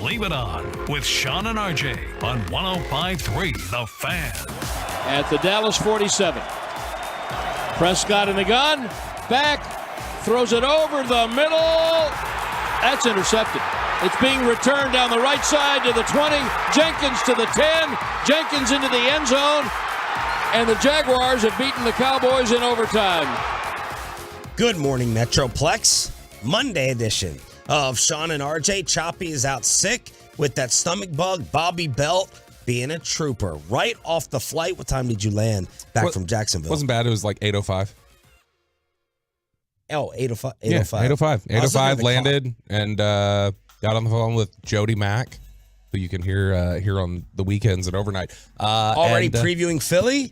Leave It On with Sean and RJ on 105.3 The Fan. At the Dallas 47. Prescott in the gun. Back. Throws it over the middle. That's intercepted. It's being returned down the right side to the 20. Jenkins to the 10. Jenkins into the end zone. And the Jaguars have beaten the Cowboys in overtime. Good morning, Metroplex. Monday edition of Sean and RJ. Choppy is out sick with that stomach bug. Bobby Belt being a trooper. Right off the flight. What time did you land back from Jacksonville? Wasn't bad. It was like 8:05. Oh, 8:05. 8:05. Yeah, 8:05. 8:05 landed and got on the phone with Jody Mack, who you can hear on the weekends and overnight. Already previewing Philly?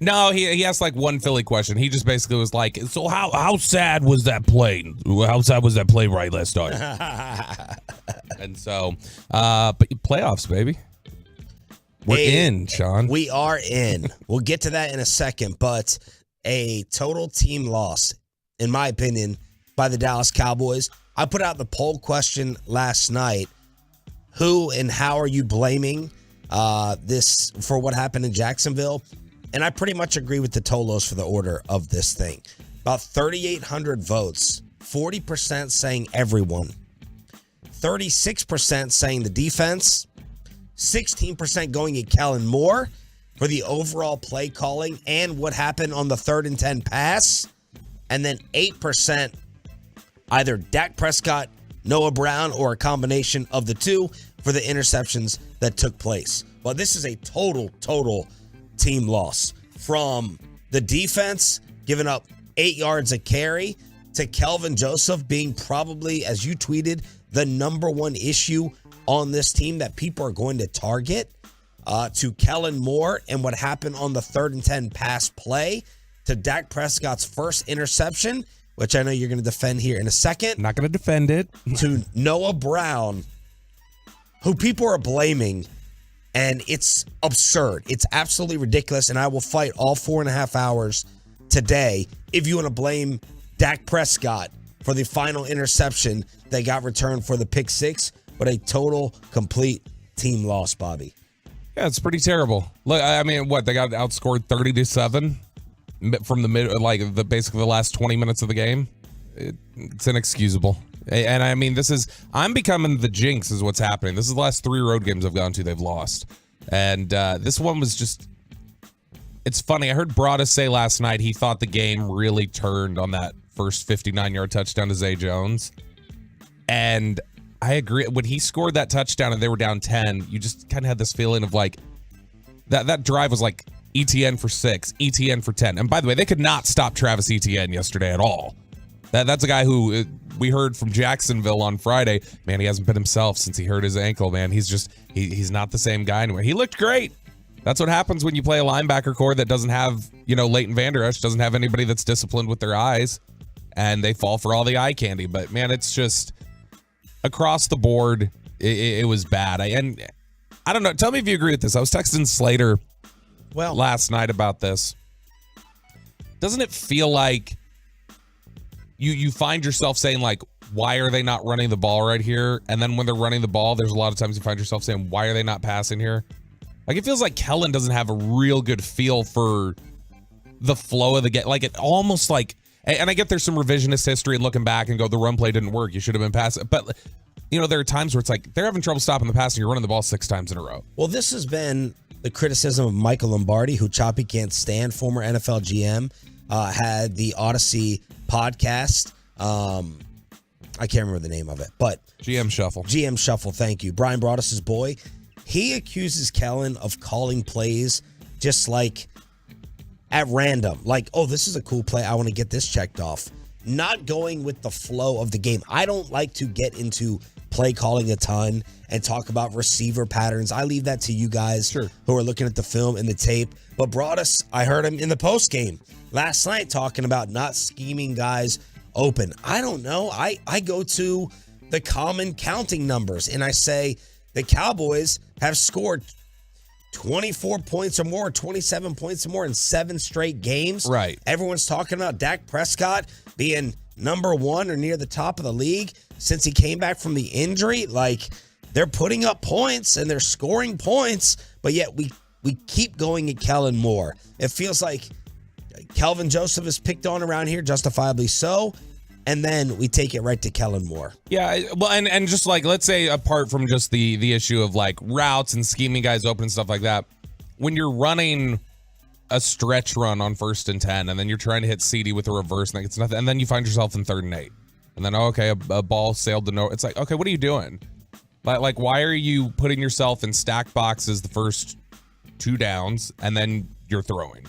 No, he asked like one Philly question. He just basically was like, so how sad was that play? How sad was that play right last night? And so, but playoffs, baby. We're in, Sean. We are in. We'll get to that in a second, but a total team loss, in my opinion, by the Dallas Cowboys. I put out the poll question last night. Who and how are you blaming this for what happened in Jacksonville? And I pretty much agree with the Tolos for the order of this thing. About 3,800 votes, 40% saying everyone, 36% saying the defense, 16% going at Kellen Moore for the overall play calling and what happened on the 3rd and 10 pass, and then 8% either Dak Prescott, Noah Brown, or a combination of the two for the interceptions that took place. Well, this is a total team loss, from the defense giving up 8 yards a carry to Kelvin Joseph being probably, as you tweeted, the number one issue on this team that people are going to target, to Kellen Moore and what happened on the 3rd and 10 pass play, to Dak Prescott's first interception, which I know you're going to defend here in a second. Not going to defend it. To Noah Brown, who people are blaming. And it's absurd. It's absolutely ridiculous. And I will fight all 4.5 hours today if you want to blame Dak Prescott for the final interception that got returned for the pick six. But a total, complete team loss, Bobby. Yeah, it's pretty terrible. Look, I mean, they got outscored 30-7 from basically the last 20 minutes of the game. It's inexcusable. And I mean, I'm becoming the jinx is what's happening. This is the last 3 road games I've gone to, they've lost. And this one was just, it's funny. I heard Broadus say last night he thought the game really turned on that first 59-yard touchdown to Zay Jones. And I agree. When he scored that touchdown and they were down 10, you just kind of had this feeling of like, that drive was like ETN for 6, ETN for 10. And by the way, they could not stop Travis Etienne yesterday at all. That's a guy who we heard from Jacksonville on Friday. Man, he hasn't been himself since he hurt his ankle, man. He's not the same guy anymore. He looked great. That's what happens when you play a linebacker core that doesn't have, Leighton Vander Esch, doesn't have anybody that's disciplined with their eyes, and they fall for all the eye candy. But, man, it's just across the board, it was bad. And I don't know. Tell me if you agree with this. I was texting Slater last night about this. Doesn't it feel like you find yourself saying, like, why are they not running the ball right here? And then when they're running the ball, there's a lot of times you find yourself saying, why are they not passing here? Like, it feels like Kellen doesn't have a real good feel for the flow of the game. Like, it almost like, and I get there's some revisionist history and looking back and go, the run play didn't work. You should have been passing. But, there are times where it's like, they're having trouble stopping the pass and you're running the ball 6 times in a row. Well, this has been the criticism of Michael Lombardi, who Choppy can't stand, former NFL GM, had the Odyssey podcast. I can't remember the name of it, but GM Shuffle. Thank you. Brian Broadus' boy. He accuses Kellen of calling plays just like at random. Like, oh, this is a cool play. I want to get this checked off. Not going with the flow of the game. I don't like to get into play calling a ton and talk about receiver patterns. I leave that to you guys who are looking at the film and the tape. But Broadus, I heard him in the post game last night talking about not scheming guys open. I don't know. I go to the common counting numbers and I say the Cowboys have scored 24 points or more, 27 points or more in 7 straight games. Right. Everyone's talking about Dak Prescott being number 1 or near the top of the league since he came back from the injury. Like, they're putting up points and they're scoring points, but yet we keep going at Kellen Moore. It feels like Kelvin Joseph is picked on around here, justifiably so, and then we take it right to Kellen Moore. Yeah, well, and just like, let's say apart from just the issue of like routes and scheming guys open and stuff like that, when you're running a stretch run on 1st and 10, and then you're trying to hit CD with a reverse, and it's nothing, and then you find yourself in 3rd and 8, and then a ball sailed to nowhere. It's like, okay, what are you doing? Like, why are you putting yourself in stack boxes the first 2 downs, and then you're throwing,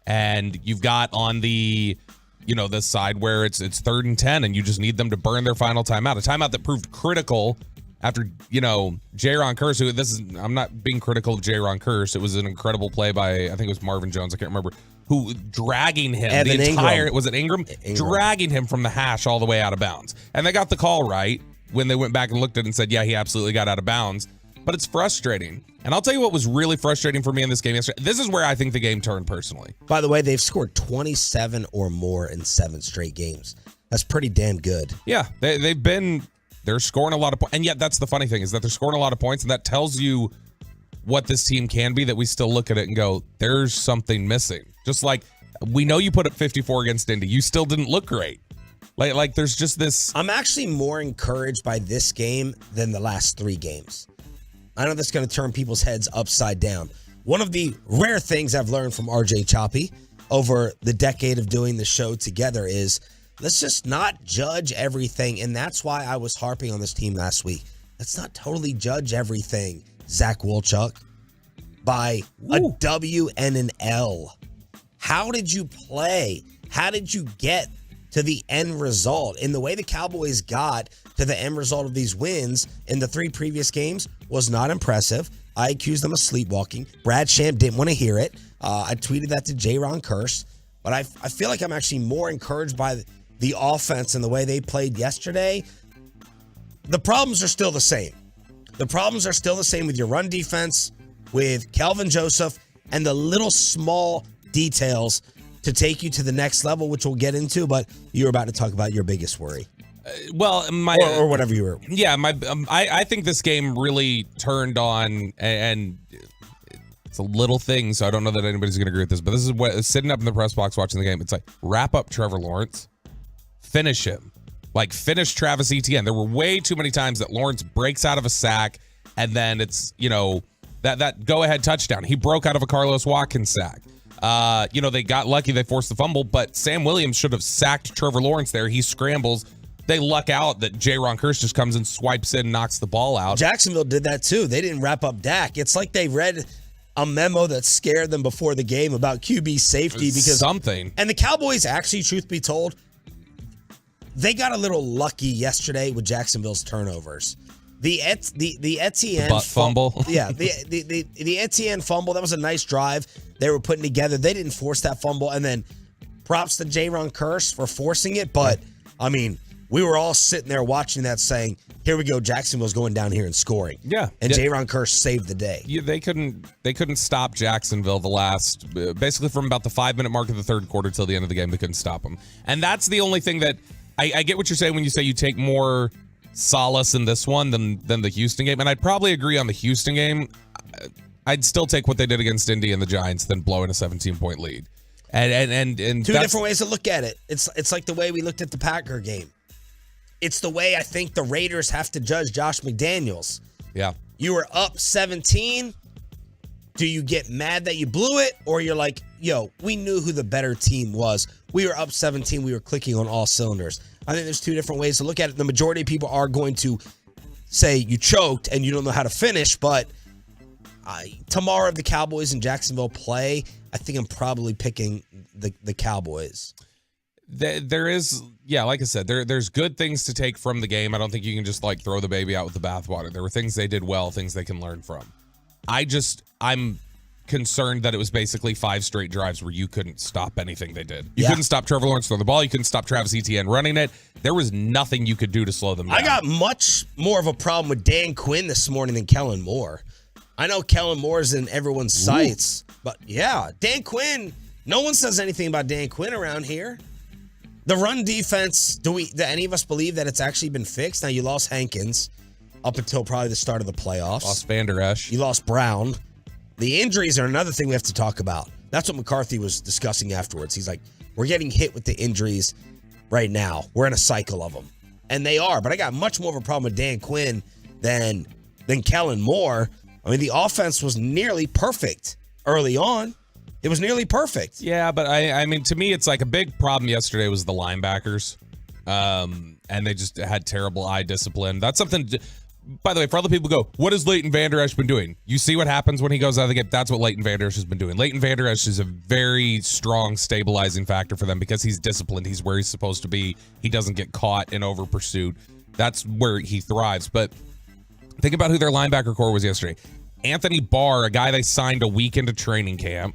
and you've got on the the side where it's 3rd and 10, and you just need them to burn their final timeout, a timeout that proved critical after, Jaron Kearse, I'm not being critical of Jaron Kearse. It was an incredible play by, I think it was Marvin Jones, I can't remember, who dragging him Evan the entire, Ingram. was it Ingram? Dragging him from the hash all the way out of bounds. And they got the call right when they went back and looked at it and said, yeah, he absolutely got out of bounds. But it's frustrating. And I'll tell you what was really frustrating for me in this game yesterday. This is where I think the game turned personally. By the way, they've scored 27 or more in 7 straight games. That's pretty damn good. Yeah, they're scoring a lot of points. And yet that's the funny thing, is that they're scoring a lot of points, and that tells you what this team can be, that we still look at it and go, there's something missing. Just like, we know you put up 54 against Indy. You still didn't look great. Like there's just this. I'm actually more encouraged by this game than the last 3 games. I know that's going to turn people's heads upside down. One of the rare things I've learned from RJ Choppy over the decade of doing the show together is, let's just not judge everything. And that's why I was harping on this team last week. Let's not totally judge everything, Zach Wolchuk, by a W and an L. How did you play? How did you get to the end result? In the way the Cowboys got to the end result of these wins in the 3 previous games was not impressive. I accused them of sleepwalking. Brad Sham didn't want to hear it. I tweeted that to Jaron Kearse. But I feel like I'm actually more encouraged by the offense and the way they played yesterday. The problems are still the same. The problems are still the same with your run defense, with Kelvin Joseph, and the little small details to take you to the next level, which we'll get into. But you were about to talk about your biggest worry. Well, or whatever you were. Yeah, I think this game really turned on, and it's a little thing, so I don't know that anybody's going to agree with this, but this is what, sitting up in the press box watching the game, it's like, wrap up Trevor Lawrence, finish him. Like, finish Travis Etienne. There were way too many times that Lawrence breaks out of a sack, and then it's, that go-ahead touchdown. He broke out of a Carlos Watkins sack. They got lucky, they forced the fumble, but Sam Williams should have sacked Trevor Lawrence there. He scrambles. They luck out that Jaron Kearse just comes and swipes in and knocks the ball out. Jacksonville did that too. They didn't wrap up Dak. It's like they read a memo that scared them before the game about QB safety. Because something. And the Cowboys actually, truth be told, they got a little lucky yesterday with Jacksonville's turnovers. The Etienne butt fumble. Yeah, the Etienne fumble, that was a nice drive they were putting together. They didn't force that fumble. And then props to Jaron Kearse for forcing it. But, I mean, we were all sitting there watching that saying, here we go, Jacksonville's going down here and scoring. Yeah. And Jaron Kearse saved the day. Yeah, they couldn't stop Jacksonville the last, basically from about the 5-minute mark of the third quarter till the end of the game, they couldn't stop them. And that's the only thing that, I get what you're saying when you say you take more solace in this one than the Houston game. And I'd probably agree on the Houston game. I'd still take what they did against Indy and the Giants than blowing a 17-point lead. And two different ways to look at it. It's like the way we looked at the Packer game. It's the way I think the Raiders have to judge Josh McDaniels. Yeah. You were up 17. Do you get mad that you blew it? Or you're like, yo, we knew who the better team was. We were up 17. We were clicking on all cylinders. I think there's two different ways to look at it. The majority of people are going to say you choked and you don't know how to finish. But tomorrow, if the Cowboys and Jacksonville play, I think I'm probably picking the Cowboys. There is, yeah, like I said, there's good things to take from the game. I don't think you can just like throw the baby out with the bathwater. There were things they did well, things they can learn from. I'm concerned that it was basically 5 straight drives where you couldn't stop anything they did. You couldn't stop Trevor Lawrence throwing the ball. You couldn't stop Travis Etienne running it. There was nothing you could do to slow them down. I got much more of a problem with Dan Quinn this morning than Kellen Moore. I know Kellen Moore's in everyone's sights, but yeah, Dan Quinn, no one says anything about Dan Quinn around here. The run defense, do any of us believe that it's actually been fixed? Now, you lost Hankins. up until probably the start of the playoffs. Lost Van Der Esch. You lost Brown. The injuries are another thing we have to talk about. That's what McCarthy was discussing afterwards. He's like, we're getting hit with the injuries right now. We're in a cycle of them. And they are. But I got much more of a problem with Dan Quinn than Kellen Moore. I mean, the offense was nearly perfect early on. It was nearly perfect. Yeah, but I mean, to me, it's like a big problem yesterday was the linebackers. And they just had terrible eye discipline. That's something, by the way, for other people go, what has Leighton Vander Esch been doing? You see what happens when he goes out of the game. That's what Leighton Vander Esch has been doing. Leighton Vander Esch is a very strong stabilizing factor for them because he's disciplined. He's where he's supposed to be. He doesn't get caught in over pursuit. That's where he thrives. But think about who their linebacker core was yesterday. Anthony Barr, a guy they signed a week into training camp,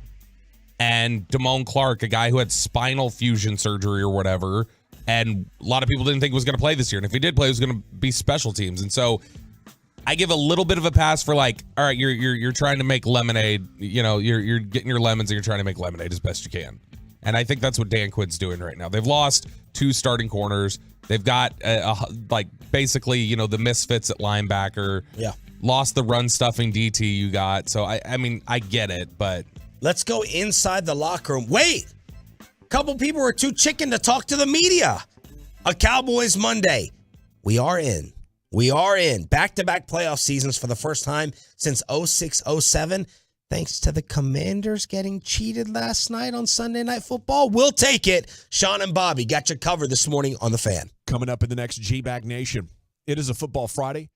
and Damone Clark, a guy who had spinal fusion surgery or whatever, and a lot of people didn't think was going to play this year. And if he did play, it was going to be special teams. And so I give a little bit of a pass for like, all right, you're trying to make lemonade. You know, you're getting your lemons and you're trying to make lemonade as best you can. And I think that's what Dan Quinn's doing right now. They've lost 2 starting corners. They've got like basically, you know, the misfits at linebacker. Yeah. Lost the run stuffing DT you got. So I mean, I get it, but let's go inside the locker room. Wait. Couple people were too chicken to talk to the media. A Cowboys Monday. We are in. Back-to-back playoff seasons for the first time since 06-07. Thanks to the Commanders getting cheated last night on Sunday Night Football. We'll take it. Sean and Bobby got you covered this morning on The Fan. Coming up in the next G-Bag Nation. It is a Football Friday.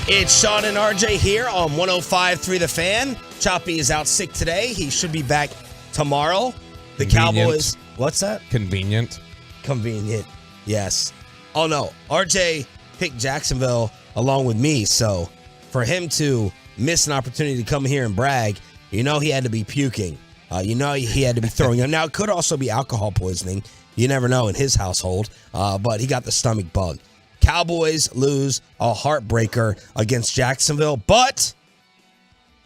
It's Sean and RJ here on 105.3 The Fan. Choppy is out sick today. He should be back tomorrow. The Convenient. Cowboys. What's that? Convenient. Convenient. Yes. Oh, no. RJ picked Jacksonville along with me, so for him to miss an opportunity to come here and brag, he had to be puking. He had to be throwing up. Now, it could also be alcohol poisoning. You never know in his household, but he got the stomach bug. Cowboys lose a heartbreaker against Jacksonville, but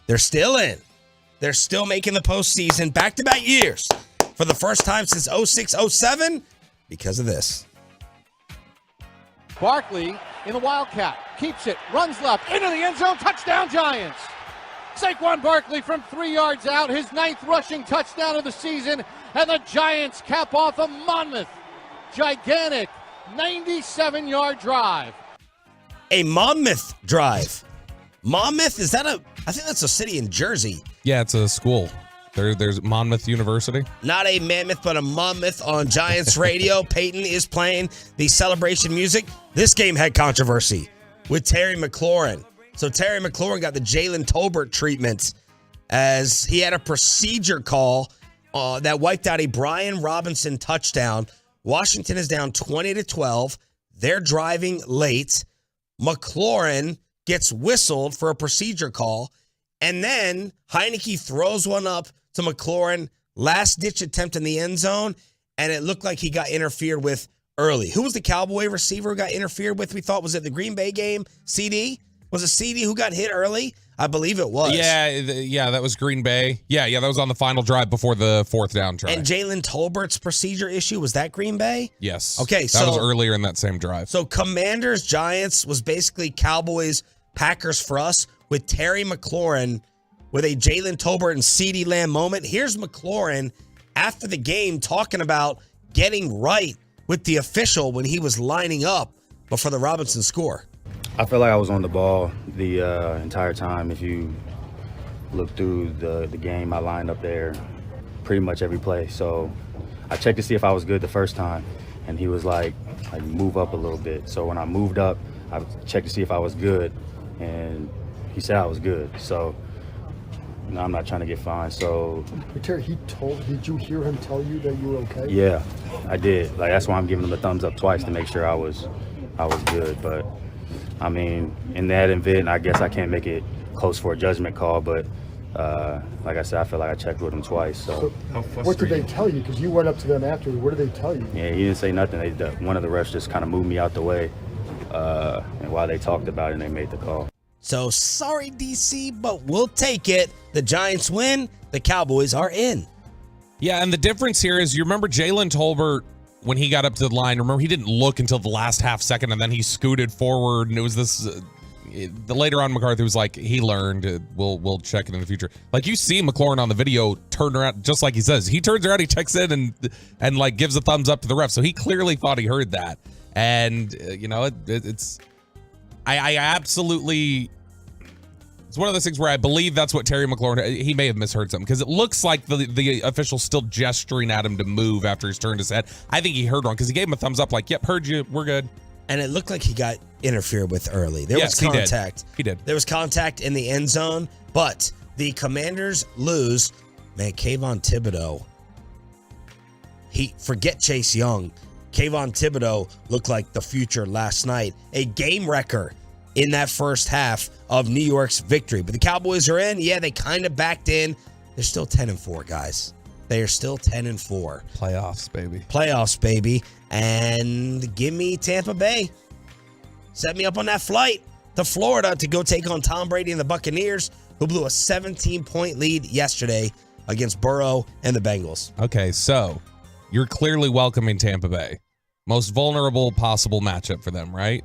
they're still in. They're still making the postseason back-to-back years for the first time since 06-07 because of this. Barkley in the Wildcat, keeps it, runs left, into the end zone, touchdown Giants. Saquon Barkley from 3 yards out, his 9th rushing touchdown of the season, and the Giants cap off a monmouth, gigantic 97-yard drive. A Monmouth drive. Monmouth, I think that's a city in Jersey. Yeah, it's a school. There's Monmouth University. Not a mammoth, but a Monmouth on Giants radio. Peyton is playing the celebration music. This game had controversy with Terry McLaurin. So Terry McLaurin got the Jalen Tolbert treatment as he had a procedure call that wiped out a Brian Robinson touchdown. Washington is down 20-12. They're driving late. McLaurin gets whistled for a procedure call, and then Heineke throws one up to McLaurin, last-ditch attempt in the end zone, and it looked like he got interfered with early. Who was the Cowboy receiver who got interfered with? We thought, was it the Green Bay game? CD? Was it CD who got hit early? I believe it was. Yeah, that was Green Bay. Yeah, that was on the final drive before the 4th down try. And Jalen Tolbert's procedure issue, was that Green Bay? Yes. Okay, that was earlier in that same drive. So Commanders, Giants was basically Cowboys, Packers for us with Terry McLaurin with a Jalen Tolbert and CeeDee Lamb moment. Here's McLaurin after the game talking about getting right with the official when he was lining up before the Robinson score. I feel like I was on the ball the entire time. If you look through the game, I lined up there pretty much every play. So I checked to see if I was good the first time, and he was like move up a little bit. So when I moved up, I checked to see if I was good, and he said I was good. So I'm not trying to get fined. So Terry, did you hear him tell you that you were okay? Yeah, I did. That's why I'm giving him a thumbs up twice to make sure I was good. But I mean, in that event, I guess I can't make it close for a judgment call, but like I said, I feel like I checked with him twice. So what did they tell you? Because you went up to them after. What did they tell you? Yeah, he didn't say nothing. One of the refs just kind of moved me out the way, and while they talked about it, and they made the call. So sorry, DC, but we'll take it. The Giants win. The Cowboys are in. Yeah, and the difference here is, you remember Jalen Tolbert, when he got up to the line, remember he didn't look until the last half second, and then he scooted forward, and it was this. Later on, McCarthy was like, he learned. We'll check it in the future. You see McLaurin on the video turn around, just like he says. He turns around, he checks in, and gives a thumbs up to the ref. So he clearly thought he heard that, and I absolutely. It's one of those things where I believe that's what Terry McLaurin, he may have misheard something, because it looks like the official's still gesturing at him to move after he's turned his head. I think he heard wrong, because he gave him a thumbs up yep, heard you, we're good. And it looked like he got interfered with early. There was contact. He did. There was contact in the end zone, but the Commanders lose. Man, Kayvon Thibodeau, forget Chase Young. Kayvon Thibodeau looked like the future last night. A game wrecker in that first half of New York's victory. But the Cowboys are in. Yeah, they kind of backed in. They're still 10-4, guys. They are still 10-4. Playoffs, baby. And give me Tampa Bay. Set me up on that flight to Florida to go take on Tom Brady and the Buccaneers, who blew a 17-point lead yesterday against Burrow and the Bengals. Okay, so you're clearly welcoming Tampa Bay. Most vulnerable possible matchup for them, right?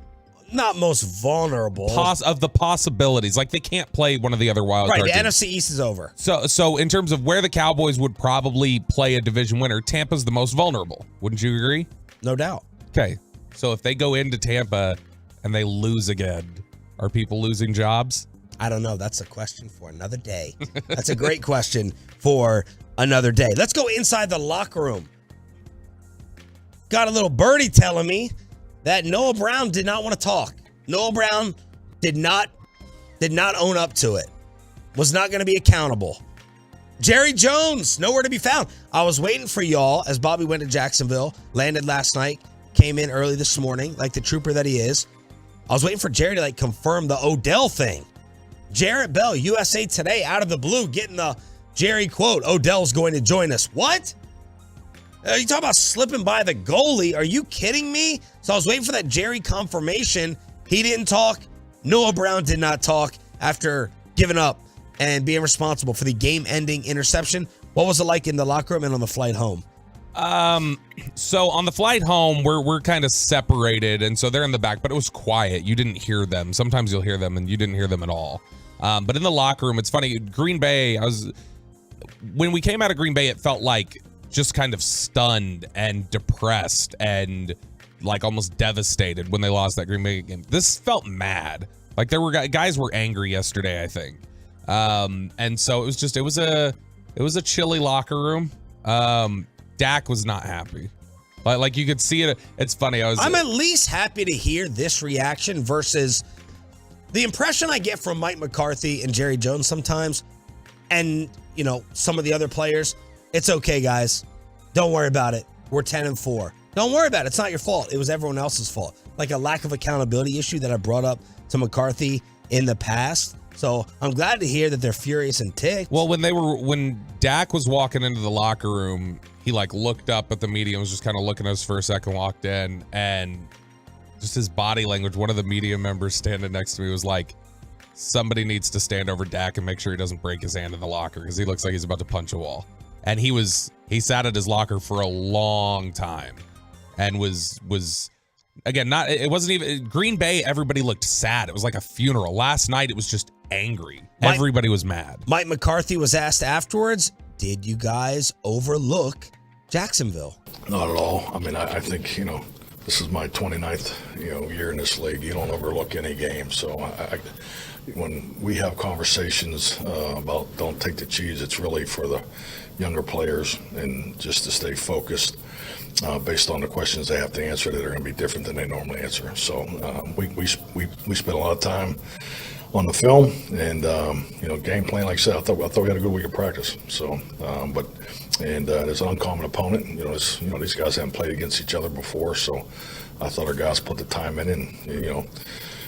Not most vulnerable. Of the possibilities. They can't play one of the other wild card teams. Right, the NFC East is over. So in terms of where the Cowboys would probably play a division winner, Tampa's the most vulnerable. Wouldn't you agree? No doubt. Okay, so if they go into Tampa and they lose again, are people losing jobs? I don't know. That's a question for another day. That's a great question for another day. Let's go inside the locker room. Got a little birdie telling me that Noah Brown did not want to talk. Noah Brown did not did not own up to it, was not going to be accountable. Jerry Jones, nowhere to be found. I was waiting for y'all as Bobby went to Jacksonville, landed last night, came in early this morning, like the trooper that he is. I was waiting for Jerry to confirm the Odell thing. Jarrett Bell, USA Today, out of the blue, getting the Jerry quote, Odell's going to join us. What? You talking about slipping by the goalie? Are you kidding me? So I was waiting for that Jerry confirmation. He didn't talk. Noah Brown did not talk after giving up and being responsible for the game-ending interception. What was it like in the locker room and on the flight home? So on the flight home, we're kind of separated, and so they're in the back, but it was quiet. You didn't hear them. Sometimes you'll hear them, and you didn't hear them at all. But in the locker room, it's funny. Green Bay, when we came out of Green Bay, it felt like just kind of stunned and depressed and almost devastated when they lost that Green Bay game. This felt mad. There were guys were angry yesterday, I think. And so it was a chilly locker room. Dak was not happy. You could see it. It's funny. I'm at least happy to hear this reaction versus the impression I get from Mike McCarthy and Jerry Jones sometimes, and some of the other players. It's okay, guys. Don't worry about it. We're 10-4. Don't worry about it. It's not your fault. It was everyone else's fault. A lack of accountability issue that I brought up to McCarthy in the past. So I'm glad to hear that they're furious and ticked. Well, when Dak was walking into the locker room, he looked up at the media and was just kind of looking at us for a second, walked in, and just his body language. One of the media members standing next to me was like, somebody needs to stand over Dak and make sure he doesn't break his hand in the locker because he looks like he's about to punch a wall. And he sat at his locker for a long time and was again, it wasn't even Green Bay. Everybody looked sad. It was like a funeral. Last night, it was just angry. Everybody was mad. Mike McCarthy was asked afterwards, did you guys overlook Jacksonville? Not at all. I mean, I think, this is my 29th, year in this league. You don't overlook any game. So when we have conversations about don't take the cheese, it's really for the younger players and just to stay focused based on the questions they have to answer that are going to be different than they normally answer. So we spent a lot of time on the film and game plan. Like I said, I thought we had a good week of practice. So, there's an uncommon opponent. These guys haven't played against each other before, so I thought our guys put the time in, and it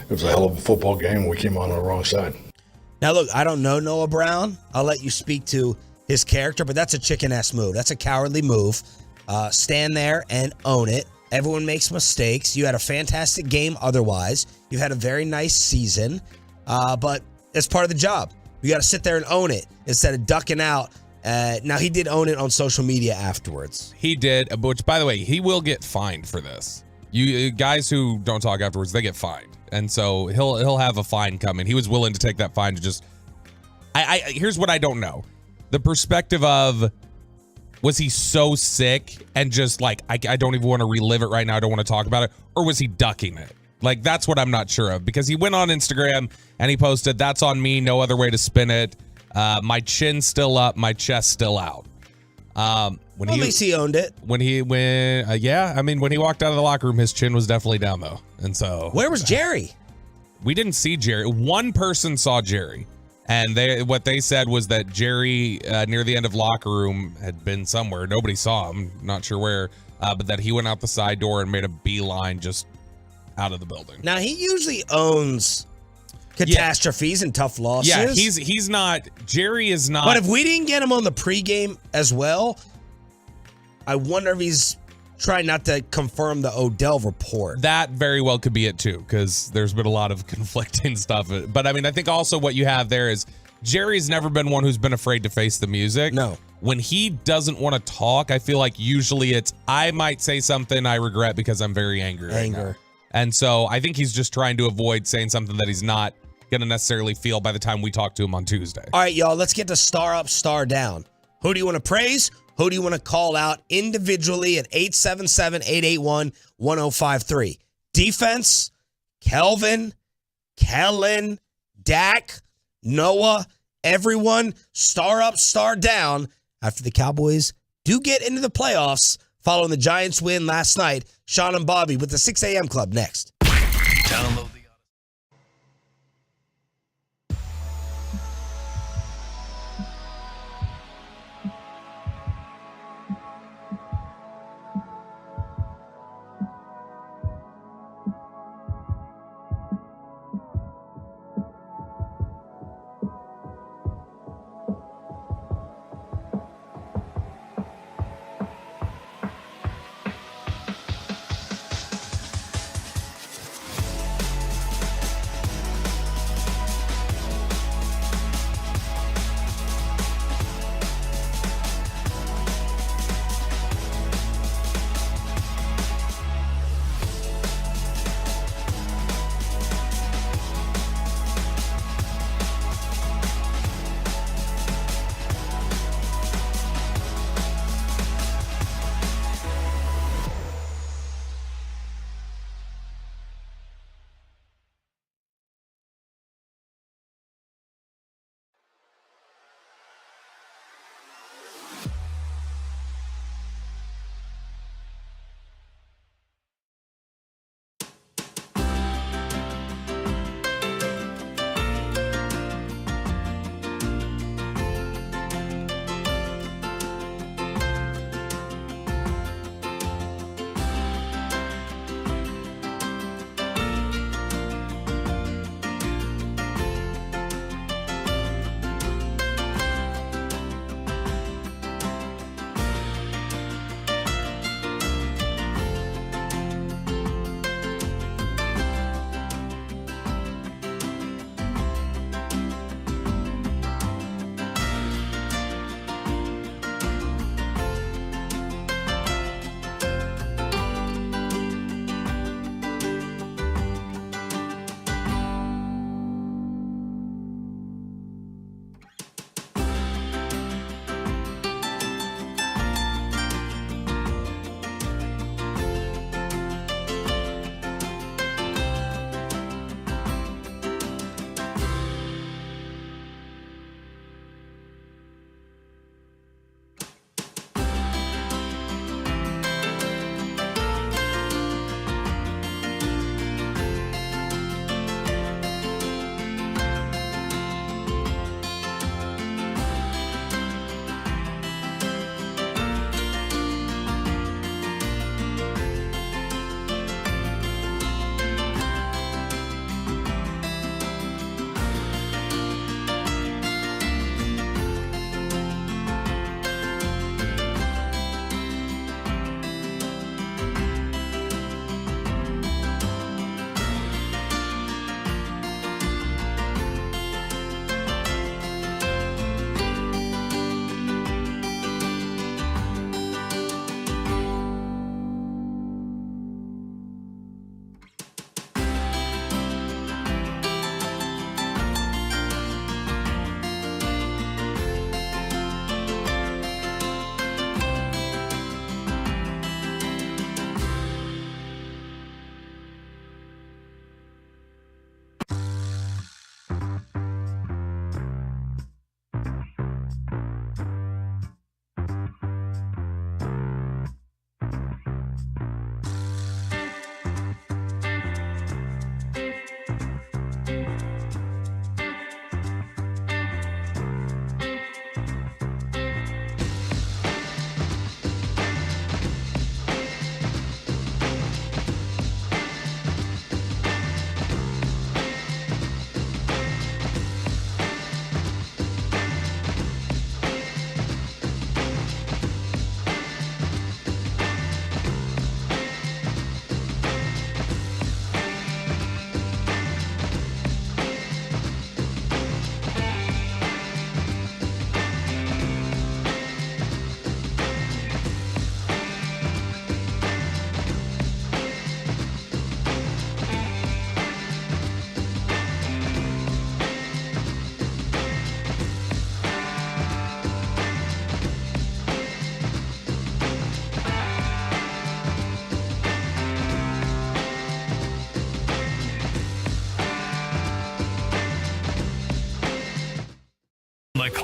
was a hell of a football game. We came on the wrong side. Now, look, I don't know Noah Brown. I'll let you speak to his character, but that's a chicken-ass move. That's a cowardly move. Stand there and own it. Everyone makes mistakes. You had a fantastic game otherwise. You had a very nice season, but it's part of the job. You got to sit there and own it instead of ducking out. Now, he did own it on social media afterwards. He did, which, by the way, he will get fined for this. You guys who don't talk afterwards, they get fined. And so he'll have a fine coming. He was willing to take that fine to just... Here's what I don't know. The perspective of, was he so sick and just I don't even want to relive it right now. I don't want to talk about it. Or was he ducking it? That's what I'm not sure of. Because he went on Instagram and he posted, that's on me, no other way to spin it. My chin's still up, my chest still out. At least he owned it. When he walked out of the locker room, his chin was definitely down though. And so, where was Jerry? We didn't see Jerry. One person saw Jerry, and what they said was that Jerry near the end of locker room had been somewhere. Nobody saw him, not sure where, but that he went out the side door and made a beeline just out of the building. Now he usually owns catastrophes and tough losses. Yeah, he's not. Jerry is not. But if we didn't get him on the pregame as well, I wonder if he's trying not to confirm the Odell report. That very well could be it too, because there's been a lot of conflicting stuff. But I mean, I think also what you have there is Jerry's never been one who's been afraid to face the music. No. When he doesn't want to talk, I feel like usually it's, I might say something I regret because I'm very angry right now. And so I think he's just trying to avoid saying something that he's not going to necessarily feel by the time we talk to him on Tuesday. All right, y'all, let's get to star up, star down. Who do you want to praise? Who do you want to call out individually at 877-881-1053? Defense, Kelvin, Kellen, Dak, Noah, everyone, star up, star down after the Cowboys do get into the playoffs following the Giants win last night. Sean and Bobby with the 6 a.m. Club next. Download the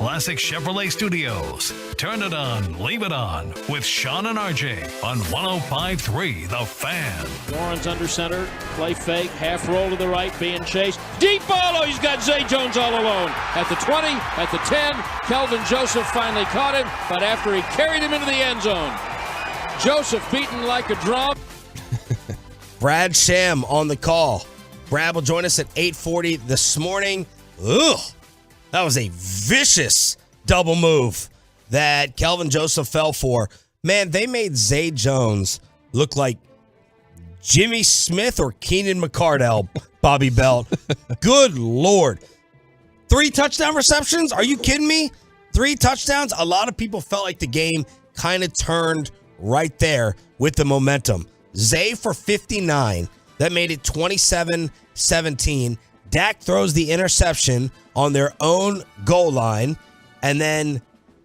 Classic Chevrolet Studios. Turn it on, leave it on with Sean and RJ on 105.3 The Fan. Warren's under center, play fake, half roll to the right, being chased. Deep ball, oh, he's got Zay Jones all alone. At the 20, at the 10, Kelvin Joseph finally caught him, but after he carried him into the end zone. Joseph beaten like a drum. Brad Sham on the call. Brad will join us at 8:40 this morning. Ugh, that was a vicious double move that Kelvin Joseph fell for. Man, they made Zay Jones look like Jimmy Smith or Keenan McCardell, Bobby Belt. Good Lord. 3 touchdown receptions? Are you kidding me? 3 touchdowns? A lot of people felt like the game kind of turned right there with the momentum. Zay for 59. That made it 27-17. Dak throws the interception on their own goal line, and then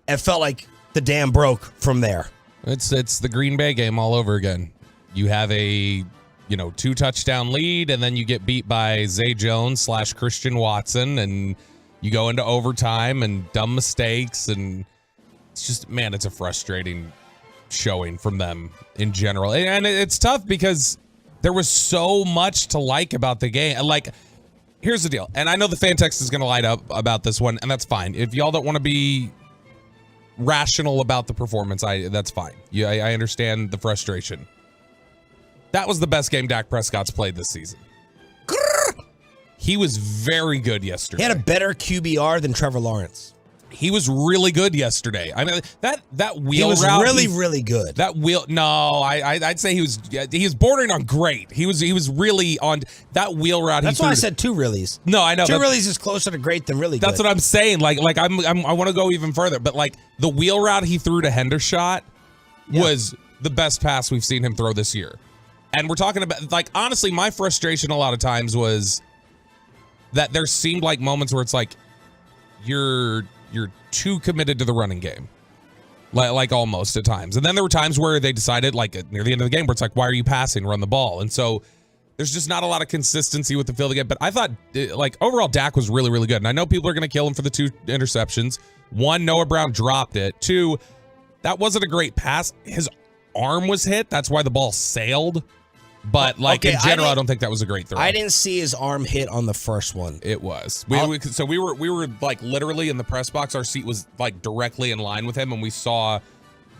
it felt like the dam broke from there. It's the Green Bay game all over again. You have a 2 touchdown lead, and then you get beat by Zay Jones / Christian Watson, and you go into overtime and dumb mistakes, and it's just, man, it's a frustrating showing from them in general. And it's tough because there was so much to like about the game. Like, here's the deal. And I know the fan text is going to light up about this one, and that's fine. If y'all don't want to be rational about the performance, that's fine. I understand the frustration. That was the best game Dak Prescott's played this season. He was very good yesterday. He had a better QBR than Trevor Lawrence. He was really good yesterday. I mean, that wheel route. He was really good. That wheel, no, I'd say he was bordering on great. He was really on that wheel route. That's why I said 2 reallys. No, I know 2 reallys is closer to great than really good. That's what I'm saying. Like I want to go even further, but like the wheel route he threw to Hendershot was the best pass we've seen him throw this year. And we're talking about, like, honestly, my frustration a lot of times was that there seemed like moments where it's like you're too committed to the running game, like almost at times. And then there were times where they decided, like near the end of the game, where it's like, why are you passing? Run the ball. And so there's just not a lot of consistency with the field again. But I thought, like, overall, Dak was really, really good. And I know people are going to kill him for the 2 interceptions. 1, Noah Brown dropped it. 2, that wasn't a great pass. His arm was hit. That's why the ball sailed. But like, in general, I don't think that was a great throw. I didn't see his arm hit on the first one. It was. So we were like literally in the press box. Our seat was like directly in line with him, and we saw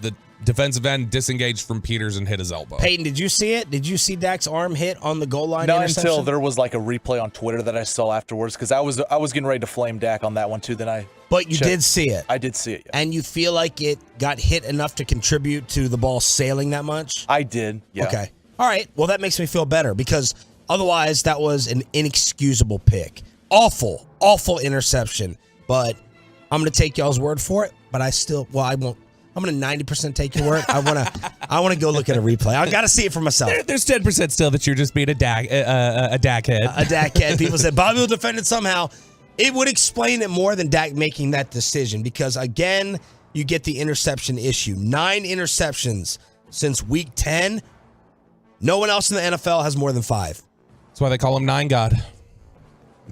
the defensive end disengaged from Peters and hit his elbow. Peyton, did you see it? Did you see Dak's arm hit on the goal line? Not until there was like a replay on Twitter that I saw afterwards, because I was getting ready to flame Dak on that one too. Then But you did see it. I did see it. Yeah. And you feel like it got hit enough to contribute to the ball sailing that much? I did. Yeah. Okay. All right. Well, that makes me feel better, because otherwise that was an inexcusable pick. Awful interception. But I'm going to take y'all's word for it. But I won't. I'm going to 90% take your word. I want to go look at a replay. I got to see it for myself. There's 10% still that you're just being a Dak head. A Dak head. People said Bobby will defend it somehow. It would explain it more than Dak making that decision, because again, you get the interception issue. 9 interceptions since week 10. No one else in the NFL has more than 5. That's why they call him 9 God,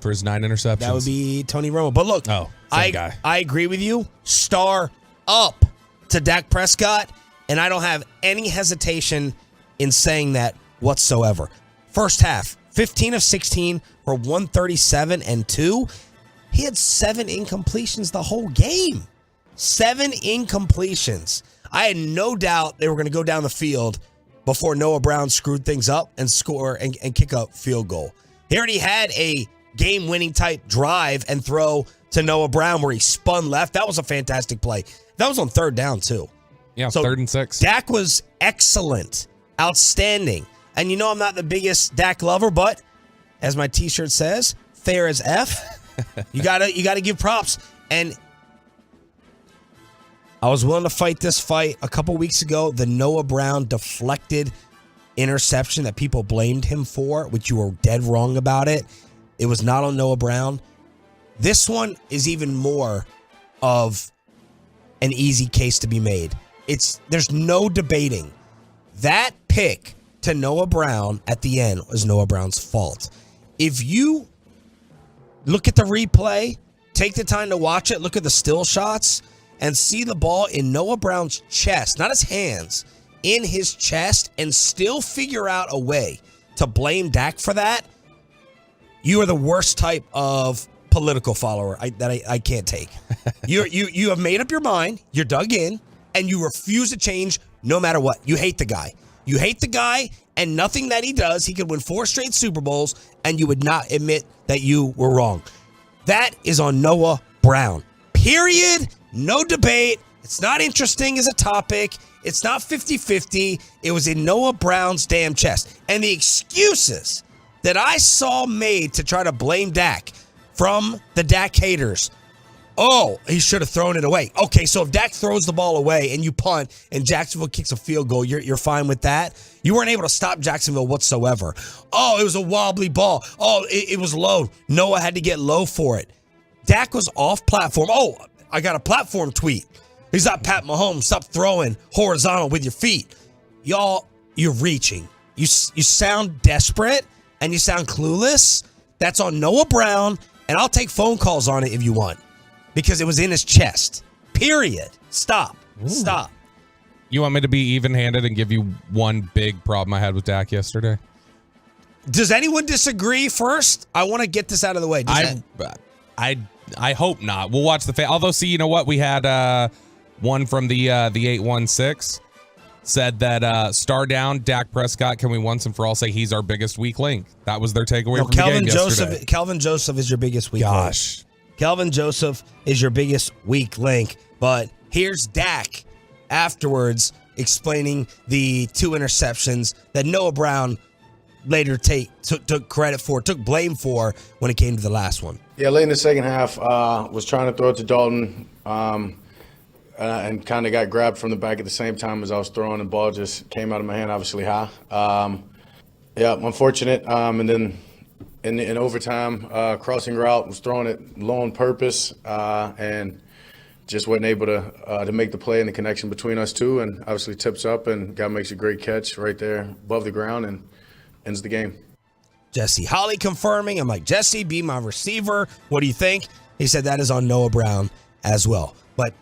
for his 9 interceptions. That would be Tony Romo. But look, I agree with you. Star up to Dak Prescott, and I don't have any hesitation in saying that whatsoever. First half, 15 of 16 for 137 and 2. He had 7 incompletions the whole game. 7 incompletions. I had no doubt they were going to go down the field before Noah Brown screwed things up and score and kick a field goal. He already had a game-winning type drive and throw to Noah Brown where he spun left. That was a fantastic play. That was on 3rd down, too. Yeah, so 3rd and 6. Dak was excellent, outstanding. And you know I'm not the biggest Dak lover, but as my T-shirt says, fair as F. You gotta give props. And I was willing to fight this fight a couple weeks ago. The Noah Brown deflected interception that people blamed him for, which you were dead wrong about it. It was not on Noah Brown. This one is even more of an easy case to be made. There's no debating. That pick to Noah Brown at the end was Noah Brown's fault. If you look at the replay, take the time to watch it, look at the still shots, and see the ball in Noah Brown's chest, not his hands, in his chest, and still figure out a way to blame Dak for that, you are the worst type of political follower that I can't take. You have made up your mind, you're dug in, and you refuse to change no matter what. You hate the guy. You hate the guy, and nothing that he does, he could win 4 straight Super Bowls, and you would not admit that you were wrong. That is on Noah Brown. Period. No debate. It's not interesting as a topic. It's not 50-50. It was in Noah Brown's damn chest. And the excuses that I saw made to try to blame Dak from the Dak haters. Oh, he should have thrown it away. Okay, so if Dak throws the ball away and you punt and Jacksonville kicks a field goal, you're fine with that? You weren't able to stop Jacksonville whatsoever. Oh, it was a wobbly ball. Oh, it was low. Noah had to get low for it. Dak was off platform. Oh, I got a platform tweet. He's not Pat Mahomes. Stop throwing horizontal with your feet. Y'all, you're reaching. You sound desperate and you sound clueless. That's on Noah Brown, and I'll take phone calls on it if you want. Because it was in his chest. Period. Stop. Ooh. Stop. You want me to be even-handed and give you one big problem I had with Dak yesterday? Does anyone disagree first? I want to get this out of the way. I hope not. We'll watch the although, see, you know what? We had one from the 816 said that star down Dak Prescott. Can we once and for all say he's our biggest weak link? That was their takeaway from the game yesterday. Calvin Joseph is your biggest weak link. Kelvin Joseph is your biggest weak link, but here's Dak afterwards explaining the 2 interceptions that Noah Brown later took credit for, took blame for when it came to the last one. Yeah, late in the second half, was trying to throw it to Dalton and kind of got grabbed from the back at the same time as I was throwing. The ball just came out of my hand, obviously high. Unfortunate. And then in overtime, crossing route, was throwing it low on purpose and just wasn't able to make the play and the connection between us two. And obviously tips up and guy makes a great catch right there above the ground and ends the game. Jesse Holly confirming. I'm like, Jesse, be my receiver. What do you think? He said that is on Noah Brown as well. But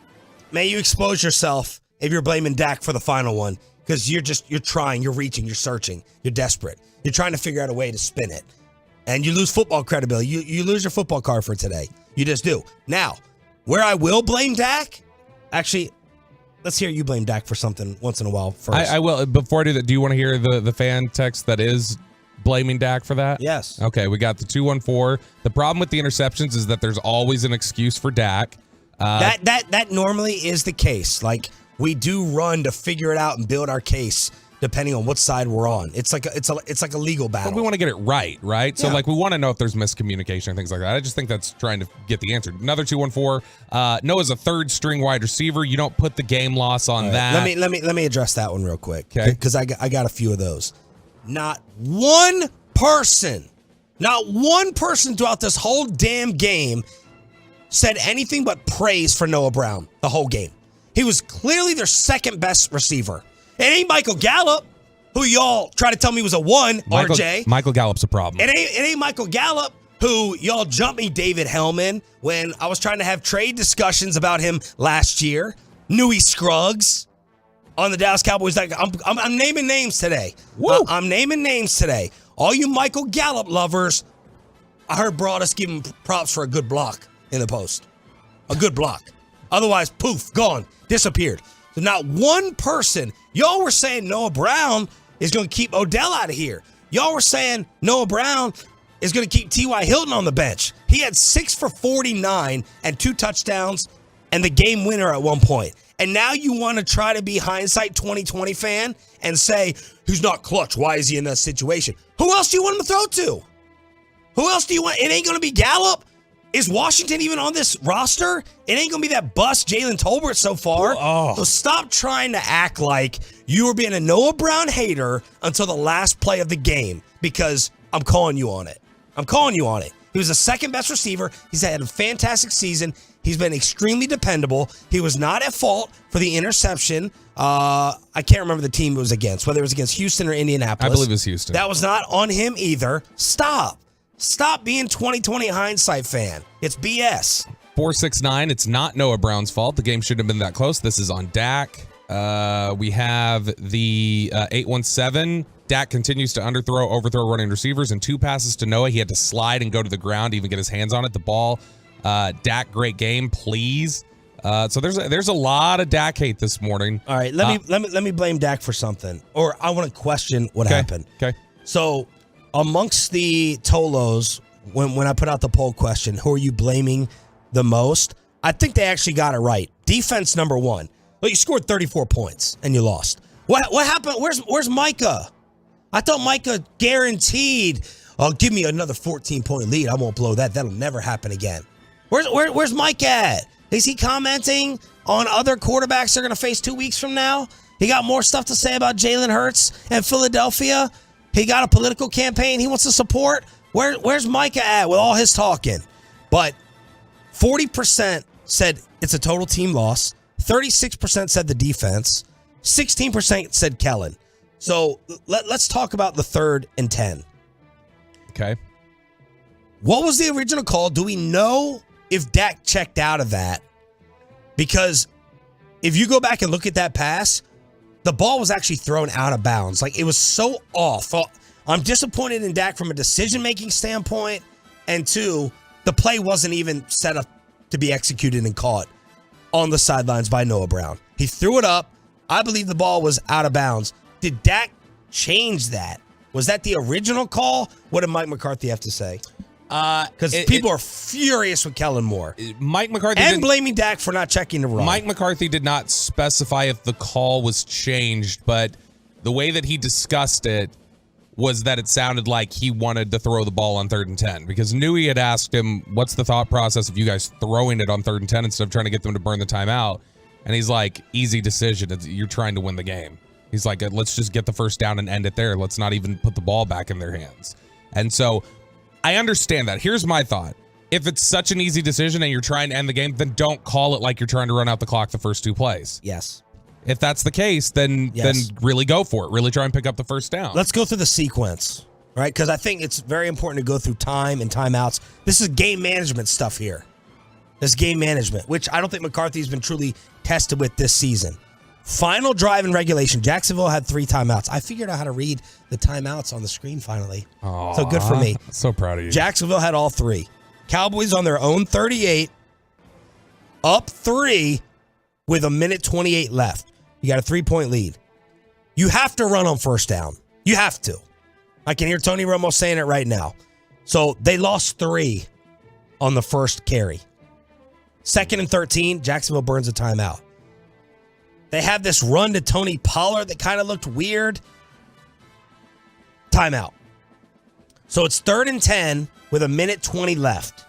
may you expose yourself if you're blaming Dak for the final one, because you're trying, you're reaching, you're searching, you're desperate. You're trying to figure out a way to spin it. And you lose football credibility. You lose your football card for today. You just do. Now, where I will blame Dak, actually, let's hear you blame Dak for something once in a while first. I will. Before I do that, do you want to hear the fan text that is blaming Dak for that? Yes. Okay, we got the 214. The problem with the interceptions is that there's always an excuse for Dak. That normally is the case. Like, we do run to figure it out and build our case depending on what side we're on. It's like a legal battle. But we want to get it right? So Yeah. like we want to know if there's miscommunication and things like that. I just think that's trying to get the answer. Another 214. Noah's a third string wide receiver. You don't put the game loss on that. Let me address that one real quick. Okay. Because I got a few of those. Not one person throughout this whole damn game said anything but praise for Noah Brown the whole game. He was clearly their second best receiver. It ain't Michael Gallup, who y'all try to tell me was a 1, RJ. Michael Gallup's a problem. It ain't Michael Gallup, who y'all jumped me David Hellman when I was trying to have trade discussions about him last year. Newey Scruggs on the Dallas Cowboys. I'm naming names today. I'm naming names today. All you Michael Gallup lovers, I heard Broadus give him props for a good block in the post. A good block. Otherwise, poof, gone, disappeared. So not one person. Y'all were saying Noah Brown is going to keep Odell out of here. Y'all were saying Noah Brown is going to keep T.Y. Hilton on the bench. He had 6 for 49 and 2 touchdowns and the game winner at one point. And now you want to try to be hindsight 2020 fan and say, who's not clutch? Why is he in that situation? Who else do you want him to throw to? Who else do you want? It ain't going to be Gallup. Is Washington even on this roster? It ain't going to be that bust Jalen Tolbert so far. So stop trying to act like you were being a Noah Brown hater until the last play of the game, because I'm calling you on it. He was the second best receiver. He's had a fantastic season. He's been extremely dependable. He was not at fault for the interception. I can't remember the team it was against, whether it was against Houston or Indianapolis. I believe it was Houston. That was not on him either. Stop being 2020 hindsight fan. It's BS. 469, it's not Noah Brown's fault. The game shouldn't have been that close. This is on Dak. We have the 817. Dak continues to overthrow running receivers, and 2 passes to Noah. He had to slide and go to the ground, even get his hands on it. The ball. Dak, great game, please. So there's a lot of Dak hate this morning. All right, let me blame Dak for something, or I want to question what happened. Okay. So amongst the Tolos, when I put out the poll question, who are you blaming the most? I think they actually got it right. Defense number one. Well, you scored 34 points and you lost. What happened? Where's Micah? I thought Micah guaranteed, give me another 14-point lead. I won't blow that. That'll never happen again. Where's Micah at? Is he commenting on other quarterbacks they're going to face 2 weeks from now? He got more stuff to say about Jalen Hurts and Philadelphia. He got a political campaign he wants to support. Where's Micah at with all his talking? But 40% said it's a total team loss. 36% said the defense. 16% said Kellen. So let's talk about the 3rd and 10. Okay. What was the original call? Do we know if Dak checked out of that? Because if you go back and look at that pass, the ball was actually thrown out of bounds. Like, it was so off. I'm disappointed in Dak from a decision-making standpoint. And 2, the play wasn't even set up to be executed and caught on the sidelines by Noah Brown. He threw it up. I believe the ball was out of bounds. Did Dak change that? Was that the original call? What did Mike McCarthy have to say? Because people are furious with Kellen Moore. Mike McCarthy and blaming Dak for not checking the run. Mike McCarthy did not specify if the call was changed, but the way that he discussed it was that it sounded like he wanted to throw the ball on 3rd and 10, because Newey had asked him, what's the thought process of you guys throwing it on 3rd and 10 instead of trying to get them to burn the timeout? And he's like, easy decision. You're trying to win the game. He's like, let's just get the first down and end it there. Let's not even put the ball back in their hands. And so I understand that. Here's my thought. If it's such an easy decision and you're trying to end the game, then don't call it like you're trying to run out the clock the first 2 plays. Yes. If that's the case, then really go for it. Really try and pick up the first down. Let's go through the sequence, right? Because I think it's very important to go through time and timeouts. This is game management stuff here. This is game management, which I don't think McCarthy's been truly tested with this season. Final drive in regulation. Jacksonville had 3 timeouts. I figured out how to read the timeouts on the screen finally. Aww, so good for me. So proud of you. Jacksonville had all 3. Cowboys on their own 38, up 3 with 1:28 left. You got a 3-point lead. You have to run on first down. You have to. I can hear Tony Romo saying it right now. So they lost 3 on the first carry. 2nd and 13, Jacksonville burns a timeout. They have this run to Tony Pollard that kind of looked weird. Timeout. So it's 3rd and 10 with 1:20 left.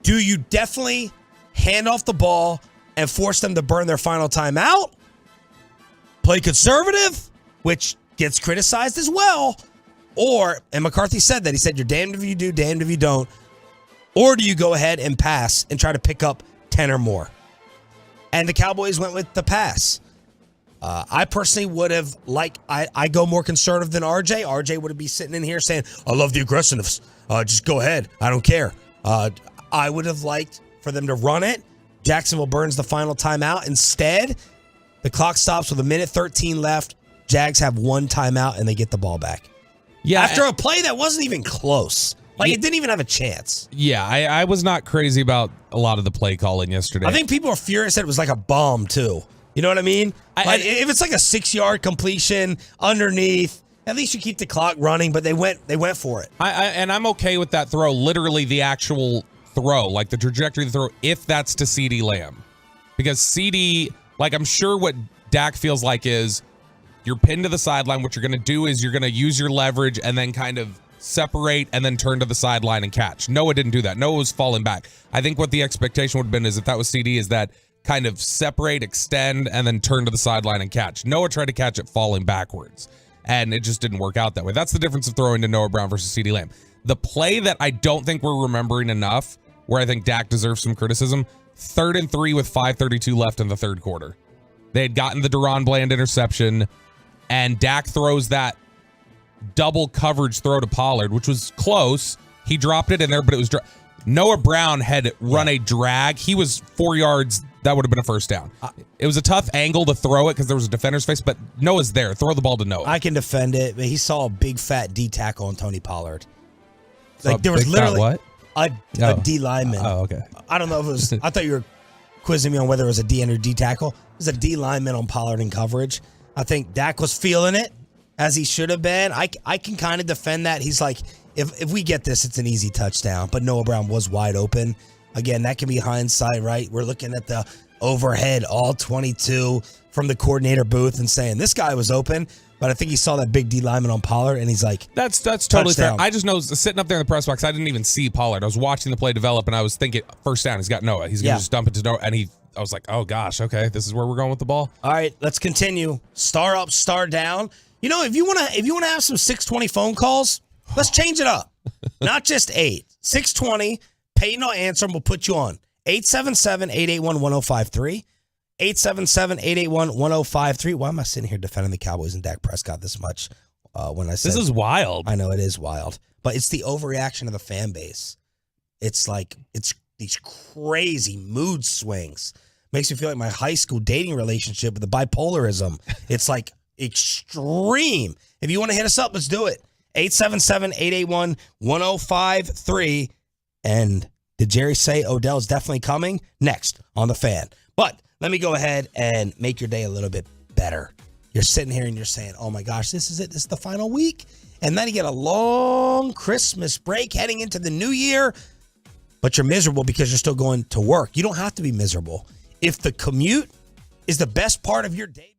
Do you definitely hand off the ball and force them to burn their final timeout? Play conservative, which gets criticized as well. And McCarthy said that. He said, you're damned if you do, damned if you don't. Or do you go ahead and pass and try to pick up 10 or more? And the Cowboys went with the pass. I personally would have I go more conservative than RJ. RJ would be sitting in here saying, I love the aggressiveness. Just go ahead. I don't care. I would have liked for them to run it. Jacksonville burns the final timeout. Instead, the clock stops with 1:13 left. Jags have 1 timeout, and they get the ball back. Yeah, After a play that wasn't even close. It didn't even have a chance. Yeah, I was not crazy about a lot of the play calling yesterday. I think people are furious that it was like a bomb, too. You know what I mean? If it's like a 6-yard completion underneath, at least you keep the clock running, but they went for it. And I'm okay with that throw, literally the actual throw, like the trajectory of the throw, if that's to CeeDee Lamb. Because CeeDee, I'm sure what Dak feels like is you're pinned to the sideline. What you're going to do is you're going to use your leverage and then kind of separate and then turn to the sideline and catch. Noah didn't do that. Noah was falling back. I think what the expectation would have been is if that was CeeDee is that kind of separate, extend, and then turn to the sideline and catch. Noah tried to catch it falling backwards, and it just didn't work out that way. That's the difference of throwing to Noah Brown versus CeeDee Lamb. The play that I don't think we're remembering enough, where I think Dak deserves some criticism, 3rd and 3 with 5:32 left in the 3rd quarter. They had gotten the Deron Bland interception, and Dak throws that double coverage throw to Pollard, which was close. He dropped it in there, but it was Noah Brown had run a drag. He was 4 yards. That would have been a first down. It was a tough angle to throw it because there was a defender's face, but Noah's there. Throw the ball to Noah. I can defend it, but he saw a big fat D tackle on Tony Pollard. So Like there was literally what? a D lineman. Oh, okay. I don't know if it was. I thought you were quizzing me on whether it was a D end or D tackle. It was a D lineman on Pollard in coverage. I think Dak was feeling it as he should have been. I can kind of defend that. He's like, if we get this, it's an easy touchdown. But Noah Brown was wide open. Again, that can be hindsight, right? We're looking at the overhead, all 22 from the coordinator booth and saying this guy was open. But I think he saw that big D lineman on Pollard, and he's like, That's totally touchdown. fair. I just know sitting up there in the press box, I didn't even see Pollard. I was watching the play develop, and I was thinking, first down, he's got Noah. He's going to just dump it to Noah. And I was like, oh, gosh, okay, this is where we're going with the ball. All right, let's continue. Star up, star down. You know, if you want to have some 620 phone calls, let's change it up. Not just 8. 620, Peyton will answer, and we'll put you on. 877-881-1053. 877-881-1053. Why am I sitting here defending the Cowboys and Dak Prescott this much when I said... This is wild. I know, it is wild. But it's the overreaction of the fan base. It's like, it's these crazy mood swings. Makes me feel like my high school dating relationship with the bipolarism. It's like extreme. If you want to hit us up, let's do it. 877-881-1053. And did Jerry say Odell's definitely coming? Next on The Fan. But let me go ahead and make your day a little bit better. You're sitting here and you're saying, oh my gosh, this is it. This is the final week. And then you get a long Christmas break heading into the new year. But you're miserable because you're still going to work. You don't have to be miserable. If the commute is the best part of your day.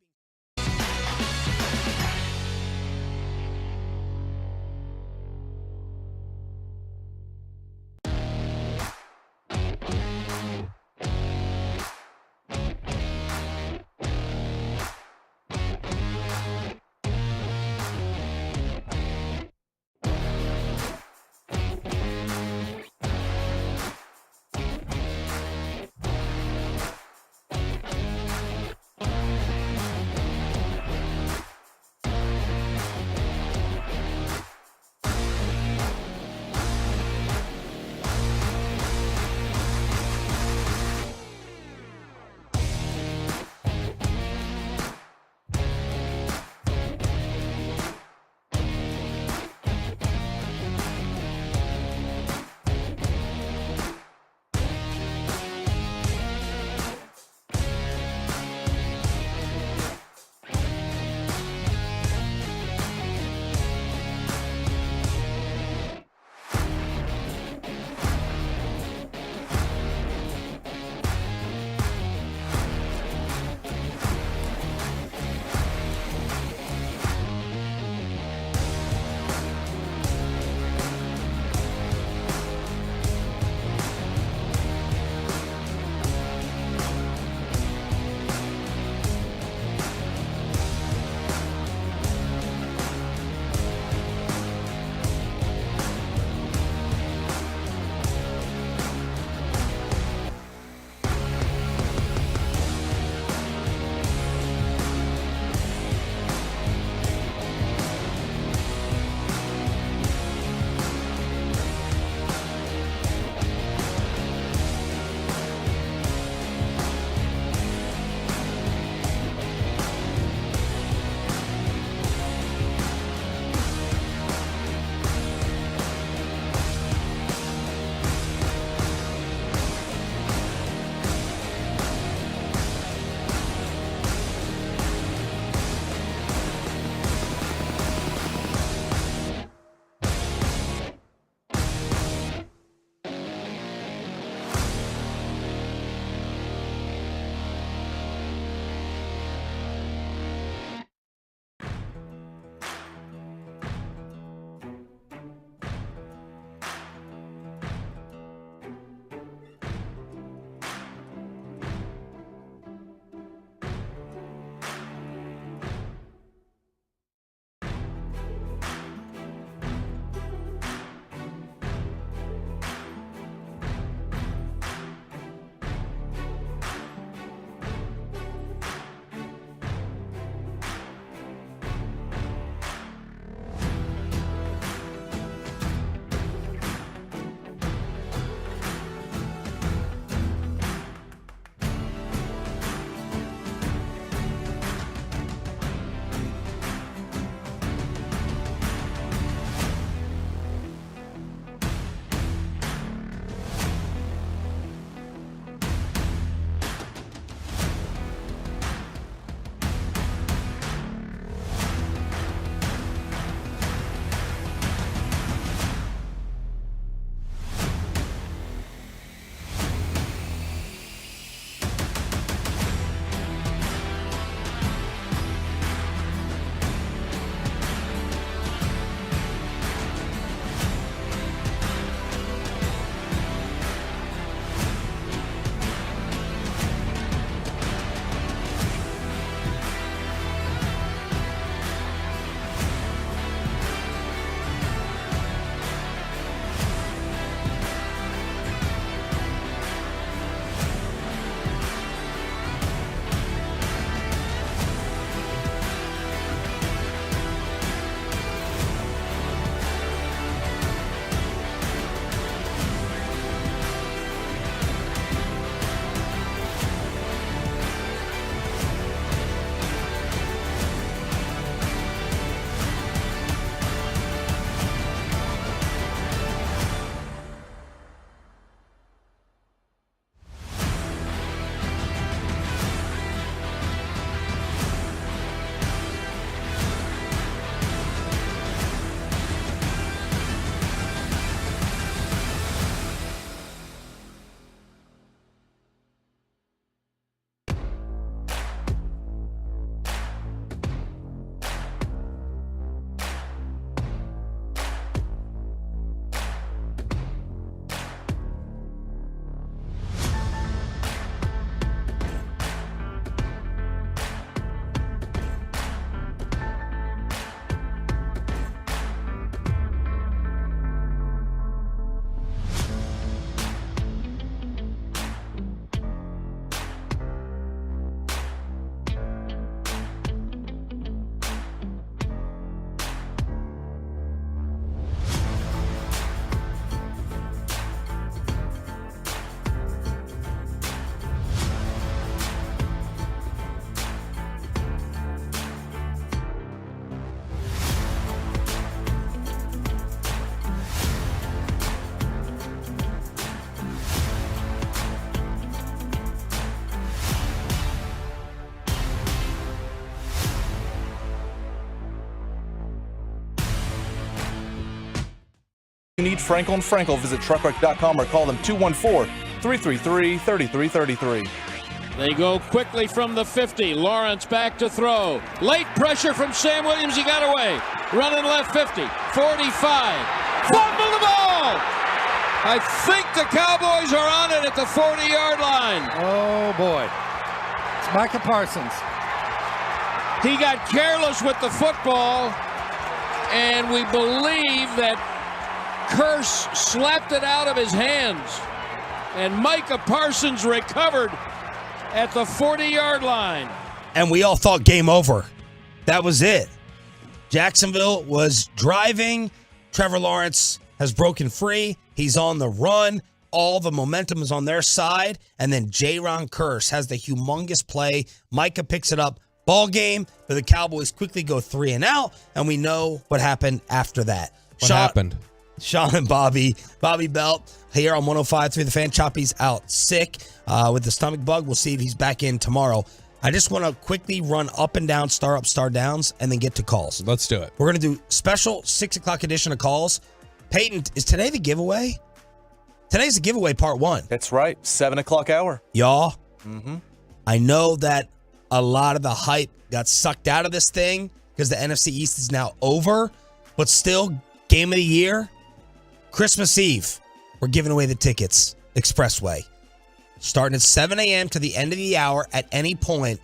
you need Frankel and Frankel, visit truckwreck.com or call them 214-333-3333. They go quickly from the 50. Lawrence back to throw. Late pressure from Sam Williams. He got away. Running left 50. 45. Fumble the ball. I think the Cowboys are on it at the 40-yard line. Oh, boy. It's Micah Parsons. He got careless with the football, and we believe that Curse slapped it out of his hands. And Micah Parsons recovered at the 40-yard line. And we all thought game over. That was it. Jacksonville was driving. Trevor Lawrence has broken free. He's on the run. All the momentum is on their side. And then J-Ron Curse has the humongous play. Micah picks it up. Ball game. But the Cowboys quickly go 3 and out. And we know what happened after that. What happened? Sean and Bobby Belt here on 105.3 The Fan. Choppy's out sick with the stomach bug. We'll see if he's back in tomorrow. I just want to quickly run up and down, star up, star downs, and then get to calls. Let's do it. We're going to do special 6 o'clock edition of calls. Peyton, is today the giveaway? Today's the giveaway part 1. That's right. 7 o'clock hour. Y'all, I know that a lot of the hype got sucked out of this thing because the NFC East is now over, but still, game of the year. Christmas Eve, we're giving away the tickets, Expressway. Starting at 7 a.m. to the end of the hour at any point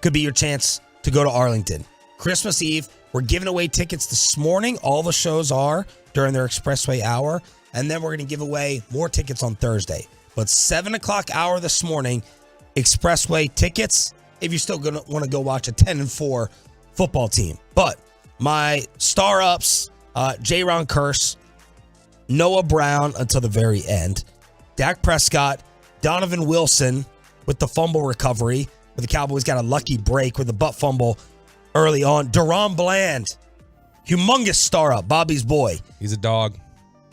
could be your chance to go to Arlington. Christmas Eve, we're giving away tickets this morning. All the shows are during their Expressway hour. And then we're going to give away more tickets on Thursday. But 7 o'clock hour this morning, Expressway tickets if you're still going to want to go watch a 10-4 football team. But my star ups, J-Ron Curse, Noah Brown until the very end, Dak Prescott, Donovan Wilson with the fumble recovery, where the Cowboys got a lucky break with a butt fumble early on. Deron Bland, humongous star up, Bobby's boy. He's a dog.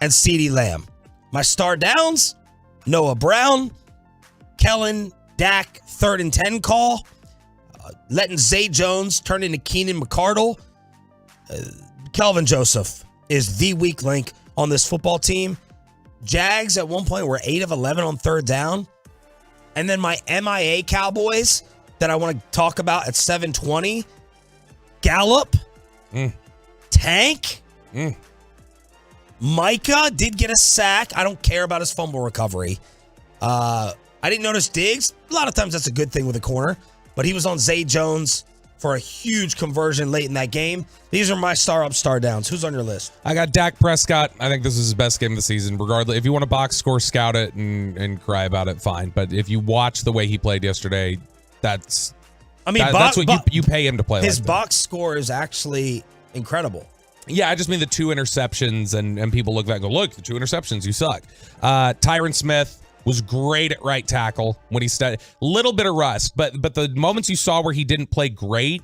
And CeeDee Lamb. My star downs, Noah Brown, Kellen, Dak, 3rd and 10 call, letting Zay Jones turn into Keenan McCardle. Kelvin Joseph is the weak link on this football team. Jags at one point were 8 of 11 on 3rd down. And then my MIA Cowboys that I want to talk about at 7:20. Gallup. Tank. Micah did get a sack. I don't care about his fumble recovery. I didn't notice Diggs. A lot of times that's a good thing with a corner. But he was on Zay Jones for a huge conversion late in that game. These are my star up, star downs. Who's on your list? I got Dak Prescott. I think this is his best game of the season. Regardless, if you want to box score, scout it and cry about it, fine. But if you watch the way he played yesterday, that's what you pay him to play. His like box score is actually incredible. Yeah, I just mean the 2 interceptions, and people look back and go, look, the 2 interceptions, you suck. Tyron Smith was great at right tackle when he started. Little bit of rust, but the moments you saw where he didn't play great,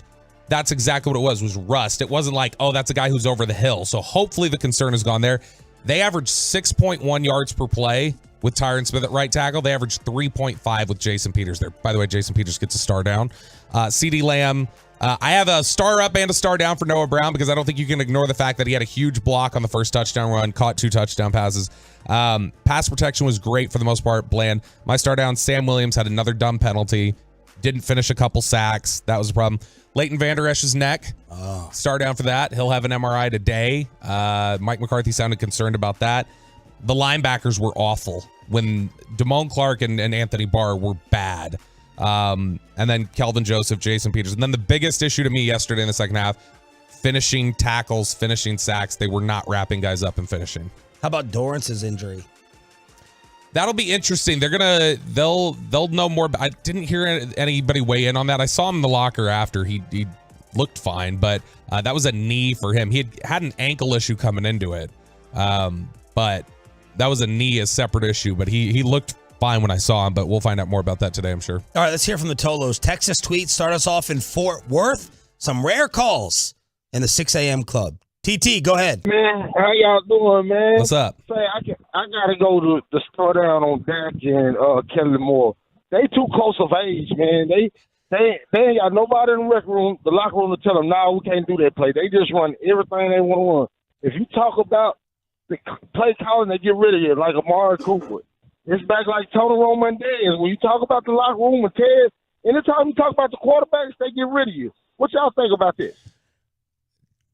that's exactly what it was rust. It wasn't like, oh, that's a guy who's over the hill. So hopefully the concern has gone there. They averaged 6.1 yards per play with Tyron Smith at right tackle. They averaged 3.5 with Jason Peters there. By the way, Jason Peters gets a star down. CeeDee Lamb, I have a star up and a star down for Noah Brown because I don't think you can ignore the fact that he had a huge block on the first touchdown run, caught 2 touchdown passes. Pass protection was great for the most part, bland. My star down, Sam Williams had another dumb penalty, didn't finish a couple sacks. That was a problem. Leighton Vander Esch's neck, star down for that. He'll have an MRI today. Mike McCarthy sounded concerned about that. The linebackers were awful when Damone Clark and Anthony Barr were bad. And then Kelvin Joseph, Jason Peters. And then the biggest issue to me yesterday in the second half, finishing tackles, finishing sacks. They were not wrapping guys up and finishing. How about Dorrance's injury? That'll be interesting. They'll know more. I didn't hear anybody weigh in on that. I saw him in the locker after. He looked fine, but that was a knee for him. He had an ankle issue coming into it. But that was a knee, a separate issue, but he looked fine when I saw him, but we'll find out more about that today, I'm sure. All right, let's hear from the Tolos. Texas tweet, start us off in Fort Worth. Some rare calls in the 6 a.m. club. TT, go ahead. Man, how y'all doing, man? What's up? Say, I got to go to the start down on Dak and Kelly Moore. They too close of age, man. They ain't got nobody in the locker room to tell them, no, we can't do that play. They just run everything they want to run. If you talk about the play calling, they get rid of you like Amari Cooper. It's back like Tony Romo days. When you talk about the locker room with Ted, anytime you talk about the quarterbacks, they get rid of you. What y'all think about this?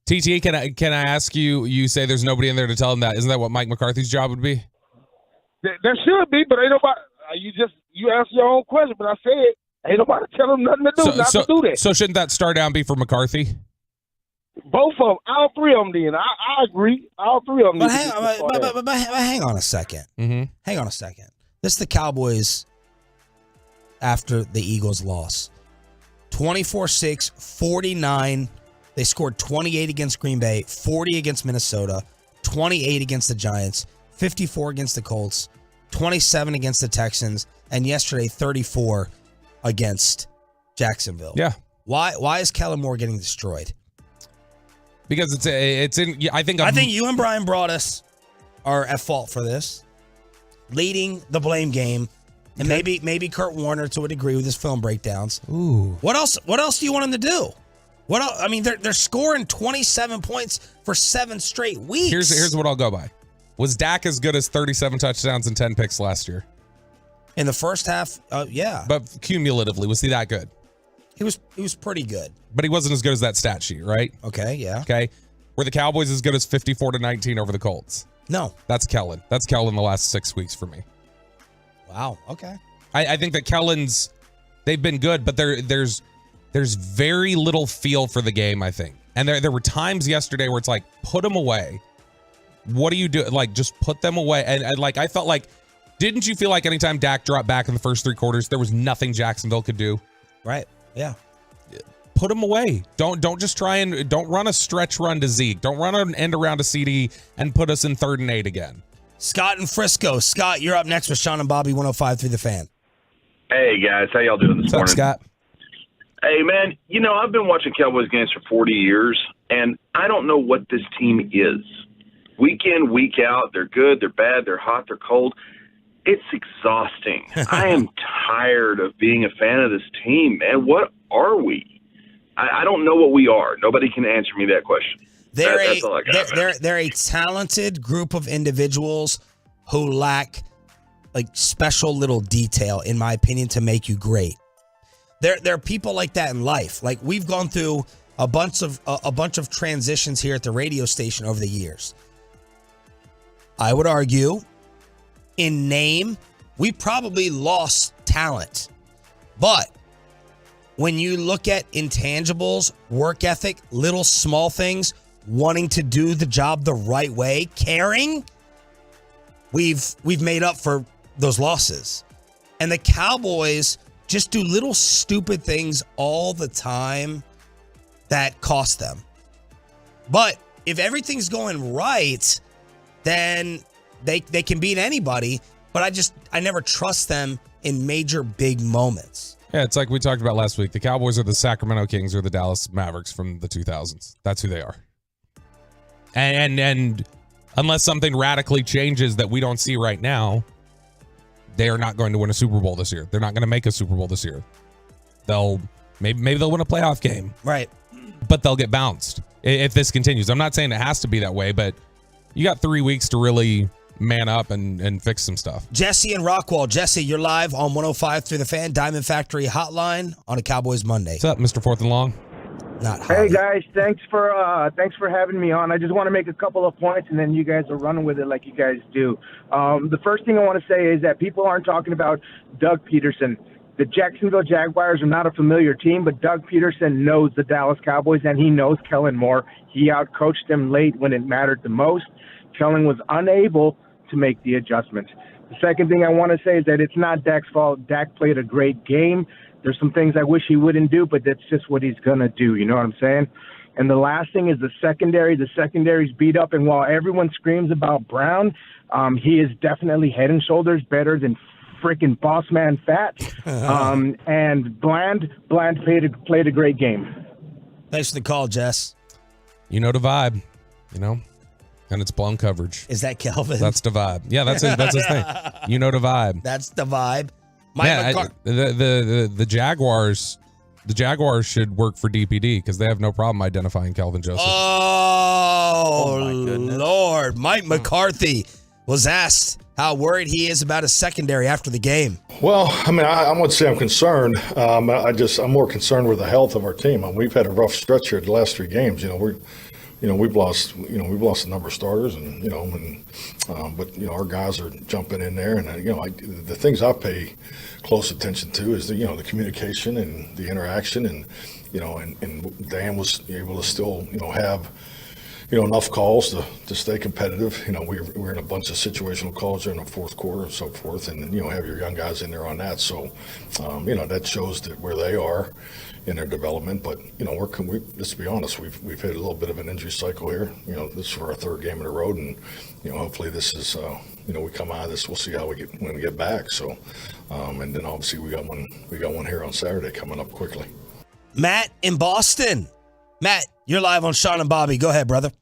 TT, can I ask you? You say there's nobody in there to tell him that. Isn't that what Mike McCarthy's job would be? There should be, but ain't nobody. You answer your own question, but I said ain't nobody tell him nothing to do, to do that. So shouldn't that start down be for McCarthy? Both of them, all three of them. Then I agree, all three of them. But hang on a second. Mm-hmm. Hang on a second. This is the Cowboys after the Eagles loss. 24-6, 49. They scored 28 against Green Bay, 40 against Minnesota, 28 against the Giants, 54 against the Colts, 27 against the Texans, and yesterday 34 against Jacksonville. Yeah. Why is Kellen Moore getting destroyed? Because it's in. I think you and Brian Broaddus are at fault for this, leading the blame game, and maybe Kurt Warner to a degree with his film breakdowns. Ooh. What else do you want him to do? What else? I mean, they're scoring 27 points for 7 straight weeks. Here's what I'll go by. Was Dak as good as 37 touchdowns and 10 picks last year? In the first half, yeah. But cumulatively, was he that good? He was pretty good. But he wasn't as good as that stat sheet, right? Okay, yeah. Okay. Were the Cowboys as good as 54-19 over the Colts? No. That's Kellen. That's Kellen the last 6 weeks for me. Wow, okay. I think that Kellen's, they've been good, but there's very little feel for the game, I think. And there were times yesterday where it's like, put them away. What do you do? Like, just put them away. And like, I felt like, didn't you feel like anytime Dak dropped back in the first 3 quarters, there was nothing Jacksonville could do? Right. Yeah. Put them away. Don't just try and don't run a stretch run to Zeke. Don't run an end around to CD and put us in 3rd and 8 again. Scott in Frisco. Scott, you're up next with Sean and Bobby 105.3 The Fan. Hey, guys. How y'all doing this morning? What's up, Scott? Hey, man, I've been watching Cowboys games for 40 years, and I don't know what this team is. Week in, week out, they're good, they're bad, they're hot, they're cold. It's exhausting. I am tired of being a fan of this team, man. What are we? I don't know what we are. Nobody can answer me that question. That's all I got. They're a talented group of individuals who lack like special little detail, in my opinion, to make you great. There are people like that in life. Like, we've gone through a bunch of transitions here at the radio station over the years. I would argue, in name, we probably lost talent. But when you look at intangibles, work ethic, little small things, wanting to do the job the right way, caring, we've made up for those losses. And the Cowboys just do little stupid things all the time that cost them. But if everything's going right, then they can beat anybody. But I never trust them in major big moments. Yeah, it's like we talked about last week. The Cowboys are the Sacramento Kings or the Dallas Mavericks from the 2000s. That's who they are. And unless something radically changes that we don't see right now, they are not going to win a Super Bowl this year. They're not going to make a Super Bowl this year. Maybe they'll win a playoff game. Right. But they'll get bounced if this continues. I'm not saying it has to be that way, but you got 3 weeks to really man up and fix some stuff. Jesse and Rockwall. Jesse, you're live on 105.3 The Fan, Diamond Factory Hotline on a Cowboys Monday. What's up, Mr. Fourth and Long? Hey guys, thanks for having me on. I just want to make a couple of points, and then you guys are running with it like you guys do. The first thing I want to say is that people aren't talking about Doug Peterson. The Jacksonville Jaguars are not a familiar team, but Doug Peterson knows the Dallas Cowboys, and he knows Kellen Moore. He outcoached them late when it mattered the most. Kellen was unable to make the adjustments. The second thing I want to say is that it's not Dak's fault. Dak played a great game. There's some things I wish he wouldn't do, but that's just what he's going to do. You know what I'm saying? And the last thing is the secondary. The secondary's beat up, and while everyone screams about Brown, he is definitely head and shoulders better than freaking boss man Fat. And Bland played a great game. Thanks for the call, Jess. You know the vibe, and it's blown coverage. Is that Kelvin? That's the vibe. Yeah, that's his thing. You know the vibe. That's the vibe. The Jaguars, The Jaguars should work for DPD because they have no problem identifying Kelvin Joseph. Oh, my goodness. Lord. Mike McCarthy was asked how worried he is about his secondary after the game. Well, I mean, I wouldn't say I'm concerned. I'm more concerned with the health of our team. I mean, we've had a rough stretch here the last 3 games. We've lost a number of starters, but our guys are jumping in there, and the things I pay close attention to is the communication and the interaction, and Dan was able to still have enough calls to stay competitive. We're in a bunch of situational calls during the fourth quarter and so forth, and have your young guys in there on that. So, that shows that where they are in their development. But let's be honest, we've had a little bit of an injury cycle here. This is for our 3rd game in a row, and hopefully this is we come out of this. We'll see how when we get back. So, and then obviously we got one here on Saturday coming up quickly. Matt in Boston. Matt, you're live on Sean and Bobby. Go ahead, brother.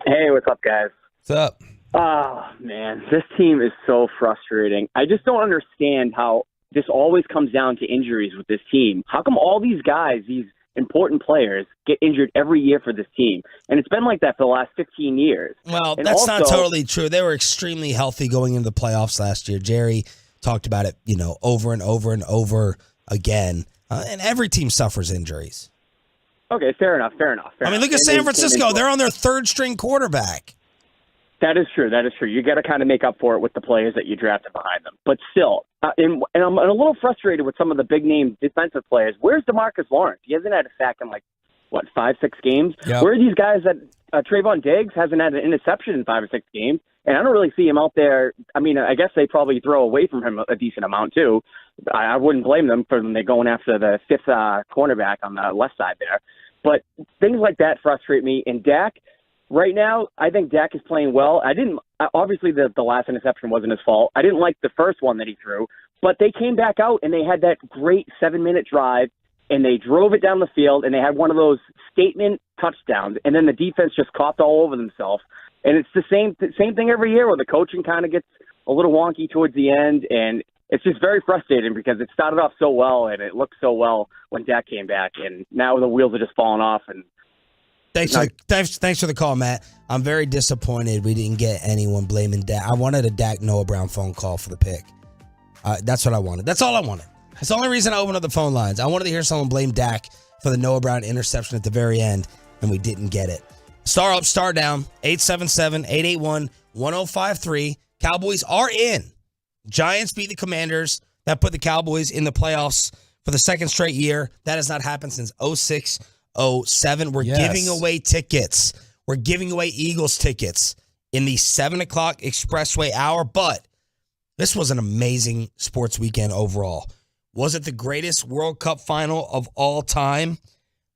Hey, what's up, guys? What's up? Oh, man, this team is so frustrating. I just don't understand how this always comes down to injuries with this team. How come all these guys, these important players, get injured every year for this team? And it's been like that for the last 15 years. Well, and that's not also, totally true. They were extremely healthy going into the playoffs last year. Jerry talked about it, over and over and over again. And every team suffers injuries. Okay, fair enough. I mean, look at San Francisco. They're on their 3rd-string quarterback. That is true. You got to kind of make up for it with the players that you drafted behind them. But still, and I'm a little frustrated with some of the big-name defensive players. Where's DeMarcus Lawrence? He hasn't had a sack in 5-6 games? Yep. Where are these guys that Trayvon Diggs hasn't had an interception in 5 or 6 games? And I don't really see him out there. I mean, I guess they probably throw away from him a decent amount, too. I wouldn't blame them for them going after the 5th cornerback on the left side there. But things like that frustrate me. And Dak, right now, I think Dak is playing well. Obviously, the last interception wasn't his fault. I didn't like the first one that he threw. But they came back out, and they had that great 7-minute drive, and they drove it down the field, and they had one of those statement touchdowns. And then the defense just copped all over themselves. And it's the same thing every year where the coaching kind of gets a little wonky towards the end, and it's just very frustrating because it started off so well and it looked so well when Dak came back, and now the wheels are just falling off. And Thanks for the call, Matt. I'm very disappointed we didn't get anyone blaming Dak. I wanted a Dak Noah Brown phone call for the pick. That's what I wanted. That's all I wanted. That's the only reason I opened up the phone lines. I wanted to hear someone blame Dak for the Noah Brown interception at the very end, and we didn't get it. Star up, star down, 877-881-1053. Cowboys are in. Giants beat the Commanders. That put the Cowboys in the playoffs for the 2nd straight year. That has not happened since 06-07. We're giving away tickets. We're giving away Eagles tickets in the 7 o'clock expressway hour. But this was an amazing sports weekend overall. Was it the greatest World Cup final of all time?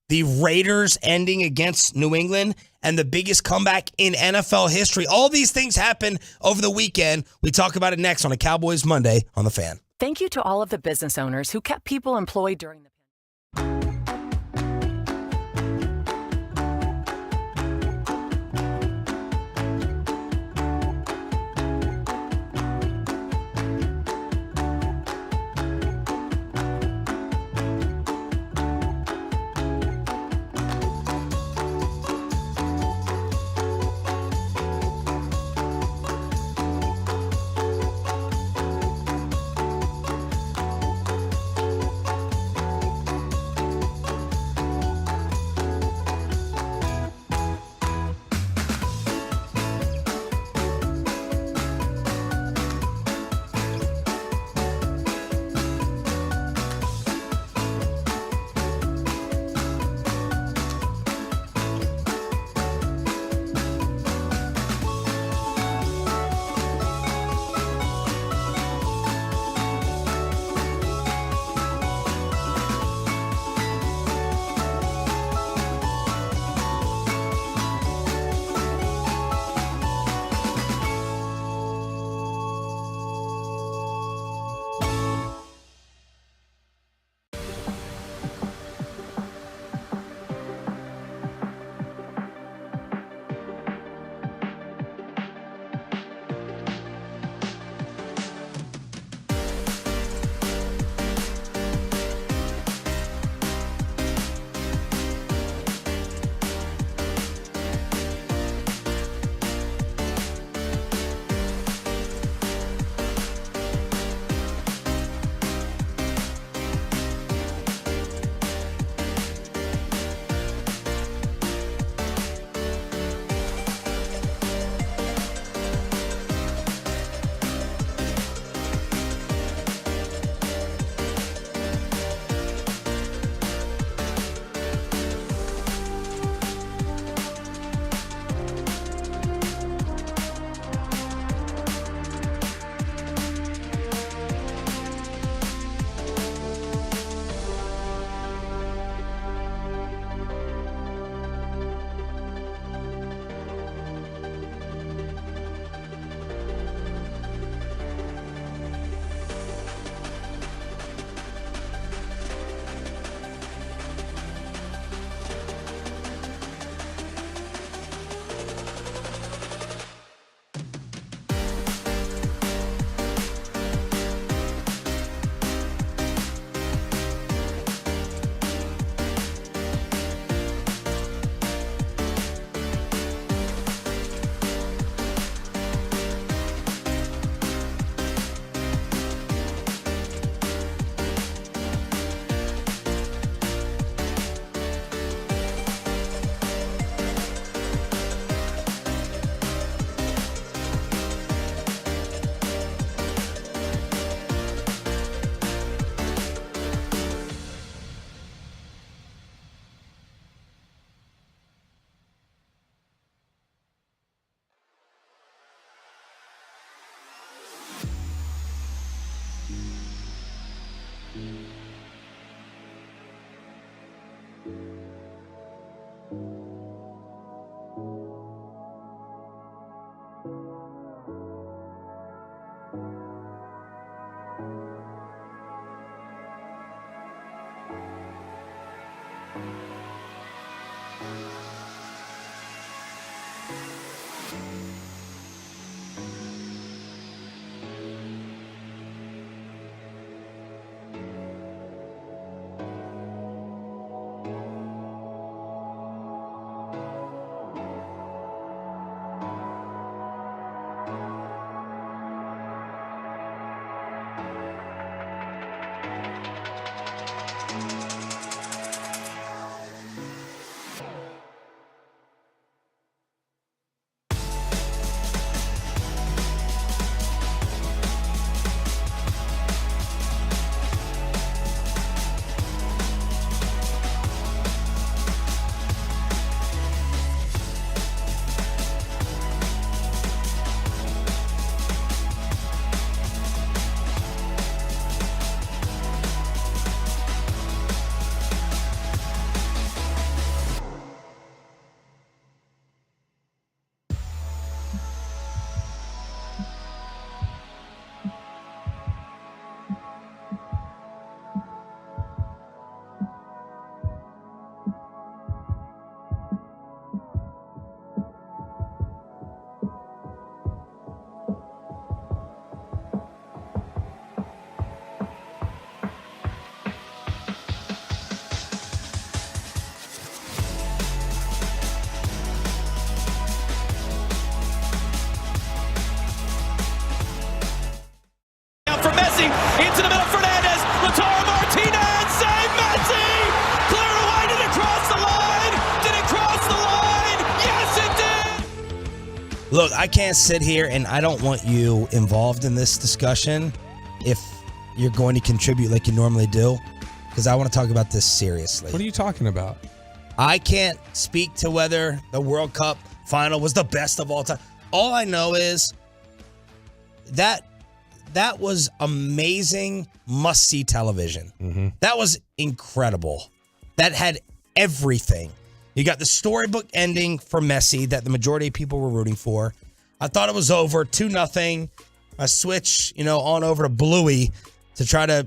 The Raiders ending against New England and the biggest comeback in NFL history. All these things happened over the weekend. We talk about it next on a Cowboys Monday on The Fan. Thank you to all of the business owners who kept people employed during the Into the middle, Fernandez. Lautaro Martinez. Save Messi. Cleared away. Did it cross the line? Did it cross the line? Yes, it did. Look, I can't sit here, and I don't want you involved in this discussion if you're going to contribute like you normally do, because I want to talk about this seriously. What are you talking about? I can't speak to whether the World Cup final was the best of all time. All I know is that was amazing, must-see television. Mm-hmm. That was incredible. That had everything. You got the storybook ending for Messi that the majority of people were rooting for. I thought it was over, 2-0. I switch, on over to Bluey to try to,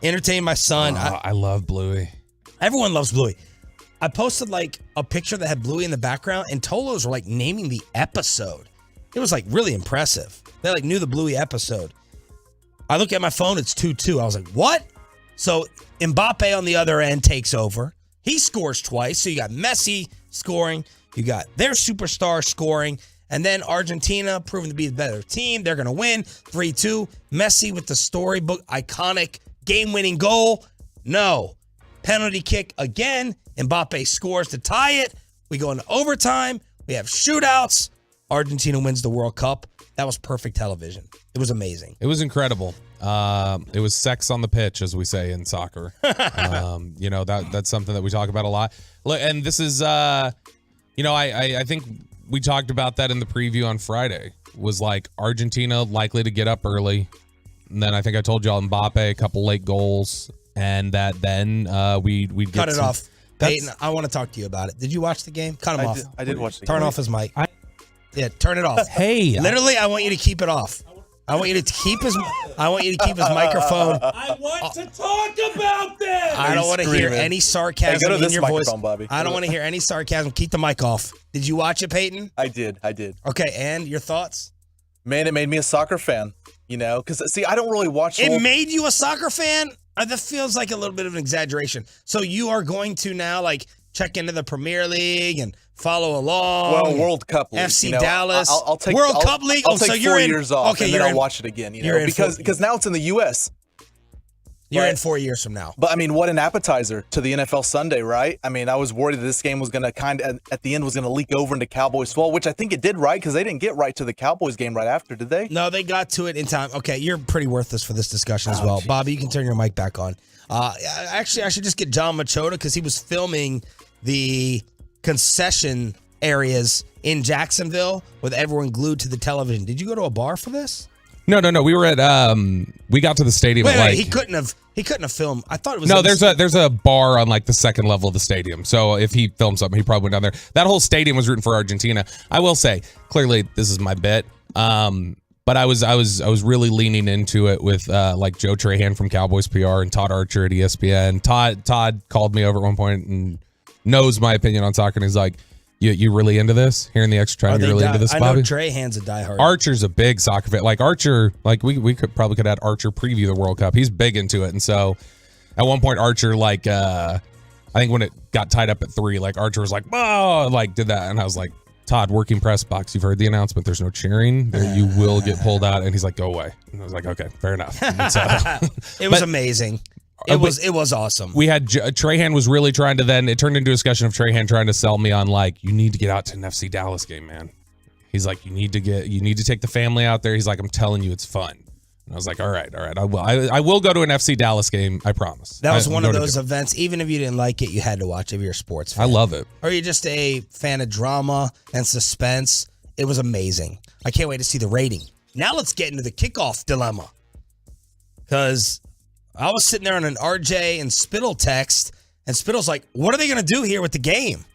entertain my son. I love Bluey. Everyone loves Bluey. I posted a picture that had Bluey in the background, and Tolos were naming the episode. It was really impressive. They knew the Bluey episode. I look at my phone, it's 2-2. I was like, what? So Mbappe on the other end takes over. He scores twice. So you got Messi scoring. You got their superstar scoring. And then Argentina proving to be the better team. They're going to win 3-2. Messi with the storybook iconic game-winning goal. No. Penalty kick again. Mbappe scores to tie it. We go into overtime. We have shootouts. Argentina wins the World Cup. That was perfect television. It was amazing. It was incredible. It was sex on the pitch, as we say in soccer. That's something that we talk about a lot. Look, and this is, I think we talked about that in the preview on Friday. Was Argentina likely to get up early, and then I think I told y'all Mbappe a couple late goals, and that then we'd get cut it off. Peyton, I want to talk to you about it. Did you watch the game? Cut him off. I did watch the game. Turn off his mic. Yeah, turn it off. Hey, literally, I want you to keep it off. I want you to keep his microphone. I want to talk about this. I don't want to hear any sarcasm in your voice. Bobby. I don't want to hear any sarcasm. Keep the mic off. Did you watch it, Peyton? I did. Okay, and your thoughts? Man, it made me a soccer fan. Because I don't really watch. It made you a soccer fan? That feels like a little bit of an exaggeration. So you are going to now check into the Premier League and follow along. Well, World Cup League. FC Dallas. I'll take World Cup League. I'll take so 4 you're years off, okay, and then I'll watch it again. Because now it's in the U.S. You're in 4 years from now. But what an appetizer to the NFL Sunday, right? I was worried that this game was going to at the end was going to leak over into Cowboys football, which I think it did, right? Because they didn't get right to the Cowboys game right after, did they? No, they got to it in time. Okay, you're pretty worthless for this discussion as well. Geez. Bobby, you can turn your mic back on. Actually, I should just get John Machota because he was filming the concession areas in Jacksonville with everyone glued to the television. Did you go to a bar for this? No. We were at we got to the stadium. Wait, he couldn't have filmed. I thought it was no. There's a bar on the second level of the stadium. So if he filmed something, he probably went down there. That whole stadium was rooting for Argentina. I will say clearly this is my bit. But I was really leaning into it with Joe Trahan from Cowboys PR and Todd Archer at ESPN. Todd called me over at one point and knows my opinion on soccer, and he's like, "You really into this? Here in the extra time, you really into this, Bobby?" I know Trahan's a diehard. Archer's a big soccer fan. Archer, we could have Archer preview the World Cup. He's big into it, and so at one point Archer I think when it got tied up at 3, Archer was like, "Oh," did that, and I was like, "Todd, working press box. You've heard the announcement. There's no cheering. There, you will get pulled out." And he's like, "Go away." And I was like, "Okay, fair enough." It was amazing. It was awesome. We had Trahan was really trying to it turned into a discussion of Trahan trying to sell me on you need to get out to an FC Dallas game, man. He's like, you need to take the family out there. He's like, I'm telling you, it's fun. And I was like, all right, I will go to an FC Dallas game. I promise. That was one of those events. Even if you didn't like it, you had to watch it if you're a sports fan. I love it. Or you're just a fan of drama and suspense. It was amazing. I can't wait to see the rating. Now let's get into the kickoff dilemma. Because I was sitting there on an RJ and Spittle text, and Spittle's like, what are they going to do here with the game?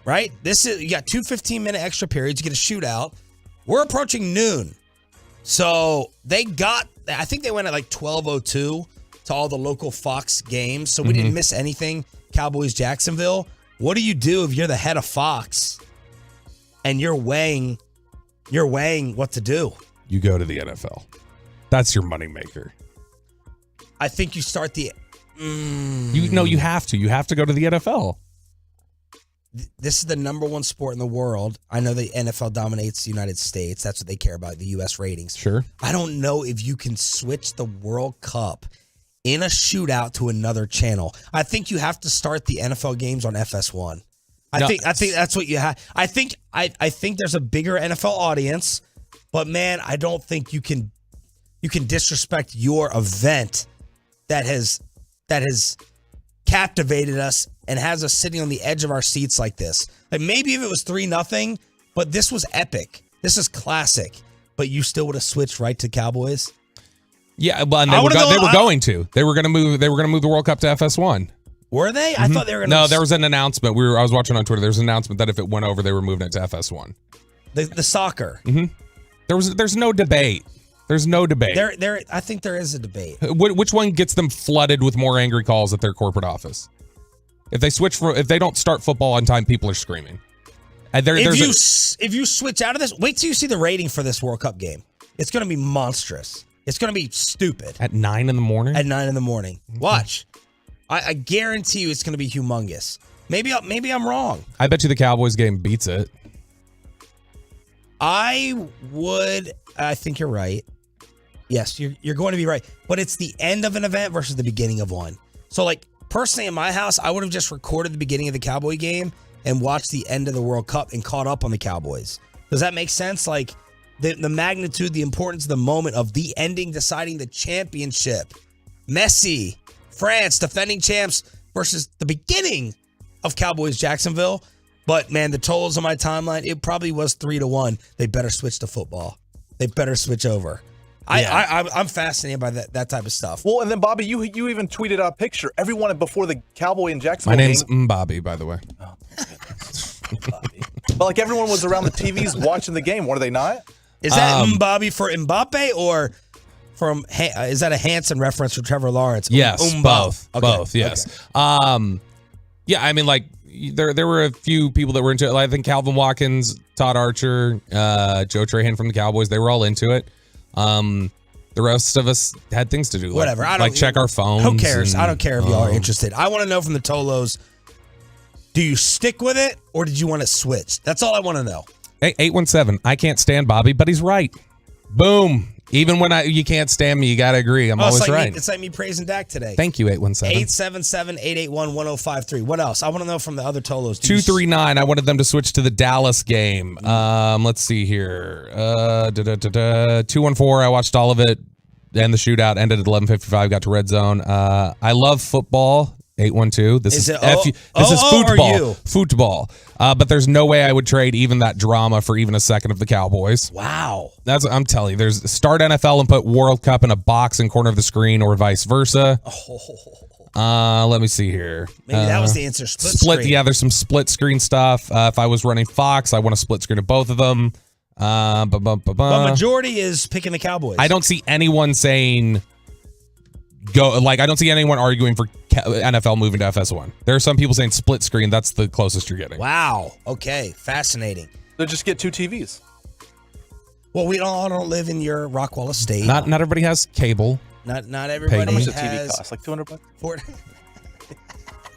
Right? You got 2 15-minute extra periods. You get a shootout. We're approaching noon. So I think they went at 12:02 to all the local Fox games. So we didn't miss anything. Cowboys, Jacksonville. What do you do if you're the head of Fox and you're weighing what to do? You go to the NFL. That's your moneymaker. I think you start you have to. You have to go to the NFL. this is the number one sport in the world. I know the NFL dominates the United States. That's what they care about, the U.S. ratings. Sure. I don't know if you can switch the World Cup in a shootout to another channel. I think you have to start the NFL games on FS1. I think that's what you have. I think there's a bigger NFL audience, but man, I don't think you can disrespect your event that has captivated us and has us sitting on the edge of our seats like this. Like maybe if it was 3-0, but this was epic. This is classic. But you still would have switched right to Cowboys? Yeah, well, and they were going to. They were going to move the World Cup to FS1. Were they? I thought they were going to. No, there was an announcement. I was watching on Twitter. There was an announcement that if it went over, they were moving it to FS1. The soccer. Mm-hmm. There's no debate. There's no debate. I think there is a debate. Which one gets them flooded with more angry calls at their corporate office? If they don't start football on time, people are screaming. And if you switch out of this, wait till you see the rating for this World Cup game. It's going to be monstrous. It's going to be stupid. At 9 in the morning? At 9 in the morning. Watch. I guarantee you it's going to be humongous. Maybe I'm wrong. I bet you the Cowboys game beats it. I think you're right. Yes, you're going to be right. But it's the end of an event versus the beginning of one. So, like, personally in my house, I would have just recorded the beginning of the Cowboy game and watched the end of the World Cup and caught up on the Cowboys. Does that make sense? Like, the magnitude, the importance of the moment of the ending deciding the championship. Messi, France, defending champs versus the beginning of Cowboys Jacksonville. But, man, the totals on my timeline, it probably was 3-1. They better switch to football. They better switch over. Yeah. I'm fascinated by that type of stuff. Well, and then, Bobby, you even tweeted out a picture. Everyone before the Cowboy and Jacksonville My name's Bobby, by the way. Oh, but, like, everyone was around the TVs watching the game, were they not? Is that Bobby for Mbappe or is that a Hanson reference for Trevor Lawrence? Yes, both. Okay. Both, yes. Okay. Yeah, I mean, like, there were a few people that were into it. I think Calvin Watkins, Todd Archer, Joe Trahan from the Cowboys, they were all into it. The rest of us had things to do. Whatever. Like check our phones. Who cares? I don't care if y'all are interested. I want to know from the Tolos, do you stick with it or did you want to switch? That's all I want to know. Hey, 817, I can't stand Bobby, but he's right. Boom. Even when you can't stand me, you got to agree. I'm always right. It's like me praising Dak today. Thank you, 817. 877-881-1053. What else? I want to know from the other Tolos. 239, I wanted them to switch to the Dallas game. Let's see here. 214, I watched all of it, and the shootout ended at 11:55, got to red zone. I love football. 812. This is football. Football. But there's no way I would trade even that drama for even a second of the Cowboys. Wow. I'm telling you. There's start NFL and put World Cup in a box in corner of the screen or vice versa. Let me see here. Maybe that was the answer. Split screen. Yeah, there's some split screen stuff. If I was running Fox, I want a split screen of both of them. But majority is picking the Cowboys. I don't see anyone saying go. Like, I don't see anyone arguing for NFL moving to FS1. There are some people saying split screen. That's the closest you're getting. Wow. Okay. Fascinating. They'll just get 2 TVs. Well, we all don't live in your Rockwall estate. Not everybody has cable. Not everybody. How much does a TV cost? Like $200?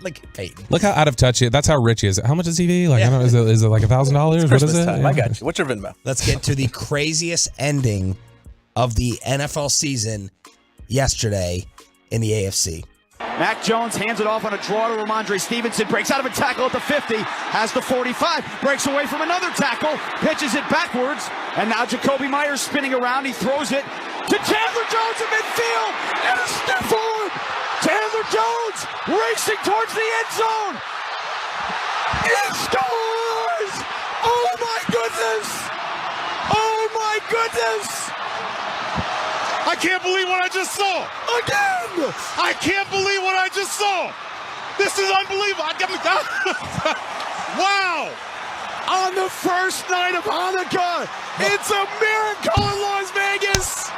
Look at Peyton. Look how out of touch he is. That's how rich he is. How much is TV? Like, I don't know, is it like $1,000? What is it? Time. I got you. What's your Venmo? Let's get to the craziest ending of the NFL season yesterday in the AFC. Mac Jones hands it off on a draw to Ramondre Stevenson, breaks out of a tackle at the 50, has the 45, breaks away from another tackle, pitches it backwards, and now Jacoby Myers spinning around. He throws it to Chandler Jones in midfield, and a step forward. Chandler Jones racing towards the end zone. He scores! Oh my goodness! Oh my goodness! I can't believe what I just saw. Again! I can't believe what I just saw. This is unbelievable. Wow. On the first night of Hanukkah, it's a miracle in Las Vegas.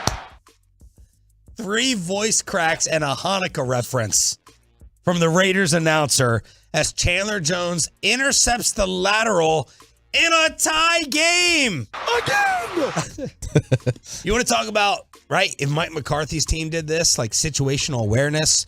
3 voice cracks and a Hanukkah reference from the Raiders announcer as Chandler Jones intercepts the lateral in a tie game. Again! You want to talk about, right, if Mike McCarthy's team did this, like situational awareness,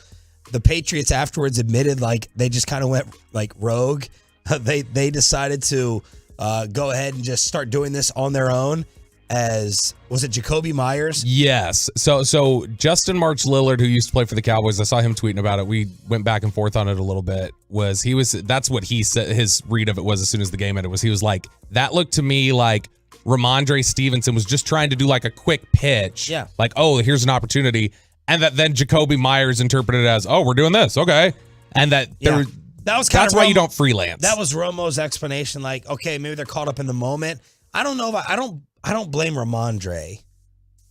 the Patriots afterwards admitted like they just kind of went like rogue they decided to go ahead and just start doing this on their own. As was it Jacoby Myers? Yes. So Justin March Lillard, who used to play for the Cowboys, I saw him tweeting about it. We went back and forth on it a little bit. That's what he said. His read of it was as soon as the game ended was he was like, that looked to me like Ramondre Stevenson was just trying to do like a quick pitch. Yeah. Like, oh, here's an opportunity, and that then Jacoby Myers interpreted it as, oh, we're doing this, okay, and that there. That was kind that's of why you don't freelance. That was Romo's explanation. Like, okay, maybe they're caught up in the moment. I don't know. I don't blame Ramondre.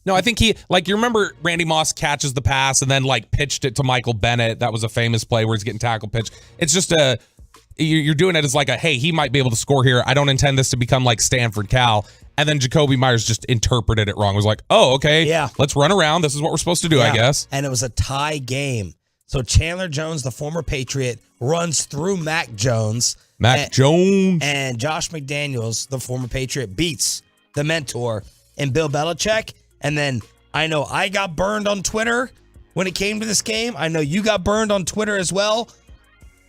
No, I think you remember Randy Moss catches the pass and then like pitched it to Michael Bennett. That was a famous play where he's getting tackle pitch. It's just you're doing it as like hey, he might be able to score here. I don't intend this to become like Stanford Cal. And then Jacoby Myers just interpreted it wrong. It was like, oh, okay, yeah, let's run around. This is what we're supposed to do, I guess. And it was a tie game. So Chandler Jones, the former Patriot, runs through Mac Jones. And Josh McDaniels, the former Patriot, beats the mentor and Bill Belichick. And then I know I got burned on Twitter when it came to this game. I know you got burned on Twitter as well.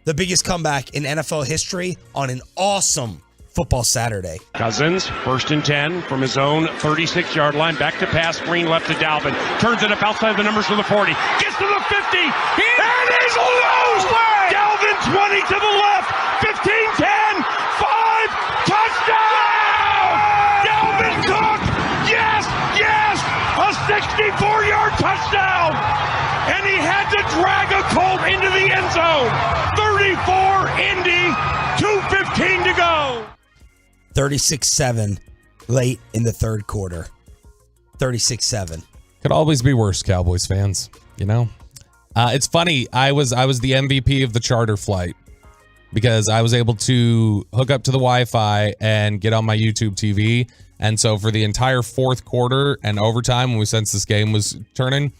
The biggest comeback in NFL history on an awesome football Saturday. Cousins, 1st and 10 from his own 36-yard line. Back to pass, screen left to Dalvin. Turns it up outside the numbers to the 40. Gets to the 50. And he's loose! Dalvin 20 to the left. 15, 10, 5, touchdown! Dalvin Cook! Yes! A 64-yard touchdown! And he had to drag a Colt into the end zone. 34 Indy, 2:15 to go. 36-7 late in the third quarter. 36-7. Could always be worse, Cowboys fans, you know? It's funny. I was the MVP of the charter flight because I was able to hook up to the Wi-Fi and get on my YouTube TV. And so for the entire fourth quarter and overtime, when we sensed this game was turning,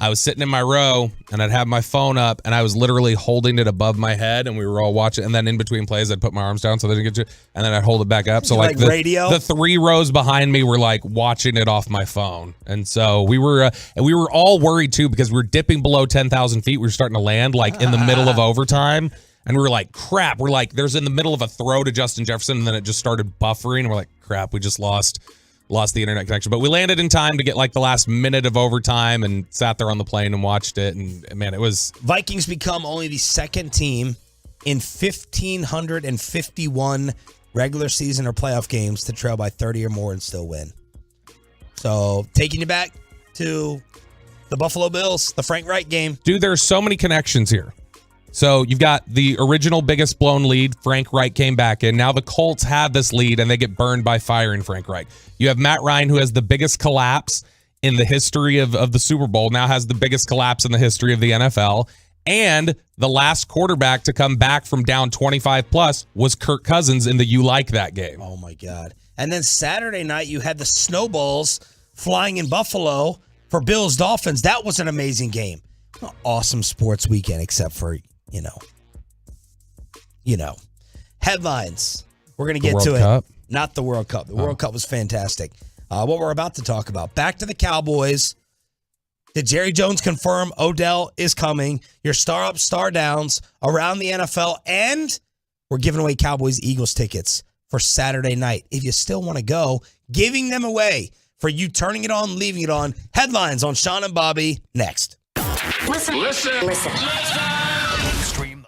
I was sitting in my row and I'd have my phone up and I was literally holding it above my head and we were all watching. And then in between plays, I'd put my arms down so they didn't get to, and then I'd hold it back up. So like the 3 rows behind me were like watching it off my phone. And so we were all worried too, because we were dipping below 10,000 feet. We were starting to land like in the middle of overtime. And we were like, crap. We're like, there's in the middle of a throw to Justin Jefferson. And then it just started buffering. And we're like, crap, we just lost the internet connection. But we landed in time to get like the last minute of overtime and sat there on the plane and watched it. And man, it was... Vikings become only the second team in 1,551 regular season or playoff games to trail by 30 or more and still win. So taking you back to the Buffalo Bills, the Frank Reich game. Dude, there's so many connections here. So you've got the original biggest blown lead. Frank Reich came back in. Now the Colts have this lead and they get burned by firing Frank Reich. You have Matt Ryan, who has the biggest collapse in the history of the Super Bowl, now has the biggest collapse in the history of the NFL. And the last quarterback to come back from down 25 plus was Kirk Cousins in the You Like That game. Oh my God. And then Saturday night, you had the snowballs flying in Buffalo for Bills Dolphins. That was an amazing game. Awesome sports weekend, except for, headlines. We're going to get to it. Not the World Cup. The World Cup was fantastic. What we're about to talk about. Back to the Cowboys. Did Jerry Jones confirm Odell is coming? Your star ups, star downs around the NFL. And we're giving away Cowboys-Eagles tickets for Saturday night. If you still want to go, giving them away for you turning it on, leaving it on. Headlines on Sean and Bobby next. Listen. Stream the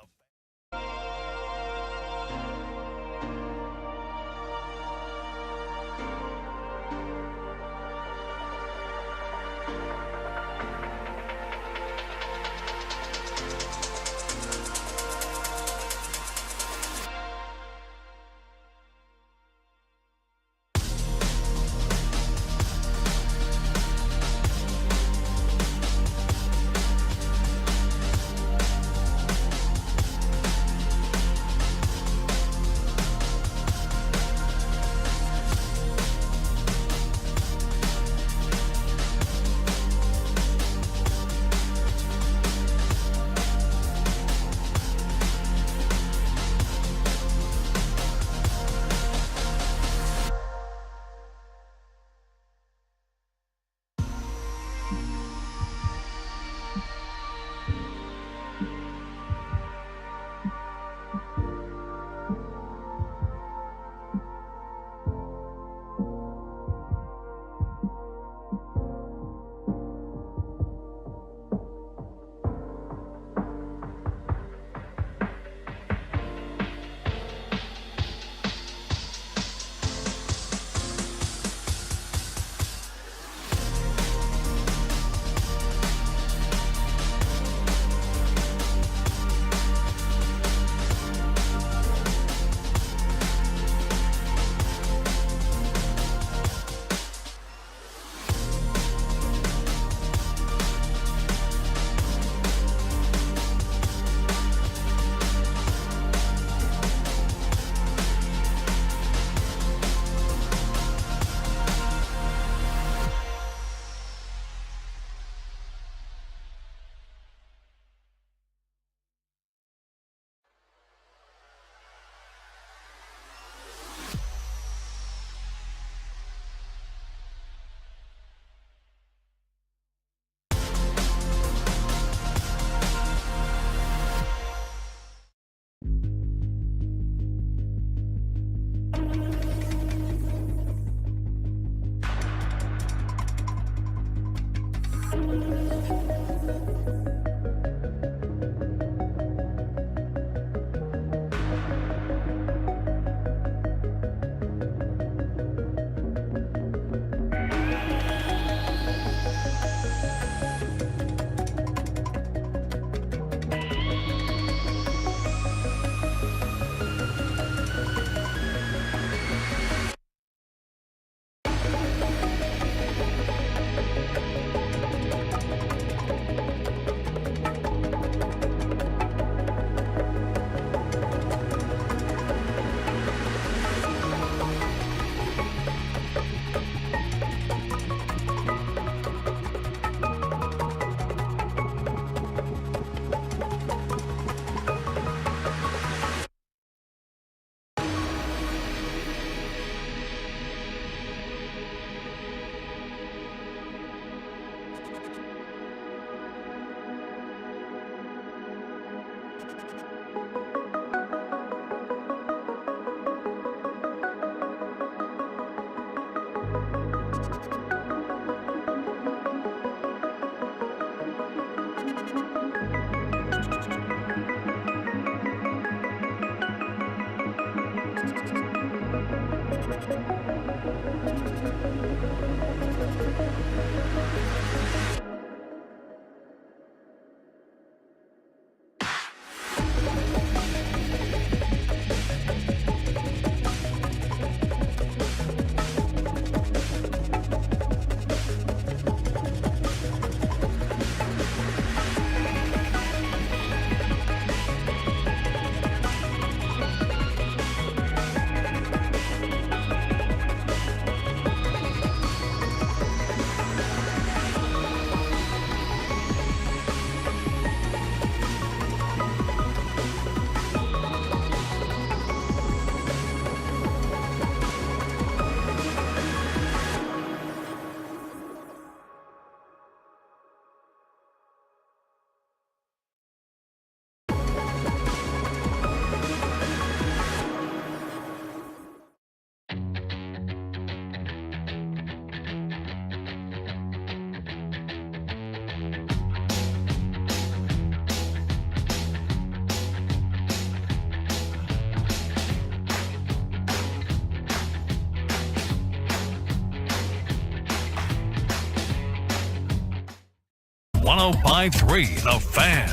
.1053 The Fan.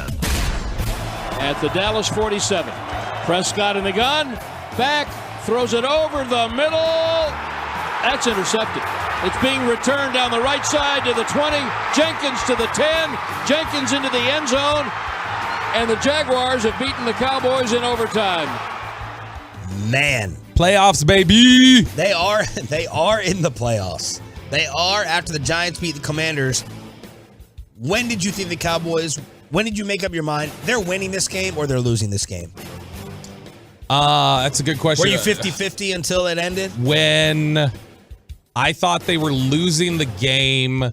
At the Dallas 47. Prescott in the gun. Back. Throws it over the middle. That's intercepted. It's being returned down the right side to the 20. Jenkins to the 10. Jenkins into the end zone. And the Jaguars have beaten the Cowboys in overtime. Man. Playoffs, baby. They are in the playoffs. They are after the Giants beat the Commanders. When did you think the Cowboys, when did you make up your mind they're winning this game or they're losing this game? That's a good question. Were you 50-50 until it ended? When I thought they were losing the game,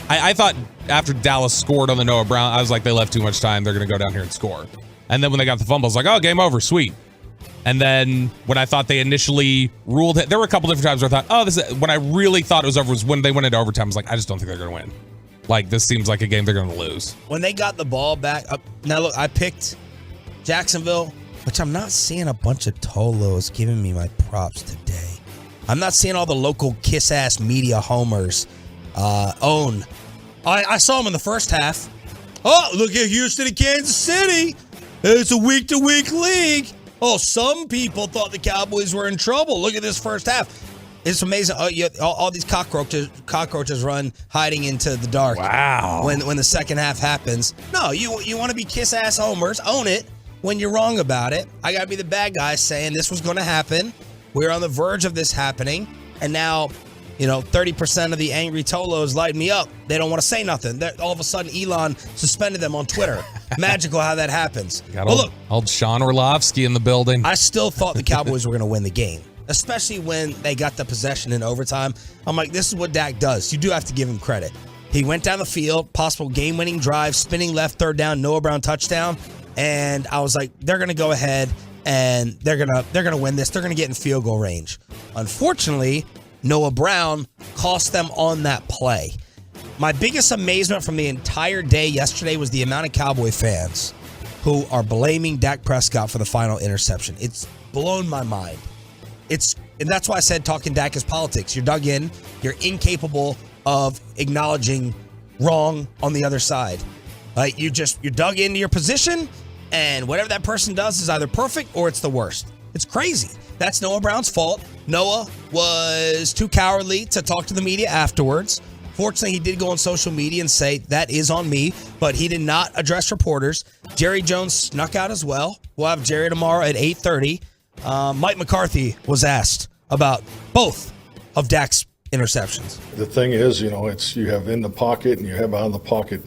I thought after Dallas scored on the Noah Brown, I was like, they left too much time. They're going to go down here and score. And then when they got the fumble, I was like, oh, game over, sweet. And then when I thought they initially ruled it, there were a couple different times where I thought, oh, this is, when I really thought it was over was when they went into overtime. I was like, I just don't think they're going to win. Like, this seems like a game they're going to lose. When they got the ball back up, now look, I picked Jacksonville, which I'm not seeing a bunch of Tolos giving me my props today. I'm not seeing all the local kiss-ass media homers own. I saw them in the first half. Oh, look at Houston and Kansas City. It's a week-to-week league. Oh, some people thought the Cowboys were in trouble. Look at this first half. It's amazing. All these cockroaches run hiding into the dark. Wow. When the second half happens. No, you want to be kiss-ass homers. Own it when you're wrong about it. I got to be the bad guy saying this was going to happen. We're on the verge of this happening. And now, 30% of the angry Tolos light me up. They don't want to say nothing. All of a sudden, Elon suspended them on Twitter. Magical how that happens. Got old Sean Orlovsky in the building. I still thought the Cowboys were going to win the game, especially when they got the possession in overtime. I'm like, this is what Dak does. You do have to give him credit. He went down the field, possible game-winning drive, spinning left, third down, Noah Brown touchdown, and I was like, they're going to go ahead and they're gonna win this. They're going to get in field goal range. Unfortunately, Noah Brown cost them on that play. My biggest amazement from the entire day yesterday was the amount of Cowboy fans who are blaming Dak Prescott for the final interception. It's blown my mind. And that's why I said talking Dak is politics. You're dug in. You're incapable of acknowledging wrong on the other side. Like you're dug into your position, and whatever that person does is either perfect or it's the worst. It's crazy. That's Noah Brown's fault. Noah was too cowardly to talk to the media afterwards. Fortunately, he did go on social media and say, that is on me, but he did not address reporters. Jerry Jones snuck out as well. We'll have Jerry tomorrow at 8:30. Mike McCarthy was asked about both of Dak's interceptions. The thing is, it's you have in the pocket and you have out of the pocket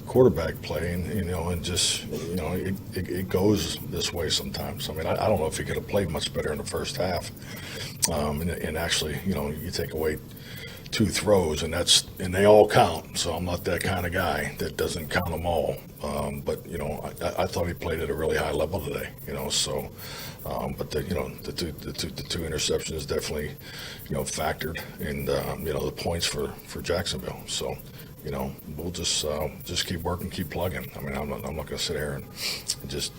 quarterback play, and just it goes this way sometimes. I mean, I don't know if he could have played much better in the first half, and actually, you take away 2 throws, and they all count. So I'm not that kind of guy that doesn't count them all. But I thought he played at a really high level today. So. But the two interceptions definitely, factored in the points for Jacksonville. So, we'll just keep working, keep plugging. I mean, I'm not going to sit here and just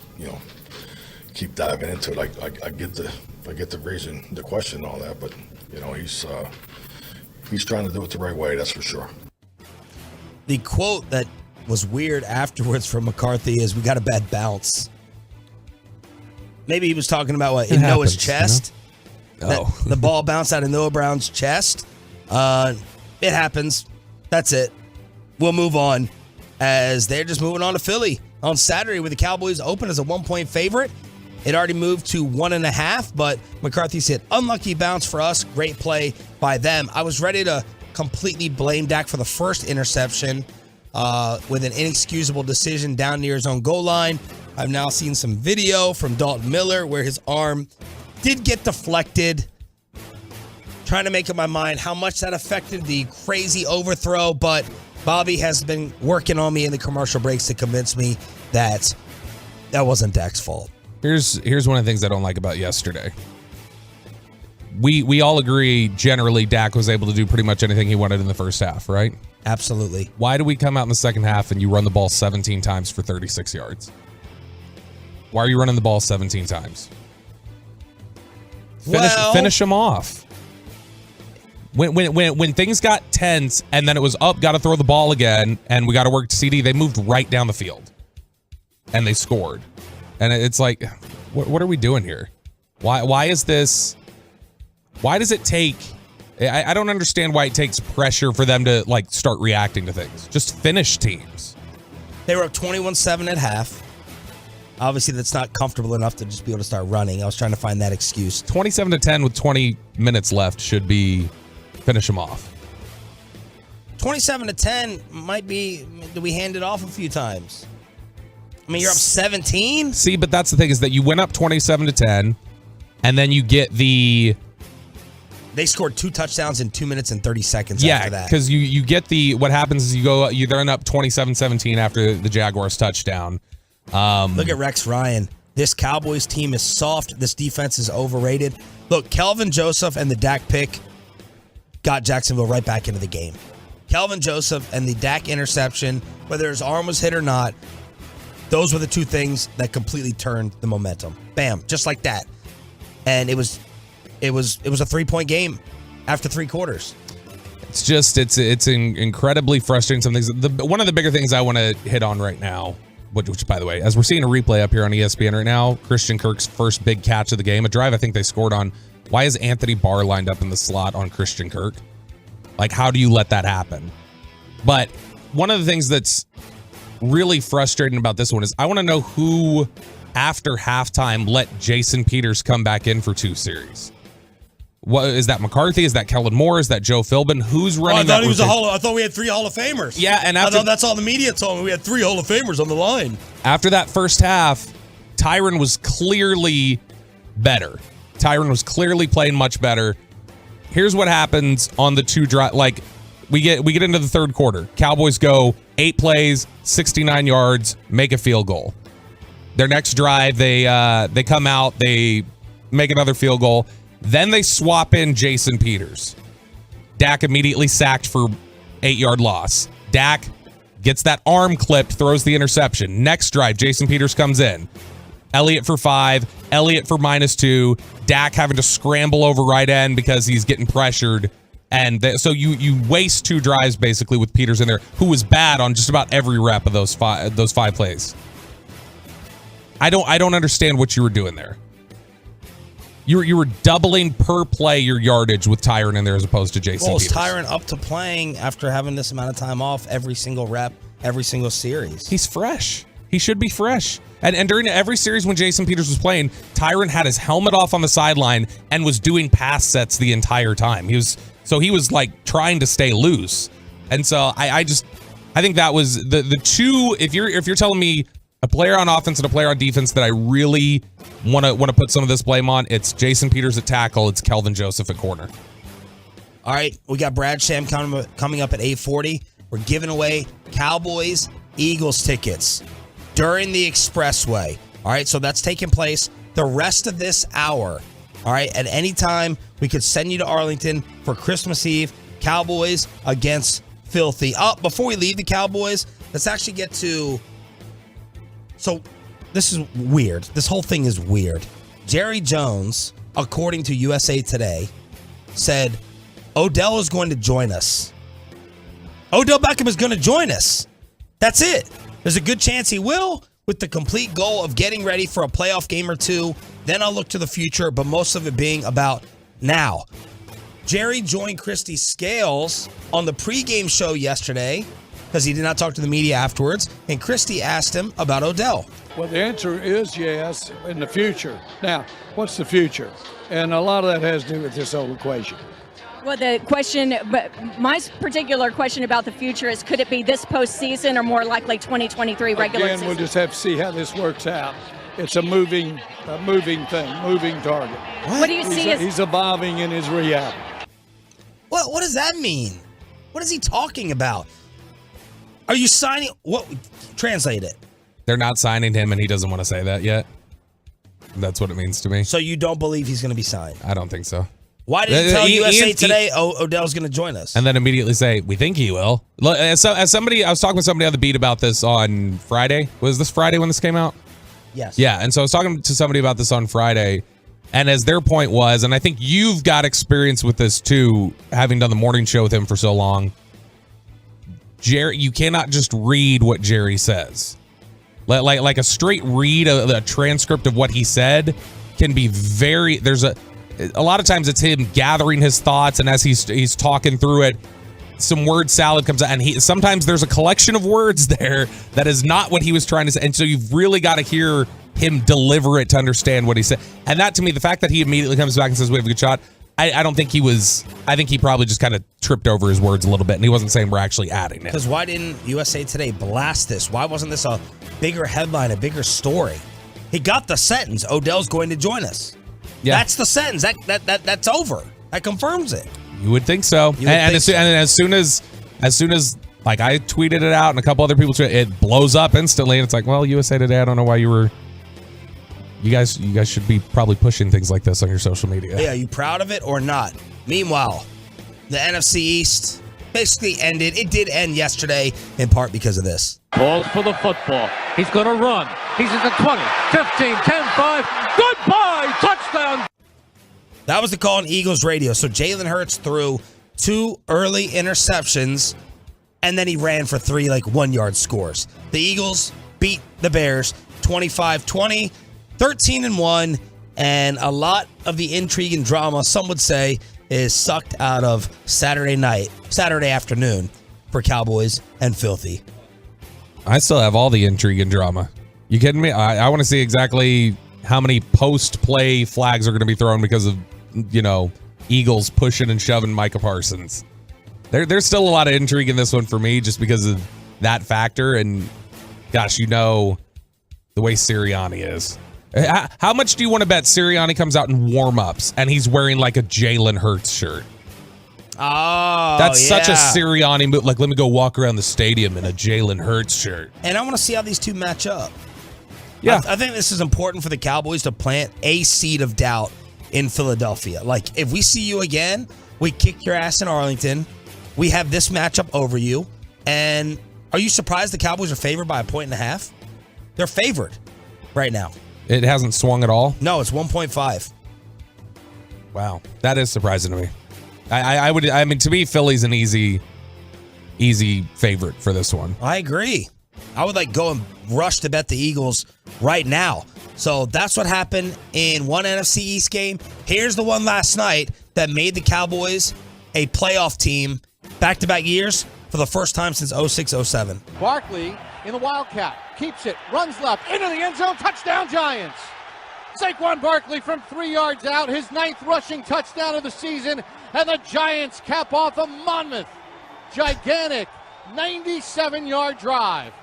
keep diving into it. I get the reason, the question, and all that, but he's trying to do it the right way. That's for sure. The quote that was weird afterwards from McCarthy is, "We got a bad bounce." Maybe he was talking about what in Noah's chest. You know? The ball bounced out of Noah Brown's chest. It happens. That's it. We'll move on, as they're just moving on to Philly on Saturday, with the Cowboys open as a 1-point favorite. It already moved to 1.5, but McCarthy said, "Unlucky bounce for us. Great play by them." I was ready to completely blame Dak for the first interception with an inexcusable decision down near his own goal line. I've now seen some video from Dalton Miller where his arm did get deflected. Trying to make up my mind how much that affected the crazy overthrow, but Bobby has been working on me in the commercial breaks to convince me that that wasn't Dak's fault. Here's one of the things I don't like about yesterday. We all agree generally Dak was able to do pretty much anything he wanted in the first half, right? Absolutely. Why do we come out in the second half and you run the ball 17 times for 36 yards? Why are you running the ball 17 times? Finish them off. When things got tense and then it was up, got to throw the ball again, and we got to work to CD, they moved right down the field and they scored. And it's like, what are we doing here? Why is this? Why does it take? I don't understand why it takes pressure for them to like start reacting to things. Just finish teams. They were up 21-7 at half. Obviously, that's not comfortable enough to just be able to start running. I was trying to find that excuse. 27-10 with 20 minutes left should be finish them off. 27-10 might be. Do we hand it off a few times? I mean, you're up 17. See, but that's the thing, is that you went up 27-10, and then you get the. They scored 2 touchdowns in 2 minutes and 30 seconds Yeah, after that. because you get the. What happens is you end up 27-17 after the Jaguars touchdown. Look at Rex Ryan. This Cowboys team is soft. This defense is overrated. Look, Kelvin Joseph and the Dak pick got Jacksonville right back into the game. Kelvin Joseph and the Dak interception, whether his arm was hit or not, those were the two things that completely turned the momentum. Bam, just like that. And it was a 3-point game after 3 quarters. It's just it's incredibly frustrating. Some things. One of the bigger things I want to hit on right now, which by the way, as we're seeing a replay up here on ESPN right now, Christian Kirk's first big catch of the game, a drive I think they scored on. Why is Anthony Barr lined up in the slot on Christian Kirk? Like, how do you let that happen? But one of the things that's really frustrating about this one is I want to know who, after halftime, let Jason Peters come back in for 2 series. What is that? McCarthy? Is that Kellen Moore? Is that Joe Philbin? Who's running? I thought he was I thought we had 3 Hall of Famers. Yeah, and I thought that's all the media told me. We had 3 Hall of Famers on the line. After that first half, Tyron was clearly better. Tyron was clearly playing much better. Here's what happens on the 2 drive. Like, we get into the third quarter. Cowboys go 8 plays, 69 yards, make a field goal. Their next drive, they come out, they make another field goal. Then they swap in Jason Peters. Dak immediately sacked for 8-yard loss. Dak gets that arm clipped, throws the interception. Next drive, Jason Peters comes in. Elliott for 5, Elliott for -2. Dak having to scramble over right end because he's getting pressured. And so you waste 2 drives basically with Peters in there, who was bad on just about every rep of those 5 plays. I don't understand what you were doing there. You were doubling per play your yardage with Tyron in there as opposed to Jason Peters. Is Tyron up to playing after having this amount of time off every single rep, every single series? He's fresh. He should be fresh. And during every series when Jason Peters was playing, Tyron had his helmet off on the sideline and was doing pass sets the entire time. He was like trying to stay loose. And so I think that was the 2. If you're telling me a player on offense and a player on defense that I really want to put some of this blame on, it's Jason Peters at tackle, it's Kelvin Joseph at corner. All right, we got Brad Sham coming up at 8:40. We're giving away Cowboys Eagles tickets during the Expressway. All right, so that's taking place the rest of this hour. All right, at any time, we could send you to Arlington for Christmas Eve. Cowboys against Filthy. Before we leave the Cowboys, let's actually get to... So this is weird. This whole thing is weird. Jerry Jones, according to USA Today, said Odell is going to join us. Odell Beckham is going to join us. That's it. There's a good chance he will, with the complete goal of getting ready for a playoff game or two. Then I'll look to the future, but most of it being about now. Jerry joined Christy Scales on the pregame show yesterday because he did not talk to the media afterwards, and Christy asked him about Odell. Well, the answer is yes, in the future. Now, what's the future? And a lot of that has to do with this whole equation. Well, the question, but my particular question about the future is, could it be this postseason or more likely 2023 regular season? Again, we'll just have to see how this works out. It's a moving thing, moving target. What do you see as... He's evolving in his reality. What does that mean? What is he talking about? Are you signing? What? Translate it. They're not signing him, and he doesn't want to say that yet. That's what it means to me. So you don't believe he's going to be signed? I don't think so. Why did he tell USA Today Odell's going to join us? And then immediately say, we think he will. As somebody, I was talking with somebody on the beat about this on Friday. Was this Friday when this came out? Yes. Yeah, and so I was talking to somebody about this on Friday, and as their point was, and I think you've got experience with this too, having done the morning show with him for so long, Jerry, you cannot just read what Jerry says. Like a straight read, a transcript of what he said can be very, there's a lot of times it's him gathering his thoughts, and as he's talking through it, some word salad comes out, and sometimes there's a collection of words there that is not what he was trying to say, and so you've really got to hear him deliver it to understand what he said. And that, to me, the fact that he immediately comes back and says we have a good shot, I don't think he was. I think he probably just kind of tripped over his words a little bit, and he wasn't saying we're actually adding it. Because why didn't USA Today blast this? Why wasn't this a bigger headline, a bigger story? He got the sentence, Odell's going to join us. Yeah. That's the sentence. That's over. That confirms it. You would think so. And as soon as like I tweeted it out and a couple other people tweeted it, blows up instantly, and it's like, well, USA Today, I don't know why you guys should be probably pushing things like this on your social media. Yeah, are you proud of it or not? Meanwhile, the NFC East basically ended. It did end yesterday in part because of this. Calls for the football. He's going to run. He's at the 20, 15, 10, 5. Goodbye! Touchdown! That was the call on Eagles radio. So Jalen Hurts threw 2 early interceptions, and then he ran for 3 1-yard scores. The Eagles beat the Bears 25-20, 13-1, and a lot of the intrigue and drama, some would say, is sucked out of Saturday afternoon for Cowboys and Filthy. I still have all the intrigue and drama. You kidding me? I want to see exactly how many post-play flags are going to be thrown because of, Eagles pushing and shoving Micah Parsons. There's still a lot of intrigue in this one for me just because of that factor. And gosh, the way Sirianni is. How much do you want to bet Sirianni comes out in warm-ups and he's wearing like a Jalen Hurts shirt? Oh, that's such a Sirianni move. Like, let me go walk around the stadium in a Jalen Hurts shirt. And I want to see how these two match up. Yeah. I think this is important for the Cowboys to plant a seed of doubt in Philadelphia. Like, if we see you again, we kick your ass in Arlington. We have this matchup over you. And are you surprised the Cowboys are favored by 1.5? They're favored right now. It hasn't swung at all? No, it's 1.5. Wow. That is surprising to me. I mean, to me, Philly's an easy favorite for this one. I agree. I would go and rush to bet the Eagles right now. So that's what happened in one NFC East game. Here's the one last night that made the Cowboys a playoff team back-to-back years for the first time since 06-07. Barkley in the Wildcat. Keeps it. Runs left. Into the end zone. Touchdown, Giants. Saquon Barkley from 3 yards out. His 9th rushing touchdown of the season. And the Giants cap off a monmouth, gigantic 97-yard drive.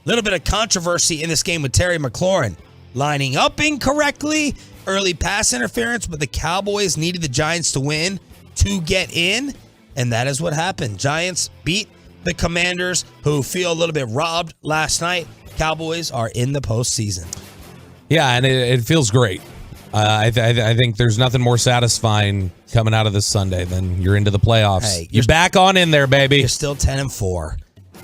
Little bit of controversy in this game with Terry McLaurin lining up incorrectly, early pass interference, but the Cowboys needed the Giants to win to get in, and that is what happened. Giants beat the Commanders, who feel a little bit robbed last night. Cowboys are in the postseason. Yeah, and it feels great. I think there's nothing more satisfying coming out of this Sunday than you're into the playoffs. Hey, you're back on in there, baby. You're still 10-4.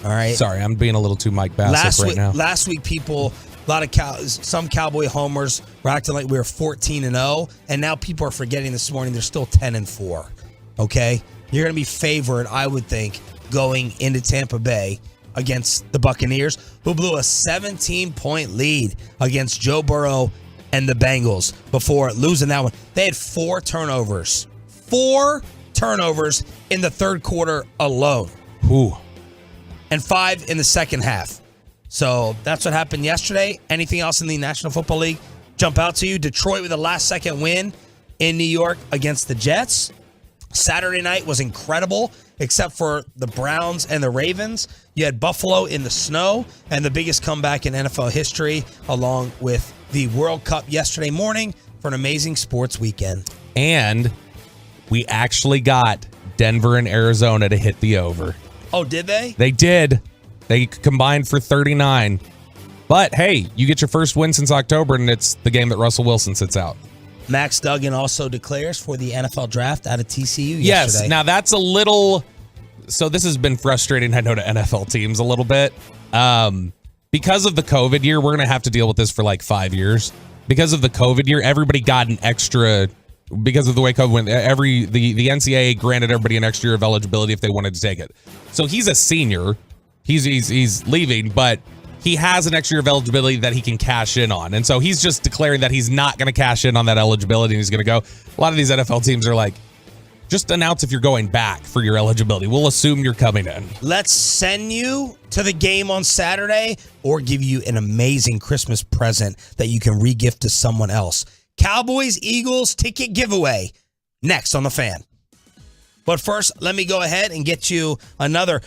All right. Sorry, I'm being a little too Mike Bassett right now. Last week, people A lot of some Cowboy homers were acting like we were 14-0, and now people are forgetting this morning they're still 10-4. Okay, you're going to be favored, I would think, going into Tampa Bay against the Buccaneers, who blew a 17-point lead against Joe Burrow and the Bengals before losing that one. They had 4 turnovers. 4 turnovers in the third quarter alone. Ooh. And 5 in the second half. So that's what happened yesterday. Anything else in the National Football League jump out to you? Detroit with a last-second win in New York against the Jets. Saturday night was incredible, except for the Browns and the Ravens. You had Buffalo in the snow, and the biggest comeback in NFL history, along with the World Cup yesterday morning for an amazing sports weekend. And we actually got Denver and Arizona to hit the over. Oh, did they? They did. They combined for 39. But, hey, you get your first win since October, and it's the game that Russell Wilson sits out. Max Duggan also declares for the NFL draft out of TCU yesterday. Yes, now that's a little... So this has been frustrating, I know, to NFL teams a little bit. Because of the COVID year, we're going to have to deal with this for like 5 years. Because of the COVID year, everybody got an extra... Because of the way COVID went, the NCAA granted everybody an extra year of eligibility if they wanted to take it. So he's a senior. He's leaving, but he has an extra year of eligibility that he can cash in on. And so he's just declaring that he's not going to cash in on that eligibility and he's going to go. A lot of these NFL teams are like, just announce if you're going back for your eligibility. We'll assume you're coming in. Let's send you to the game on Saturday or give you an amazing Christmas present that you can re-gift to someone else. Cowboys, Eagles ticket giveaway next on The Fan. But first, let me go ahead and get you another.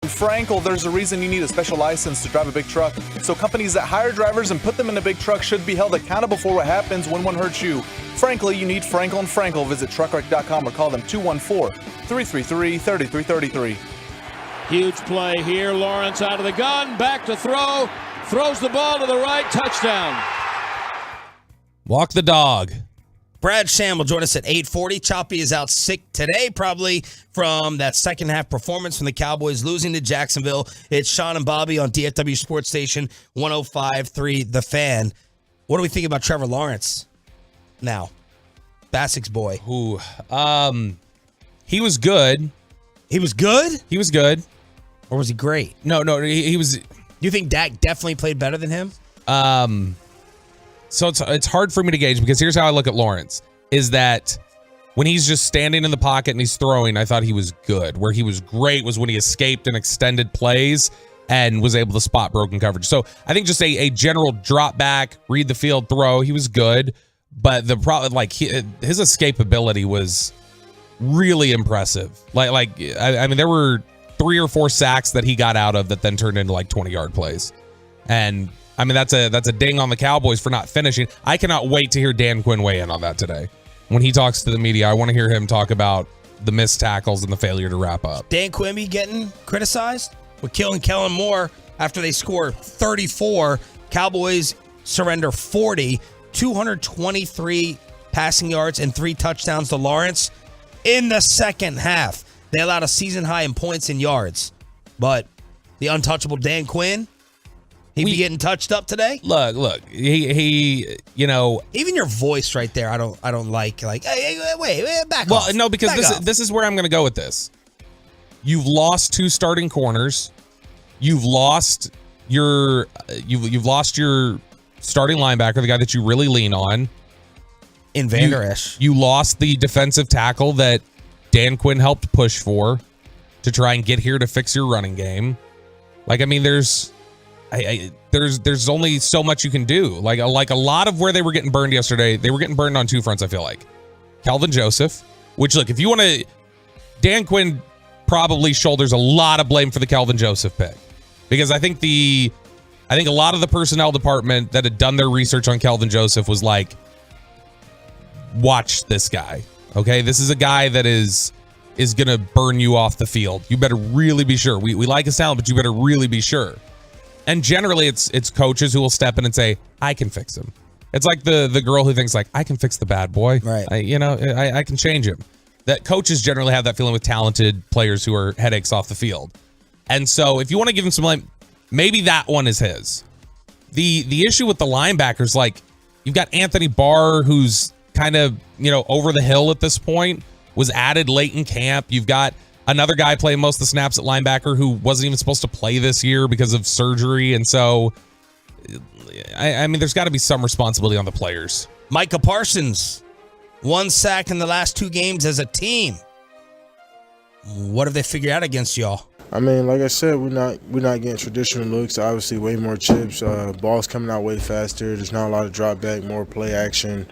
Frankel, there's a reason you need a special license to drive a big truck. So companies that hire drivers and put them in a big truck should be held accountable for what happens when one hurts you. Frankly, you need Frankel and Frankel. Visit truckwreck.com or call them 214-333-3333. Huge play here. Lawrence out of the gun, back to throw, throws the ball to the right, touchdown. Walk the dog. Brad Sham will join us at 8:40. Choppy is out sick today, probably from that second half performance from the Cowboys losing to Jacksonville. It's Sean and Bobby on DFW Sports Station 105.3 The Fan. What do we think about Trevor Lawrence now? Basic's boy. Ooh, he was good. He was good? He was good. Or was he great? No, he was. Do you think Dak definitely played better than him? So it's hard for me to gauge because here's how I look at Lawrence, is that when he's just standing in the pocket and he's throwing, I thought he was good. Where he was great was when he escaped and extended plays and was able to spot broken coverage. So I think just a general drop back, read the field, throw, he was good. But the problem, like his escapability was really impressive. I mean, there were 3 or 4 sacks that he got out of that then turned into like 20-yard plays. And I mean, that's a ding on the Cowboys for not finishing. I cannot wait to hear Dan Quinn weigh in on that today. When he talks to the media, I want to hear him talk about the missed tackles and the failure to wrap up. Dan Quinn be getting criticized with killing Kellen Moore after they score 34. Cowboys surrender 40, 223 passing yards and 3 touchdowns to Lawrence in the second half. They allowed a season high in points and yards. But the untouchable Dan Quinn, he be getting touched up today? Look, he even your voice right there, I don't like hey, wait, back well, off. no, because Back this is where I'm going to go with this. You've lost 2 starting corners. You've lost your starting linebacker, the guy that you really lean on. In Van Der Esch. You lost the defensive tackle that Dan Quinn helped push for to try and get here to fix your running game. Like, I mean, there's only so much you can do. Like a lot of where they were getting burned yesterday, they were getting burned on 2 fronts, I feel like. Calvin Joseph, which, look, if you want to, Dan Quinn probably shoulders a lot of blame for the Calvin Joseph pick. Because I think a lot of the personnel department that had done their research on Calvin Joseph was like, watch this guy. Okay, this is a guy that is going to burn you off the field. You better really be sure. We like his talent, but you better really be sure. And generally, it's coaches who will step in and say, I can fix him. It's like the girl who thinks, like, I can fix the bad boy. Right. I can change him. That coaches generally have that feeling with talented players who are headaches off the field. And so if you want to give him some blame, maybe that one is his. The issue with the linebackers, like, you've got Anthony Barr, who's kind of, over the hill at this point, was added late in camp. You've got another guy playing most of the snaps at linebacker who wasn't even supposed to play this year because of surgery. And so, I mean, there's got to be some responsibility on the players. Micah Parsons, 1 sack in the last 2 games as a team. What have they figured out against y'all? I mean, like I said, we're not getting traditional looks. Obviously, way more chips. Balls coming out way faster. There's not a lot of drop back, more play action.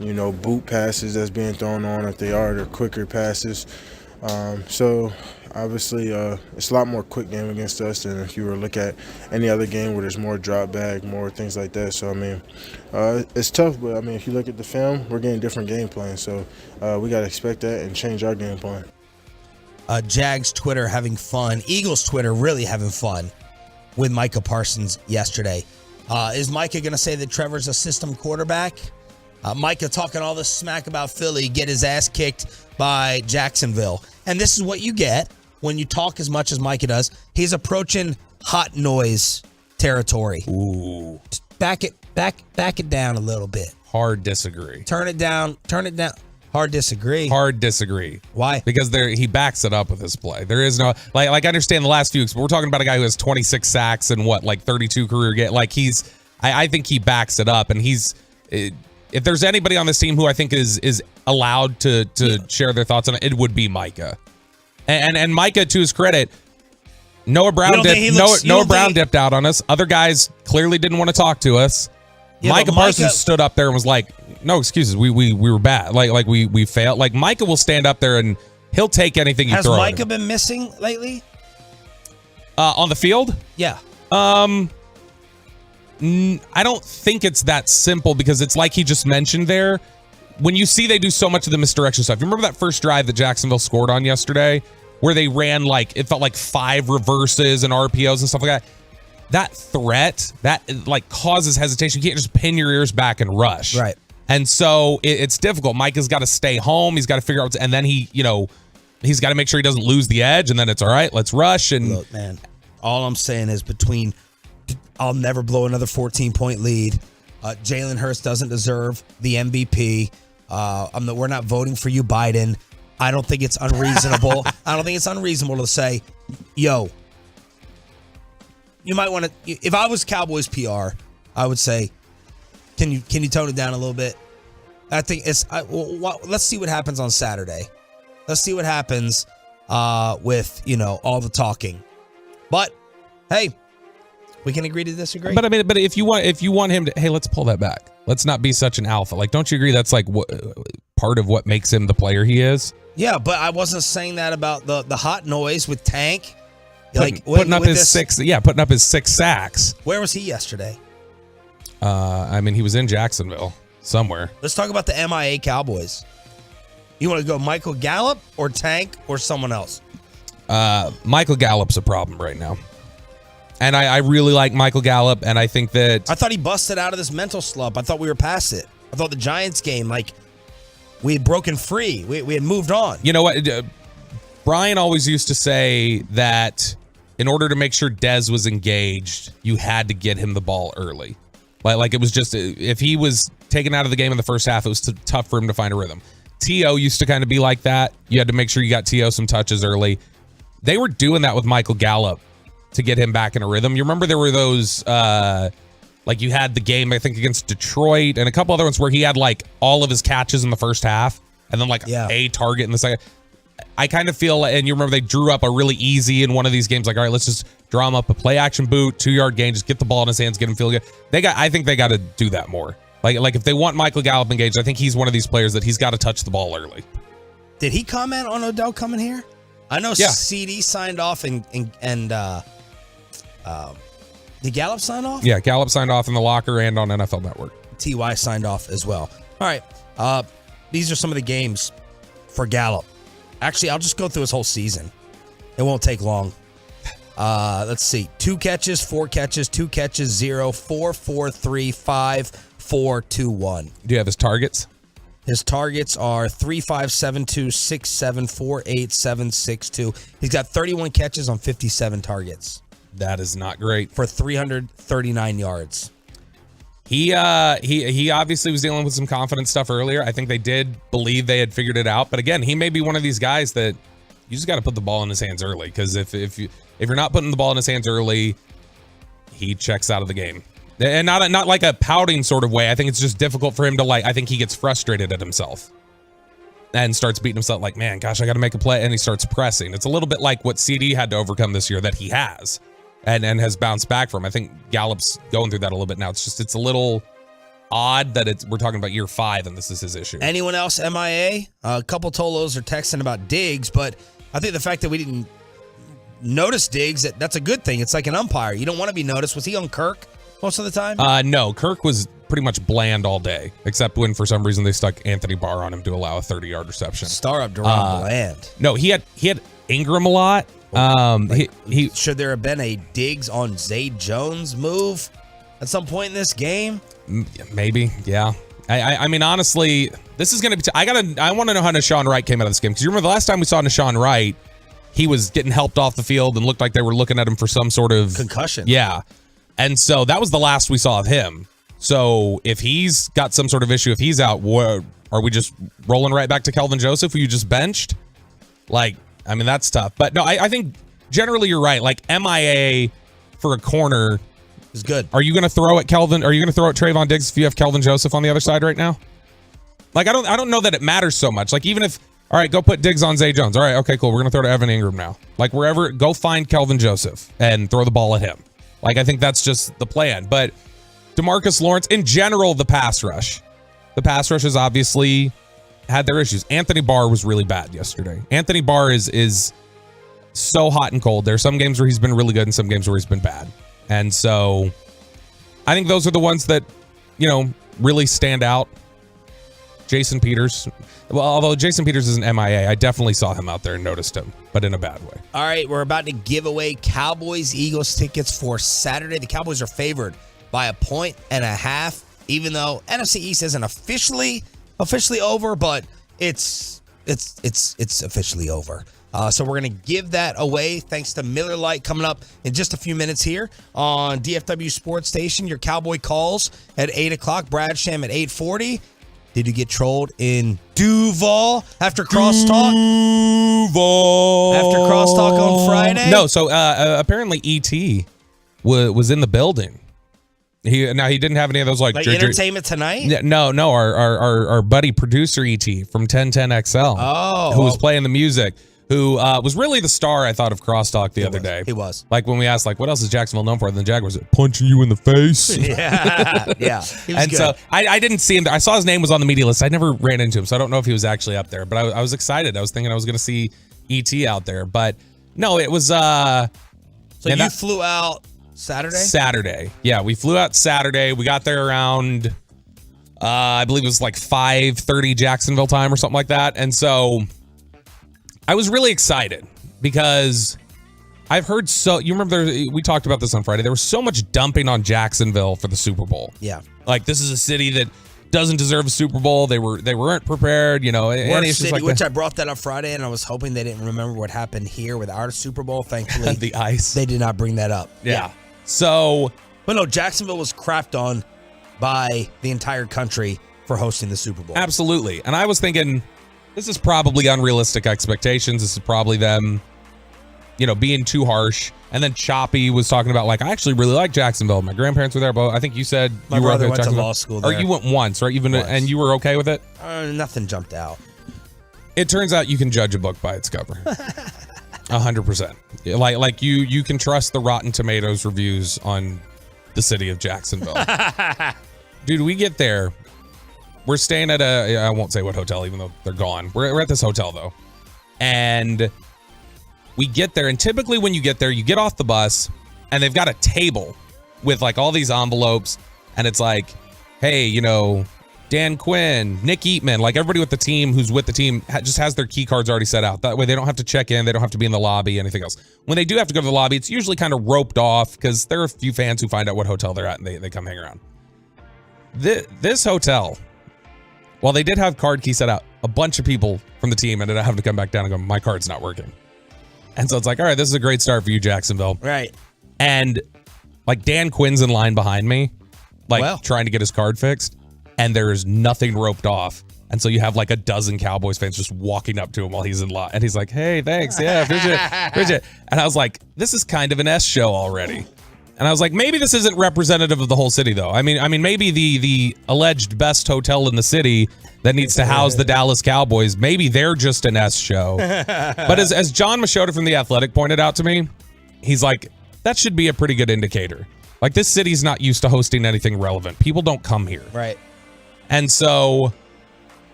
Boot passes that's being thrown on. If they are, they're quicker passes. So obviously, it's a lot more quick game against us than if you were to look at any other game where there's more drop back, more things like that. So I mean, it's tough, but I mean, if you look at the film, we're getting different game plans. So we got to expect that and change our game plan. Jags Twitter having fun. Eagles Twitter really having fun with Micah Parsons yesterday. Is Micah going to say that Trevor's a system quarterback? Micah talking all this smack about Philly, get his ass kicked by Jacksonville. And this is what you get when you talk as much as Micah does. He's approaching hot noise territory. Ooh. Back it down a little bit. Hard disagree. Turn it down. Hard disagree. Hard disagree. Why? Because he backs it up with his play. There is no like I understand the last few weeks, but we're talking about a guy who has 26 sacks and 32 career games. Like I think he backs it up, and if there's anybody on this team who I think is allowed to share their thoughts on it, it would be Micah. And Micah, to his credit, Noah Brown dipped out on us. Other guys clearly didn't want to talk to us. Yeah, Micah Parsons stood up there and was like, no excuses. We were bad. Like we failed. Like Micah will stand up there and he'll take anything you throw. Has Micah been missing lately? On the field? Yeah. I don't think it's that simple because it's like he just mentioned there. When you see they do so much of the misdirection stuff. You remember that first drive that Jacksonville scored on yesterday where they ran it felt like 5 reverses and RPOs and stuff like that? That threat, that causes hesitation. You can't just pin your ears back and rush. Right. And so it's difficult. Micah's got to stay home. He's got to figure out, and then he's got to make sure he doesn't lose the edge, and then it's all right, let's rush. And look, man, all I'm saying is I'll never blow another 14-point lead. Jalen Hurts doesn't deserve the MVP. We're not voting for you, Biden. I don't think it's unreasonable. I don't think it's unreasonable to say, yo, you might want to. If I was Cowboys PR, I would say, can you tone it down a little bit? I think let's see what happens on Saturday. Let's see what happens with all the talking. But hey, we can agree to disagree. But if you want him to, hey, let's pull that back. Let's not be such an alpha. Don't you agree that's part of what makes him the player he is? Yeah, but I wasn't saying that about the hot noise with Tank. Putting up his 6 sacks. Where was he yesterday? He was in Jacksonville somewhere. Let's talk about the MIA Cowboys. You want to go Michael Gallup or Tank or someone else? Michael Gallup's a problem right now. And I really like Michael Gallup, and I think that... I thought he busted out of this mental slump. I thought we were past it. I thought the Giants game, we had broken free. We had moved on. You know what? Brian always used to say that in order to make sure Dez was engaged, you had to get him the ball early. It was just, if he was taken out of the game in the first half, it was tough for him to find a rhythm. T.O. used to kind of be like that. You had to make sure you got T.O. some touches early. They were doing that with Michael Gallup to get him back in a rhythm. You remember there were those, you had the game, I think, against Detroit and a couple other ones where he had all of his catches in the first half and then a target in the second. I kind of feel, and you remember they drew up a really easy in one of these games, all right, let's just draw him up a play action boot, 2-yard gain, just get the ball in his hands, get him feeling good. I think they got to do that more. If they want Michael Gallup engaged, I think he's one of these players that he's got to touch the ball early. Did he comment on Odell coming here? I know CD signed off and did Gallup sign off? Yeah, Gallup signed off in the locker and on NFL Network. TY signed off as well. All right, these are some of the games for Gallup. Actually, I'll just go through his whole season. It won't take long. Let's see. 2 catches, 4 catches, 2 catches, 0, 4, 4, 3, 5, 4, 2, 1. Do you have his targets? His targets are 3, 5, 7, 2, 6, 7, 4, 8, 7, 6, 2. He's got 31 catches on 57 targets. That is not great. For 339 yards. He obviously was dealing with some confidence stuff earlier. I think they did believe they had figured it out. But again, he may be one of these guys that you just got to put the ball in his hands early. Because if you're not putting the ball in his hands early, he checks out of the game. And not like a pouting sort of way. I think it's just difficult for him to I think he gets frustrated at himself. And starts beating himself man, gosh, I got to make a play. And he starts pressing. It's a little bit like what CD had to overcome this year that he has. And has bounced back from. I think Gallup's going through that a little bit now. It's a little odd that we're talking about year 5 and this is his issue. Anyone else MIA? A couple Tolos are texting about Diggs, but I think the fact that we didn't notice Diggs, that's a good thing. It's like an umpire. You don't want to be noticed. Was he on Kirk most of the time? No, Kirk was pretty much bland all day, except when for some reason they stuck Anthony Barr on him to allow a 30-yard reception. Star up Duran Bland. No, he had Ingram a lot. Should there have been a Diggs on Zay Jones move at some point in this game? Maybe, yeah. I mean, honestly, this is going to be. I want to know how Nashawn Wright came out of this game because you remember the last time we saw Nashawn Wright, he was getting helped off the field and looked like they were looking at him for some sort of concussion. Yeah, and so that was the last we saw of him. So if he's got some sort of issue, if he's out, are we just rolling right back to Kelvin Joseph, who you just benched? I mean, that's tough. But no, I think generally you're right. MIA for a corner is good. Are you going to throw at Kelvin? Are you going to throw at Trayvon Diggs if you have Kelvin Joseph on the other side right now? I don't know that it matters so much. Even if, all right, go put Diggs on Zay Jones. All right, okay, cool. We're going to throw to Evan Ingram now. Wherever, go find Kelvin Joseph and throw the ball at him. I think that's just the plan. But DeMarcus Lawrence, in general, the pass rush has obviously had their issues. Anthony Barr was really bad yesterday. Anthony Barr is so hot and cold. There are some games where he's been really good and some games where he's been bad. And so I think those are the ones that, really stand out. Jason Peters. Well, although Jason Peters is an MIA, I definitely saw him out there and noticed him, but in a bad way. All right, we're about to give away Cowboys-Eagles tickets for Saturday. The Cowboys are favored by 1.5, even though NFC East isn't officially over, but it's officially over. So we're going to give that away thanks to Miller Lite coming up in just a few minutes here on DFW Sports Station. Your Cowboy calls at 8 o'clock. Brad Sham at 8:40. Did you get trolled in Duval after crosstalk? Duval. After crosstalk on Friday? No, so apparently E.T. was in the building. He didn't have any of those like Entertainment Tonight? No, our buddy producer E.T. from 1010XL. Oh. Who was playing the music. Who was really the star, I thought, of Crosstalk the other day. He was. Like when we asked, what else is Jacksonville known for? And then Jaguars punching you in the face. Yeah. He was and good. so I didn't see him there. I saw his name was on the media list. I never ran into him, so I don't know if he was actually up there. But I was excited. I was thinking I was going to see E.T. out there. But no, it was... So you flew out Saturday? Saturday. Yeah, we flew out Saturday. We got there around, I believe it was like 5:30 Jacksonville time or something like that. And so... I was really excited because I've heard you remember we talked about this on Friday. There was so much dumping on Jacksonville for the Super Bowl. Yeah. Like this is a city that doesn't deserve a Super Bowl. They weren't prepared, Worst city, which I brought that up Friday, and I was hoping they didn't remember what happened here with our Super Bowl. Thankfully, the ice. They did not bring that up. Yeah. So, but no, Jacksonville was crapped on by the entire country for hosting the Super Bowl. Absolutely. And I was thinking, this is probably unrealistic expectations. This is probably them, being too harsh. And then Choppy was talking about, I actually really like Jacksonville. My grandparents were there, but I think you said My you were brother okay with went to Jacksonville. law school there. Or you went once, right? And you were okay with it? Nothing jumped out. It turns out you can judge a book by its cover. 100%. Like you can trust the Rotten Tomatoes reviews on the city of Jacksonville. Dude, we get there. We're staying at I won't say what hotel, even though they're gone. We're at this hotel, though. And we get there, and typically when you get there, you get off the bus, and they've got a table with, all these envelopes, and it's like, hey, Dan Quinn, Nick Eatman, everybody with the team who's with the team just has their key cards already set out. That way they don't have to check in. They don't have to be in the lobby, anything else. When they do have to go to the lobby, it's usually kind of roped off because there are a few fans who find out what hotel they're at, and they come hang around. This hotel... While they did have card key set out, a bunch of people from the team ended up having to come back down and go, my card's not working. And so it's like, all right, this is a great start for you, Jacksonville. Right. And Dan Quinn's in line behind me, trying to get his card fixed, and there's nothing roped off. And so you have a dozen Cowboys fans just walking up to him while he's in line. And he's like, hey, thanks. Yeah, appreciate it. And I was like, this is kind of an S show already. And I was like, maybe this isn't representative of the whole city, though. I mean, maybe the alleged best hotel in the city that needs to house the Dallas Cowboys, maybe they're just an S show. But as John Machota from The Athletic pointed out to me, he's like, that should be a pretty good indicator. This city's not used to hosting anything relevant. People don't come here. Right. And so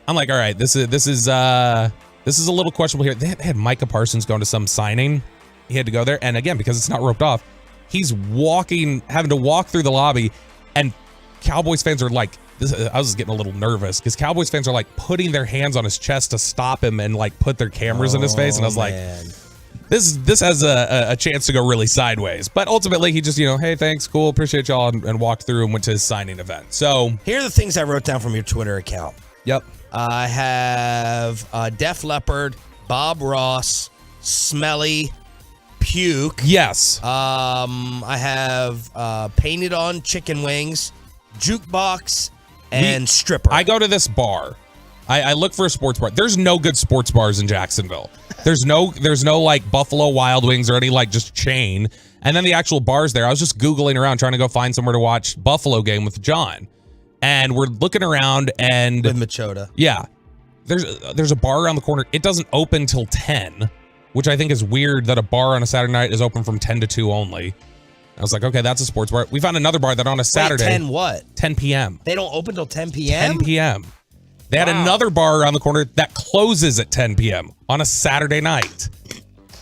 I'm like, all right, this is a little questionable here. They had Micah Parsons going to some signing. He had to go there. And again, because it's not roped off, he's having to walk through the lobby, and Cowboys fans are I was getting a little nervous because Cowboys fans are putting their hands on his chest to stop him and put their cameras in his face. And I was like, this has a chance to go really sideways. But ultimately, he just, hey, thanks, cool, appreciate y'all, and walked through and went to his signing event. So here are the things I wrote down from your Twitter account. Yep. I have Def Leppard, Bob Ross, Smelly, Puke. Yes. I have Painted On Chicken Wings, Jukebox, and Stripper. I go to this bar. I look for a sports bar. There's no good sports bars in Jacksonville. There's no Buffalo Wild Wings or any just chain. And then the actual bars there. I was just Googling around trying to go find somewhere to watch Buffalo game with John. And we're looking around and with Machota. Yeah. There's a bar around the corner. It doesn't open till 10. Which I think is weird that a bar on a Saturday night is open from 10 to 2 only. I was like, okay, that's a sports bar. We found another bar that on a Saturday. Wait, 10 what? 10 p.m. They don't open till 10 p.m.? 10 p.m. They had another bar around the corner that closes at 10 p.m. on a Saturday night.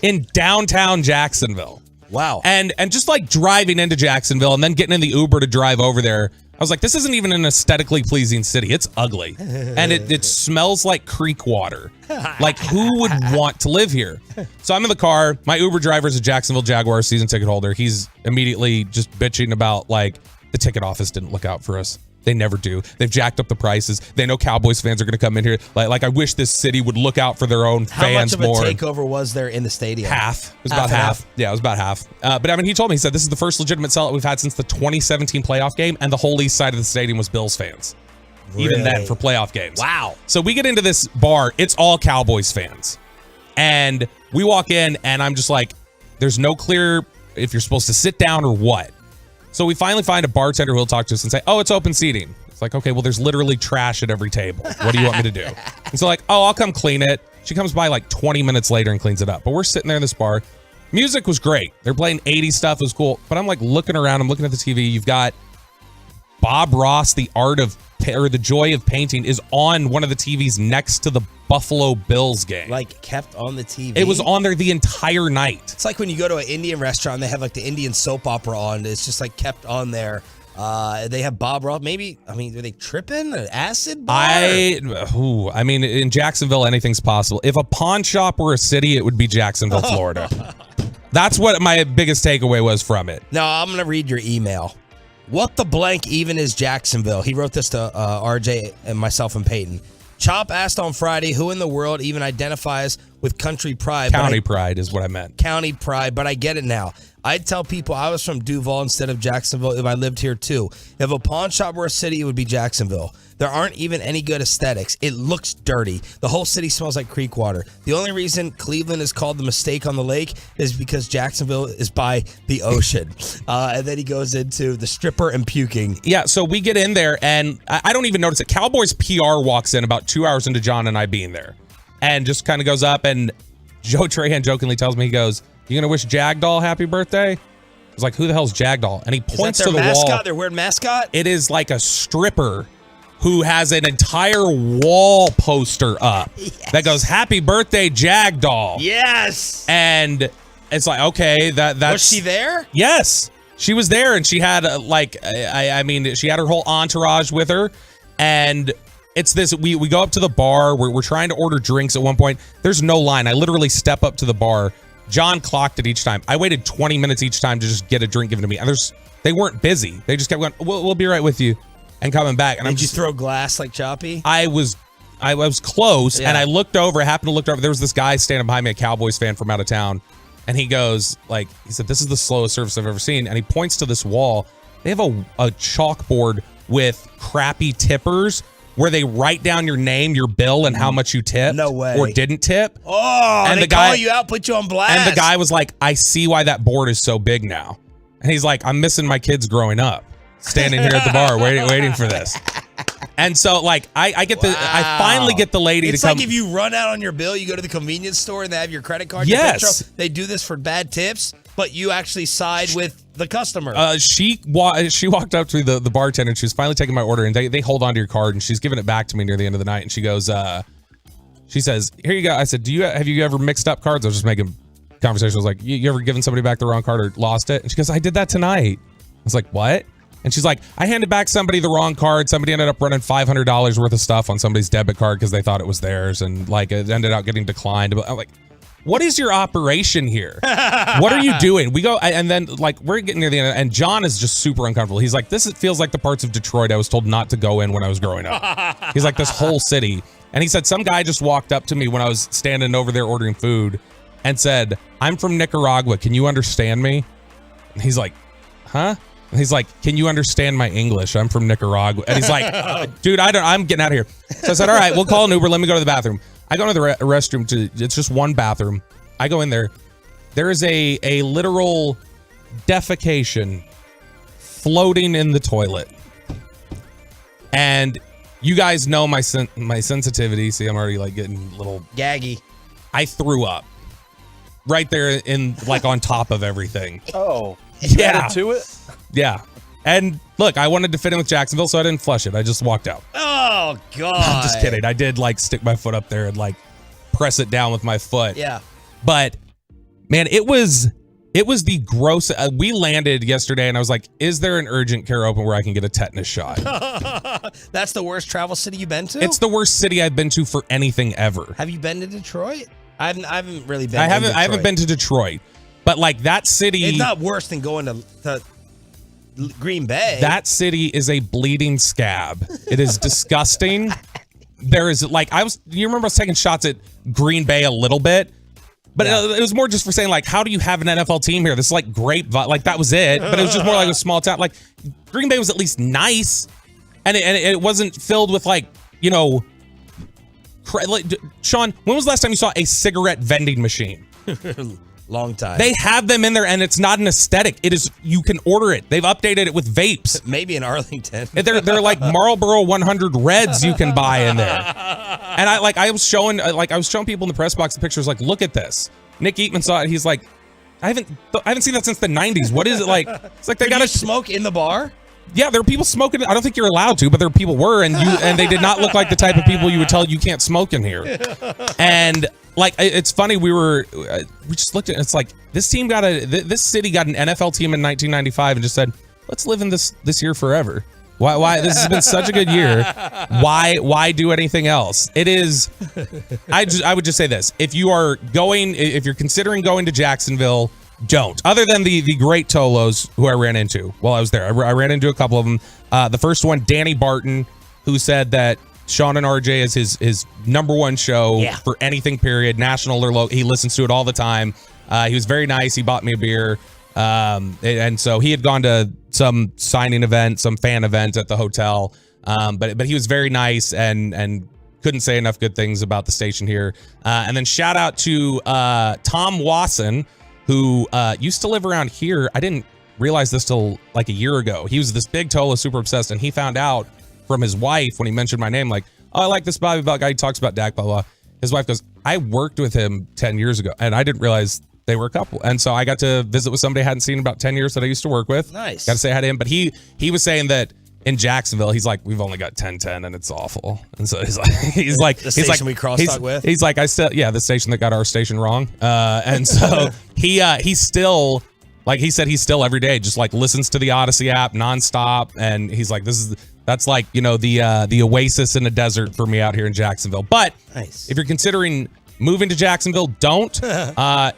in downtown Jacksonville. Wow. And just like driving into Jacksonville and then getting in the Uber to drive over there, I was like, this isn't even an aesthetically pleasing city. It's ugly. And it smells like creek water. Like, who would want to live here? So I'm in the car. My Uber driver is a Jacksonville Jaguars season ticket holder. He's immediately just bitching about, like, the ticket office didn't look out for us. They never do. They've jacked up the prices. They know Cowboys fans are going to come in here. Like I wish this city would look out for their own fans more. How much of a takeover was there in the stadium? Half. It was about half. Yeah, it was about half. But I mean, he told me, he said, this is the first legitimate sellout we've had since the 2017 playoff game, and the whole east side of the stadium was Bills fans. Really? Even then, for playoff games. Wow. So we get into this bar. It's all Cowboys fans. And we walk in, and I'm just like, there's no clear if you're supposed to sit down or what. So we finally find a bartender who will talk to us and say, oh, it's open seating. It's like, okay, well, there's literally trash at every table. What do you want me to do? And so like, oh, I'll come clean it. She comes by like 20 minutes later and cleans it up. But we're sitting there in this bar. Music was great. They're playing 80s stuff. It was cool. But I'm like looking around. I'm looking at the TV. You've got Bob Ross, the joy of painting, is on one of the TVs next to the Buffalo Bills game. Like, kept on the TV? It was on there the entire night. It's like when you go to an Indian restaurant, they have like the Indian soap opera on. It's just like kept on there. They have Bob Ross. Maybe, I mean, are they tripping? Acid bar? I mean, in Jacksonville, anything's possible. If a pawn shop were a city, it would be Jacksonville, Florida. That's what my biggest takeaway was from it. Now, I'm going to read your email. What the blank even is Jacksonville? He wrote this to RJ and myself and Peyton. Chop asked on Friday, who in the world even identifies with country pride? County pride is what I meant. County pride, but I get it now. I'd tell people I was from Duval instead of Jacksonville if I lived here too. If a pawn shop were a city, it would be Jacksonville. There aren't even any good aesthetics. It looks dirty. The whole city smells like creek water. The only reason Cleveland is called the mistake on the lake is because Jacksonville is by the ocean. And then he goes into the stripper and puking. Yeah, so we get in there, and I don't even notice it. Cowboys PR walks in about 2 hours into John and I being there, and just kind of goes up, and Joe Trahan jokingly tells me, he goes, you going to wish Jagdoll happy birthday? I was like, who the hell's Jagdoll? And he points to the mascot, wall. Their weird mascot? It is like a stripper who has an entire wall poster up that goes, happy birthday, Jagdoll. Yes. And it's like, okay, that's... Was she there? Yes. She was there, and she had, she had her whole entourage with her, and... It's this, we go up to the bar, we're trying to order drinks at one point. There's no line. I literally step up to the bar. John clocked it each time. I waited 20 minutes each time to just get a drink given to me. And they weren't busy. They just kept going, we'll be right with you, and coming back. And Did you throw glass like Choppy? I was close, and I happened to look over. There was this guy standing behind me, a Cowboys fan from out of town. And he goes, he said, this is the slowest service I've ever seen. And he points to this wall. They have a chalkboard with crappy tippers where they write down your name, your bill, and how much you tipped. No way. Or didn't tip. Oh, and they call you out, put you on blast. And the guy was like, I see why that board is so big now. And he's like, I'm missing my kids growing up, standing here at the bar waiting for this. And so, like, I finally get the lady to come. It's like if you run out on your bill, you go to the convenience store and they have your credit card. Yes. They do this for bad tips, but you actually side with the customer. She walked up to the bartender, and she was finally taking my order, and they hold on to your card, and she's giving it back to me near the end of the night, and she goes, she says, here you go. I said, have you ever mixed up cards? I was just making conversation. I was like, you ever given somebody back the wrong card or lost it? And she goes, I did that tonight. I was like, what? And she's like, I handed back somebody the wrong card. Somebody ended up running $500 worth of stuff on somebody's debit card because they thought it was theirs, and like it ended up getting declined. But I'm like, what is your operation here? What are you doing? We go, and then like we're getting near the end, and John is just super uncomfortable. He's like, this feels like the parts of Detroit I was told not to go in when I was growing up. He's like, this whole city. And he said, some guy just walked up to me when I was standing over there ordering food and said, I'm from Nicaragua. Can you understand me? And he's like, huh? And he's like, can you understand my English? I'm from Nicaragua. And he's like, dude, I'm getting out of here. So I said, all right, we'll call an Uber. Let me go to the bathroom. I go into the restroom. It's just one bathroom. I go in there. There is a literal defecation floating in the toilet. And you guys know my sensitivity. See, I'm already like getting a little gaggy. I threw up right there in like on top of everything. Oh, yeah. Added to it? Yeah. And look, I wanted to fit in with Jacksonville, so I didn't flush it. I just walked out. Oh, God. I'm just kidding. I did like stick my foot up there and like press it down with my foot. Yeah. But Man, it was the gross. We landed yesterday, and I was like, "Is there an urgent care open where I can get a tetanus shot?" That's the worst travel city you've been to? It's the worst city I've been to for anything ever. Have you been to Detroit? I haven't really been. I haven't been to Detroit, but like that city, it's not worse than going to Green Bay. That city is a bleeding scab. It is disgusting. There is like you remember I was taking shots at Green Bay a little bit. But it was more just for saying, like, how do you have an NFL team here? This is like great, like that was it. But it was just more like a small town. Like Green Bay was at least nice, and it wasn't filled with like, you know. Sean, when was the last time you saw a cigarette vending machine? Long time. They have them in there, and it's not an aesthetic. It is, you can order it. They've updated it with vapes. Maybe in Arlington. They're like Marlboro 100 Reds you can buy in there. And I was showing people in the press box the pictures. Like, look at this. Nick Eatman saw it. He's like, I haven't seen that since the 90s. What is it like? It's like they got to smoke in the bar. Yeah, there are people smoking. I don't think you're allowed to, but there people were, and they did not look like the type of people you would tell you can't smoke in here. And like, it's funny, we just looked at it, it's like this city got an NFL team in 1995 and just said, let's live in this here forever. Why this has been such a good year? Why do anything else? It is. I would just say this: if you're considering going to Jacksonville, don't. Other than the great Tolos who I ran into while I was there. I ran into a couple of them. The first one, Danny Barton, who said that Sean and RJ is his number one show for anything, period, national or local. He listens to it all the time. He was very nice. He bought me a beer. And so he had gone to some signing event, some fan event at the hotel. But he was very nice and couldn't say enough good things about the station here. And then shout out to Tom Wasson, who used to live around here. I didn't realize this till like a year ago. He was this big Tola, super obsessed, and he found out from his wife when he mentioned my name, like, oh, I like this Bobby Belt guy. He talks about Dak, blah, blah. His wife goes, I worked with him 10 years ago, and I didn't realize they were a couple. And so I got to visit with somebody I hadn't seen in about 10 years that I used to work with. Nice. Got to say hi to him. But he was saying that in Jacksonville, he's like, we've only got 10-10 and it's awful. And so he's like the station we crosstalk with. He's like, the station that got our station wrong. And so he still, like he said, he still every day just like listens to the Odyssey app nonstop. And he's like, that's like, you know, the oasis in the desert for me out here in Jacksonville. But nice. If you're considering moving to Jacksonville, don't.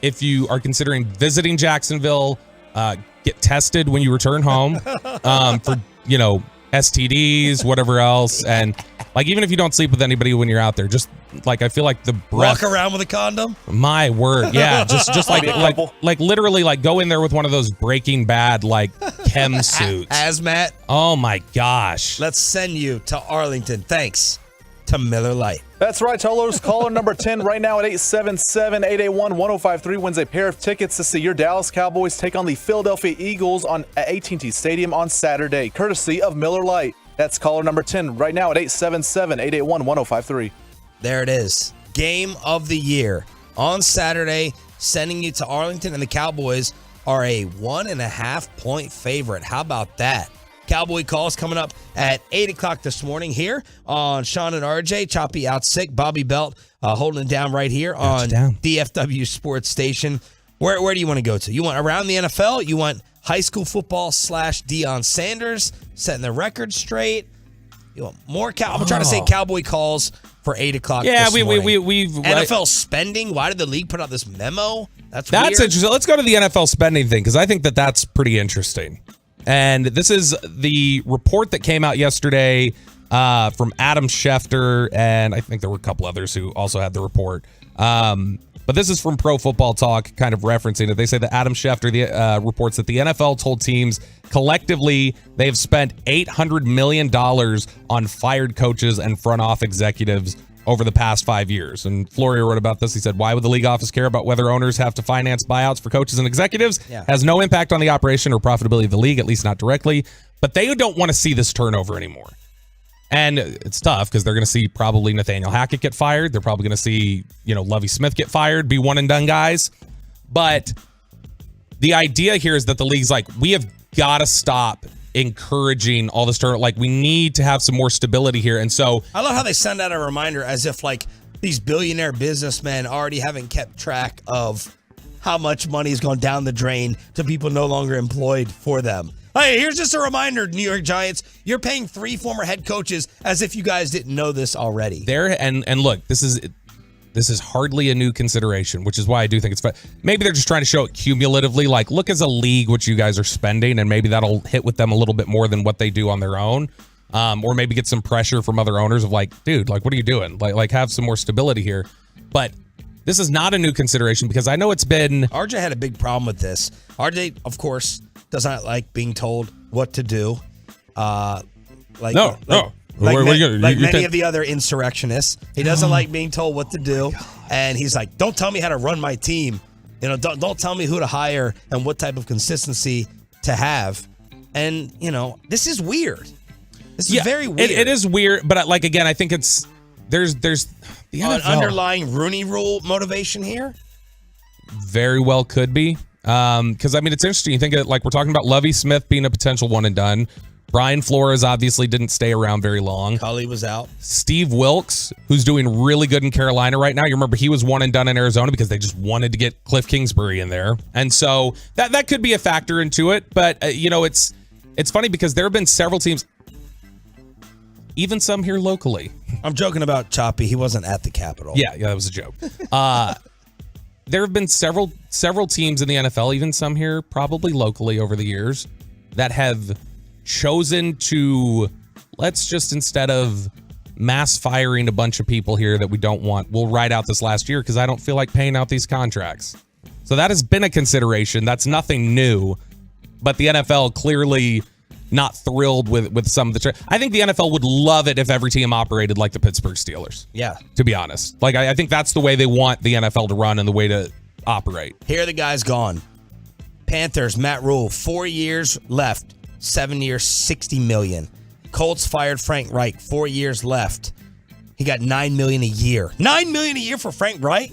If you are considering visiting Jacksonville, get tested when you return home for, you know, STDs, whatever else. And like, even if you don't sleep with anybody when you're out there, just like, I feel like the breath. Walk around with a condom? My word. Yeah. Just like literally like go in there with one of those Breaking Bad, like chem suits. Hazmat. Oh my gosh. Let's send you to Arlington. Thanks to Miller Lite. That's right, Tolos. Caller number 10 right now at 877-881-1053 wins a pair of tickets to see your Dallas Cowboys take on the Philadelphia Eagles at AT&T Stadium on Saturday, courtesy of Miller Lite. That's caller number 10 right now at 877-881-1053. There it is. Game of the year on Saturday, sending you to Arlington, and the Cowboys are a 1.5-point favorite. How about that? Cowboy calls coming up at 8 o'clock this morning here on Sean and RJ. Choppy out sick. Bobby Belt holding it down right here on DFW Sports Station. Where do you want to go to? You want around the NFL? You want high school football / Deion Sanders setting the record straight? You want more I'm trying to say Cowboy calls for 8 o'clock. Yeah, we've NFL spending. spending. Why did the league put out this memo? That's weird. interesting. Let's go to the NFL spending thing, because I think that's pretty interesting. And this is the report that came out yesterday from Adam Schefter, and I think there were a couple others who also had the report. But this is from Pro Football Talk, kind of referencing it. They say that Adam Schefter reports that the NFL told teams collectively they have spent $800 million on fired coaches and front office executives over the past 5 years. And Florio wrote about this. He said, why would the league office care about whether owners have to finance buyouts for coaches and executives? Has no impact on the operation or profitability of the league, at least not directly. But they don't want to see this turnover anymore. And it's tough because they're going to see probably Nathaniel Hackett get fired. They're probably going to see, Lovie Smith get fired, be one and done guys. But the idea here is that the league's like, we have got to stop encouraging all this turnover. Like, we need to have some more stability here. And so I love how they send out a reminder as if like these billionaire businessmen already haven't kept track of how much money has gone down the drain to people no longer employed for them. Hey, here's just a reminder, New York Giants, you're paying 3 former head coaches as if you guys didn't know this already. And look, this is hardly a new consideration, which is why I do think it's fun. Maybe they're just trying to show it cumulatively, like, look as a league what you guys are spending, and maybe that'll hit with them a little bit more than what they do on their own. Or maybe get some pressure from other owners of like, dude, like, what are you doing? Like have some more stability here. But this is not a new consideration because I know it's been... RJ had a big problem with this. RJ, of course, does not like being told what to do. Like many of the other insurrectionists. He doesn't like being told what to do. And he's like, don't tell me how to run my team. You know, don't tell me who to hire and what type of consistency to have. And, you know, this is weird. This is very weird. It is weird, but like, again, I think there's the NFL. An underlying Rooney Rule motivation here? Very well could be. Because, I mean, it's interesting. You think of, like, we're talking about Lovie Smith being a potential one and done. Brian Flores obviously didn't stay around very long. Cully was out. Steve Wilkes, who's doing really good in Carolina right now. You remember he was one and done in Arizona because they just wanted to get Cliff Kingsbury in there. And so that could be a factor into it. But, you know, it's funny because there have been several teams, even some here locally. I'm joking about Choppy. He wasn't at the Capitol. Yeah, that was a joke. There have been several teams in the NFL, even some here, probably locally over the years, that have chosen to, let's just, instead of mass firing a bunch of people here that we don't want, we'll ride out this last year because I don't feel like paying out these contracts. So that has been a consideration. That's nothing new. But the NFL clearly not thrilled with some of the... I think the NFL would love it if every team operated like the Pittsburgh Steelers. Yeah. To be honest. Like, I think that's the way they want the NFL to run and the way to operate. Here are the guys gone. Panthers, Matt Rule, 4 years left. 7 years, $60 million. Colts fired Frank Reich, 4 years left. He got $9 million a year. $9 million a year for Frank Reich?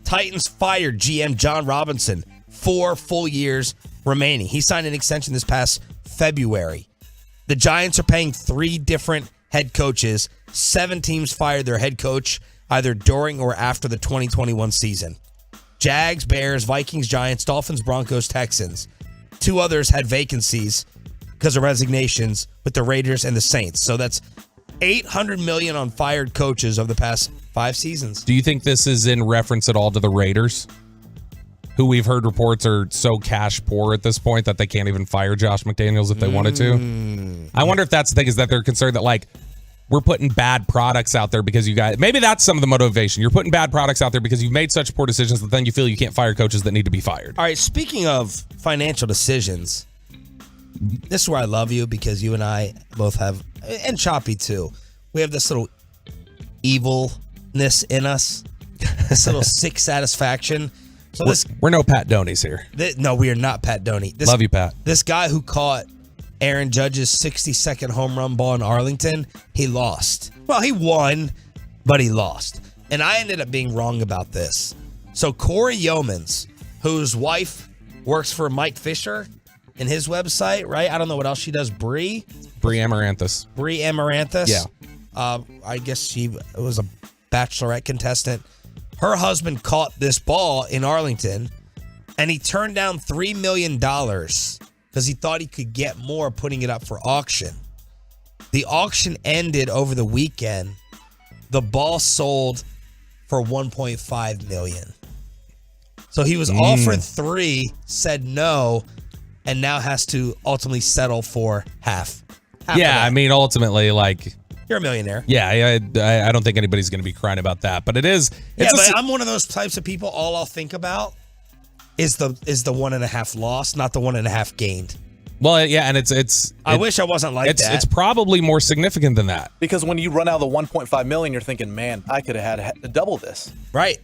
Titans fired GM John Robinson, 4 full years remaining. He signed an extension this past February. The Giants are paying 3 different head coaches. 7 teams fired their head coach either during or after the 2021 season. Jags, Bears, Vikings, Giants, Dolphins, Broncos, Texans. 2 others had vacancies because of resignations with the Raiders and the Saints. So that's $800 million on fired coaches over the past 5 seasons. Do you think this is in reference at all to the Raiders, who we've heard reports are so cash poor at this point that they can't even fire Josh McDaniels if they wanted to? I wonder if that's the thing, is that they're concerned that, like, we're putting bad products out there because you guys... Maybe that's some of the motivation. You're putting bad products out there because you've made such poor decisions that then you feel you can't fire coaches that need to be fired. All right, speaking of financial decisions, this is where I love you because you and I both have, and Choppy too, we have this little evilness in us, this little sick satisfaction. So we're no Pat Doneys here. No, we are not Pat Doney. Love you, Pat. This guy who caught Aaron Judge's 60-second home run ball in Arlington, he lost. Well, he won, but he lost. And I ended up being wrong about this. So Corey Yeomans, whose wife works for Mike Fisher in his website, right? I don't know what else she does. Bree Amaranthus. Yeah. I guess she was a Bachelorette contestant. Her husband caught this ball in Arlington, and he turned down $3 million because he thought he could get more putting it up for auction. The auction ended over the weekend. The ball sold for $1.5 million. So he was offered 3, said no, and now has to ultimately settle for half. Yeah, I mean, ultimately, like... You're a millionaire. Yeah, I don't think anybody's going to be crying about that, but it is... But I'm one of those types of people, all I'll think about is the 1.5 loss, not the 1.5 gained. Well, yeah, and it's I wish I wasn't like that. It's probably more significant than that. Because when you run out of the 1.5 million, you're thinking, man, I could have had double this. Right.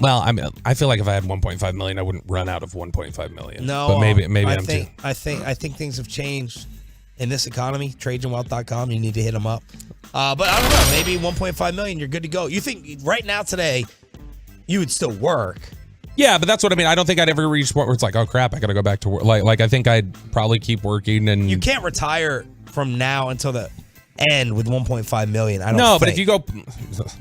Well, I mean, I feel like if I had 1.5 million, I wouldn't run out of 1.5 million. No, but maybe I think things have changed in this economy. TradesandWealth.com. You need to hit them up. But I don't know. Maybe 1.5 million. You're good to go. You think right now today, you would still work? Yeah, but that's what I mean. I don't think I'd ever reach a point where it's like, oh crap, I got to go back to work. Like I think I'd probably keep working. And you can't retire from now until end with $1.5 million. I don't No, think. but if you go,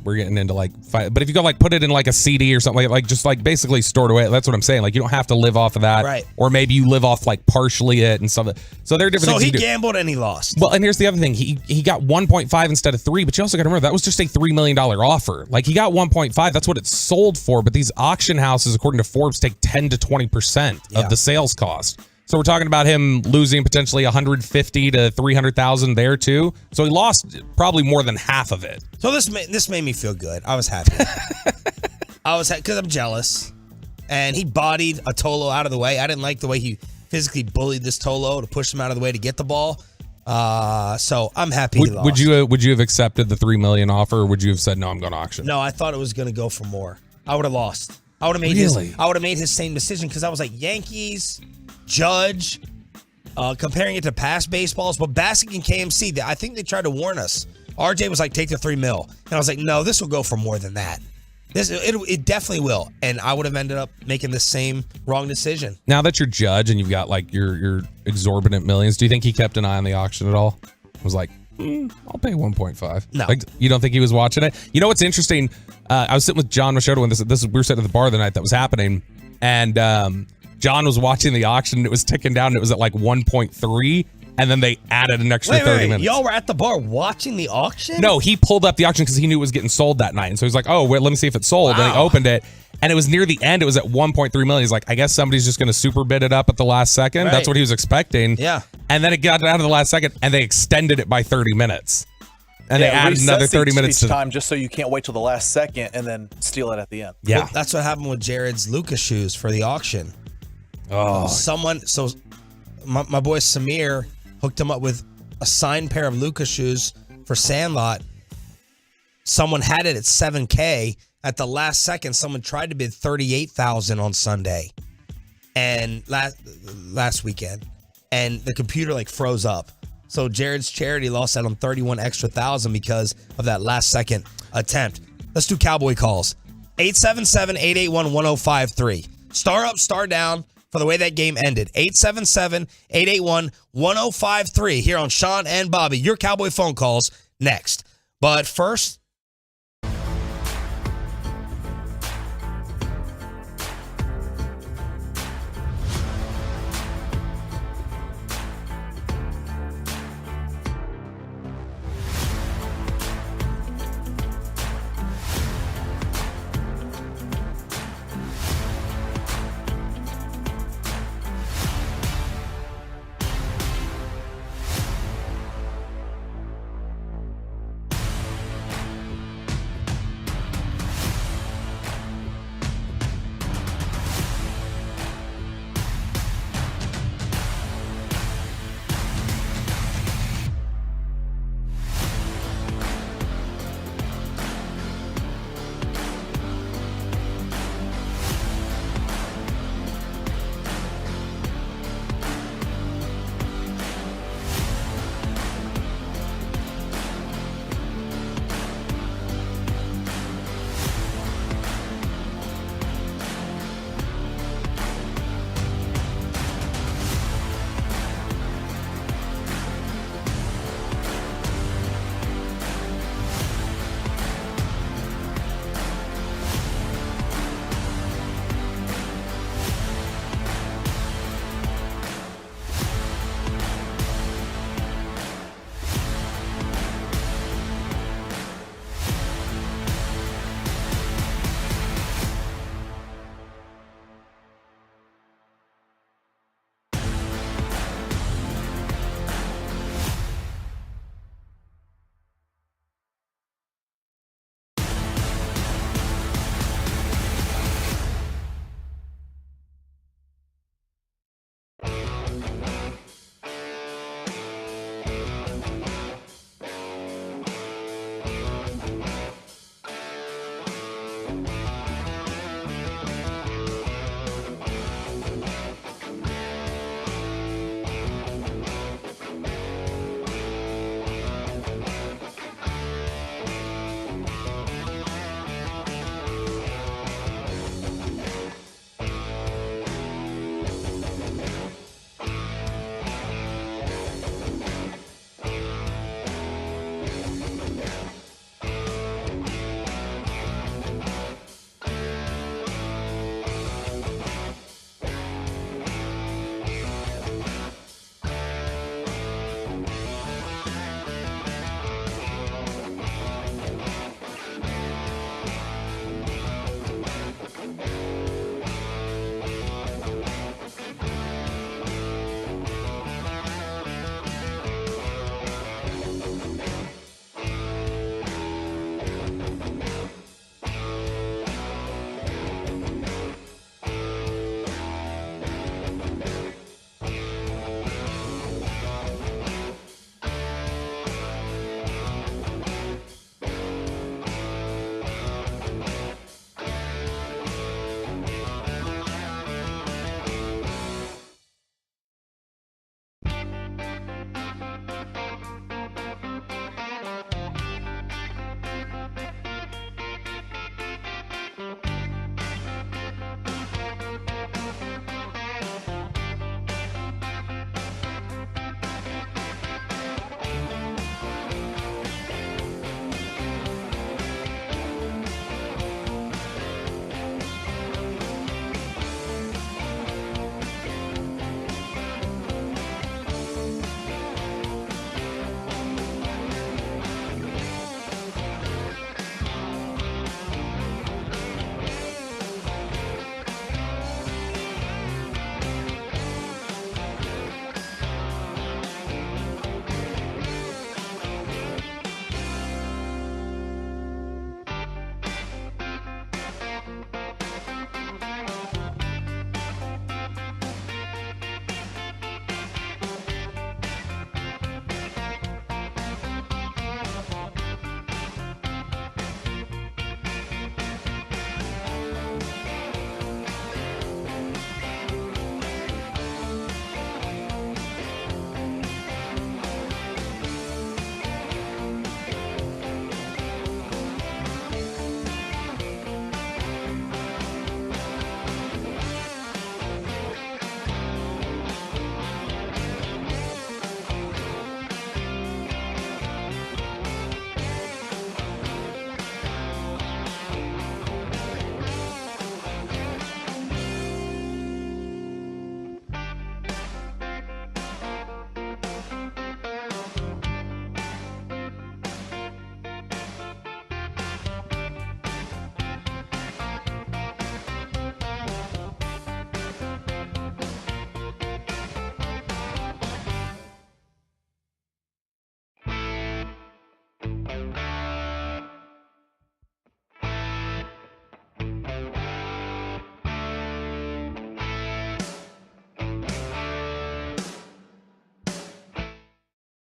we're getting into like, but if you go like put it in like a CD or something like just like basically stored away. That's what I'm saying. Like you don't have to live off of that, Right. Or maybe you live off like partially it and stuff. So there are different. So things he you do. gambled and he lost. Well, and here's the other thing. He got 1.5 instead of 3, but you also got to remember that was just a $3 million offer. Like he got 1.5. That's what it sold for. But these auction houses, according to Forbes, take 10 to 20% of the sales cost. So we're talking about him losing potentially 150 to 300,000 there too. So he lost probably more than half of it. So this made me feel good. I was happy. Because I'm jealous. And he bodied a Tolo out of the way. I didn't like the way he physically bullied this Tolo to push him out of the way to get the ball. So I'm happy he lost. Would you have accepted the $3 million offer, or would you have said no? I'm going to auction. No, I thought it was going to go for more. I would have lost. I would have made his same decision because I was like Yankees, Judge, comparing it to past baseballs. But Bassick and KMC, I think they tried to warn us. RJ was like, take the $3 million. And I was like, no, this will go for more than that. It definitely will. And I would have ended up making the same wrong decision. Now that you're Judge and you've got like your exorbitant millions, do you think he kept an eye on the auction at all? Was like, I'll pay 1.5. No. Like, you don't think he was watching it? You know what's interesting? I was sitting with John Machado when we were sitting at the bar the night that was happening, and John was watching the auction, and it was ticking down, and it was at like 1.3, and then they added an extra 30 minutes. Y'all were at the bar watching the auction? No, he pulled up the auction because he knew it was getting sold that night, and so he's like, oh, wait, let me see if it's sold. Wow. And he opened it, and it was near the end. It was at 1.3 million. He's like, I guess somebody's just going to super bid it up at the last second. Right. That's what he was expecting. Yeah. And then it got down to the last second, and they extended it by 30 minutes. And they added another 30 minutes to time just so you can't wait till the last second and then steal it at the end. Yeah. Well, that's what happened with Jared's Lucas shoes for the auction. Oh. My boy Samir hooked him up with a signed pair of Lucas shoes for Sandlot. Someone had it at $7K. At the last second, someone tried to bid $38,000 on Sunday and last weekend, and the computer like froze up. So Jared's charity lost out on 31 extra thousand because of that last second attempt. Let's do Cowboy calls. 877-881-1053. Star up, star down for the way that game ended. 877-881-1053 here on Sean and Bobby. Your Cowboy phone calls next. But first,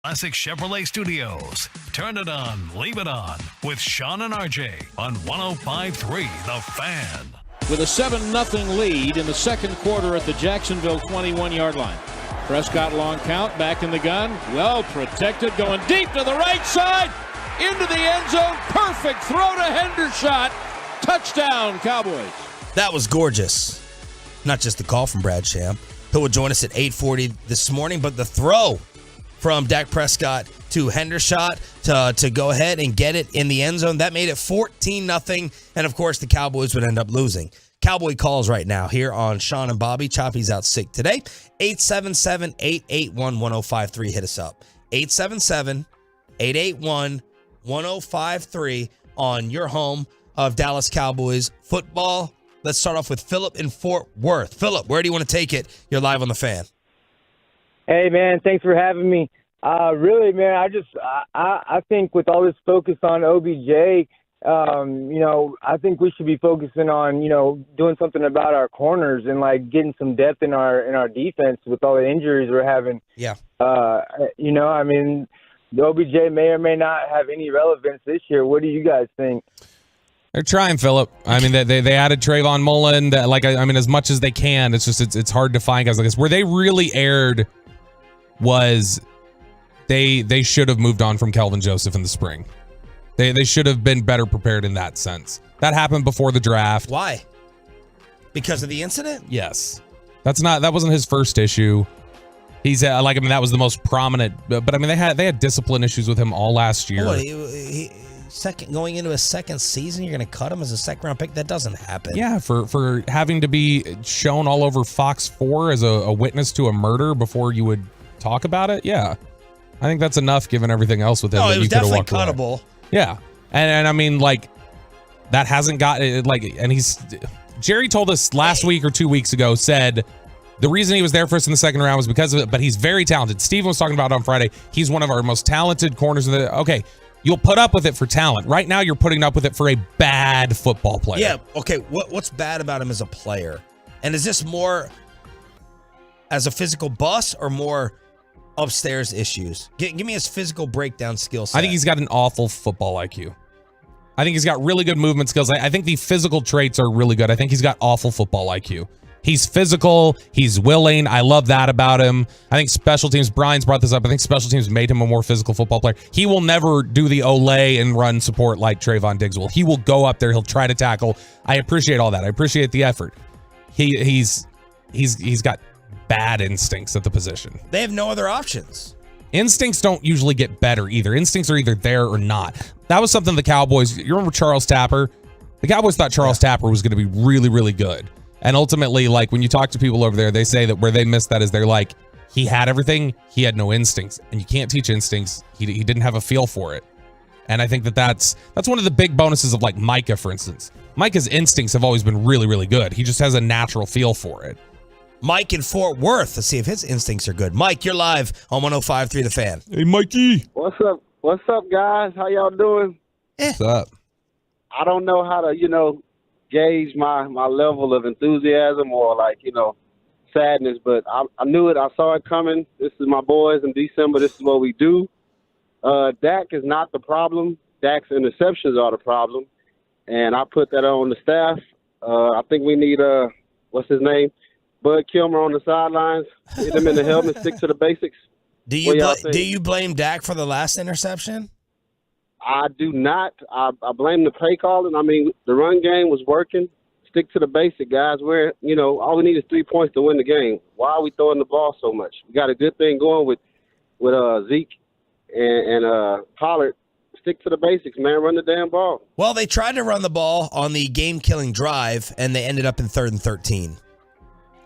Classic Chevrolet Studios. Turn it on, leave it on with Sean and RJ on 105.3 The Fan. With a 7-0 lead in the second quarter at the Jacksonville 21-yard line. Prescott long count, back in the gun. Well protected, going deep to the right side. Into the end zone. Perfect throw to Hendershot. Touchdown, Cowboys. That was gorgeous. Not just the call from Brad Sham, who will join us at 8:40 this morning, but the throw from Dak Prescott to Hendershot to go ahead and get it in the end zone. That made it 14-0, and of course the Cowboys would end up losing. Cowboy calls right now here on Sean and Bobby. Choppy's out sick today. 877-881-1053. Hit us up. 877-881-1053 on your home of Dallas Cowboys football. Let's start off with Philip in Fort Worth. Philip, where do you want to take it? You're live on The Fan. Hey, man, thanks for having me. Really, man, I think with all this focus on OBJ, I think we should be focusing on, doing something about our corners and like getting some depth in our defense with all the injuries we're having. Yeah. The OBJ may or may not have any relevance this year. What do you guys think? They're trying, Philip. I mean, they added Trayvon Mullen. As much as they can, it's hard to find guys like this. Where they really erred was they should have moved on from Kelvin Joseph in the spring. They should have been better prepared in that sense. That happened before the draft. Why? Because of the incident? Yes. That wasn't his first issue. He's that was the most prominent. But they had discipline issues with him all last year. Going into his second season, you're going to cut him as a second-round pick? That doesn't happen. Yeah, for having to be shown all over Fox 4 as a witness to a murder before you would talk about it. Yeah, I think that's enough given everything else with him. No, it was definitely cuttable. Away. Yeah, and that hasn't got and Jerry told us last week or 2 weeks ago, said the reason he was there for us in the second round was because of it, but he's very talented. Steven was talking about it on Friday. He's one of our most talented corners okay. You'll put up with it for talent. Right now, you're putting up with it for a bad football player. Yeah, okay. What's bad about him as a player? And is this more as a physical bust or more upstairs issues? Give me his physical breakdown skill set. I think he's got an awful football IQ. I think he's got really good movement skills. I think the physical traits are really good. I think he's got awful football IQ. He's physical. He's willing. I love that about him. I think special teams, Brian's brought this up, I think special teams made him a more physical football player. He will never do the Olay and run support like Trayvon Diggs will. He will go up there. He'll try to tackle. I appreciate all that. I appreciate the effort. He's got bad instincts at the position. They have no other options. Instincts don't usually get better either. Instincts are either there or not. That was something the Cowboys, you remember Charles Tapper? The Cowboys thought Charles Tapper was going to be really, really good. And ultimately, when you talk to people over there, they say that where they missed that is they're like, he had everything, he had no instincts. And you can't teach instincts. He didn't have a feel for it. And I think that's one of the big bonuses of Micah, for instance. Micah's instincts have always been really, really good. He just has a natural feel for it. Mike in Fort Worth. Let's see if his instincts are good. Mike, you're live on 105.3 The Fan. Hey, Mikey. What's up? What's up, guys? How y'all doing? What's up? I don't know how to, gauge my level of enthusiasm or sadness, but I knew it. I saw it coming. This is my boys in December. This is what we do. Dak is not the problem. Dak's interceptions are the problem, and I put that on the staff. I think we need what's his name, Bud Kilmer on the sidelines. Get him in the helmet. Stick to the basics. Do you blame Dak for the last interception? I do not. I blame the play calling. The run game was working. Stick to the basic, guys. All we need is 3 points to win the game. Why are we throwing the ball so much? We got a good thing going with Zeke and Pollard. Stick to the basics, man. Run the damn ball. Well, they tried to run the ball on the game-killing drive, and they ended up in 3rd and 13.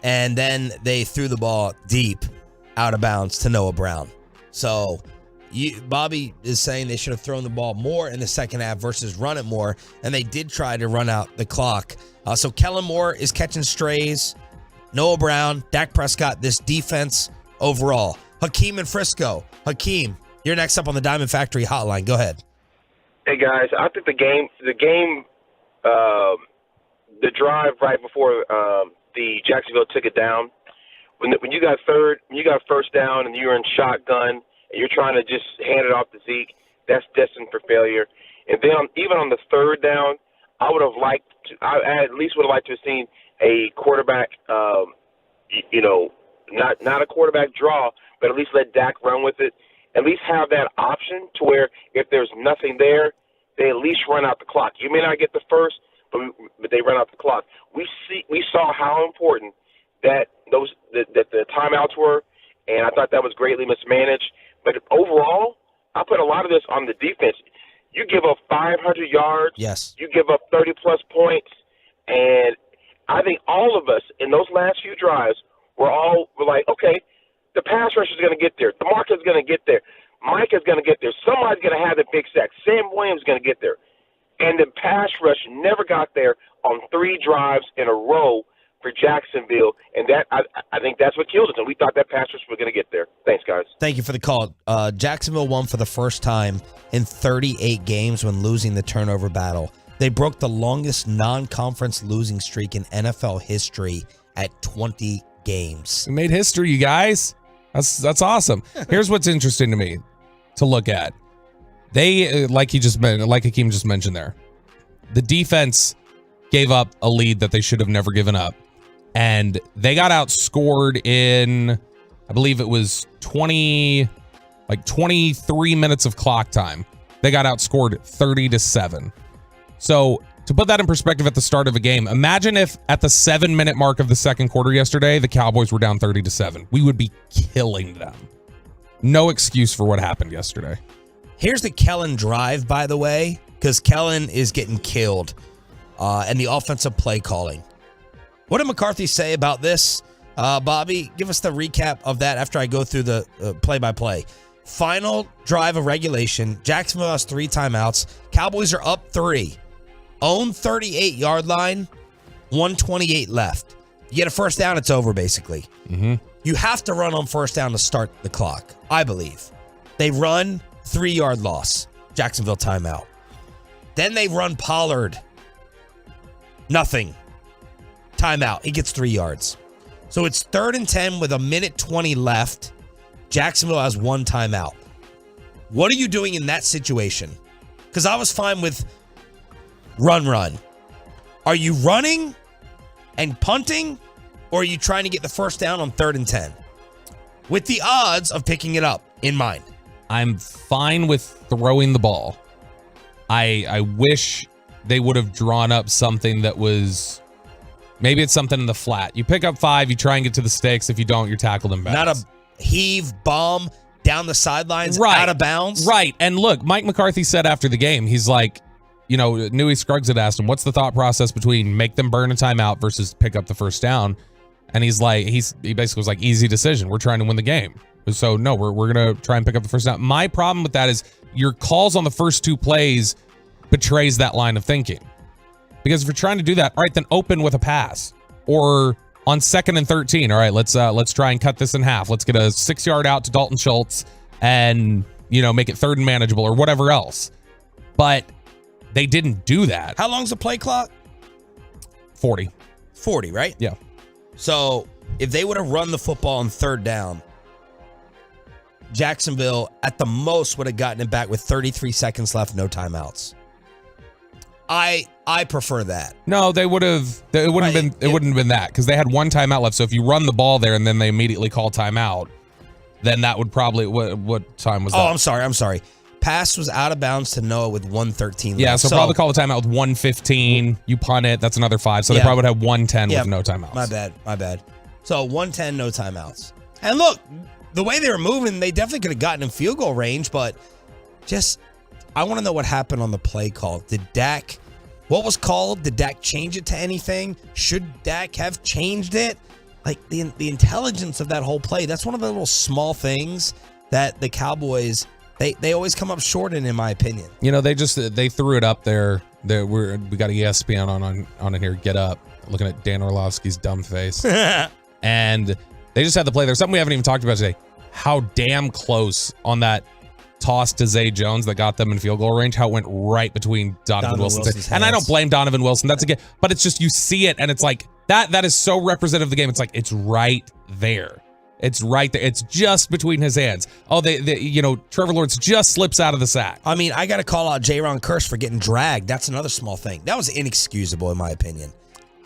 And then they threw the ball deep out of bounds to Noah Brown. So Bobby is saying they should have thrown the ball more in the second half versus run it more, and they did try to run out the clock. So Kellen Moore is catching strays, Noah Brown, Dak Prescott, this defense overall. Hakeem in Frisco. Hakeem, you're next up on the Diamond Factory hotline. Go ahead. Hey, guys, I think the drive right before the Jacksonville took it down, when you got first down and you were in shotgun, and you're trying to just hand it off to Zeke, that's destined for failure. And then even on the third down, I at least would have liked to have seen a quarterback, not a quarterback draw, but at least let Dak run with it. At least have that option to where if there's nothing there, they at least run out the clock. You may not get the first, but they run out the clock. We saw how important that the timeouts were, and I thought that was greatly mismanaged. But overall, I put a lot of this on the defense. You give up 500 yards. Yes. You give up 30-plus points. And I think all of us in those last few drives were like, okay, the pass rush is going to get there. DeMarcus is going to get there. Mike is going to get there. Somebody's going to have the big sack. Sam Williams is going to get there. And the pass rush never got there on 3 drives in a row for Jacksonville, and that I think that's what killed us, and we thought that pass rush was going to get there. Thanks, guys. Thank you for the call. Jacksonville won for the first time in 38 games when losing the turnover battle. They broke the longest non-conference losing streak in NFL history at 20 games. We made history, you guys. That's awesome. Here's what's interesting to me to look at. They, like Hakeem just mentioned there, the defense gave up a lead that they should have never given up. And they got outscored in, I believe it was 23 minutes of clock time. They got outscored 30-7. So to put that in perspective at the start of a game, imagine if at the 7-minute mark of the second quarter yesterday, the Cowboys were down 30-7. We would be killing them. No excuse for what happened yesterday. Here's the Kellen drive, by the way, because Kellen is getting killed. And the offensive play calling. What did McCarthy say about this? Bobby, give us the recap of that after I go through the play-by-play. Final drive of regulation. Jacksonville has 3 timeouts. Cowboys are up 3. Own 38-yard line. 1:28 left. You get a first down, it's over, basically. Mm-hmm. You have to run on first down to start the clock, I believe. They run, 3-yard loss. Jacksonville timeout. Then they run Pollard. Nothing. Timeout. He gets 3 yards. So it's 3rd and 10 with 1:20 left. Jacksonville has 1 timeout. What are you doing in that situation? Because I was fine with run. Are you running and punting, or are you trying to get the first down on 3rd and 10? With the odds of picking it up in mind. I'm fine with throwing the ball. I wish they would have drawn up something that was, maybe it's something in the flat. You pick up 5, you try and get to the sticks. If you don't, you're tackled in bounds. Not a heave bomb down the sidelines, out of bounds. Right. And look, Mike McCarthy said after the game, he's like, Newey Scruggs had asked him, what's the thought process between make them burn a timeout versus pick up the first down? And he's like, he basically was like, easy decision. We're trying to win the game. So no, we're going to try and pick up the first down. My problem with that is your calls on the first 2 plays betrays that line of thinking. Because if you're trying to do that, all right, then open with a pass. Or on 2nd and 13, all right, let's try and cut this in half. Let's get a 6-yard out to Dalton Schultz and, make it 3rd and manageable or whatever else. But they didn't do that. How long's the play clock? 40. 40, right? Yeah. So if they would have run the football on 3rd down, Jacksonville at the most would have gotten it back with 33 seconds left, no timeouts. I prefer that. No, they would have. It wouldn't have been. It wouldn't have been that because they had 1 timeout left. So if you run the ball there and then they immediately call timeout, then that would probably. What time was that? Oh, I'm sorry. Pass was out of bounds to Noah with 1:13 left. Yeah, so probably call the timeout with 1:15. You punt it. That's another 5. So they probably would have 1:10 with no timeouts. My bad. So 1:10, no timeouts. And look, the way they were moving, they definitely could have gotten in field goal range, but I want to know what happened on the play call. What was called? Did Dak change it to anything? Should Dak have changed it? Like the intelligence of that whole play, that's one of the little small things that the Cowboys, they always come up short in my opinion. They threw it up there. We got ESPN on in here. Get up. Looking at Dan Orlovsky's dumb face. And they just had the play there. Something we haven't even talked about today. How damn close on that toss to Zay Jones that got them in field goal range, how it went right between Donovan Wilson's hands. And I don't blame Donovan Wilson. That's again, but it's just you see it and it's like that is so representative of the game. It's like it's right there. It's right there. It's just between his hands. Oh, Trevor Lawrence just slips out of the sack. I mean, I got to call out Jaron Kearse for getting dragged. That's another small thing. That was inexcusable in my opinion.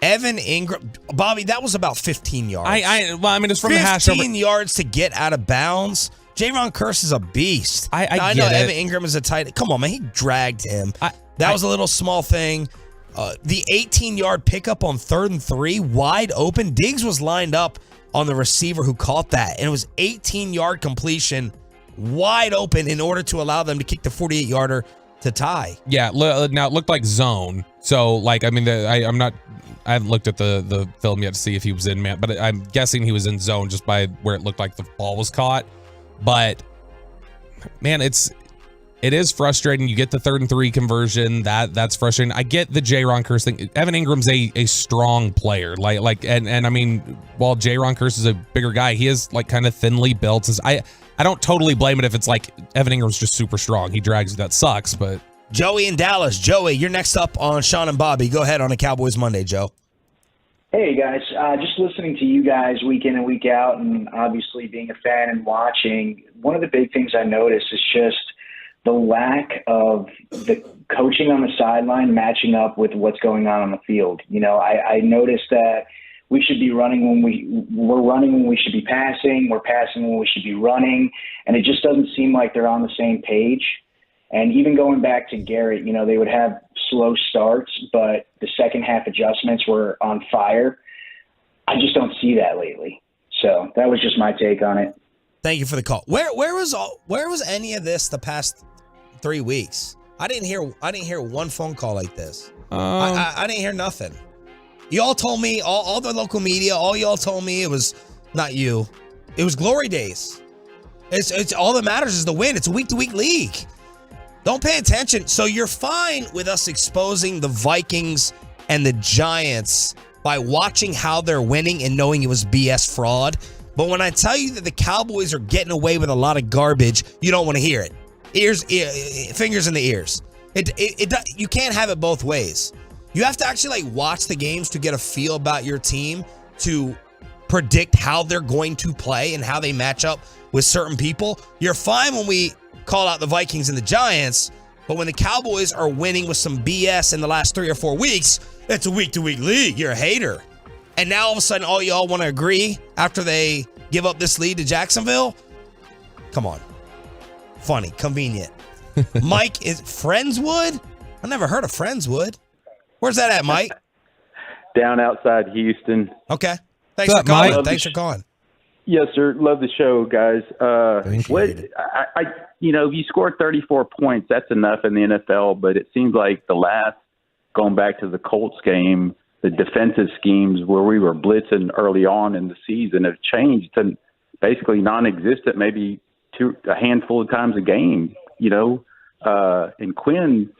Evan Ingram, Bobby, that was about 15 yards. It's from the hash. 15 yards to get out of bounds. Jaron Kearse is a beast. I know Evan Ingram is a tight. Come on, man. He dragged him. That was a little small thing. The 18-yard pickup on 3rd and 3, wide open. Diggs was lined up on the receiver who caught that, and it was 18-yard completion, wide open in order to allow them to kick the 48-yarder to tie. Yeah, now it looked like zone. So, I haven't looked at the film yet to see if he was in man, but I'm guessing he was in zone just by where it looked like the ball was caught. But, man, it is frustrating. You get the 3rd and 3 conversion. That's frustrating. I get the Jaron Kearse thing. Evan Ingram's a strong player. And I mean, while Jaron Kearse is a bigger guy, he is kind of thinly built. I don't totally blame it if it's Evan Ingram's just super strong. He drags you. That sucks, but Joey in Dallas. Joey, you're next up on Sean and Bobby. Go ahead on a Cowboys Monday, Joe. Hey, guys. Just listening to you guys week in and week out, and obviously being a fan and watching, one of the big things I noticed is just the lack of the coaching on the sideline matching up with what's going on the field. I noticed that we should be running we're running when we should be passing. We're passing when we should be running. And it just doesn't seem like they're on the same page. And even going back to Garrett, they would have slow starts, but the second half adjustments were on fire. I just don't see that lately. So that was just my take on it. Thank you for the call. Where was any of this the past 3 weeks? I didn't hear one phone call like this. I didn't hear nothing. Y'all told me, all the local media, all y'all told me it was not you. It was glory days. It's all that matters is the win. It's a week-to-week league. Don't pay attention. So you're fine with us exposing the Vikings and the Giants by watching how they're winning and knowing it was BS fraud. But when I tell you that the Cowboys are getting away with a lot of garbage, you don't want to hear it. Fingers in the ears. You can't have it both ways. You have to actually watch the games to get a feel about your team, to predict how they're going to play and how they match up with certain people. You're fine when we call out the Vikings and the Giants, but when the Cowboys are winning with some BS in the last 3 or 4 weeks, it's a week-to-week league. You're a hater. And now all of a sudden, all y'all want to agree after they give up this lead to Jacksonville? Come on. Funny. Convenient. Mike is Friendswood? I never heard of Friendswood. Where's that at, Mike? Down outside Houston. Okay. Thanks for calling. Thanks for calling. Yes, sir. Love the show, guys. You scored 34 points. That's enough in the NFL, but it seems like going back to the Colts game, the defensive schemes where we were blitzing early on in the season have changed to basically non-existent, maybe a handful of times a game, and Quinn,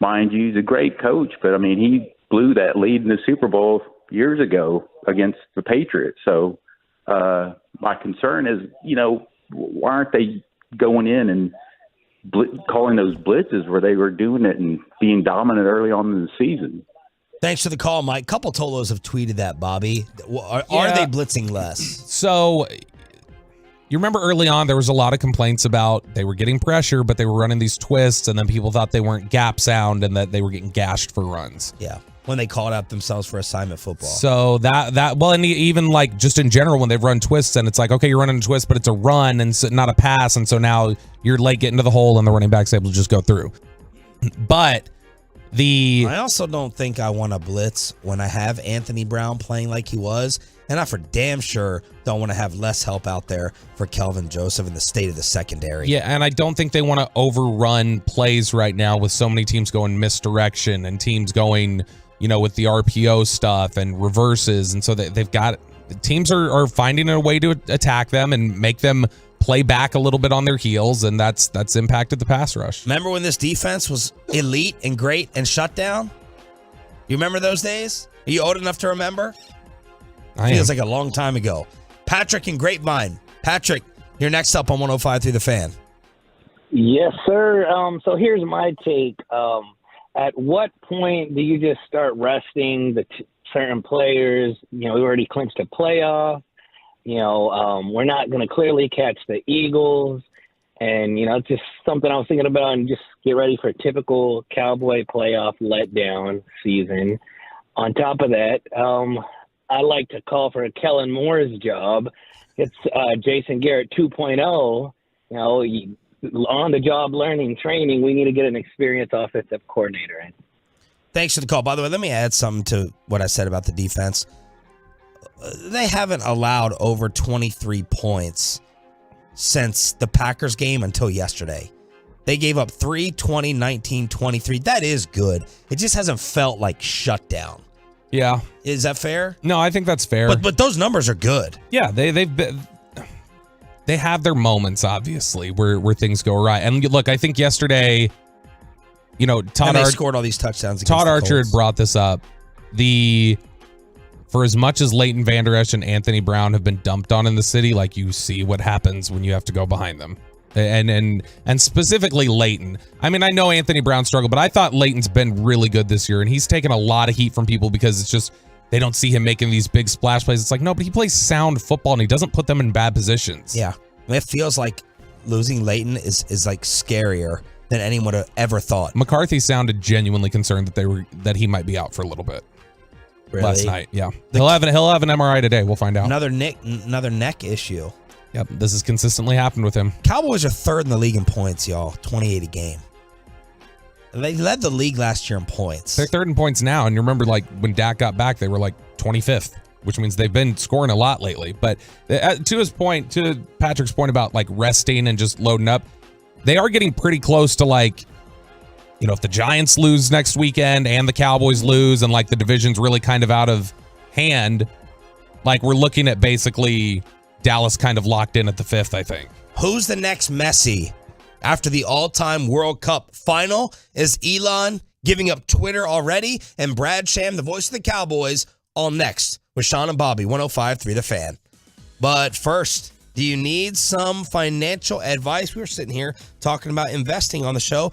mind you, he's a great coach, but I mean, he blew that lead in the Super Bowl years ago against the Patriots. So my concern is, why aren't they going in and calling those blitzes where they were doing it and being dominant early on in the season? Thanks for the call, Mike. Couple Tolos have tweeted that, Bobby. Are they blitzing less? So you remember early on there was a lot of complaints about they were getting pressure, but they were running these twists, and then people thought they weren't gap sound and that they were getting gashed for runs. Yeah, when they called out themselves for assignment football. So and even just in general when they've run twists and it's like, okay, you're running a twist, but it's a run and so, not a pass, and so now you're late getting to the hole and the running back's able to just go through. But I also don't think I want to blitz when I have Anthony Brown playing like he was, and I for damn sure don't want to have less help out there for Kelvin Joseph in the state of the secondary. Yeah, and I don't think they want to overrun plays right now with so many teams going misdirection and teams going, with the RPO stuff and reverses, and so teams are finding a way to attack them and make them play back a little bit on their heels, and that's impacted the pass rush. Remember when this defense was elite and great and shut down? You remember those days? Are you old enough to remember? Feels like a long time ago. Patrick in Grapevine. Patrick, you're next up on 105.3 The Fan. Yes, sir. So here's my take. At what point do you just start resting the certain players? We already clinched a playoff. we're not going to clearly catch the Eagles. And, it's just something I was thinking about, and just get ready for a typical Cowboy playoff letdown season. On top of that, I like to call for Kellen Moore's job. It's Jason Garrett 2.0. On-the-job learning, training, we need to get an experienced offensive coordinator in. Thanks for the call. By the way, let me add something to what I said about the defense. They haven't allowed over 23 points since the Packers game until yesterday. They gave up 3, 20, 19, 23. That is good. It just hasn't felt like shutdown. Yeah. Is that fair? No, I think that's fair. But those numbers are good. Yeah, they've been, they have their moments, obviously, where things go awry. And look, I think yesterday, Todd Archer scored all these touchdowns. Todd Archer had brought this up. For as much as Leighton Vander Esch and Anthony Brown have been dumped on in the city, like, you see what happens when you have to go behind them. And specifically Leighton. I mean, I know Anthony Brown struggled, but I thought Leighton's been really good this year, and he's taken a lot of heat from people because it's just they don't see him making these big splash plays. It's like, no, but he plays sound football, and he doesn't put them in bad positions. Yeah. It feels like losing Leighton is like scarier than anyone would have ever thought. McCarthy sounded genuinely concerned that he might be out for a little bit. Really? Last night, yeah. He'll have an MRI today. We'll find out. Another neck issue. Yep, this has consistently happened with him. Cowboys are third in the league in points, y'all. 28 a game. They led the league last year in points. They're third in points now, and you remember, like, when Dak got back, they were like 25th, which means they've been scoring a lot lately. But to Patrick's point about like resting and just loading up, they are getting pretty close to, like, if the Giants lose next weekend and the Cowboys lose and like the division's really kind of out of hand, like, we're looking at basically Dallas kind of locked in at the 5th, I think. Who's the next Messi? After the all-time World Cup final, is Elon giving up Twitter already? And Brad Sham, the voice of the Cowboys, all next with Sean and Bobby, 105.3 The Fan. But first, do you need some financial advice? We were sitting here talking about investing on the show.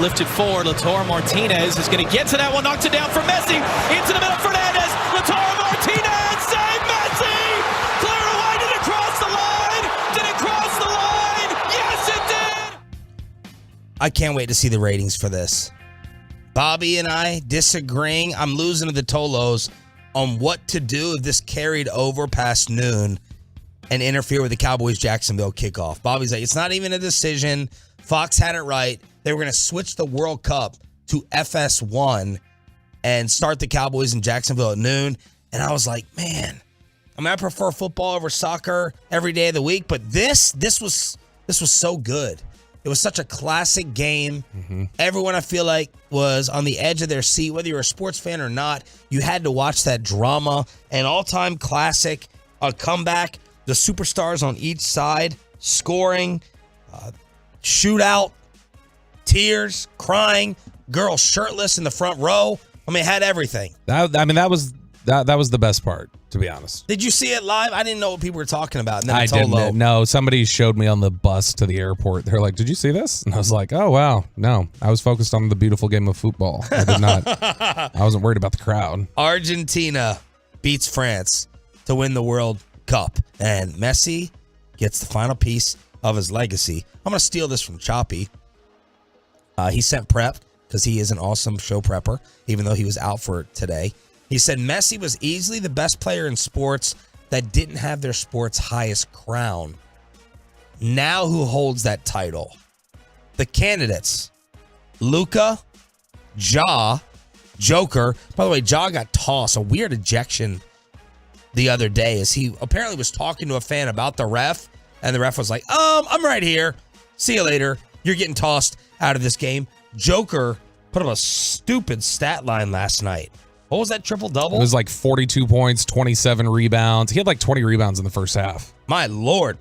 lifted forward. Lautaro Martinez is going to get to that one, knocked it down for Messi. Into the middle, Fernandez. Lautaro Martinez, save Messi! Clear away, did it cross the line? Did it cross the line? Yes, it did! I can't wait to see the ratings for this. Bobby and I disagreeing. I'm losing to the Tolos on what to do if this carried over past noon and interfere with the Cowboys-Jacksonville kickoff. Bobby's like, it's not even a decision. Fox had it right. They were going to switch the World Cup to FS1 and start the Cowboys in Jacksonville at noon. And I was like, man, I mean, I prefer football over soccer every day of the week, but this was so good. It was such a classic game. Mm-hmm. Everyone, I feel like, was on the edge of their seat, whether you're a sports fan or not. You had to watch that drama. An all-time classic, a comeback, the superstars on each side, scoring, shootout, tears, crying, girl shirtless in the front row. I mean, it had everything. That was the best part, to be honest. Did you see it live? I didn't know what people were talking about. And then I didn't. No, somebody showed me on the bus to the airport. They're like, "Did you see this?" And I was like, "Oh wow, no." I was focused on the beautiful game of football. I did not. I wasn't worried about the crowd. Argentina beats France to win the World Cup, and Messi gets the final piece of his legacy. I'm gonna steal this from Choppy. He sent prep because he is an awesome show prepper, even though he was out for today. He said Messi was easily the best player in sports that didn't have their sport's highest crown. Now who holds that title? The candidates: Luka, Ja, Joker. By the way, Ja got tossed, a weird ejection the other day as he apparently was talking to a fan about the ref, and the ref was like, I'm right here. See you later. You're getting tossed out of this game. Joker put up a stupid stat line last night. What was that triple-double? It was like 42 points, 27 rebounds. He had like 20 rebounds in the first half. My Lord.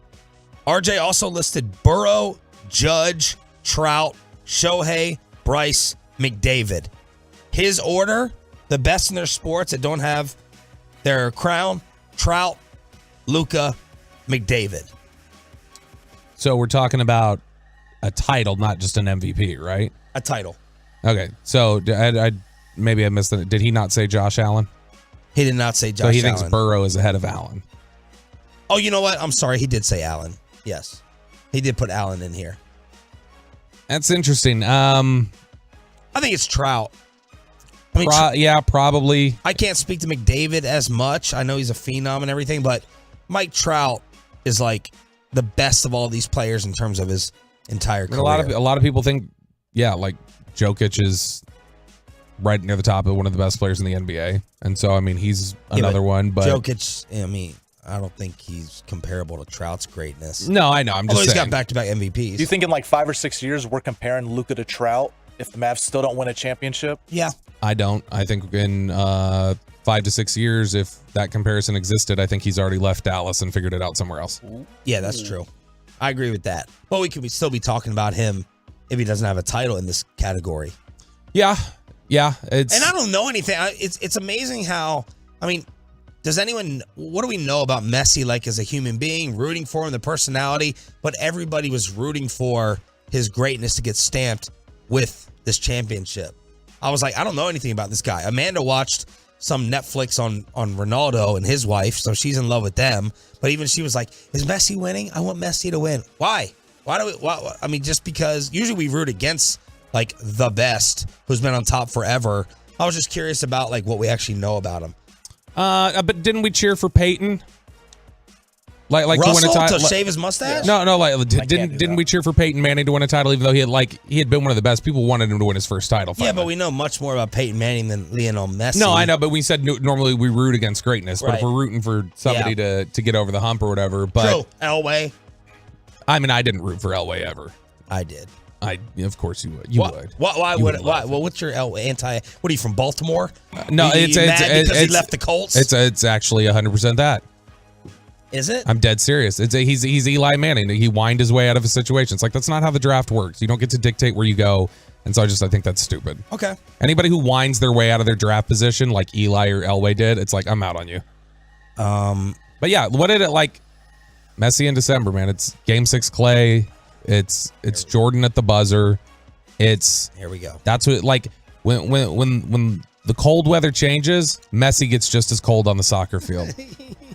RJ also listed Burrow, Judge, Trout, Shohei, Bryce, McDavid. His order, the best in their sports that don't have their crown: Trout, Luka, McDavid. So we're talking about a title, not just an MVP, right? A title. Okay, so maybe I missed it. Did he not say Josh Allen? He did not say Josh Allen. So he Allen. thinks Burrow is ahead of Allen. Oh, you know what? I'm sorry. He did say Allen. Yes. He did put Allen in here. That's interesting. I think it's Trout. I mean, yeah, probably. I can't speak to McDavid as much. I know he's a phenom and everything, but Mike Trout is like the best of all these players in terms of his entire career. A lot of people think, yeah, like Jokic is right near the top of one of the best players in the NBA. And so, I mean, he's another one. But Jokic, I mean, I don't think he's comparable to Trout's greatness. No, I know. I'm just saying. He's got back-to-back MVPs. Do you think in like 5 or 6 years we're comparing Luka to Trout if the Mavs still don't win a championship? Yeah. I don't. I think in 5 to 6 years, if that comparison existed, I think he's already left Dallas and figured it out somewhere else. Yeah, that's true. I agree with that. But we could still be talking about him if he doesn't have a title in this category. Yeah. And I don't know anything. It's amazing how, I mean, what do we know about Messi, like as a human being, rooting for him, the personality, but everybody was rooting for his greatness to get stamped with this championship. I was like, I don't know anything about this guy. Amanda watched some Netflix on Ronaldo and his wife, so she's in love with them. But even she was like, is Messi winning? I want Messi to win. Why? Why? I mean, just because usually we root against like the best who's been on top forever. I was just curious about like what we actually know about him. But didn't we cheer for Peyton? Like Russell to win a title, to shave his mustache? No. Didn't we cheer for Peyton Manning to win a title, even though he had been one of the best? People wanted him to win his first title. Finally. Yeah, but we know much more about Peyton Manning than Lionel Messi. No, I know, but we said normally we root against greatness. But if we're rooting for somebody to get over the hump or whatever, but true. Elway. I mean, I didn't root for Elway ever. I did. Of course you would. You would. Why would? Well, what's your anti? What are you from Baltimore? No, it's mad because he left the Colts. It's actually 100% that. Is it? I'm dead serious. He's Eli Manning. He whined his way out of a situation. It's like that's not how the draft works. You don't get to dictate where you go. And so I think that's stupid. Okay. Anybody who winds their way out of their draft position like Eli or Elway did, it's like I'm out on you. But yeah, what did it like? Messi in December, man. It's Game 6 Clay. It's Jordan at the buzzer. Here we go. That's what, like, when the cold weather changes, Messi gets just as cold on the soccer field.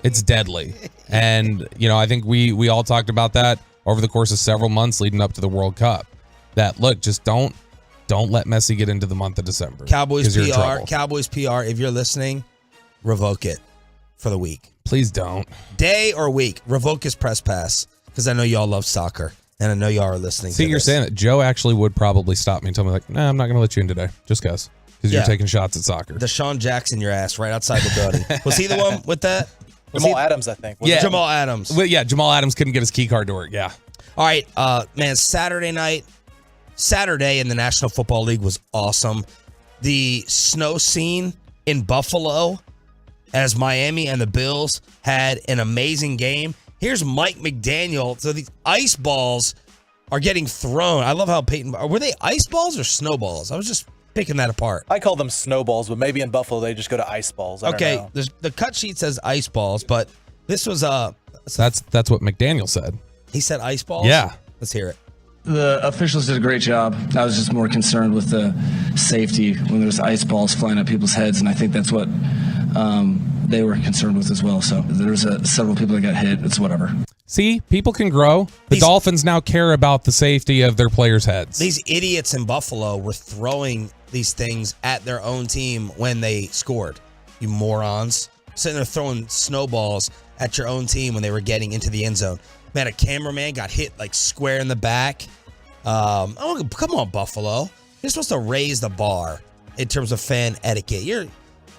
It's deadly. And, I think we all talked about that over the course of several months leading up to the World Cup. That, look, just don't let Messi get into the month of December. Cowboys PR, if you're listening, revoke it for the week. Please don't. Day or week, revoke his press pass, because I know y'all love soccer, and I know y'all are listening to you're this. saying that Joe actually would probably stop me and tell me, like, nah, I'm not going to let you in today, just because you're taking shots at soccer. Deshaun Jackson, your ass, right outside the building. Was he the one with that? Jamal Adams, I think. Jamal Adams. Well, Jamal Adams couldn't get his key card to work, yeah. All right, man, Saturday in the National Football League was awesome. The snow scene in Buffalo as Miami and the Bills had an amazing game. Here's Mike McDaniel. So these ice balls are getting thrown. I love how were they ice balls or snowballs? I was just picking that apart. I call them snowballs, but maybe in Buffalo they just go to ice balls. I don't know. The cut sheet says ice balls, but this was that's what McDaniel said. He said ice balls? Yeah. Let's hear it. The officials did a great job. I was just more concerned with the safety when there's ice balls flying at people's heads, and I think that's what they were concerned with as well. So there's several people that got hit. It's whatever. See, people can grow. The Dolphins now care about the safety of their players' heads. These idiots in Buffalo were throwing these things at their own team when they scored. You morons. Sitting there throwing snowballs at your own team when they were getting into the end zone. Man, a cameraman got hit like square in the back. Come on, Buffalo. You're supposed to raise the bar in terms of fan etiquette.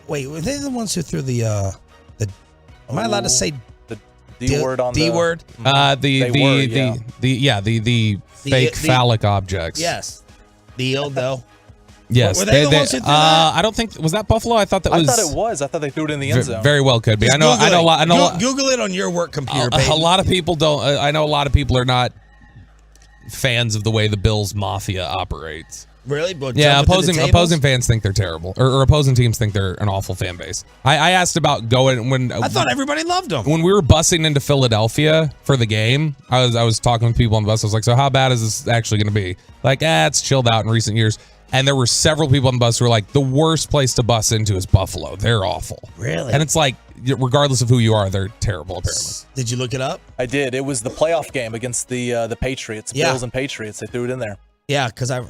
Were they the ones who threw the am I allowed to say the D word on D word? The fake phallic objects. Yes. The dildo. Yes. Were they the ones who threw that? I don't think, was that Buffalo? I thought it was. I thought they threw it in the end zone. Very well could be. Just I know a lot. Google it on your work computer, baby. A lot of people don't. I know a lot of people are not fans of the way the Bills Mafia operates. Really? Yeah, opposing fans think they're terrible, or opposing teams think they're an awful fan base. I asked about going when I thought everybody loved them. When we were busing into Philadelphia for the game. I was talking with people on the bus. I was like, "So how bad is this actually going to be?" Like, it's chilled out in recent years. And there were several people on the bus who were like, the worst place to bus into is Buffalo. They're awful. Really? And it's like, regardless of who you are, they're terrible, apparently. Did you look it up? I did. It was the playoff game against the Patriots, Bills and Patriots. They threw it in there. Yeah, because I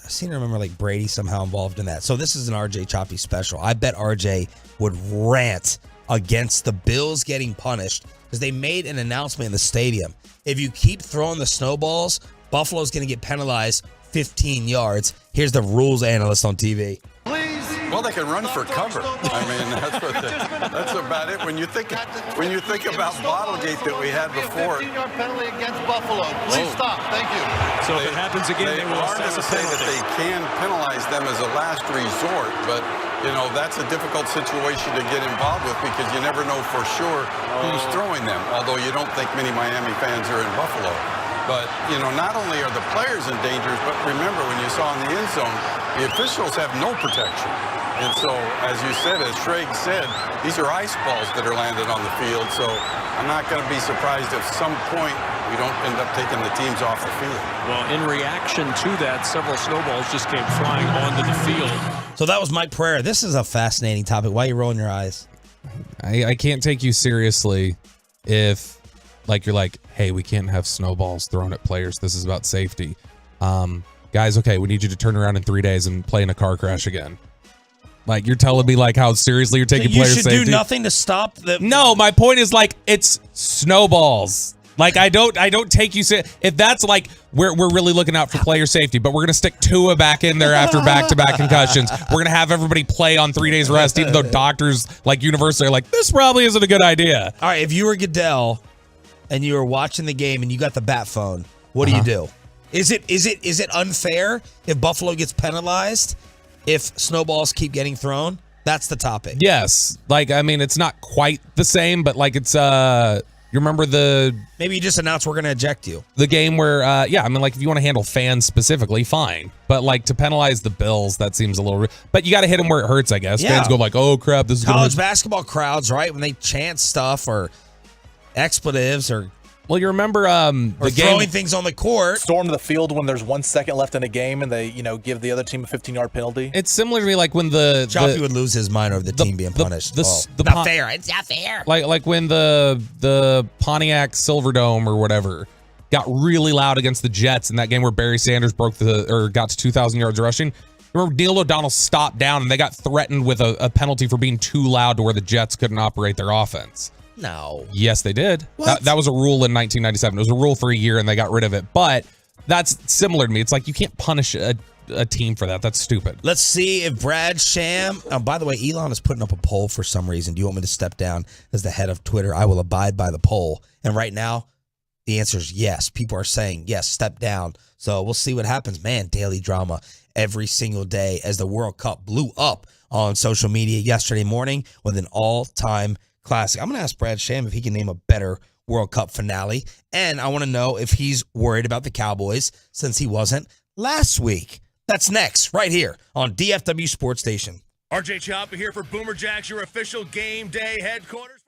seem to remember like Brady somehow involved in that. So this is an RJ Choppy special. I bet RJ would rant against the Bills getting punished because they made an announcement in the stadium. If you keep throwing the snowballs, Buffalo's going to get penalized 15 yards. Here's the rules analyst on TV. Well, they can run for cover. I mean, that's about it. When you think about Bottlegate that we had before. 15-yard penalty against Buffalo. Please stop. Thank you. So if it happens again, they will assess a penalty. It's hard to say that they can penalize them as a last resort, but that's a difficult situation to get involved with because you never know for sure who's throwing them. Although you don't think many Miami fans are in Buffalo. But, not only are the players in danger, but remember when you saw in the end zone, the officials have no protection. And so, as you said, as Shreg said, these are ice balls that are landed on the field. So I'm not going to be surprised if at some point we don't end up taking the teams off the field. Well, in reaction to that, several snowballs just came flying onto the field. So that was Mike Pereira. This is a fascinating topic. Why are you rolling your eyes? I can't take you seriously if... you're like, hey, we can't have snowballs thrown at players. This is about safety. Guys, okay, we need you to turn around in 3 days and play in a car crash again. Like, you're telling me, how seriously you're taking player safety? You should do nothing to stop the... No, my point is, it's snowballs. I don't take you... If that's, we're really looking out for player safety, but we're going to stick Tua back in there after back-to-back concussions. We're going to have everybody play on 3 days rest, even though doctors, universally, are like, this probably isn't a good idea. All right, if you were Goodell... and you were watching the game and you got the bat phone, what do you do? Is it unfair if Buffalo gets penalized if snowballs keep getting thrown? That's the topic. Yes. It's not quite the same, but it's you remember maybe you just announce we're going to eject you. The game where if you want to handle fans specifically, fine. But to penalize the Bills, that seems a little but you got to hit them where it hurts, I guess. Yeah. Fans go oh crap, this is college basketball crowds, right? When they chant stuff or expletives or Well, you remember or throwing things on the court. Storm the field when there's 1 second left in a game and they, give the other team a 15-yard penalty. It's similar to me like when Choppy would lose his mind over the team being punished. Not fair. It's not fair. Like when the Pontiac Silverdome or whatever got really loud against the Jets in that game where Barry Sanders got to 2,000 yards rushing. Remember Neil O'Donnell stopped down and they got threatened with a penalty for being too loud to where the Jets couldn't operate their offense. No. Yes, they did. That was a rule in 1997. It was a rule for a year and they got rid of it. But that's similar to me. It's like you can't punish a team for that. That's stupid. Let's see if Brad Sham. By the way, Elon is putting up a poll for some reason. Do you want me to step down as the head of Twitter? I will abide by the poll. And right now, the answer is yes. People are saying, yes, step down. So we'll see what happens. Man, daily drama every single day as the World Cup blew up on social media yesterday morning with an all-time classic. I'm going to ask Brad Sham if he can name a better World Cup finale. And I want to know if he's worried about the Cowboys since he wasn't last week. That's next, right here on DFW Sports Station. RJ Chopper here for Boomer Jacks, your official game day headquarters.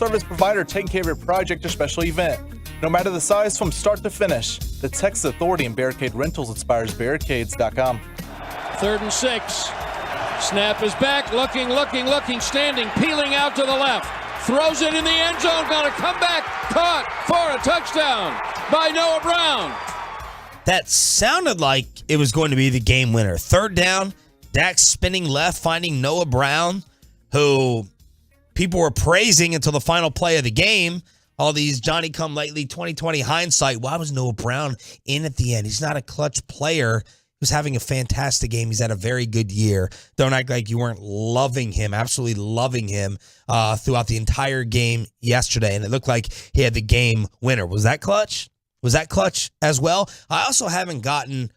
service provider taking care of your project or special event. No matter the size, from start to finish, the Texas Authority and Barricade Rentals inspires barricades.com. 3rd and 6. Snap is back, looking, standing, peeling out to the left. Throws it in the end zone, gonna come back, caught for a touchdown by Noah Brown. That sounded like it was going to be the game winner. 3rd down, Dak spinning left, finding Noah Brown, who people were praising until the final play of the game. All these Johnny-come-lately 2020 hindsight. Why was Noah Brown in at the end? He's not a clutch player. He was having a fantastic game. He's had a very good year. Don't act like you weren't loving him, absolutely loving him throughout the entire game yesterday. And it looked like he had the game winner. Was that clutch? Was that clutch as well? I also haven't gotten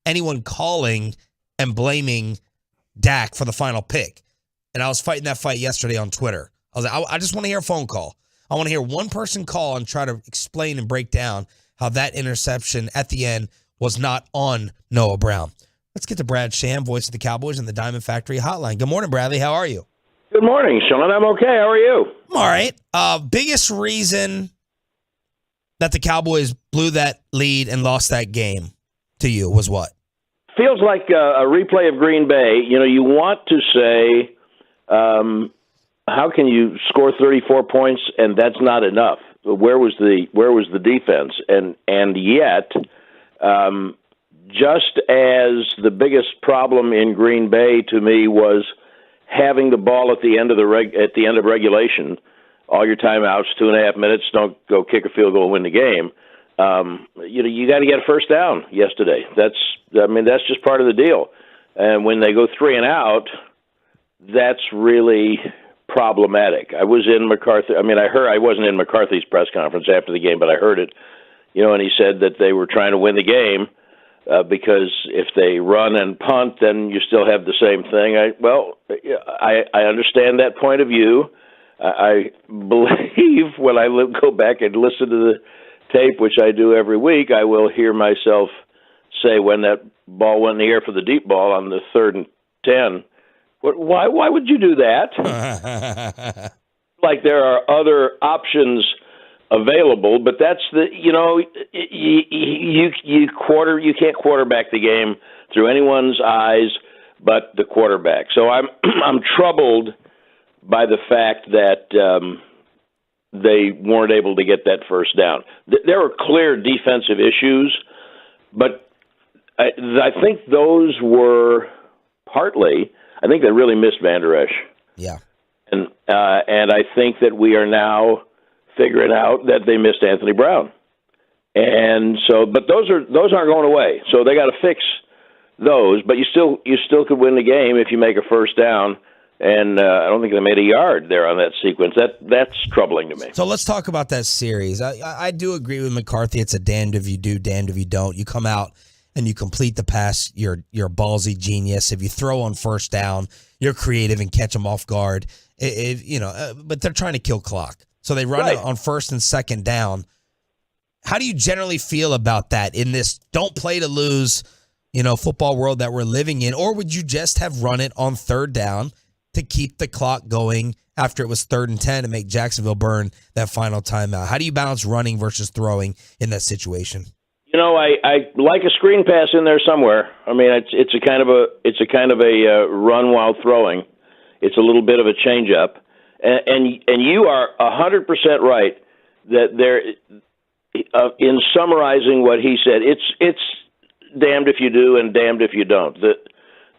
anyone calling and blaming Dak for the final pick. And I was fighting that fight yesterday on Twitter. I was like, I just want to hear a phone call. I want to hear one person call and try to explain and break down how that interception at the end was not on Noah Brown. Let's get to Brad Sham, voice of the Cowboys and the Diamond Factory Hotline. Good morning, Bradley. How are you? Good morning, Sean. I'm okay. How are you? I'm all right. Biggest reason that the Cowboys blew that lead and lost that game to you was what? Feels like a replay of Green Bay. You know, you want to say, how can you score 34 points and that's not enough? Where was the defense? And yet, just as the biggest problem in Green Bay to me was having the ball at the end of regulation, all your timeouts, 2.5 minutes, don't go kick a field goal and win the game. You got to get a first down yesterday. That's just part of the deal. And when they go 3 and out, that's really problematic. I was in McCarthy. I wasn't in McCarthy's press conference after the game, but I heard it. And he said that they were trying to win the game because if they run and punt, then you still have the same thing. I understand that point of view. I believe when I go back and listen to the tape, which I do every week, I will hear myself say when that ball went in the air for the deep ball on the 3rd and 10, why would you do that? Like there are other options available, but that's you can't quarterback the game through anyone's eyes but the quarterback. So I'm troubled by the fact that they weren't able to get that first down. There were clear defensive issues, but I think those were partly. I think they really missed Van Der Esch. Yeah, and I think that we are now figuring out that they missed Anthony Brown, and so but those aren't going away. So they got to fix those. But you still could win the game if you make a first down. And I don't think they made a yard there on that sequence. That's troubling to me. So let's talk about that series. I do agree with McCarthy. It's a damned if you do, damned if you don't. You come out and you complete the pass, you're a ballsy genius. If you throw on first down, you're creative and catch them off guard. But they're trying to kill clock. So they run it on 1st and 2nd down. How do you generally feel about that in this don't play to lose, football world that we're living in? Or would you just have run it on 3rd down to keep the clock going after it was 3rd and 10 to make Jacksonville burn that final timeout? How do you balance running versus throwing in that situation? I like a screen pass in there somewhere. I mean, it's a kind of a run while throwing. It's a little bit of a change up, and you are 100% right that there. In summarizing what he said, it's damned if you do and damned if you don't.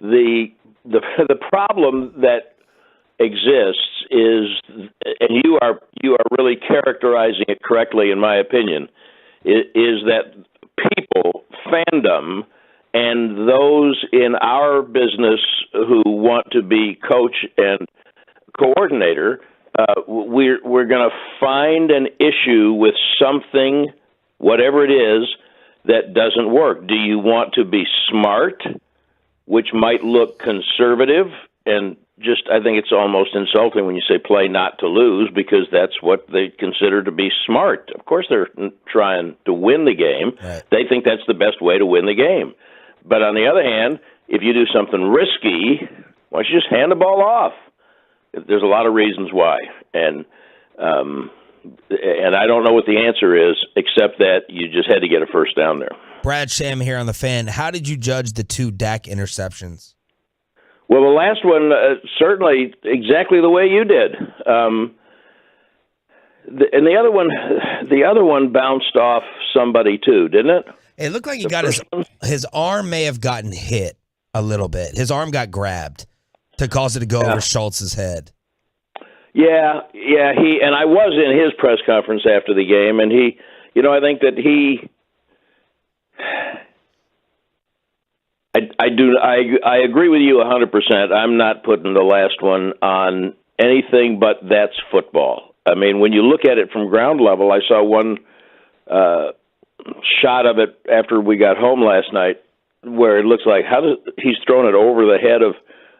The problem that exists is, and you are really characterizing it correctly, in my opinion, is that people, fandom, and those in our business who want to be coach and coordinator, we're going to find an issue with something, whatever it is, that doesn't work. Do you want to be smart, which might look conservative, and I think it's almost insulting when you say play not to lose, because that's what they consider to be smart. Of course, they're trying to win the game. Right. They think that's the best way to win the game. But on the other hand, if you do something risky, why don't you just hand the ball off? There's a lot of reasons why. And And I don't know what the answer is, except that you just had to get a first down there. Brad Sham here on The Fan. How did you judge the 2 Dak interceptions? Well, the last one, certainly exactly the way you did. And the other one bounced off somebody too, didn't it? It looked like he got his arm may have gotten hit a little bit. His arm got grabbed to cause it to go over Schultz's head. Yeah. And I was in his press conference after the game, and he, I think that he. I agree with you 100%. I'm not putting the last one on anything but that's football. I mean, when you look at it from ground level, I saw one shot of it after we got home last night where it looks like he's thrown it over the head of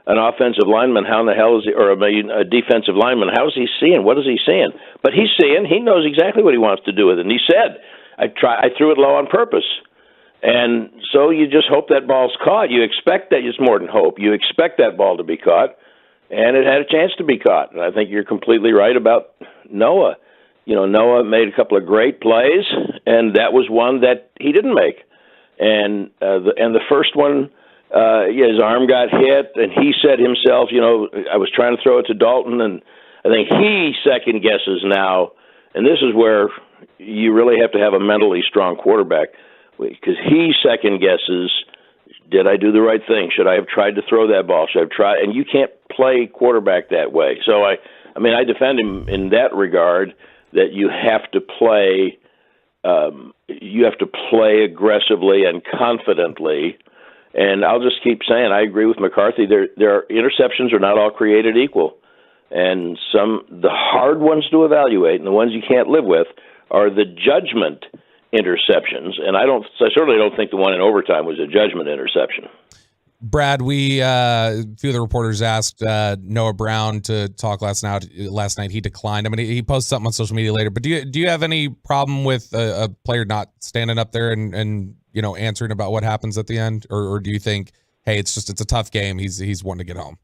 an offensive lineman. How in the hell is he, or a defensive lineman? How is he seeing? What is he seeing? But he's seeing. He knows exactly what he wants to do with it. And he said, I threw it low on purpose. And so you just hope that ball's caught. You expect that. It's more than hope. You expect that ball to be caught, and it had a chance to be caught. And I think you're completely right about Noah. Noah made a couple of great plays, and that was one that he didn't make. And the first one, his arm got hit, and he said himself, I was trying to throw it to Dalton, and I think he second guesses now. And this is where you really have to have a mentally strong quarterback, because he second guesses, did I do the right thing? Should I have tried to throw that ball? Should I have tried? And you can't play quarterback that way. So I defend him in that regard, that you have to play aggressively and confidently. And I'll just keep saying, I agree with McCarthy. Their interceptions are not all created equal. And the hard ones to evaluate and the ones you can't live with are the judgment interceptions, and I certainly don't think the one in overtime was a judgment interception. Brad, a few of the reporters asked Noah Brown to talk last night. He declined. I mean, he posted something on social media later. But do you have any problem with a player not standing up there and answering about what happens at the end, or do you think, hey, it's a tough game. He's wanting to get home?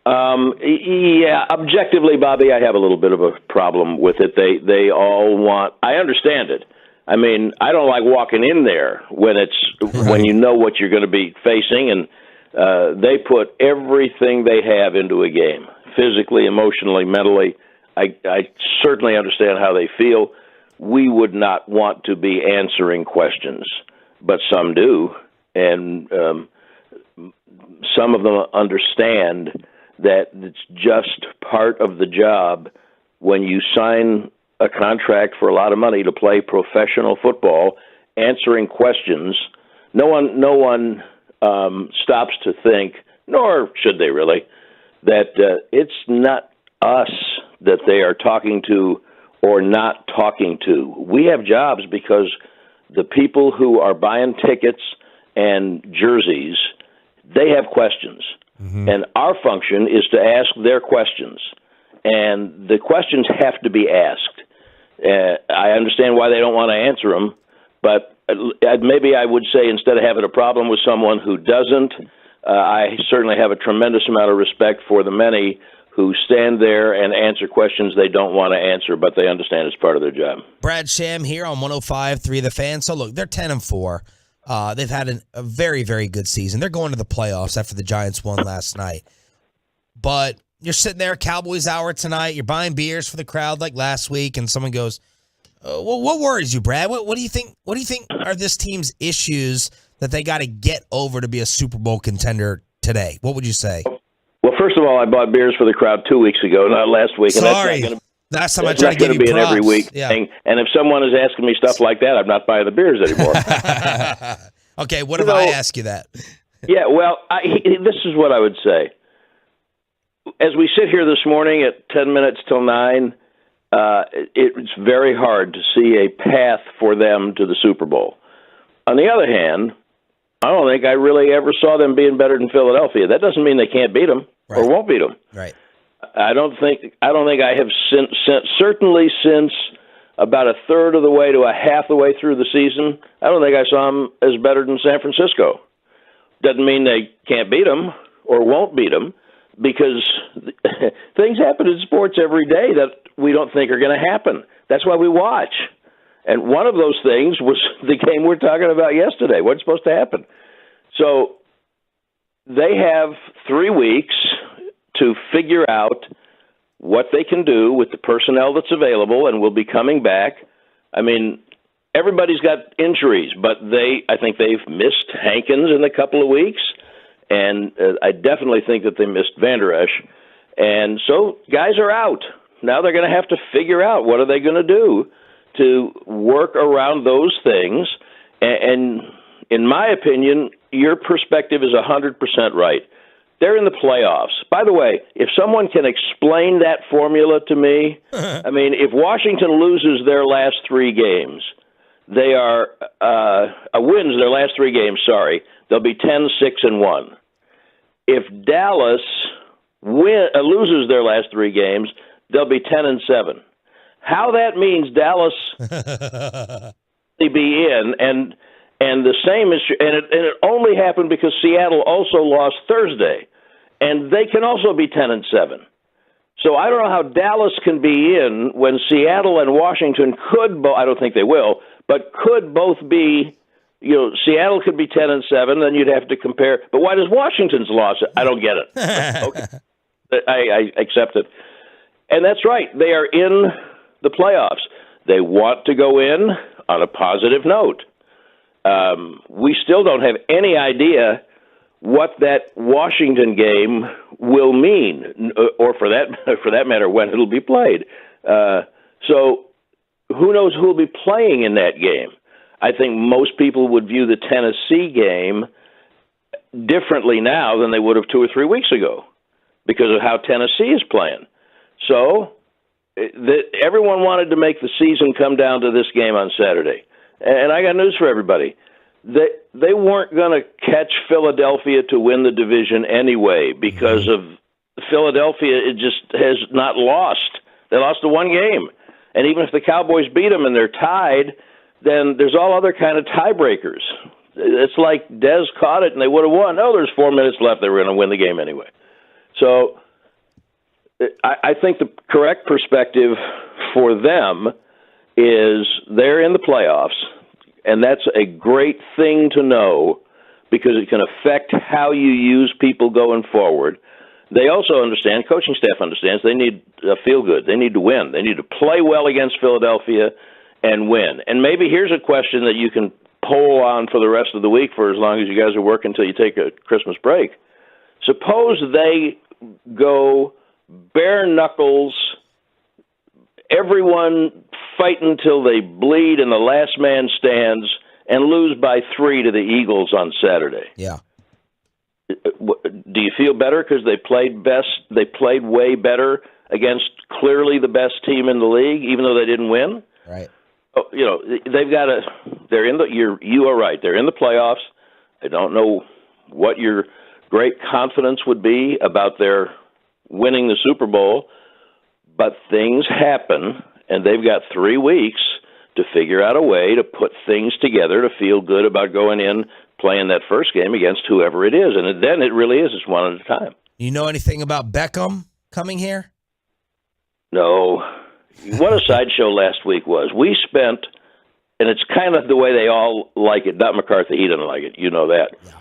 Yeah, objectively, Bobby, I have a little bit of a problem with it. They all want. I understand it. I mean, I don't like walking in there when you know what you're going to be facing, and they put everything they have into a game, physically, emotionally, mentally. I certainly understand how they feel. We would not want to be answering questions, but some do, and some of them understand that it's just part of the job when you sign a contract for a lot of money to play professional football, answering questions. No one stops to think, nor should they really, that it's not us that they are talking to or not talking to. We have jobs because the people who are buying tickets and jerseys, they have questions. Mm-hmm. And our function is to ask their questions. And the questions have to be asked. I understand why they don't want to answer them, but maybe I would say instead of having a problem with someone who doesn't, I certainly have a tremendous amount of respect for the many who stand there and answer questions they don't want to answer, but they understand it's part of their job. Brad Sham here on 105.3 The Fan. So, look, they're 10-4. They've had a very, very good season. They're going to the playoffs after the Giants won last night. But you're sitting there, Cowboys Hour tonight. You're buying beers for the crowd like last week, and someone goes, well, what worries you, Brad? What do you think? What do you think are this team's issues that they got to get over to be a Super Bowl contender today? What would you say? Well, first of all, I bought beers for the crowd 2 weeks ago, not last week. Sorry. And last time I tried to give you props. An every week yeah. thing. And if someone is asking me stuff like that, I'm not buying the beers anymore. Okay, what if I ask you that? Yeah, well, this is what I would say. As we sit here this morning at 10 minutes till 9, it's very hard to see a path for them to the Super Bowl. On the other hand, I don't think I really ever saw them being better than Philadelphia. That doesn't mean they can't beat them or won't beat them. Right. I don't think I have certainly since about a third of the way to a half the way through the season, I don't think I saw them as better than San Francisco. Doesn't mean they can't beat them or won't beat them, because things happen in sports every day that we don't think are going to happen. That's why we watch. And one of those things was the game we're talking about yesterday. What's supposed to happen? So they have 3 weeks to figure out what they can do with the personnel that's available and will be coming back. I mean, everybody's got injuries, but I think they've missed Hankins in a couple of weeks, and I definitely think that they missed Van Der Esch. And so guys are out. Now they're going to have to figure out what are they going to do to work around those things. And in my opinion, your perspective is 100% right. They're in the playoffs. By the way, if someone can explain that formula to me, I mean, if Washington loses their last 3 games, they are wins their last 3 games, they'll be 10-6-1. If Dallas loses their last 3 games, they'll be 10-7. How that means Dallas will be in, and the same is, and it only happened because Seattle also lost Thursday, and they can also be 10-7. So I don't know how Dallas can be in when Seattle and Washington could both. I don't think they will, but could both be. Seattle could be 10-7. Then you'd have to compare. But why does Washington's loss? I don't get it. Okay, I accept it, and that's right. They are in the playoffs. They want to go in on a positive note. We still don't have any idea what that Washington game will mean, or for that matter, when it'll be played. So who knows who will be playing in that game? I think most people would view the Tennessee game differently now than they would have 2 or 3 weeks ago because of how Tennessee is playing. So everyone wanted to make the season come down to this game on Saturday. And I got news for everybody. They weren't going to catch Philadelphia to win the division anyway because of Philadelphia. It just has not lost. They lost the 1 game. And even if the Cowboys beat them and they're tied, then there's all other kind of tiebreakers. It's like Dez caught it and they would have won. No, there's 4 minutes left. They were going to win the game anyway. So I think the correct perspective for them is they're in the playoffs. And that's a great thing to know because it can affect how you use people going forward. They also understand, coaching staff understands, they need a feel-good. They need to win. They need to play well against Philadelphia and win. And maybe here's a question that you can poll on for the rest of the week for as long as you guys are working until you take a Christmas break. Suppose they go bare knuckles, everyone fighting till they bleed and the last man stands, and lose by 3 to the Eagles on Saturday. Yeah. Do you feel better because they played best? They played way better against clearly the best team in the league, even though they didn't win. Right. They've got to. They're in the. You are right. They're in the playoffs. I don't know what your great confidence would be about their winning the Super Bowl, but things happen. And they've got 3 weeks to figure out a way to put things together to feel good about going in, playing that first game against whoever it is. And then it really is just one at a time. You know anything about Beckham coming here? No. What a sideshow last week was. We spent, and it's kind of the way they all like it. Not McCarthy, he doesn't like it. You know that. Yeah.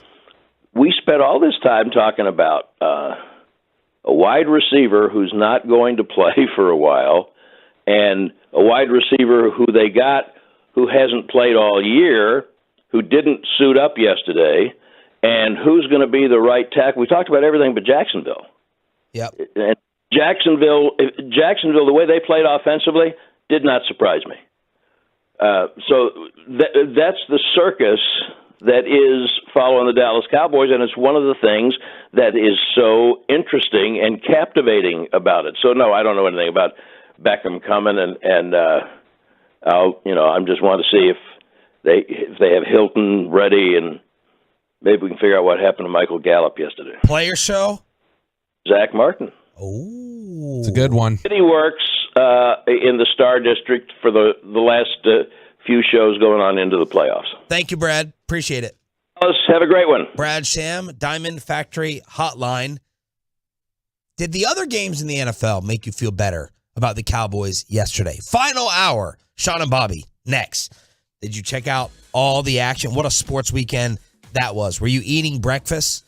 We spent all this time talking about a wide receiver who's not going to play for a while, and a wide receiver who they got who hasn't played all year, who didn't suit up yesterday, and who's going to be the right tackle. We talked about everything but Jacksonville. Yep. And Jacksonville, the way they played offensively, did not surprise me. So that's the circus that is following the Dallas Cowboys, and it's one of the things that is so interesting and captivating about it. So, no, I don't know anything about Beckham coming, and I'm just want to see if they have Hilton ready, and maybe we can figure out what happened to Michael Gallup yesterday. Player show? Zach Martin. Oh, it's a good one. He works in the Star District for the last few shows going on into the playoffs. Thank you, Brad. Appreciate it. Have a great one. Brad Sham, Diamond Factory Hotline. Did the other games in the NFL make you feel better about the Cowboys yesterday? Final hour, Sean and Bobby, next. Did you check out all the action? What a sports weekend that was. Were you eating breakfast?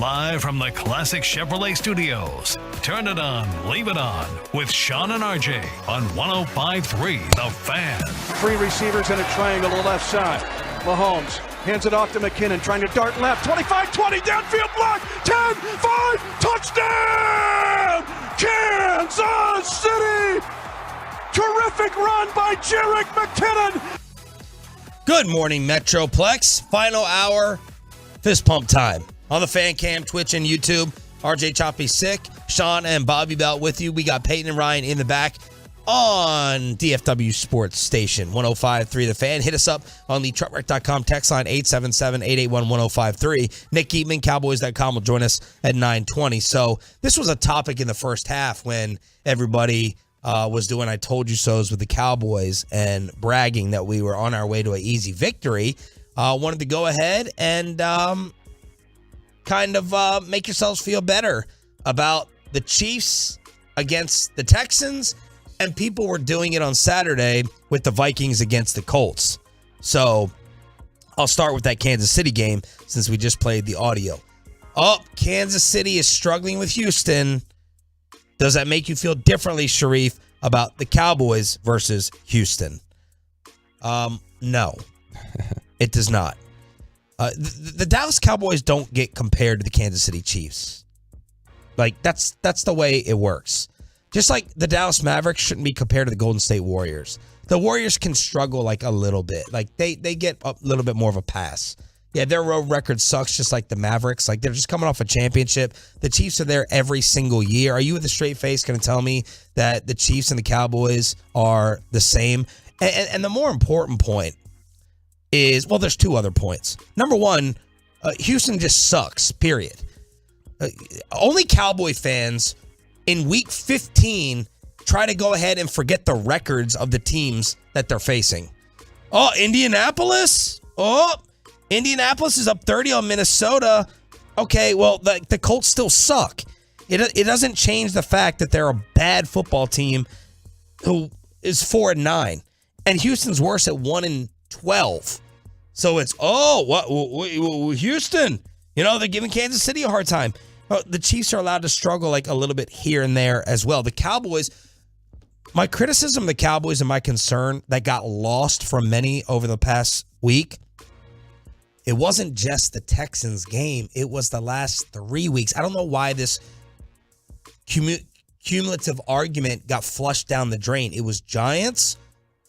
Live from the Classic Chevrolet Studios. Turn it on, leave it on with Sean and RJ on 105.3 The Fan. 3 receivers in a triangle to the left side. Mahomes hands it off to McKinnon, trying to dart left. 25-20, downfield block. 10-5, touchdown! Kansas City! Terrific run by Jerick McKinnon. Good morning, Metroplex. Final hour, fist pump time. On the Fan Cam, Twitch, and YouTube. RJ Choppy sick. Sean and Bobby Belt with you. We got Peyton and Ryan in the back on DFW Sports Station 105.3 The Fan. Hit us up on the truckwreck.com text line 877-881-1053. Nick Geatman, Cowboys.com will join us at 9:20. So this was a topic in the first half when everybody was doing I told you so's with the Cowboys and bragging that we were on our way to an easy victory. Wanted to go ahead and kind of make yourselves feel better about the Chiefs against the Texans, and people were doing it on Saturday with the Vikings against the Colts. So I'll start with that Kansas City game since we just played the audio. Kansas City is struggling with Houston. Does that make you feel differently, Sharif, about the Cowboys versus Houston? No, it does not. The Dallas Cowboys don't get compared to the Kansas City Chiefs. Like, that's the way it works. Just like the Dallas Mavericks shouldn't be compared to the Golden State Warriors. The Warriors can struggle like a little bit. Like, they get a little bit more of a pass. Yeah, their road record sucks just like the Mavericks. Like, they're just coming off a championship. The Chiefs are there every single year. Are you with a straight face going to tell me that the Chiefs and the Cowboys are the same? And the more important point is, well, there's 2 other points. Number one, Houston just sucks, period. Only Cowboy fans in week 15 try to go ahead and forget the records of the teams that they're facing. Indianapolis? Indianapolis is up 30 on Minnesota. Okay, well, the Colts still suck. It doesn't change the fact that they're a bad football team who is 4-9. And Houston's worse at 1-12. So it's, Houston. You know, they're giving Kansas City a hard time. The Chiefs are allowed to struggle like a little bit here and there as well. The Cowboys, my criticism of the Cowboys and my concern that got lost from many over the past week, it wasn't just the Texans game. It was the last 3 weeks. I don't know why this cumulative argument got flushed down the drain. It was Giants,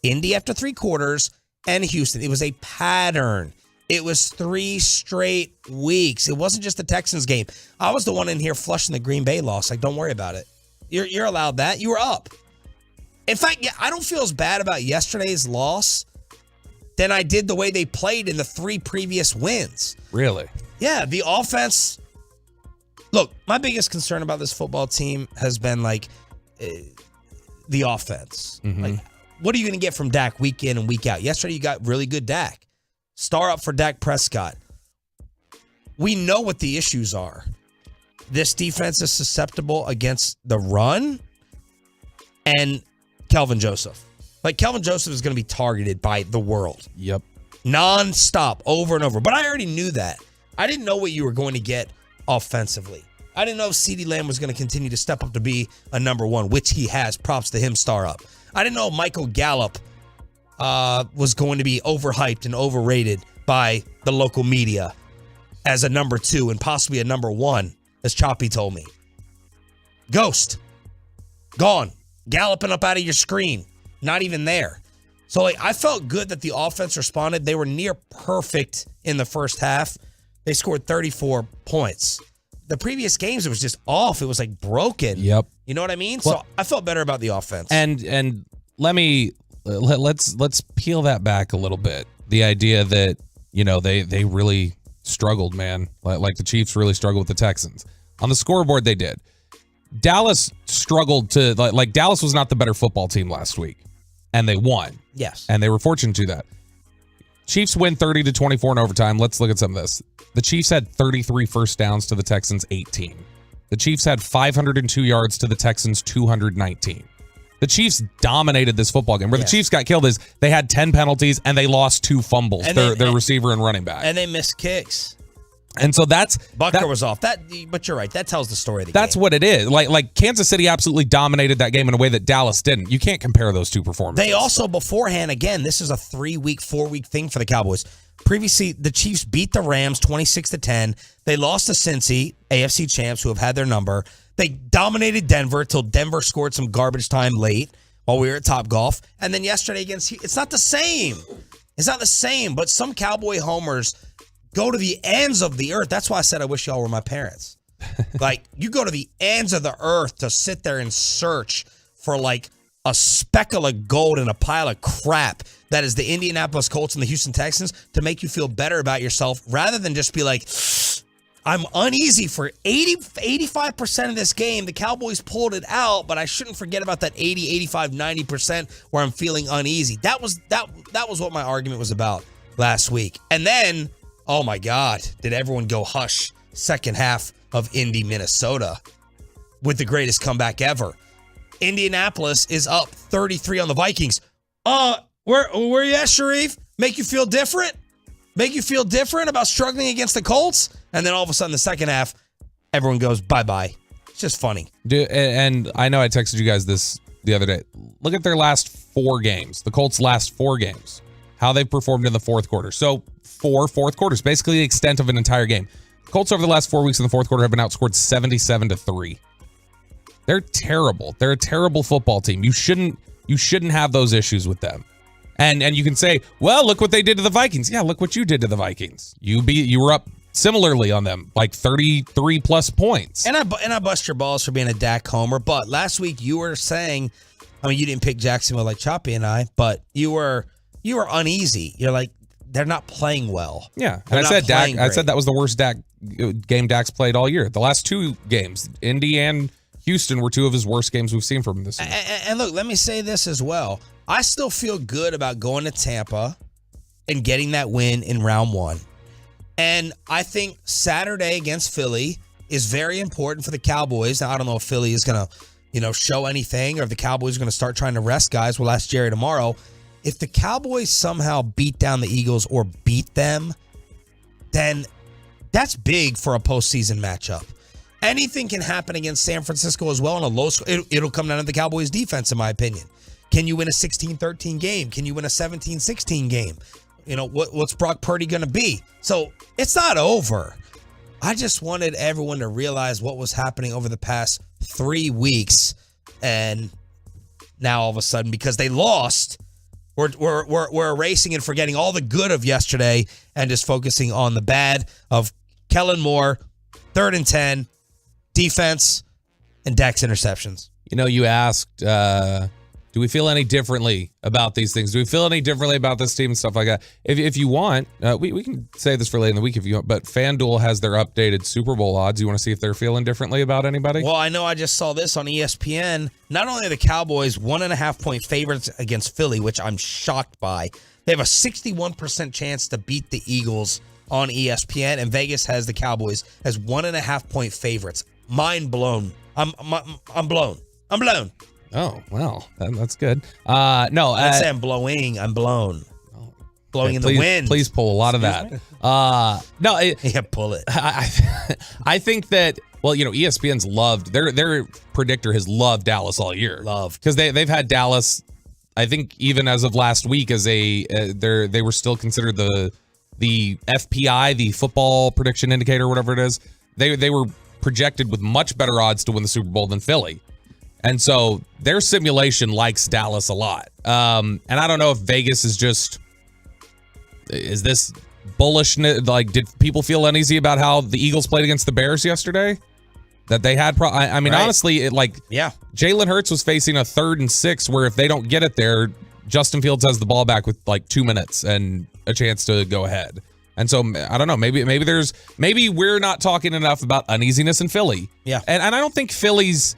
Indy after 3 quarters, and Houston. It was a pattern. It was 3 straight weeks. It wasn't just the Texans game. I was the one in here flushing the Green Bay loss. Like, don't worry about it. You're allowed that. You were up. In fact, I don't feel as bad about yesterday's loss than I did the way they played in the 3 previous wins. Really? Yeah, the offense. Look, my biggest concern about this football team has been like the offense. Mm-hmm. Like, what are you going to get from Dak week in and week out? Yesterday, you got really good Dak. Star up for Dak Prescott. We know what the issues are. This defense is susceptible against the run and Kelvin Joseph. Like, Kelvin Joseph is going to be targeted by the world. Yep. Non-stop, over and over. But I already knew that. I didn't know what you were going to get offensively. I didn't know if CeeDee Lamb was going to continue to step up to be a number 1, which he has. Props to him, star up. I didn't know Michael Gallup was going to be overhyped and overrated by the local media as a number 2 and possibly a number 1, as Choppy told me. Ghost. Gone. Galloping up out of your screen. Not even there. So I felt good that the offense responded. They were near perfect in the first half. They scored 34 points. The previous games, it was just off. It was like broken. Yep. You know what I mean? Well, so I felt better about the offense. And let's peel that back a little bit. The idea that, you know, they really struggled, man. Like the Chiefs really struggled with the Texans. On the scoreboard, they did. Dallas struggled to, like Dallas was not the better football team last week. And they won. Yes. And they were fortunate to do that. Chiefs win 30-24 in overtime. Let's look at some of this. The Chiefs had 33 first downs to the Texans 18. The Chiefs had 502 yards to the Texans 219. The Chiefs dominated this football game. Where the Chiefs got killed is they had 10 penalties and they lost 2 fumbles, their receiver and running back. And they missed kicks. And so Butker was off. But you're right. That tells the story of the game. That's what it is. Like Kansas City absolutely dominated that game in a way that Dallas didn't. You can't compare those two performances. They also beforehand, again, this is a 3-week, 4-week thing for the Cowboys. Previously, the Chiefs beat the Rams 26-10. They lost to Cincy, AFC champs, who have had their number. They dominated Denver till Denver scored some garbage time late while we were at Topgolf. And then yesterday against, it's not the same. It's not the same. But some Cowboy homers go to the ends of the earth. That's why I said I wish y'all were my parents. Like, you go to the ends of the earth to sit there and search for like a speckle of gold in a pile of crap that is the Indianapolis Colts and the Houston Texans to make you feel better about yourself rather than just be like, I'm uneasy for 85% of this game. The Cowboys pulled it out, but I shouldn't forget about that 80, 85, 90% where I'm feeling uneasy. That was what my argument was about last week. And then, oh my God, did everyone go hush second half of Indy, Minnesota with the greatest comeback ever. Indianapolis is up 33 on the Vikings. Where you at, Sharif? Make you feel different? Make you feel different about struggling against the Colts? And then all of a sudden, the second half, everyone goes bye-bye. It's just funny. Dude, and I know I texted you guys this the other day. Look at their last 4 games. The Colts' last 4 games. How they performed in the fourth quarter. So 4 fourth quarters, basically the extent of an entire game. The Colts over the last 4 weeks in the fourth quarter have been outscored 77-3. They're terrible. They're a terrible football team. You shouldn't have those issues with them. And you can say, well, look what they did to the Vikings. Yeah, look what you did to the Vikings. You were up similarly on them, like 33 plus points. And I bust your balls for being a Dak homer. But last week you were saying, I mean, you didn't pick Jacksonville like Choppy and I, but you were uneasy. You're like, they're not playing well. Yeah, and I said Dak. I said that was the worst game Dak's played all year. The last 2 games, Indy and Houston, were 2 of his worst games we've seen from him this season. And look, let me say this as well. I still feel good about going to Tampa and getting that win in round 1. And I think Saturday against Philly is very important for the Cowboys. Now, I don't know if Philly is going to, show anything or if the Cowboys are going to start trying to rest guys. We'll ask Jerry tomorrow. If the Cowboys somehow beat down the Eagles or beat them, then that's big for a postseason matchup. Anything can happen against San Francisco as well on a low score. It'll come down to the Cowboys' defense, in my opinion. Can you win a 16-13 game? Can you win a 17-16 game? What's Brock Purdy going to be? So it's not over. I just wanted everyone to realize what was happening over the past 3 weeks. And now all of a sudden, because they lost, we're erasing and forgetting all the good of yesterday and just focusing on the bad of Kellen Moore, 3rd and 10, defense, and Dak's interceptions. You asked, do we feel any differently about these things? Do we feel any differently about this team and stuff like that? If you want, we can say this for later in the week if you want, but FanDuel has their updated Super Bowl odds. You want to see if they're feeling differently about anybody? Well, I know I just saw this on ESPN. Not only are the Cowboys 1.5-point favorites against Philly, which I'm shocked by, they have a 61% chance to beat the Eagles on ESPN, and Vegas has the Cowboys as 1.5-point favorites. Mind blown. I'm blown. I'm blown. Oh, well, that's good. No, I didn't say I'm blowing. I'm blown. Blowing in the wind. Please pull a lot of that. Pull it. I think that, ESPN's loved, their predictor has loved Dallas all year. Because they've had Dallas, I think even as of last week, as they were still considered the FPI, the football prediction indicator, whatever it is. They were projected with much better odds to win the Super Bowl than Philly. And so their simulation likes Dallas a lot. And I don't know if Vegas is this bullishness? Like, did people feel uneasy about how the Eagles played against the Bears yesterday? That they had, honestly, Jalen Hurts was facing a 3rd and 6 where if they don't get it there, Justin Fields has the ball back with like 2 minutes and a chance to go ahead. And so I don't know, maybe we're not talking enough about uneasiness in Philly. Yeah. And I don't think Philly is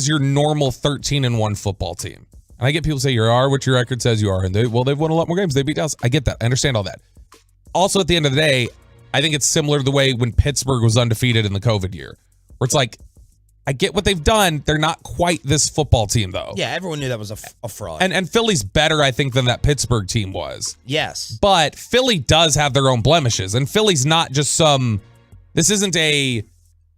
your normal 13-1 football team. And I get people say you are what your record says you are. And they've won a lot more games. They beat Dallas. I get that. I understand all that. Also, at the end of the day, I think it's similar to the way when Pittsburgh was undefeated in the COVID year, where it's like I get what they've done. They're not quite this football team, though. Yeah, everyone knew that was a fraud. And Philly's better, I think, than that Pittsburgh team was. Yes. But Philly does have their own blemishes. And Philly's not just this isn't a,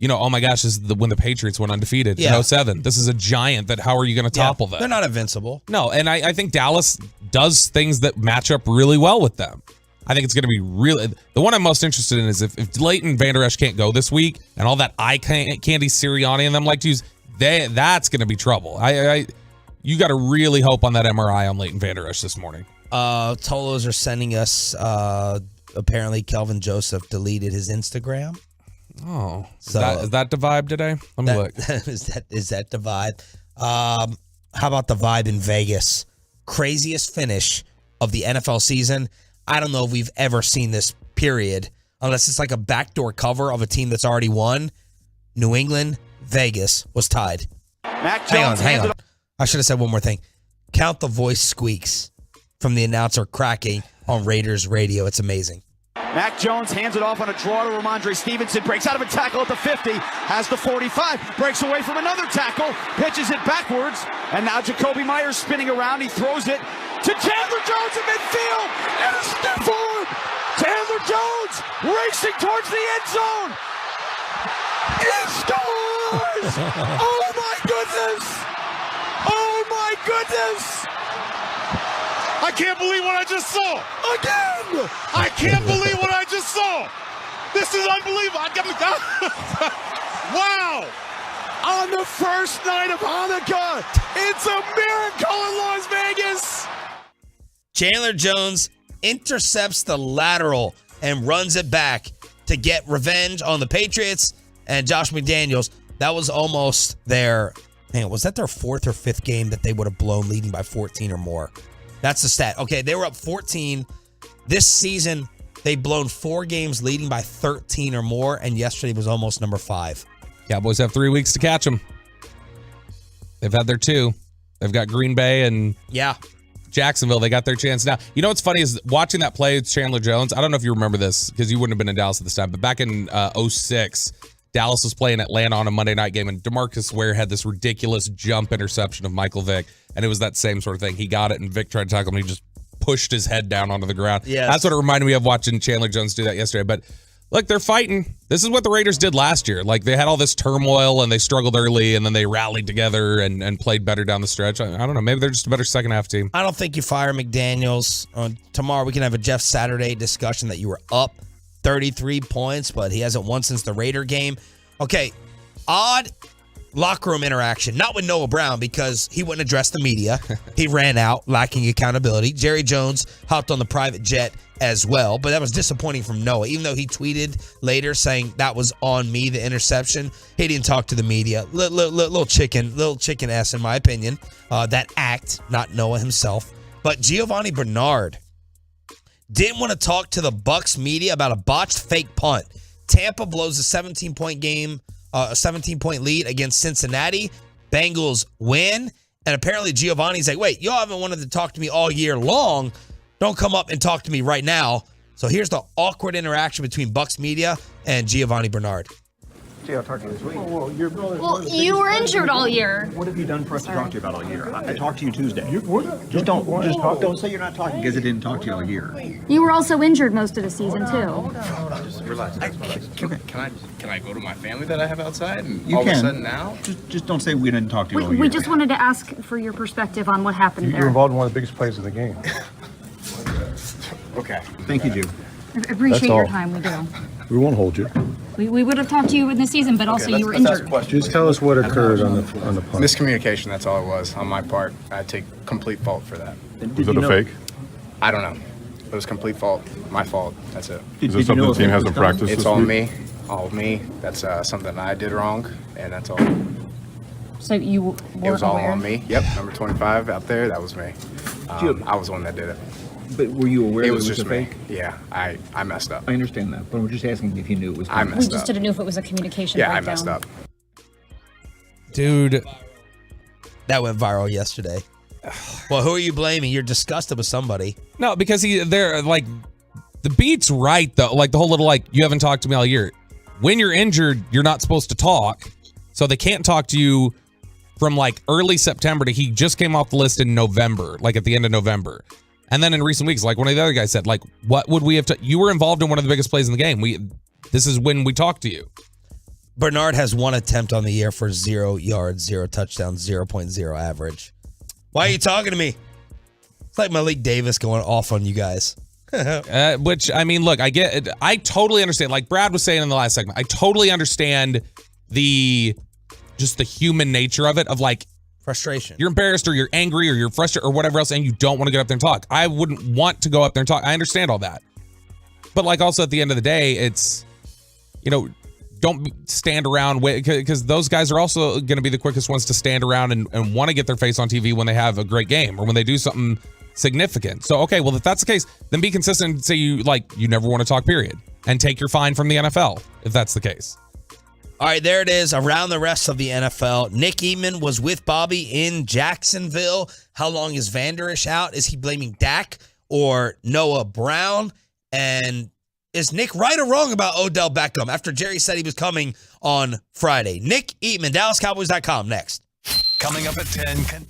oh my gosh, this is when the Patriots went undefeated in 07. This is a giant that how are you going to topple them? They're not invincible. No, and I think Dallas does things that match up really well with them. I think it's going to be really... The one I'm most interested in is if Leighton Vander Esch can't go this week and all that eye candy Sirianni and them like to use, that's going to be trouble. You got to really hope on that MRI on Leighton Vander Esch this morning. Tolos are sending us... apparently, Kelvin Joseph deleted his Instagram. Oh. So is that the vibe today? Let me look. Is that the vibe? How about the vibe in Vegas? Craziest finish of the NFL season. I don't know if we've ever seen this, period, unless it's like a backdoor cover of a team that's already won. New England, Vegas was tied. Hang on. I should have said one more thing. Count the voice squeaks from the announcer cracking on Raiders radio. It's amazing. Mac Jones hands it off on a draw to Ramondre Stevenson, breaks out of a tackle at the 50, has the 45, breaks away from another tackle, pitches it backwards, and now Jacoby Myers spinning around. He throws it to Chandler Jones in midfield, and a stiff arm. Chandler Jones racing towards the end zone. He scores! Oh my goodness! Oh my goodness! I can't believe what I just saw. Again! I can't believe what I just saw. This is unbelievable. Wow. On the first night of Hanukkah, it's a miracle in Las Vegas. Chandler Jones intercepts the lateral and runs it back to get revenge on the Patriots and Josh McDaniels. That was almost was that their fourth or fifth game that they would have blown leading by 14 or more? That's the stat. Okay, they were up 14. This season, they've blown 4 games leading by 13 or more, and yesterday was almost number 5. Cowboys have 3 weeks to catch them. They've had their 2. They've got Green Bay and Jacksonville. They got their chance now. You know what's funny is watching that play with Chandler Jones. I don't know if you remember this because you wouldn't have been in Dallas at this time, but back in 06, Dallas was playing Atlanta on a Monday night game, and DeMarcus Ware had this ridiculous jump interception of Michael Vick, and it was that same sort of thing. He got it, and Vick tried to tackle him, and he just pushed his head down onto the ground. Yes. That's what it reminded me of watching Chandler Jones do that yesterday. But look, they're fighting. This is what the Raiders did last year. Like, they had all this turmoil, and they struggled early, and then they rallied together and played better down the stretch. I don't know. Maybe they're just a better second-half team. I don't think you fire McDaniels. Tomorrow we can have a Jeff Saturday discussion that you were up 33 points, but he hasn't won since the Raider game. Okay, odd locker room interaction, not with Noah Brown because he wouldn't address the media. He ran out, lacking accountability. Jerry Jones hopped on the private jet as well, but that was disappointing from Noah. Even though he tweeted later saying that was on me, the interception, he didn't talk to the media. Little chicken ass, in my opinion. That act, not Noah himself. But Giovanni Bernard didn't want to talk to the Bucs media about a botched fake punt. Tampa blows a 17-point game, a 17-point lead against Cincinnati. Bengals win. And apparently Giovanni's like, wait, y'all haven't wanted to talk to me all year long. Don't come up and talk to me right now. So here's the awkward interaction between Bucs media and Giovanni Bernard. I'll talk to you this week. Well, you were injured all year. What have you done for us to talk to you about all year? I talked to you Tuesday. Don't say you're not talking because I didn't talk to you all year. You were also injured most of the season too. Just relax. Can I go to my family that I have outside? And You all can. of a sudden now? Just don't say we didn't talk to you all year. We just wanted to ask for your perspective on what happened You're there. involved in one of the biggest plays of the game. Okay. Thank you, Jude. I appreciate That's your all. time. We do. We won't hold you. We would have talked to you in the season, but also you were injured. Just tell us what occurred on the punt. Miscommunication, that's all it was on my part. I take complete fault for that. Was it a fake? I don't know. It was complete fault. My fault. That's it. Is this something the team hasn't practiced It's this all week? me. All me. That's something I did wrong, and that's all. So you were It was all aware? on me. Yep, number 25 out there. That was me. I was the one that did it. But were you aware It that was it was just a me. fake? Yeah, I messed up. I understand that, but we're just asking if you knew it was. I We messed just up. didn't know if it was a communication Yeah, I breakdown. messed up. Dude. That went viral yesterday. Well, who are you blaming? You're disgusted with somebody. No, because they're like, the beat's right, though. Like, the whole little, like, you haven't talked to me all year. When you're injured, you're not supposed to talk. So they can't talk to you from like early September to he just came off the list in November, like at the end of November. And then in recent weeks, like one of the other guys said, like, what would we have to, you were involved in one of the biggest plays in the game. This is when we talk to you. Bernard has one attempt on the year for 0 yards, 0 touchdowns, 0.0 average. Why are you talking to me? It's like Malik Davis going off on you guys. Which, I mean, look, I totally understand. Like Brad was saying in the last segment, I totally understand just the human nature of it, of like frustration. You're embarrassed or you're angry or you're frustrated or whatever else, and you don't want to get up there and talk. I wouldn't want to go up there and talk. I understand all that. But like also at the end of the day, it's, don't stand around because those guys are also going to be the quickest ones to stand around and want to get their face on TV when they have a great game or when they do something significant. So, okay, well, if that's the case, then be consistent and say you never want to talk, period. And take your fine from the NFL if that's the case. All right, there it is. Around the rest of the NFL. Nick Eatman was with Bobby in Jacksonville. How long is Vander Esch out? Is he blaming Dak or Noah Brown? And is Nick right or wrong about Odell Beckham after Jerry said he was coming on Friday? Nick Eatman, DallasCowboys.com, next. Coming up at 10.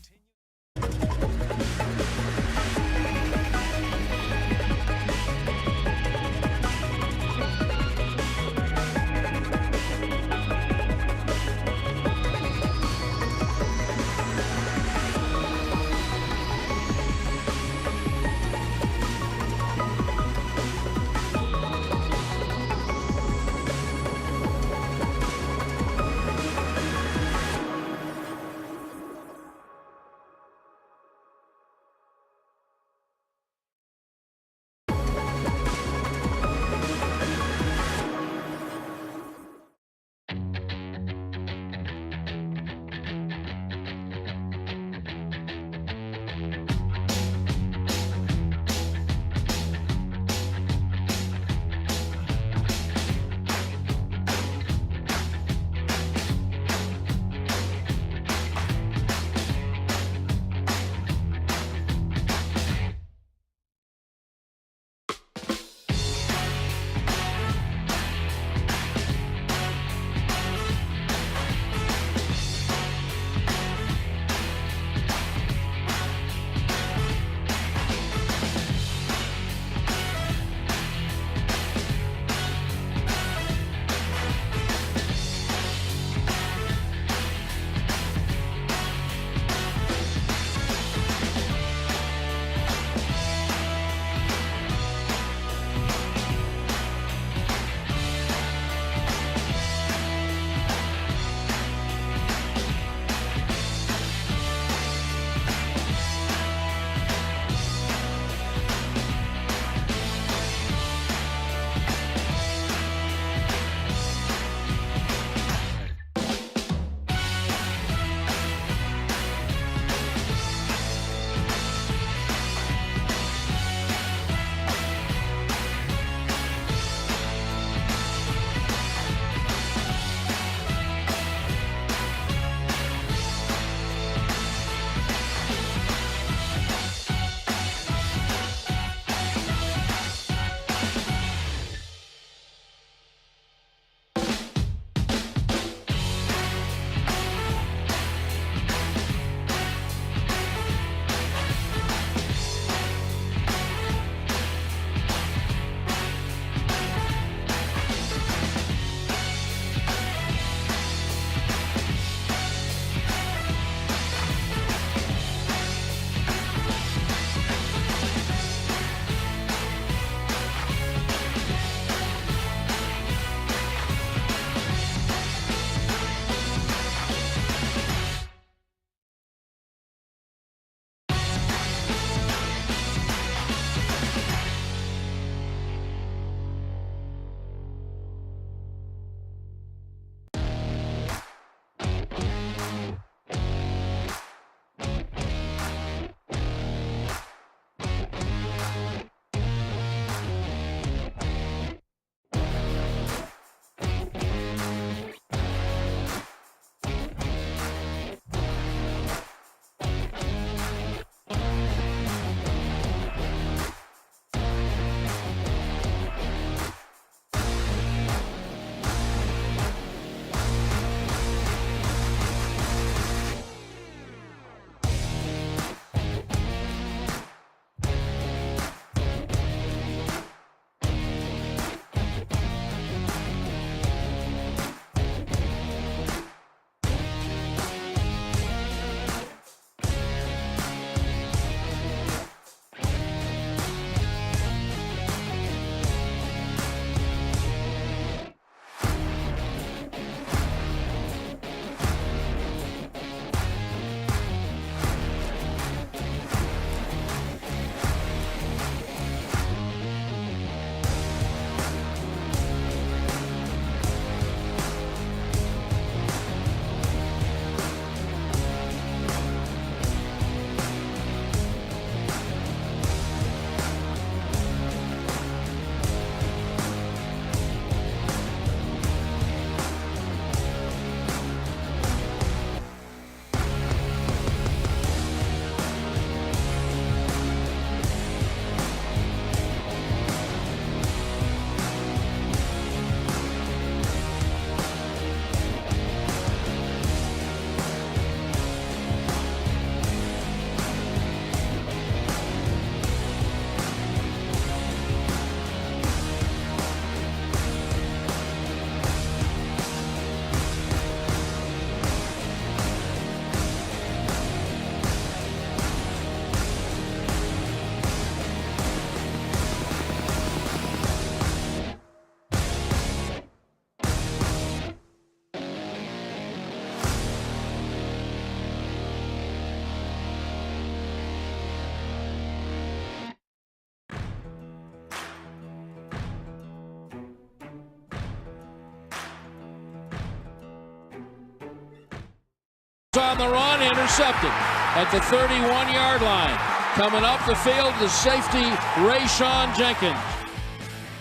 on the run, intercepted at the 31-yard line. Coming up the field, the safety, Rayshon Jenkins.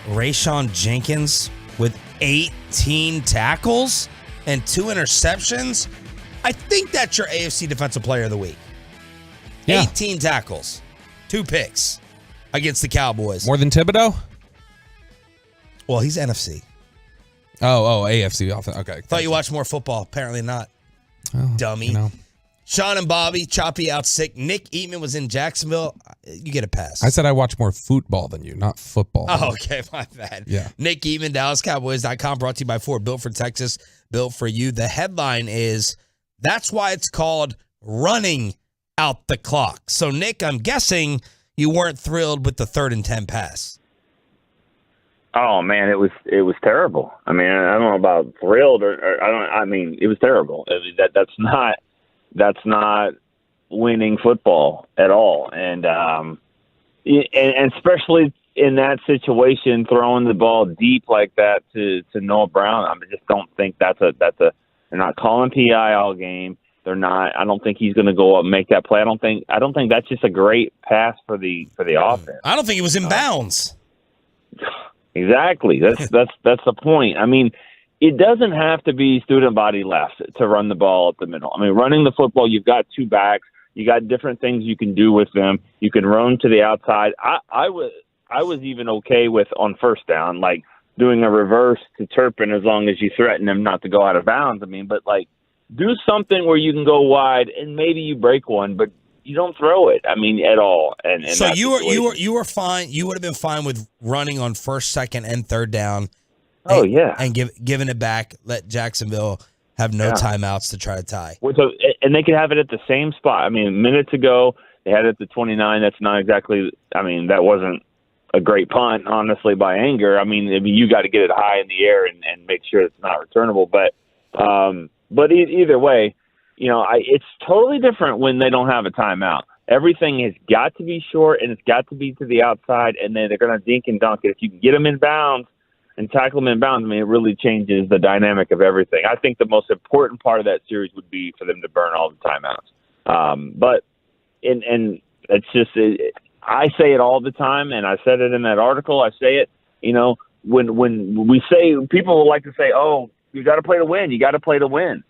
Rayshon Jenkins with 18 tackles and 2 interceptions. I think that's your AFC Defensive Player of the Week. Yeah. 18 tackles, 2 picks against the Cowboys. More than Thibodeau? Well, he's NFC. Oh, AFC. Okay. Thought you watched more football. Apparently not. Oh, Dummy. You know. Sean and Bobby, Choppy out sick. Nick Eatman was in Jacksonville. You get a pass. I said I watch more football than you, not football. Oh, okay. My bad. Yeah. Nick Eatman, DallasCowboys.com, brought to you by Ford. Built for Texas, built for you. The headline is, that's why it's called running out the clock. So, Nick, I'm guessing you weren't thrilled with the 3rd and 10 pass. Oh man, it was terrible. I mean, I don't know about thrilled or it was terrible. I mean, that's not winning football at all. And especially in that situation, throwing the ball deep like that to Noah Brown, I just don't think they're not calling PI all game. They're not. I don't think he's going to go up and make that play. I don't think that's just a great pass for the offense. I don't think it was in bounds. Exactly. That's the point. I mean, it doesn't have to be student body left to run the ball up the middle. I mean, running the football, you've got 2 backs. You got different things you can do with them. You can run to the outside. I was even okay with on first down, like doing a reverse to Turpin as long as you threaten him not to go out of bounds. I mean, but like do something where you can go wide and maybe you break one, but you don't throw it. I mean, at all. And so you were fine. You would have been fine with running on 1st, 2nd, and 3rd down. Oh yeah, and giving it back. Let Jacksonville have no timeouts to try to tie. And they could have it at the same spot. I mean, minutes ago they had it at the 29. That's not exactly. I mean, that wasn't a great punt, honestly, by Anger. I mean, you got to get it high in the air and make sure it's not returnable. But either way. You know, it's totally different when they don't have a timeout. Everything has got to be short, and it's got to be to the outside, and then they're going to dink and dunk it. If you can get them in bounds and tackle them in bounds, I mean, it really changes the dynamic of everything. I think the most important part of that series would be for them to burn all the timeouts. But it's just I say it all the time, and I said it in that article. I say it, you know, when we say – people like to say, oh, you got to play to win. You got to play to win.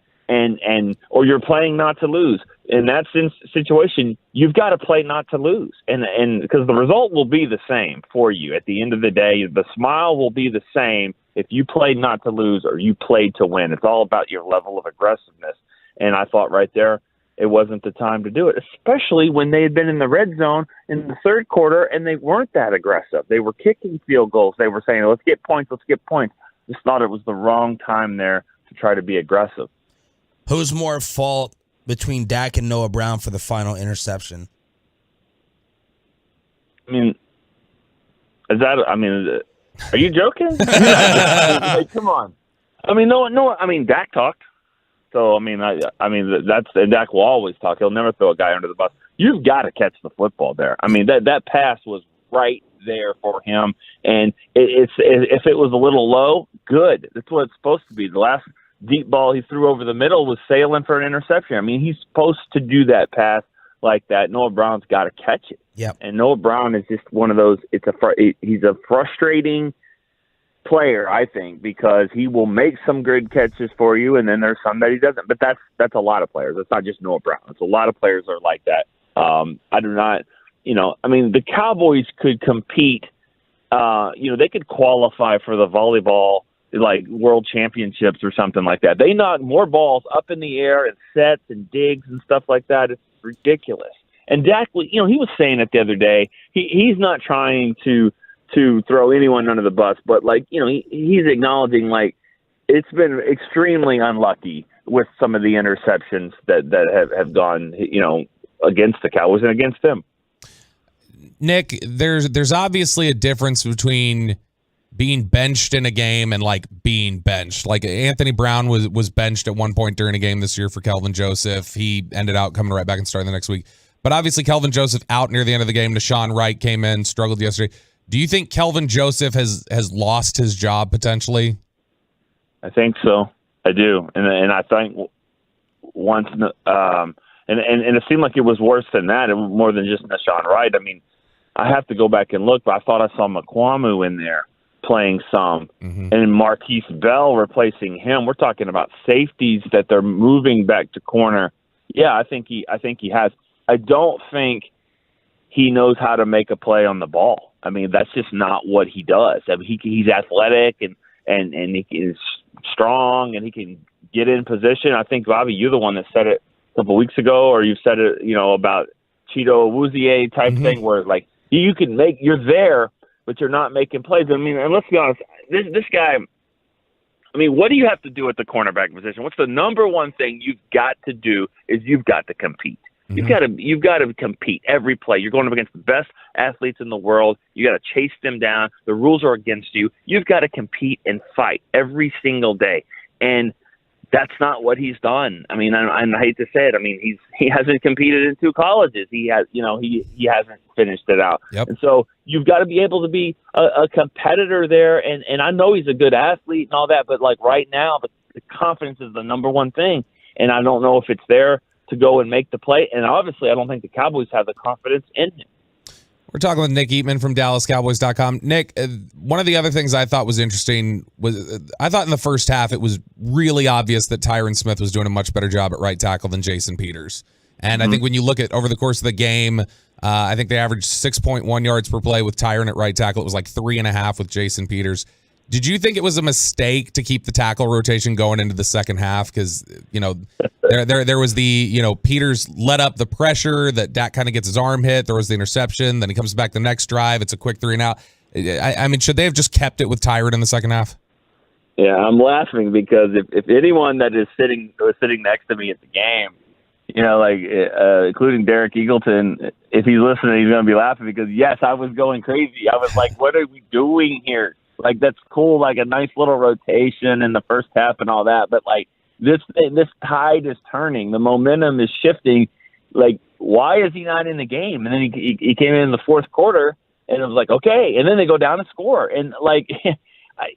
Or you're playing not to lose. In that situation, you've got to play not to lose. And because the result will be the same for you. At the end of the day, the smile will be the same if you played not to lose or you played to win. It's all about your level of aggressiveness. And I thought right there, it wasn't the time to do it, especially when they had been in the red zone in the 3rd quarter and they weren't that aggressive. They were kicking field goals. They were saying, let's get points. Just thought it was the wrong time there to try to be aggressive. Who's more at fault between Dak and Noah Brown for the final interception? I mean, are you joking? Like, come on. I mean, no. I mean, Dak talked. So I mean, Dak will always talk. He'll never throw a guy under the bus. You've got to catch the football there. I mean, that pass was right there for him, and if it was a little low, good. That's what it's supposed to be. The last deep ball he threw over the middle was sailing for an interception. I mean, he's supposed to do that pass like that. Noah Brown's got to catch it. Yep. And Noah Brown is just one of those. He's a frustrating player, I think, because he will make some good catches for you, and then there's some that he doesn't. But that's a lot of players. It's not just Noah Brown. It's a lot of players are like that. I do not. I mean, the Cowboys could compete. They could qualify for the volleyball like world championships or something like that. They knock more balls up in the air and sets and digs and stuff like that. It's ridiculous. And Dak, he was saying it the other day. He's not trying to throw anyone under the bus, but he's acknowledging it's been extremely unlucky with some of the interceptions that have gone against the Cowboys and against them. Nick, there's obviously a difference between being benched in a game and being benched. Like Anthony Brown was benched at one point during a game this year for Kelvin Joseph. He ended up coming right back and starting the next week. But obviously Kelvin Joseph out near the end of the game. Deshaun Wright came in, struggled yesterday. Do you think Kelvin Joseph has lost his job potentially? I think so. I do. And I think once, and it seemed like it was worse than that, and more than just Nashawn Wright. I mean, I have to go back and look, but I thought I saw McQuamu in there playing some, and Marquise Bell replacing him. We're talking about safeties that they're moving back to corner. Yeah, I think he has. I don't think he knows how to make a play on the ball. I mean, that's just not what he does. I mean, he's athletic and he is strong and he can get in position. I think, Bobby, you're the one that said it a couple weeks ago, or you said it, about Cheeto Awuzie type thing, where like you're there, but you're not making plays. I mean, and let's be honest, this guy. I mean, what do you have to do at the cornerback position? What's the number one thing you've got to do? Is you've got to compete. You've got to compete every play. You're going up against the best athletes in the world. You got to chase them down. The rules are against you. You've got to compete and fight every single day. And that's not what he's done. I mean, I hate to say it. I mean, he hasn't competed in 2 colleges. He has, he hasn't finished it out. Yep. And so you've got to be able to be a competitor there. And I know he's a good athlete and all that, but like right now, the confidence is the number one thing. And I don't know if it's there to go and make the play. And obviously, I don't think the Cowboys have the confidence in him. We're talking with Nick Eatman from DallasCowboys.com. Nick, one of the other things I thought was interesting was I thought in the first half it was really obvious that Tyron Smith was doing a much better job at right tackle than Jason Peters. And I think when you look at over the course of the game, I think they averaged 6.1 yards per play with Tyron at right tackle. It was like 3.5 with Jason Peters. Did you think it was a mistake to keep the tackle rotation going into the second half? Because, there was the, Peters let up the pressure that Dak kind of gets his arm hit. There was the interception. Then he comes back the next drive. It's a quick 3-and-out. I mean, should they have just kept it with Tyron in the second half? Yeah, I'm laughing because if anyone that was sitting next to me at the game, including Derek Eagleton, if he's listening, he's going to be laughing because, yes, I was going crazy. I was like, what are we doing here? Like, that's cool, like a nice little rotation in the first half and all that. But, like, this tide is turning. The momentum is shifting. Like, why is he not in the game? And then he came in the fourth quarter, and it was like, okay. And then they go down and score. And, like,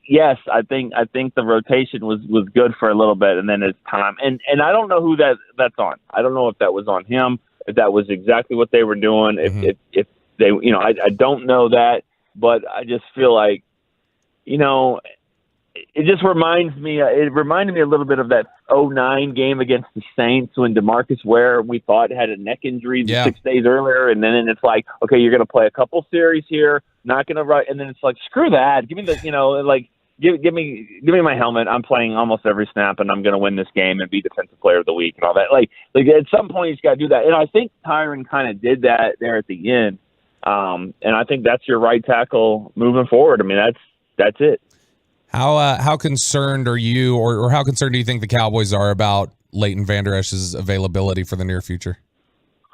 yes, I think the rotation was good for a little bit, and then it's time. And I don't know who that's on. I don't know if that was on him, if that was exactly what they were doing, if they, I don't know that. But I just feel like, it just reminded me a little bit of that 2009 game against the Saints when DeMarcus Ware, we thought, had a neck injury 6 days earlier. And then it's like, okay, you're going to play a couple series here, not going to run. And then it's like, screw that. Give me the, give me my helmet. I'm playing almost every snap and I'm going to win this game and be defensive player of the week and all that. Like at some point you just got to do that. And I think Tyron kind of did that there at the end. And I think that's your right tackle moving forward. I mean, that's it. How concerned are you, or how concerned do you think the Cowboys are about Leighton Vander Esch's availability for the near future?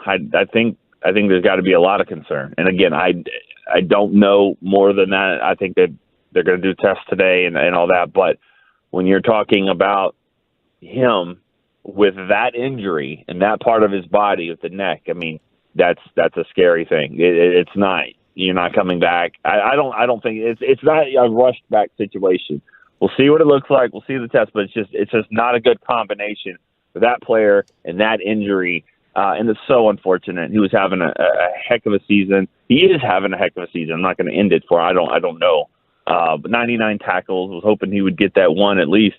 I think there's got to be a lot of concern. And again, I don't know more than that. I think that they're going to do tests today and all that. But when you're talking about him with that injury and that part of his body with the neck, I mean, that's a scary thing. It's not. You're not coming back. I don't think it's not a rushed back situation. We'll see what it looks like. We'll see the test, but it's just not a good combination for that player and that injury. And it's so unfortunate. He was having a heck of a season. He is having a heck of a season. I'm not going to end it for. I don't know. But 99 tackles. Was hoping he would get that one at least.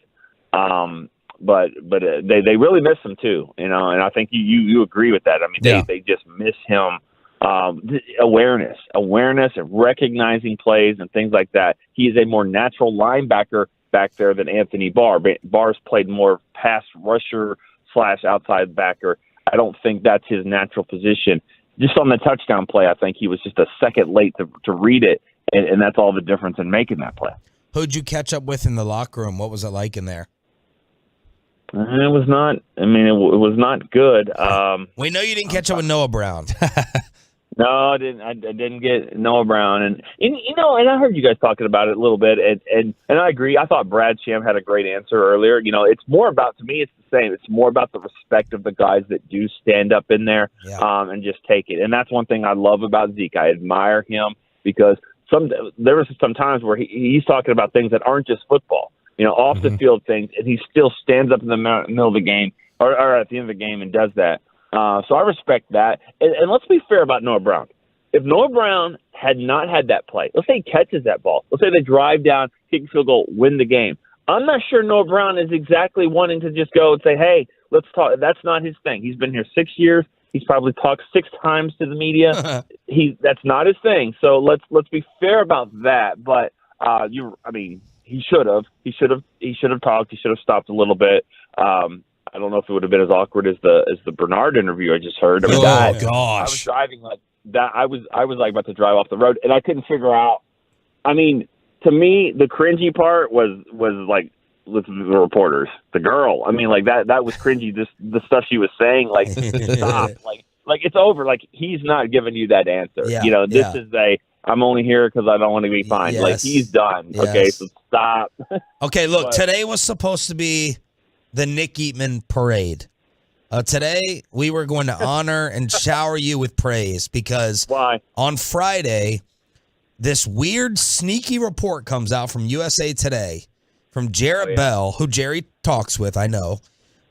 But they really miss him too. And I think you agree with that. I mean, they just miss him. Awareness and recognizing plays and things like that. He is a more natural linebacker back there than Anthony Barr. Barr's played more pass rusher / outside backer. I don't think that's his natural position. Just on the touchdown play, I think he was just a second late to read it, and that's all the difference in making that play. Who'd you catch up with in the locker room? What was it like in there? It was not. I mean, it was not good. We know you didn't catch up with Noah Brown. No, I didn't. I didn't get Noah Brown, and I heard you guys talking about it a little bit, and I agree. I thought Brad Sham had a great answer earlier. It's more about, to me, it's the same. It's more about the respect of the guys that do stand up in there, and just take it. And that's one thing I love about Zeke. I admire him because there was some times where he's talking about things that aren't just football, off the field things, and he still stands up in the middle of the game or at the end of the game and does that. So I respect that. And let's be fair about Noah Brown. If Noah Brown had not had that play, let's say he catches that ball. Let's say they drive down, kick a field goal, win the game. I'm not sure Noah Brown is exactly wanting to just go and say, hey, let's talk. That's not his thing. He's been here 6 years. He's probably talked 6 times to the media. That's not his thing. So let's be fair about that. But he should have. He should have talked. He should have stopped a little bit. I don't know if it would have been as awkward as the Bernard interview I just heard. Gosh! I was driving like that. I was like about to drive off the road, and I couldn't figure out. I mean, to me, the cringy part was like with the reporters, the girl. I mean, like that was cringy. The stuff she was saying, like stop, like it's over. Like he's not giving you that answer. Yeah, this is I'm only here because I don't want to be fined. Yes. Like he's done. Yes. Okay, so stop. Okay, look, today was supposed to be the Nick Eatman parade. Today, we were going to honor and shower you with praise because on Friday, this weird, sneaky report comes out from USA Today from Jarrett Bell, who Jerry talks with, I know.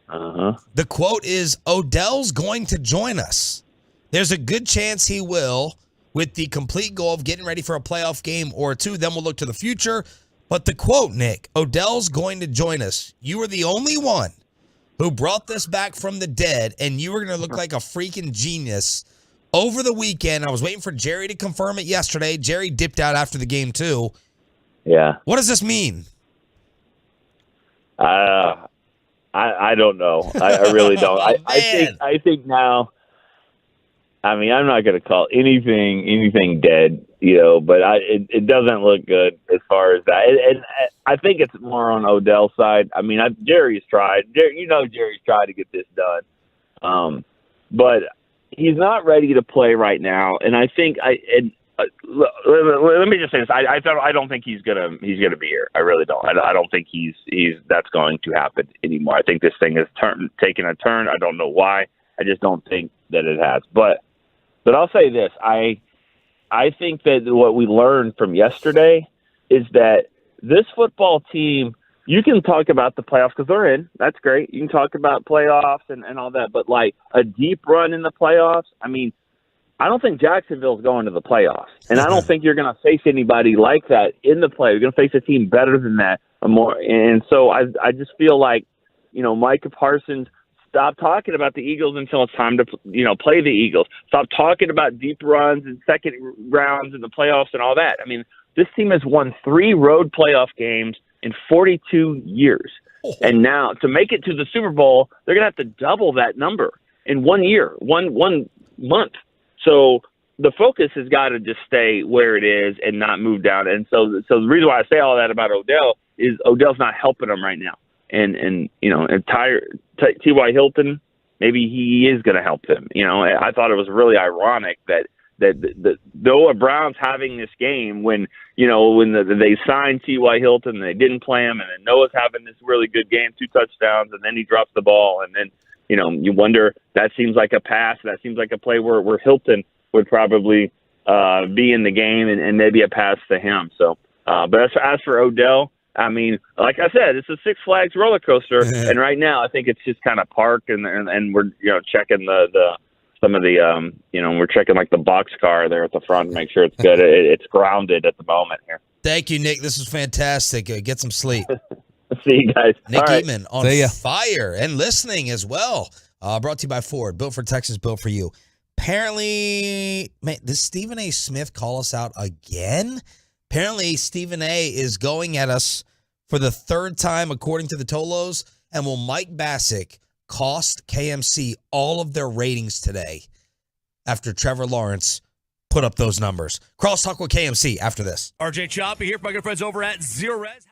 The quote is, Odell's going to join us. There's a good chance he will, with the complete goal of getting ready for a playoff game or two. Then we'll look to the future. But the quote, Nick, Odell's going to join us. You were the only one who brought this back from the dead, and you were going to look like a freaking genius over the weekend. I was waiting for Jerry to confirm it yesterday. Jerry dipped out after the game, too. Yeah. What does this mean? I don't know. I really don't. I think now. I mean, I'm not going to call anything dead, but it doesn't look good as far as that. And I think it's more on Odell's side. I mean, Jerry's tried. Jerry's tried to get this done, but he's not ready to play right now. And I think let me just say this: I don't think he's gonna be here. I really don't. I don't think that's going to happen anymore. I think this thing has taken a turn. I don't know why. I just don't think that it has. But I'll say this: I think that what we learned from yesterday is that this football team. You can talk about the playoffs because they're in. That's great. You can talk about playoffs and all that. But like a deep run in the playoffs, I mean, I don't think Jacksonville's going to the playoffs. And I don't think you're going to face anybody like that in the play. You're going to face a team better than that. And so I just feel like, Micah Parsons, stop talking about the Eagles until it's time to, play the Eagles. Stop talking about deep runs and second rounds in the playoffs and all that. I mean, this team has won 3 road playoff games in 42 years. And now to make it to the Super Bowl, they're going to have to double that number in 1 year, one month. So the focus has got to just stay where it is and not move down. And so the reason why I say all that about Odell is Odell's not helping them right now. And T.Y. Hilton, maybe he is going to help him. I thought it was really ironic that Noah Brown's having this game when they signed T.Y. Hilton and they didn't play him, and then Noah's having this really good game, 2 touchdowns, and then he drops the ball, and then you wonder, that seems like a pass, that seems like a play where Hilton would probably be in the game and maybe a pass to him. So, but as for Odell, I mean, like I said, it's a Six Flags roller coaster, and right now I think it's just kind of parked, and we're checking we're checking like the box car there at the front to make sure it's good. It's grounded at the moment here. Thank you, Nick. This was fantastic. Get some sleep. See you guys. Nick All right. Eatman on fire and listening as well. Brought to you by Ford. Built for Texas, built for you. Apparently, does Stephen A. Smith call us out again? Apparently, Stephen A. is going at us for the 3rd time, according to the Tolos. And will Mike Bassick cost KMC all of their ratings today after Trevor Lawrence put up those numbers? Crosstalk with KMC after this. RJ Choppy here from my good friends over at Zero Res.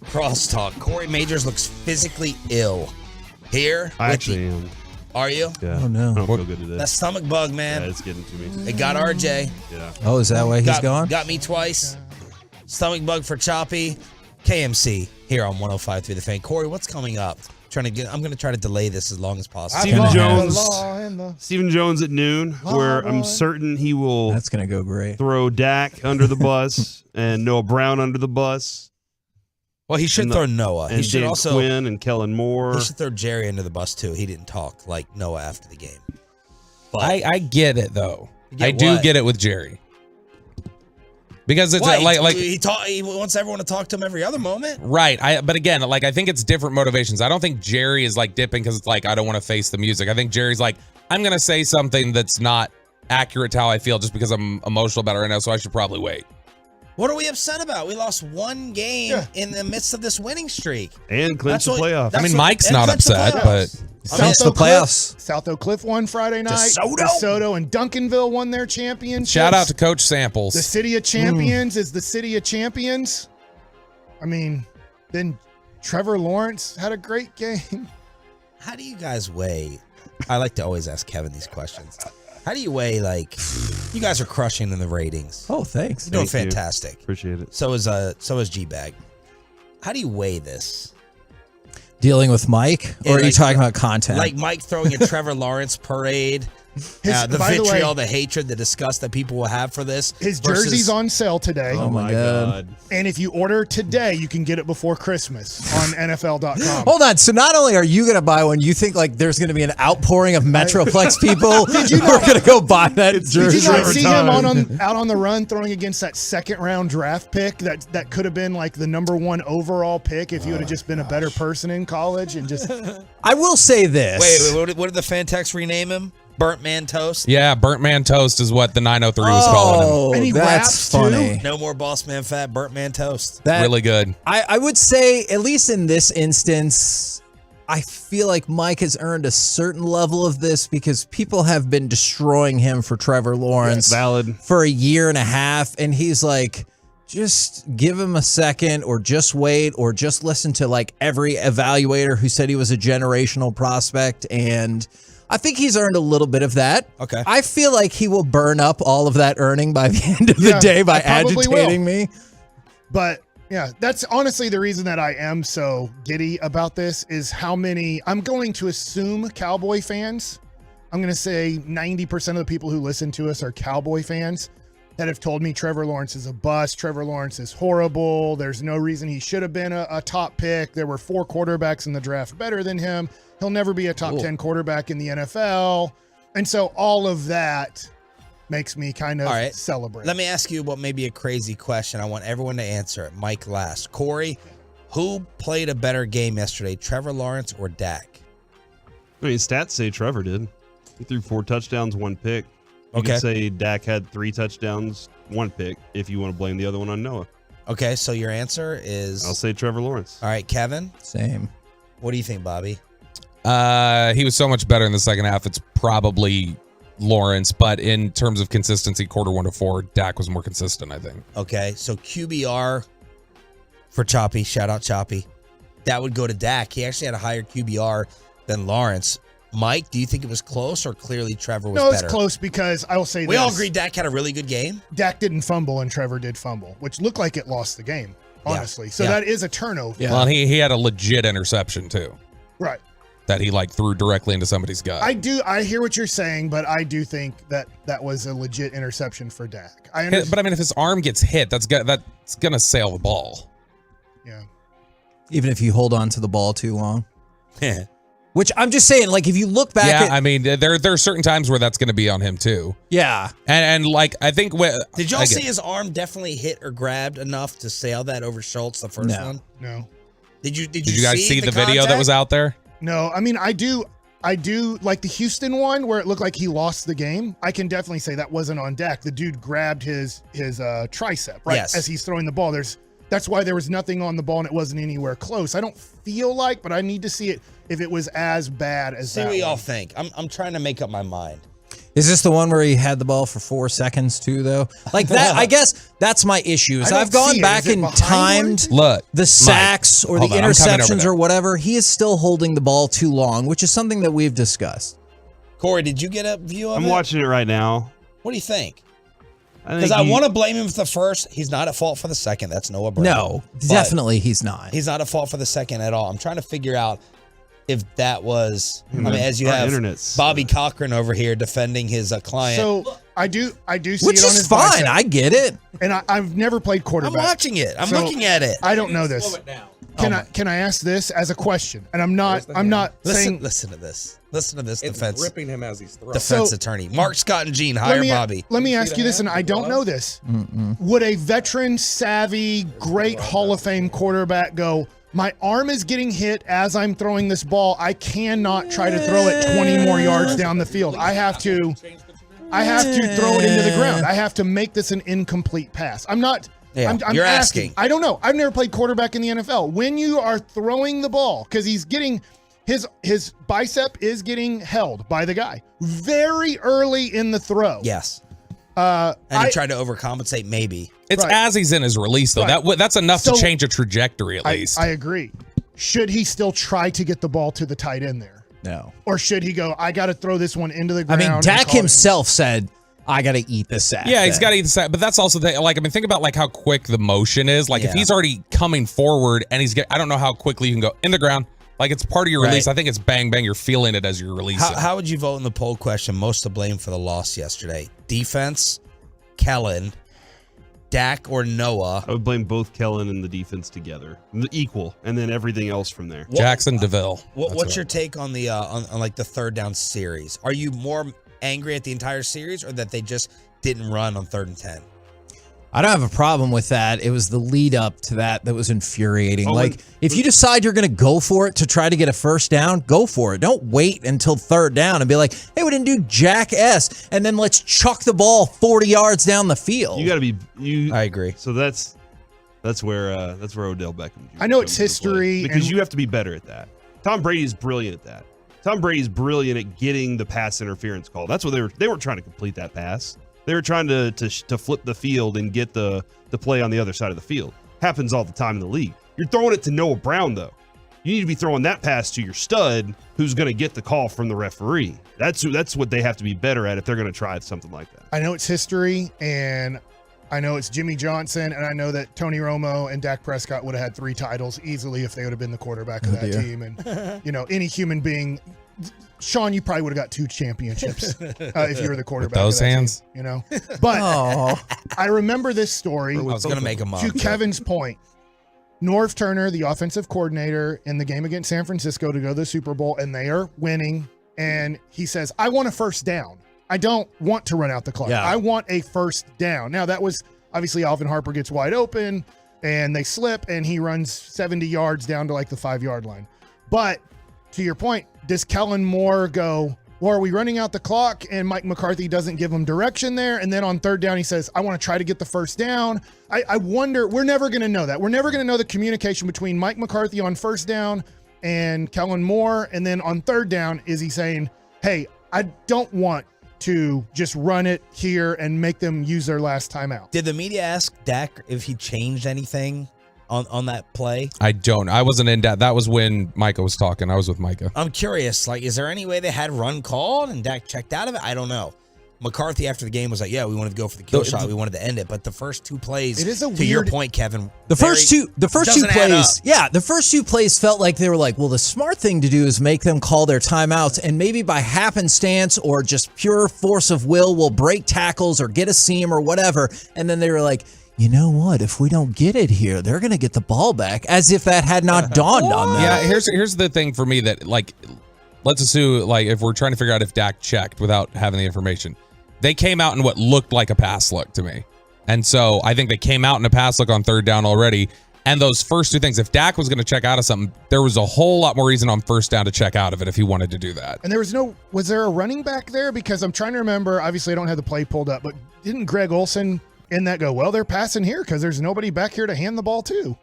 Crosstalk. Corey Majors looks physically ill. Here. I actually am. Are you? Yeah. Oh, no. I don't feel good today. That stomach bug, man. Yeah, it's getting to me. It got RJ. Yeah. Oh, is that why he's gone? Got me twice. Stomach bug for Choppy. KMC here on 105.3 The Fan. Corey, what's coming up? I'm going to try to delay this as long as possible. Stephen Jones at noon, where I'm certain he will. That's going to go great. Throw Dak under the bus and Noah Brown under the bus. Well, he should throw Noah. And He should Dan also Quinn and Kellen Moore. He should throw Jerry under the bus too. He didn't talk like Noah after the game. But I get it though. Get I do what? get it with Jerry. Because it's What? like he wants everyone to talk to him every other moment. right. But again, like I think it's different motivations. I don't think Jerry is like dipping because it's like I don't want to face the music. I think Jerry's like I'm gonna say something that's not accurate to how I feel just because I'm emotional about it right now. So I should probably wait. What are we upset about? We lost one game in the midst of this winning streak. And clinch the playoffs. I mean, Mike's not upset, but It's the playoffs. South Oak Cliff won Friday night. DeSoto and Duncanville won their championships. shout out to Coach Samples. The City of Champions is the City of Champions. I mean, then Trevor Lawrence had a great game. How do you guys weigh? I like to always ask Kevin these questions. How do you weigh, like, you guys are crushing in the ratings. Oh, thanks. You're doing Thank you. fantastic. Appreciate it. So is G-Bag. How do you weigh this? Dealing with Mike? Yeah, Or are you like- talking about content? Like Mike throwing a Trevor Lawrence parade. The by the way- vitriol, the hatred, the disgust that people will have for this. His versus- jersey's on sale today. Oh my God. And if you order today, you can get it before Christmas on NFL.com. Hold on. So not only are you going to buy one, you think like there's going to be an outpouring of Metroplex people who are going to go buy that jersey? Did you not see him out on the run throwing against that second round draft pick that could have been like the number 1 overall pick if you would have just been a better person in college and just. I will say this. Wait, what did the fan text rename him? Burnt Man Toast? Yeah, Burnt Man Toast is what the 903 was calling him. And he that's raps, too? funny. No more Boss Man Fat, Burnt Man Toast. Really good. I would say, at least in this instance, I feel like Mike has earned a certain level of this because people have been destroying him for Trevor Lawrence for a year and a half. And he's like, just give him a second or just wait or just listen to like every evaluator who said he was a generational prospect. And I think he's earned a little bit of that. Okay. I feel like he will burn up all of that earning by the end of the day by I probably agitating will. me. But yeah, that's honestly the reason that I am so giddy about this is how many, I'm going to assume Cowboy fans. I'm going to say 90% of the people who listen to us are Cowboy fans that have told me Trevor Lawrence is a bust. Trevor Lawrence is horrible. There's no reason he should have been a top pick. There were 4 quarterbacks in the draft better than him. He'll never be a top 10 quarterback in the NFL. And so all of that makes me kind of celebrate. Let me ask you what may be a crazy question. I want everyone to answer it. Mike last. Corey, who played a better game yesterday, Trevor Lawrence or Dak? I mean, stats say Trevor did. He threw 4 touchdowns, 1 pick. You Okay. could say Dak had 3 touchdowns, 1 pick, if you want to blame the other one on Noah. Okay, so your answer is? I'll say Trevor Lawrence. All right, Kevin? Same. What do you think, Bobby? He was so much better in the second half. It's probably Lawrence, but in terms of consistency, quarter 1 to 4, Dak was more consistent, I think. Okay, so QBR for Choppy. Shout out Choppy. That would go to Dak. He actually had a higher QBR than Lawrence. Mike, do you think it was close or clearly Trevor was No, better? it's close because I will say We all this. agree Dak had a really good game. Dak didn't fumble and Trevor did fumble, which looked like it lost the game, honestly. So that is a turnover. Well, he had a legit interception too. Right. That he like threw directly into somebody's gut. I hear what you're saying, but I do think that was a legit interception for Dak. I understand. But I mean, if his arm gets hit, that's gonna sail the ball. Yeah. Even if you hold on to the ball too long. Which I'm just saying, like, if you look back Yeah, at... I mean, there are certain times where that's gonna be on him too. Yeah. And like, I think... Did y'all see his arm definitely hit or grabbed enough to sail that over Schultz, the first one? No. Did you guys see the video that was out there? No, I mean, I do like the Houston one where it looked like he lost the game. I can definitely say that wasn't on Dak. The dude grabbed his tricep, right? Yes. As he's throwing the ball. That's why there was nothing on the ball and it wasn't anywhere close. I don't feel like, but I need to see it if it was as bad as See that what y'all one. think. I'm trying to make up my mind. Is this the one where he had the ball for 4 seconds too, though? Like that, I guess that's my issue. Is I've gone back and timed the sacks or the interceptions or whatever. He is still holding the ball too long, which is something that we've discussed. Corey, did you get a view of it? I'm watching it right now. What do you think? Because I want to blame him for the first. He's not at fault for the second. That's Noah Brown. No, definitely he's not. He's not at fault for the second at all. I'm trying to figure out if that was, I mean, as you have Bobby Cochran over here defending his client. So I do see Which it on is his fine. bicep. I get it. And I've never played quarterback. I'm watching it. I'm looking at it. I don't know this. Can I ask this as a question? And I'm not saying. Listen to this. Listen to this It's defense. ripping him as he's throwing. Defense attorney Mark Scott and Gene hire Bobby. Let me ask you this, and I don't know this. Would a veteran, savvy, great Hall of Fame quarterback go, my arm is getting hit as I'm throwing this ball. I cannot try to throw it 20 more yards down the field. I have to throw it into the ground. I have to make this an incomplete pass. I'm not. Yeah, I'm you're asking. I don't know. I've never played quarterback in the NFL. When you are throwing the ball, because he's getting his bicep is getting held by the guy very early in the throw. Yes. And he tried to overcompensate, maybe. It's as he's in his release, though. Right. That's enough to change a trajectory, at least. I agree. Should he still try to get the ball to the tight end there? No. Or should he go, I got to throw this one into the ground? I mean, Dak himself said, I got to eat the sack. Yeah, he's got to eat the sack. But that's also, think about how quick the motion is. If he's already coming forward and I don't know how quickly you can go in the ground. It's part of your release. I think it's bang, bang. You're feeling it as you're releasing. How would you vote in the poll question? Most to blame for the loss yesterday? Defense, Kellen, Dak, or Noah? I would blame both Kellen and the defense together, equal, and then everything else from there. Jackson DeVille. What's your take on the on the third down series? Are you more angry at the entire series, or that they just didn't run on 3rd and 10? I don't have a problem with that. It was the lead up to that was infuriating. If you decide you're going to go for it to try to get a first down, go for it. Don't wait until 3rd down and be like, hey, we didn't do jack S, and then let's chuck the ball 40 yards down the field. You got to be. I agree. So that's where Odell Beckham Jr. I know it's history because you have to be better at that. Tom Brady is brilliant at that. Tom Brady's brilliant at getting the pass interference call. That's what they weren't trying to complete that pass. They were trying to flip the field and get the play on the other side of the field. Happens all the time in the league. You're throwing it to Noah Brown, though. You need to be throwing that pass to your stud who's going to get the call from the referee. That's what they have to be better at if they're going to try something like that. I know it's history, and I know it's Jimmy Johnson, and I know that Tony Romo and Dak Prescott would have had 3 titles easily if they would have been the quarterback of that team. And, any human being, Sean, you probably would have got 2 championships if you were the quarterback. With those of that hands? Team, But I remember this story. I was going to make him up. To Kevin's point, Norv Turner, the offensive coordinator in the game against San Francisco to go to the Super Bowl, and they are winning. And he says, I want a first down. I don't want to run out the clock. Yeah. I want a first down. Now, that was obviously Alvin Harper gets wide open, and they slip, and he runs 70 yards down to the 5-yard line. But to your point, does Kellen Moore go, well, are we running out the clock? And Mike McCarthy doesn't give him direction there. And then on 3rd down, he says, I want to try to get the first down. I wonder, we're never going to know that. We're never going to know the communication between Mike McCarthy on 1st down and Kellen Moore. And then on 3rd down, is he saying, hey, I don't want to just run it here and make them use their last timeout? Did the media ask Dak if he changed anything on that play? I don't. I wasn't in that. That was when Micah was talking. I was with Micah. I'm curious. Is there any way they had run called and Dak checked out of it? I don't know. McCarthy after the game was like, yeah, we wanted to go for the kill shot. We wanted to end it. But the first 2 plays, it is a to your weird point, Kevin. The first two plays, the first 2 plays felt like they were like, well, the smart thing to do is make them call their timeouts, and maybe by happenstance or just pure force of will, we'll break tackles or get a seam or whatever. And then they were like, you know what? If we don't get it here, they're going to get the ball back, as if that had not dawned on them. Yeah, here's the thing for me that, let's assume, if we're trying to figure out if Dak checked without having the information. They came out in what looked like a pass look to me. And so I think they came out in a pass look on 3rd down already. And those first 2 things, if Dak was going to check out of something, there was a whole lot more reason on 1st down to check out of it if he wanted to do that. And was there a running back there? Because I'm trying to remember, obviously I don't have the play pulled up, but didn't Greg Olsen in that go, well, they're passing here because there's nobody back here to hand the ball to?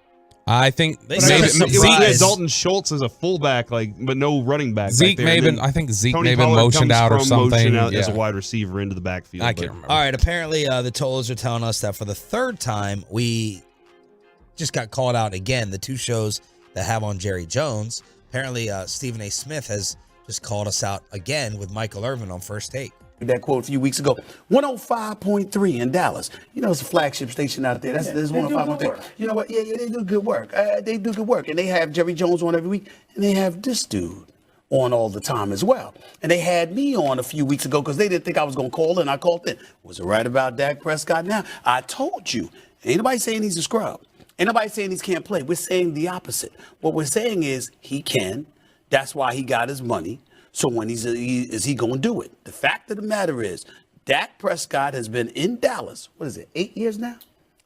I think They maybe said It was Zeke- Dalton Schultz as a fullback, but no running back. Zeke back there. may And have been. then I think Zeke Tony may have been Pollard motioned comes out or from something. motion out as a Yeah. wide receiver into the backfield. I can't remember. All right, apparently the Tollers are telling us that for the third time, we just got called out again. The two shows that have on Jerry Jones. Apparently, Stephen A. Smith has just called us out again with Michael Irvin on First Take. That quote a few weeks ago. 105.3 in Dallas. You know, it's a flagship station out there. That's 105.3. You know what? Yeah, they do good work. They do good work. And they have Jerry Jones on every week. And they have this dude on all the time as well. And they had me on a few weeks ago because they didn't think I was going to call in. I called in. Was it right about Dak Prescott now? I told you. Ain't nobody saying he's a scrub. Ain't nobody saying he can't play. We're saying the opposite. What we're saying is he can. That's why he got his money. So when is he going to do it? The fact of the matter is, Dak Prescott has been in Dallas. What is it? 8 years now?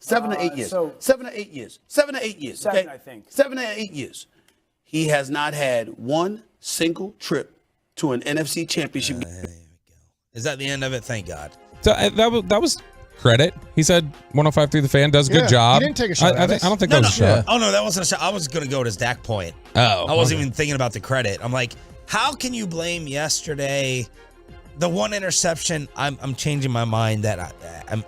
7 or 8 years. 7 or 8 years. 7 or 8 years. Okay? 7, I think. 7 or 8 years. He has not had one single trip to an NFC Championship. Is that the end of it? Thank God. So that was credit. He said 105.3 The Fan does a good job. He didn't take a shot. I don't think that was a shot. Oh, no, that wasn't a shot. I was going to go to his Dak point. Oh, I wasn't even thinking about the credit. I'm like, how can you blame yesterday? The one interception, I'm changing my mind that I'm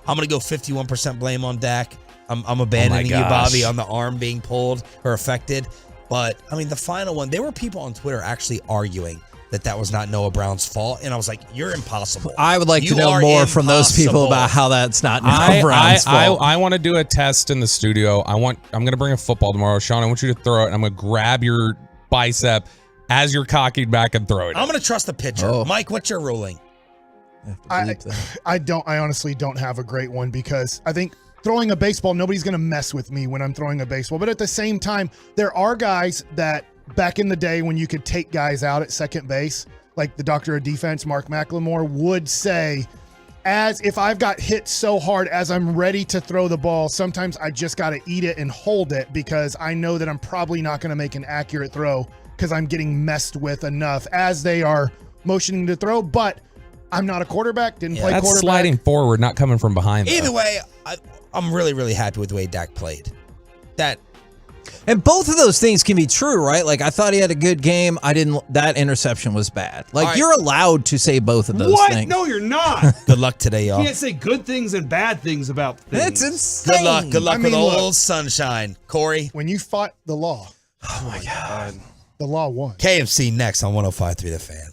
going to go 51% blame on Dak. I'm abandoning you, Bobby, on the arm being pulled or affected. But, I mean, the final one, there were people on Twitter actually arguing that was not Noah Brown's fault. And I was like, you're impossible. I would like to know more from those people about how that's not Noah Brown's fault. I want to do a test in the studio. I'm going to bring a football tomorrow. Sean, I want you to throw it. And I'm going to grab your bicep as you're cocking back and throw it. I'm going to trust the pitcher. Mike, what's your ruling? I honestly don't have a great one because I think throwing a baseball, nobody's going to mess with me when I'm throwing a baseball. But at the same time, there are guys that back in the day when you could take guys out at second base, like the doctor of defense, Mark McLemore, would say, as if I've got hit so hard as I'm ready to throw the ball, sometimes I just got to eat it and hold it because I know that I'm probably not going to make an accurate throw because I'm getting messed with enough as they are motioning to throw. But I'm not a quarterback, didn't play that's quarterback. sliding forward, not coming from behind. Either way, I'm really, really happy with the way Dak played. And both of those things can be true, right? Like, I thought he had a good game. That interception was bad. Like, you're allowed to say both of those things. No, you're not. Good luck today, y'all. You can't say good things and bad things about things. That's insane. Good luck with old sunshine. Corey? When you fought the law. Oh, my God. The law won. KFC next on 105.3 The Fan.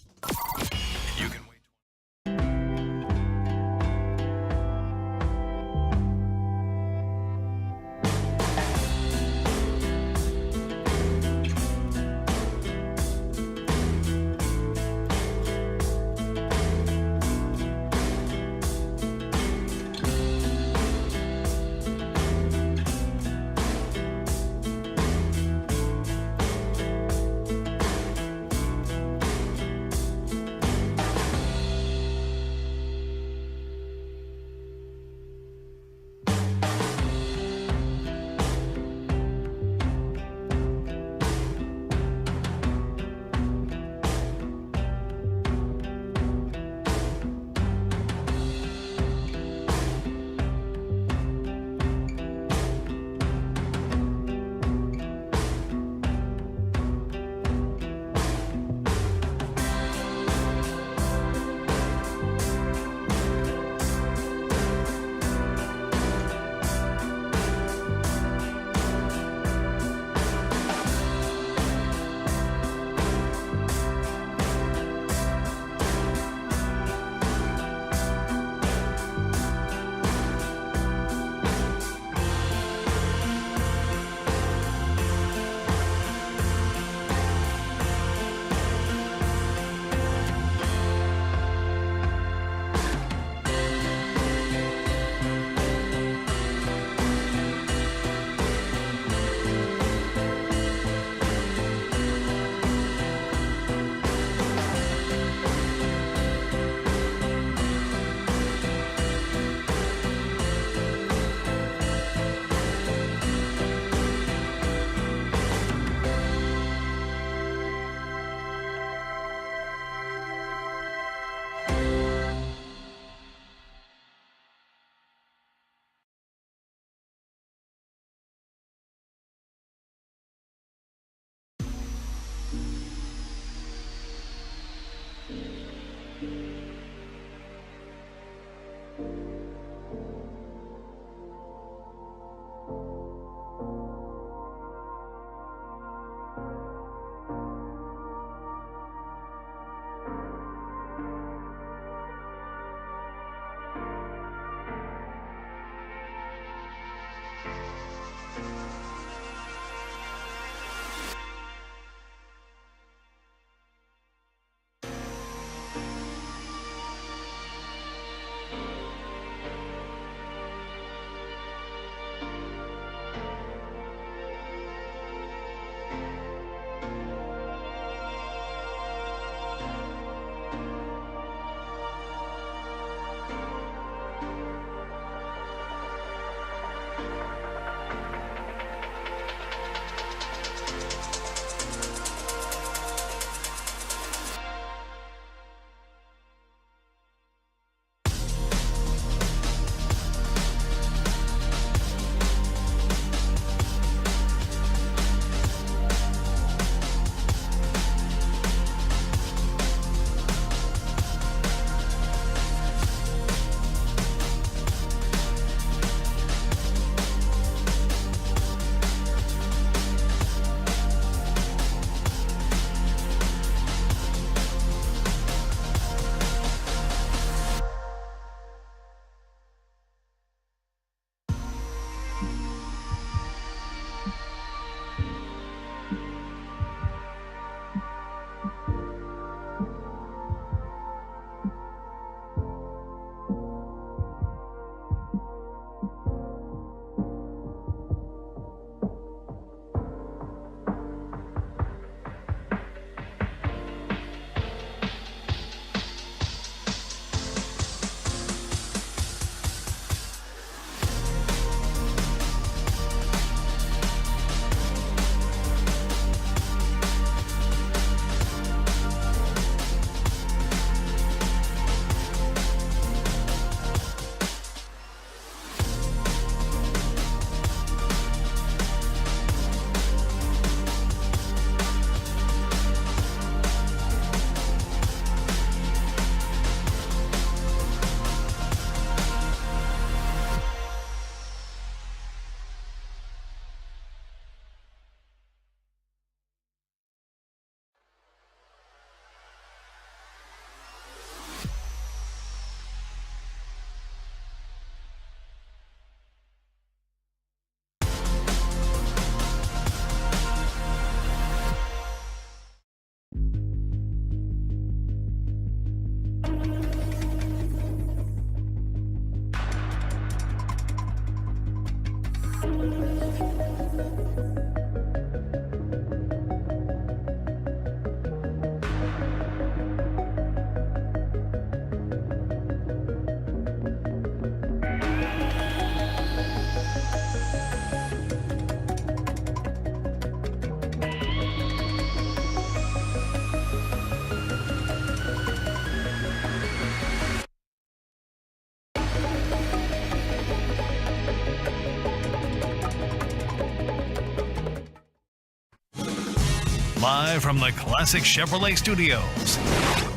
Live from the Classic Chevrolet Studios,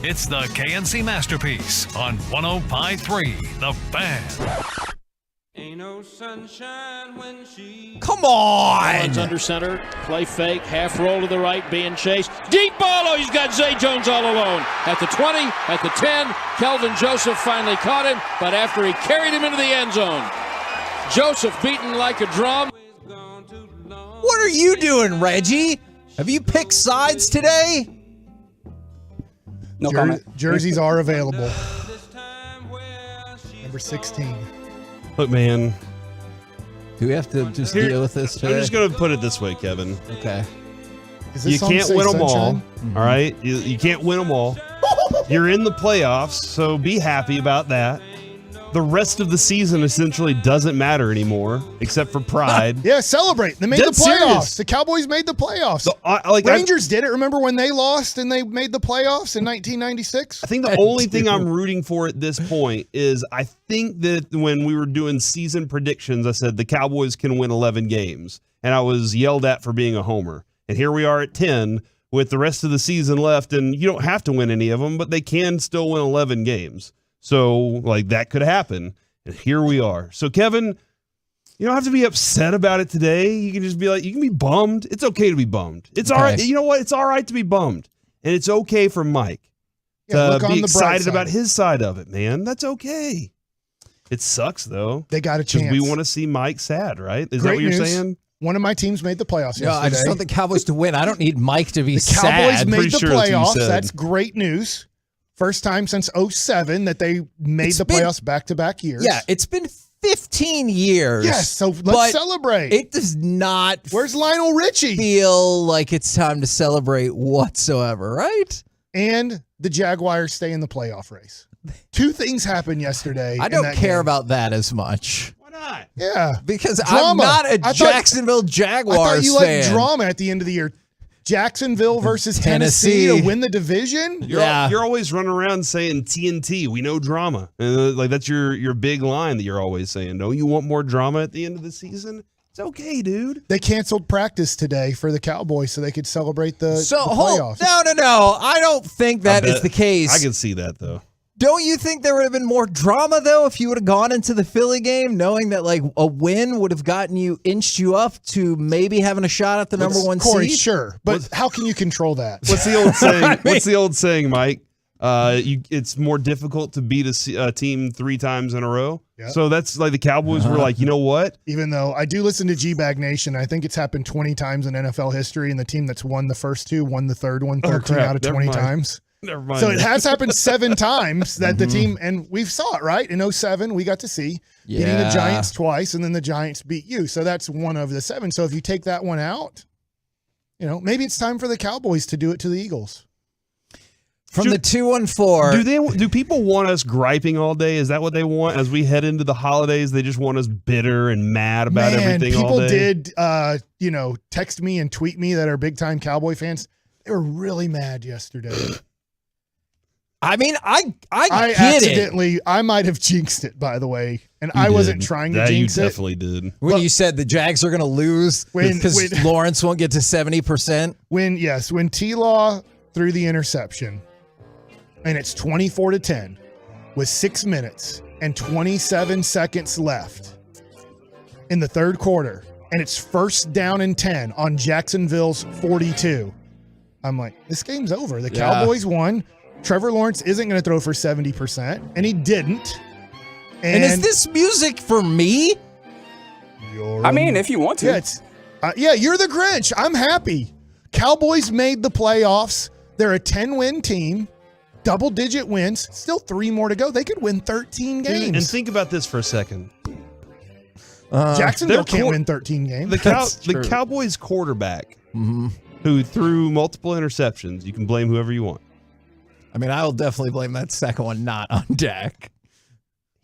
it's the KNC Masterpiece on 105.3 The Fan. Ain't no sunshine when she... Come on! Collins under center, play fake, half roll to the right, being chased. Deep ball, oh, he's got Zay Jones all alone. At the 20, at the 10, Kelvin Joseph finally caught him, but after he carried him into the end zone. Joseph beaten like a drum. What are you doing, Reggie? Have you picked sides today? No comment. Jerseys are available. Number 16. Look, man. Do we have to just deal with this today? I'm just going to put it this way, Kevin. Okay. You can't win them all, all right? You can't win them all. You're in the playoffs, so be happy about that. The rest of the season essentially doesn't matter anymore, except for pride. Yeah, celebrate. They made the playoffs. The Cowboys made the playoffs. Rangers did it. Remember when they lost and they made the playoffs in 1996? I think the only thing I'm rooting for at this point is I think that when we were doing season predictions, I said the Cowboys can win 11 games, and I was yelled at for being a homer. And here we are at 10 with the rest of the season left, and you don't have to win any of them, but they can still win 11 games. So, like, that could happen. And here we are. So, Kevin, you don't have to be upset about it today. You can just be like, you can be bummed. It's okay to be bummed. It's all right. You know what? It's all right to be bummed. And it's okay for Mike to be excited about his side of it, man. That's okay. It sucks, though. They got a chance. We want to see Mike sad, right? Is that what you're saying? One of my teams made the playoffs yesterday. I just want the Cowboys to win. I don't need Mike to be sad. The Cowboys made the playoffs. That's great news. First time since 2007 that they made the playoffs back-to-back years. Yeah, it's been 15 years. Yes, so let's celebrate. It does not. Where's Lionel Richie? Feel like it's time to celebrate whatsoever, right? And the Jaguars stay in the playoff race. Two things happened yesterday. I don't care about that as much. Why not? Yeah, because I'm not a Jacksonville Jaguars fan. I thought you liked drama at the end of the year. Jacksonville versus Tennessee to win the division? You're always running around saying TNT. We know drama. And like that's your big line that you're always saying. No, you want more drama at the end of the season? It's okay, dude. They canceled practice today for the Cowboys so they could celebrate the playoffs. No. I don't think that is the case. I can see that, though. Don't you think there would have been more drama, though, if you would have gone into the Philly game knowing that, like, a win would have inched you up to maybe having a shot at the number one Corey, seed? Sure, but how can you control that? What's the old saying? What's the old saying, Mike? It's more difficult to beat a team 3 times in a row. Yep. So that's like the Cowboys were like, you know what? Even though I do listen to G-Bag Nation, I think it's happened 20 times in NFL history, and the team that's won the first 2 won the third one 13 out of 20 times. Never mind. So it has happened 7 times that the team, and we saw it, right? In 2007, we got to see beating the Giants twice, and then the Giants beat you. So that's one of the 7. So if you take that one out, maybe it's time for the Cowboys to do it to the Eagles. From the 2-1-4. Do people want us griping all day? Is that what they want as we head into the holidays? They just want us bitter and mad about everything all day? People did, text me and tweet me that are big-time Cowboy fans. They were really mad yesterday. I mean, I might have jinxed it, by the way, and I wasn't trying to jinx it. You definitely did. When you said the Jags are going to lose because Lawrence won't get to 70%. When T-Law threw the interception, and it's 24-10 with 6 minutes and 27 seconds left in the third quarter, and it's 1st down and 10 on Jacksonville's 42. I'm like, this game's over. The Cowboys won. Trevor Lawrence isn't going to throw for 70%, and he didn't. And is this music for me? If you want to. You're the Grinch. I'm happy. Cowboys made the playoffs. They're a 10-win team, double-digit wins, still 3 more to go. They could win 13 games. And think about this for a second. Jacksonville can't win 13 games. The Cowboys quarterback who threw multiple interceptions, you can blame whoever you want. I mean, I will definitely blame that second one not on Dak.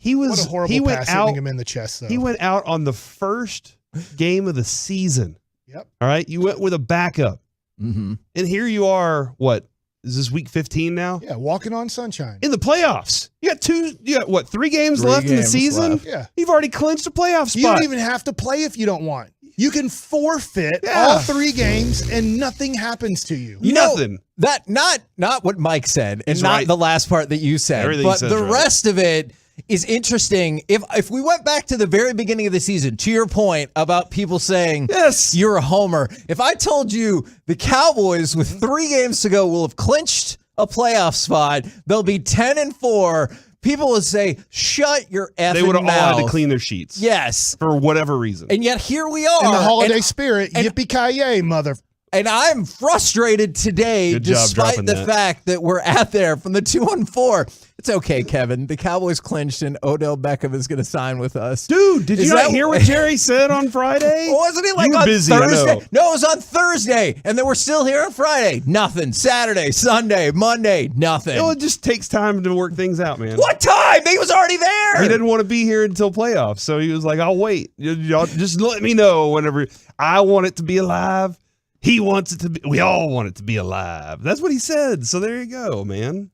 What a horrible pass hitting him in the chest, though. He went out on the first game of the season. Yep. All right? You went with a backup. Mm-hmm. And here you are, what? Is this week 15 now? Yeah, walking on sunshine. In the playoffs. You got 3 games left in the season? Yeah. You've already clinched a playoff spot. You don't even have to play if you don't want. You can forfeit all 3 games and nothing happens to you. Nothing. That not what Mike said, and He's not right. the last part that you said, Everything but he says the right. rest of it is interesting. If we went back to the very beginning of the season, to your point about people saying, yes, you're a homer. If I told you the Cowboys with 3 games to go will have clinched a playoff spot, they'll be 10-4. People would say, shut your effing mouth. They would have all had to clean their sheets. Yes. For whatever reason. And yet here we are. In the holiday spirit, yippee-ki-yay, mother. And I'm frustrated today, Good job despite dropping the that. fact that we're out there from the 2-4. It's okay, Kevin. The Cowboys clinched, and Odell Beckham is going to sign with us. Dude, did you not hear what Jerry said on Friday? Wasn't he like you were on busy, I Thursday? know. No, it was on Thursday, and then we're still here on Friday. Nothing. Saturday, Sunday, Monday, nothing. No, it just takes time to work things out, man. What time? He was already there. He didn't want to be here until playoffs, so he was like, I'll wait. Y'all just let me know whenever. I want it to be alive. He wants it to be. We all want it to be alive. That's what he said. So there you go, man.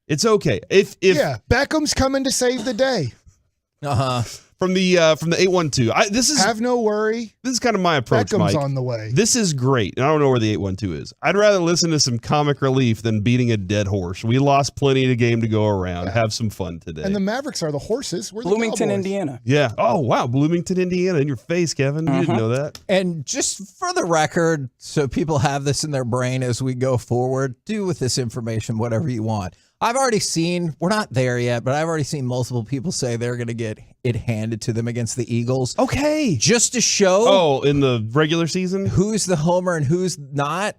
It's okay. If Beckham's coming to save the day. From the 812. This is have no worry. This is kind of my approach, Beckham's Mike. on the way. This is great. I don't know where the 812 is. I'd rather listen to some comic relief than beating a dead horse. We lost plenty of the game to go around. Have some fun today. And the Mavericks are the horses. We're the Bloomington, Cowboys. Indiana. Yeah. Oh, wow. Bloomington, Indiana. In your face, Kevin. You didn't know that. And just for the record, so people have this in their brain as we go forward, do with this information whatever you want. I've already seen, we're not there yet, but I've already seen multiple people say they're going to get it handed to them against the Eagles. Okay. Just to show. Oh, in the regular season? Who's the homer and who's not.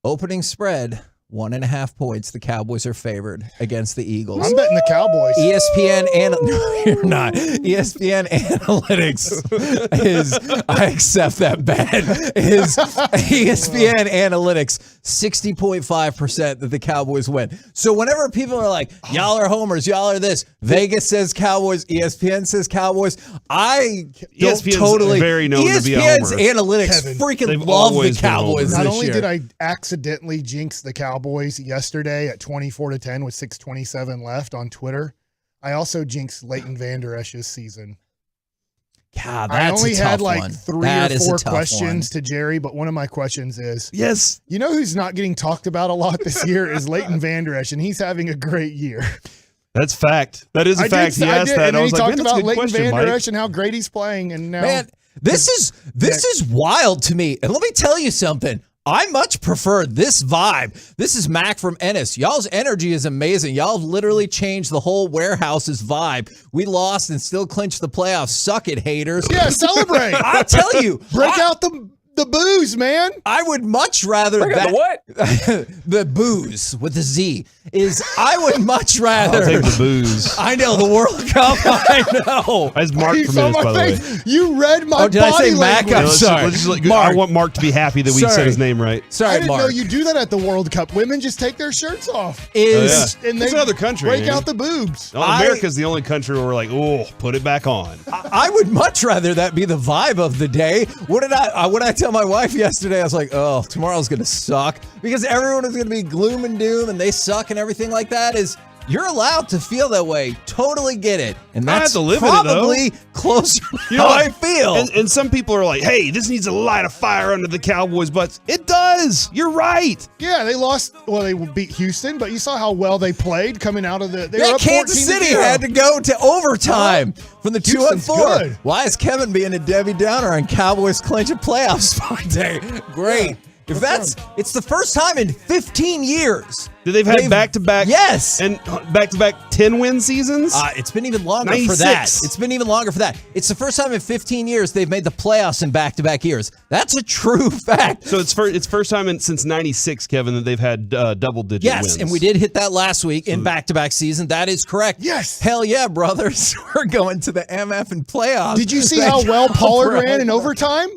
Opening spread, 1.5 points. The Cowboys are favored against the Eagles. I'm betting the Cowboys. ESPN no, you're not. ESPN analytics is, I accept that bet, is ESPN analytics 60.5% that the Cowboys win. So whenever people are like, y'all are homers, y'all are this, Vegas says Cowboys, ESPN says Cowboys, I don't ESPN's totally. very known to be a ESPN's homer. analytics Kevin, freaking they've love the always been Cowboys homers. Not this only year. did I accidentally jinx the Cowboys yesterday at 24-10 with 6:27 left on Twitter, I also jinxed Leighton Vander Esch's season. God, I that's only a tough had like one. 3 That or is a 4 tough questions to Jerry, but one of my questions is, yes, you know who's not getting talked about a lot this year is Leighton Vander Esch, and he's having a great year. That's fact. That is a fact. He asked that. And I then was he like, talked man, that's a about good Leighton question, Vander Mike. Esch and how great he's playing, and now Man, this is wild to me. And let me tell you something. I much prefer this vibe. This is Mac from Ennis. Y'all's energy is amazing. Y'all have literally changed the whole warehouse's vibe. We lost and still clinched the playoffs. Suck it, haters. Yeah, celebrate. I'll tell you. Break out the booze, man. I would much rather Break out the what? the booze with the Z is I would much rather I'll take the booze. I know the World Cup. I know. That's Mark You from saw Ennis, my by the way. face. You read my Did I body say Mac? language. I'm sorry. I Mark. want Mark to be happy that we Sorry. said his name right. Sorry, I didn't Mark. know you do that at the World Cup. Women just take their shirts off. Is And they It's another country, break man. out the boobs. Oh, America's the only country where we're like, oh, put it back on. I would much rather that be the vibe of the day. What did I tell my wife yesterday? I was like, oh, tomorrow's going to suck because everyone is going to be gloom and doom and they suck and everything like that. Is you're allowed to feel that way. Totally get it. And I have that's to live in it, though. probably closer to You know how what? I feel. And some people are like, hey, this needs to light a fire under the Cowboys' butts. It does. You're right. Yeah, they lost. Well, they beat Houston, but you saw how well they played coming out of the. They were up Kansas 14-0. City had to go to overtime from the 2-4. good. Why is Kevin being a Debbie Downer on Cowboys clinch a playoff spot day? Great. If it's the first time in 15 years. They've had back-to-back. Yes. And back-to-back 10-win seasons? It's been even longer 96. for that. It's been even longer for that. It's the first time in 15 years they've made the playoffs in back-to-back years. That's a true fact. So it's first time since 96, Kevin, that they've had double-digit wins. Yes, and we did hit that last week in back-to-back season. That is correct. Yes. Hell yeah, brothers. We're going to the MF and playoffs. Did you see how well Pollard ran in overtime?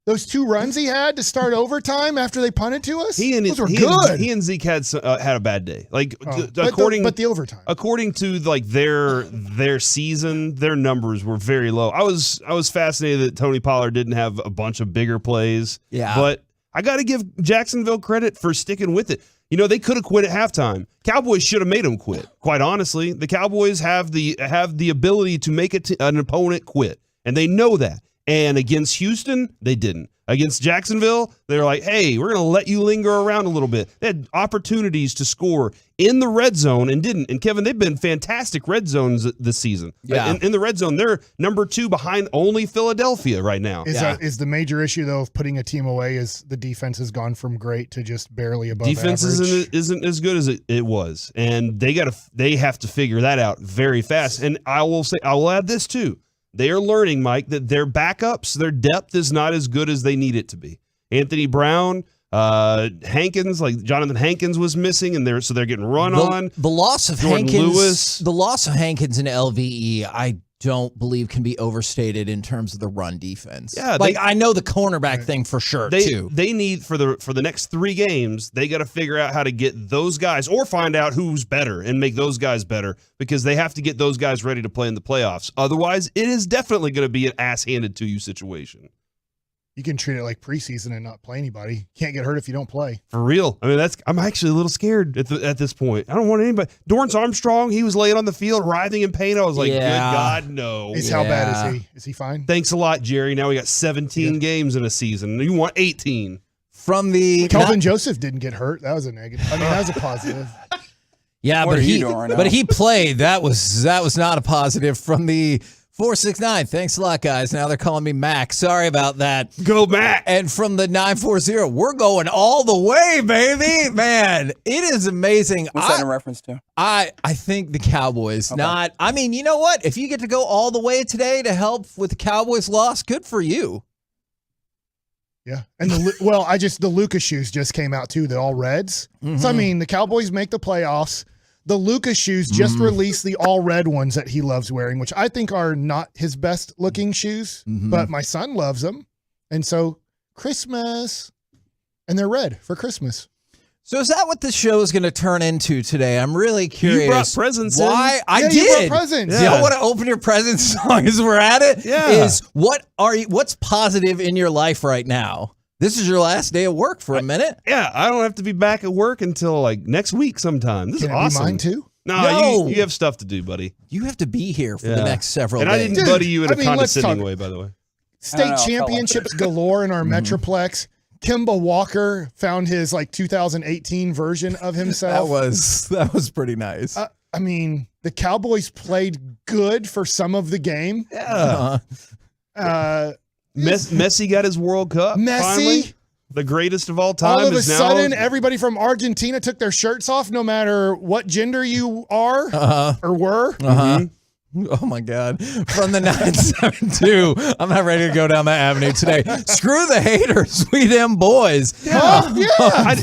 Those 2 runs he had to start overtime after they punted to us? Those were good. He and Zeke had a bad day. Like but according the overtime. According to like their season, their numbers were very low. I was fascinated that Tony Pollard didn't have a bunch of bigger plays. Yeah. But I got to give Jacksonville credit for sticking with it. You know, they could have quit at halftime. Cowboys should have made them quit. Quite honestly, the Cowboys have the ability to make an opponent quit, and they know that. And against Houston, they didn't. Against Jacksonville, they're like, hey, we're going to let you linger around a little bit. They had opportunities to score in the red zone and didn't. And, Kevin, they've been fantastic red zones this season. Yeah. In the red zone, they're number 2 behind only Philadelphia right now. Is the major issue, though, of putting a team away is the defense has gone from great to just barely above Defense average? isn't as good as it was. And they have to figure that out very fast. And I will add this, too. They are learning, Mike, that their backups, their depth is not as good as they need it to be. Anthony Brown, Hankins, like Jonathan Hankins was missing, and they're getting run on. The loss of Jordan Hankins, Lewis. the loss of Hankins in LVE, I don't believe can be overstated in terms of the run defense. Yeah, I know the cornerback thing for sure too. They need for the next 3 games, they got to figure out how to get those guys or find out who's better and make those guys better, because they have to get those guys ready to play in the playoffs. Otherwise, it is definitely going to be an ass handed to you situation. You can treat it like preseason and not play anybody. Can't get hurt if you don't play. For real. I mean, I'm actually a little scared at this point. I don't want anybody. Dorrance Armstrong, he was laying on the field, writhing in pain. I was like, good God, no. How bad is he? Is he fine? Thanks a lot, Jerry. Now we got 17 games in a season. You want 18. From the Kelvin Joseph didn't get hurt. That was a negative. I mean, that was a positive. Yeah, but he played. That was not a positive. From the 469. Thanks a lot, guys. Now they're calling me Mac. Sorry about that. Go Mac. And from the 940, we're going all the way, baby. Man, it is amazing. What's that in reference to? I think the Cowboys. Okay. I mean, you know what? If you get to go all the way today to help with the Cowboys loss, good for you. Yeah. And the Lucas shoes just came out too, the all reds. Mm-hmm. So I mean, the Cowboys make the playoffs. The Lucas shoes just released the all red ones that he loves wearing, which I think are not his best looking shoes, but my son loves them. And so Christmas, and they're red for Christmas. So is that what the show is going to turn into today? I'm really curious. You brought presents Why? in. I did. You brought presents. Yeah. Y'all want to open your presents as long as we're at it? Yeah. Is what's positive in your life right now? This is your last day of work for a minute. Yeah, I don't have to be back at work until like next week sometime. This is awesome. Be mine too? No. You have stuff to do, buddy. You have to be here for the next several days. days. I didn't buddy you in a condescending way, by the way. State championships galore in our Metroplex. Kemba Walker found his 2018 version of himself. That was pretty nice. I mean, the Cowboys played good for some of the game. Yeah. Messi got his World Cup. Messi, finally. The greatest of all time. All of a sudden, everybody from Argentina took their shirts off, no matter what gender you are or were. Oh my God. From the 972. I'm not ready to go down that avenue today. Screw the haters. We them boys.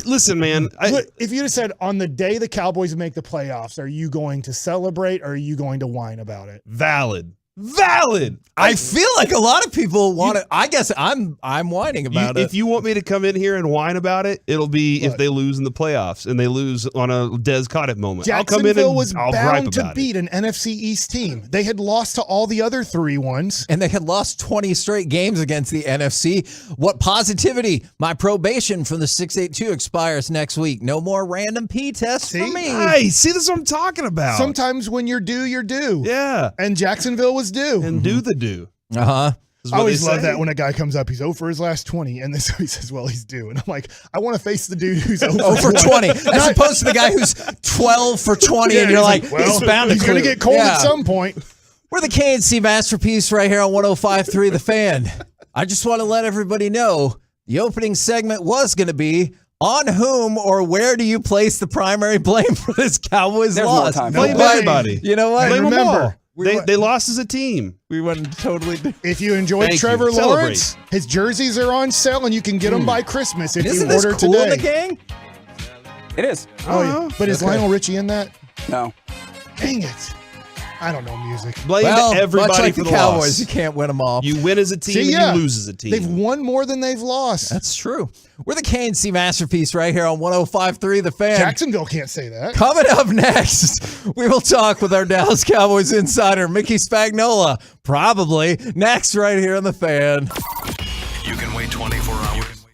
Listen, man. If you'd have said on the day the Cowboys make the playoffs, are you going to celebrate or are you going to whine about it? Valid. I feel like a lot of people want to. I guess I'm whining about it. If you want me to come in here and whine about it, it'll be if they lose in the playoffs and they lose on a Des Cottet moment. I'll come in and was I'll gripe bound to about beat an NFC East team. They had lost to all the other 3 ones. And they had lost 20 straight games against the NFC. What positivity. My probation from the 682 expires next week. No more random P tests for me. Hey, see, this is what I'm talking about. Sometimes when you're due, you're due. Yeah. And Jacksonville was due. And do the do. Uh-huh. I always love that when a guy comes up, he's 0 for his last 20, and then so he says, well, he's due. And I'm like, I want to face the dude who's 0 for 20, as opposed to the guy who's 12 for 20, and you're like, he's bound to he's going to get cold at some point. We're the KNC Masterpiece right here on 105.3 The Fan. I just want to let everybody know the opening segment was going to be on whom or where do you place the primary blame for this Cowboys loss? Blame everybody. You know what? Blame them all. We They lost as a team. We went totally. If you enjoyed Trevor Lawrence, his jerseys are on sale and you can get them by Christmas if you order cool today. In the gang? It is. Oh, yeah. But is Lionel Richie in that? No. Dang it. I don't know music. Blame everybody much like for the the Cowboys, loss. you can't win them all. You win as a team and you lose as a team. They've won more than they've lost. That's true. We're the KNC Masterpiece right here on 105.3 The Fan. Jacksonville can't say that. Coming up next, we will talk with our Dallas Cowboys insider, Mickey Spagnola. Probably next right here on The Fan. You can wait 24 hours.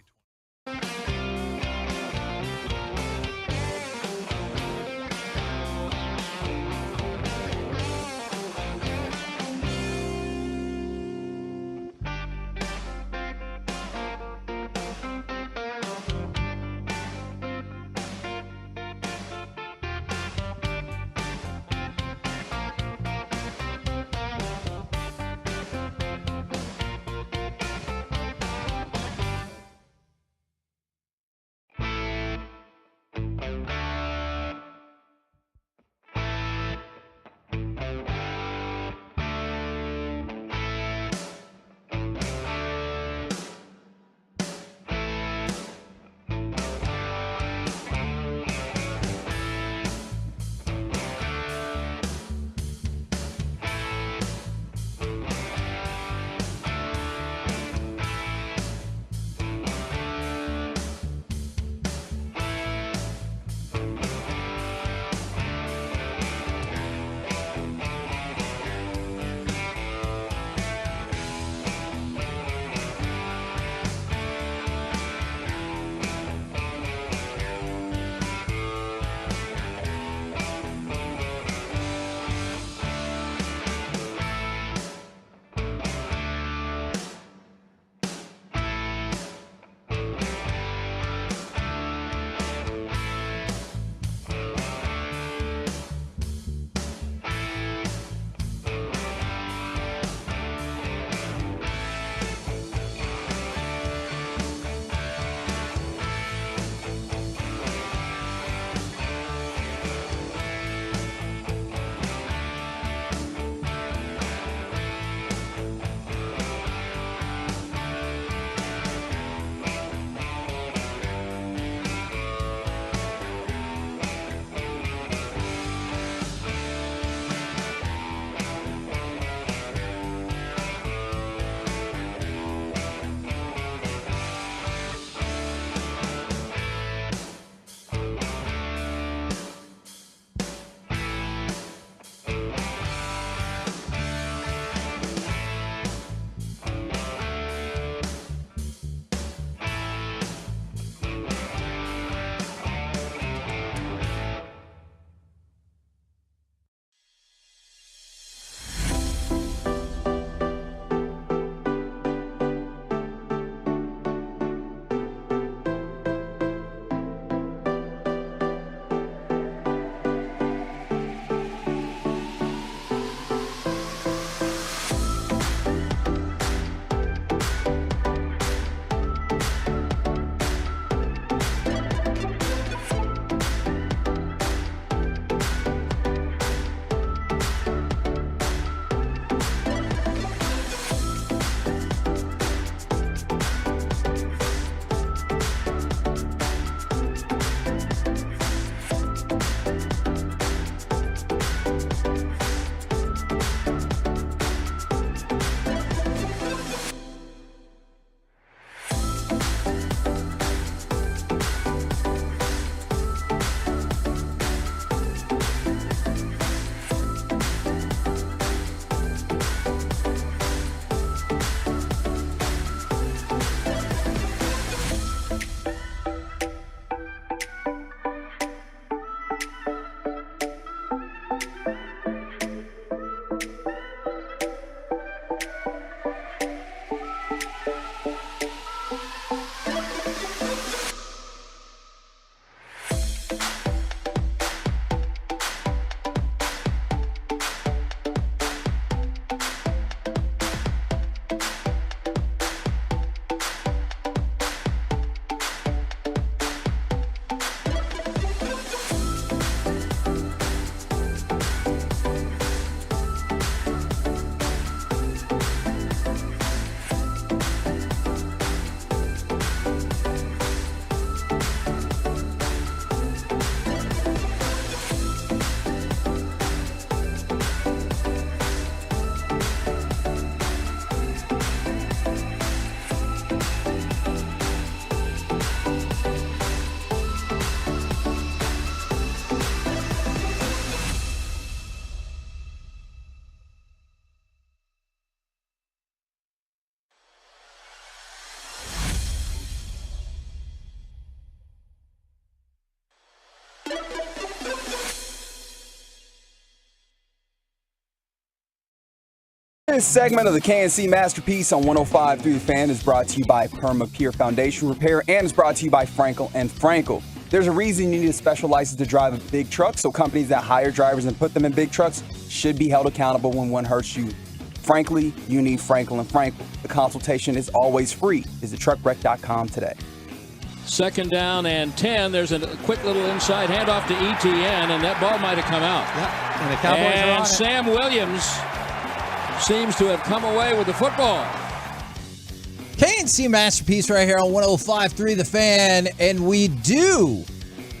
This segment of the KNC Masterpiece on 105 through the Fan is brought to you by Perma-Pure Foundation Repair and is brought to you by Frankel & Frankel. There's a reason you need a special license to drive a big truck, so companies that hire drivers and put them in big trucks should be held accountable when one hurts you. Frankly, you need Frankel & Frankel. The consultation is always free. Visit truckwreck.com today. 2nd down and 10. There's a quick little inside handoff to ETN, and that ball might have come out. Yep. And the Cowboys are on it. Sam Williams seems to have come away with the football. KNC Masterpiece right here on 105.3 The Fan. And we do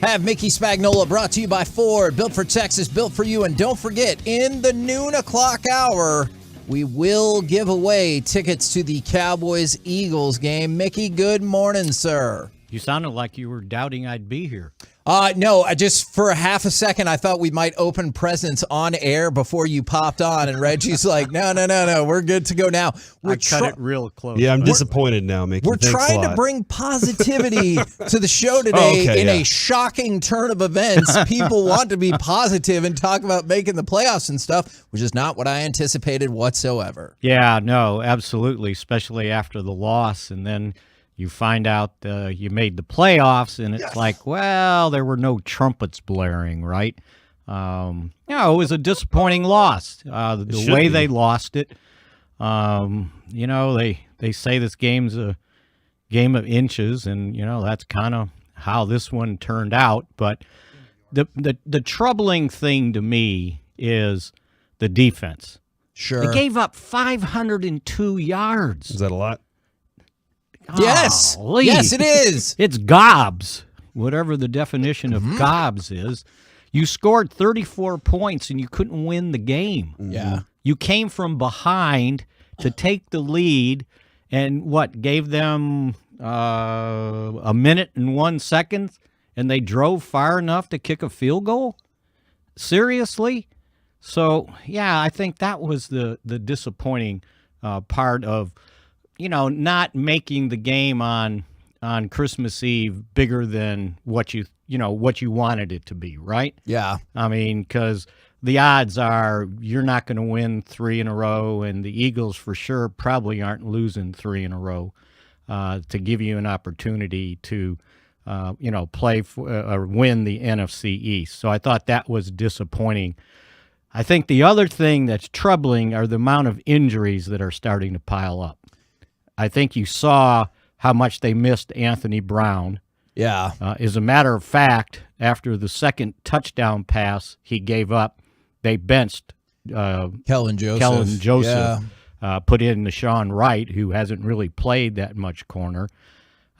have Mickey Spagnola brought to you by Ford. Built for Texas, built for you. And don't forget, in the noon o'clock hour, we will give away tickets to the Cowboys-Eagles game. Mickey, good morning, sir. You sounded like you were doubting I'd be here. No, I just for a half a second, I thought we might open presents on air before you popped on. And Reggie's like, no, we're good to go now. I cut it real close. Yeah, I'm disappointed now, Mickey. We're trying to bring positivity to the show today a shocking turn of events. People want to be positive and talk about making the playoffs and stuff, which is not what I anticipated whatsoever. Yeah, no, absolutely, especially after the loss. And then you find out you made the playoffs, and it's like, well, there were no trumpets blaring, right? It was a disappointing loss. The way they lost it, they say this game's a game of inches, and, that's kind of how this one turned out. But the troubling thing to me is the defense. Sure. They gave up 502 yards. Is that a lot? Yes. Golly. Yes, it is. It's gobs, whatever the definition of gobs is. You scored 34 points and you couldn't win the game. Yeah. You came from behind to take the lead and gave them a minute and 1 second, and they drove far enough to kick a field goal? Seriously? So, yeah, I think that was the disappointing part of not making the game on Christmas Eve bigger than what you wanted it to be, right? Yeah. I mean, because the odds are you're not going to win 3 in a row, and the Eagles for sure probably aren't losing 3 in a row to give you an opportunity to, play or win the NFC East. So I thought that was disappointing. I think the other thing that's troubling are the amount of injuries that are starting to pile up. I think you saw how much they missed Anthony Brown. Yeah. As a matter of fact, after the second touchdown pass he gave up, they benched Kellen Joseph. Put in Deshaun Wright, who hasn't really played that much corner.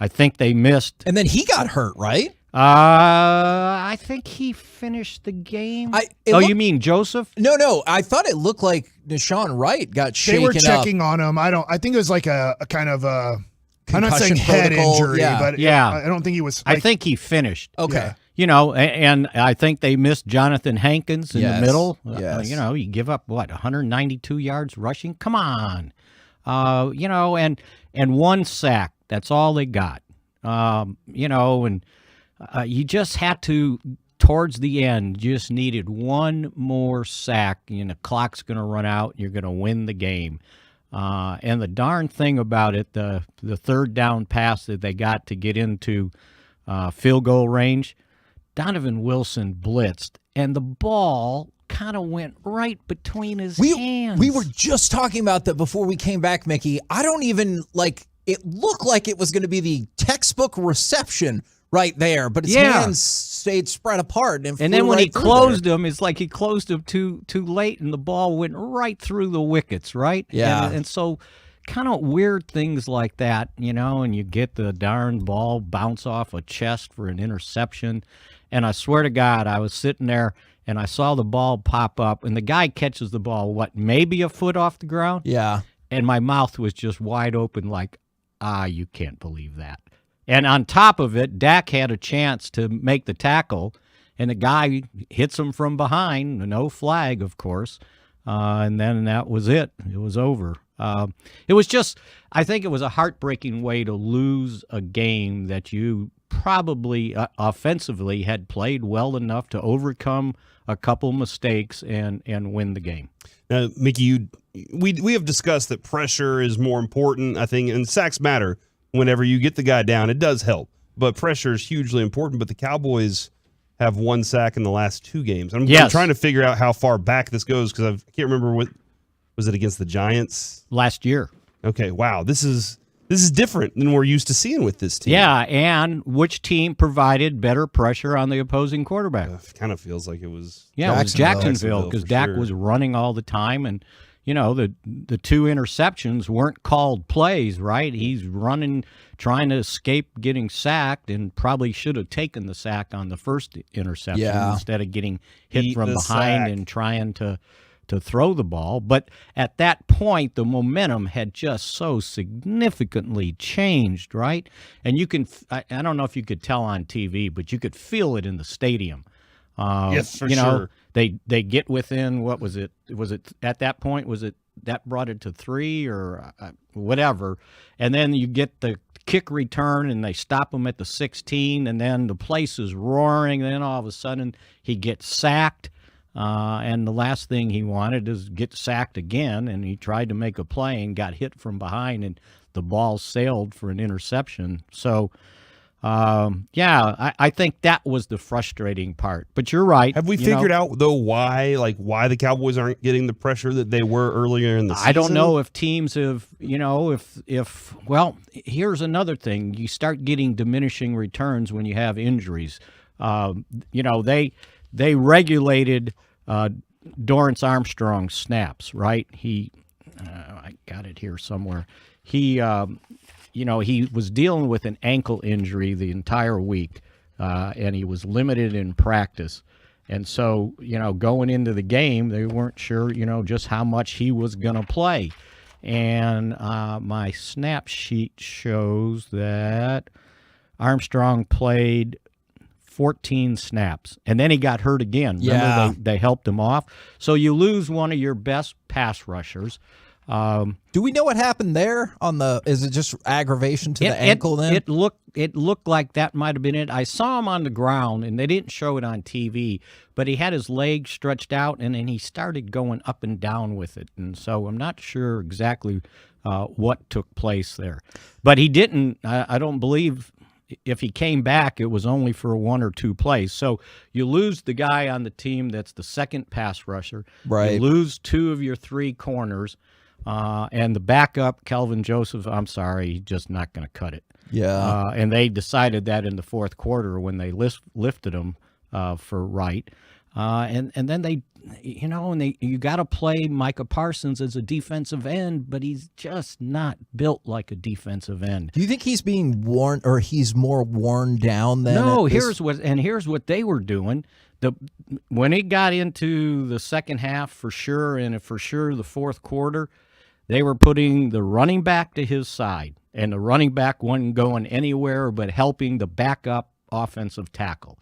I think they missed. And then he got hurt, right? I think he finished the game. You mean Joseph? No. I thought it looked like Deshaun Wright got shaken up. They were checking on him. I think it was like a kind of a I'm not saying head injury, but I don't think he was. I think he finished. Okay. And I think they missed Jonathan Hankins in the middle. Yes. You give up 192 yards rushing? Come on. And 1 sack. That's all they got. You just had to, towards the end, just needed 1 more sack, and the clock's going to run out, and you're going to win the game. And the darn thing about it, the third down pass that they got to get into field goal range, Donovan Wilson blitzed, and the ball kind of went right between his hands. We were just talking about that before we came back, Mickey. I don't even, it looked like it was going to be the textbook reception right there, but his hands stayed spread apart. And then when he closed them, it's like he closed them too late, and the ball went right through the wickets, right? Yeah. And so kind of weird things like that, and you get the darn ball bounce off a chest for an interception. And I swear to God, I was sitting there, and I saw the ball pop up, and the guy catches the ball, maybe a foot off the ground? Yeah. And my mouth was just wide open like, you can't believe that. And on top of it, Dak had a chance to make the tackle, and the guy hits him from behind, no flag, of course, and then that was it. It was over. It was just, I think it was a heartbreaking way to lose a game that you probably offensively had played well enough to overcome a couple mistakes and win the game. Now, Mickey, we have discussed that pressure is more important, I think, and sacks matter. Whenever you get the guy down, it does help. But pressure is hugely important. But the Cowboys have 1 sack in the last 2 games. I'm trying to figure out how far back this goes because I can't remember what was it against the Giants last year. Okay, wow, this is different than we're used to seeing with this team. Yeah, and which team provided better pressure on the opposing quarterback? It kind of feels like it was it was Jacksonville because Dak was running all the time, and the 2 interceptions weren't called plays, right? He's running, trying to escape getting sacked, and probably should have taken the sack on the first interception instead of getting hit from behind and trying to throw the ball. But at that point, the momentum had just so significantly changed, right? And you can, I don't know if you could tell on TV, but you could feel it in the stadium. Yes, for sure. They get within, what was it? Was it at that point, was it that brought it to 3 or whatever? And then you get the kick return and they stop him at the 16, and then the place is roaring. And then all of a sudden he gets sacked. And the last thing he wanted is get sacked again, and he tried to make a play and got hit from behind, and the ball sailed for an interception. So, I think that was the frustrating part. But you're right. Have we figured out, though, why the Cowboys aren't getting the pressure that they were earlier in the season? I don't know if teams have, well, here's another thing. You start getting diminishing returns when you have injuries. They regulated Dorrance Armstrong's snaps, right? I got it here somewhere. He was dealing with an ankle injury the entire week, and he was limited in practice. And so, going into the game, they weren't sure, just how much he was going to play. And my snap sheet shows that Armstrong played 14 snaps, and then he got hurt again. Remember, they helped him off. So you lose one of your best pass rushers. Do we know what happened there? Is it just aggravation to the ankle? Then it looked like that might have been it. I saw him on the ground, and they didn't show it on TV, but he had his legs stretched out, and then he started going up and down with it. And so I'm not sure exactly what took place there, but he didn't. I don't believe. If he came back, it was only for 1 or 2 plays. So you lose the guy on the team that's the second pass rusher. Right. You lose 2 of your 3 corners. And the backup, Kelvin Joseph, I'm sorry, he's just not going to cut it. Yeah. And they decided that in the fourth quarter when they lifted him for right. And then they, you got to play Micah Parsons as a defensive end, but he's just not built like a defensive end. Do you think he's being worn, or he's more worn down than? No, here's what they were doing. When it got into the second half, for sure, and for sure the fourth quarter, they were putting the running back to his side, and the running back wasn't going anywhere but helping the backup offensive tackle.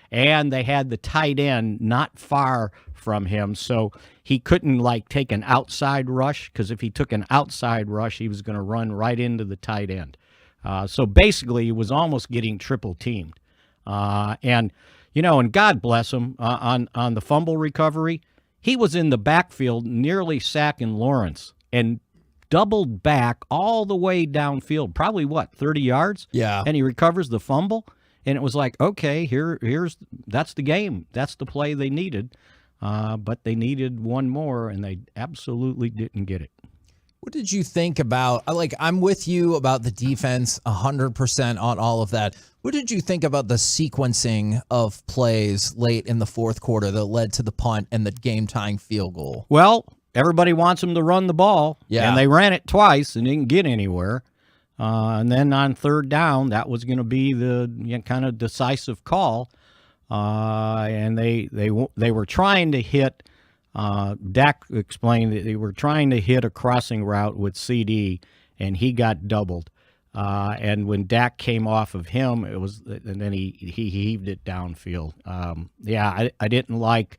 And they had the tight end not far from him, so he couldn't take an outside rush, because if he took an outside rush, he was going to run right into the tight end. So basically, he was almost getting triple teamed. And God bless him, on the fumble recovery, he was in the backfield nearly sacking Lawrence and doubled back all the way downfield, probably 30 yards? Yeah. And he recovers the fumble. And it was like, okay, that's the game. That's the play they needed. But they needed one more, and they absolutely didn't get it. What did you think about, I'm with you about the defense 100% on all of that. What did you think about the sequencing of plays late in the fourth quarter that led to the punt and the game-tying field goal? Well, everybody wants them to run the ball. Yeah. And they ran it twice and didn't get anywhere. And then on third down, that was going to be the kind of decisive call. And they were trying to hit. Dak explained that they were trying to hit a crossing route with CD, and he got doubled. And when Dak came off of him, and then he heaved it downfield. I didn't like.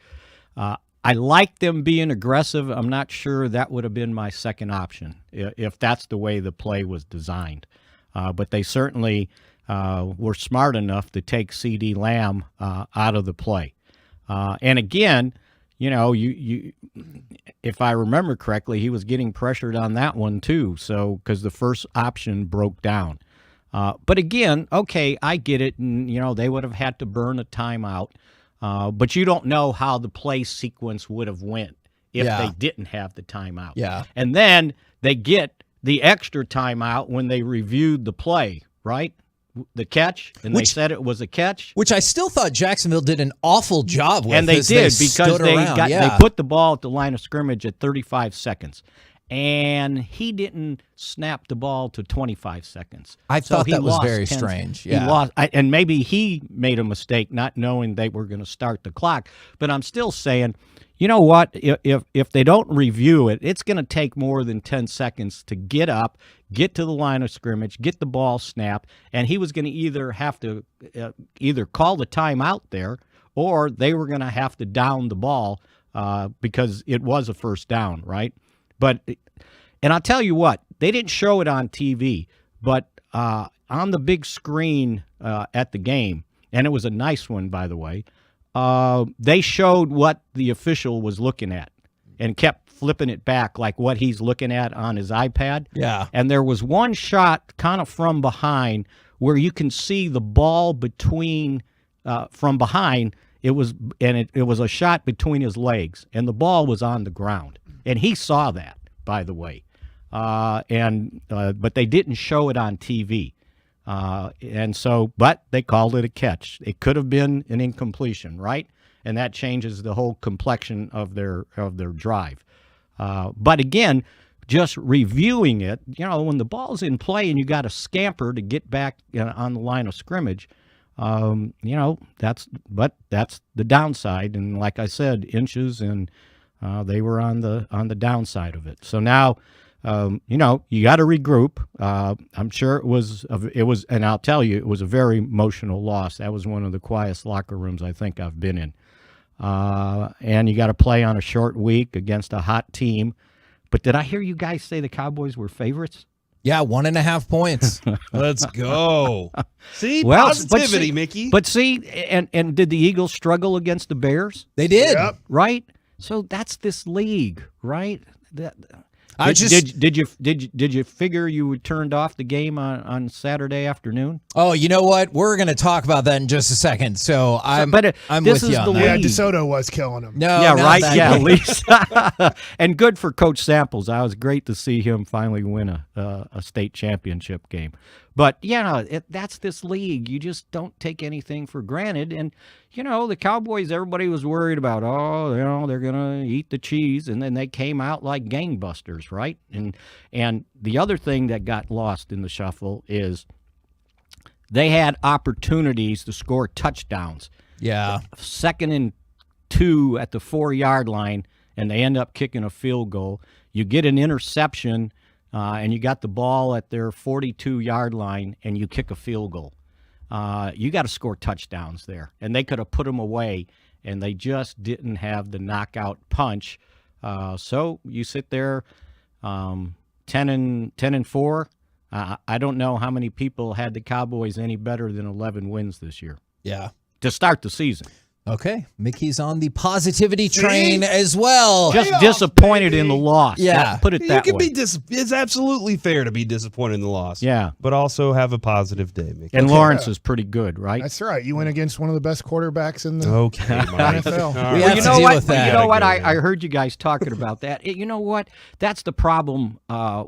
I liked them being aggressive. I'm not sure that would have been my second option if that's the way the play was designed. But they certainly were smart enough to take CeeDee Lamb out of the play. And again, you if I remember correctly, he was getting pressured on that one too. So because the first option broke down. But again, okay, I get it. And, they would have had to burn a timeout. But you don't know how the play sequence would have went if they didn't have the timeout. Yeah. And then they get the extra timeout when they reviewed the play, right? The catch, and they said it was a catch. Which I still thought Jacksonville did an awful job with. And they did because they put the ball at the line of scrimmage at 35 seconds. And he didn't snap the ball to 25 seconds. I thought that was very 10 strange. He lost, and maybe he made a mistake not knowing they were going to start the clock. But I'm still saying, you know what? If they don't review it, it's going to take more than 10 seconds to get up, get to the line of scrimmage, get the ball snapped, and he was going to either have to either call the timeout there, or they were going to have to down the ball because it was a first down, right? And I'll tell you what, they didn't show it on TV, but on the big screen at the game, and it was a nice one, by the way, they showed what the official was looking at and kept flipping it back like what he's looking at on his iPad. Yeah. And there was one shot kind of from behind where you can see the ball between from behind. It was a shot between his legs, and the ball was on the ground. And he saw that, by the way, but they didn't show it on TV, but they called it a catch. It could have been an incompletion, right? And that changes the whole complexion of their drive. But again, just reviewing it, when the ball's in play and you got to scamper to get back on the line of scrimmage, that's the downside. And like I said, inches and. They were on the downside of it. So now, you got to regroup. I'm sure it was, and I'll tell you, it was a very emotional loss. That was one of the quietest locker rooms I think I've been in. And you got to play on a short week against a hot team. But did I hear you guys say the Cowboys were favorites? Yeah, 1.5 points. Let's go. See, positivity, Mickey. But see, and did the Eagles struggle against the Bears? They did. Yep. Right? So that's this league, right? Did you figure you would turned off the game on Saturday afternoon? Oh, you know what? We're going to talk about that in just a second. So I'm with you on that. Yeah, DeSoto was killing him. No, yeah, right. Yeah, at least. And good for Coach Samples. I was great to see him finally win a state championship game. But that's this league. You just don't take anything for granted. And the Cowboys, everybody was worried about. They're gonna eat the cheese, and then they came out like gangbusters, right? And the other thing that got lost in the shuffle is they had opportunities to score touchdowns. Yeah, 2nd and 2 at the 4-yard line, and they end up kicking a field goal. You get an interception. And you got the ball at their 42-yard line, and you kick a field goal. You got to score touchdowns there, and they could have put them away, and they just didn't have the knockout punch. So you sit there, 10-4. I don't know how many people had the Cowboys any better than 11 wins this year. Yeah, to start the season. Okay, Mickey's on the positivity train as well. Just disappointed in the loss. Yeah, put it that way. It's absolutely fair to be disappointed in the loss. Yeah, but also have a positive day, Mickey. And Lawrence is pretty good, right? That's right. You went against one of the best quarterbacks in the NFL. We have to deal with that. You know what? I heard you guys talking about that. You know what? That's the problem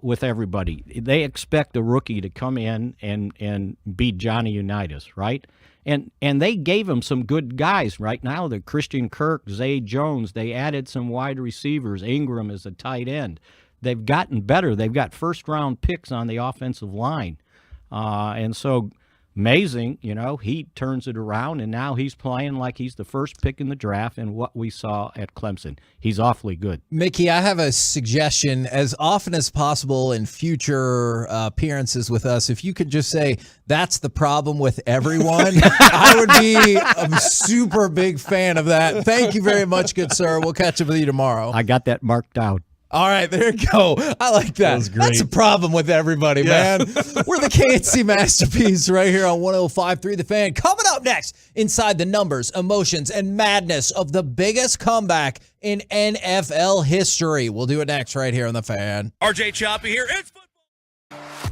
with everybody. They expect a rookie to come in and beat Johnny Unitas, right? And they gave him some good guys right now. The Christian Kirk, Zay Jones. They added some wide receivers. Ingram is a tight end. They've gotten better. They've got first-round picks on the offensive line. And so amazing, he turns it around, and now he's playing like he's the first pick in the draft and what we saw at Clemson. He's awfully good. Mickey, I have a suggestion. As often as possible in future appearances with us, if you could just say, that's the problem with everyone, I would be a super big fan of that. Thank you very much, good sir. We'll catch up with you tomorrow. I got that marked out. All right, there you go. I like that. That was great. That's a problem with everybody, man. We're the KNC Masterpiece right here on 105.3 The Fan. Coming up next, inside the numbers, emotions, and madness of the biggest comeback in NFL history. We'll do it next right here on The Fan. RJ Choppy here. It's football.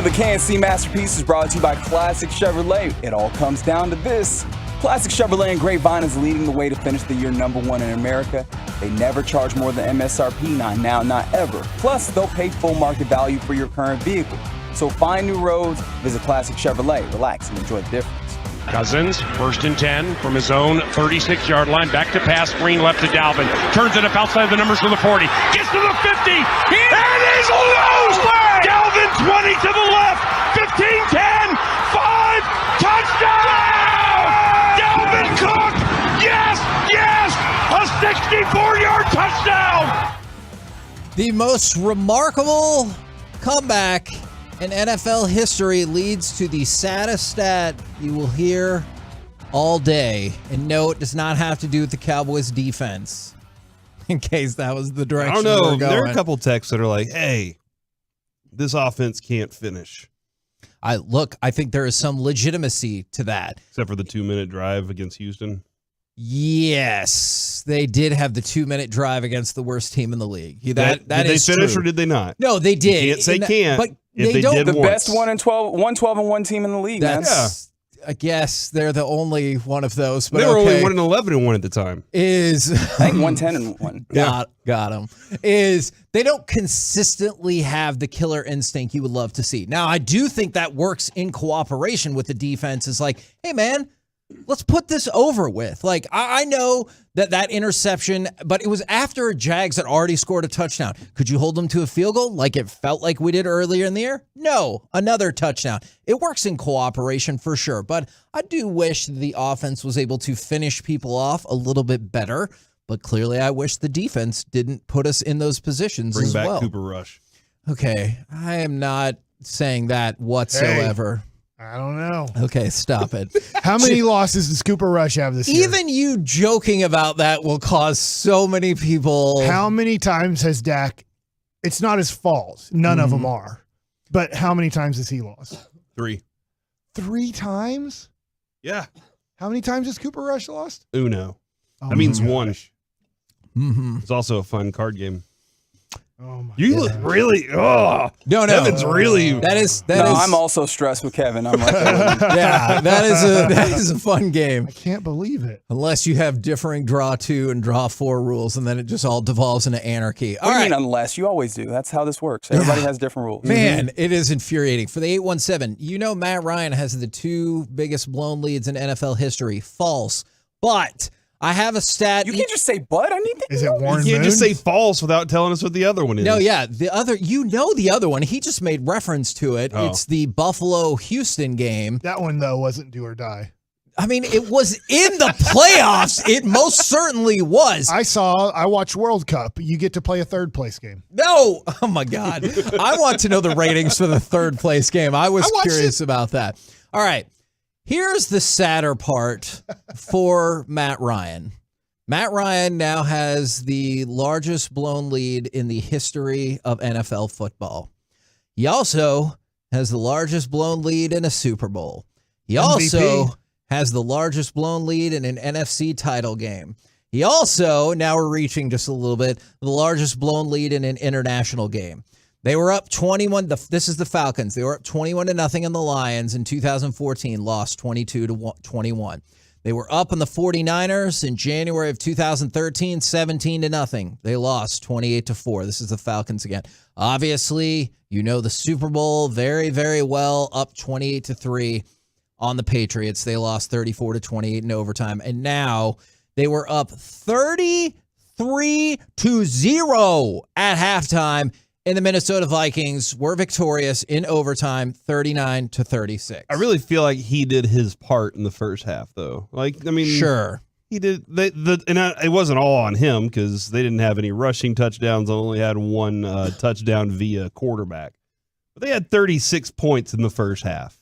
of the KNC Masterpiece is brought to you by Classic Chevrolet. It all comes down to this. Classic Chevrolet in Grapevine is leading the way to finish the year #1 in America. They never charge more than MSRP, not now, not ever. Plus, they'll pay full market value for your current vehicle. So find new roads, visit Classic Chevrolet, relax, and enjoy the difference. Cousins, 1st and 10 from his own 36-yard line. Back to pass, screen left to Dalvin. Turns it up outside the numbers to the 40. Gets to the 50. And he's loose! Dalvin 20 to the left. 15, 10, 5, touchdown! Dalvin Cook! Yes! Yes! A 64-yard touchdown! The most remarkable comeback in NFL history leads to the saddest stat you will hear all day. And no, it does not have to do with the Cowboys defense, in case that was the direction I don't know. we're going. There are a couple texts that are like, hey, this offense can't finish. I think there is some legitimacy to that. Except for the 2-minute drive against Houston. Yes, they did have the 2-minute drive against the worst team in the league. Did they finish or did they not? No, they did. You can't say can't. But if they don't. did The once. best 1-12-1 team in the league, man. I guess they're the only one of those. But They were okay. only 1-11-1 at the time. I think 110-1. Got them. Is they don't consistently have the killer instinct you would love to see. Now, I do think that works in cooperation with the defense. Is like, hey, man, let's put this over with. Like, I know that interception, but it was after Jags had already scored a touchdown. Could you hold them to a field goal like it felt like we did earlier in the year? No, another touchdown. It works in cooperation for sure, but I do wish the offense was able to finish people off a little bit better, but clearly I wish the defense didn't put us in those positions Bring as back well. Cooper Rush. Okay, I am not saying that whatsoever. Hey. I don't know. Okay, stop it. How many losses does Cooper Rush have this year? Even you joking about that will cause so many people. How many times has Dak? It's not his fault. None of them are. But how many times has he lost? 3. 3 times? Yeah. How many times has Cooper Rush lost? Uno. Oh that means my 1. Mm-hmm. It's also a fun card game. Oh my You look really. Oh no! Kevin's really. That is. I'm also stressed with Kevin. I'm like, yeah, that is a fun game. I can't believe it. Unless you have differing draw 2 and draw 4 rules, and then it just all devolves into anarchy. What do you mean unless? You always do. That's how this works. Everybody has different rules. Man, it is infuriating. For the 817, you know Matt Ryan has the 2 biggest blown leads in NFL history. False. But I have a stat. You can't just say but. I need to Is it Warren You can't Moon? just say false without telling us what the other one is. No, yeah. The other, the other one. He just made reference to it. Oh. It's the Buffalo-Houston game. That one, though, wasn't do or die. I mean, it was in the playoffs. It most certainly was. I watched World Cup. You get to play a third place game. No. Oh, my God. I want to know the ratings for the third place game. I was curious about that. All right. Here's the sadder part for Matt Ryan. Matt Ryan now has the largest blown lead in the history of NFL football. He also has the largest blown lead in a Super Bowl. He also has the largest blown lead in an NFC title game. He also, now we're reaching just a little bit, the largest blown lead in an international game. They were up 21. This is the Falcons. They were up 21-0 in the Lions in 2014, lost 22-21. They were up on the 49ers in January of 2013, 17-0. They lost 28-4. This is the Falcons again. Obviously, you know the Super Bowl very, very well, up 28-3 on the Patriots. They lost 34-28 in overtime. And now they were up 33-0 at halftime. And the Minnesota Vikings were victorious in overtime, 39-36. I really feel like he did his part in the first half, though. Like, I mean, sure, he did. It wasn't all on him because they didn't have any rushing touchdowns. They only had 1 touchdown via quarterback. But they had 36 points in the first half.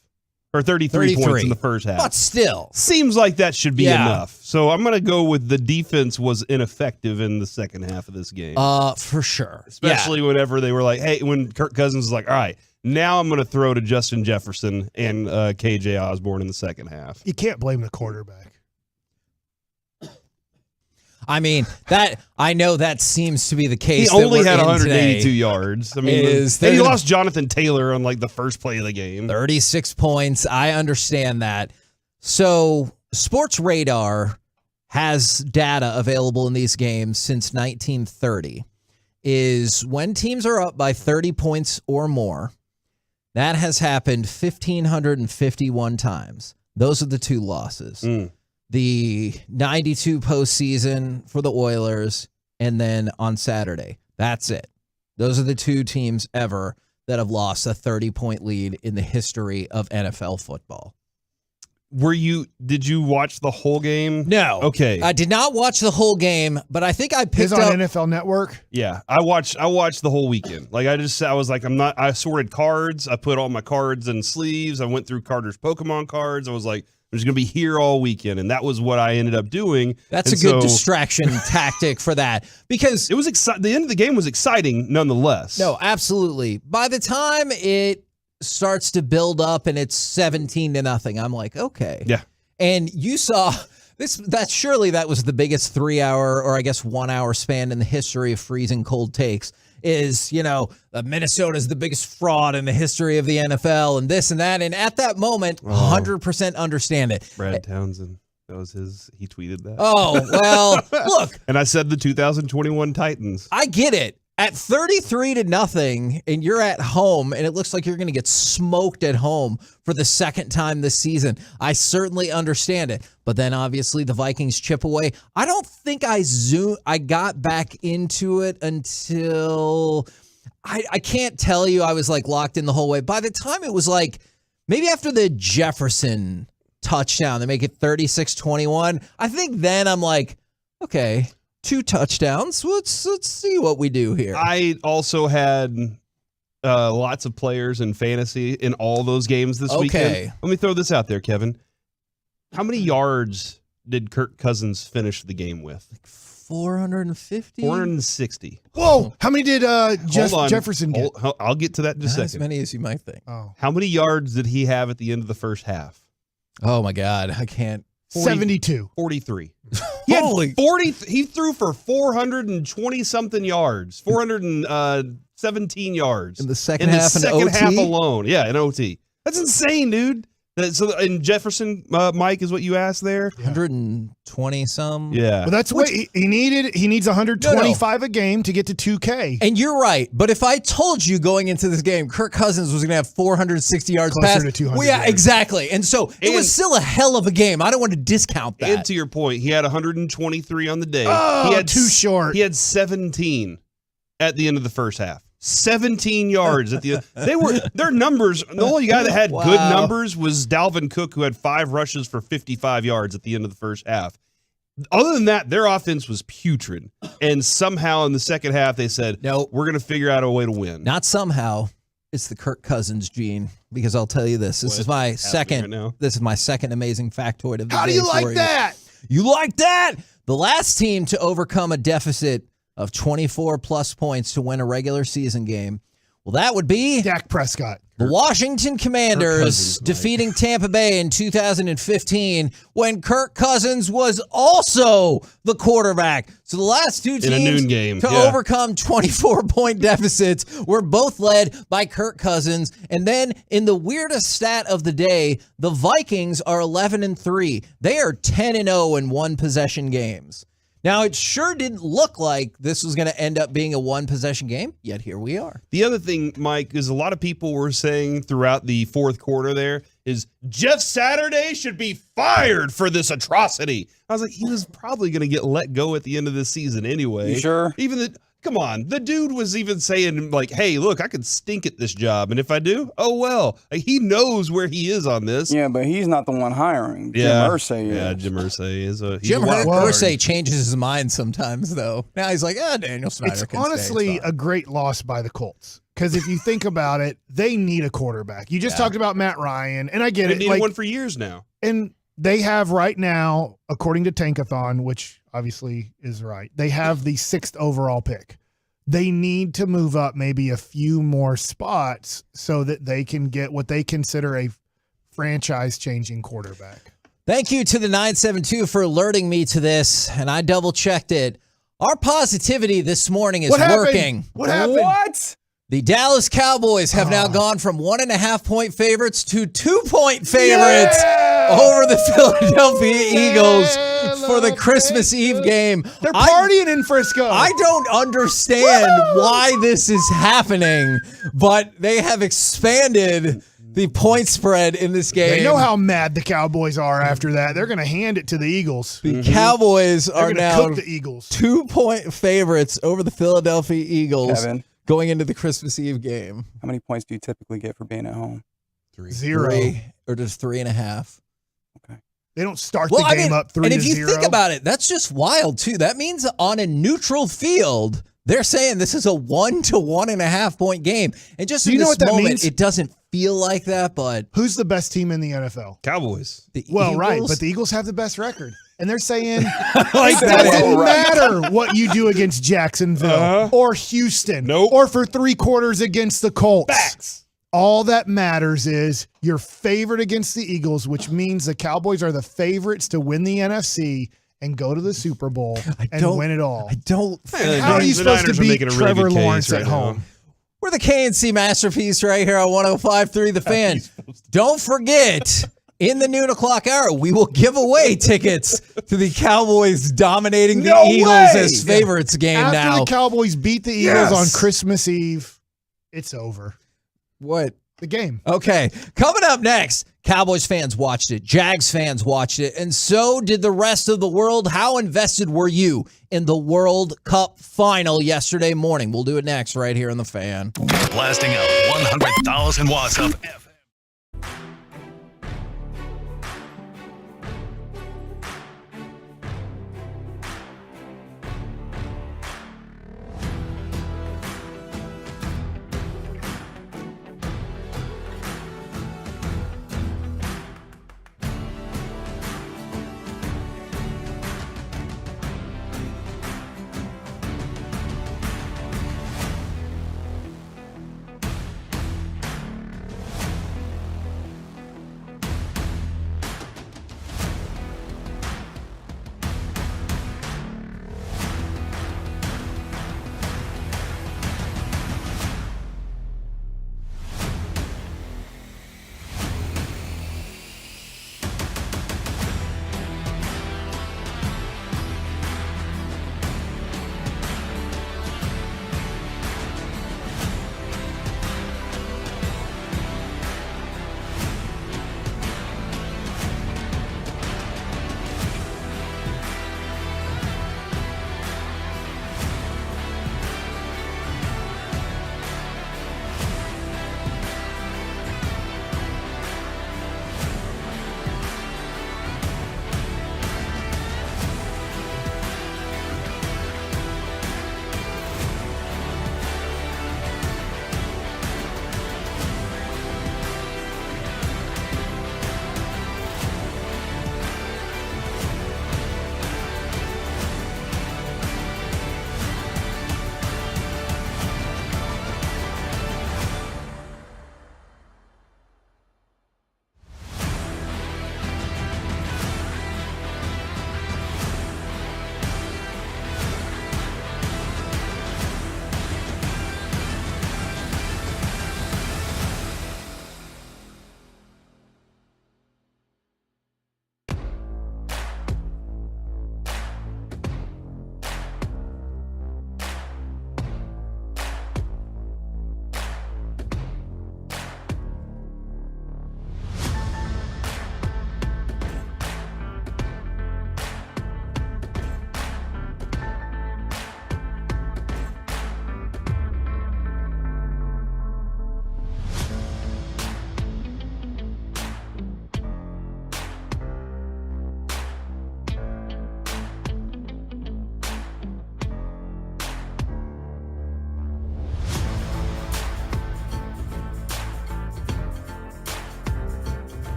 Or 33 points in the first half. But still. Seems like that should be enough. So I'm going to go with the defense was ineffective in the second half of this game. For sure. Especially whenever they were like, hey, when Kirk Cousins was like, all right, now I'm going to throw to Justin Jefferson and KJ Osborne in the second half. You can't blame the quarterback. I mean, I know that seems to be the case. He only had 182 yards. I mean, and he lost Jonathan Taylor on like the first play of the game. 36 points. I understand that. So Sports Radar has data available in these games since 1930. Is when teams are up by 30 points or more, that has happened 1,551 times. Those are the two losses. The 92 postseason for the Oilers, and then on Saturday. That's it. Those are the two teams ever that have lost a 30-point lead in the history of NFL football. Did you watch the whole game? No. Okay. I did not watch the whole game, but I think I picked It's on up NFL Network. Yeah, I watched the whole weekend. Like I sorted cards. I put all my cards in sleeves. I went through Carter's Pokemon cards. I was like, I'm just going to be here all weekend. And that was what I ended up doing. That's a good distraction tactic for that, because it was the end of the game was exciting nonetheless. No, absolutely. By the time it starts to build up and it's 17-0, I'm like, okay. Yeah. And you saw that was the biggest 3-hour or I guess 1 hour span in the history of freezing cold takes. Is, Minnesota's the biggest fraud in the history of the NFL and this and that. And at that moment, 100% understand it. Brad Townsend, that was he tweeted that. Oh, well, look. And I said the 2021 Titans. I get it. At 33-0, and you're at home, and it looks like you're going to get smoked at home for the second time this season. I certainly understand it. But then, obviously, the Vikings chip away. I don't think I got back into it until I can't tell you. I was like locked in the whole way. By the time it was like maybe after the Jefferson touchdown, they make it 36-21. I think then I'm like, okay. 2 touchdowns. Let's see what we do here. I also had lots of players in fantasy in all those games this weekend. Let me throw this out there, Kevin. How many yards did Kirk Cousins finish the game with? 450? 460. Whoa! How many did Jefferson get? I'll get to that in a second. As many as you might think. Oh. How many yards did he have at the end of the first half? Oh, my God. I can't. 72. 43. He threw for 420 something yards, 417 yards in the second half alone. Yeah, in OT. That's insane, dude. So in Jefferson, Mike, is what you asked there. 120 some. Yeah, well, that's what he needed. He needs 125 a game to get to 2K. And you're right. But if I told you going into this game, Kirk Cousins was going to have 460 yards closer to 200. Well, yeah, exactly. And so it was still a hell of a game. I don't want to discount that. And to your point, he had 123 on the day. Oh, he had too short. He had 17 at the end of the first half. 17 yards at the end. Their numbers. The only guy that had good numbers was Dalvin Cook, who had 5 rushes for 55 yards at the end of the first half. Other than that, their offense was putrid. And somehow in the second half, they said, "No, we're going to figure out a way to win." Not somehow. It's the Kirk Cousins gene, because I'll tell you this. This is my second. Right, this is my second amazing factoid of the day. How do you like that? You like that? The last team to overcome a deficit of 24-plus points to win a regular season game. Well, that would be Dak Prescott. The Washington Commanders defeating Tampa Bay in 2015 when Kirk Cousins was also the quarterback. So the last two teams to overcome 24-point deficits were both led by Kirk Cousins. And then in the weirdest stat of the day, the Vikings are 11-3. They are 10-0 in one-possession games. Now, it sure didn't look like this was going to end up being a one-possession game, yet here we are. The other thing, Mike, is a lot of people were saying throughout the fourth quarter there is Jeff Saturday should be fired for this atrocity. I was like, he was probably going to get let go at the end of this season anyway. You sure? Come on. The dude was even saying, like, hey, look, I could stink at this job. And if I do, oh, well. Like, he knows where he is on this. Yeah, but he's not the one hiring. Jim Irsay is. Yeah, Jim Irsay is a Jim Irsay changes his mind sometimes, though. Now he's like, Daniel Snyder It's honestly a great loss by the Colts. Because if you think about it, they need a quarterback. You just talked about Matt Ryan, and I get it. They needed one for years now. And they have right now, according to Tankathon, which obviously is right, they have the 6th overall pick. They need to move up maybe a few more spots so that they can get what they consider a franchise-changing quarterback. Thank you to the 972 for alerting me to this, and I double-checked it. Our positivity this morning is working. What happened? What? The Dallas Cowboys have now gone from 1.5-point favorites to 2-point favorites over the Philadelphia Eagles for the Christmas Eve game. They're partying in Frisco. I don't understand why this is happening, but they have expanded the point spread in this game. They know how mad the Cowboys are after that. They're going to hand it to the Eagles. The Cowboys are now cook the Eagles. 2-point favorites over the Philadelphia Eagles. Kevin, going into the Christmas Eve game. how many points do you typically get for being at home? 0. 3 or just 3.5. They don't start the game up 3-0. And if you think about it, that's just wild too. That means on a neutral field, they're saying this is a 1 to 1.5 point game. And just Do in you know this what that moment, means? it doesn't feel like that, but Who's the best team in the NFL? Cowboys. the Well, right, Eagles- but the Eagles have the best record. And they're saying Like it that. doesn't Right. matter what you do against Jacksonville or Houston or for 3 quarters against the Colts. Facts. All that matters is you're favored against the Eagles, which means the Cowboys are the favorites to win the NFC and go to the Super Bowl and win it all. I don't And how are you supposed to beat Trevor Lawrence at home? We're the KNC Masterpiece right here on 105.3 The Fan. Don't forget, in the noon o'clock hour, we will give away tickets to the Cowboys dominating the Eagles as favorites game After now. the Cowboys beat the Eagles on Christmas Eve, it's over. What? The game. Okay. Coming up next, Cowboys fans watched it. Jags fans watched it. And so did the rest of the world. How invested were you in the World Cup final yesterday morning? We'll do it next right here on The Fan. Blasting out 100,000 watts of FM.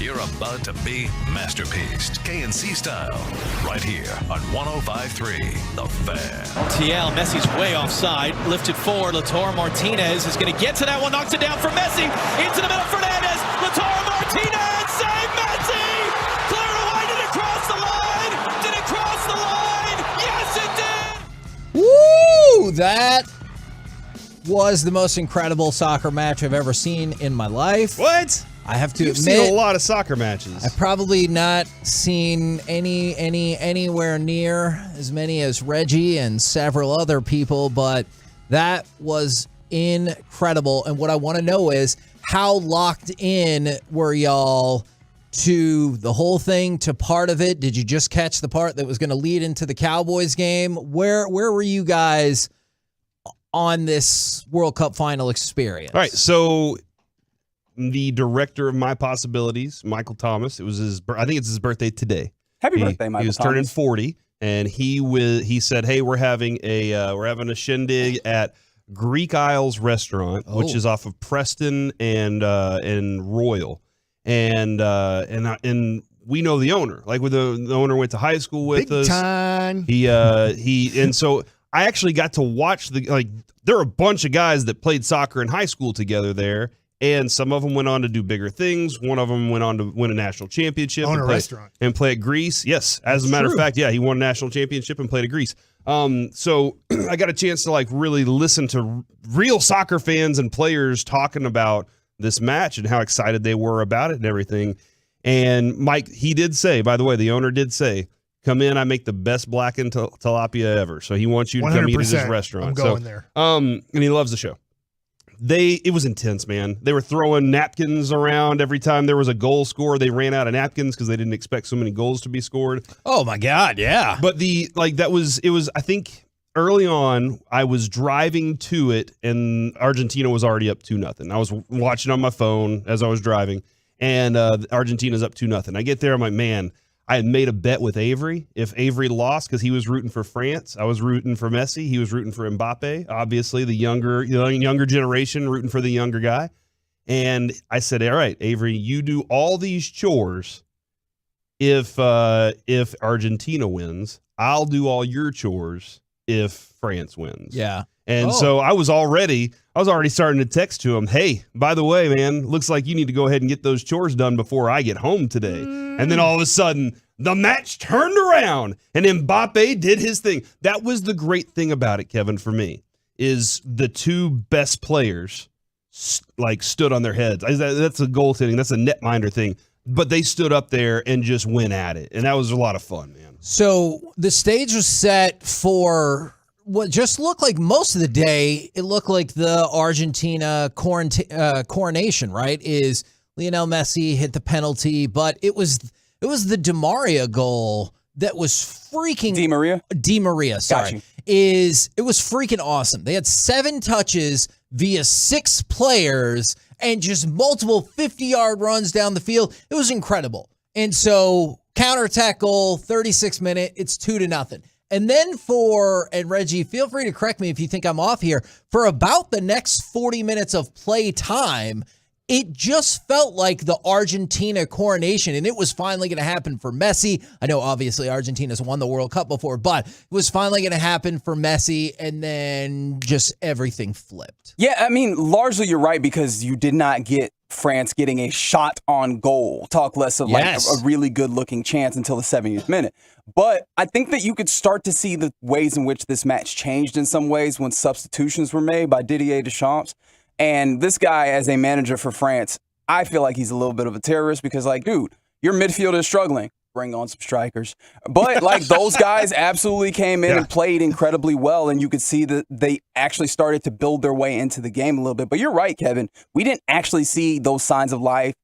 You're about to be masterpieced, KNC style, right here on 105.3 The Fan. TL, Messi's way offside, lifted forward. Lautaro Martinez is going to get to that one, knocks it down for Messi, into the middle, Fernandez, Lautaro Martinez, save Messi! Clear away, did it cross the line? Did it cross the line? Yes, it did! Woo! That was the most incredible soccer match I've ever seen in my life. What? I have to You've admit, seen a lot of soccer matches. I've probably not seen anywhere near as many as Reggie and several other people, but that was incredible. And what I want to know is, how locked in were y'all to the whole thing, to part of it? Did you just catch the part that was going to lead into the Cowboys game? Where were you guys on this World Cup final experience? All right, so the director of My Possibilities, Michael Thomas, I think it's his birthday today. Happy birthday, Michael He was Thomas. turning 40, and he said, "Hey, we're having a shindig at Greek Isles Restaurant, which is off of Preston and Royal, and we know the owner. Like, the owner went to high school with us. Time. And so I actually got to watch there are a bunch of guys that played soccer in high school together there, and some of them went on to do bigger things. One of them went on to win a national championship. Own a restaurant. And play at Greece. Yes, as a matter of fact, yeah, he won a national championship and played at Greece. So I got a chance to really listen to real soccer fans and players talking about this match and how excited they were about it and everything. And Mike, he did say, by the way, the owner did say, "Come in, I make the best blackened tilapia ever." So he wants you to come eat at his restaurant. I'm going there. And he loves the show. It was intense, man. They were throwing napkins around every time there was a goal score. They ran out of napkins because they didn't expect so many goals to be scored. Oh my God, yeah. But I think early on, I was driving to it and Argentina was already up 2-0. I was watching on my phone as I was driving, and Argentina's up 2-0. I get there, I'm like, man, I had made a bet with Avery. If Avery lost, because he was rooting for France, I was rooting for Messi. He was rooting for Mbappe. Obviously, the younger generation rooting for the younger guy. And I said, all right, Avery, you do all these chores. If Argentina wins, I'll do all your chores if France wins. Yeah. And so I was already starting to text to him, "Hey, by the way, man, looks like you need to go ahead and get those chores done before I get home today." And then all of a sudden, the match turned around and Mbappe did his thing. That was the great thing about it, Kevin, for me, is the two best players stood on their heads. That's a goaltending. That's a netminder thing. But they stood up there and just went at it. And that was a lot of fun, man. So the stage was set for what just looked like most of the day. It looked like the Argentina coronation, right? Is Lionel Messi hit the penalty, but it was the Di Maria goal that was freaking Di Maria, sorry. It was freaking awesome. They had 7 touches via 6 players and just multiple 50-yard runs down the field. It was incredible. And so counterattack goal, 36th minute, it's 2-0. And then and Reggie, feel free to correct me if you think I'm off here, for about the next 40 minutes of play time, it just felt like the Argentina coronation, and it was finally going to happen for Messi. I know, obviously, Argentina's won the World Cup before, but it was finally going to happen for Messi, and then just everything flipped. Yeah, I mean, largely you're right, because you did not get France getting a shot on goal, talk less of a really good-looking chance until the 70th minute. But I think that you could start to see the ways in which this match changed in some ways when substitutions were made by Didier Deschamps. And this guy, as a manager for France, I feel like he's a little bit of a terrorist because, dude, your midfield is struggling. Bring on some strikers. But, those guys absolutely came in and played incredibly well, and you could see that they actually started to build their way into the game a little bit. But you're right, Kevin. We didn't actually see those signs of life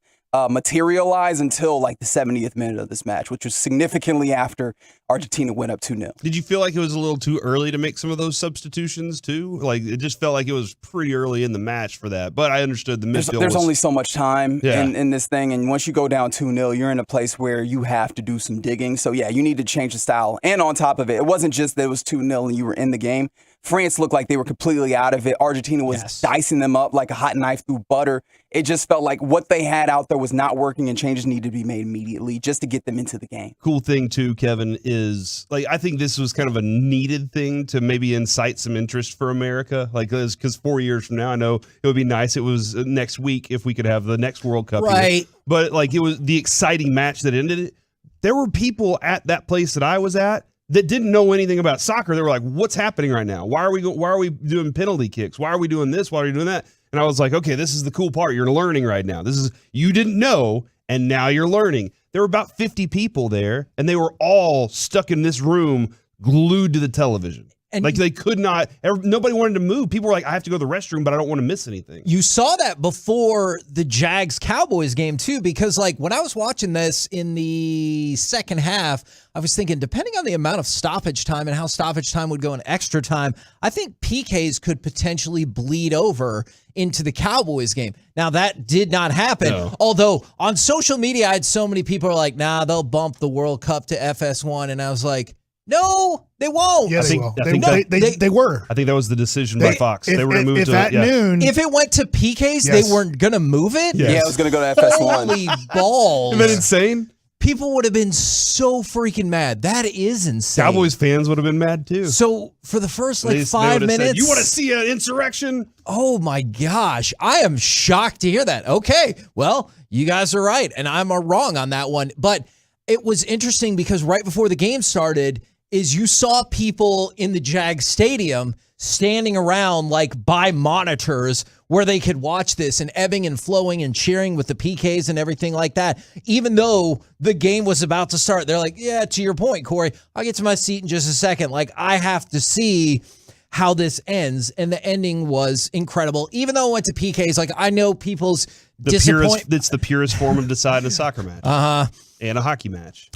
materialize until the 70th minute of this match, which was significantly after Argentina went up 2-0. Did you feel like it was a little too early to make some of those substitutions too? It just felt like it was pretty early in the match for that. But I understood the midfield. There's only so much time in this thing, and once you go down 2-0, you're in a place where you have to do some digging. So yeah, you need to change the style. And on top of it, it wasn't just that it was 2-0 and you were in the game. France looked like they were completely out of it. Argentina was dicing them up like a hot knife through butter. It just felt like what they had out there was not working, and changes needed to be made immediately just to get them into the game. Cool thing too, Kevin, is like I think this was kind of a needed thing to maybe incite some interest for America. Like because 4 years from now, I know it would be nice. It was next week if we could have the next World Cup. Right. Here. But like it was the exciting match that ended it. There were people at that place that I was at that didn't know anything about soccer. They were like, "What's happening right now? Why are we doing penalty kicks? Why are we doing this? Why are we doing that?" And I was like, "Okay, this is the cool part. You're learning right now. This is you didn't know, and now you're learning." There were about 50 people there, and they were all stuck in this room, glued to the television. And like they could not. Nobody wanted to move. People were like, "I have to go to the restroom, but I don't want to miss anything." You saw that before the Jags-Cowboys game, too, because, like, when I was watching this in the second half, I was thinking, depending on the amount of stoppage time and how stoppage time would go in extra time, I think PKs could potentially bleed over into the Cowboys game. Now, that did not happen, although on social media, I had so many people are like, nah, they'll bump the World Cup to FS1, and I was like, no, they won't. Yeah, they will. They were. I think that was the decision by Fox. They were going to move it to noon. If it went to PKs, they weren't going to move it? Yeah, it was going to go to FS1. Holy balls. Isn't that insane? People would have been so freaking mad. That is insane. Cowboys fans would have been mad too. So for the first 5 minutes. Said, you want to see an insurrection? Oh my gosh. I am shocked to hear that. Okay, well, you guys are right. And I'm wrong on that one. But it was interesting because right before the game started, is you saw people in the Jags stadium standing around like by monitors where they could watch this and ebbing and flowing and cheering with the PKs and everything like that. Even though the game was about to start, they're like, yeah, to your point, Corey, I'll get to my seat in just a second. Like, I have to see how this ends. And the ending was incredible. Even though it went to PKs, like I know people's disappointment. It's the purest form of deciding a soccer match. And a hockey match.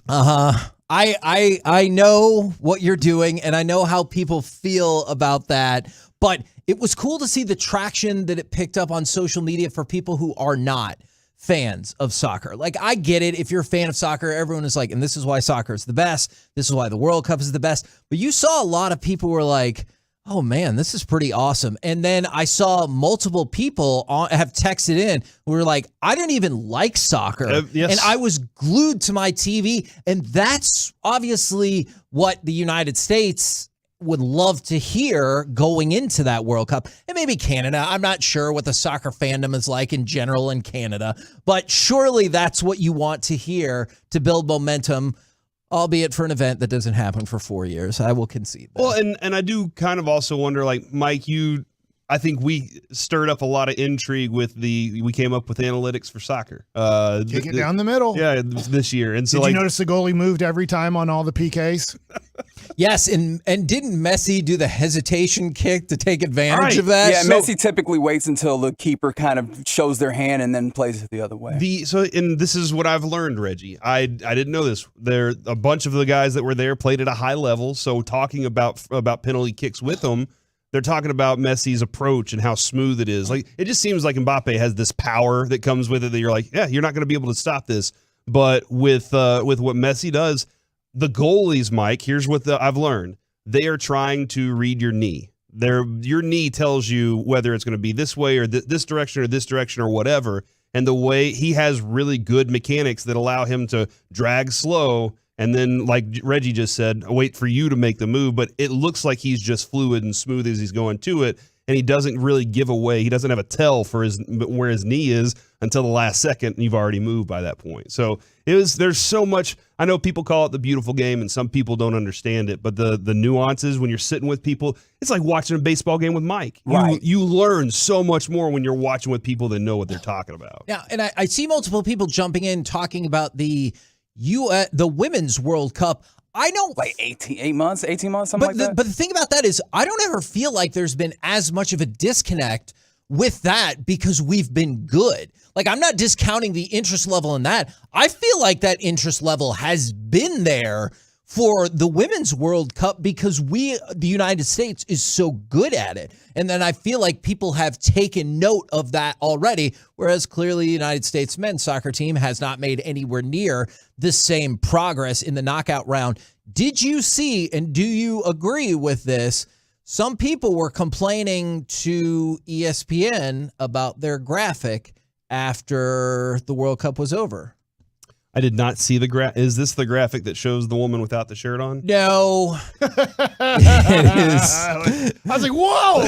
I know what you're doing, and I know how people feel about that, but it was cool to see the traction that it picked up on social media for people who are not fans of soccer. Like, I get it. If you're a fan of soccer, everyone is like, and this is why soccer is the best. This is why the World Cup is the best. But you saw a lot of people were like, oh man, this is pretty awesome. And then I saw multiple people have texted in who were like, I didn't even like soccer. Yes. And I was glued to my TV. And that's obviously what the United States would love to hear going into that World Cup. And maybe Canada. I'm not sure what the soccer fandom is like in general in Canada. But surely that's what you want to hear to build momentum, albeit for an event that doesn't happen for 4 years. I will concede that. Well, and I do kind of also wonder, like, Mike, I think we stirred up a lot of intrigue with we came up with analytics for soccer. Kick it down the middle. Yeah, this year. And so, Did you notice the goalie moved every time on all the PKs? Yes, and didn't Messi do the hesitation kick to take advantage of that? Yeah, Messi typically waits until the keeper kind of shows their hand and then plays it the other way. And this is what I've learned, Reggie. I didn't know this. There a bunch of the guys that were there played at a high level. So talking about penalty kicks with them, they're talking about Messi's approach and how smooth it is. Like, it just seems like Mbappe has this power that comes with it that you're like, yeah, you're not going to be able to stop this. But with what Messi does, the goalies, Mike, here's what I've learned. They are trying to read your knee. Your knee tells you whether it's going to be this way or this direction or whatever. And the way he has really good mechanics that allow him to drag slow and then, like Reggie just said, wait for you to make the move. But it looks like he's just fluid and smooth as he's going to it. And he doesn't really give away. He doesn't have a tell for where his knee is until the last second, and you've already moved by that point. So there's so much. I know people call it the beautiful game, and some people don't understand it. But the nuances when you're sitting with people, it's like watching a baseball game with Mike. Right. You learn so much more when you're watching with people that know what they're talking about. Yeah, and I see multiple people jumping in talking about the Women's World Cup. I don't like 18 months, something like that. But the thing about that is I don't ever feel like there's been as much of a disconnect with that because we've been good. Like, I'm not discounting the interest level in that. I feel like that interest level has been there for the Women's World Cup because the United States is so good at it. And then I feel like people have taken note of that already, whereas clearly the United States men's soccer team has not made anywhere near the same progress in the knockout round. Did you see, and do you agree with this, some people were complaining to ESPN about their graphic after the World Cup was over. I did not see the graph. Is this the graphic that shows the woman without the shirt on? No. It is. I was like, whoa!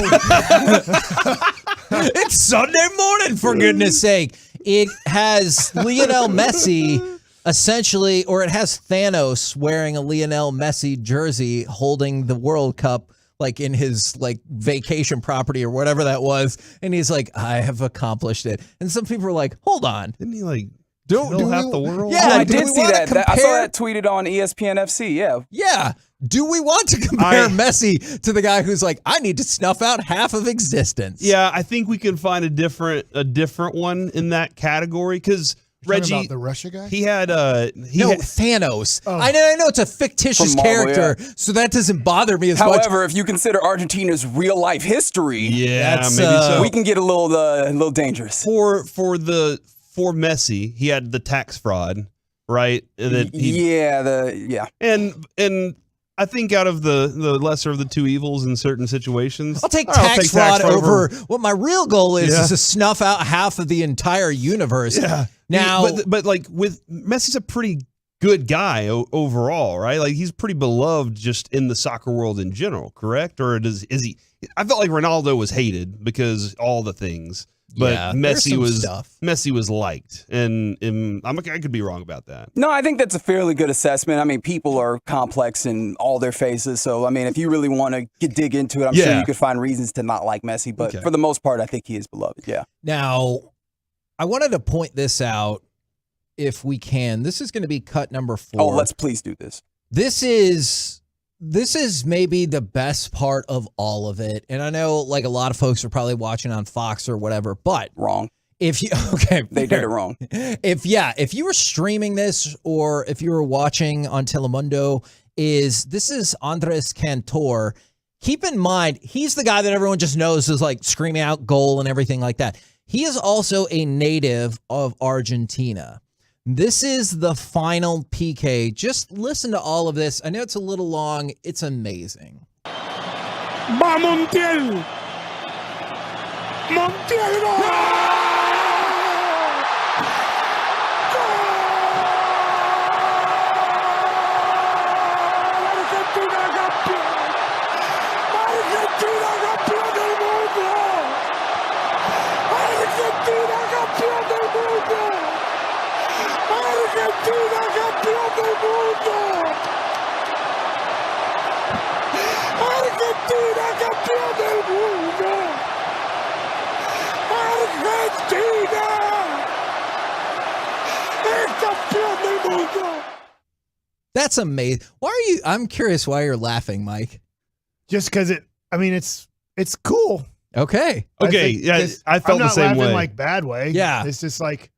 It's Sunday morning, for goodness sake. It has Lionel Messi essentially, or it has Thanos wearing a Lionel Messi jersey holding the World Cup like in his like vacation property or whatever that was. And he's like, I have accomplished it. And some people are like, hold on. Didn't he like kill half the world? Yeah, I did see that. I saw that tweeted on ESPN FC. Yeah. Yeah. Do we want to compare Messi to the guy who's like, I need to snuff out half of existence? Yeah, I think we can find a different one in that category because Reggie, about the Russia guy, he had Thanos. Oh. I know it's a fictitious From Marvel, character, so that doesn't bother me as much. However, if you consider Argentina's real life history, maybe so. We can get a little dangerous. For Messi, he had the tax fraud, right? And and I think out of the lesser of the two evils in certain situations, I'll take tax fraud over what my real goal is to snuff out half of the entire universe. Yeah. Now, but like with Messi's a pretty good guy overall, right? Like he's pretty beloved just in the soccer world in general, correct? Or is he? I felt like Ronaldo was hated because all the things. But Messi was liked, and I could be wrong about that. No, I think that's a fairly good assessment. I mean, people are complex in all their faces, so I mean, if you really want to dig into it, I'm sure you could find reasons to not like Messi. But for the most part, I think he is beloved. Yeah. Now, I wanted to point this out, if we can. This is going to be cut number 4. Oh, let's please do this. This is maybe the best part of all of it. And I know like a lot of folks are probably watching on Fox or whatever, but wrong. If you they did it wrong. If you were streaming this or if you were watching on Telemundo, this is Andres Cantor. Keep in mind, he's the guy that everyone just knows is like screaming out goal and everything like that. He is also a native of Argentina. This is the final PK. Just listen to all of this. I know it's a little long. It's amazing. Va Montiel. Montiel. Argentina campeón. Argentina campeón del mundo. Argentina campeón del mundo. Argentina campeón del mundo. Argentina campeón del mundo. Argentina es campeón del mundo. That's amazing. I'm curious why you're laughing, Mike. Just because it's cool. Okay. I felt the same way. I'm not laughing like bad way. Yeah. It's just like,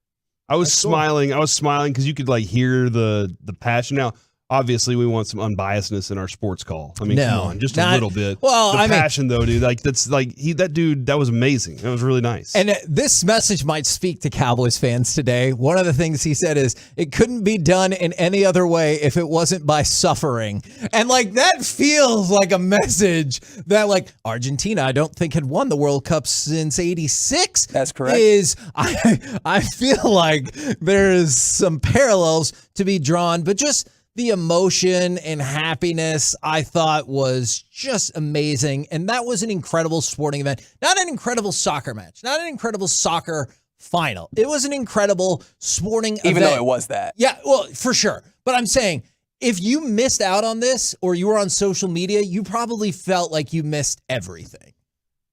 I was smiling. Cool. I was smiling because you could like hear the passion. Now, obviously, we want some unbiasedness in our sports call. I mean, come on, just a little bit. Well, the passion, though, dude. Like that's like that dude. That was amazing. That was really nice. And this message might speak to Cowboys fans today. One of the things he said is it couldn't be done in any other way if it wasn't by suffering. And like that feels like a message that like Argentina, I don't think had won the World Cup since '86. That's correct. I feel like there is some parallels to be drawn, but just the emotion and happiness I thought was just amazing. And that was an incredible sporting event. Not an incredible soccer match. Not an incredible soccer final. It was an incredible sporting event. Even though it was that. Yeah, well, for sure. But I'm saying, if you missed out on this or you were on social media, you probably felt like you missed everything.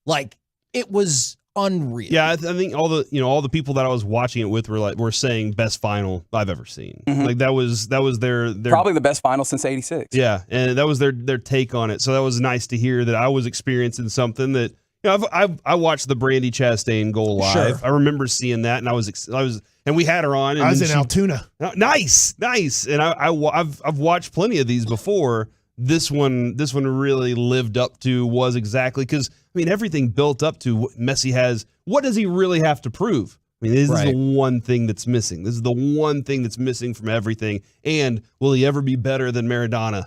Like, it was unreal. Yeah, I think all the people that I was watching it with were saying best final I've ever seen. Mm-hmm. Like that was their probably the best final since '86. Yeah, and that was their take on it. So that was nice to hear that I was experiencing something that I watched the Brandy Chastain goal live. Sure. I remember seeing that, and I was and we had her on. And I was in Altoona. Nice. And I've watched plenty of these before. This one really lived up to was exactly because. I mean, everything built up to what Messi has. What does he really have to prove? I mean, this is Right. the one thing that's missing. This is the one thing that's missing from everything. And will he ever be better than Maradona?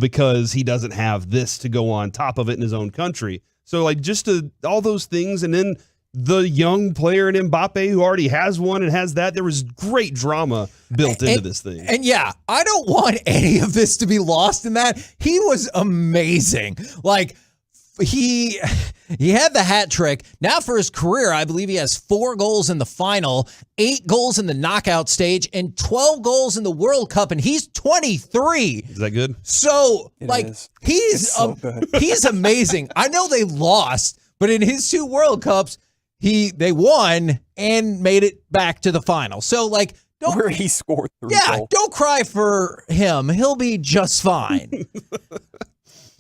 Because he doesn't have this to go on top of it in his own country. So, like, just all those things, and then the young player in Mbappe who already has one and has that. There was great drama built into this thing. And yeah, I don't want any of this to be lost in that. He was amazing. Like, he had the hat trick. Now for his career, I believe he has 4 goals in the final, 8 goals in the knockout stage, and 12 goals in the World Cup, and he's 23. Is that good? So, It's so good. He's amazing. I know they lost, but in his 2 World Cups, they won and made it back to the final. So, like, where he scored 3 goals. Don't cry for him. He'll be just fine.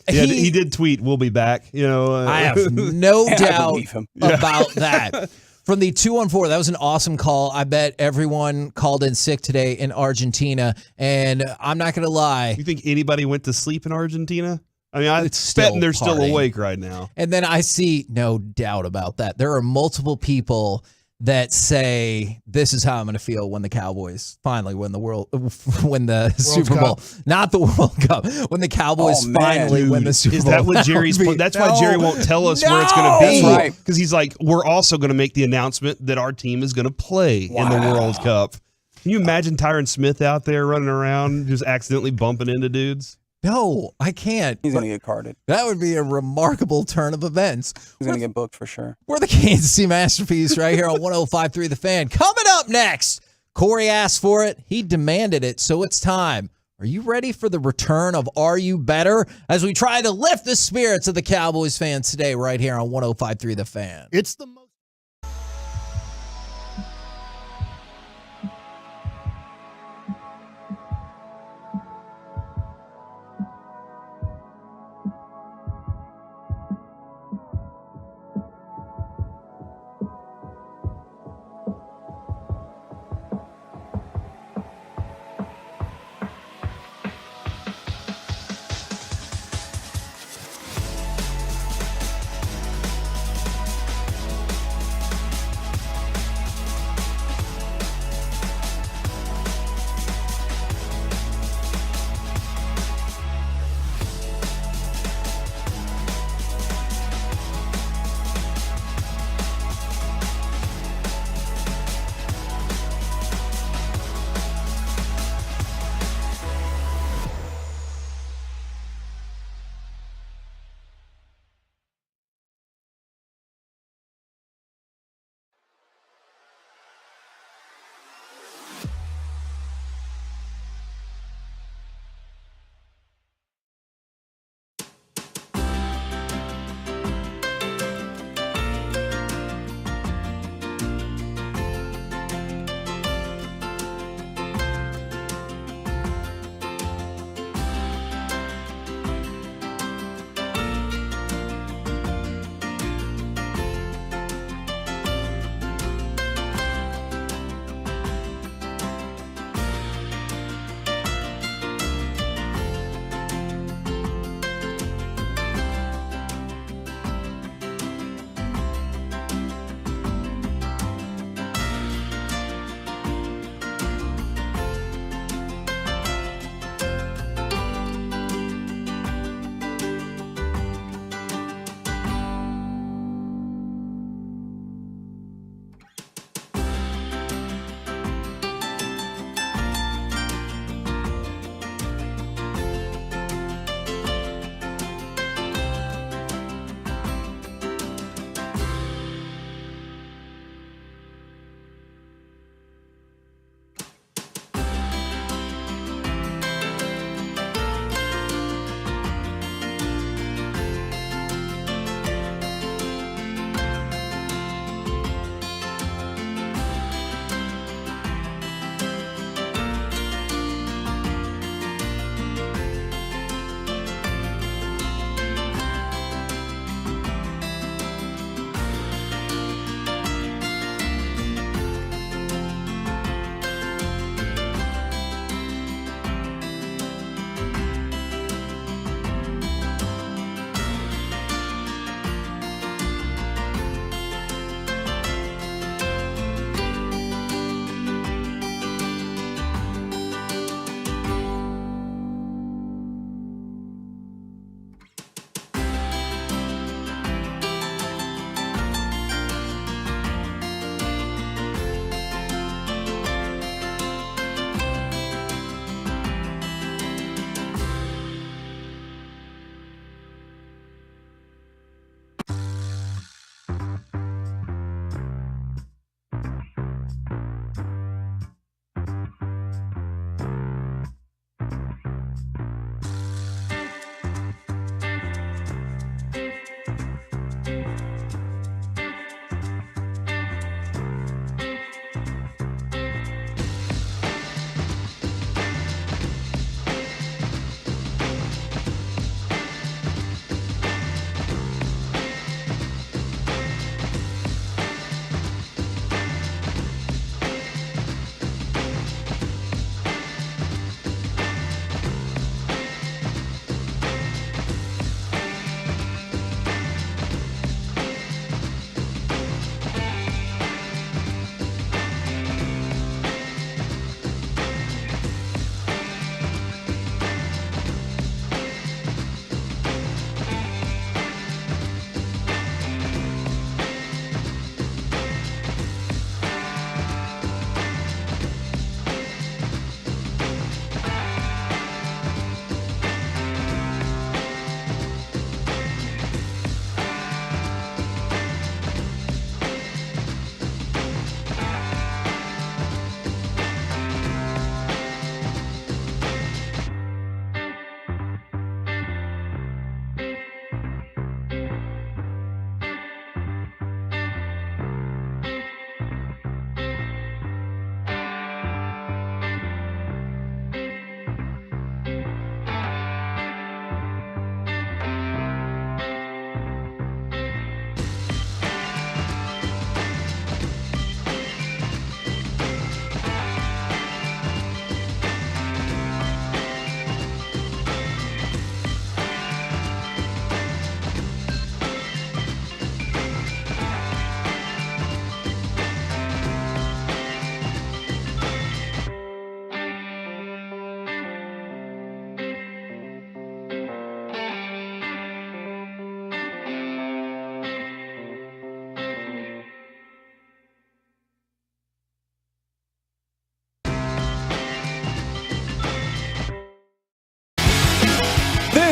Yeah, he did tweet, "We'll be back." You know, I have no doubt believe him. about that. From the 214, that was an awesome call. I bet everyone called in sick today in Argentina, and I'm not going to lie. You think anybody went to sleep in Argentina? I mean, I'm still betting they're still partying. awake right now. And then I see no doubt about that. There are multiple people that say this is how I'm going to feel when the Cowboys finally win the Super Bowl, not the World Cup. When the Cowboys finally win the Super Bowl. Is that what Jerry's? That's why Jerry won't tell us where it's going to be. That's right. Because he's like, we're also going to make the announcement that our team is going to play in the World Cup. Can you imagine Tyron Smith out there running around just accidentally bumping into dudes? No, I can't. He's going to get carded. That would be a remarkable turn of events. He's going to get booked for sure. We're the Kansas City Masterpiece right here on 105.3 The Fan. Coming up next, Corey asked for it. He demanded it, so it's time. Are you ready for the return of Are You Better? As we try to lift the spirits of the Cowboys fans today right here on 105.3 The Fan. It's the most.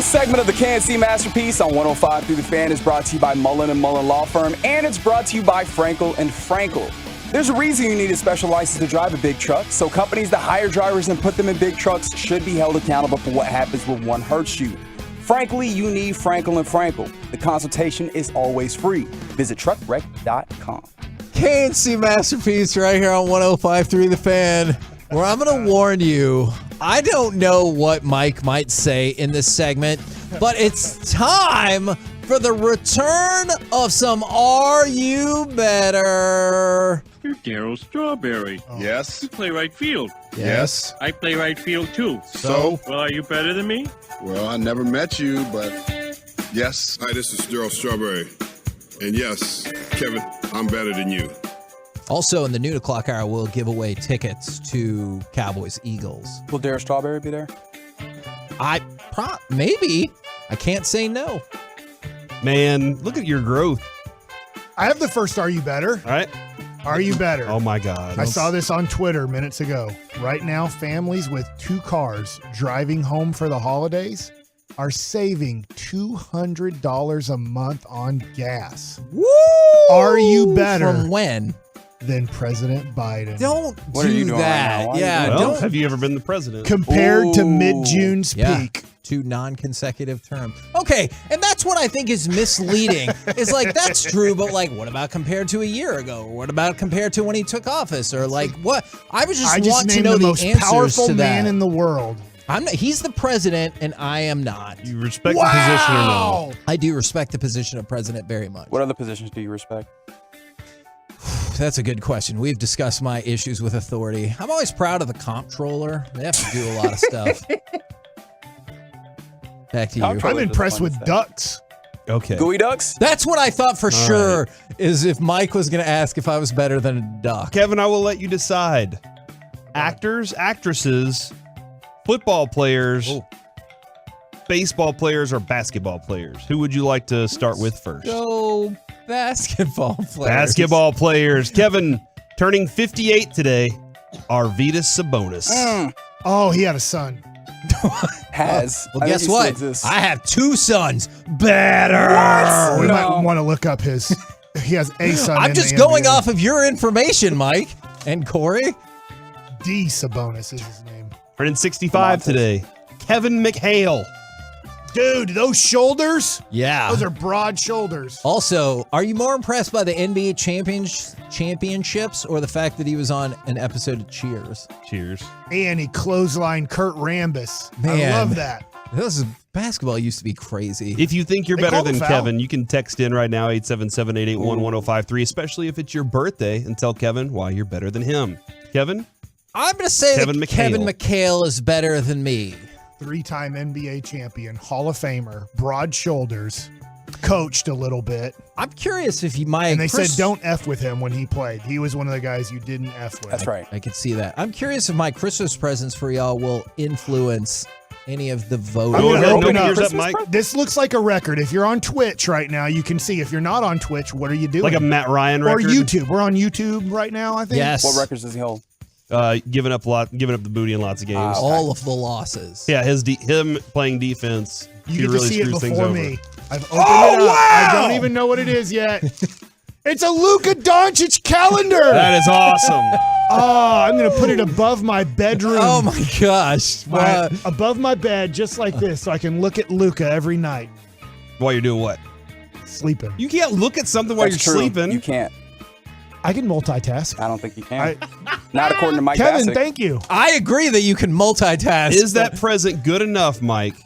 segment of the KNC Masterpiece on 105 Through the Fan is brought to you by Mullen & Mullen Law Firm, and it's brought to you by Frankel & Frankel. There's a reason you need a special license to drive a big truck, so companies that hire drivers and put them in big trucks should be held accountable for what happens when one hurts you. Frankly, you need Frankel & Frankel. The consultation is always free. Visit truckwreck.com. KNC Masterpiece right here on 105.3 The Fan, where I'm going to warn you, I don't know what Mike might say in this segment, but it's time for the return of some Are You Better? You're Darryl Strawberry. Yes. You play right field. Yes. I play right field too. So? Well, are you better than me? Well, I never met you, but yes. Hi, this is Darryl Strawberry. And yes, Kevin, I'm better than you. Also, in the noon o'clock hour, we'll give away tickets to Cowboys Eagles. Will Darryl Strawberry be there? Maybe. I can't say no. Man, look at your growth. I have the first Are You Better? All right. Are you better? Oh, my God. I saw this on Twitter minutes ago. Right now, families with 2 cars driving home for the holidays are saving $200 a month on gas. Woo! Are you better? From when? Than President Biden. Don't What are you doing that. right now? Yeah, Well, don't. have you ever been the president? Compared to Ooh. mid-June's peak. 2 non-consecutive terms. Okay, and that's what I think is misleading. Is like, that's true, but like, what about compared to a year ago? Or what about compared to when he took office? Or like, what? I was just want to named know the the most answers powerful to man that. in the world. I'm not, he's the president, and I am not. You respect the position or no? I do respect the position of president very much. What other positions do you respect? That's a good question. We've discussed my issues with authority. I'm always proud of the comptroller. They have to do a lot of stuff. Back to you. I'm impressed with ducks. Okay. Gooey ducks? That's what I thought for All sure, right. is if Mike was going to ask if I was better than a duck. Kevin, I will let you decide. Actors, actresses, football players, baseball players, or basketball players. Who would you like to start with first? Go basketball players. Basketball players. Kevin, turning 58 today, Arvydas Sabonis. Oh, he had a son. Well, I guess think he what? still exists. I have 2 sons. Better. We might want to look up his. He has a son. I'm in just the going NBA. off of your information, Mike and Corey. D. Sabonis is his name. Turning 65 today, Kevin McHale. Dude, those shoulders. Yeah. Those are broad shoulders. Also, are you more impressed by the NBA championships or the fact that he was on an episode of Cheers? Cheers. And he clotheslined Kurt Rambis. Man. I love that. Basketball used to be crazy. If you think you're They better called than a foul. Kevin, you can text in right now, 877-881-1053, especially if it's your birthday, and tell Kevin why you're better than him. Kevin? I'm going to say Kevin that McHale. Kevin McHale is better than me. 3-time NBA champion, Hall of Famer, broad shoulders, coached a little bit. I'm curious if my And they said don't F with him when he played. He was one of the guys you didn't F with. That's right. I could see that. I'm curious if my Christmas presents for y'all will influence any of the voting. I'm going to open up. Yours up, Mike. This looks like a record. If you're on Twitch right now, you can see. If you're not on Twitch, what are you doing? Like a Matt Ryan Or record? YouTube. We're on YouTube right now, I think. Yes. What records does he hold? Giving up the booty in lots of games. All of the losses. Yeah, him playing defense. You he get really to see it screws things before over. me. I've opened it up. I don't even know what it is yet. It's a Luka Doncic calendar. That is awesome. Oh, I'm going to put it above my bedroom. Oh, my gosh. Above my bed, just like this, so I can look at Luka every night. While you're doing what? Sleeping. You can't look at something while That's you're true. sleeping. You can't. I can multitask. I don't think you can. Not according to Mike Kevin, Bassett. thank you. I agree that you can multitask. Is that present good enough, Mike,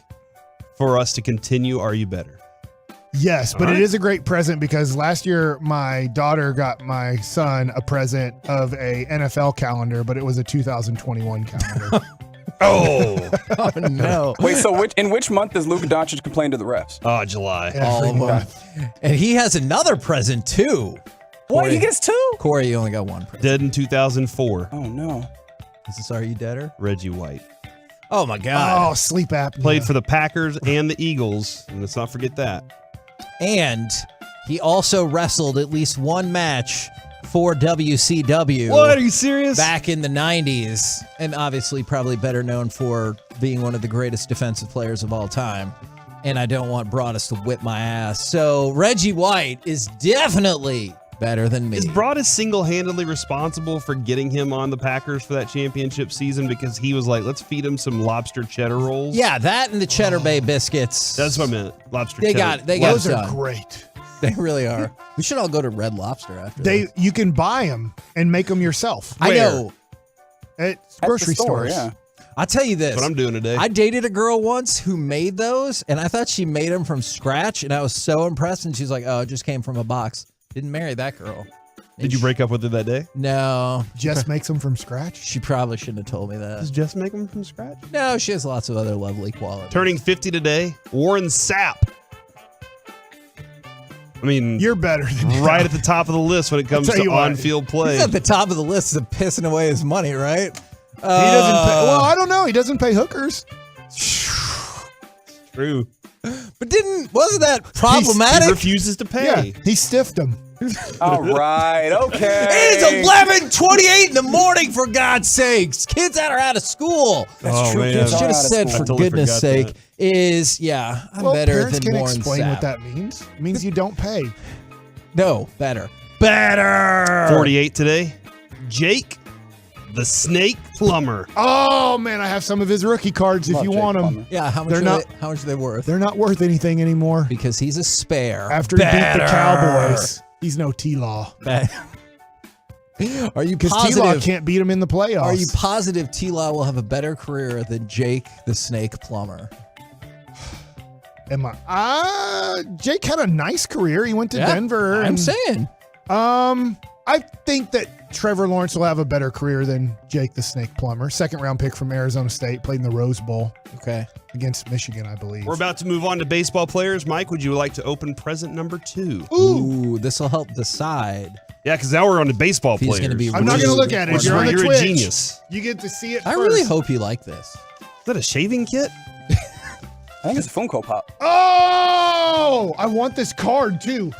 for us to continue Are You Better? Yes, but All right. it is a great present because last year my daughter got my son a present of a NFL calendar, but it was a 2021 calendar. Oh. Oh, no. Wait, so in which month does Luka Doncic complain to the refs? Oh, July. All of them. And he has another present, too. What? He gets 2? Corey, you only got 1 present. Dead in 2004. Oh, no. Is this Are You Deader? Reggie White. Oh, my God. Oh, sleep apnea. Played for the Packers and the Eagles. And let's not forget that. And he also wrestled at least 1 match for WCW. What? Are you serious? Back in the 90s. And obviously probably better known for being one of the greatest defensive players of all time. and I don't want Broadus to whip my ass. So Reggie White is definitely better than me. Is Broadus single-handedly responsible for getting him on the Packers for that championship season because he was like, let's feed him some lobster cheddar rolls? Yeah, that and the Cheddar Bay biscuits. That's what I meant. Lobster They cheddar. got Those it are done. great. They really are. We should all go to Red Lobster after this. You can buy them and make them yourself. I know. At grocery stores. Yeah. I'll tell you this. That's what I'm doing today. I dated a girl once who made those, and I thought she made them from scratch, and I was so impressed. And she's like, "Oh, it just came from a box." Didn't marry that girl. Did you break up with her that day? No. Jess makes them from scratch? She probably shouldn't have told me Does that. Jess make them from scratch? No, she has lots of other lovely qualities. Turning 50 today, Warren Sapp. I mean, You're better than him. right at the top of the list when it comes I'll tell to you what, on-field play. He's at the top of the list of pissing away his money, right? He doesn't pay. Well, I don't know. He doesn't pay hookers. True. But wasn't that problematic? He refuses to pay. Yeah, he stiffed him. All right, okay. It's 11:28 in the morning, for God's sakes. Kids that are out of school. That's true. Man. Should have said, for totally goodness sake, that. I'm Well, better parents than can Warren explain Sapp. what that means. It means you don't pay. No, better. Better. 48 today, Jake the Snake Plumber. Oh, man, I have some of his rookie cards if Love you Jake want them. Plummer. Yeah, how much are they worth? They're not worth anything anymore. Because he's a spare. After he beat the Cowboys, he's no T-Law. Are you Because positive? T-Law can't beat him in the playoffs. Are you positive T-Law will have a better career than Jake the Snake Plumber? Am I? Jake had a nice career. He went to Yeah, Denver. I'm saying. I think that Trevor Lawrence will have a better career than Jake the Snake Plumber. Second-round pick from Arizona State, played in the Rose Bowl. Okay. Against Michigan, I believe. We're about to move on to baseball players. Mike, would you like to open present number 2? Ooh, this will help decide. Yeah, because now we're on to baseball He's players. gonna be I'm not going to look at it. If you're on the You're Twitch, a genius. you get to see it I first. really hope you like this. Is that a shaving kit? I think it's a Funko Pop. Oh, I want this card too.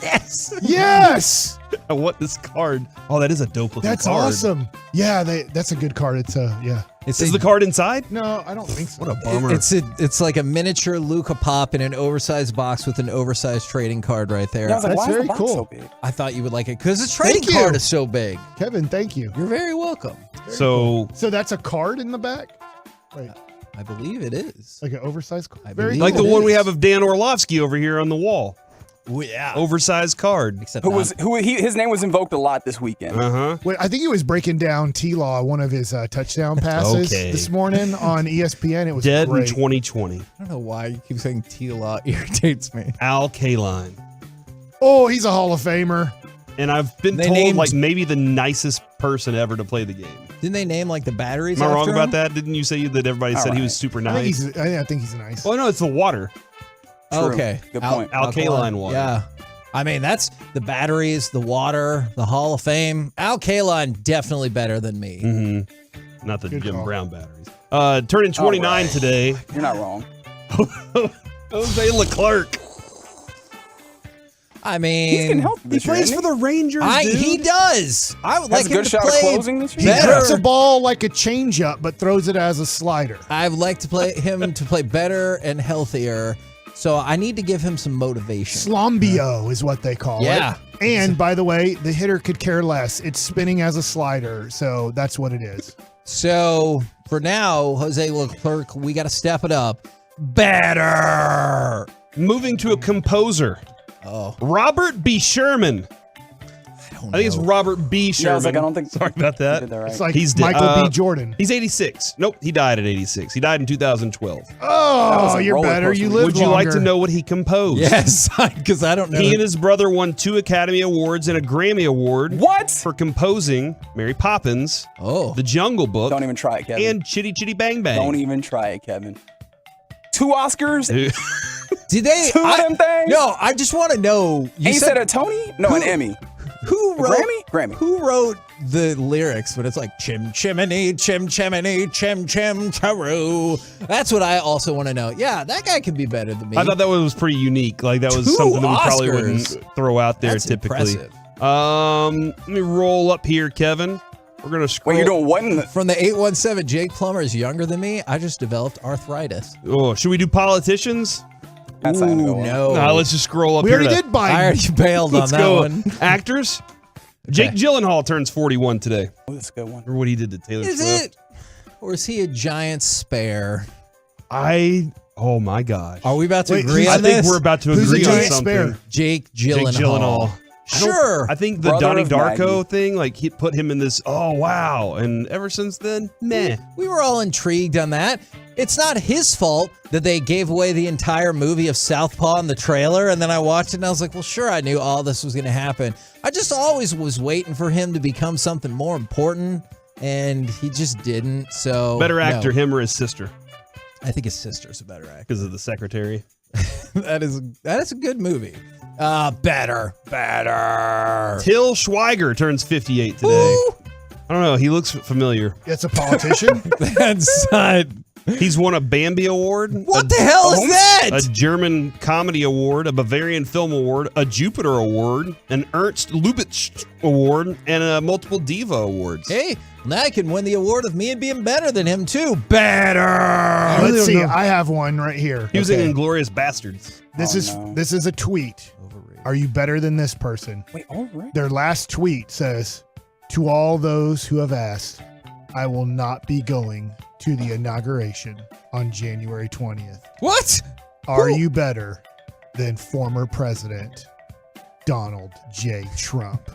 Yes. Yes. I want this card. Oh, that is a dope looking That's card. awesome. Yeah, that's a good card. It's yeah. Is the card inside? No, I don't think so. What a bummer. It's like a miniature Luca Pop in an oversized box with an oversized trading card right there. Yeah, I was like, That's why is very the box cool. so big? I thought you would like it because the trading Thank you. card is so big. Kevin, thank you. You're very welcome. So that's a card in the back? Wait, I believe it is. like an oversized card? I Very believe like the it one we is. have of Dan Orlovsky over here on the wall. Yeah. Oversized card. Except His name was invoked a lot this weekend. Uh-huh. Wait, I think he was breaking down T-Law, one of his touchdown passes this morning on ESPN. It was Dead great. in 2020. I don't know why you keep saying T-Law irritates me. Al Kaline. Oh, he's a Hall of Famer. And I've been They told named- like maybe the nicest person ever to play the game. Didn't they name like the batteries? Am I wrong after about him? that? Didn't you say that everybody said he was super I nice? think he's nice. Oh no, it's the water. Okay. Good point. Alkaline water. Yeah. I mean, that's the batteries, the water, the Hall of Fame. Al Kaline, definitely better than me. Mm-hmm. Not the Good Jim call. Brown batteries. Turning 29 today. You're not wrong. Jose Leclerc. I He's mean, getting healthy He this year, plays isn't for the Rangers, dude. he does. I would Has like a him good to shot of play closing this year? He better. cuts a ball like a changeup, but throws it as a slider. I would like to play him to play better and healthier. So I need to give him some motivation. Slombio is what they call Yeah. it. And by the way, the hitter could care less. It's spinning as a slider, so that's what it is. So for now, Jose Leclerc, we got to step it up. Better. Moving to a composer. Oh, Robert B. Sherman. I think it's Robert B. Sherman. Yeah, I was like, I don't think. Sorry about you that. did that right. It's like He's Michael B. Jordan. He's 86. Nope, he died at 86. He died in 2012. Oh, a you're roller better. coaster. You lived Would you like longer. to know what he composed? yes, because I don't know. He and his brother won 2 Academy Awards and a Grammy Award What? for composing Mary Poppins, Oh, The Jungle Book, Don't even try it, Kevin. and Chitty Chitty Bang Bang. Don't even try it, Kevin. 2 Oscars? did they? 2 of them things? No, I just want to know. And you said a Tony? No, an Emmy. Who wrote Grammy? Who wrote the lyrics? But it's like chim chimney, chim chimney, chim chim charu. That's what I also want to know. Yeah, that guy could be better than me. I thought that was pretty unique. Like that was 2 something that we probably Oscars. wouldn't throw out there That's typically. impressive. Let me roll up here, Kevin. We're going to scroll. Well, you're doing what? From the 817, Jake Plummer is younger than me. I just developed arthritis. Oh, should we do politicians? That's not gonna go well. No. Nah, let's just scroll up We here. already did Biden. I already bailed Let's on that go. one. Actors. Jake Gyllenhaal turns 41 today. Oh, that's a good one. Or what he did to Taylor Is Swift. it? Or is he a giant spare? Oh my gosh. Are we about to Wait, agree I on think this? we're about to Who's agree the on giant something. spare? Jake Gyllenhaal. Jake Gyllenhaal. Sure. I think the Brother Donnie of Darko Maggie. thing, like he put him in this, oh wow. And ever since then, meh. We were all intrigued on that. It's not his fault that they gave away the entire movie of Southpaw in the trailer, and then I watched it and I was like, well, sure, I knew all this was going to happen. I just always was waiting for him to become something more important, and he just didn't. So Better actor, no. him or his sister? I think his sister's a better actor. Because of the secretary. That is a good movie. Better. Till Schweiger turns 58 today. Ooh. I don't know. He looks familiar. It's a politician. That's not. He's won a Bambi Award. What the hell is that? A German Comedy Award, a Bavarian Film Award, a Jupiter Award, an Ernst Lubitsch Award, and multiple Diva Awards. Hey, now I can win the award of me and being better than him too. Better. Let's see. I have one right here. He was in Inglourious Bastards. This is a tweet. Are you better than this person? Wait, all right. Their last tweet says, "To all those who have asked, I will not be going to the inauguration on January 20th. What? Are you better than former President Donald J. Trump?"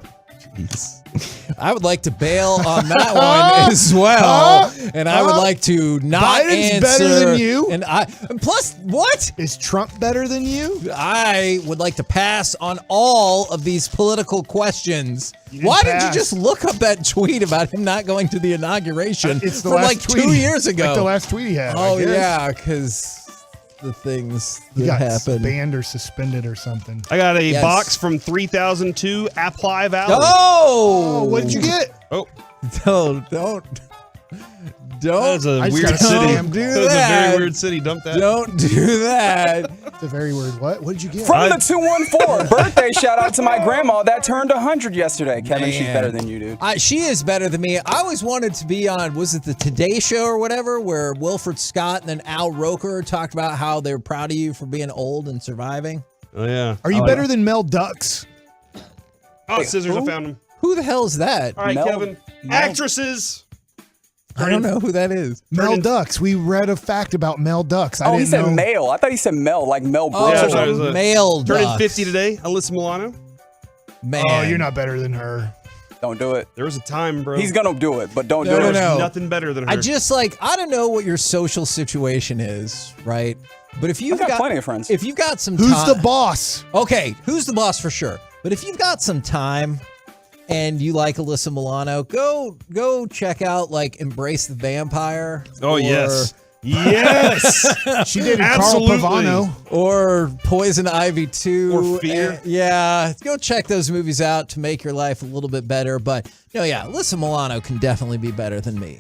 I would like to bail on that one as well, and I would like to not Biden's answer. better than you? And plus, what is Trump better than you? I would like to pass on all of these political questions. Why did you just look up that tweet about him not going to the inauguration It's the from last like tweet. 2 years ago? Like the last tweet he had. Oh I guess. yeah, because the things He that got happened. banned or suspended or something. I got a Yes. box from 3002 Apply Valley. Oh, what did you get? Oh, don't. That's a I just weird got a city. scam. Do That's a that. very weird city. Dump that. Don't do that. It's a very weird what? What did you get? From the 214, birthday shout out to my grandma that turned 100 yesterday. Kevin, she's Man. better than you, dude. She is better than me. I always wanted to be on, was it the Today Show or whatever, where Wilfred Scott and then Al Roker talked about how they're proud of you for being old and surviving? Oh, yeah. Are you better than Mel Dux? Oh, scissors. I found them. Who the hell is that? All right, Kevin. Actresses. I don't know who that is. Mel Dux. We read a fact about Mel Dux. I Oh, he didn't said know. male. I thought he said Mel, like Mel Oh, Brooks. Yeah, I thought it was a- male Turning Dux. 50 today. Alyssa Milano. Man. Oh, you're not better than her. Don't do it. There was a time, bro. He's gonna do it, but don't No, do no, it. no. Nothing better than her. I don't know what your social situation is, right? But if you've I've got plenty of friends. If you've got some Who's time, the boss? Okay, who's the boss for sure. But if you've got some time and you like Alyssa Milano, go check out like Embrace the Vampire. Oh, or- yes. Yes. She dated Absolutely. Carl Pavano. Or Poison Ivy 2. Or Fear. Yeah, go check those movies out to make your life a little bit better. But, Alyssa Milano can definitely be better than me.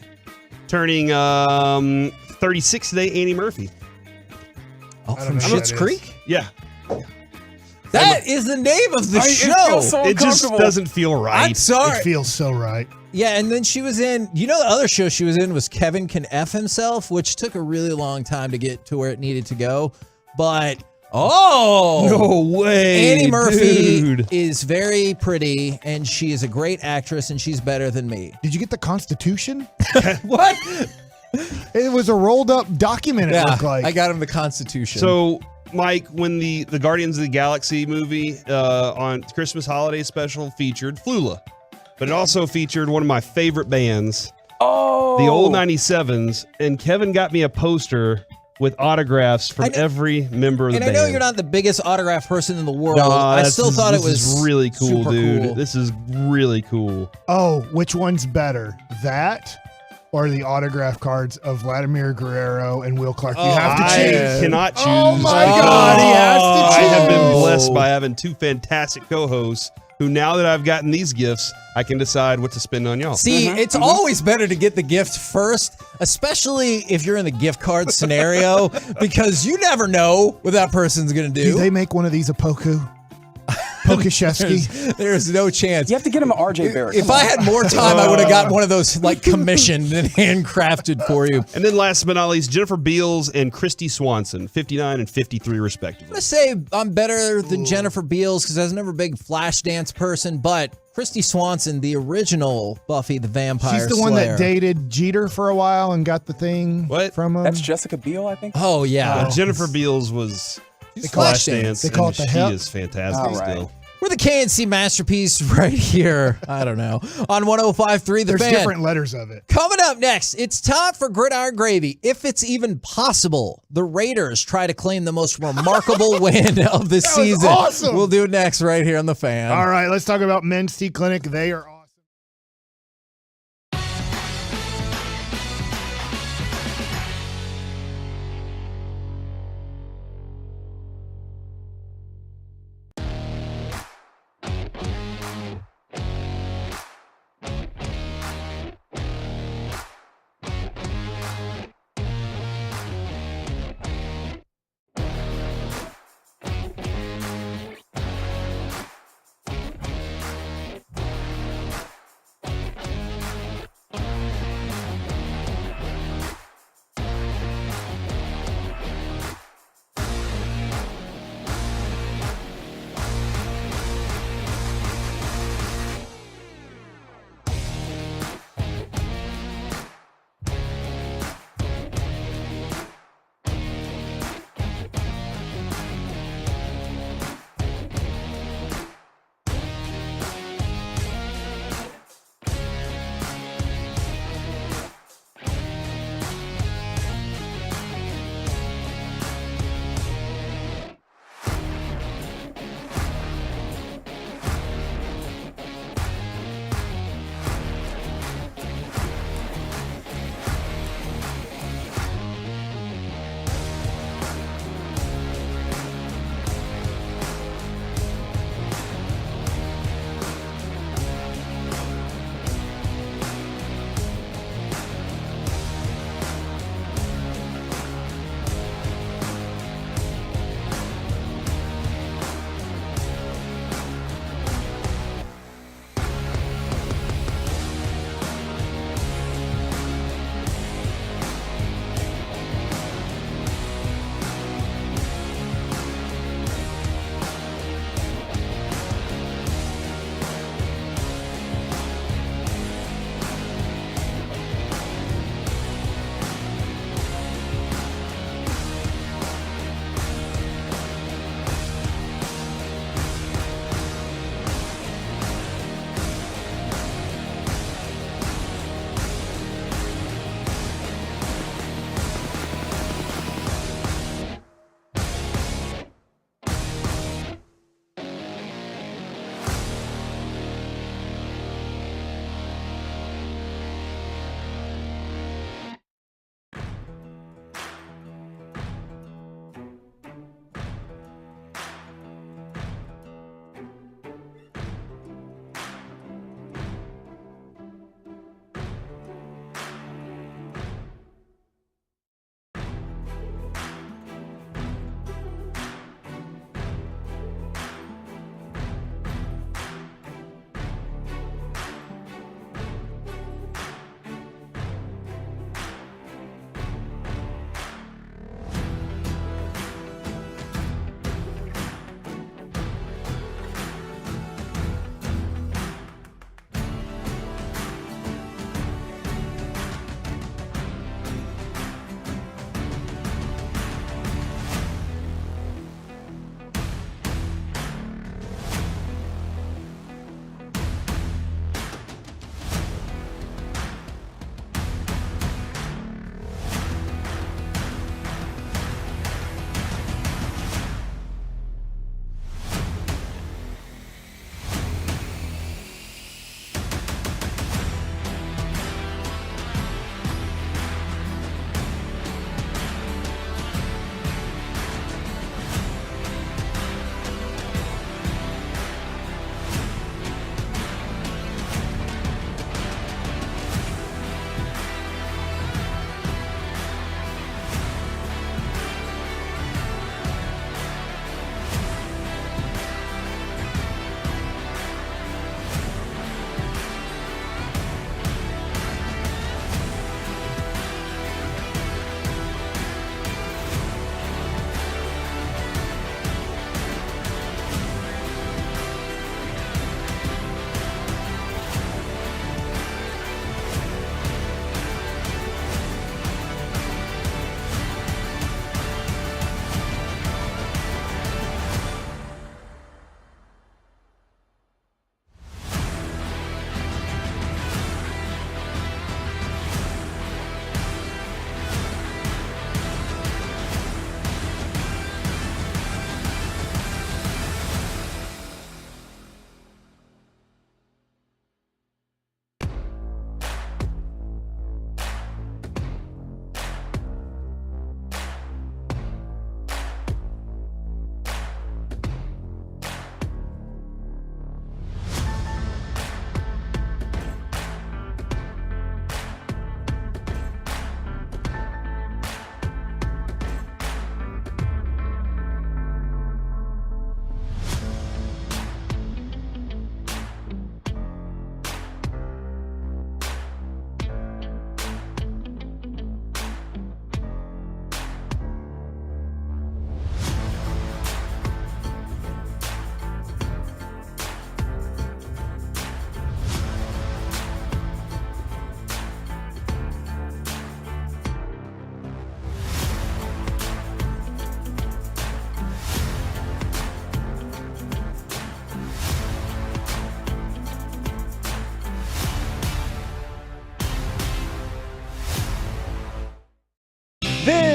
Turning 36 today, Annie Murphy. Oh, I don't from know who Schitt's that is. Creek? Yeah. That is the name of the It show. feels so It just uncomfortable. doesn't feel right. I'm sorry. It feels so right. Yeah, and then she was in, the other show she was in was Kevin Can F Himself, which took a really long time to get to where it needed to go. But, No way. Annie Murphy dude. is very pretty, and she is a great actress, and she's better than me. Did you get the Constitution? What? It was a rolled up document, it looked like. I got him the Constitution. So, Mike, when the Guardians of the Galaxy movie on Christmas holiday special featured Flula, but it also featured one of my favorite bands, Oh, the old 97s, and Kevin got me a poster with autographs from I know- every member of the and band. I know you're not the biggest autograph person in the world. No, I that's- still thought it this is was really cool, super dude. cool. This is really cool. Oh, which one's better? That or the autograph cards of Vladimir Guerrero and Will Clark? You have to I choose. cannot choose. Oh my God, he has to I choose. have been blessed by having two fantastic co-hosts who, now that I've gotten these gifts, I can decide what to spend on y'all. See, it's always better to get the gift first, especially if you're in the gift card scenario, because you never know what that person's going to do. Do they make one of these a Poku? Pokashevsky. There's no chance. You have to get him an RJ Barrett. If I had more time, I would have got one of those like commissioned and handcrafted for you. And then last but not least, Jennifer Beals and Christy Swanson, 59 and 53 respectively. I'm going to say I'm better than Jennifer Beals because I was never a big Flashdance person, but Christy Swanson, the original Buffy the Vampire She's the one Slayer. that dated Jeter for a while and got the thing from him. That's Jessica Biel, I think. Oh, yeah. Jennifer Beals was She's Flashdance. They call it the she hell. is fantastic All right. still. We're the KNC Masterpiece right here. I don't know. On 105.3 The There's Fan. different letters of it. Coming up next, it's time for Gridiron Gravy. If it's even possible, the Raiders try to claim the most remarkable win of the season. awesome. We'll do it next right here on The Fan. All right, let's talk about Men's Tea Clinic. They are awesome.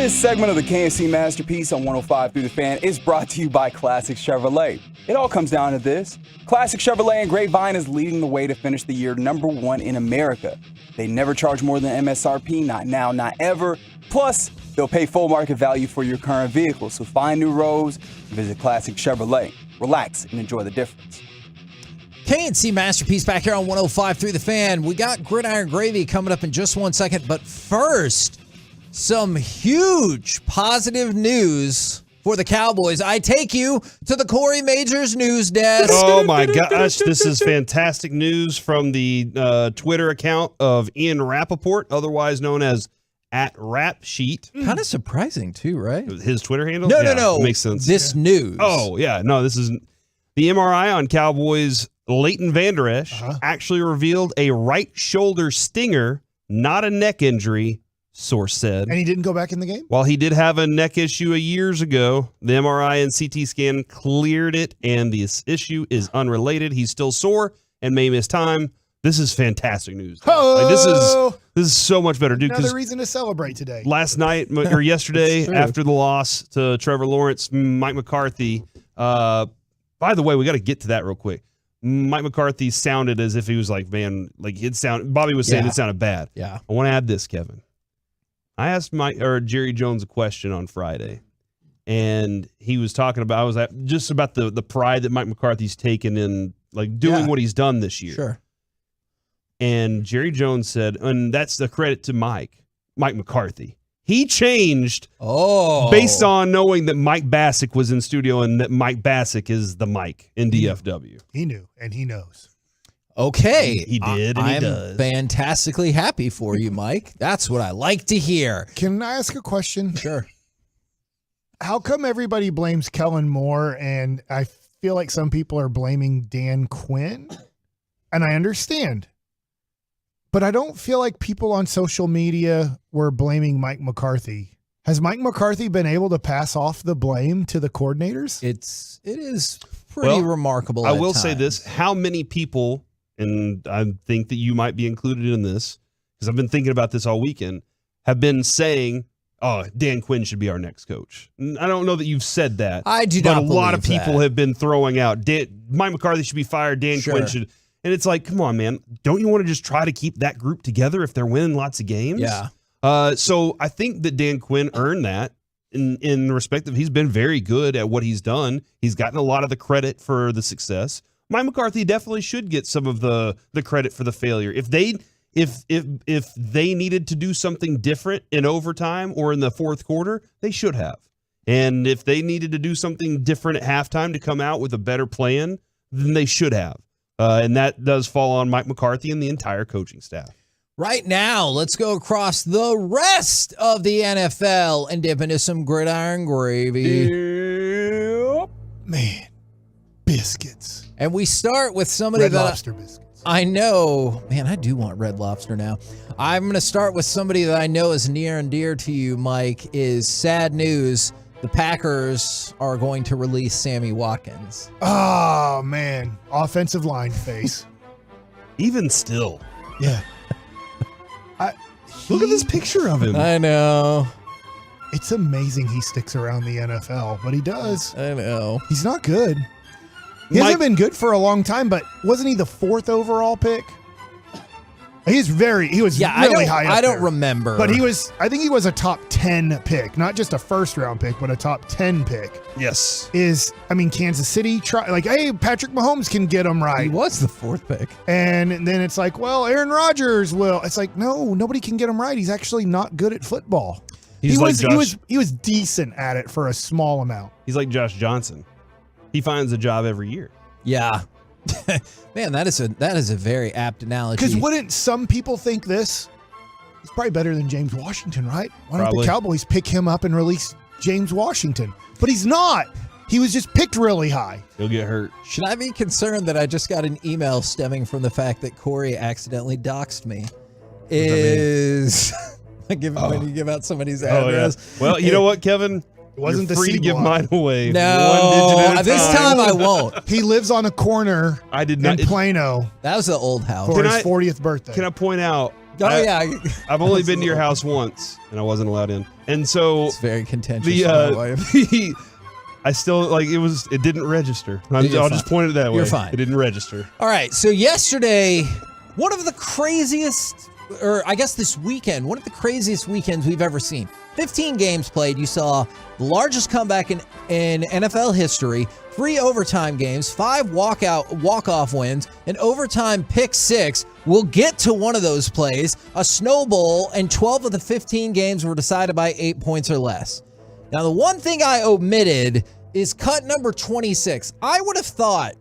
This segment of the KNC Masterpiece on 105 Through the Fan is brought to you by Classic Chevrolet. It all comes down to this. Classic Chevrolet in Grapevine is leading the way to finish the year #1 in America. They never charge more than MSRP, not now, not ever. Plus, they'll pay full market value for your current vehicle. So find new roads and visit Classic Chevrolet. Relax and enjoy the difference. KNC Masterpiece back here on 105 Through the Fan. We got Gridiron Gravy coming up in just 1 second. But first, some huge positive news for the Cowboys. I take you to the Corey Majors news desk. Oh, my gosh. This is fantastic news from the Twitter account of Ian Rappaport, otherwise known as @RapSheet. Kind of surprising, too, right? His Twitter handle? No. Makes sense. This news. Oh, yeah. No, this is the MRI on Cowboys' Leighton Vander Esch actually revealed a right shoulder stinger, not a neck injury, source said. And he didn't go back in the game? While he did have a neck issue years ago, the MRI and CT scan cleared it, and this issue is unrelated. He's still sore and may miss time. This is fantastic news. Like, this is so much better, dude. Another reason to celebrate today. Last night or yesterday, after the loss to Trevor Lawrence, Mike McCarthy. By the way, we got to get to that real quick. Mike McCarthy sounded as if he was like, man, like Bobby was saying it sounded bad. Yeah. I want to add this, Kevin. I asked Jerry Jones a question on Friday, and he was talking about just about the pride that Mike McCarthy's taken in like doing what he's done this year. Sure. And Jerry Jones said, and that's the credit to Mike McCarthy. He changed based on knowing that Mike Bassick was in studio and that Mike Bassick is the Mike in DFW. He knew, and he knows. Okay. He did, and he does. I'm fantastically happy for you, Mike. That's what I like to hear. Can I ask a question? Sure. How come everybody blames Kellen Moore, and I feel like some people are blaming Dan Quinn? And I understand. But I don't feel like people on social media were blaming Mike McCarthy. Has Mike McCarthy been able to pass off the blame to the coordinators? It is pretty remarkable. I will say this. How many people, and I think that you might be included in this, because I've been thinking about this all weekend, have been saying, oh, Dan Quinn should be our next coach. I don't know that you've said that. I do but not a lot of believe people that. have been throwing out, Mike McCarthy should be fired, Dan Quinn should. And it's like, come on, man. Don't you want to just try to keep that group together if they're winning lots of games? Yeah. So I think that Dan Quinn earned that in respect of he's been very good at what he's done. He's gotten a lot of the credit for the success. Mike McCarthy definitely should get some of the credit for the failure. If they needed to do something different in overtime or in the fourth quarter, they should have. And if they needed to do something different at halftime to come out with a better plan, then they should have. And that does fall on Mike McCarthy and the entire coaching staff. Right now, let's go across the rest of the NFL and dip into some gridiron gravy. Man, biscuits. And we start with somebody Red Lobster biscuits. I know. Man, I do want Red Lobster now. I'm going to start with somebody that I know is near and dear to you, Mike, is sad news. The Packers are going to release Sammy Watkins. Oh, man. Offensive line face. Even still. Yeah. Look at this picture of him. I know. It's amazing he sticks around the NFL, but he does. I know. He's not good. He hasn't been good for a long time, but wasn't he the 4th overall pick? He was really high up I don't there. remember. But I think he was a top 10 pick, not just a first round pick, but a top 10 pick. Yes. Kansas City, hey, Patrick Mahomes can get him right. He was the 4th pick. And then it's like, well, Aaron Rodgers will. It's like, no, nobody can get him right. He's actually not good at football. He was decent at it for a small amount. He's like Josh Johnson. He finds a job every year. Yeah. Man, that is a very apt analogy. Because wouldn't some people think this? He's probably better than James Washington, right? Why don't the Cowboys pick him up and release James Washington? But he's not. He was just picked really high. He'll get hurt. Should I be concerned that I just got an email stemming from the fact that Corey accidentally doxed me? When you give out somebody's address. Yeah. Well, you know what, Kevin? It wasn't You're the free C to give block. mine away. No, this time I won't. He lives on a corner I did not in Plano That was the old house. for his 40th birthday. Can I point out, I've only been to your house once, and I wasn't allowed in. And so it's very contentious. I still it didn't register. I'll just point it that way. You're fine. It didn't register. All right. So yesterday, one of the craziest, or I guess this weekend, one of the craziest weekends we've ever seen. 15 games played. You saw the largest comeback in NFL history, 3 overtime games, 5 walk-off wins, an overtime pick 6. We'll get to one of those plays, a Snow Bowl, and 12 of the 15 games were decided by 8 points or less. Now, the one thing I omitted is cut number 26. I would have thought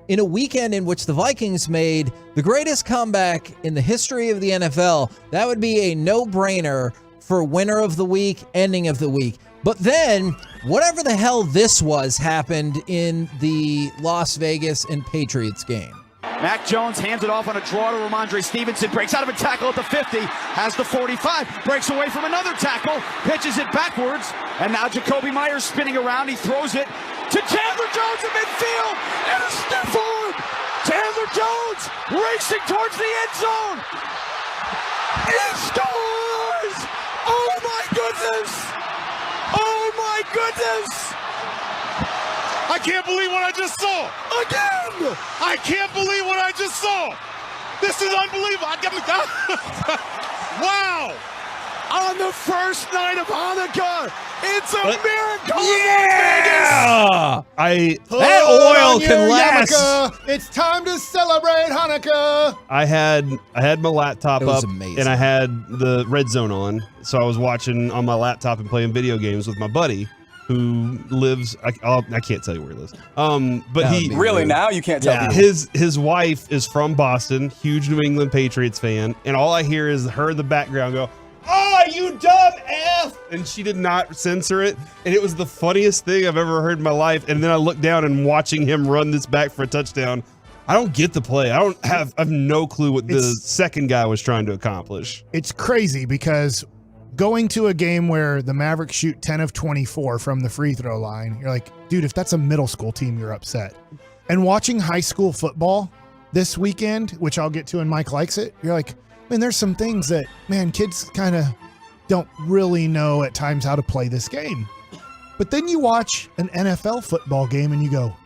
in a weekend in which the Vikings made the greatest comeback in the history of the NFL, that would be a no-brainer for winner of the week, ending of the week. But then, whatever the hell this was happened in the Las Vegas and Patriots game. Mac Jones hands it off on a draw to Ramondre Stevenson, breaks out of a tackle at the 50, has the 45, breaks away from another tackle, pitches it backwards, and now Jacoby Myers spinning around. He throws it to Chandler Jones in midfield, and a step forward. Chandler Jones racing towards the end zone. He scores! Oh my goodness! Oh my goodness! I can't believe what I just saw. Again! I can't believe what I just saw. This is unbelievable. Wow. On the first night of Hanukkah, it's a miracle. Yeah! That oil can last. Yarmulke. It's time to celebrate Hanukkah. I had my laptop up, amazing. and I had the red zone on, so I was watching on my laptop and playing video games with my buddy, who lives. I can't tell you where he lives. But he really now you can't tell. Yeah, his wife is from Boston, huge New England Patriots fan, and all I hear is her in the background go, "Oh, you dumb F!" And she did not censor it, and it was the funniest thing I've ever heard in my life. And then I looked down and watching him run this back for a touchdown. I don't get the play. I have no clue what the second guy was trying to accomplish. It's crazy because going to a game where the Mavericks shoot 10 of 24 from the free throw line, you're like, dude, if that's a middle school team, you're upset. And watching high school football this weekend, which I'll get to and Mike likes it, you're like, man, there's some things that, man, kids kind of don't really know at times how to play this game. But then you watch an NFL football game and you go,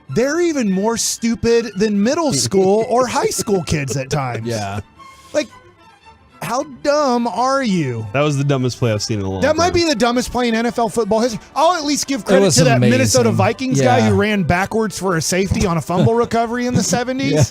they're even more stupid than middle school or high school kids at times. Yeah. Like, how dumb are you? That was the dumbest play I've seen in a long time. That might be the dumbest play in NFL football history. I'll at least give credit to that amazing. Minnesota Vikings guy who ran backwards for a safety on a fumble recovery in the 70s. Yeah.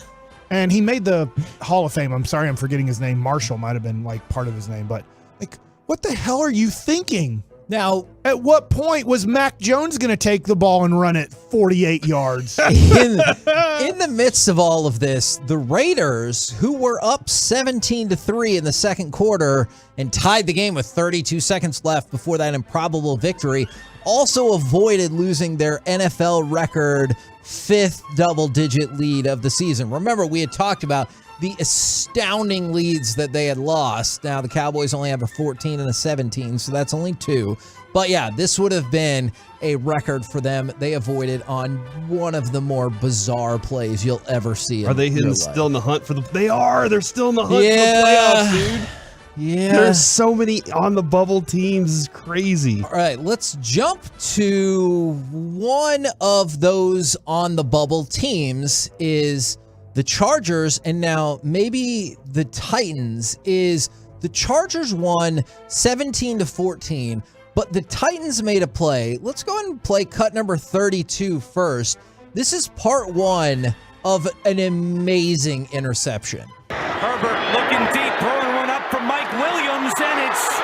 And he made the Hall of Fame. I'm sorry, I'm forgetting his name. Marshall might have been like part of his name. But like, what the hell are you thinking? Now, at what point was Mac Jones going to take the ball and run it 48 yards? in the midst of all of this, the Raiders, who were up 17-3 in the second quarter and tied the game with 32 seconds left before that improbable victory, also avoided losing their NFL record 5th double-digit lead of the season. Remember, we had talked about the astounding leads that they had lost. Now, the Cowboys only have a 14 and a 17, so that's only 2. But yeah, this would have been a record for them. They avoided on one of the more bizarre plays you'll ever see. Are they still in the hunt for the? They are. They're still in the hunt for the playoffs, dude. Yeah. There's so many on the bubble teams. It's crazy. All right, let's jump to one of those on the bubble teams is the Chargers, and now maybe the Titans. Is the Chargers won 17-14, but the Titans made a play. Let's go ahead and play cut number 32 first. This is part 1 of an amazing interception. Herbert looking deep, throwing one up from Mike Williams, and it's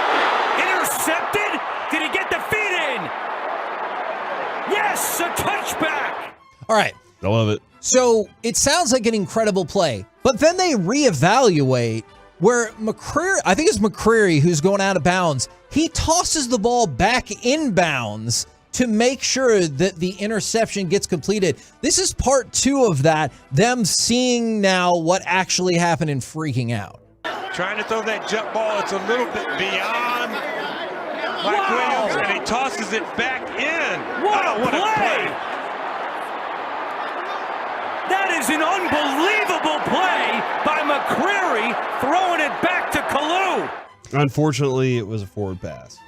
intercepted. Did he get the feet in? Yes, a touchback. All right. I love it. So it sounds like an incredible play, but then they reevaluate where McCreary, I think it's McCreary who's going out of bounds. He tosses the ball back inbounds to make sure that the interception gets completed. This is part 2 of that, them seeing now what actually happened and freaking out. Trying to throw that jump ball. It's a little bit beyond Mike Williams, and he tosses it back in. What a play! That is an unbelievable play by McCreary, throwing it back to Unfortunately, it was a forward pass.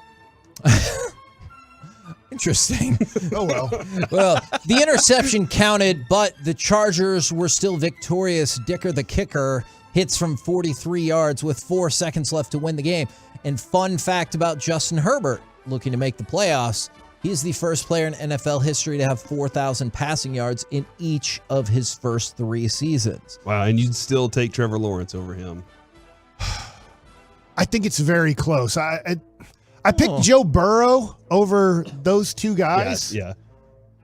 Interesting. Oh, well. Well, the interception counted, but the Chargers were still victorious. Dicker, the kicker, hits from 43 yards with 4 seconds left to win the game. And fun fact about Justin Herbert, looking to make the playoffs, he's the first player in NFL history to have 4,000 passing yards in each of his first 3 seasons. Wow, and you'd still take Trevor Lawrence over him. I think it's very close. I picked Joe Burrow over those two guys. Yeah.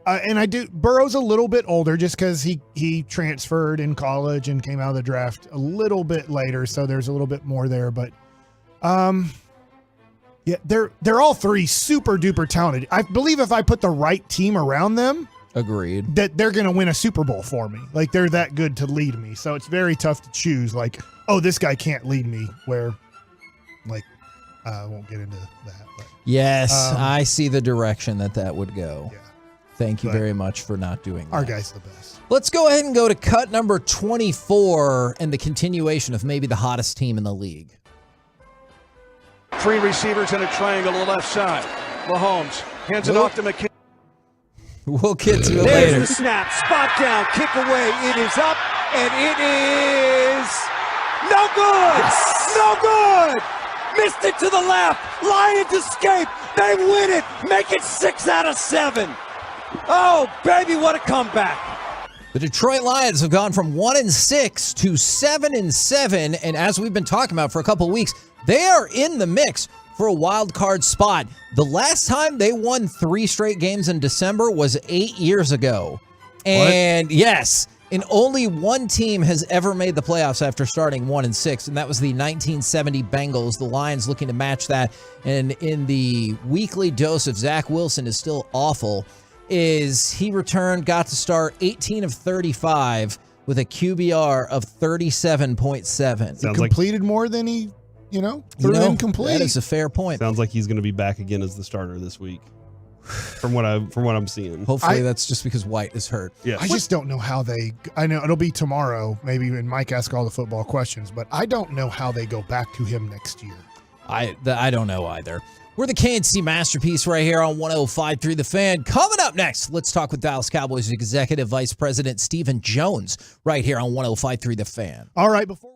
And I do. Burrow's a little bit older just because he transferred in college and came out of the draft a little bit later, so there's a little bit more there. But, yeah, they're all three super duper talented. I believe if I put the right team around them, agreed, that they're going to win a Super Bowl for me. Like they're that good to lead me. So it's very tough to choose. Like, oh, this guy can't lead me. Where, like, I won't get into that. But, yes, I see the direction that would go. Yeah. Thank you very much for not doing that. Our guy's the best. Let's go ahead and go to cut number 24 and the continuation of maybe the hottest team in the league. 3 receivers in a triangle to the left side. Mahomes hands it off to McCarthy. We'll get to it There's later. the snap, spot down, kick away. It is up, and it is no good. No good. Missed it to the left. Lions escape. They win it. Make it 6 out of 7. Oh, baby, what a comeback. The Detroit Lions have gone from 1-6 to 7-7, and as we've been talking about for a couple of weeks, they are in the mix for a wild card spot. The last time they won 3 straight games in December was 8 years ago. And yes, and only one team has ever made the playoffs after starting 1-6, and that was the 1970 Bengals. The Lions looking to match that, and in the weekly dose of Zach Wilson is still awful, is he returned, got to start 18 of 35 with a QBR of 37.7. He completed more than he, threw incomplete. That is a fair point. Sounds like he's going to be back again as the starter this week. From what I'm seeing. Hopefully that's just because White is hurt. Yeah. I just don't know how I know it'll be tomorrow, maybe when Mike asks all the football questions, but I don't know how they go back to him next year. I don't know either. We're the KNC Masterpiece right here on 105.3 The Fan. Coming up next, let's talk with Dallas Cowboys Executive Vice President Stephen Jones right here on 105.3 The Fan. All right, before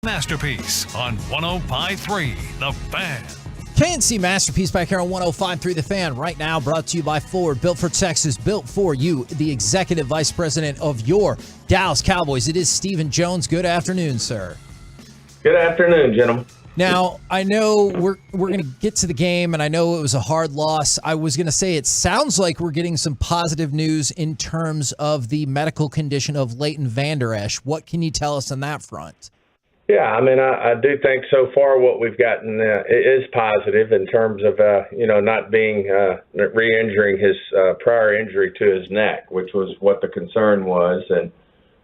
Masterpiece on 105.3 The Fan. KNC Masterpiece back here on 105.3 The Fan. Right now brought to you by Ford. Built for Texas, built for you. The Executive Vice President of your Dallas Cowboys. It is Stephen Jones. Good afternoon, sir. Good afternoon, gentlemen. Now, I know we're going to get to the game, and I know it was a hard loss. I was going to say it sounds like we're getting some positive news in terms of the medical condition of Leighton Vander Esch. What can you tell us on that front? Yeah, I mean, I do think so far what we've gotten is positive in terms of, not being re-injuring his prior injury to his neck, which was what the concern was. And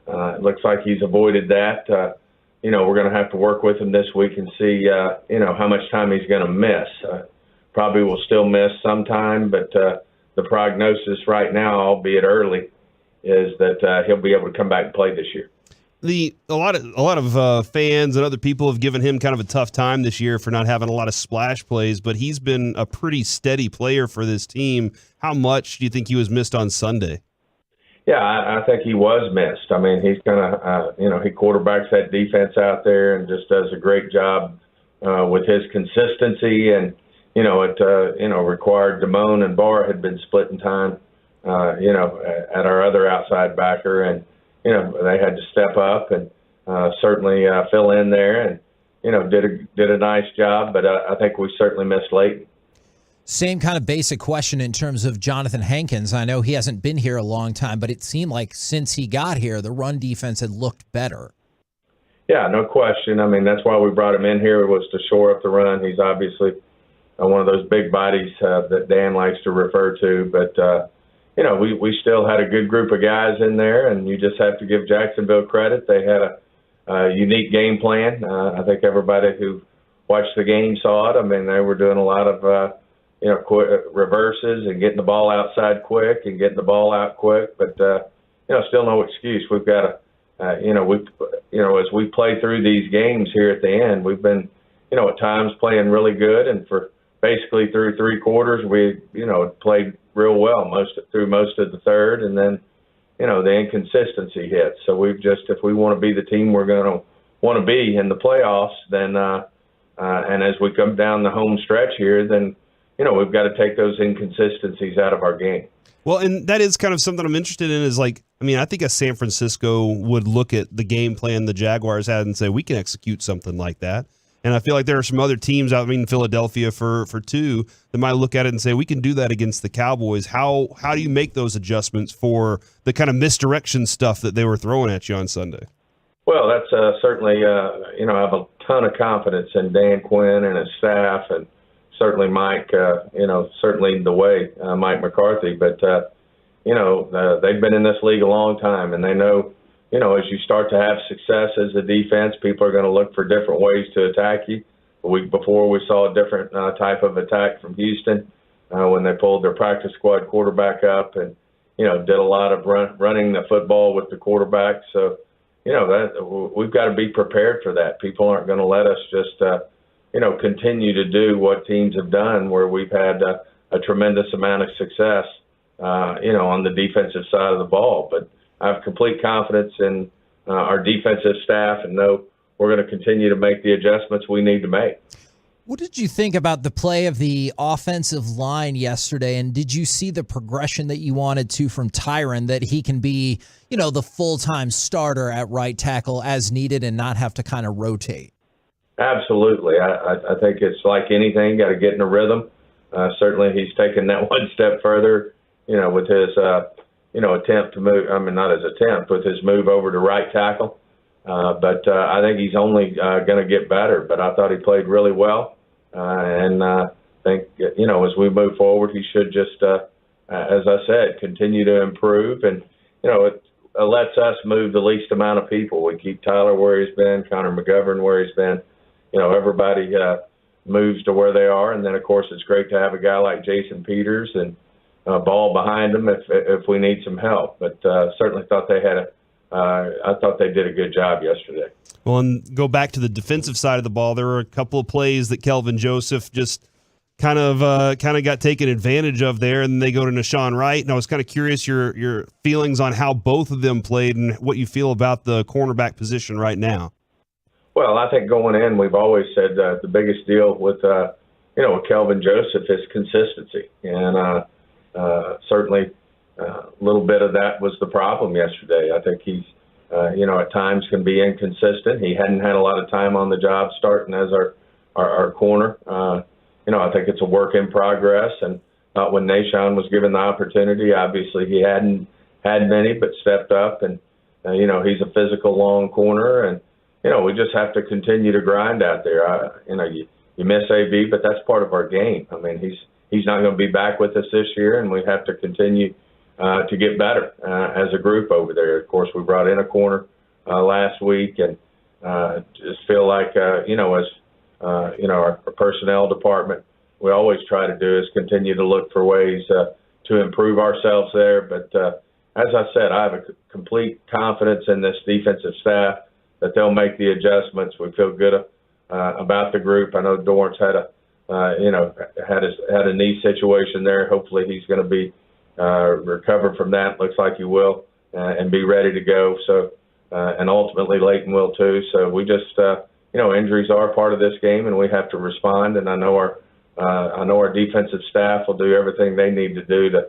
it looks like he's avoided that. We're going to have to work with him this week and see, how much time he's going to miss. Probably will still miss some time, but the prognosis right now, albeit early, is that he'll be able to come back and play this year. A lot of fans and other people have given him kind of a tough time this year for not having a lot of splash plays, but he's been a pretty steady player for this team. How much do you think he was missed on Sunday? Yeah, I think he was missed. I mean, he's gonna, he quarterbacks that defense out there and just does a great job with his consistency. And it required Damone and Barr had been splitting time, at our other outside backer, and they had to step up and certainly fill in there, and did a nice job. But I think we certainly missed Leighton. Same kind of basic question in terms of Jonathan Hankins. I know he hasn't been here a long time, but it seemed like since he got here, the run defense had looked better. Yeah, no question. I mean, that's why we brought him in here, was to shore up the run. He's obviously one of those big bodies that Dan likes to refer to. But, we still had a good group of guys in there, and you just have to give Jacksonville credit. They had a unique game plan. I think everybody who watched the game saw it. I mean, they were doing a lot of reverses and getting the ball outside quick and getting the ball out quick, but still no excuse. We've got to, as we play through these games here at the end, we've been, at times playing really good, and for basically through three quarters, we, played real well through most of the third, and then, the inconsistency hits. So we've just, if we want to be the team we're going to want to be in the playoffs, then, and as we come down the home stretch here, then, we've got to take those inconsistencies out of our game. Well, and that is kind of something I'm interested in is I think a San Francisco would look at the game plan the Jaguars had and say, we can execute something like that. And I feel like there are some other teams, Philadelphia for two, that might look at it and say, we can do that against the Cowboys. How do you make those adjustments for the kind of misdirection stuff that they were throwing at you on Sunday? Well, that's certainly, I have a ton of confidence in Dan Quinn and his staff, and certainly Mike, certainly the way, Mike McCarthy. But, they've been in this league a long time, and they know, as you start to have success as a defense, people are going to look for different ways to attack you. The week before, we saw a different type of attack from Houston when they pulled their practice squad quarterback up and, did a lot of running the football with the quarterback. So, we've got to be prepared for that. People aren't going to let us just continue to do what teams have done, where we've had a tremendous amount of success, on the defensive side of the ball. But I have complete confidence in our defensive staff, and know we're going to continue to make the adjustments we need to make. What did you think about the play of the offensive line yesterday, and did you see the progression that you wanted to from Tyron, that he can be, the full-time starter at right tackle as needed and not have to kind of rotate? Absolutely. I think it's like anything, got to get in a rhythm. Certainly he's taken that one step further, with his, attempt to move, not his attempt, with his move over to right tackle. But I think he's only going to get better. But I thought he played really well. And I think, as we move forward, he should just, as I said, continue to improve. And, it lets us move the least amount of people. We keep Tyler where he's been, Connor McGovern where he's been. Everybody moves to where they are. And then, of course, it's great to have a guy like Jason Peters and ball behind him if we need some help. But certainly thought they had I thought they did a good job yesterday. Well, and go back to the defensive side of the ball, there were a couple of plays that Kelvin Joseph just kind of got taken advantage of there, and they go to Nashawn Wright. And I was kind of curious your feelings on how both of them played and what you feel about the cornerback position right now. Well, I think going in, we've always said the biggest deal with with Kelvin Joseph is consistency, and certainly a little bit of that was the problem yesterday. I think he's at times can be inconsistent. He hadn't had a lot of time on the job starting as our corner. I think it's a work in progress, and when Nahshon was given the opportunity, obviously he hadn't had many, but stepped up, and he's a physical long corner, and we just have to continue to grind out there. You miss AB, but that's part of our game. I mean, he's not going to be back with us this year, and we have to continue to get better as a group over there. Of course, we brought in a corner last week, and just feel like our personnel department, we always try to do is continue to look for ways to improve ourselves there. But as I said, I have a complete confidence in this defensive staff that they'll make the adjustments. We feel good about the group. I know Dorrance had a knee situation there. Hopefully he's going to be recover from that. Looks like he will, and be ready to go. So, and ultimately Leighton will too. So we just, injuries are part of this game, and we have to respond. And I know our defensive staff will do everything they need to do to,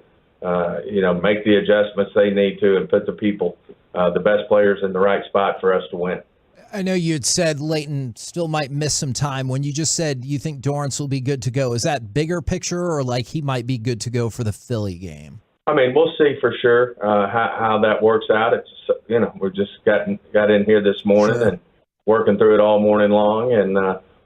make the adjustments they need to, and put the people, the best players in the right spot for us to win. I know you had said Leighton still might miss some time. When you just said you think Dorrance will be good to go, is that bigger picture, or like he might be good to go for the Philly game? I mean, we'll see for sure how that works out. It's we just got in here this morning and working through it all morning long, and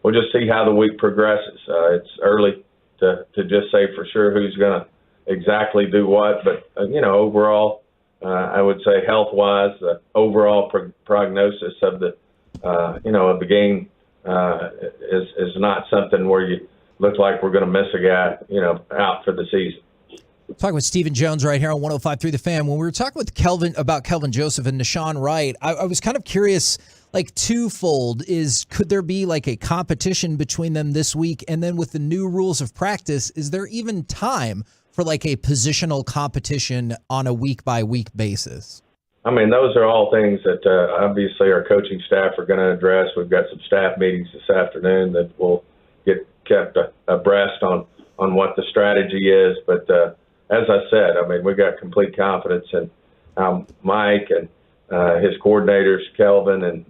we'll just see how the week progresses. It's early to just say for sure who's going to exactly do what, but overall, I would say health-wise, the overall prognosis of the of the game is not something where you look like we're going to miss a guy out for the season. Talking with Stephen Jones right here on 105.3 The Fan. When we were talking with Kelvin Joseph and Nahshon Wright, I was kind of curious, like twofold, could there be like a competition between them this week? And then with the new rules of practice, is there even time for like a positional competition on a week-by-week basis? I mean, those are all things that obviously our coaching staff are going to address. We've got some staff meetings this afternoon that will get kept abreast on what the strategy is. But as I said, I mean, we've got complete confidence in Mike and his coordinators, Kellen and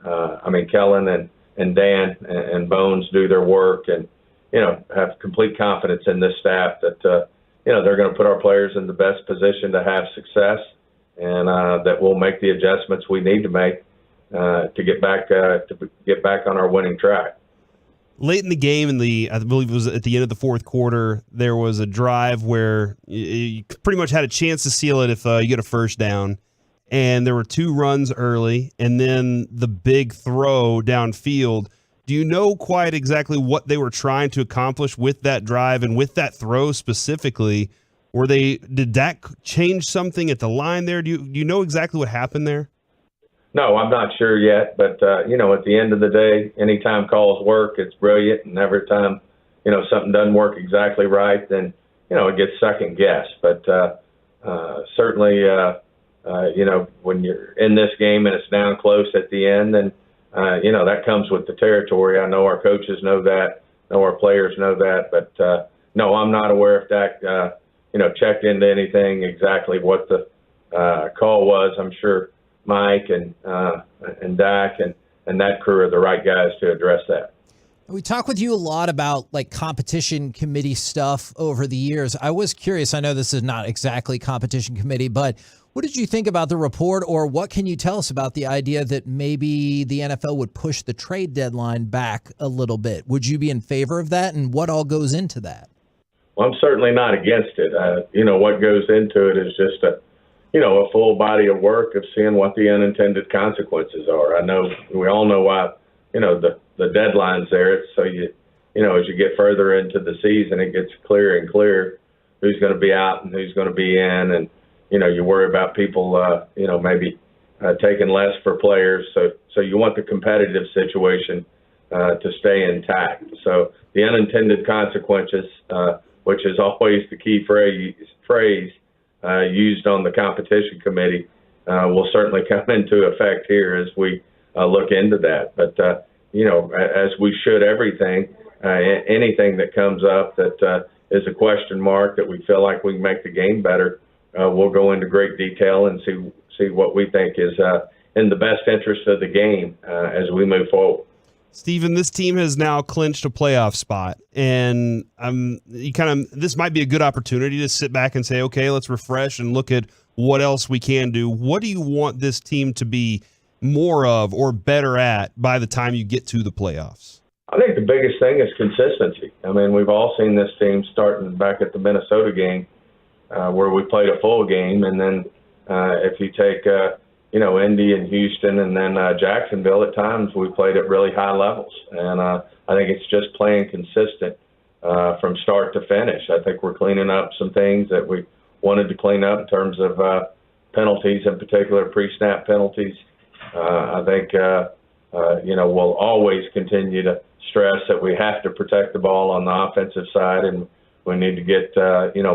Dan and Bones do their work, and have complete confidence in this staff that they're going to put our players in the best position to have success, and that we'll make the adjustments we need to make to get back on our winning track. Late in the game, I believe it was at the end of the fourth quarter, there was a drive where you pretty much had a chance to seal it if you get a first down. And there were two runs early, and then the big throw downfield. Do you know quite exactly what they were trying to accomplish with that drive and with that throw specifically? Did Dak change something at the line there? Do you know exactly what happened there? No, I'm not sure yet, but at the end of the day, anytime calls work, it's brilliant, and every time something doesn't work exactly right, then it gets second guessed. But certainly, when you're in this game and it's down close at the end, then that comes with the territory. I know our coaches know that, I know our players know that, but no, I'm not aware if Dak checked into anything exactly what the call was. I'm sure Mike and Dak and that crew are the right guys to address that. We talk with you a lot about like competition committee stuff over the years. I was curious, I know this is not exactly competition committee, but what did you think about the report, or what can you tell us about the idea that maybe the NFL would push the trade deadline back a little bit? Would you be in favor of that, and what all goes into that? Well, I'm certainly not against it. What goes into it is just a full body of work of seeing what the unintended consequences are. I know we all know why, the deadline's there. So as you get further into the season, it gets clearer and clearer who's going to be out and who's going to be in. And, you worry about people, maybe taking less for players. So you want the competitive situation to stay intact. So the unintended consequences, which is always the key phrase used on the competition committee, will certainly come into effect here as we look into that. But, as we should everything, anything that comes up that is a question mark that we feel like we can make the game better, we'll go into great detail and see what we think is in the best interest of the game as we move forward. Steven, this team has now clinched a playoff spot, and this might be a good opportunity to sit back and say, okay, let's refresh and look at what else we can do. What do you want this team to be more of or better at by the time you get to the playoffs? I think the biggest thing is consistency. I mean, we've all seen this team starting back at the Minnesota game where we played a full game, and then if you take Indy and Houston and then Jacksonville, at times we played at really high levels. And I think it's just playing consistent from start to finish. I think we're cleaning up some things that we wanted to clean up in terms of penalties, in particular pre-snap penalties. I think, we'll always continue to stress that we have to protect the ball on the offensive side, and we need to get,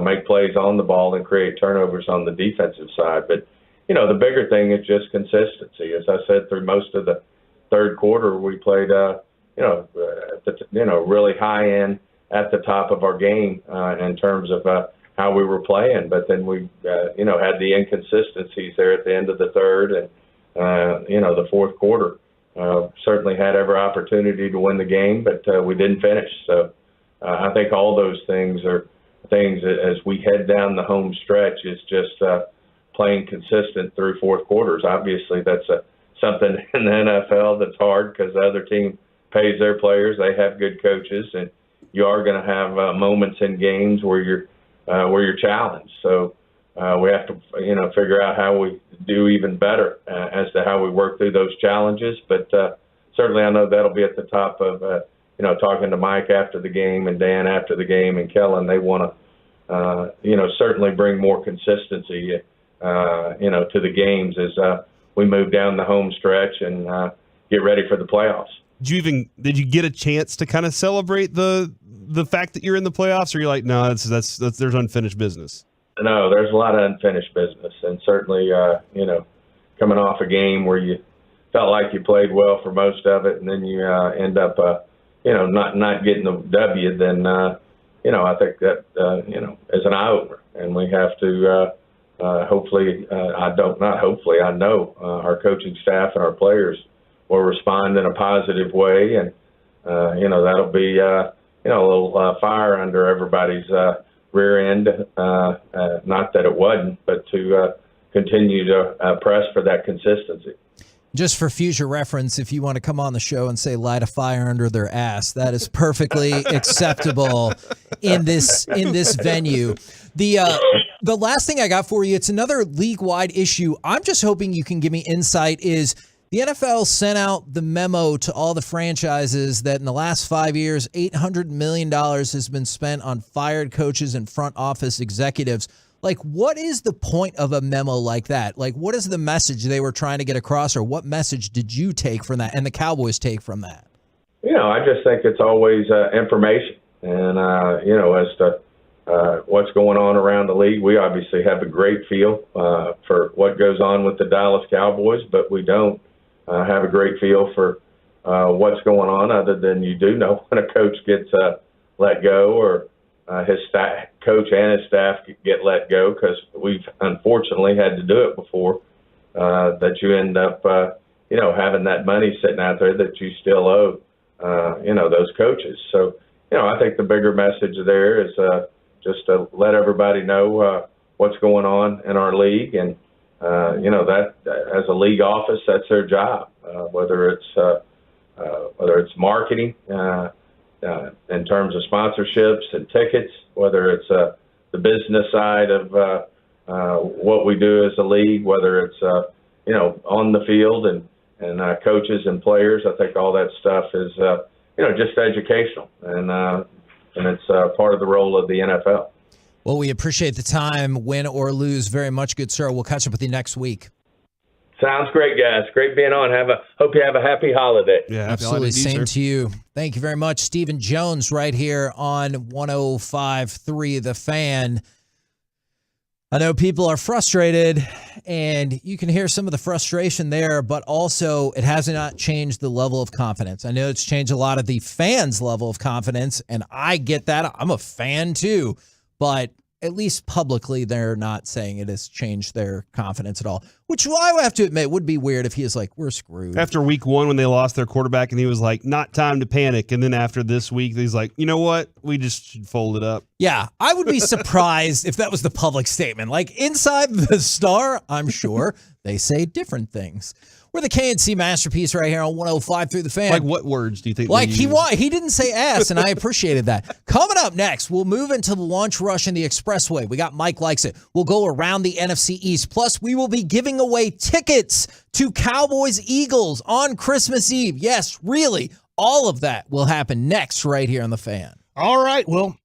make plays on the ball and create turnovers on the defensive side. But the bigger thing is just consistency. As I said, through most of the third quarter, we played, really high end at the top of our game in terms of how we were playing. But then we, had the inconsistencies there at the end of the third and, the fourth quarter. Certainly had every opportunity to win the game, but we didn't finish. So I think all those things are things that as we head down the home stretch is just playing consistent through fourth quarters. Obviously, that's something in the NFL that's hard because the other team pays their players. They have good coaches, and you are going to have moments in games where you're challenged. So we have to, figure out how we do even better as to how we work through those challenges. But certainly, I know that'll be at the top of, talking to Mike after the game and Dan after the game and Kellen. They want to, certainly bring more consistency, to the games as we move down the home stretch and get ready for the playoffs. Did you get a chance to kind of celebrate the fact that you're in the playoffs, or you're like, no, that's there's unfinished business? No, there's a lot of unfinished business, and certainly, coming off a game where you felt like you played well for most of it, and then you end up, not getting the W, then, I think that, is an eye-opener, and we have to, I know our coaching staff and our players will respond in a positive way, and, that'll be, a little fire under everybody's rear end, not that it wasn't, but to continue to press for that consistency. Just for future reference, if you want to come on the show and say light a fire under their ass, that is perfectly acceptable in this venue. The last thing I got for you, it's another league-wide issue. I'm just hoping you can give me insight is the NFL sent out the memo to all the franchises that in the last 5 years, $800 million has been spent on fired coaches and front office executives. Like, what is the point of a memo like that? Like, what is the message they were trying to get across, or what message did you take from that and the Cowboys take from that? I just think it's always information. And, as to what's going on around the league, we obviously have a great feel for what goes on with the Dallas Cowboys, but we don't have a great feel for what's going on other than you do know when a coach gets let go or his coach and his staff get let go, because we've unfortunately had to do it before, that you end up, having that money sitting out there that you still owe, those coaches. So, I think the bigger message there is just to let everybody know what's going on in our league. And, that as a league office, that's their job, whether it's marketing, in terms of sponsorships and tickets, whether it's the business side of what we do as a league, whether it's on the field and coaches and players. I think all that stuff is just educational, and it's part of the role of the NFL. Well, we appreciate the time, win or lose, very much, good sir. We'll catch up with you next week. Sounds great, guys. Great being on. Hope you have a happy holiday. Yeah, absolutely. Same to you. Thank you very much. Stephen Jones right here on 105.3 The Fan. I know people are frustrated, and you can hear some of the frustration there, but also it has not changed the level of confidence. I know it's changed a lot of the fans' level of confidence, and I get that. I'm a fan too, but at least publicly, they're not saying it has changed their confidence at all, which I have to admit would be weird if he is like, we're screwed. After week 1 when they lost their quarterback and he was like, not time to panic. And then after this week, he's like, you know what? We just should fold it up. Yeah, I would be surprised if that was the public statement. Like inside the Star, I'm sure they say different things. We're the KNC Masterpiece right here on 105 through the Fan. Like what words do you think? Like he didn't say ass, and I appreciated that. Coming up next, we'll move into the launch rush in the Expressway. We got Mike Likes It. We'll go around the NFC East. Plus, we will be giving away tickets to Cowboys Eagles on Christmas Eve. Yes, really. All of that will happen next right here on the Fan. All right, well.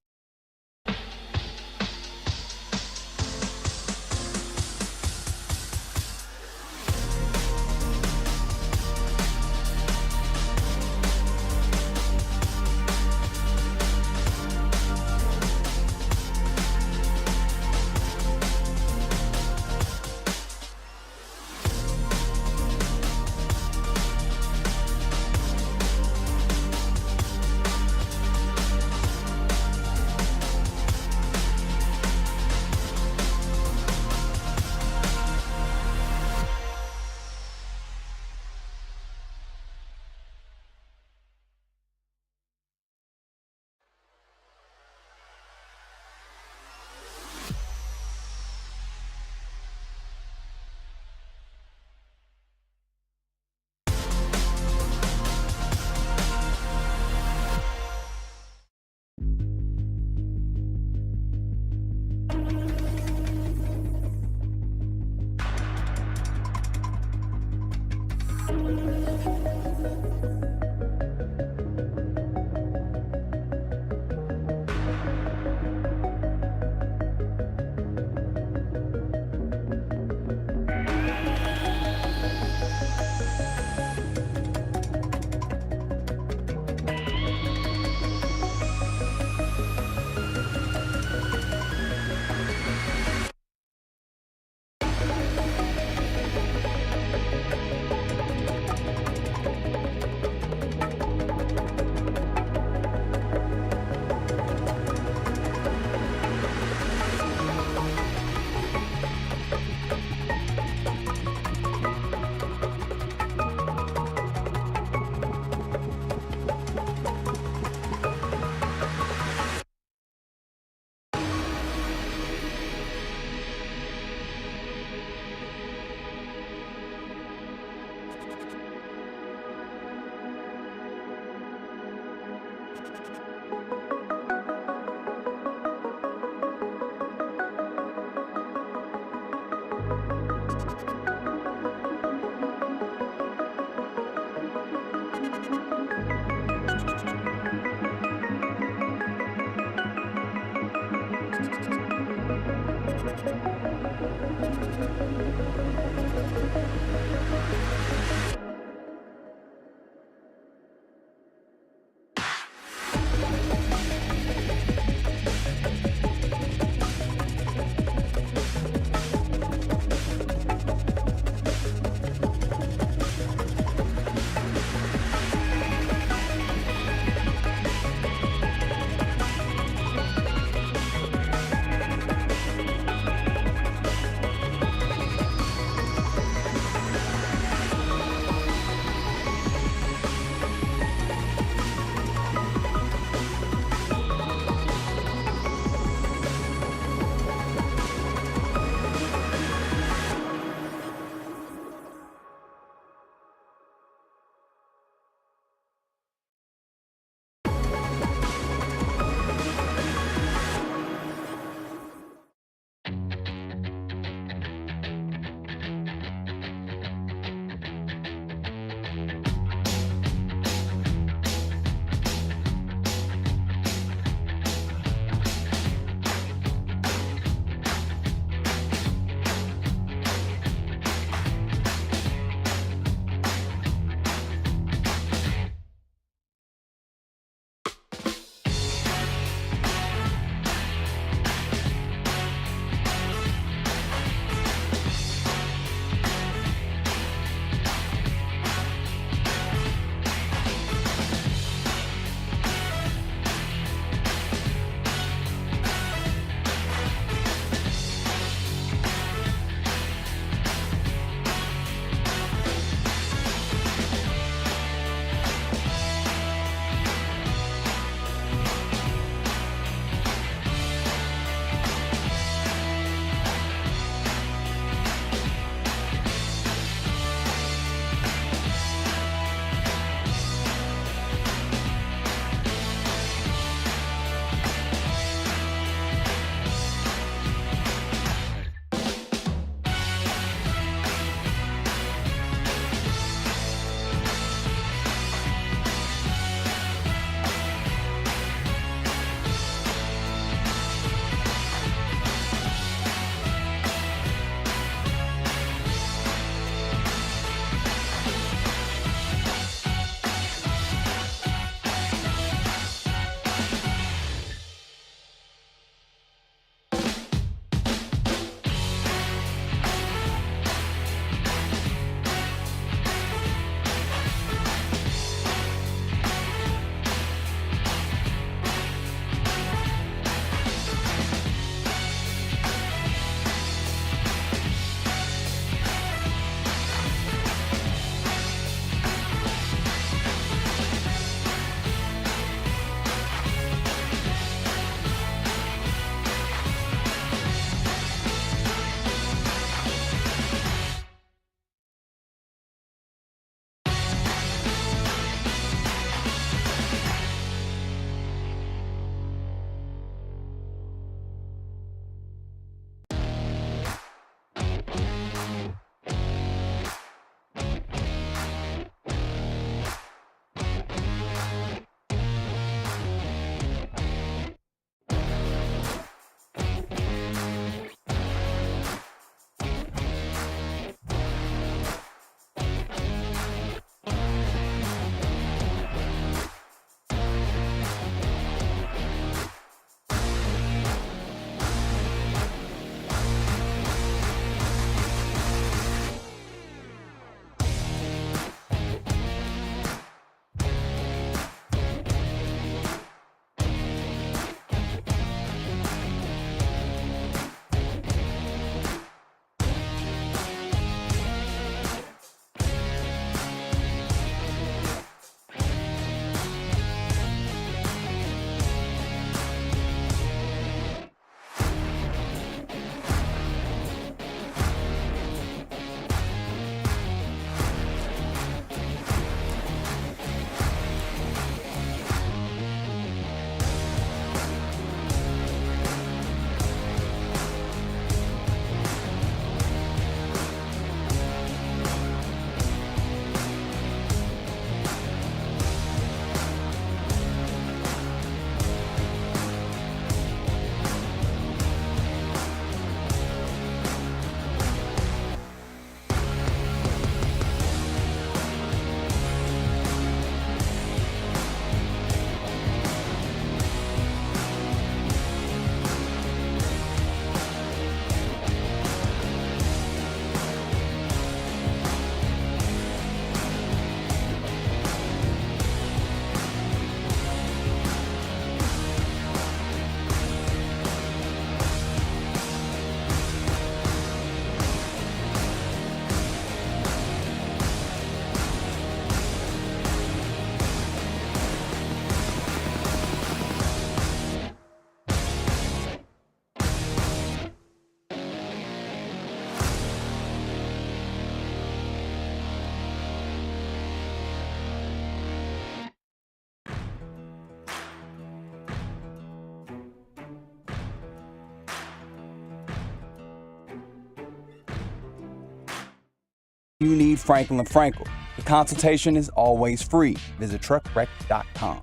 You need Frankel & Frankel. The consultation is always free. Visit truckwreck.com.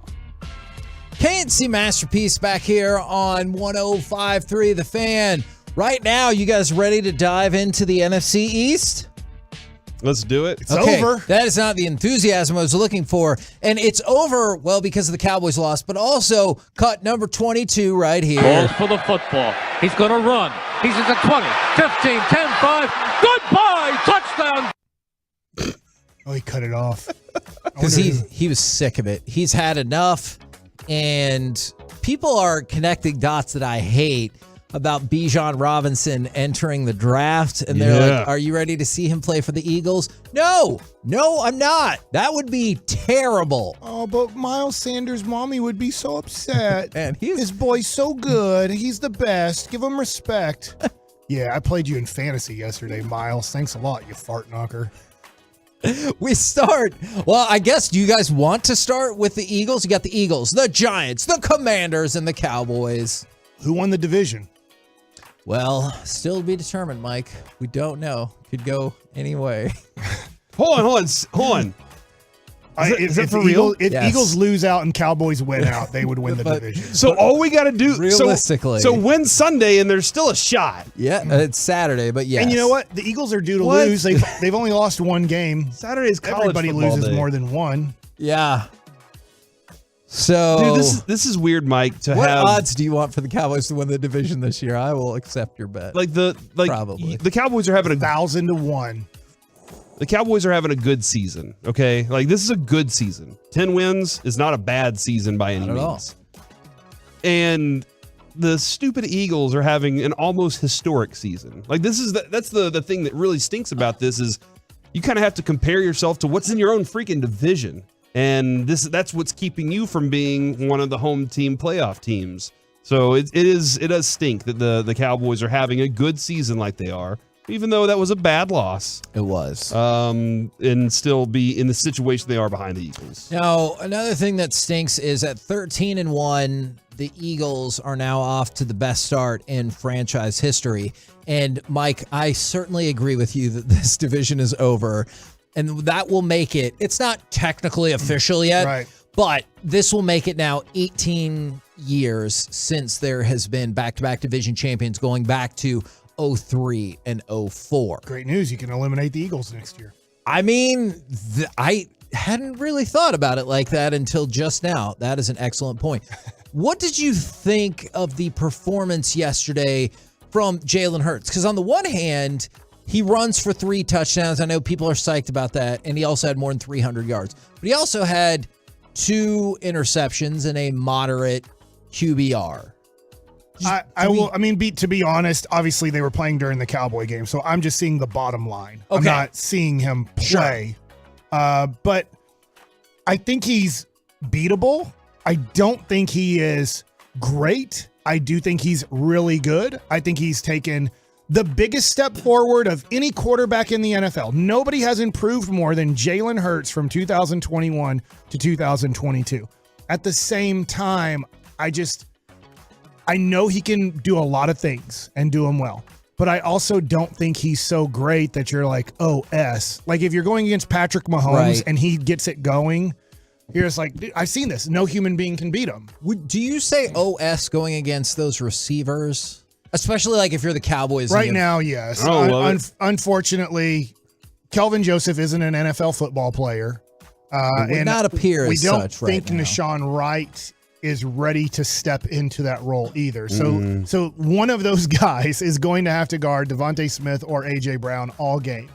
KNC Masterpiece back here on 105.3 The Fan. Right now, you guys ready to dive into the NFC East? Let's do it. It's over. That is not the enthusiasm I was looking for. And it's over, well, because of the Cowboys loss, but also cut number 22 right here. Calls for the football. He's going to run. He's at the 20, 15, 10, 5. Goodbye. Touchdown. Oh, he cut it off. Because he was sick of it. He's had enough. And people are connecting dots that I hate about Bijan Robinson entering the draft. And they're like, are you ready to see him play for the Eagles? No, I'm not. That would be terrible. Oh, but Miles Sanders' mommy would be so upset. And his boy's so good. He's the best. Give him respect. Yeah, I played you in fantasy yesterday, Miles. Thanks a lot, you fart knocker. We start. Well, I guess, do you guys want to start with the Eagles? You got the Eagles, the Giants, the Commanders, and the Cowboys. Who won the division? Well, still to be determined, Mike. We don't know. Could go any way. Hold on. Is it for real? If Eagles lose out and Cowboys win out, they would win the division. So all we got to do, realistically, so win Sunday and there's still a shot. Yeah, it's Saturday, but yes. And you know what? The Eagles are due to lose. They've only lost one game. Saturday's college Everybody football loses day. more than one. Yeah. So, dude, this is weird, Mike. What odds do you want for the Cowboys to win the division this year? I will accept your bet. Probably the Cowboys are having 1,000 to 1. The Cowboys are having a good season. Okay, like this is a good season. 10 wins is not a bad season by any means. And the stupid Eagles are having an almost historic season. Like that's the thing that really stinks about this is you kind of have to compare yourself to what's in your own freaking division. And that's what's keeping you from being one of the home team playoff teams. So it does stink that the Cowboys are having a good season like they are, even though that was a bad loss. It was. And still be in the situation they are behind the Eagles. Now, another thing that stinks is at 13-1, the Eagles are now off to the best start in franchise history. And Mike, I certainly agree with you that this division is over. And that will make it, it's not technically official yet, right, but this will make it now 18 years since there has been back-to-back division champions going back to 03 and 04. Great news. You can eliminate the Eagles next year. I mean, I hadn't really thought about it like that until just now. That is an excellent point. What did you think of the performance yesterday from Jalen Hurts? Because on the one hand, he runs for 3 touchdowns. I know people are psyched about that. And he also had more than 300 yards. But he also had 2 interceptions and a moderate QBR. To be honest, obviously they were playing during the Cowboy game. So I'm just seeing the bottom line. Okay. I'm not seeing him play. Sure. But I think he's beatable. I don't think he is great. I do think he's really good. I think he's taken the biggest step forward of any quarterback in the NFL. Nobody has improved more than Jalen Hurts from 2021 to 2022. At the same time, I know he can do a lot of things and do them well, but I also don't think he's so great that you're like, like if you're going against Patrick Mahomes and he gets it going, you're just like, dude, I've seen this. No human being can beat him. Do you say OS going against those receivers? Especially like if you're the Cowboys. Right now, yes. Unfortunately, Kelvin Joseph isn't an NFL football player. Would not appear as such right now. We don't think Nashawn Wright is ready to step into that role either. So one of those guys is going to have to guard Devontae Smith or A.J. Brown all game.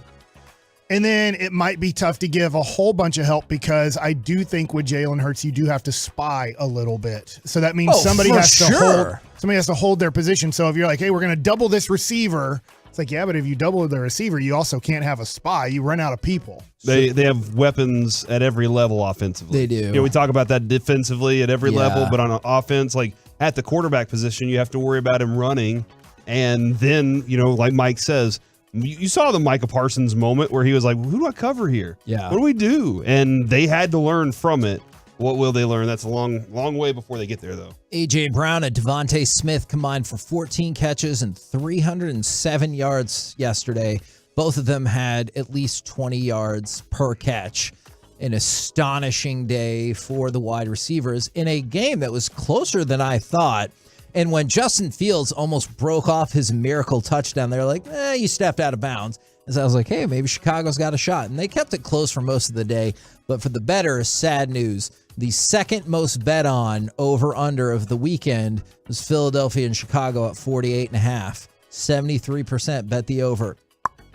And then it might be tough to give a whole bunch of help because I do think with Jalen Hurts, you do have to spy a little bit. So that means somebody has to hold their position. So if you're like, hey, we're going to double this receiver, it's like, yeah, but if you double the receiver, you also can't have a spy. You run out of people. They have weapons at every level offensively. They do. You know, we talk about that defensively at every level, but on an offense, like at the quarterback position, you have to worry about him running. And then, like Mike says, you saw the Micah Parsons moment where he was like, who do I cover here? Yeah. What do we do? And they had to learn from it. What will they learn? That's a long way before they get there, though. A.J. Brown and Devontae Smith combined for 14 catches and 307 yards yesterday. Both of them had at least 20 yards per catch. An astonishing day for the wide receivers in a game that was closer than I thought. And when Justin Fields almost broke off his miracle touchdown, they're like, you stepped out of bounds. And so I was like, hey, maybe Chicago's got a shot. And they kept it close for most of the day. But for the bettors, sad news. The second most bet on over-under of the weekend was Philadelphia and Chicago at 48.5. 73% bet the over.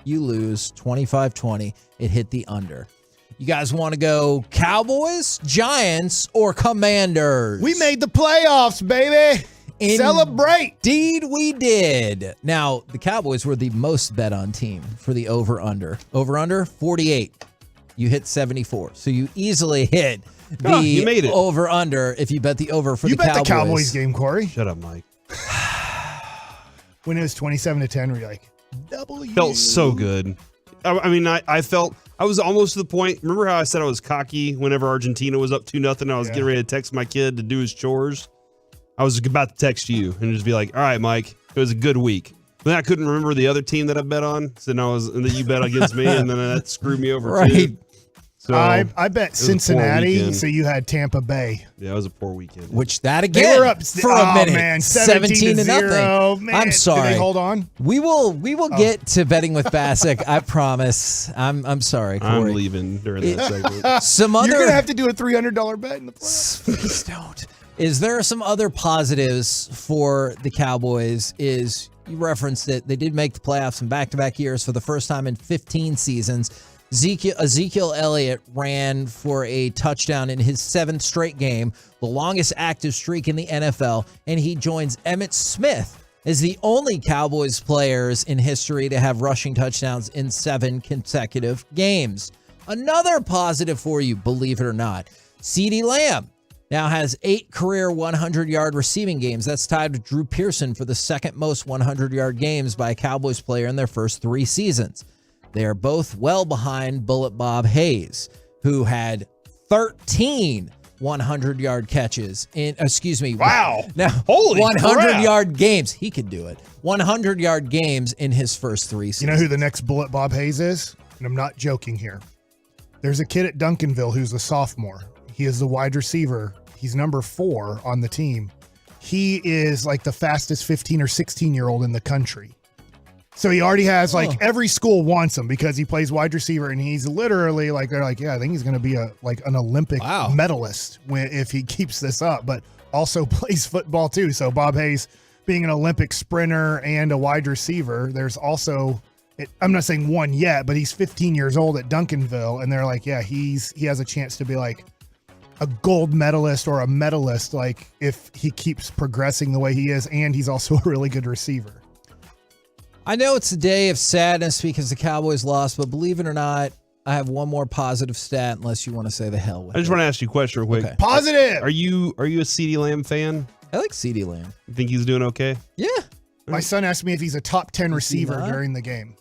You lose 25-20. It hit the under. You guys want to go Cowboys, Giants, or Commanders? We made the playoffs, baby. Celebrate. Indeed, we did. Now, the Cowboys were the most bet on team for the over-under. Over-under, 48. You hit 74. So you easily hit you made it. Over-under if you bet the over for the Cowboys. You bet the Cowboys game, Corey. Shut up, Mike. When it was 27-10, we're like, W. Felt so good. I mean, I felt... I was almost to the point. Remember how I said I was cocky whenever Argentina was up 2-0? I was getting ready to text my kid to do his chores. I was about to text you and just be like, all right, Mike, it was a good week. Then I couldn't remember the other team that I bet on. So now and that you bet against me, and then that screwed me over too. So I bet Cincinnati, so you had Tampa Bay. Yeah, it was a poor weekend. Which that again, they were up for a minute, man, 17-0. Man, I'm sorry. Did they hold on? We will get to betting with Bassick. I promise. I'm sorry, Corey. I'm leaving during that segment. You're gonna have to do a $300 bet in the playoffs. Please don't. Is there some other positives for the Cowboys? Is you referenced it? They did make the playoffs in back-to-back years for the first time in 15 seasons. Ezekiel Elliott ran for a touchdown in his 7th straight game, the longest active streak in the NFL, and he joins Emmitt Smith as the only Cowboys players in history to have rushing touchdowns in 7 consecutive games. Another positive for you, believe it or not, CeeDee Lamb now has 8 career 100-yard receiving games. That's tied with Drew Pearson for the second most 100-yard games by a Cowboys player in their first 3 seasons. They are both well behind Bullet Bob Hayes, who had 13 100-yard catches in, Wow. Now, Holy 100-yard games. He could do it. 100-yard games in his first 3 seasons. You know who the next Bullet Bob Hayes is? And I'm not joking here. There's a kid at Duncanville who's a sophomore. He is the wide receiver. He's number 4 on the team. He is like the fastest 15 or 16-year-old in the country. So he already has every school wants him because he plays wide receiver, and he's literally they're like, yeah, I think he's going to be an Olympic medalist if he keeps this up, but also plays football too. So Bob Hayes being an Olympic sprinter and a wide receiver, there's also, I'm not saying one yet, but he's 15 years old at Duncanville, and they're like, yeah, he has a chance to be like a gold medalist or a medalist, if he keeps progressing the way he is, and he's also a really good receiver. I know it's a day of sadness because the Cowboys lost, but believe it or not, I have one more positive stat unless you want to say the hell with it. I just want to ask you a question real quick. Okay. Positive! Are you a CeeDee Lamb fan? I like CeeDee Lamb. You think he's doing okay? Yeah. My son asked me if he's a top 10 receiver during the game.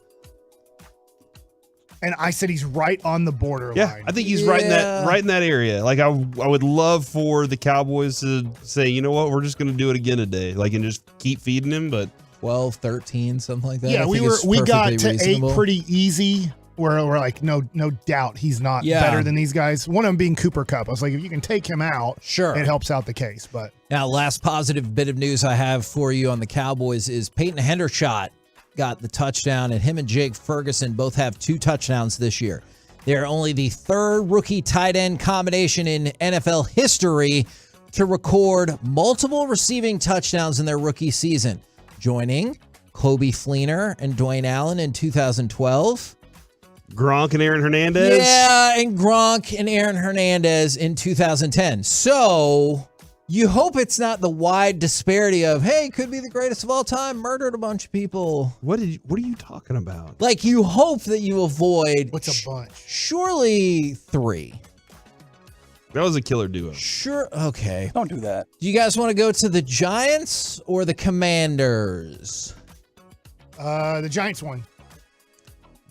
And I said he's right on the borderline. Yeah, I think he's right in that area. I would love for the Cowboys to say, you know what, we're just going to do it again today, and just keep feeding him, but 12, 13, something like that. Yeah, we got to reasonable. 8 pretty easy. Where we're like, no doubt he's not better than these guys. One of them being Cooper Kupp. I was like, if you can take him out, sure, it helps out the case. But now, last positive bit of news I have for you on the Cowboys is Peyton Hendershot got the touchdown, and him and Jake Ferguson both have 2 touchdowns this year. They're only the 3rd rookie tight end combination in NFL history to record multiple receiving touchdowns in their rookie season, joining Kobe Fleener and Dwayne Allen in 2012. Gronk and Aaron Hernandez? Yeah, and Gronk and Aaron Hernandez in 2010. So you hope it's not the wide disparity of, hey, could be the greatest of all time, murdered a bunch of people. What are you talking about? You hope that you avoid. What's a bunch? Surely 3. That was a killer duo. Sure. Okay. Don't do that. Do you guys want to go to the Giants or the Commanders? The Giants won.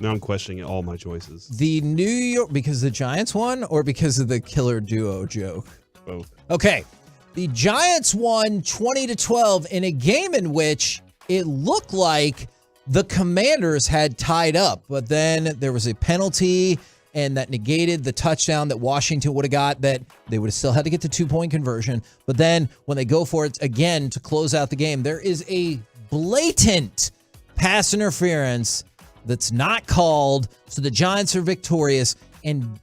Now I'm questioning all my choices. The New York, because the Giants won or because of the killer duo joke? Both. Okay. The Giants won 20-12 in a game in which it looked like the Commanders had tied up, but then there was a penalty, and that negated the touchdown that Washington would have got, that they would have still had to get the 2-point conversion. But then when they go for it again to close out the game, there is a blatant pass interference that's not called, so the Giants are victorious, and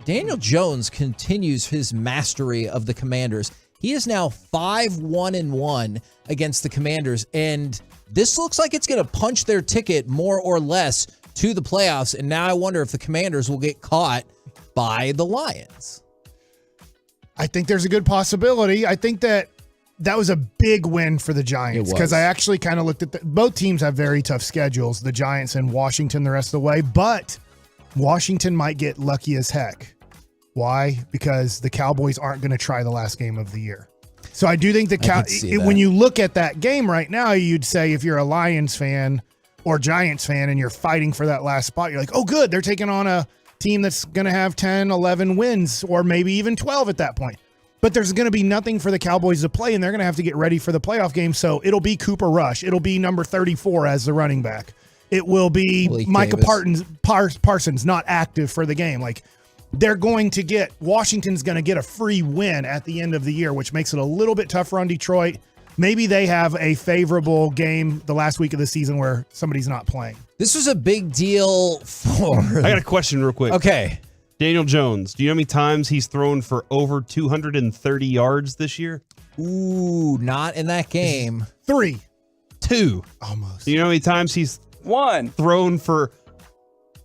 Daniel Jones continues his mastery of the Commanders. He is now 5-1-1 against the Commanders, and this looks like it's going to punch their ticket more or less to the playoffs, and now I wonder if the Commanders will get caught by the Lions. I think there's a good possibility. I think that was a big win for the Giants, because I actually kind of looked at both teams have very tough schedules, the Giants and Washington the rest of the way, but Washington might get lucky as heck. Why? Because the Cowboys aren't going to try the last game of the year. So I do think when you look at that game right now, you'd say if you're a Lions fan or Giants fan and you're fighting for that last spot, you're like, oh, good, they're taking on a team that's going to have 10, 11 wins, or maybe even 12 at that point. But there's going to be nothing for the Cowboys to play, and they're going to have to get ready for the playoff game. So it'll be Cooper Rush. It'll be number 34 as the running back. It will be Micah Parsons not active for the game. Like, Washington's going to get a free win at the end of the year, which makes it a little bit tougher on Detroit. Maybe they have a favorable game the last week of the season where somebody's not playing. This was a big deal for... I got a question real quick. Okay. Daniel Jones, do you know how many times he's thrown for over 230 yards this year? Ooh, not in that game. 3. 2. Almost. Do you know how many times he's 1 thrown for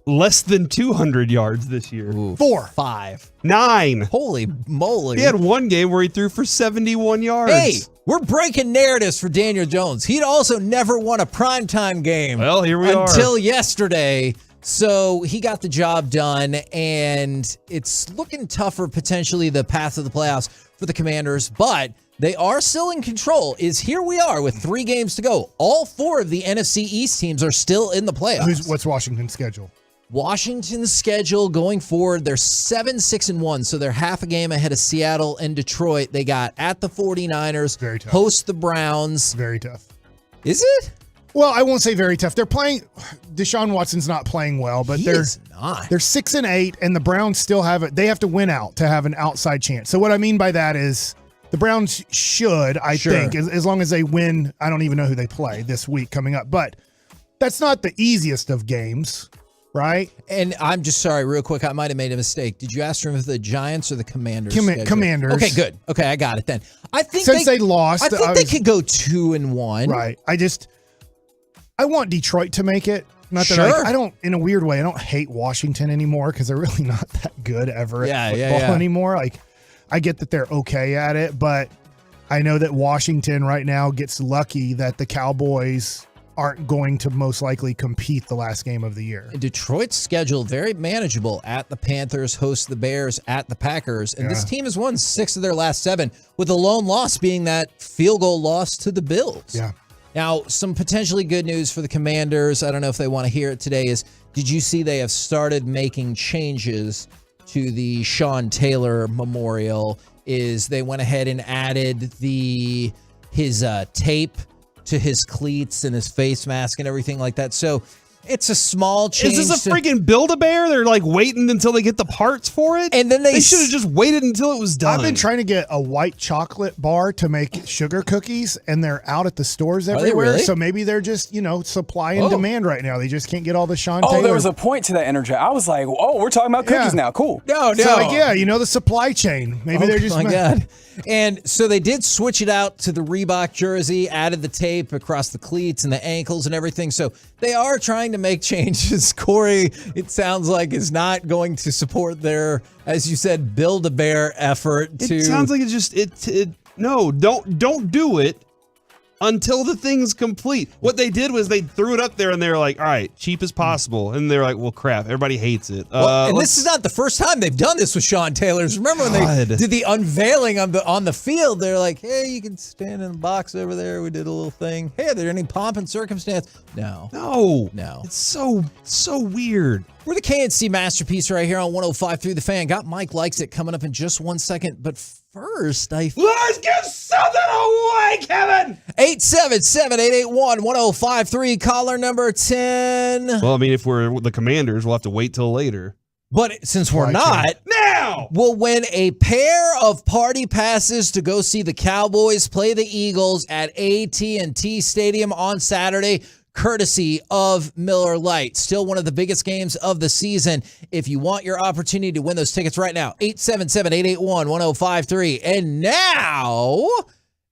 less than 200 yards this year? Ooh, 4. 5. 9. Holy moly. He had one game where he threw for 71 yards. Hey, we're breaking narratives for Daniel Jones. He'd also never won a primetime game. Well, here we are. Until yesterday. So he got the job done, and it's looking tougher, potentially, the path of the playoffs for the Commanders, but they are still in control. Here we are with 3 games to go. All 4 of the NFC East teams are still in the playoffs. What's Washington's schedule? Washington's schedule going forward, they're 7-6-1, so they're half a game ahead of Seattle and Detroit. They got at the 49ers, very tough. Host the Browns. Very tough. Is it? Well, I won't say very tough. They're playing. Deshaun Watson's not playing well, but they're 6-8, and the Browns still have it. They have to win out to have an outside chance. So what I mean by that is the Browns should, I think, as long as they win. I don't even know who they play this week coming up, but that's not the easiest of games, right? And I'm just sorry, real quick, I might have made a mistake. Did you ask him if the Giants or the Commanders? Commanders. Okay, good. Okay, I got it then. I think since they lost, I think they could go 2-1. Right. I want Detroit to make it. Not that I don't, in a weird way, I don't hate Washington anymore because they're really not that good ever at football anymore. Like, I get that they're okay at it, but I know that Washington right now gets lucky that the Cowboys aren't going to most likely compete the last game of the year. Detroit's schedule very manageable. At the Panthers, host the Bears, at the Packers. And this team has won 6 of their last 7, with the lone loss being that field goal loss to the Bills. Yeah. Now, some potentially good news for the Commanders, I don't know if they want to hear it today, is did you see they have started making changes to the Sean Taylor Memorial? Is they went ahead and added his tape to his cleats and his face mask and everything like that. So it's a small change. Is this a freaking Build-A-Bear? They're like waiting until they get the parts for it? And then they should have just waited until it was done. I've been trying to get a white chocolate bar to make sugar cookies, and they're out at the stores everywhere. Really? So maybe they're just, supply and demand right now. They just can't get all the Sean Taylor. Oh, there was a point to that energy. I was like, we're talking about cookies now. Cool. No. So the supply chain. Maybe they're just. Oh my God. And so they did switch it out to the Reebok jersey, added the tape across the cleats and the ankles and everything. So they are trying to make changes. Corey, it sounds like, is not going to support their, as you said, Build-A-Bear effort. It sounds like it's just no, don't do it until the thing's complete. What they did was they threw it up there and they were like, all right, cheap as possible. And they're like, well, crap, everybody hates it. And this is not the first time they've done this with Sean Taylor's. Remember when they did the unveiling on the field? They're like, hey, you can stand in the box over there. We did a little thing. Hey, are there any pomp and circumstance? No. It's so weird. We're the KNC Masterpiece right here on 105 through the Fan. Got Mike Likes It coming up in just 1 second. But first. Let's give something away, Kevin. 877-881-1053. Caller number 10. Well, I mean, if we're the Commanders, we'll have to wait till later. But since we're not, now we'll win a pair of party passes to go see the Cowboys play the Eagles at AT&T Stadium on Saturday, courtesy of Miller Lite. Still one of the biggest games of the season. If you want your opportunity to win those tickets right now, 877-881-1053. And now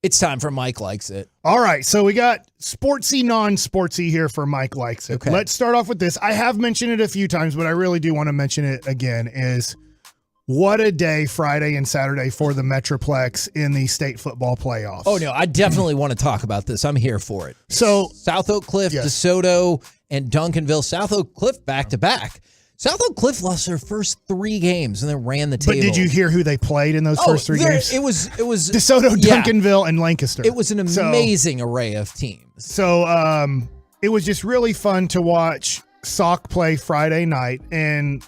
it's time for Mike Likes It. All right, so we got sportsy, non-sportsy here for Mike Likes It. Okay. Let's start off with this. I have mentioned it a few times, but I really do want to mention it again, is what a day Friday and Saturday for the Metroplex in the state football playoffs. Oh, no, I definitely want to talk about this. I'm here for it. So South Oak Cliff, DeSoto, and Duncanville. South Oak Cliff back-to-back. South Oak Cliff lost their first 3 games and then ran the table. But did you hear who they played in those first 3 games? It was DeSoto, Duncanville, and Lancaster. It was an amazing array of teams. So it was just really fun to watch Sauk play Friday night. And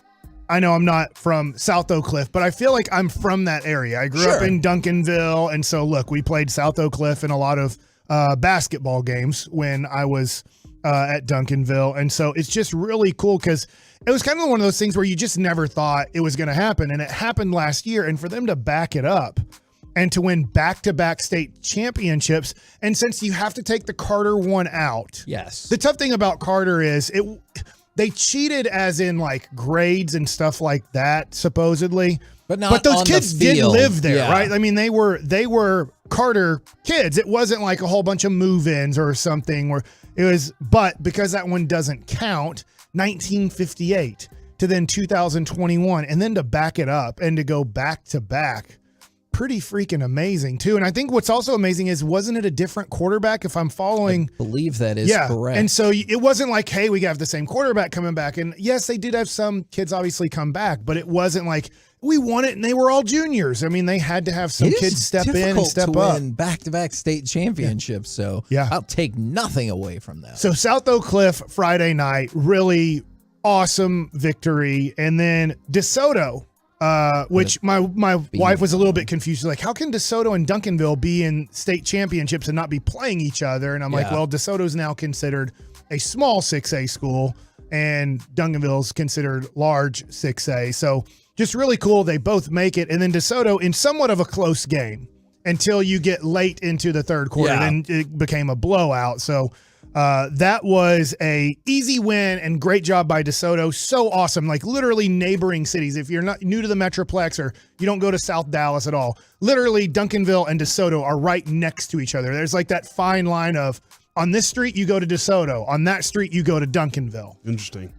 I know I'm not from South Oak Cliff, but I feel like I'm from that area. I grew up in Duncanville. And so, look, we played South Oak Cliff in a lot of basketball games when I was at Duncanville. And so it's just really cool because it was kind of one of those things where you just never thought it was going to happen. And it happened last year. And for them to back it up and to win back-to-back state championships. And since you have to take the Carter one out. Yes. The tough thing about Carter is they cheated as in like grades and stuff like that, supposedly. But those on kids the did field. live there, Yeah. right? I mean, they were Carter kids. It wasn't like a whole bunch of move-ins or something where it was, but because that one doesn't count, 1958 to then 2021, and then to back it up and to go back to back, pretty freaking amazing too. And I think what's also amazing is, wasn't it a different quarterback? If I'm following, I believe that is correct. And so it wasn't like, hey, we have the same quarterback coming back. And yes, they did have some kids obviously come back, but it wasn't like we won it and they were all juniors. I mean, they had to have some kids step in and step to up. win back-to-back state championships. So I'll take nothing away from that. So South Oak Cliff Friday night, really awesome victory. And then DeSoto, which my wife was a little bit confused. She's like, how can DeSoto and Duncanville be in state championships and not be playing each other? And I'm like, well, DeSoto's now considered a small 6A school and Duncanville's considered large 6A. So just really cool. They both make it. And then DeSoto in somewhat of a close game until you get late into the third quarter. Then it became a blowout. So that was a easy win and great job by DeSoto. So awesome. Like literally neighboring cities. If you're not new to the Metroplex or you don't go to South Dallas at all, literally Duncanville and DeSoto are right next to each other. There's like that fine line of on this street, you go to DeSoto. On that street, you go to Duncanville. Interesting.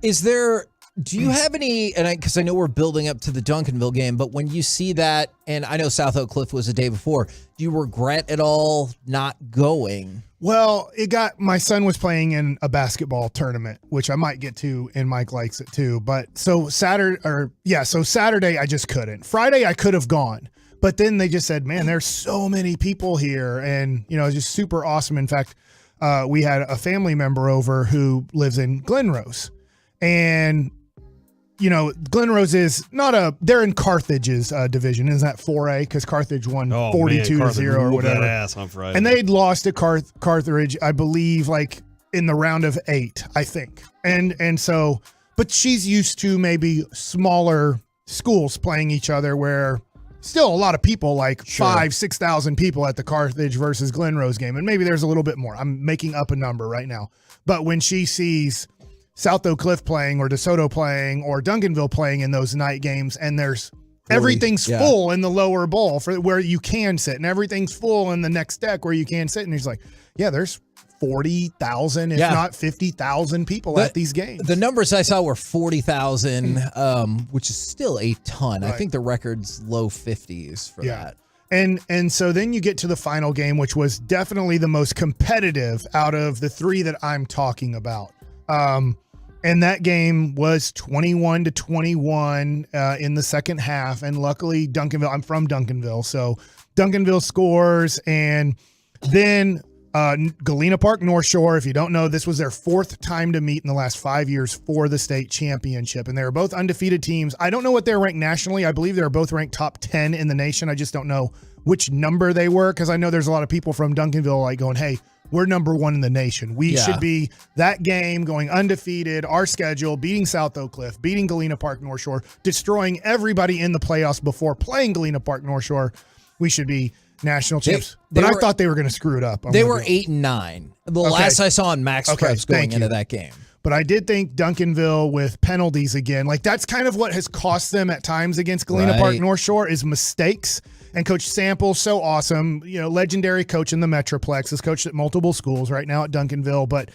Do you have any, and because I know we're building up to the Duncanville game, but when you see that, and I know South Oak Cliff was the day before, do you regret at all not going? Well, my son was playing in a basketball tournament, which I might get to, and Mike likes it too. But so Saturday I just couldn't. Friday I could have gone, but then they just said, man, there's so many people here, and just super awesome. In fact, we had a family member over who lives in Glenrose, and Glenrose is they're in Carthage's division. Isn't that 4A? Because Carthage won 42-0 or whatever. That ass on Friday. And they'd lost to Carthage, I believe, like in the round of 8, I think. And so, but she's used to maybe smaller schools playing each other where still a lot of people, like 5,000-6,000 people at the Carthage versus Glenrose game. And maybe there's a little bit more. I'm making up a number right now. But when she sees South Oak Cliff playing or DeSoto playing or Duncanville playing in those night games, and everything's full in the lower bowl for where you can sit, and everything's full in the next deck where you can sit. And he's like, yeah, there's 40,000, if not 50,000 people at these games. The numbers I saw were 40,000, which is still a ton. Right. I think the record's low 50s for that. And so then you get to the final game, which was definitely the most competitive out of the 3 that I'm talking about. And that game was 21-21 in the second half. And luckily, I'm from Duncanville. So Duncanville scores. And then Galena Park, North Shore. If you don't know, this was their 4th time to meet in the last 5 years for the state championship. And they were both undefeated teams. I don't know what they're ranked nationally. I believe they're both ranked top 10 in the nation. I just don't know which number they were, because I know there's a lot of people from Duncanville like going, hey, we're number 1 in the nation. We should be that game, going undefeated, our schedule, beating South Oak Cliff, beating Galena Park, North Shore, destroying everybody in the playoffs before playing Galena Park, North Shore. We should be national champs. I thought they were going to screw it up. They were 8-9. The last I saw on Max Preps going into that game. But I did think Duncanville with penalties again, like that's kind of what has cost them at times against Galena Park, North Shore, is mistakes. And Coach Sample, so awesome, legendary coach in the Metroplex, has coached at multiple schools right now at Duncanville, but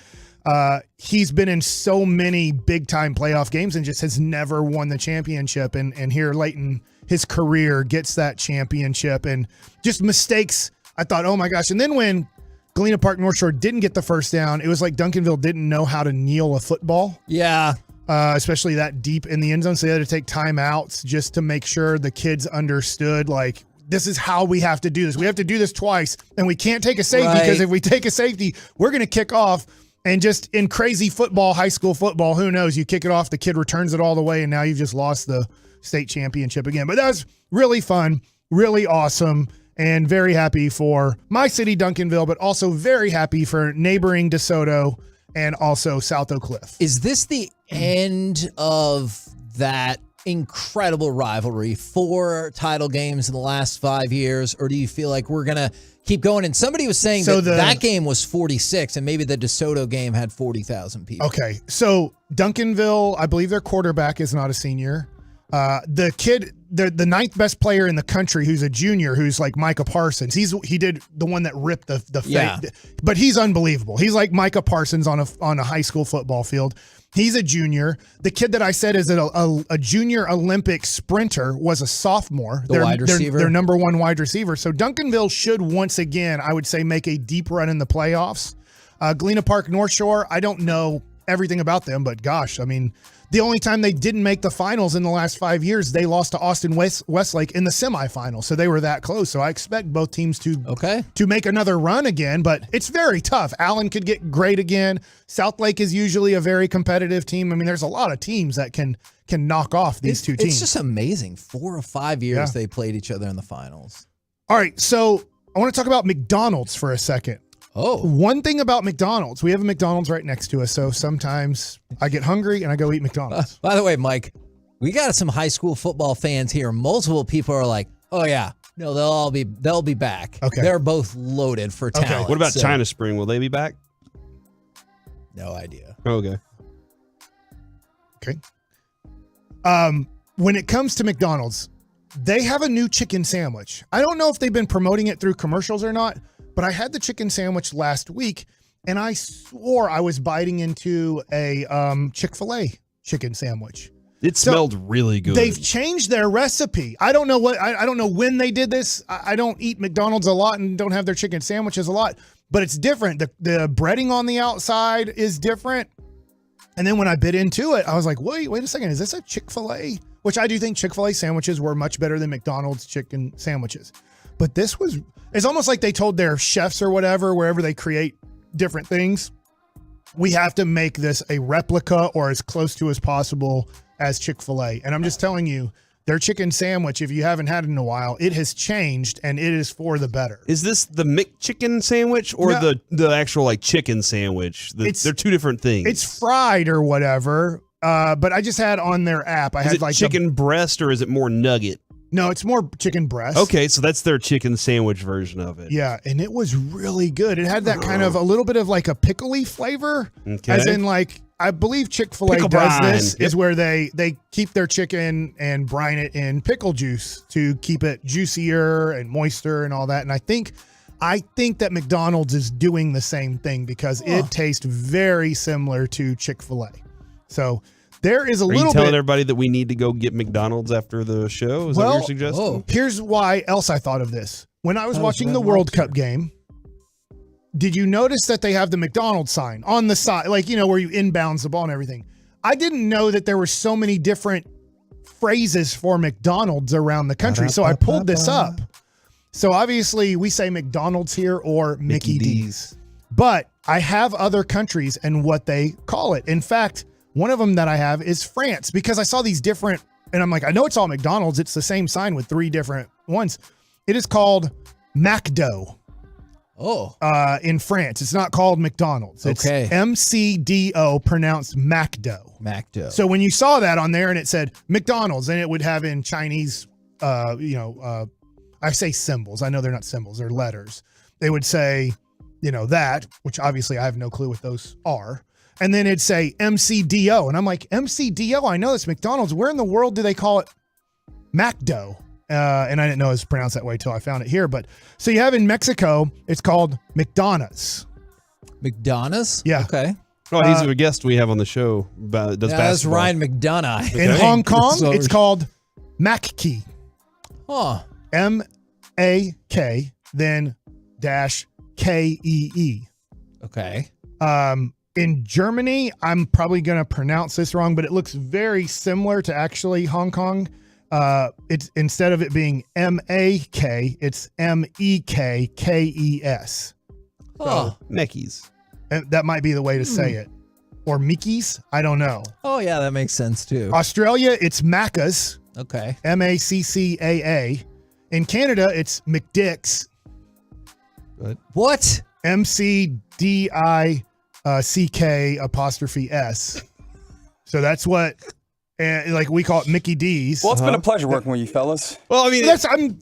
he's been in so many big-time playoff games and just has never won the championship. And here late in his career gets that championship, and just mistakes. I thought, oh my gosh. And then when Galena Park, North Shore didn't get the first down, it was like Duncanville didn't know how to kneel a football. Yeah. Especially that deep in the end zone. So they had to take timeouts just to make sure the kids understood, like, this is how we have to do this. We have to do this twice, and we can't take a safety, because if we take a safety, we're going to kick off. And just in crazy football, high school football, who knows? You kick it off, the kid returns it all the way, and now you've just lost the state championship again. But that was really fun, really awesome, and very happy for my city, Duncanville, but also very happy for neighboring DeSoto and also South Oak Cliff. Is this the end of that incredible rivalry? 4 title games in the last 5 years, or do you feel like we're gonna keep going? And somebody was saying that game was 46, and maybe the DeSoto game had 40,000 people. Okay, so Duncanville, I believe their quarterback is not a senior. The kid, the 9th best player in the country, who's a junior, who's like Micah Parsons. He did the one that ripped the fake, but he's unbelievable. He's like Micah Parsons on a high school football field. He's a junior. The kid that I said is a junior Olympic sprinter was a sophomore. The wide receiver. Their number 1 wide receiver. So Duncanville should once again, I would say, make a deep run in the playoffs. Galena Park, North Shore, I don't know everything about them, but gosh, I mean, the only time they didn't make the finals in the last 5 years, they lost to Austin Westlake in the semifinals. So they were that close. So I expect both teams to make another run again, but it's very tough. Allen could get great again. Southlake is usually a very competitive team. I mean, there's a lot of teams that can knock off these two teams. It's just amazing. 4 or 5 years they played each other in the finals. All right, so I want to talk about McDonald's for a second. Oh, one thing about McDonald's, we have a McDonald's right next to us, so sometimes I get hungry and I go eat McDonald's. By the way, Mike, we got some high school football fans here. Multiple people are like, "Oh yeah, no, they'll be back." Okay, they're both loaded for talent. Okay. What about China Spring? Will they be back? No idea. Okay. When it comes to McDonald's, they have a new chicken sandwich. I don't know if they've been promoting it through commercials or not, but I had the chicken sandwich last week, and I swore I was biting into a Chick-fil-A chicken sandwich. It smelled really good. They've changed their recipe. I don't know I don't know when they did this. I don't eat McDonald's a lot and don't have their chicken sandwiches a lot, but it's different. The breading on the outside is different. And then when I bit into it, I was like, wait a second. Is this a Chick-fil-A? Which I do think Chick-fil-A sandwiches were much better than McDonald's chicken sandwiches. But it's almost like they told their chefs or whatever, wherever they create different things, we have to make this a replica or as close to as possible as Chick-fil-A. And I'm just telling you, their chicken sandwich, if you haven't had it in a while, it has changed and it is for the better. Is this the McChicken sandwich or the actual like chicken sandwich? They're two different things. It's fried or whatever. But I just had on their app. Is it chicken breast or is it more nugget? No, it's more chicken breast. Okay, so that's their chicken sandwich version of it. Yeah, and it was really good. It had that kind of a little bit of like a pickly flavor. Okay. As in like, I believe Chick-fil-A Pickle does brine. this, is where they keep their chicken and brine it in pickle juice to keep it juicier and moister and all that. And I think that McDonald's is doing the same thing because it tastes very similar to Chick-fil-A. So there is a little bit. Are you telling everybody that we need to go get McDonald's after the show? Is that what you're suggesting? Here's why else I thought of this. When I was watching the World Cup game, did you notice that they have the McDonald's sign on the side, like, where you inbounds the ball and everything? I didn't know that there were so many different phrases for McDonald's around the country. So I pulled this up. So obviously we say McDonald's here or Mickey D's. But I have other countries and what they call it. In fact, one of them that I have is France, because I saw these different, and I'm like, I know it's all McDonald's. It's the same sign with 3 different ones. It is called McDo. Oh. In France. It's not called McDonald's. It's Okay. MCDO, pronounced McDo. McDo. So when you saw that on there and it said McDonald's, and it would have in Chinese, I say symbols. I know they're not symbols, they're letters. They would say, that, which obviously I have no clue what those are. And then it'd say MCDO. And I'm like, MCDO, I know it's McDonald's. Where in the world do they call it McDo? And I didn't know it was pronounced that way till I found it here. But so you have in Mexico, it's called McDonald's. McDonald's? Yeah. Okay. Oh, he's a guest we have on the show. Does that's basketball. Ryan McDonough. In Hong Kong, it's called Mackey. Huh. M-A-K, then dash K-E-E. Okay. In Germany, I'm probably going to pronounce this wrong, but it looks very similar to actually Hong Kong. It's instead of it being M-A-K, it's M-E-K-K-E-S. Oh, Mickey's. That might be the way to say it. Or Mickey's? I don't know. Oh, yeah, that makes sense too. Australia, it's Macca's. Okay. M-A-C-C-A-A. In Canada, it's McDick's. What? M-C-D-I-C-K apostrophe S. So that's what... like we call it Mickey D's. Well, it's been a pleasure working with you, fellas. Well, I mean,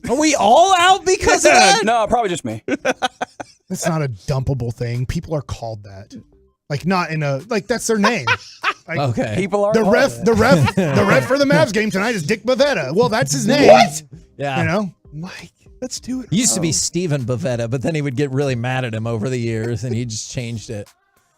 are we all out because of that? No, probably just me. That's not a dumpable thing. People are called that. Like not in a that's their name. Like, Okay. People are the ref for the Mavs game tonight is Dick Bavetta. Well, that's his name. What? Yeah. Mike. Let's do it. He used to be Steven Bavetta, but then he would get really mad at him over the years, and he just changed it.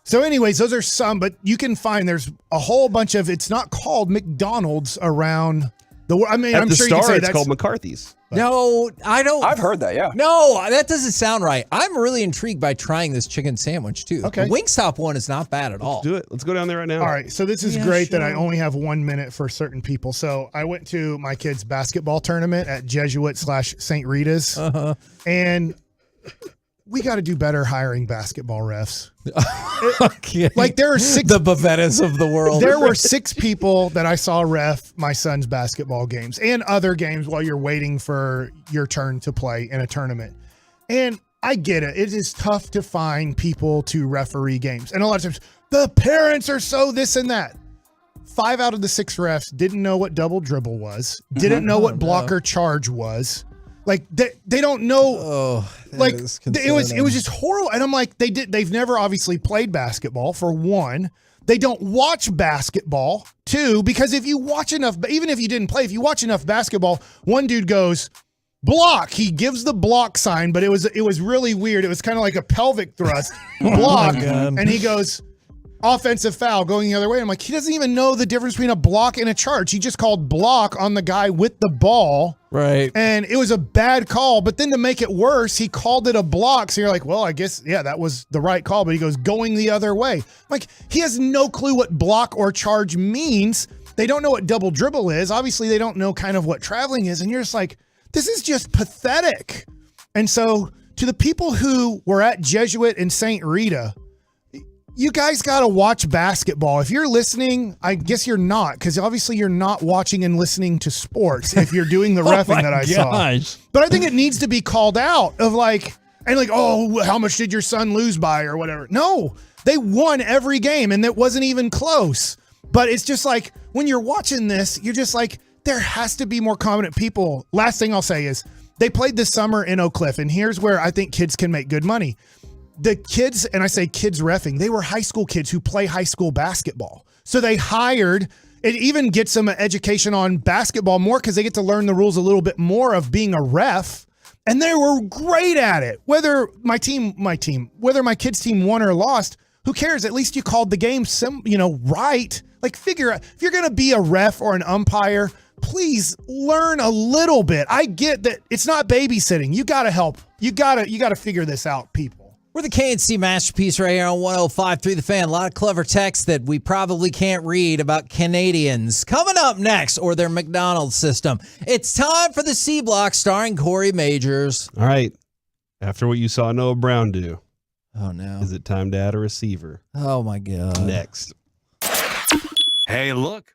So anyways, those are some, but you can find there's a whole bunch of, it's not called McDonald's around the world. I mean, At I'm the sure Star, you can say it's that's called McCarthy's. No, I don't. I've heard that, yeah. No, that doesn't sound right. I'm really intrigued by trying this chicken sandwich, too. Okay. The Wingstop one is not bad at all. Let's do it. Let's go down there right now. All right, so this is Yeah, great that I sure. only have 1 minute for certain people. So I went to my kids' basketball tournament at Jesuit/St. Rita's, and we got to do better hiring basketball refs. Okay. Like there are 6 The Bavettas of the world. There were 6 people that I saw ref my son's basketball games and other games while you're waiting for your turn to play in a tournament. And I get it. It is tough to find people to referee games. And a lot of times the parents are so this and that. 5 out of the 6 refs didn't know what double dribble was, didn't know what blocker charge was. Like they don't know. Oh, like it was just horrible. And I'm like, they've never obviously played basketball, for one. They don't watch basketball, 2, because if you watch enough, even if you didn't play, if you watch enough basketball, one dude goes block. He gives the block sign, but it was really weird. It was kind of like a pelvic thrust block, and he goes offensive foul going the other way. I'm like, he doesn't even know the difference between a block and a charge. He just called block on the guy with the ball. Right. And it was a bad call, but then to make it worse, he called it a block. So you're like, well, I guess, yeah, that was the right call, but he goes going the other way. Like, he has no clue what block or charge means. They don't know what double dribble is. Obviously, they don't know kind of what traveling is. And you're just like, this is just pathetic. And so to the people who were at Jesuit and St. Rita, you guys got to watch basketball. If you're listening, I guess you're not, because obviously you're not watching and listening to sports if you're doing the reffing that I saw. But I think it needs to be called out of oh, how much did your son lose by or whatever. No, they won every game and it wasn't even close. But it's just like when you're watching this, you're just like, there has to be more competent people. Last thing I'll say is they played this summer in Oak Cliff, and here's where I think kids can make good money. The kids, and I say kids reffing, they were high school kids who play high school basketball. So they hired, it even gets them an education on basketball more because they get to learn the rules a little bit more of being a ref. And they were great at it. Whether whether my kids' team won or lost, who cares? At least you called the game right. Like, figure out, if you're going to be a ref or an umpire, please learn a little bit. I get that it's not babysitting. You got to help. You got to figure this out, people. We're the KNC Masterpiece right here on 105.3 The Fan. A lot of clever text that we probably can't read about Canadians. Coming up next, or their McDonald's system. It's time for the C Block starring Corey Majors. All right. After what you saw Noah Brown do, Oh, no. Is it time to add a receiver? Oh, my God. Next. Hey, look.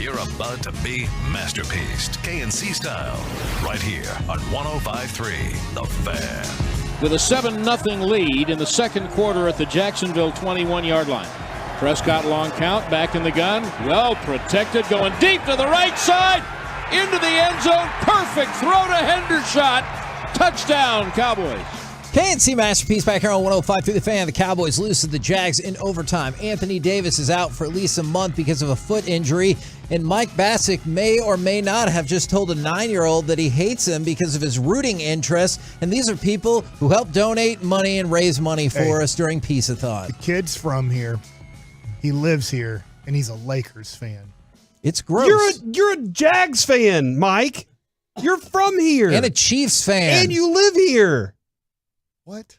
You're about to be masterpieced, KNC style, right here on 105.3 The Fan. With a 7-0 lead in the second quarter at the Jacksonville 21-yard line. Prescott long count, back in the gun, well protected, going deep to the right side, into the end zone, perfect throw to Hendershot, touchdown Cowboys. KNC Masterpiece back here on 105 through the Fan. The Cowboys lose to the Jags in overtime. Anthony Davis is out for at least a month because of a foot injury. And Mike Bassick may or may not have just told a 9-year-old that he hates him because of his rooting interests. And these are people who help donate money and raise money for us during Peace-a-thon. The kid's from here. He lives here, and he's a Lakers fan. It's gross. You're a Jags fan, Mike. You're from here. And a Chiefs fan. And you live here. What?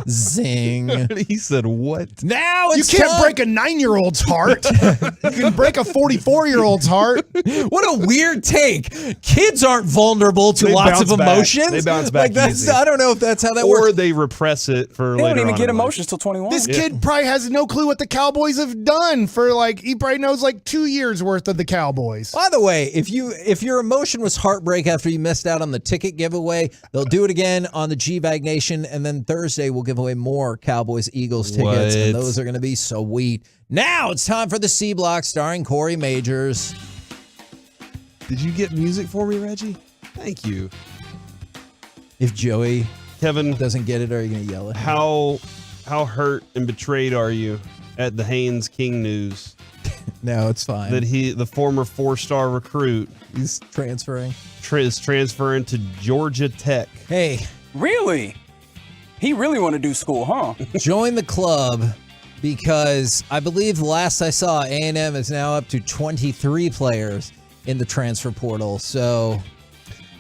Zing. He said what? Now it's You can't break a 9-year-old's heart. You can break a 44-year-old's heart. What a weird take. Kids aren't vulnerable to lots of emotions. They bounce back easy. I don't know if that's how that works. Or they repress it for later on. They don't even get emotions till 21. This kid probably has no clue what the Cowboys have done for he probably knows 2 years worth of the Cowboys. By the way, if your emotion was heartbreak after you missed out on the ticket giveaway, they'll do it again on the G-Bag Nation, and then Thursday we'll give away more Cowboys-Eagles tickets, and those are going to be sweet. Now it's time for the C Block starring Corey Majors. Did you get music for me, Reggie? Thank you. If Joey Kevin doesn't get it, are you going to yell at him? How hurt and betrayed are you at the Haynes King news? No, it's fine. That the former 4-star recruit, he's transferring. Is transferring to Georgia Tech. Hey. Really? He really want to do school, huh? Join the club because I believe last I saw, A&M is now up to 23 players in the transfer portal. So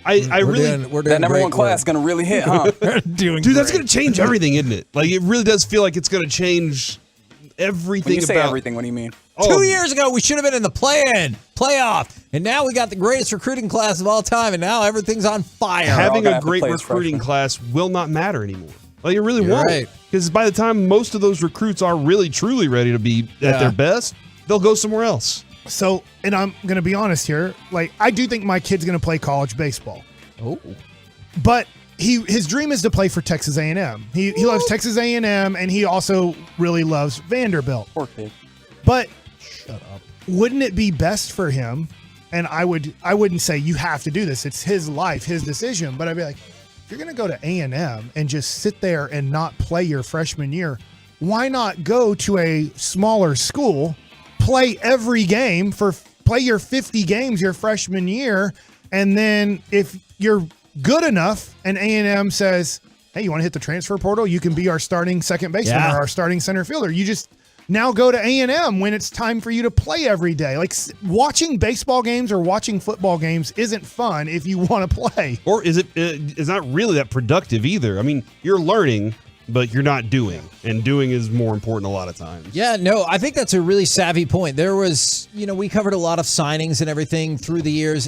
we're doing that number one class going to really hit, huh? Dude, that's going to change everything, isn't it? It really does feel like it's going to change everything. When you say everything, what do you mean? 2 years ago, we should have been in the playoff, and now we got the greatest recruiting class of all time, and now everything's on fire. Having a great recruiting class will not matter anymore. It really won't. Because by the time most of those recruits are really, truly ready to be at their best, they'll go somewhere else. So, and I'm going to be honest here, I do think my kid's going to play college baseball. Oh. But his dream is to play for Texas A&M. He loves Texas A&M, and he also really loves Vanderbilt. Poor kid. But shut up. Wouldn't it be best for him? And I wouldn't say you have to do this. It's his life, his decision. But I'd be like, if you're going to go to A&M and just sit there and not play your freshman year, why not go to a smaller school, play every game play your 50 games your freshman year, and then if you're good enough and A&M says, hey, you want to hit the transfer portal? You can be our starting second baseman or our starting center fielder. You just now go to A&M when it's time for you to play every day. Watching baseball games or watching football games isn't fun if you want to play. Or it's not really that productive either. I mean, you're learning, but you're not doing. And doing is more important a lot of times. Yeah, no, I think that's a really savvy point. There was, we covered a lot of signings and everything through the years.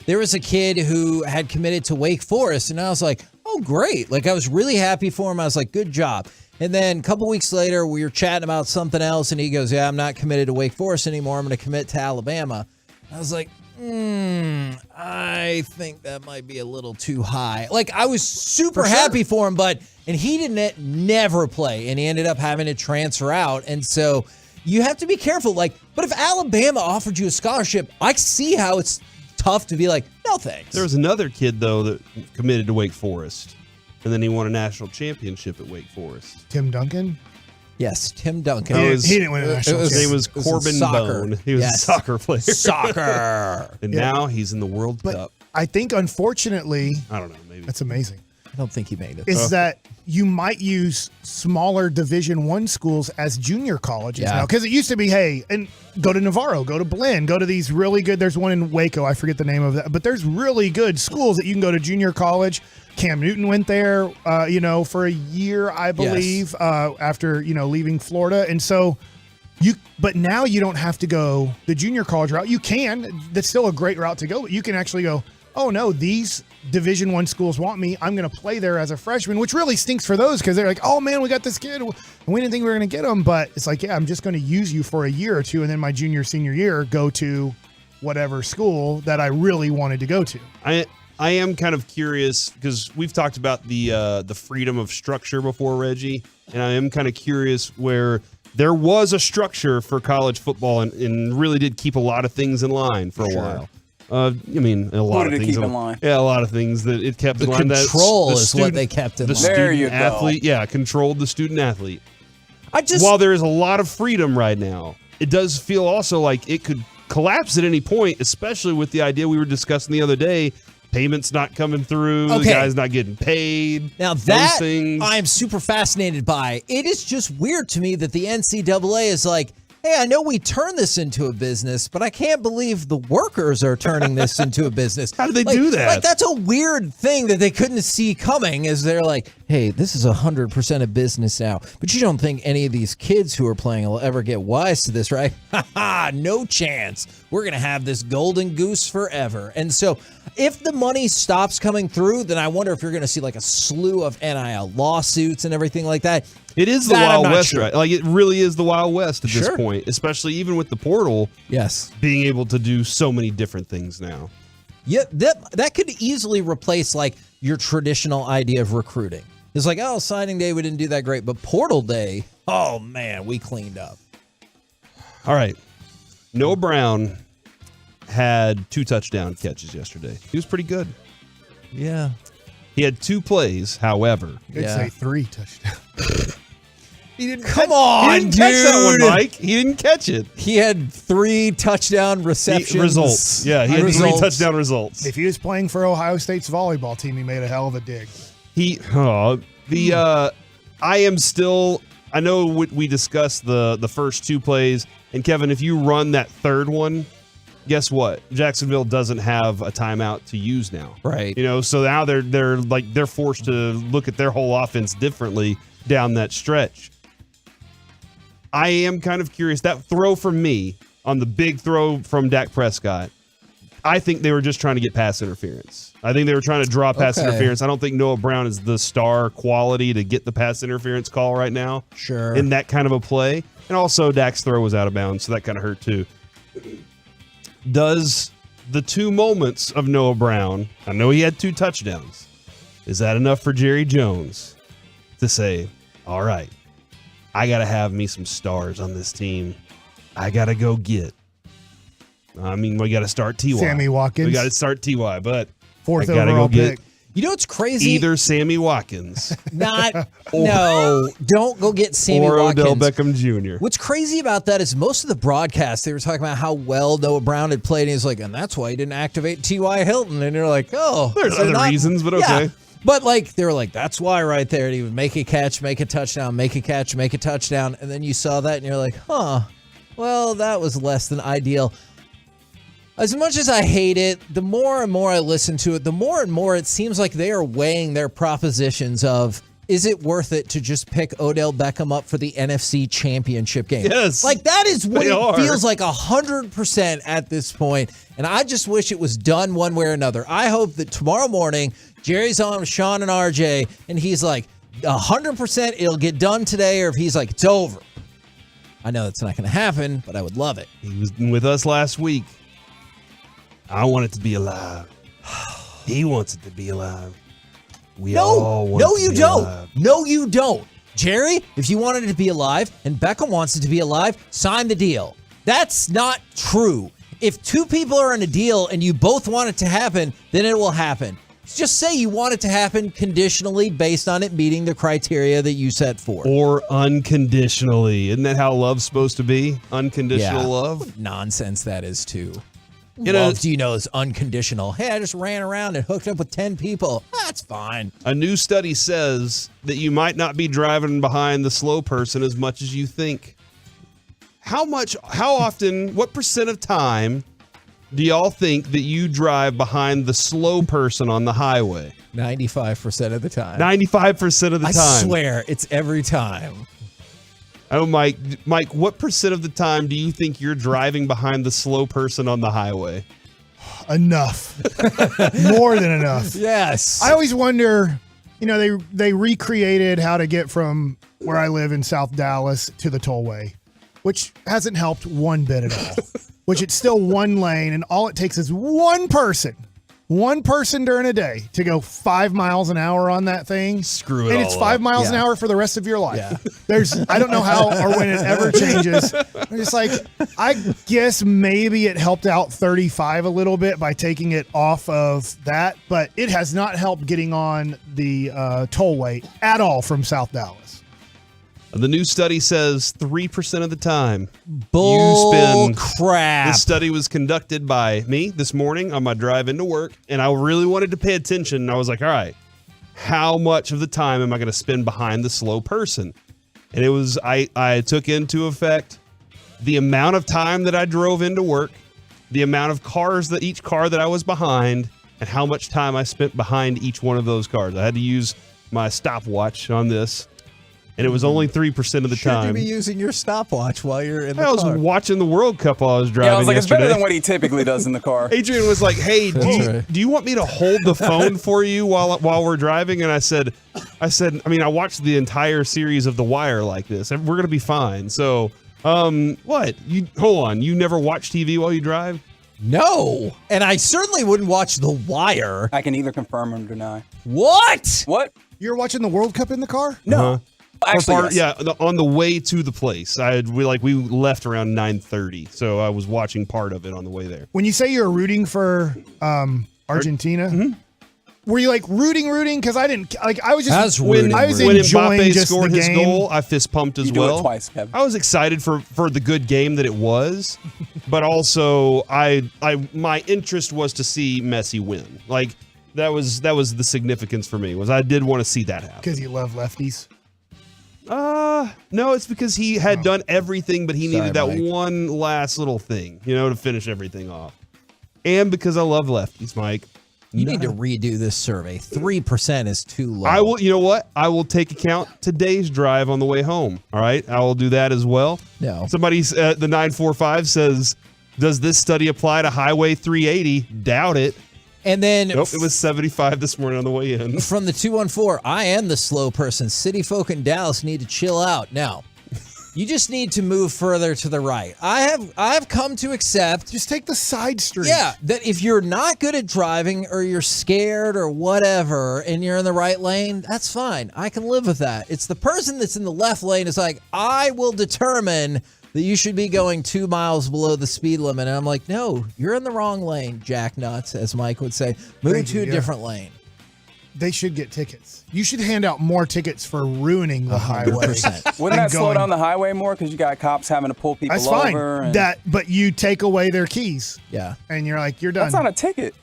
There was a kid who had committed to Wake Forest, and I was like, oh, great. I was really happy for him. I was like, good job. And then a couple weeks later, we were chatting about something else, and he goes, yeah, I'm not committed to Wake Forest anymore. I'm going to commit to Alabama. I was like, I think that might be a little too high. I was super happy for him, and he didn't never play, and he ended up having to transfer out. And so you have to be careful. But if Alabama offered you a scholarship, I see how it's tough to be like, no thanks. There was another kid, though, that committed to Wake Forest. And then he won a national championship at Wake Forest. Tim Duncan? Yes, Tim Duncan. He didn't win a national championship. His name was Corbin Bone. He was a soccer player. Soccer. And now he's in the World Cup. I think, unfortunately, I don't know, maybe. That's amazing. I don't think he made it. Is that you might use smaller Division I schools as junior colleges now. Because it used to be, hey, and go to Navarro, go to Blinn, go to these really good, there's one in Waco, I forget the name of that, but there's really good schools that you can go to junior college. Cam Newton went there, for a year, I believe, after, leaving Florida. And so but now you don't have to go the junior college route. You can, that's still a great route to go, but you can actually go oh no, these Division I schools want me. I'm going to play there as a freshman, which really stinks for those because they're like, oh man, we got this kid. We didn't think we were going to get him, but it's like, yeah, I'm just going to use you for a year or two, and then my junior, senior year, go to whatever school that I really wanted to go to. I am kind of curious because we've talked about the freedom of structure before, Reggie, and I am kind of curious where there was a structure for college football and really did keep a lot of things in line for a while. I mean, a lot of things in line. Yeah, a lot of things that it kept in line. Control is what they kept in line. There you go. Athlete, yeah, controlled the student athlete. While there is a lot of freedom right now, it does feel also like it could collapse at any point, especially with the idea we were discussing the other day. Payments not coming through, the guy's not getting paid. Now that I'm super fascinated by. It is just weird to me that the NCAA is like, hey, I know we turned this into a business, but I can't believe the workers are turning this into a business. How did they do that? Like, that's a weird thing that they couldn't see coming, is they're like, hey, this is 100% a business now. But you don't think any of these kids who are playing will ever get wise to this, right? Ha ha, no chance. We're going to have this golden goose forever. And so if the money stops coming through, then I wonder if you're going to see like a slew of NIL lawsuits and everything like that. It is the Wild West, right? Like, it really is the Wild West at this point, especially even with the portal. Yes. Being able to do so many different things now. Yeah, that could easily replace like your traditional idea of recruiting. It's like, oh, signing day, we didn't do that great. But portal day, oh man, we cleaned up. All right. Noah Brown had 2 touchdown catches yesterday. He was pretty good. Yeah. He had 2 plays, however. I'd say 3 touchdowns. He didn't Come on, dude. Catch that one, Mike. He didn't catch it. He had 3 touchdown receptions. Results. Yeah, he had 3 touchdown results. If he was playing for Ohio State's volleyball team, he made a hell of a dig. I know we discussed the first 2 plays, and Kevin, if you run that third one, guess what? Jacksonville doesn't have a timeout to use now. Right. You know, so now they're forced to look at their whole offense differently down that stretch. I am kind of curious. That throw from me on the big throw from Dak Prescott, I think they were just trying to get pass interference. I think they were trying to draw pass interference. I don't think Noah Brown is the star quality to get the pass interference call right now. Sure. In that kind of a play. And also Dak's throw was out of bounds, so that kind of hurt too. Does the 2 moments of Noah Brown, I know he had 2 touchdowns, is that enough for Jerry Jones to say, all right, I got to have me some stars on this team. I got to go get. I mean, we got to start T.Y. Sammy Watkins. We got to start T.Y., but 4th I got to go overall get. pick. You know what's crazy? Either Sammy Watkins. No, don't go get Sammy or Watkins. Odell Beckham Jr. What's crazy about that is most of the broadcasts, they were talking about how well Noah Brown had played, and he's like, and that's why he didn't activate T.Y. Hilton. And you're like, oh. There's other reasons, but okay. Yeah. But like they were like, that's why right there. And he would make a catch, make a touchdown, make a catch, make a touchdown. And then you saw that and you're like, huh, well, that was less than ideal. As much as I hate it, the more and more I listen to it, the more and more it seems like they are weighing their propositions of, is it worth it to just pick Odell Beckham up for the NFC Championship game? Yes. Like that is what They it are. feels like 100% at this point. And I just wish it was done one way or another. I hope that tomorrow morning, Jerry's on with Sean and RJ, and he's like, 100% it'll get done today, or if he's like, it's over. I know that's not going to happen, but I would love it. He was with us last week. I want it to be alive. He wants it to be alive. We all want it to be alive. No, you don't. Jerry, if you wanted it to be alive and Beckham wants it to be alive, sign the deal. That's not true. If 2 people are in a deal and you both want it to happen, then it will happen. Just say you want it to happen conditionally based on it meeting the criteria that you set forth. Or unconditionally. Isn't that how love's supposed to be? Unconditional love? What nonsense that is, too. Love, do you know, is unconditional. Hey, I just ran around and hooked up with 10 people. That's fine. A new study says that you might not be driving behind the slow person as much as you think. How often, what percent of time do y'all think that you drive behind the slow person on the highway? 95% of the time. 95% of the time. I swear, it's every time. Oh, Mike, what percent of the time do you think you're driving behind the slow person on the highway? Enough. More than enough. Yes. I always wonder, they recreated how to get from where I live in South Dallas to the tollway, which hasn't helped one bit at all. Which it's still one lane, and all it takes is one person during a day to go 5 miles an hour on that thing. Screw it. And it's 5 miles an hour for the rest of your life. Yeah. I don't know how or when it ever changes. I'm just like, I guess maybe it helped out 35 a little bit by taking it off of that, but it has not helped getting on the tollway at all from South Dallas. The new study says 3% of the time Bull crap. This study was conducted by me this morning on my drive into work, and I really wanted to pay attention. And I was like, all right, how much of the time am I going to spend behind the slow person? And it was, I took into effect the amount of time that I drove into work, the amount of each car that I was behind, and how much time I spent behind each one of those cars. I had to use my stopwatch on this. And it was only 3% of the time. Should you be using your stopwatch while you're in the car? I was watching the World Cup while I was driving. Yeah, I was like, yesterday. It's better than what he typically does in the car. Adrian was like, "Hey, do you want me to hold the phone for you while we're driving?" And I said, I watched the entire series of The Wire like this. We're gonna be fine. So, what? Hold on. You never watch TV while you drive? No, and I certainly wouldn't watch The Wire. I can either confirm or deny. What? You're watching the World Cup in the car? No. Actually, yes. Yeah, on the way to the place. We left around 9:30, so I was watching part of it on the way there. When you say you're rooting for Argentina, were you like rooting? Because I didn't like. I was just when enjoying Mbappe just scored the his game. goal, I fist pumped as You do well. it twice, Kevin. I was excited for the good game that it was, but also my interest was to see Messi win. Like that was the significance for me. Was I did want to see that happen because you love lefties. No, it's because he had done everything, but he needed that one last little thing, to finish everything off. And because I love lefties, Mike. You need to redo this survey. 3% is too low. I will. You know what? I will take account today's drive on the way home. All right, I will do that as well. No. Somebody's the 945 says, "Does this study apply to Highway 380?" Doubt it. And then nope, it was 75 this morning on the way in. From the 214, I am the slow person. City folk in Dallas need to chill out. Now, you just need to move further to the right. I have come to accept. Just take the side street. Yeah, that if you're not good at driving or you're scared or whatever and you're in the right lane, that's fine. I can live with that. It's the person that's in the left lane is like, I will determine that you should be going 2 miles below the speed limit. And I'm like, no, you're in the wrong lane, jack nuts, as Mike would say. Move to a different lane. They should get tickets. You should hand out more tickets for ruining the highway. Wouldn't that slow down the highway more because you got cops having to pull people over? That's fine. But you take away their keys. Yeah. And you're like, you're done. That's not a ticket.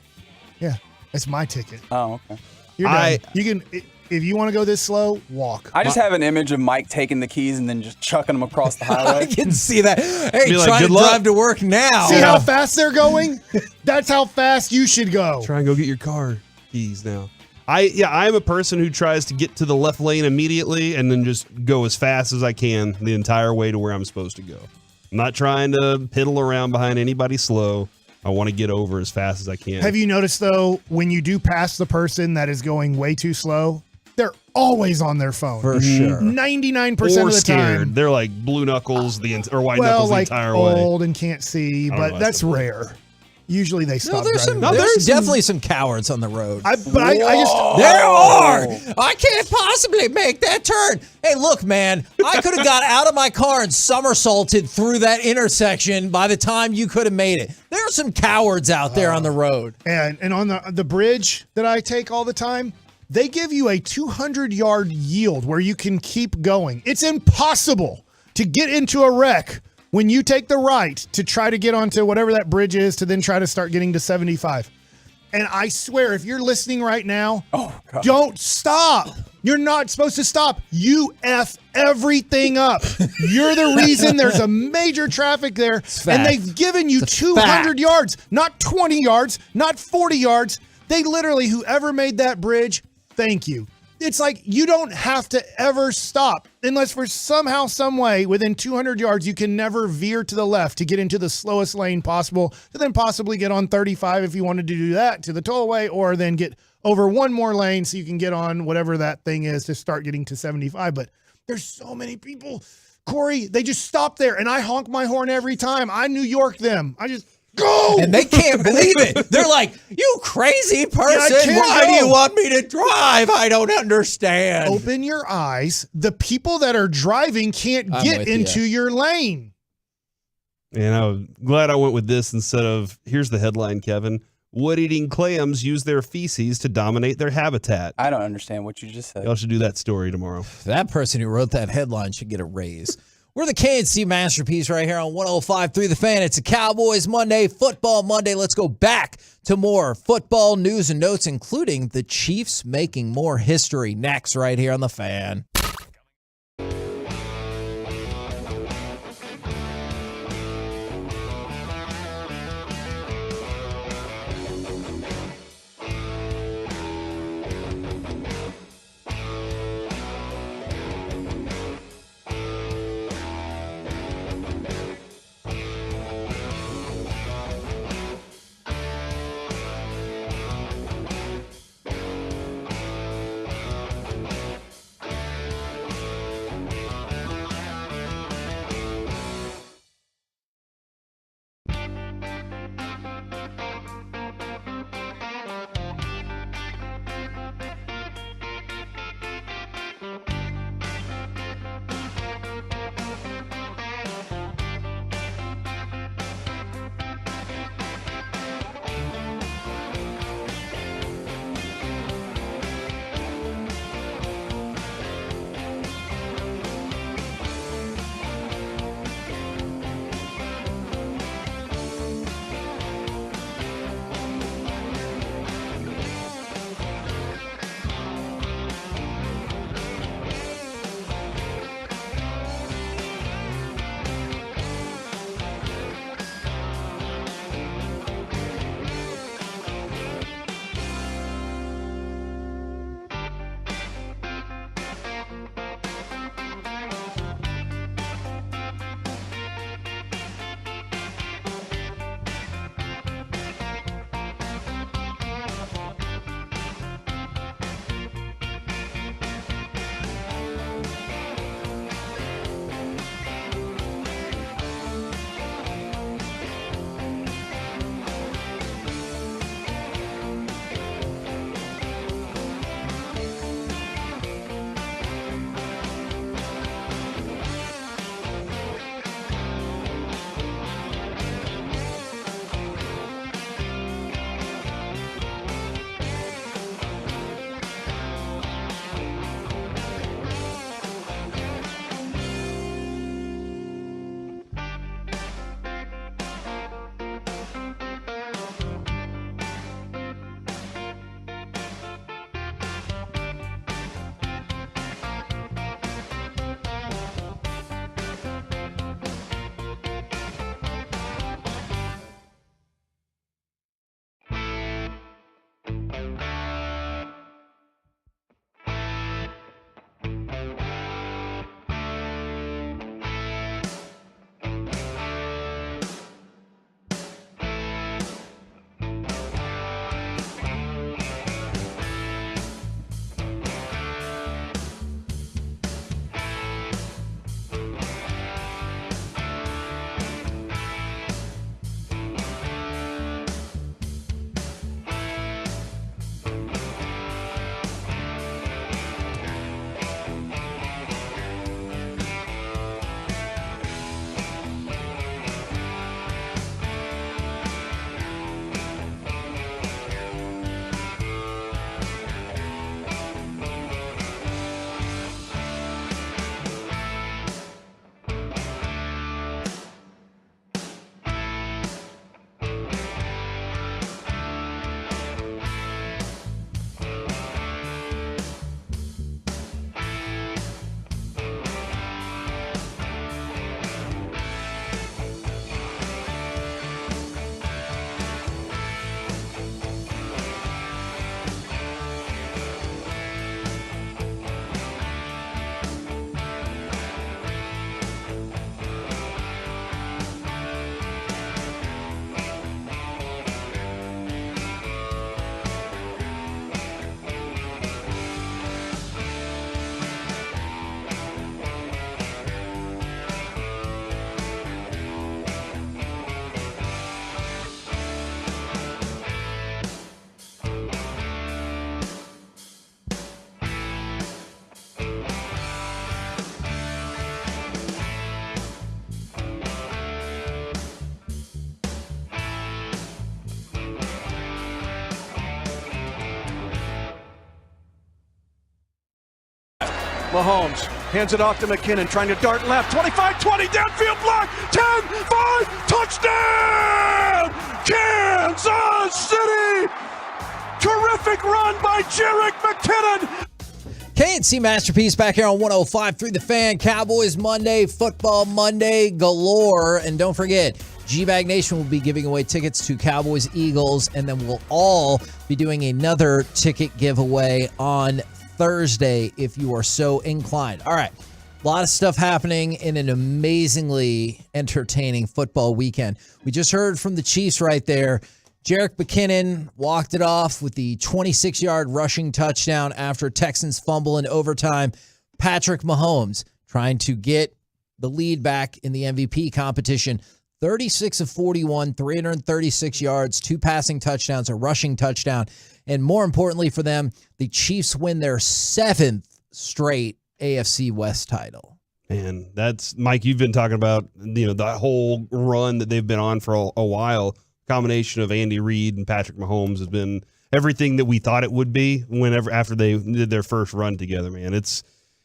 Yeah, it's my ticket. Oh, okay. You're done. You can. If you want to go this slow, walk. I just have an image of Mike taking the keys and then just chucking them across the highway. I can see that. Hey, Be like, trying to "Good luck." drive to work now. See how fast they're going? That's how fast you should go. Try and go get your car keys now. I'm a person who tries to get to the left lane immediately and then just go as fast as I can the entire way to where I'm supposed to go. I'm not trying to piddle around behind anybody slow. I want to get over as fast as I can. Have you noticed, though, when you do pass the person that is going way too slow, they're always on their phone. For sure. 99% of the time. They're like blue knuckles or white knuckles the entire way. Old and can't see, but that's rare. Usually they stop driving. There's definitely some cowards on the road. I just there are. I can't possibly make that turn. Hey, look, man, I could have got out of my car and somersaulted through that intersection by the time you could have made it. There are some cowards out there on the road. And on the bridge that I take all the time, they give you a 200-yard yield where you can keep going. It's impossible to get into a wreck when you take the right to try to get onto whatever that bridge is to then try to start getting to 75. And I swear, if you're listening right now, don't stop. You're not supposed to stop. You F everything up. You're the reason there's a major traffic there. And they've given you 200 yards, not 20 yards, not 40 yards. They literally, whoever made that bridge, thank you. It's like you don't have to ever stop. unless for somehow, some way, within 200 yards, you can never veer to the left to get into the slowest lane possible, to then possibly get on 35 if you wanted to do that to the tollway, or then get over one more lane so you can get on whatever that thing is to start getting to 75. But there's so many people, Corey, they just stop there, and I honk my horn every time. I New York them. I just go. And they can't believe it. They're like, you crazy person. Why do you want me to drive? I don't understand. Open your eyes. The people that are driving can't get into your lane. And I'm glad I went with this instead of, here's the headline, Kevin. Wood-eating clams use their feces to dominate their habitat. I don't understand what you just said. Y'all should do that story tomorrow. That person who wrote that headline should get a raise. We're the KNC Masterpiece right here on 105.3 The Fan. It's a Cowboys Monday, Football Monday. Let's go back to more football news and notes, including the Chiefs making more history next right here on The Fan. Mahomes hands it off to McKinnon, trying to dart left. 25-20, downfield block. 10-5, touchdown! Kansas City! Terrific run by Jerick McKinnon. KNC Masterpiece back here on 105.3 The Fan. Cowboys Monday, Football Monday galore. And don't forget, G-Bag Nation will be giving away tickets to Cowboys Eagles, and then we'll all be doing another ticket giveaway on Thursday if you are so inclined. All right, a lot of stuff happening in an amazingly entertaining football weekend. We just heard from the Chiefs right there. Jerick McKinnon walked it off with the 26-yard rushing touchdown after Texans fumble in overtime. Patrick Mahomes trying to get the lead back in the MVP competition. 36 of 41, 336 yards, 2 passing touchdowns, a rushing touchdown. And more importantly for them, the Chiefs win their 7th straight AFC West title. Man, that's Mike. You've been talking about the whole run that they've been on for a while. Combination of Andy Reid and Patrick Mahomes has been everything that we thought it would be after they did their first run together. Man, it's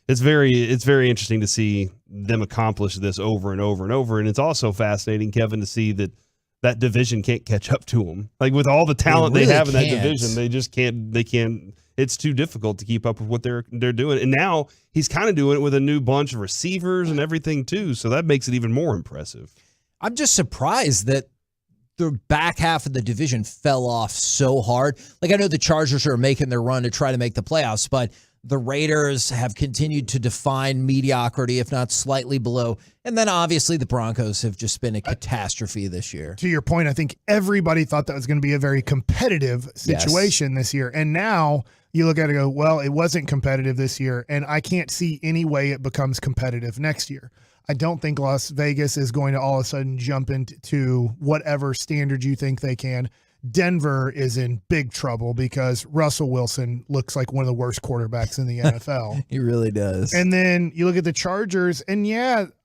very interesting to see them accomplish this over and over and over. And it's also fascinating, Kevin, to see that division can't catch up to them. Like with all the talent they have in that division, they just can't. They can't. It's too difficult to keep up with what they're doing. And now he's kind of doing it with a new bunch of receivers and everything too. So that makes it even more impressive. I'm just surprised that the back half of the division fell off so hard. Like, I know the Chargers are making their run to try to make the playoffs, but the Raiders have continued to define mediocrity, if not slightly below. And then obviously the Broncos have just been a catastrophe this year. To your point, I think everybody thought that was going to be a very competitive situation this year. And now you look at it and go, well, it wasn't competitive this year, and I can't see any way it becomes competitive next year. I don't think Las Vegas is going to all of a sudden jump into whatever standard you think they can. Denver is in big trouble because Russell Wilson looks like one of the worst quarterbacks in the NFL. He really does. And then you look at the Chargers, and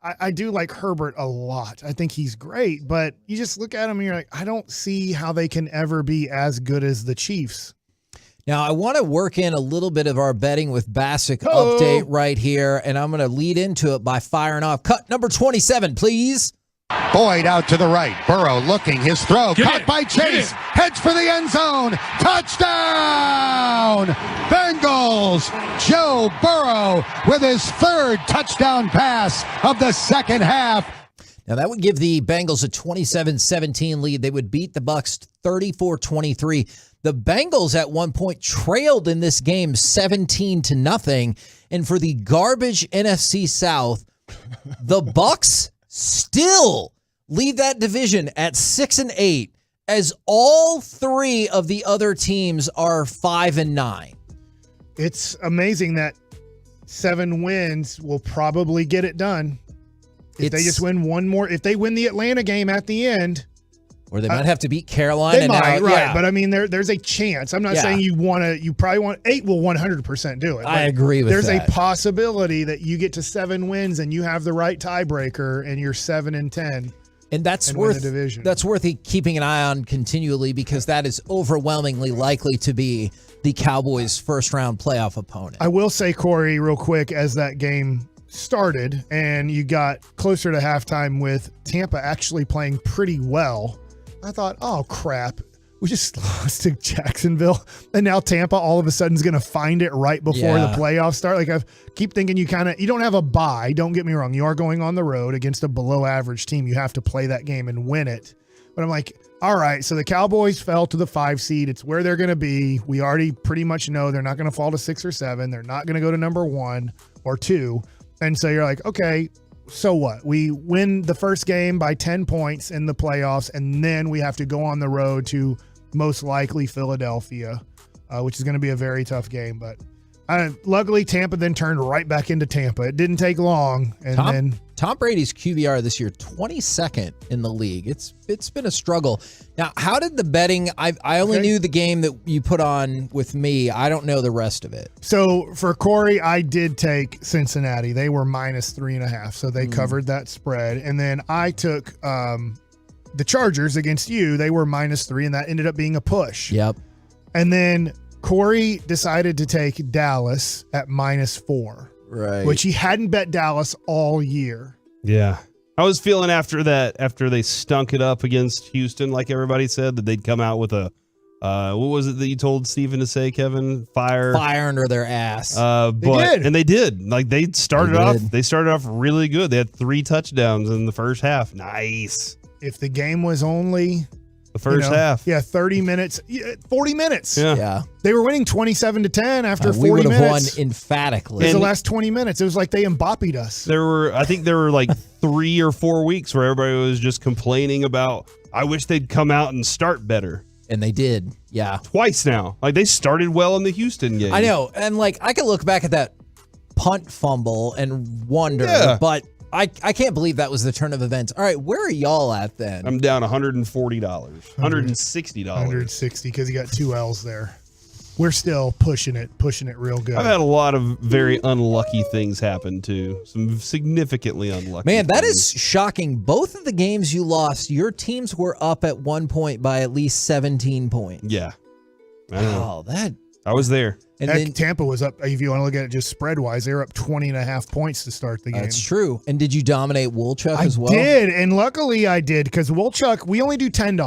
I do like Herbert a lot. I think he's great, but you just look at him and you're like, I don't see how they can ever be as good as the Chiefs. Now, I want to work in a little bit of our betting with Bassick update right here, and I'm going to lead into it by firing off. Cut number 27, please. Boyd out to the right. Burrow looking. His throw. Caught by Chase. Heads for the end zone. Touchdown! Bengals. Joe Burrow with his 3rd touchdown pass of the second half. Now, that would give the Bengals a 27-17 lead. They would beat the Bucs 34-23. The Bengals at one point trailed in this game 17-0. And for the garbage NFC South, the Bucs still lead that division at 6-8, as all 3 of the other teams are 5-9. It's amazing that 7 wins will probably get it done. If they just win one more, if they win the Atlanta game at the end. Or they might have to beat Carolina. They might, now. right. Yeah. But I mean, there's a chance. I'm not saying you probably want 8 will 100% do it. I agree with that. There's a possibility that you get to 7 wins and you have the right tiebreaker and you're 7-10. And that's worth keeping an eye on continually, because that is overwhelmingly likely to be the Cowboys' first-round playoff opponent. I will say, Corey, real quick, as that game started and you got closer to halftime with Tampa actually playing pretty well, I thought, oh, crap. We just lost to Jacksonville, and now Tampa all of a sudden is going to find it right before the playoffs start. Like, I keep thinking you don't have a bye. Don't get me wrong. You are going on the road against a below-average team. You have to play that game and win it. But I'm like, all right, so the Cowboys fell to the 5 seed. It's where they're going to be. We already pretty much know they're not going to fall to 6 or 7. They're not going to go to number 1 or 2. And so you're like, okay, so what? We win the first game by 10 points in the playoffs, and then we have to go on the road to most likely Philadelphia, which is going to be a very tough game. But luckily, Tampa then turned right back into Tampa. It didn't take long. And Tom Brady's QBR this year, 22nd in the league. It's been a struggle. Now, how did the betting? I only knew the game that you put on with me. I don't know the rest of it. So for Corey, I did take Cincinnati. They were -3.5, so they covered that spread. And then I took the Chargers against you. They were -3, and that ended up being a push. Yep. And then Corey decided to take Dallas at -4. Right. Which he hadn't bet Dallas all year. Yeah. I was feeling after they stunk it up against Houston, like everybody said, that they'd come out with a, what was it that you told Steven to say, Kevin? Fire under their ass. They did. And they did. Like they started off really good. They had 3 touchdowns in the first half. Nice. If the game was only the first half. Yeah, 30 minutes, 40 minutes. Yeah. They were winning 27-10 after 40 we would have minutes. won emphatically. It was the last 20 minutes. It was like they Mbappe'd us. I think there were like 3 or 4 weeks where everybody was just complaining about, I wish they'd come out and start better. And they did. Yeah. Twice now. Like they started well in the Houston game. I know. And like I can look back at that punt fumble and wonder, but I can't believe that was the turn of events. All right, where are y'all at then? I'm down $140. $160. $160 because you got 2 L's there. We're still pushing it real good. I've had a lot of very unlucky things happen too. Some significantly unlucky. Man, that is shocking. Both of the games you lost, your teams were up at one point by at least 17 points. Yeah. I know. That I was there. And then Tampa was up, if you want to look at it just spread-wise, they were up 20.5 points to start the game. That's true. And did you dominate Woolchuck as well? I did, and luckily I did, because Woolchuck, we only do $10.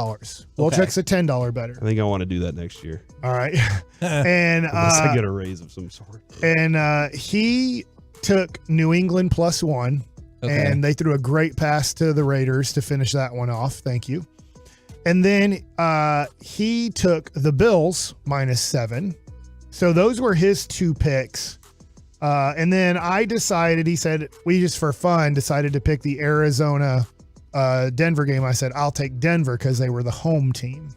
Woolchuck's a $10 better. I think I want to do that next year. All right. And unless I get a raise of some sort. And he took New England +1, and they threw a great pass to the Raiders to finish that one off. Thank you. And then he took the Bills -7. So those were his 2 picks. And then I decided, he said, we just for fun decided to pick the Arizona Denver game. I said, I'll take Denver because they were the home team.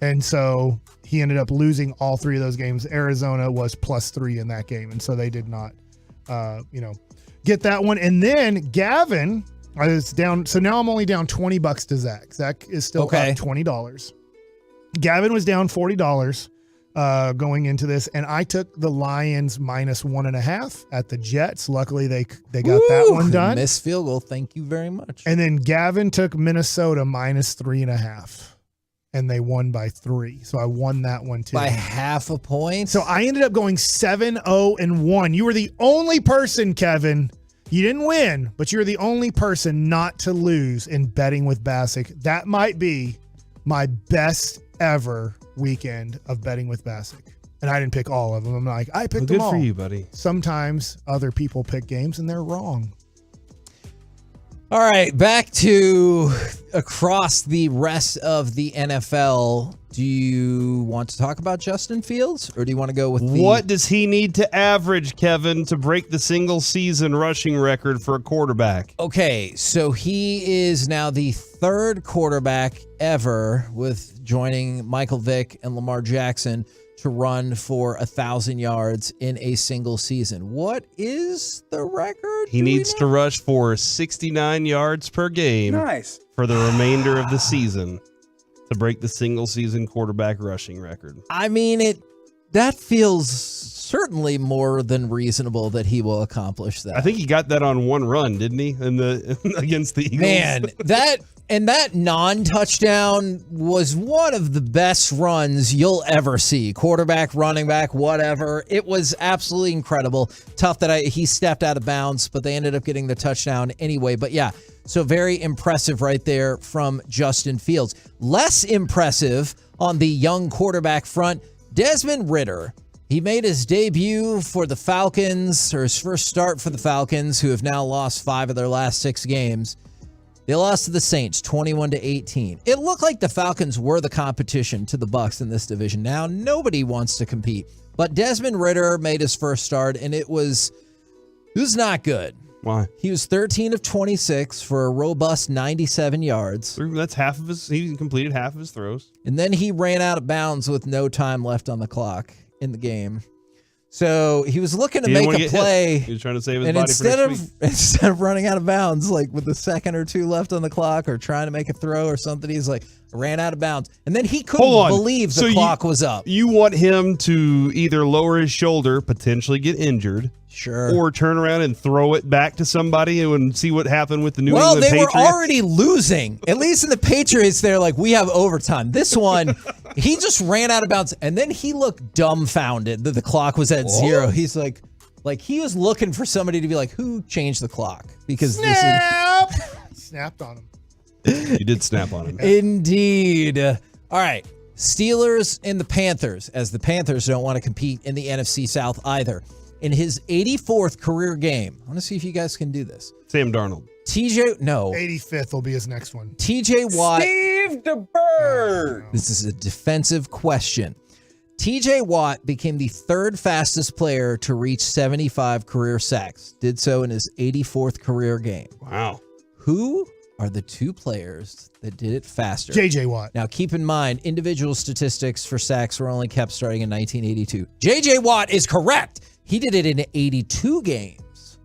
And so he ended up losing all 3 of those games. Arizona was +3 in that game. And so they did not, get that one. And then Gavin, I was down. So now I'm only down $20 to Zach. Zach is still up $20. Gavin was down $40. Going into this, and I took the Lions -1.5 at the Jets. Luckily, they got that one done. Missed field goal. Thank you very much. And then Gavin took Minnesota -3.5, and they won by 3. So I won that one too by half a point. So I ended up going 7-0-1. You were the only person, Kevin. You didn't win, but you're the only person not to lose in betting with Bassick. That might be my best ever weekend of betting with Bassick. And I didn't pick all of them. I'm like, I picked them all. Good for you, buddy. Sometimes other people pick games and they're wrong. All right, back to across the rest of the NFL. Do you want to talk about Justin Fields, or do you want to go with what does he need to average, Kevin, to break the single season rushing record for a quarterback? Okay, so he is now the 3rd quarterback ever, with joining Michael Vick and Lamar Jackson, to run for 1,000 yards in a single season. What is the record? He needs to rush for 69 yards per game for the remainder of the season to break the single season quarterback rushing record. I mean, that feels certainly more than reasonable that he will accomplish that. I think he got that on one run, didn't he? Against the Eagles. Man, that non-touchdown was one of the best runs you'll ever see. Quarterback, running back, whatever. It was absolutely incredible. Tough that he stepped out of bounds, but they ended up getting the touchdown anyway. But yeah, so very impressive right there from Justin Fields. Less impressive on the young quarterback front, Desmond Ridder. He made his debut for the Falcons, or his first start for the Falcons, who have now lost 5 of their last 6 games. They lost to the Saints 21-18. It looked like the Falcons were the competition to the Bucs in this division. Now nobody wants to compete, but Desmond Ridder made his first start, and it was not good. Why? He was 13 of 26 for a robust 97 yards. That's half of his. He completed half of his throws, and then he ran out of bounds with no time left on the clock in the game. So he was looking to make a play. He was trying to save his and body for next week. Instead of running out of bounds, like with a second or 2 left on the clock, or trying to make a throw or something, he's like, ran out of bounds. And then he couldn't believe the clock was up. You want him to either lower his shoulder, potentially get injured, sure, or turn around and throw it back to somebody and see what happened with the New England Patriots. Well, they were already losing. At least in the Patriots, they're like, we have overtime. This one, he just ran out of bounds, and then he looked dumbfounded that the clock was at 0. He's like, Like, he was looking for somebody to be like, who changed the clock? Because Snap! Snapped on him. You did snap on him. Indeed. All right. Steelers and the Panthers, as the Panthers don't want to compete in the NFC South either. In his 84th career game, I want to see if you guys can do this. Sam Darnold. 85th will be his next one. TJ Watt. Steve DeBerg. This is a defensive question. TJ Watt became the third fastest player to reach 75 career sacks. Did so in his 84th career game. Wow. Who are the two players that did it faster? J.J. Watt. Now, keep in mind, individual statistics for sacks were only kept starting in 1982. J.J. Watt is correct. He did it in 82 games.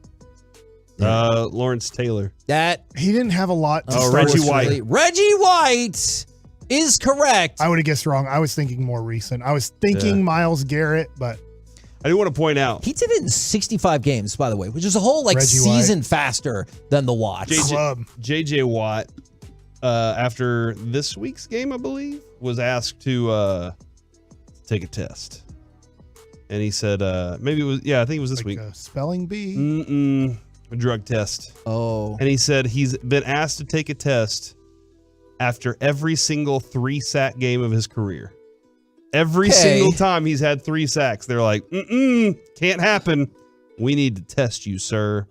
Lawrence Taylor. He didn't have a lot to start Reggie with. White. Reggie White is correct. I would have guessed wrong. I was thinking more recent. I was thinking Myles Garrett, but I do want to point out. He did it in 65 games, by the way, which is a whole season faster than the Watts. JJ Watt, after this week's game, I believe, was asked to take a test. And he said, maybe it was, I think it was this week. A spelling bee? A drug test. Oh. And he said he's been asked to take a test after every single 3-sack game of his career. Every single time he's had 3 sacks, they're like, can't happen. We need to test you, sir,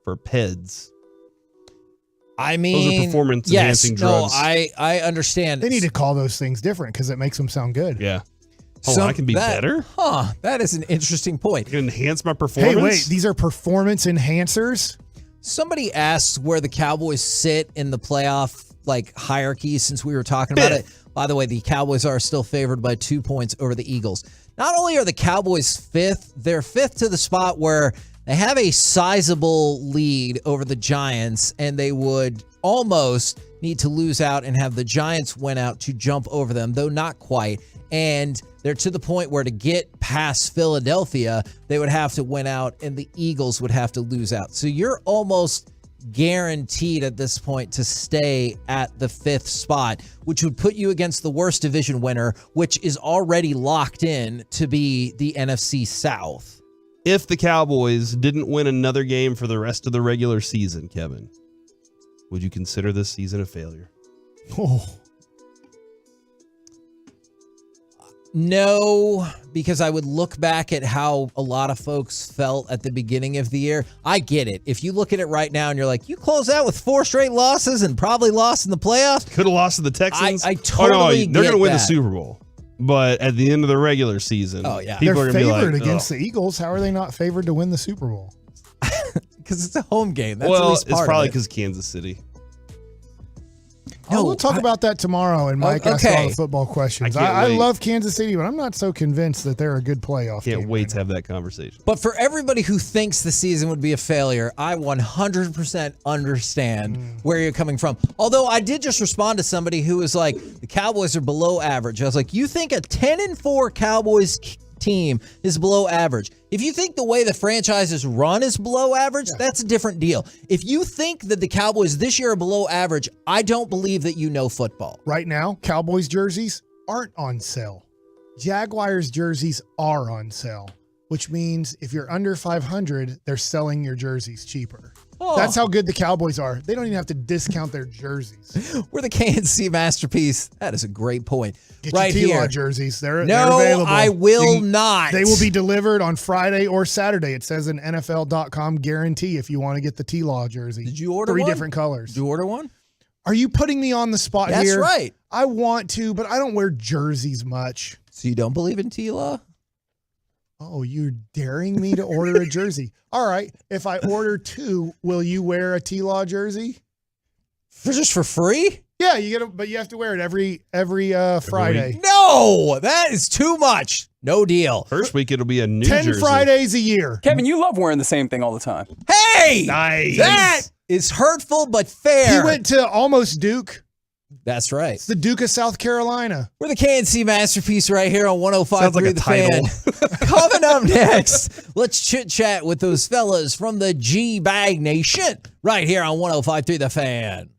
for PEDs. I mean, those are performance-enhancing drugs. No, I understand. They need to call those things different because it makes them sound good. Yeah. Hold on, I can be better? Huh, that is an interesting point. I can enhance my performance? Hey, wait, these are performance enhancers? Somebody asked where the Cowboys sit in the playoff hierarchy since we were talking about it. By the way, the Cowboys are still favored by 2 points over the Eagles. Not only are the Cowboys fifth, they're fifth to the spot where they have a sizable lead over the Giants, and they would almost need to lose out and have the Giants win out to jump over them, though not quite. And they're to the point where to get past Philadelphia, they would have to win out, and the Eagles would have to lose out. So you're almost guaranteed at this point to stay at the 5th spot, which would put you against the worst division winner, which is already locked in to be the NFC South. If the Cowboys didn't win another game for the rest of the regular season, Kevin, would you consider this season a failure? Oh. No, because I would look back at how a lot of folks felt at the beginning of the year. I get it. If you look at it right now and you're like, you close out with 4 straight losses and probably lost in the playoffs. Could have lost to the Texans. I totally they're going to win that. the Super Bowl. But at the end of the regular season, people they're are going to be like, favored against the Eagles. How are they not favored to win the Super Bowl? Because it's a home game. That's well, at least part it's probably of it. because Kansas City. No, we'll talk about that tomorrow, and Mike asked all the football questions. I love Kansas City, but I'm not so convinced that they're a good playoff team. Can't wait to have that conversation. But for everybody who thinks the season would be a failure, I 100% understand where you're coming from. Although I did just respond to somebody who was like, the Cowboys are below average. I was like, you think a 10-4 Cowboys team is below average? If you think the way the franchise is run is below average, that's a different deal. If you think that the Cowboys this year are below average, I don't believe that you know football. Right now, Cowboys jerseys aren't on sale. Jaguars jerseys are on sale, which means if you're under 500, they're selling your jerseys cheaper. Oh. That's how good the Cowboys are. They don't even have to discount their jerseys. We're the KNC masterpiece. That is a great point. Get right your T-Law here. jerseys. They're No, available. I will not. They will be delivered on Friday or Saturday. It says an NFL.com guarantee if you want to get the T-Law jersey. Did you order 3 one? different colors. Did you order one? Are you putting me on the spot here? That's right. I want to, but I don't wear jerseys much. So you don't believe in T-Law? Oh, you're daring me to order a jersey. All right. If I order 2, will you wear a T-Law jersey? Just for free? Yeah, you get it, but you have to wear it every Friday. No, that is too much. No deal. First week, it'll be a new 10 jersey. Fridays a year. Kevin, you love wearing the same thing all the time. Hey! Nice. That is hurtful but fair. He went to almost Duke. That's right. It's the Duke of South Carolina. We're the KNC masterpiece right here on 105.3 Sounds like a The title. Fan. Coming up next, let's chit-chat with those fellas from the G-Bag Nation right here on 105.3 The Fan.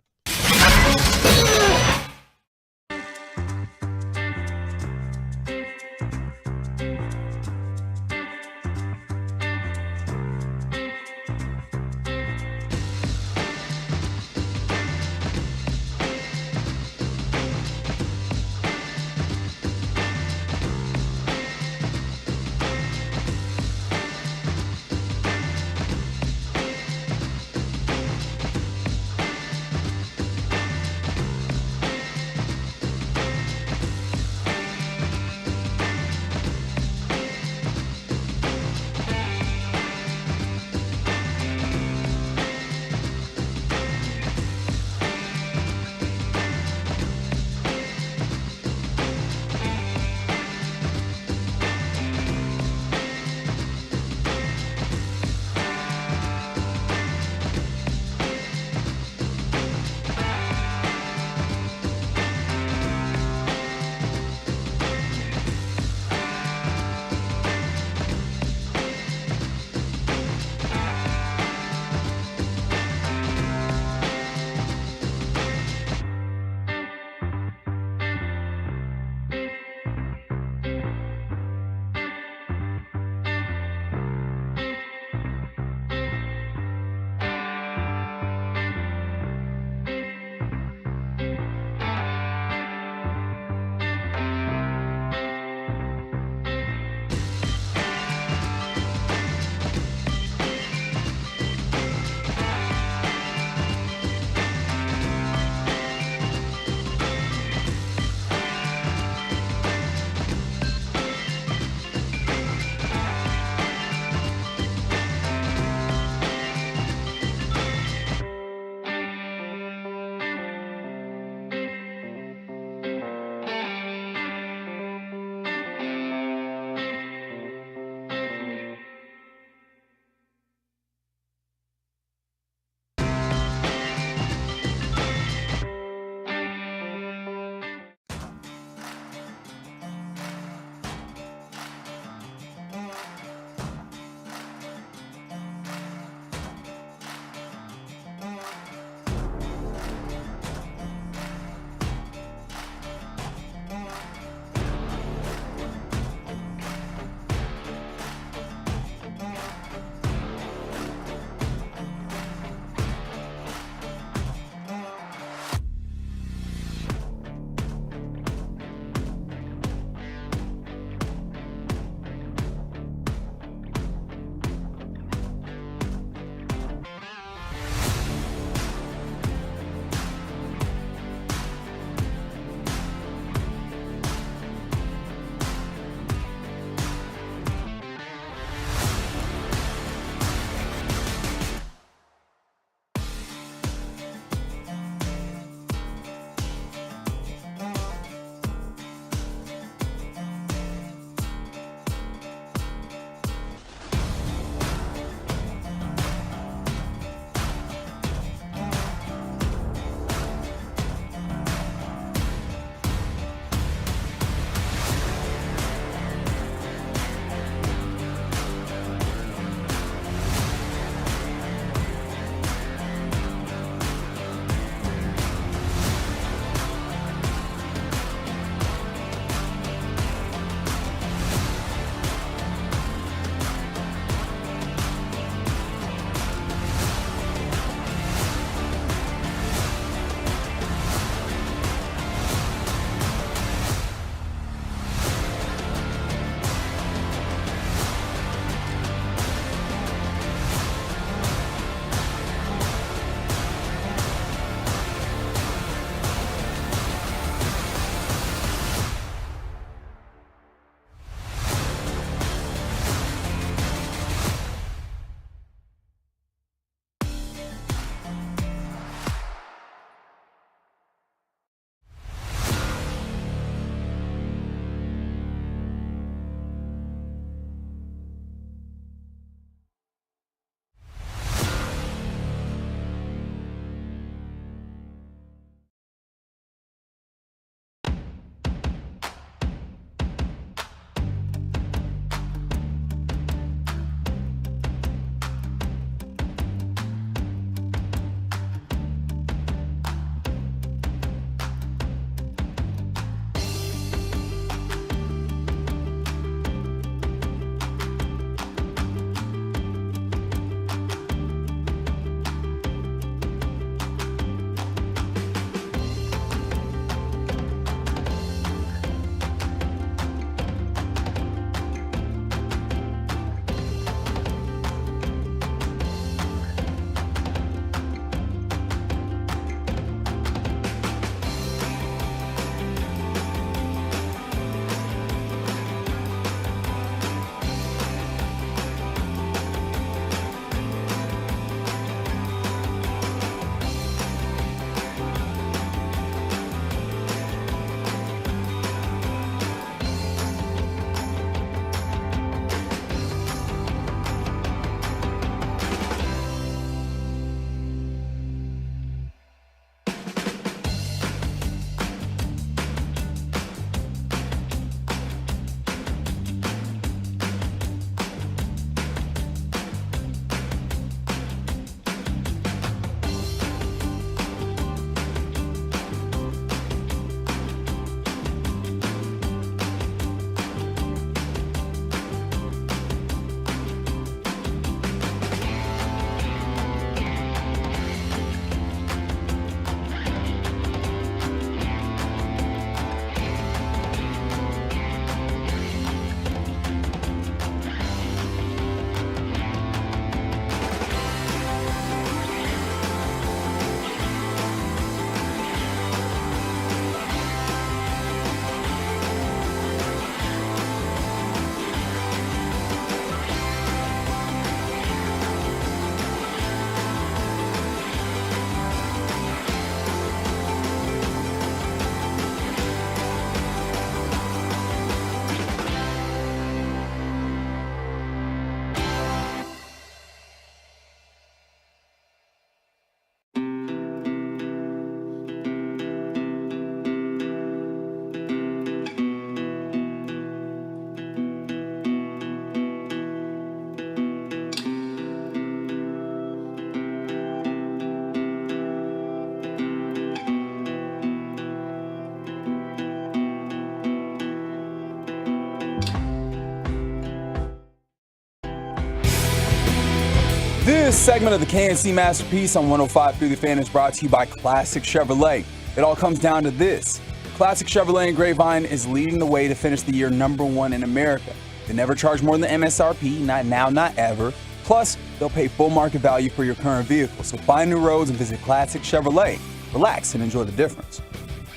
This segment of the KNC Masterpiece on 105 through the Fan is brought to you by Classic Chevrolet. It all comes down to this. Classic Chevrolet in Grapevine is leading the way to finish the year #1 in America. They never charge more than the MSRP, not now, not ever. Plus, they'll pay full market value for your current vehicle. So find new roads and visit Classic Chevrolet. Relax and enjoy the difference.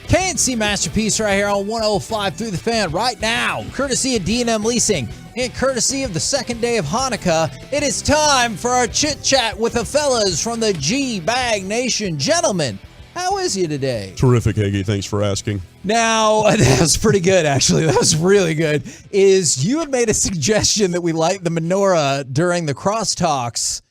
KNC Masterpiece right here on 105 through the Fan right now, courtesy of D&M Leasing and courtesy of the second day of Hanukkah. It is time for our chit chat with the fellas from the G-Bag Nation. Gentlemen, how is you today? Terrific, Iggy. Thanks for asking. Now, that was pretty good, actually. That was really good. You had made a suggestion that we light the menorah during the crosstalks.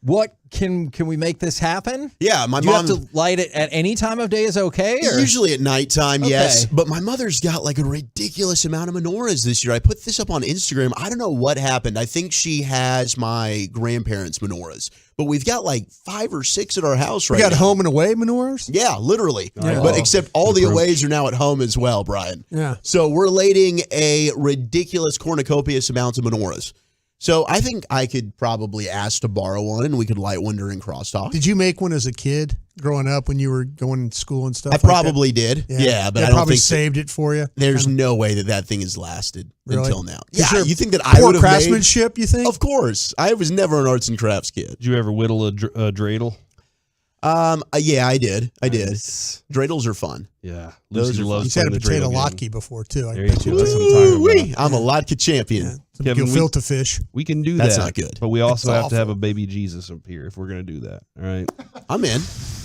What can we make this happen? Yeah, my Do mom. you have to light it at any time of day is okay? Or? Usually at nighttime, yes. Okay. But my mother's got like a ridiculous amount of menorahs this year. I put this up on Instagram. I don't know what happened. I think she has my grandparents' menorahs. But we've got like 5 or 6 at our house right now. We got home and away menorahs? Yeah, literally. Yeah. But except all the aways are now at home as well, Brian. Yeah. So we're lighting a ridiculous cornucopious amount of menorahs. So I think I could probably ask to borrow one, and we could light one during crosstalk. Did you make one as a kid growing up when you were going to school and stuff? I probably did. Yeah, but I don't probably think saved it for you. There's no way that thing has lasted until now. Is Yeah, there you think that I would have craftsmanship? You think? Of course, I was never an arts and crafts kid. Did you ever whittle a dreidel? Yeah, I did. Dreidels are fun. Yeah, those are fun. He's had a potato latke before too. I There bet you you. go. That's what I'm talking about. I'm a latke champion. Some filter fish. We can do That's that. not good. But we also That's have to have awful. a baby Jesus up here if we're going to do that. All right. I'm in.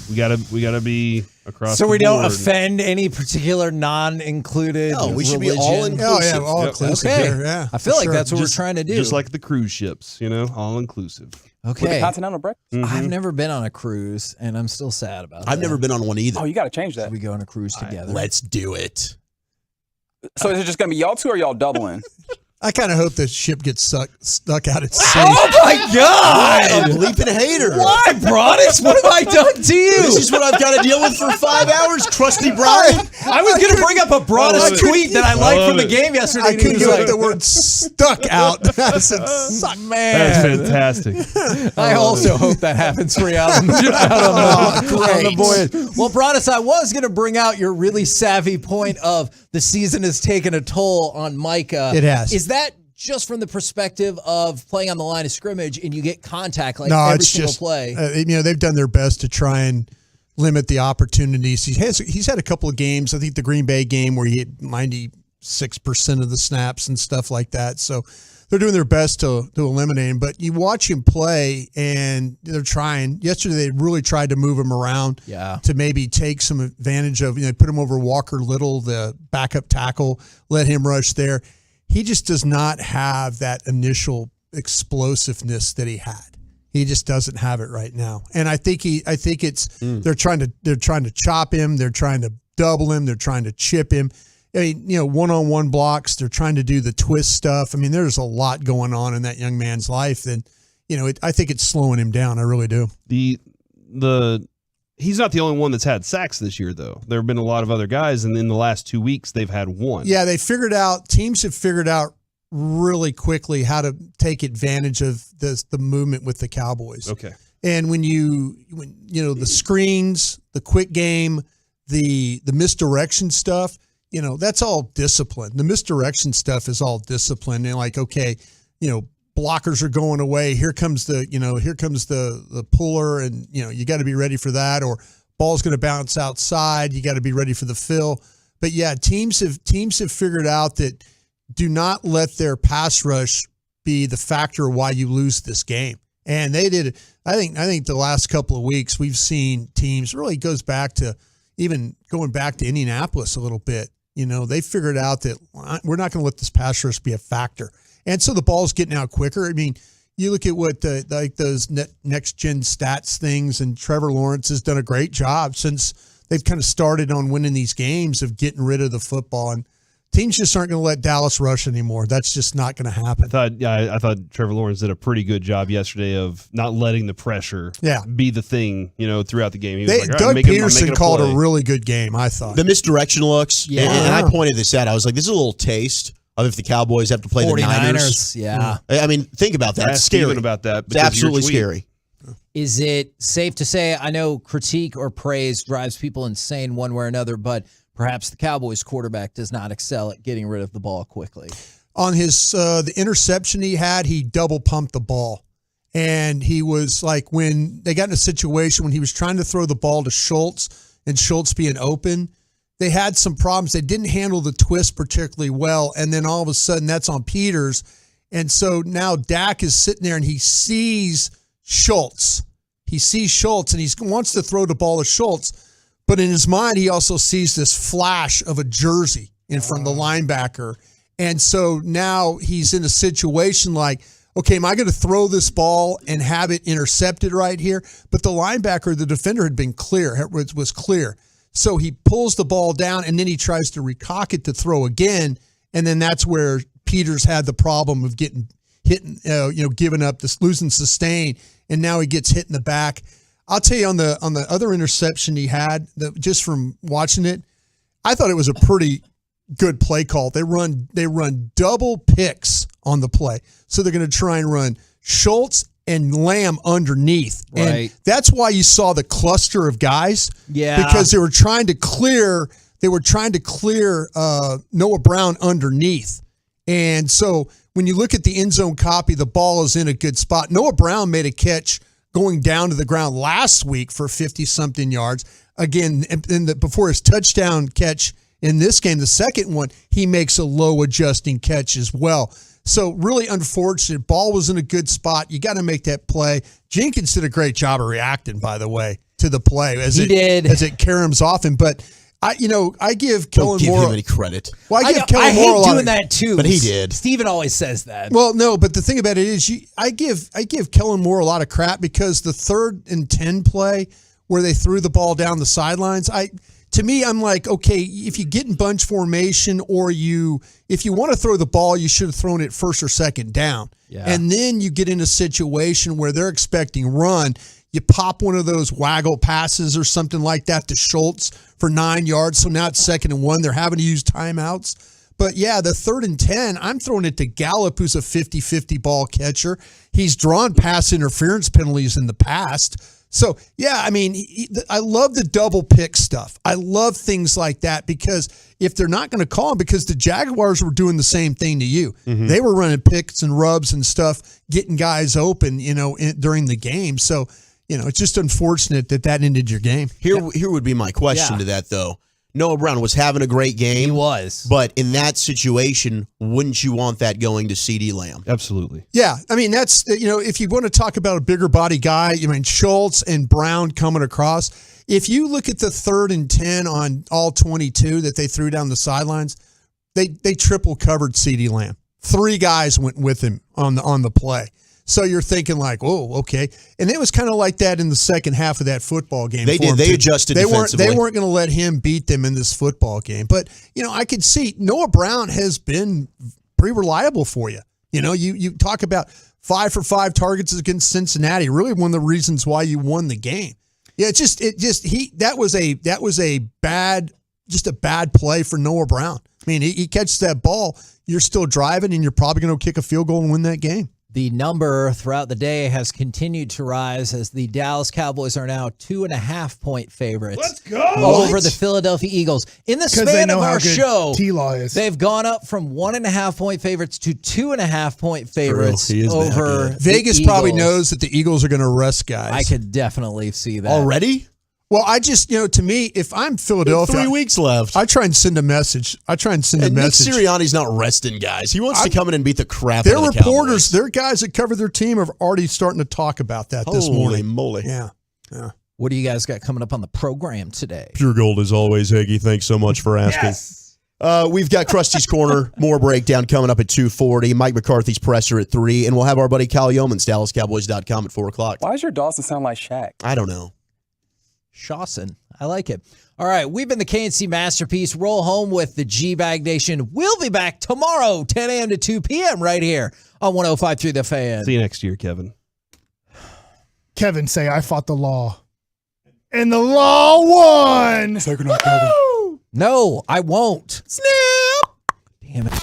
We gotta be across. So the we don't board. offend any particular non-included. No, we should be religion. all inclusive. Oh yeah, all inclusive. Okay. Here, yeah, I feel for like sure. that's what Just- we're trying to do. Just like the cruise ships, all inclusive. With the Okay. continental breakfast? I've never been on a cruise, and I'm still sad about it. I've never been on one either. Oh, you got to change that. Should we go on a cruise together? Let's do it. So is it just going to be y'all two or y'all doubling? I kind of hope the ship gets stuck out at sea. Oh my God! A bleeping hater. Why, Broadus? What have I done to you? This is what I've got to deal with for 5 hours, crusty Brian. I was going to bring up a Broadus tweet that I liked from the game yesterday. I and he couldn't was get like, the word stuck out. I said, suck. Man, That's fantastic. I also hope that happens for you out on the voyage. Well, Broadus, I was going to bring out your really savvy point of the season has taken a toll on Micah. It has. Is that just from the perspective of playing on the line of scrimmage and you get contact like No, every it's single just play? they've done their best to try and limit the opportunities. He's had a couple of games. I think the Green Bay game where he had 96% of the snaps and stuff like that. So they're doing their best to eliminate him. But you watch him play, and they're trying. Yesterday, they really tried to move him around to maybe take some advantage of, put him over Walker Little, the backup tackle, let him rush there. He just does not have that initial explosiveness that he had. He just doesn't have it right now. And I think they're trying to chop him, they're trying to double him, they're trying to chip him. I mean, one-on-one blocks, they're trying to do the twist stuff. I mean, there's a lot going on in that young man's life, and I think it's slowing him down. I really do. He's not the only one that's had sacks this year, though. There have been a lot of other guys, and in the last 2 weeks, they've had one. Yeah, teams have figured out really quickly how to take advantage of the movement with the Cowboys. Okay. And when the screens, the quick game, the misdirection stuff, that's all discipline. The misdirection stuff is all discipline. And like, okay, blockers are going away. Here comes the puller, and you got to be ready for that. Or ball's going to bounce outside. You got to be ready for the fill. But yeah, teams have figured out that do not let their pass rush be the factor why you lose this game. And they did. I think the last couple of weeks we've seen teams, really goes back to even going back to Indianapolis a little bit. They figured out that we're not going to let this pass rush be a factor. And so the ball's getting out quicker. I mean, you look at what those next gen stats things, and Trevor Lawrence has done a great job since they've kind of started on winning these games of getting rid of the football. And teams just aren't going to let Dallas rush anymore. That's just not going to happen. I thought Trevor Lawrence did a pretty good job yesterday of not letting the pressure be the thing, throughout the game. He was Doug Peterson called a really good game, I thought. The misdirection looks, and I pointed this out. I was like, this is a little taste of if the Cowboys have to play the Niners. Yeah. I mean, think about that. It's scary. About that. It's absolutely scary. Is it safe to say, I know critique or praise drives people insane one way or another, but perhaps the Cowboys quarterback does not excel at getting rid of the ball quickly? On his the interception he had, he double pumped the ball. And he was like, when they got in a situation when he was trying to throw the ball to Schultz and Schultz being open, they had some problems. They didn't handle the twist particularly well. And then all of a sudden that's on Peters. And so now Dak is sitting there and he sees Schultz. He sees Schultz and he wants to throw the ball to Schultz. But in his mind, he also sees this flash of a jersey in front of the linebacker. And so now he's in a situation like, okay, am I going to throw this ball and have it intercepted right here? But the linebacker, the defender had been clear, was clear. So he pulls the ball down and then he tries to recock it to throw again. And then that's where Peters had the problem of getting hit, giving up, this losing sustain. And now he gets hit in the back. I'll tell you on the other interception he had, just from watching it, I thought it was a pretty good play call. They run double picks on the play. So they're going to try and run Schultz and Lamb underneath. Right. And that's why you saw the cluster of guys. Yeah. Because they were trying to clear Noah Brown underneath. And so when you look at the end zone copy, the ball is in a good spot. Noah Brown made a catch going down to the ground last week for 50-something yards. Again, before his touchdown catch in this game, the second one, he makes a low adjusting catch as well. So really unfortunate. Ball was in a good spot. You got to make that play. Jenkins did a great job of reacting, by the way, to the play as it caroms off him. But I give Kellen Moore. Don't give him any credit. Well, I give Kellen I Moore hate doing that too. But he did. Steven always says that. Well, no, but the thing about it is, I give Kellen Moore a lot of crap because the 3rd and 10 play where they threw the ball down the sidelines, to me, I'm like, okay, if you get in bunch formation or if you want to throw the ball, you should have thrown it first or second down. Yeah. And then you get in a situation where they're expecting run. You pop one of those waggle passes or something like that to Schultz for 9 yards. So now it's 2nd and 1. They're having to use timeouts. But yeah, the 3rd and 10, I'm throwing it to Gallup, who's a 50-50 ball catcher. He's drawn pass interference penalties in the past. So, yeah, I mean, I love the double pick stuff. I love things like that because if they're not going to call them, because the Jaguars were doing the same thing to you. Mm-hmm. They were running picks and rubs and stuff, getting guys open, during the game. So, it's just unfortunate that ended your game. Here would be my question to that, though. Noah Brown was having a great game. He was. But in that situation, wouldn't you want that going to CeeDee Lamb? Absolutely. Yeah. I mean, that's, if you want to talk about a bigger body guy, Schultz and Brown coming across. If you look at the 3rd and 10 on all 22 that they threw down the sidelines, they triple covered CeeDee Lamb. 3 guys went with him on the play. So you're thinking like, oh, okay. And it was kind of like that in the second half of that football game. They did. They adjusted defensively. They weren't going to let him beat them in this football game. But, I could see Noah Brown has been pretty reliable for you. You talk about 5 for 5 targets against Cincinnati, really one of the reasons why you won the game. Yeah, that was a bad play for Noah Brown. I mean, he catches that ball, you're still driving, and you're probably going to kick a field goal and win that game. The number throughout the day has continued to rise as the Dallas Cowboys are now 2.5-point favorites. Let's go! Over the Philadelphia Eagles. In the span of our show, T-Law is. They've gone up from 1.5-point favorites to 2.5-point favorites over Vegas probably knows that the Eagles are going to rest guys. I could definitely see that. Already? Well, I just, to me, if I'm Philadelphia, 3 weeks left. I try and send a message. Nick Sirianni's not resting guys. He wants to come in and beat the crap out of the Cowboys. Their reporters, their guys that cover their team are already starting to talk about that this morning. Holy moly. Yeah. What do you guys got coming up on the program today? Pure gold as always, Higgy. Thanks so much for asking. Yes. We've got Krusty's Corner, more breakdown coming up at 2:40. Mike McCarthy's presser at 3, and we'll have our buddy Cal Yeomans, DallasCowboys.com at 4 o'clock. Why does your Dawson sound like Shaq? I don't know. Shawson. I like it. All right, we've been the KNC Masterpiece. Roll home with the G-Bag Nation. We'll be back tomorrow, 10 a.m. to 2 p.m. right here on 105.3 The Fan. See you next year, Kevin. Kevin, say, I fought the law. And the law won. Say goodnight, Kevin. No, I won't. Snap. Damn it.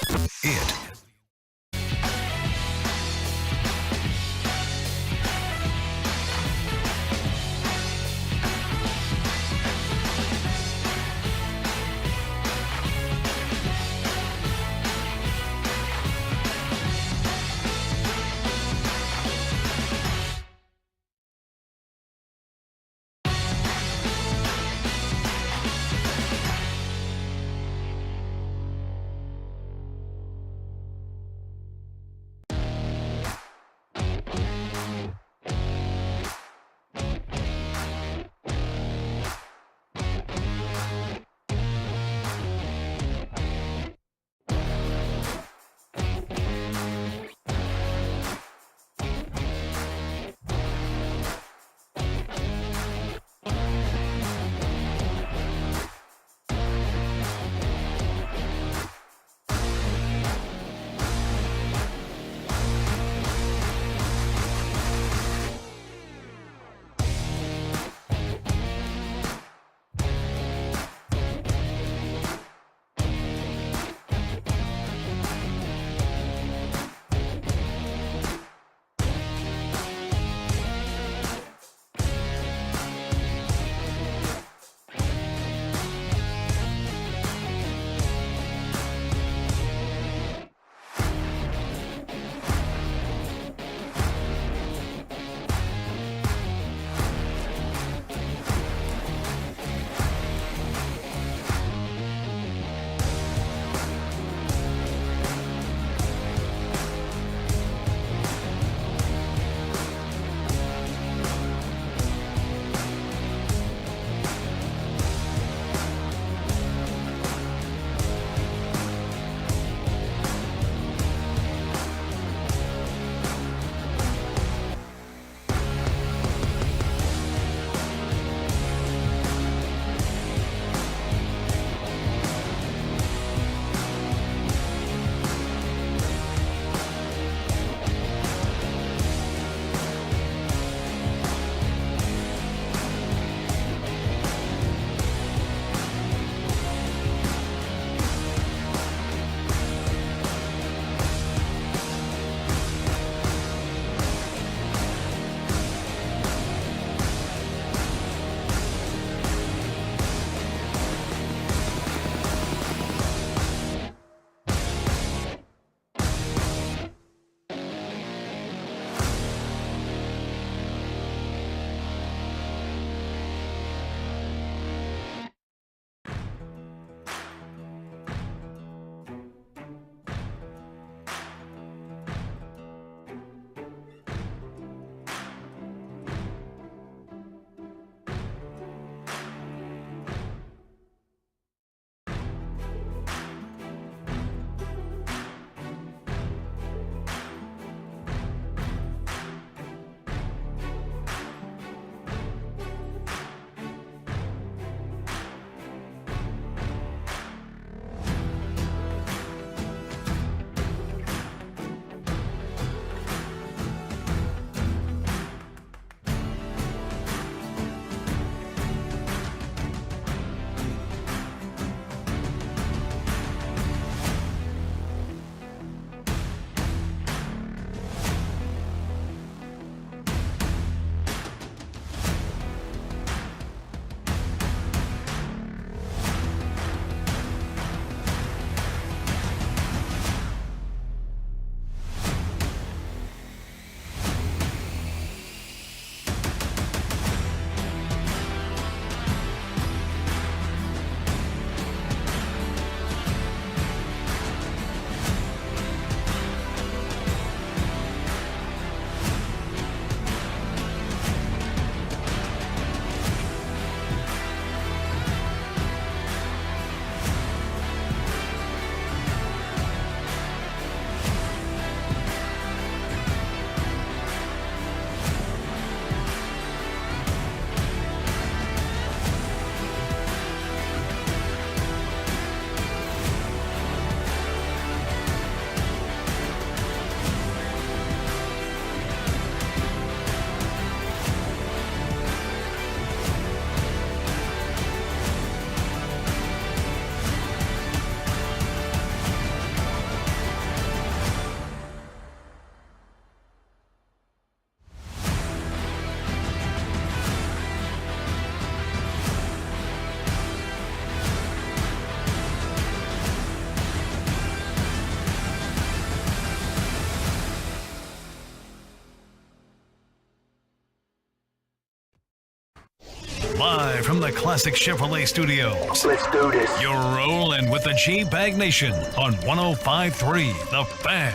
Live from the Classic Chevrolet Studios. Let's do this. You're rolling with the G-Bag Nation on 105.3 The Fan.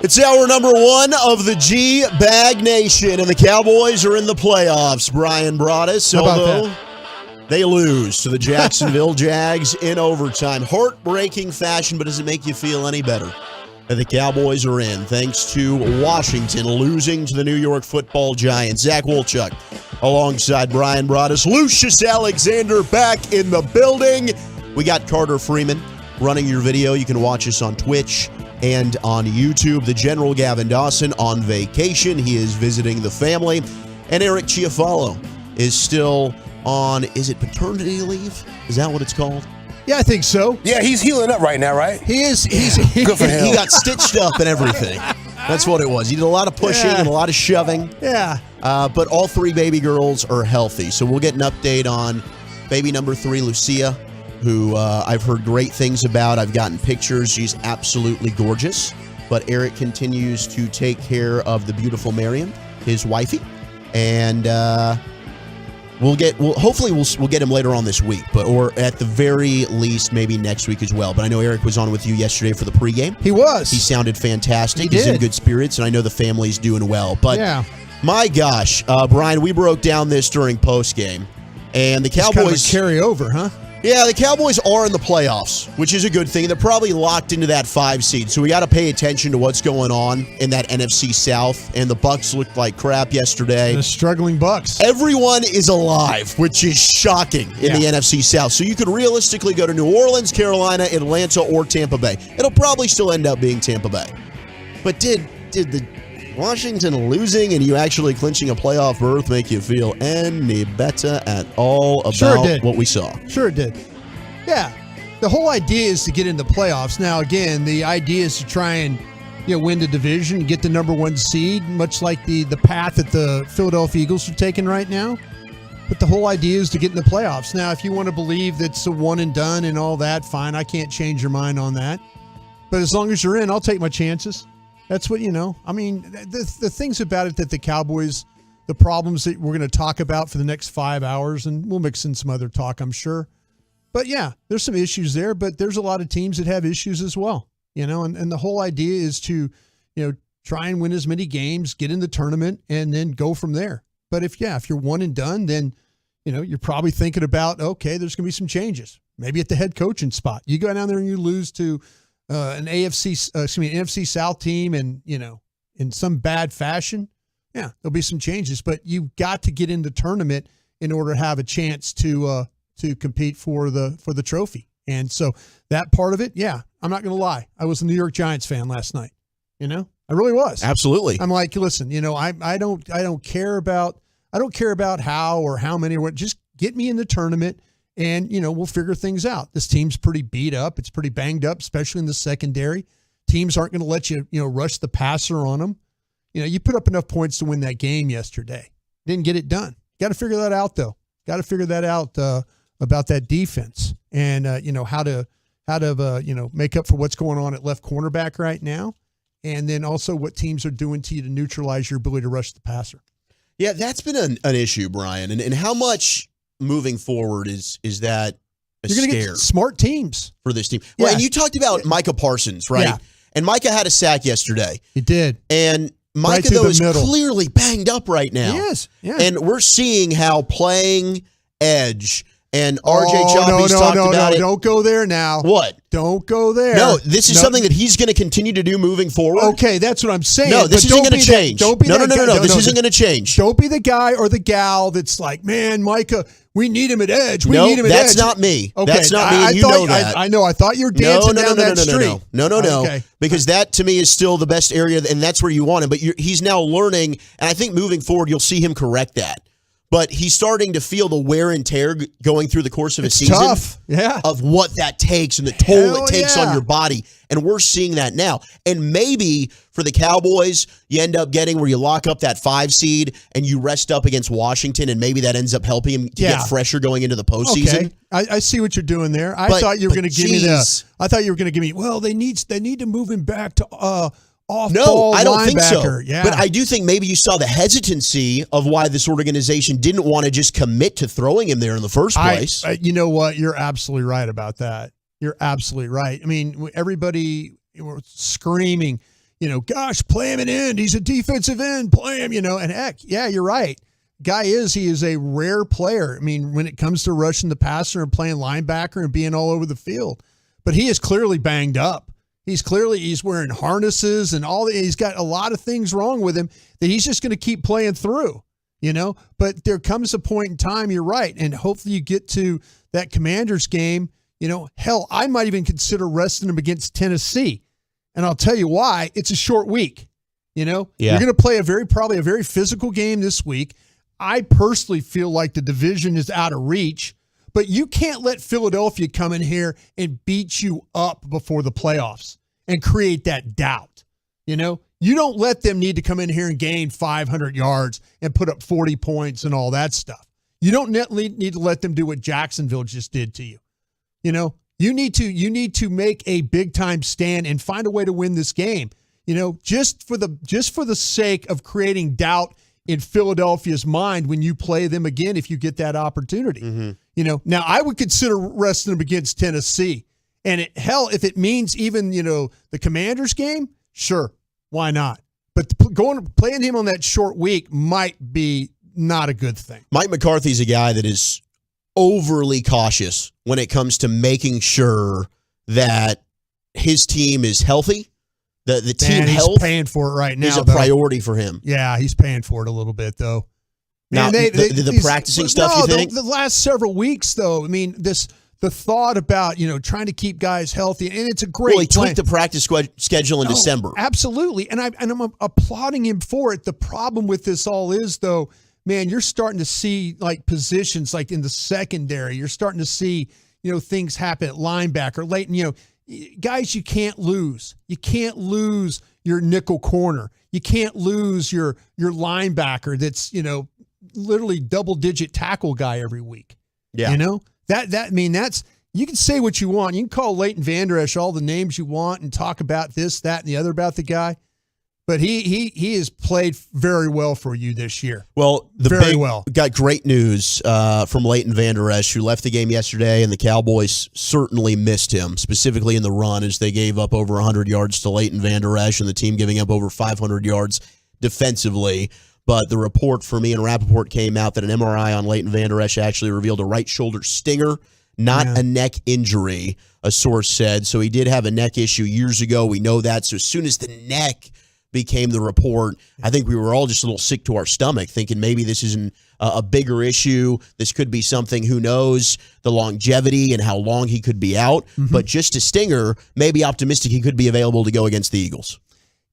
It's hour number 1 of the G-Bag Nation, and the Cowboys are in the playoffs. Brian Broaddus, although they lose to the Jacksonville Jags in overtime. Heartbreaking fashion, but does it make you feel any better that the Cowboys are in, thanks to Washington losing to the New York Football Giants? Zach Wolchuk alongside Brian Broaddus. Lucius Alexander back in the building. We got Carter Freeman running your video. You can watch us on Twitch and on YouTube. The General Gavin Dawson on vacation. He is visiting the family. And Eric Chiafalo is still on, is it paternity leave? Is that what it's called? Yeah, I think so. Yeah, he's healing up right now, right? He is. He's good for him. He got stitched up and everything. That's what it was. He did a lot of pushing and a lot of shoving. Yeah. But all 3 baby girls are healthy. So we'll get an update on baby number 3, Lucia, who I've heard great things about. I've gotten pictures. She's absolutely gorgeous. But Eric continues to take care of the beautiful Miriam, his wifey. And we'll get him later on this week, or at the very least maybe next week as well. But I know Eric was on with you yesterday for the pregame. He was. He sounded fantastic. He's in good spirits, and I know the family's doing well. But my gosh, Brian, we broke down this during postgame, and the Cowboys kind of carry over, huh? Yeah, the Cowboys are in the playoffs, which is a good thing. They're probably locked into that 5 seed, so we got to pay attention to what's going on in that NFC South. And the Bucs looked like crap yesterday. The struggling Bucs. Everyone is alive, which is shocking in the NFC South. So you could realistically go to New Orleans, Carolina, Atlanta, or Tampa Bay. It'll probably still end up being Tampa Bay. But did the Washington losing and you actually clinching a playoff berth make you feel any better at all about what we saw? Sure it did. Yeah. The whole idea is to get in the playoffs. Now, again, the idea is to try and win the division, get the number 1 seed, much like the path that the Philadelphia Eagles are taking right now. But the whole idea is to get in the playoffs. Now, if you want to believe that's a one and done and all that, fine. I can't change your mind on that. But as long as you're in, I'll take my chances. That's what, I mean, the things about it that the Cowboys, the problems that we're going to talk about for the next 5 hours, and we'll mix in some other talk, I'm sure. But yeah, there's some issues there, but there's a lot of teams that have issues as well, and the whole idea is to, try and win as many games, get in the tournament, and then go from there. But if you're one and done, then, you're probably thinking about, okay, there's going to be some changes. Maybe at the head coaching spot. You go down there and you lose to an NFC South team, and in some bad fashion, there'll be some changes. But you've got to get in the tournament in order to have a chance to compete for the trophy. And so that part of it, I'm not going to lie, I was a New York Giants fan last night. I really was. Absolutely. I'm like, listen, I don't care about how or how many. Just get me in the tournament. And, we'll figure things out. This team's pretty beat up. It's pretty banged up, especially in the secondary. Teams aren't going to let you, rush the passer on them. You put up enough points to win that game yesterday. Didn't get it done. Got to figure that out, though. Got to figure that out about that defense and, how to make up for what's going on at left cornerback right now. And then also what teams are doing to you to neutralize your ability to rush the passer. Yeah, that's been an issue, Brian. And how much moving forward is that a You're going to get smart teams for this team? Well, and you talked about Micah Parsons, right? Yeah. And Micah had a sack yesterday. He did. And Micah, though, is clearly banged up right now. He is. Yeah. And we're seeing how playing edge, and RJ Choppy's talked about it. Don't go there now. What? Don't go there. No, this is something that he's going to continue to do moving forward. Okay, that's what I'm saying. No, this isn't going to change. No, this isn't going to change. Don't be the guy or the gal that's like, man, Micah, we need him at edge. That's not me. Okay, that's not me, and you know that. I know. I thought you were dancing down that street. No. Okay. Because that, to me, is still the best area, and that's where you want him. But he's now learning, and I think moving forward, you'll see him correct that. But he's starting to feel the wear and tear going through the course of a season. Tough. Yeah. Of what that takes and the toll it takes on your body. And we're seeing that now. And maybe for the Cowboys, you end up getting where you lock up that 5 seed and you rest up against Washington, and maybe that ends up helping him to get fresher going into the postseason. Okay. I see what you're doing there. I thought you were going to give me. Well, they need to move him back to off-ball I don't think so. linebacker. Yeah. But I do think maybe you saw the hesitancy of why this organization didn't want to just commit to throwing him there in the first place. You know what? You're absolutely right about that. You're absolutely right. I mean, everybody were screaming, gosh, play him an end. He's a defensive end. Play him, and heck, yeah, you're right. He is a rare player. I mean, when it comes to rushing the passer and playing linebacker and being all over the field, but he is clearly banged up. He's wearing harnesses and he's got a lot of things wrong with him that he's just going to keep playing through, but there comes a point in time, you're right. And hopefully you get to that Commanders game, hell, I might even consider resting him against Tennessee. And I'll tell you why. It's a short week, You're going to play probably a very physical game this week. I personally feel like the division is out of reach, but you can't let Philadelphia come in here and beat you up before the playoffs and create that doubt. You don't let them need to come in here and gain 500 yards and put up 40 points and all that stuff. You don't need to let them do what Jacksonville just did to you. You need to make a big time stand and find a way to win this game. Just for the sake of creating doubt in Philadelphia's mind when you play them again, if you get that opportunity. Mm-hmm. Now I would consider resting them against Tennessee. And if it means even, the Commanders game, sure, why not? But playing him on that short week might be not a good thing. Mike McCarthy's a guy that is overly cautious when it comes to making sure that his team is healthy. The team health, he's paying for it right now. Is a priority for him. Yeah, he's paying for it a little bit though. Man, now, the practicing stuff. You think the last several weeks though? I mean, the thought about trying to keep guys healthy, and it's a great. Well, he tweaked the practice schedule in December. Absolutely, and I'm applauding him for it. The problem with this all is though, man, you're starting to see like positions like in the secondary. You're starting to see things happen at linebacker, late. Guys, you can't lose. You can't lose your nickel corner. You can't lose your linebacker that's, literally double-digit tackle guy every week. Yeah. That's you can say what you want. You can call Leighton Vander Esch all the names you want and talk about this, that, and the other about the guy. But he has played very well for you this year. Well, well. Got great news from Leighton Vander Esch, who left the game yesterday, and the Cowboys certainly missed him, specifically in the run, as they gave up over 100 yards to Leighton Vander Esch, and the team giving up over 500 yards defensively. But the report for me and Rappaport came out that an MRI on Leighton Vander Esch actually revealed a right shoulder stinger, not a neck injury, a source said. So he did have a neck issue years ago. We know that. So as soon as the neck became the report, I think we were all just a little sick to our stomach, thinking maybe this isn't a bigger issue. This could be something, who knows, the longevity and how long he could be out. Mm-hmm. But just a stinger, maybe optimistic he could be available to go against the Eagles.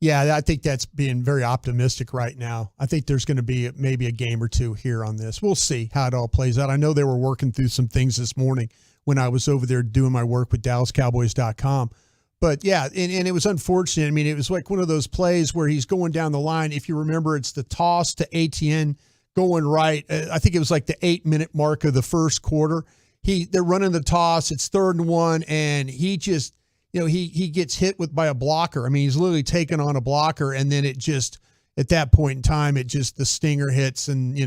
Yeah, I think that's being very optimistic right now. I think there's going to be maybe a game or two here on this. We'll see how it all plays out. I know they were working through some things this morning when I was over there doing my work with DallasCowboys.com. But, yeah, and it was unfortunate. I mean, it was like one of those plays where he's going down the line. If you remember, it's the toss to Etienne going right. I think it was like the 8-minute mark of the first quarter. They're running the toss. It's 3rd and 1, and he just – he gets hit by a blocker. I mean, he's literally taken on a blocker, and then it just, at that point in time, the stinger hits, and,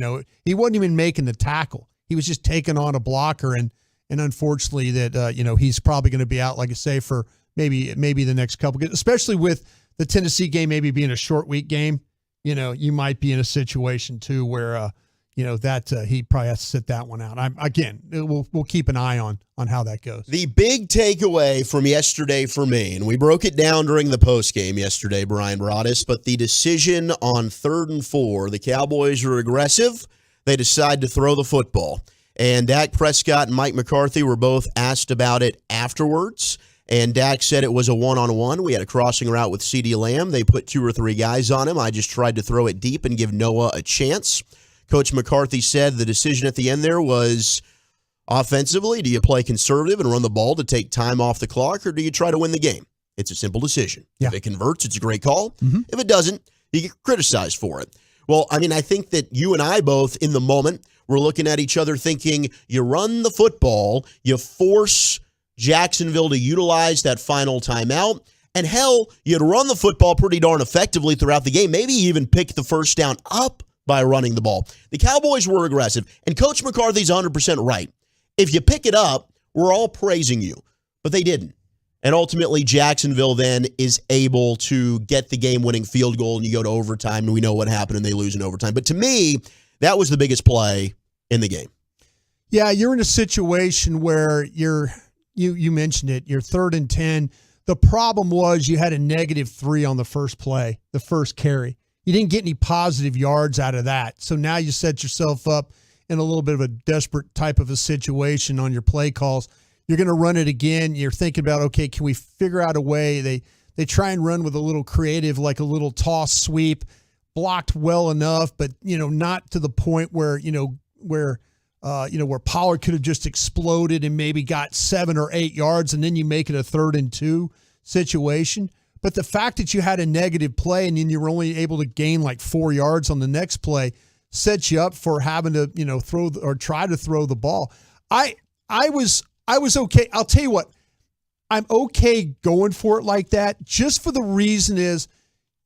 he wasn't even making the tackle. He was just taking on a blocker, and unfortunately that, he's probably going to be out, like I say, for maybe the next couple, especially with the Tennessee game maybe being a short week game. You might be in a situation, too, where, he probably has to sit that one out. We'll keep an eye on how that goes. The big takeaway from yesterday for me, and we broke it down during the postgame yesterday, Brian Broaddus, but the decision on 3rd and 4, the Cowboys are aggressive. They decide to throw the football. And Dak Prescott and Mike McCarthy were both asked about it afterwards. And Dak said it was a one-on-one. We had a crossing route with CeeDee Lamb. They put 2 or 3 guys on him. I just tried to throw it deep and give Noah a chance. Coach McCarthy said the decision at the end there was, offensively, do you play conservative and run the ball to take time off the clock, or do you try to win the game? It's a simple decision. Yeah. If it converts, it's a great call. Mm-hmm. If it doesn't, you get criticized for it. Well, I mean, I think that you and I both, in the moment, were looking at each other thinking, you run the football, you force Jacksonville to utilize that final timeout, And hell, you'd run the football pretty darn effectively throughout the game, maybe even pick the first down up by running the ball. The Cowboys were aggressive, and Coach McCarthy's 100% right. If you pick it up, we're all praising you, but they didn't. And ultimately, Jacksonville then is able to get the game-winning field goal, and you go to overtime, and we know what happened, and they lose in overtime. But to me, that was the biggest play in the game. Yeah, you're in a situation where you mentioned it, you're 3rd and 10. The problem was you had a -3 on the first play, the first carry. You didn't get any positive yards out of that. So now you set yourself up in a little bit of a desperate type of a situation on your play calls. You're going to run it again. You're thinking about, okay, can we figure out a way? They try and run with a little creative, like a little toss sweep, blocked well enough, but not to the point where where Pollard could have just exploded and maybe got 7 or 8 yards, and then you make it a 3rd and 2 situation. But the fact that you had a negative play and then you were only able to gain like 4 yards on the next play sets you up for having to, throw or try to throw the ball. I was okay. I'll tell you what, I'm okay going for it like that, just for the reason is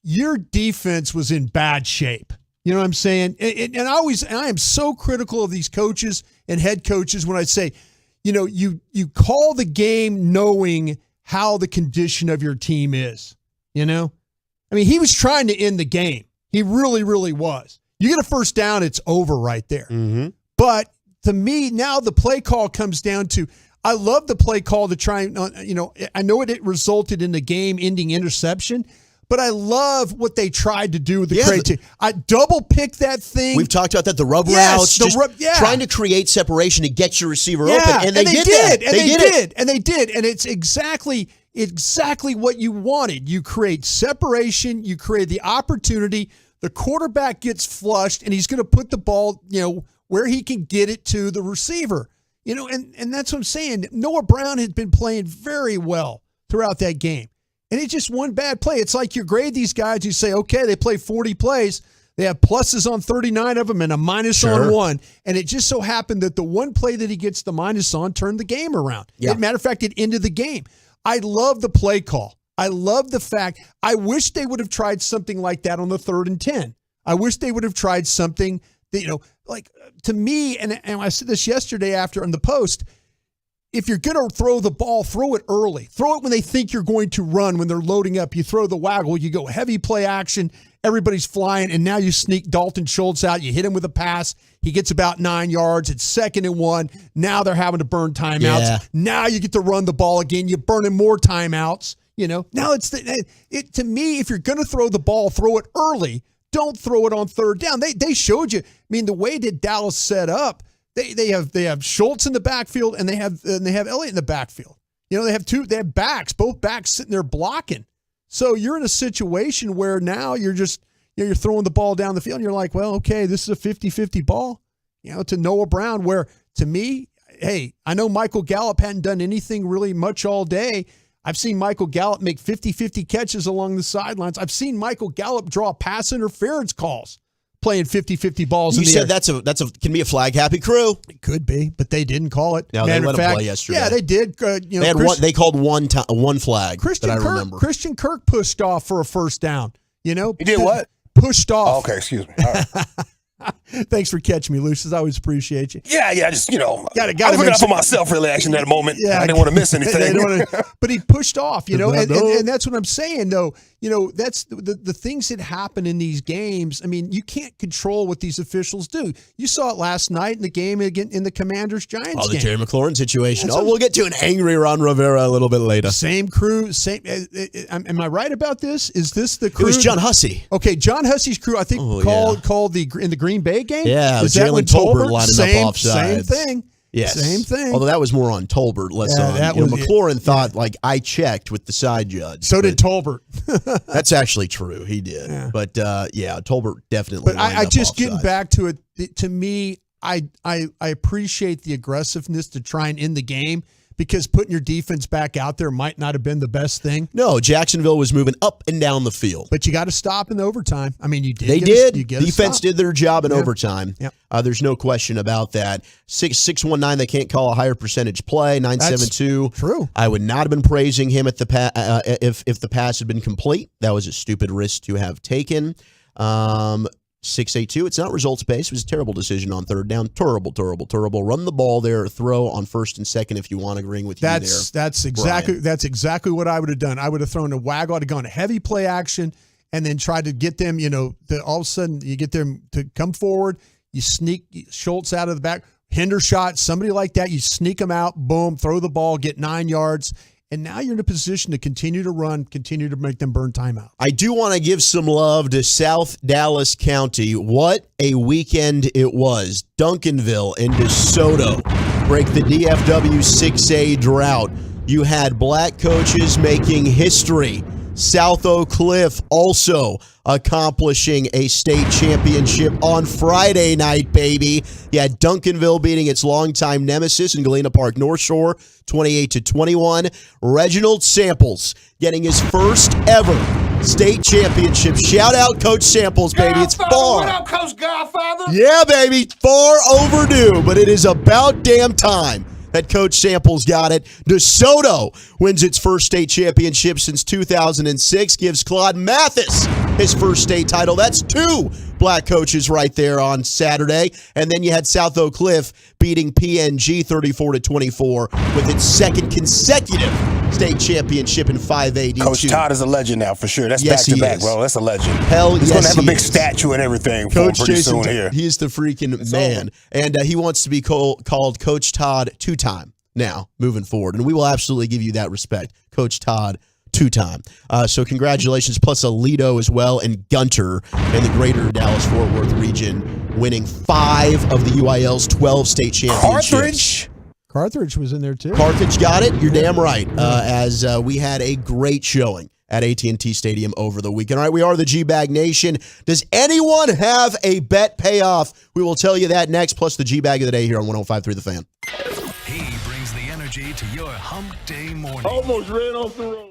your defense was in bad shape. You know what I'm saying? And I am so critical of these coaches and head coaches when I say, you call the game knowing how the condition of your team is, I mean, he was trying to end the game. He really, really was. You get a first down, it's over right there. Mm-hmm. But to me, now the play call comes down to, I love the play call to try and, I know it resulted in the game-ending interception, but I love what they tried to do with the creativity. I double pick that thing. We've talked about that, the rub routes, trying to create separation to get your receiver open, and they did. And it's exactly what you wanted. You create separation, you create the opportunity. The quarterback gets flushed, and he's going to put the ball, where he can get it to the receiver. And that's what I'm saying. Noah Brown has been playing very well throughout that game. And it's just one bad play. It's like you grade these guys, you say, okay, they play 40 plays. They have pluses on 39 of them and a minus on 1. And it just so happened that the one play that he gets the minus on turned the game around. Yeah. As a matter of fact, it ended the game. I love the play call. I love the fact. I wish they would have tried something like that on the 3rd and 10. I wish they would have tried something that, like to me, and I said this yesterday after on the post, if you're going to throw the ball, throw it early. Throw it when they think you're going to run, when they're loading up. You throw the waggle, you go heavy play action, everybody's flying, and now you sneak Dalton Schultz out. You hit him with a pass. He gets about 9 yards. It's 2nd and 1. Now they're having to burn timeouts. Yeah. Now you get to run the ball again. You're burning more timeouts. Now to me, if you're going to throw the ball, throw it early. Don't throw it on 3rd down. They showed you. I mean, the way that Dallas set up, They have Schultz in the backfield and they have Elliott in the backfield. They have backs, both backs sitting there blocking. So you're in a situation where now you're just you're throwing the ball down the field and you're like, well, okay, this is a 50-50 ball. To Noah Brown, where to me, hey, I know Michael Gallup hadn't done anything really much all day. I've seen Michael Gallup make 50-50 catches along the sidelines. I've seen Michael Gallup draw pass interference calls, playing 50-50 balls in the air. You said that's can be a flag happy crew. It could be, but they didn't call it. No, they let him play yesterday. Yeah, they did. They had they called one flag that I remember. Christian Kirk pushed off for a first down. He did what? Pushed off. Oh, okay, excuse me. All right. Thanks for catching me, Lucius. I always appreciate you. Yeah, just, I was gotta looking out for my self-reaction at a moment. Yeah, I didn't want to miss anything. But he pushed off, and that's what I'm saying, though. That's the things that happen in these games. I mean, you can't control what these officials do. You saw it last night in the game again in the Commanders-Giants game. The Terry McLaurin situation. We'll get to an angry Ron Rivera a little bit later. Same crew, same. Am I right about this? Is this the crew? It was John Hussey. Okay, John Hussey's crew, I think, called in the Green Bay game? Yeah, is that Jalen Tolbert lining up offside. Same thing. Yes. Same thing. Although that was more on Tolbert, less on. McLaurin thought, I checked with the side judge. So did Tolbert. That's actually true. He did. Yeah. But, Tolbert definitely. But I just getting back to it, to me, I appreciate the aggressiveness to try and end the game. because putting your defense back out there might not have been the best thing? No, Jacksonville was moving up and down the field. But you got to stop in the overtime. I mean, you did. They did. You Defense did their job in overtime. Yep. There's no question about that. 619, they can't call a higher percentage play. 972. True. I would not have been praising him at the if the pass had been complete. That was a stupid risk to have taken. 682, it's not results-based. It was a terrible decision on third down. Terrible. Run the ball there, throw on first and second if you want, agreeing with you there. That's exactly what I would have done. I would have thrown a waggle. I'd have gone heavy play action and then tried to get them, all of a sudden you get them to come forward. You sneak Schultz out of the back. Hendershot, somebody like that. You sneak them out, boom, throw the ball, get 9 yards. And now you're in a position to continue to run, continue to make them burn timeout. I do want to give some love to South Dallas County. What a weekend it was. Duncanville and DeSoto break the DFW 6A drought. You had black coaches making history. South Oak Cliff also accomplishing a state championship on Friday night, baby. You had Duncanville beating its longtime nemesis in Galena Park North Shore, 28-21. Reginald Samples getting his first ever state championship. Shout out Coach Samples, baby. It's far. What up, Coach Godfather? Yeah, baby. Far overdue, but it is about damn time that Coach Samples got it. DeSoto wins its first state championship since 2006, gives Claude Mathis his first state title. That's 2 black coaches right there on Saturday. And then you had South Oak Cliff beating PNG 34-24 with its second consecutive state championship in 5A D2. Coach Todd is a legend now, for sure. That's Yes, back-to-back, he is. bro. That's a legend. Hell, He's yes, going to have a he big is. statue and everything for him Coach pretty Jason, soon here. he's the freaking man. And he wants to be called Coach Todd 2-time now, moving forward. And we will absolutely give you that respect. Coach Todd 2-time. So congratulations, plus Alito as well, and Gunter in the greater Dallas-Fort Worth region, winning 5 of the UIL's 12 state championships. Carthage was in there too. Carthage got it. You're damn right. As we had a great showing at AT&T Stadium over the weekend. All right, we are the G-Bag Nation. Does anyone have a bet payoff? We will tell you that next, plus the G-Bag of the day here on 105.3 The Fan. He brings the energy to your hump day morning. Almost ran off the road.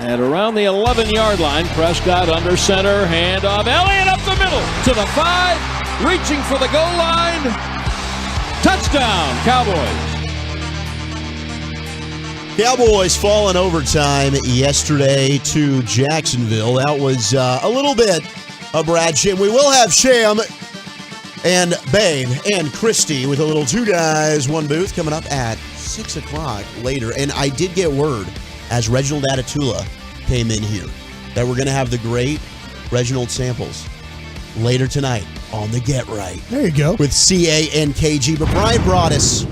At around the 11-yard line, Prescott under center, handoff. Elliott up the middle to the 5, reaching for the goal line. Touchdown, Cowboys. Cowboys fall in overtime yesterday to Jacksonville. That was a little bit of Brad Sham. We will have Sham and Babe and Christy with a little 2 guys, 1 booth coming up at 6 o'clock later. And I did get word as Reginald Atatula came in here that we're going to have the great Reginald Samples later tonight on the Get Right. There you go. With CA and KG. But Brian Broaddus,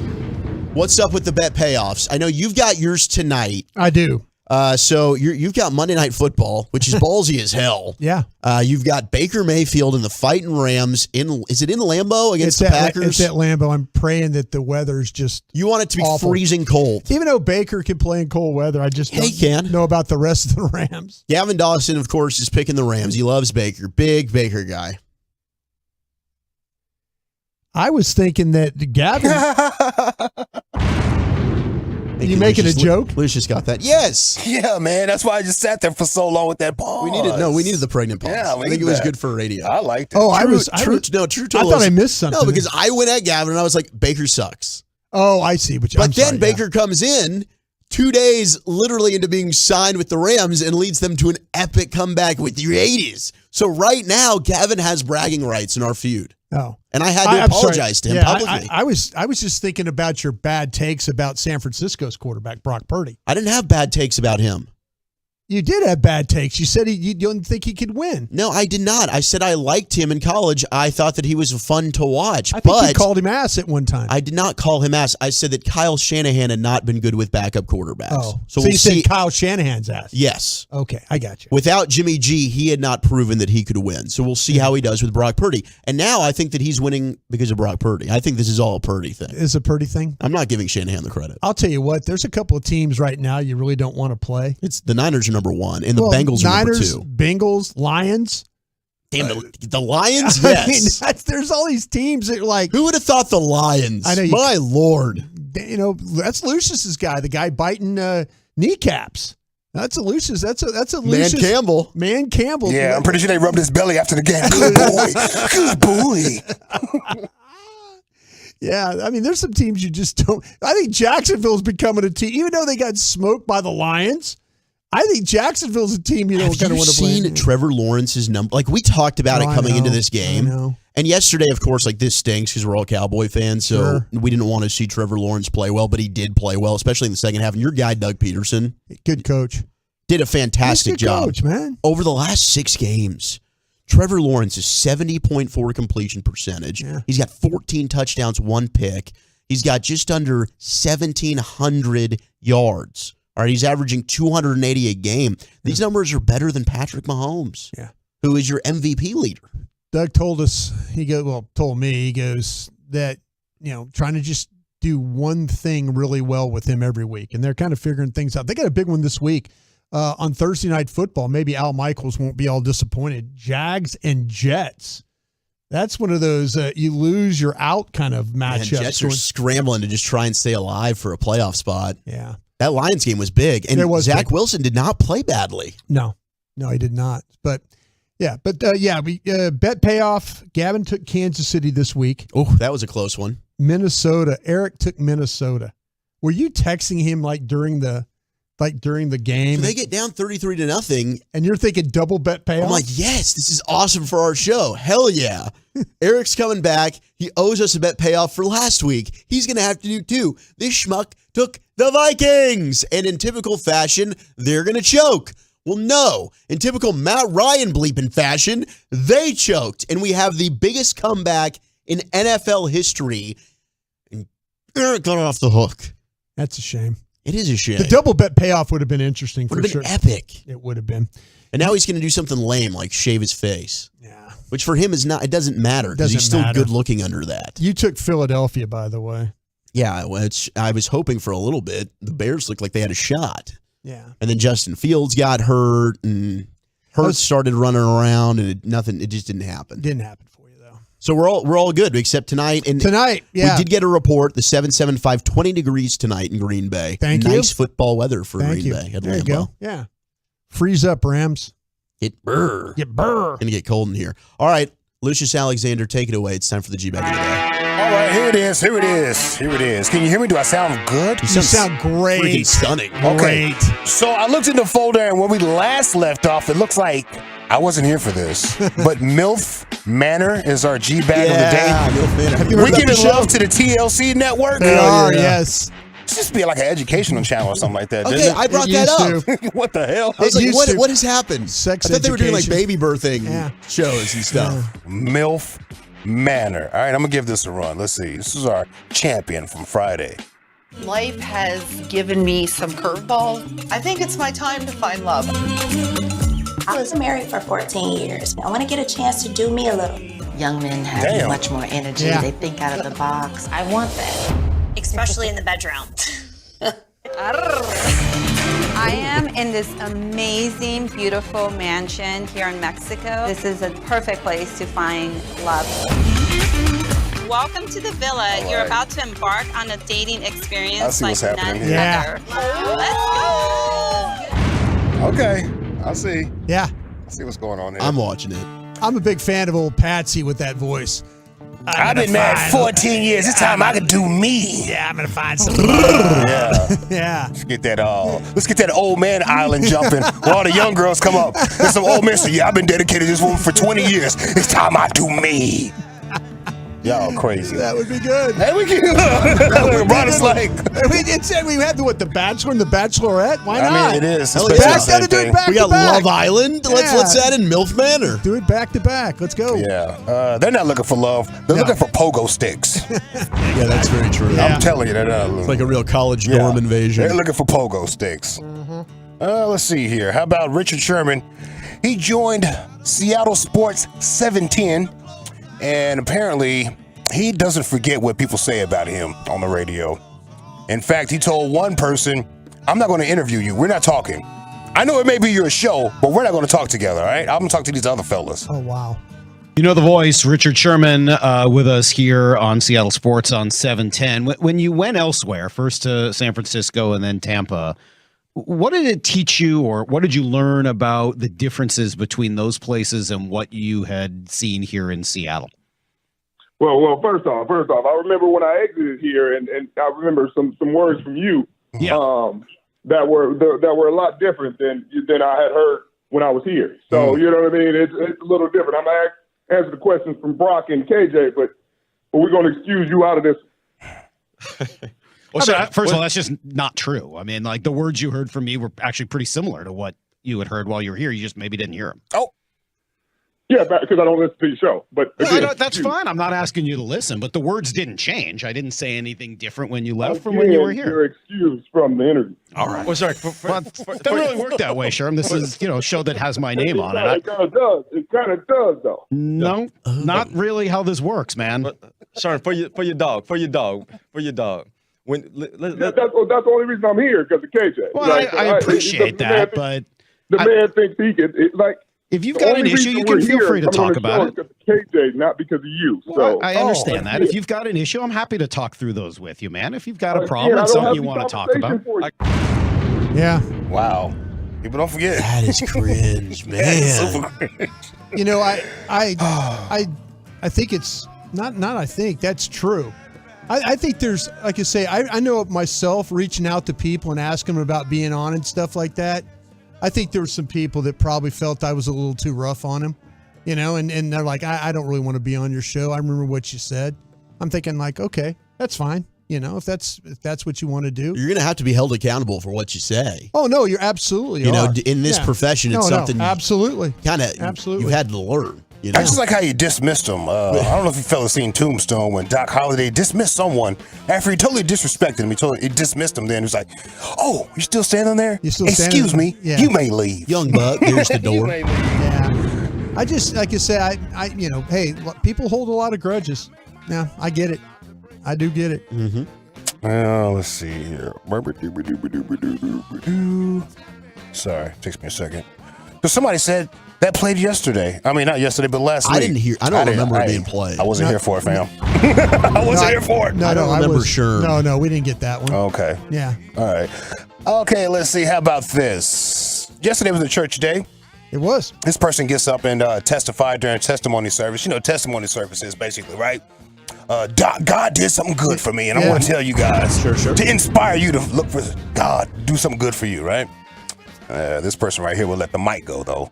what's up with the bet payoffs? I know you've got yours tonight. I do. So you've got Monday Night Football, which is ballsy as hell. Yeah. You've got Baker Mayfield and the Fighting Rams. Is it in Lambeau against the Packers? It's at Lambeau. I'm praying that the weather's just You want it to be awful. freezing cold. Even though Baker can play in cold weather, I just don't know about the rest of the Rams. Gavin Dawson, of course, is picking the Rams. He loves Baker. Big Baker guy. I was thinking that Gavin... Are you making a joke? Lucius got that. Yes. Yeah, man. That's why I just sat there for so long with that pause. We needed the pregnant pause. Yeah, I think it was good for radio. I liked it. Oh, True I thought I missed something. No, because I went at Gavin and I was like, Baker sucks. Oh, I see. But then Baker comes in 2 days literally into being signed with the Rams and leads them to an epic comeback with the 80s. So right now, Gavin has bragging rights in our feud. Oh. And I had to apologize to him publicly. I was just thinking about your bad takes about San Francisco's quarterback, Brock Purdy. I didn't have bad takes about him. You did have bad takes. You said you don't think he could win. No, I did not. I said I liked him in college. I thought that he was fun to watch. I think you called him ass at one time. I did not call him ass. I said that Kyle Shanahan had not been good with backup quarterbacks. Oh, so you said Kyle Shanahan's ass. Yes. Okay, I got you. Without Jimmy G, he had not proven that he could win. So we'll see how he does with Brock Purdy. And now I think that he's winning because of Brock Purdy. I think this is all a Purdy thing. It's a Purdy thing? I'm not giving Shanahan the credit. I'll tell you what, there's a couple of teams right now you really don't want to play. It's the Niners are number 1, and the Bengals are number 2. Bengals, Lions. Damn, the Lions? Yes. I mean, there's all these teams that are like. Who would have thought the Lions? I know. My Lord. That's Lucius's guy, the guy biting kneecaps. That's a Lucius. That's a Lucius. Man Campbell. Yeah, I'm pretty sure they rubbed his belly after the game. Good boy. Good boy. Yeah, I mean, there's some teams you just don't. I think Jacksonville's becoming a team, even though they got smoked by the Lions. I think Jacksonville's a team you don't kind of want to play. Have you seen Trevor Lawrence's number? Like, we talked about it coming into this game. I know. And yesterday, of course, like, this stinks because we're all Cowboy fans, so we didn't want to see Trevor Lawrence play well, but he did play well, especially in the second half. And your guy, Doug Peterson, good coach, did a fantastic job. Coach, man. Over the last 6 games, Trevor Lawrence is 70.4 completion percentage. Yeah. He's got 14 touchdowns, 1 pick. He's got just under 1,700 yards. All right, he's averaging 280 a game. These numbers are better than Patrick Mahomes, who is your MVP leader. Doug told us, told me, he goes that, trying to just do one thing really well with him every week. And they're kind of figuring things out. They got a big one this week on Thursday Night Football. Maybe Al Michaels won't be all disappointed. Jags and Jets. That's one of those you lose, you're out kind of matchups. And Jets are scrambling to just try and stay alive for a playoff spot. Yeah. That Lions game was big. And Zach Wilson did not play badly. No, he did not. But, we bet payoff. Gavin took Kansas City this week. Oh, that was a close one. Minnesota. Eric took Minnesota. Were you texting him during the game? So they get down 33-0. And you're thinking double bet payoff? I'm like, yes, this is awesome for our show. Hell yeah. Eric's coming back. He owes us a bet payoff for last week. He's going to have to do 2. This schmuck took the Vikings. And in typical fashion, they're going to choke. Well, no. In typical Matt Ryan bleeping fashion, they choked. And we have the biggest comeback in NFL history. And Eric got off the hook. That's a shame. It is a shame. The double bet payoff would have been interesting for sure. Would have been epic. It would have been. And now he's going to do something lame like shave his face. Yeah. Which for him is not, it doesn't matter because he's still good looking under that. You took Philadelphia, by the way. Yeah, which I was hoping for a little bit. The Bears looked like they had a shot. Yeah. And then Justin Fields got hurt and Hurts started running around and it just didn't happen. Didn't happen for you though. So we're all good except tonight. And tonight, yeah. We did get a report, the 775, 20 degrees tonight in Green Bay. Thank you. Nice football weather for Green Bay at There Lambeau. you go. Yeah. Freeze up, Rams. Get burr. Get burr. Gonna get cold in here. All right, Lucius Alexander, take it away. It's time for the G-Bag of the day. All right, here it is. Here it is. Here it is. Can you hear me? Do I sound good? You sound great. Freaking stunning. Okay. So I looked in the folder, and when we last left off, it looks like I wasn't here for this. But MILF Manor is our G-Bag of the day. MILF Manor. Have you We're giving love to the TLC network. They are, yes. It just be like an educational channel or something like that. Okay, I brought that up. What the hell? I was like, what has happened? Sex I thought they were doing like education. baby birthing shows and stuff. MILF Manor. All right, I'm going to give this a run. Let's see. This is our champion from Friday. Life has given me some curveballs. I think it's my time to find love. I was married for 14 years. I want to get a chance to do me a little. Young men have much more energy. Yeah. They think out of the box. I want that. Especially in the bedroom. I am in this amazing, beautiful mansion here in Mexico. This is a perfect place to find love. Welcome to the villa. You're about to embark on a dating experience I see what's like happening none here. other. Let's go! Okay, I see. Yeah. I see what's going on here. I'm watching it. I'm a big fan of old Patsy with that voice. I've been married 14 years. It's time I could do me. Yeah, I'm gonna find some. Yeah. Let's get that old man island jumping where all the young girls come up. There's some old men say, yeah, I've been dedicated to this woman for 20 years. It's time I do me. Y'all crazy. That would be good. Hey, we can brought us like. It said we had the Bachelor and the Bachelorette. Why not? I mean, it is. Hell yeah. Gotta do it back We to got back. Love Island. Let's add in MILF Manor. Do it back to back. Let's go. Yeah. They're not looking for love. They're looking for pogo sticks. Yeah, that's very true. I'm telling you, they're not looking. It's like a real college dorm invasion. They're looking for pogo sticks. Let's see here. How about Richard Sherman? He joined Seattle Sports 710, and apparently he doesn't forget what people say about him on the radio. In fact, he told one person, I'm not going to interview you. We're not talking. I know it may be your show, but we're not going to talk together, all right? I'm going to talk to these other fellas. Oh, wow. You know the voice, Richard Sherman, with us here on Seattle Sports on 710. When you went elsewhere, first to San Francisco and then Tampa, what did it teach you, or what did you learn about the differences between those places and what you had seen here in Seattle? Well, first off, I remember when I exited here, and I remember some words from you, that were a lot different than I had heard when I was here. So you know what I mean? It's a little different. I'm gonna answer the questions from Brock and KJ, but we're gonna excuse you out of this. Well, first of all, that's just not true. I mean, like the words you heard from me were actually pretty similar to what you had heard while you were here. You just maybe didn't hear them. Oh. Yeah, because I don't listen to your show. But again, that's fine. I'm not asking you to listen, but the words didn't change. I didn't say anything different when you left from when you were here. You're excused from the interview. All right. Well, sorry. It doesn't really work that way, Sherm. This is, a show that has my name on it. It kind of does. It kind of does, though. No, not really how this works, man. Sorry, for your dog. When that's the only reason I'm here, because of KJ. Well, I appreciate that, but the man thinks he can if you've got an issue, you can feel free to talk about it. Because of KJ, not because of you. Well, I understand that. If you've got an issue, I'm happy to talk through those with you, man. If you've got a problem and something you want to talk about. Yeah. Wow. People don't forget. That is cringe, man. Super cringe. You know, I think it's not. I think that's true. I think there's, like I say, I know of myself reaching out to people and asking them about being on and stuff like that. I think there were some people that probably felt I was a little too rough on him, and they're like, I don't really want to be on your show. I remember what you said. I'm thinking like, okay, that's fine. If that's what you want to do. You're going to have to be held accountable for what you say. Oh, no, you're absolutely in this profession, it's something absolutely. Absolutely. You had to learn. I just like how you dismissed him. I don't know if you fellas seen Tombstone when Doc Holliday dismissed someone after he totally disrespected him. He dismissed him. Then he was like, "Oh, you're still standing there? Excuse me, you may leave, young buck. Here's the door." Yeah, I just like you say, I hey, people hold a lot of grudges. Yeah, I get it. I do get it. Mm-hmm. Let's see here. Sorry, takes me a second. Because somebody said that played yesterday. I mean, not yesterday, but last week. I don't remember it being played. I wasn't here for it, fam. I wasn't here for it. No, I don't remember sure. No, we didn't get that one. Okay. Yeah. All right. Okay, let's see. How about this? yesterday was a church day. It was. This person gets up and testified during testimony service. You know, testimony service is basically, right? God did something good for me, and I want to tell you guys to inspire you to look for God, do something good for you, right? This person right here will let the mic go, though.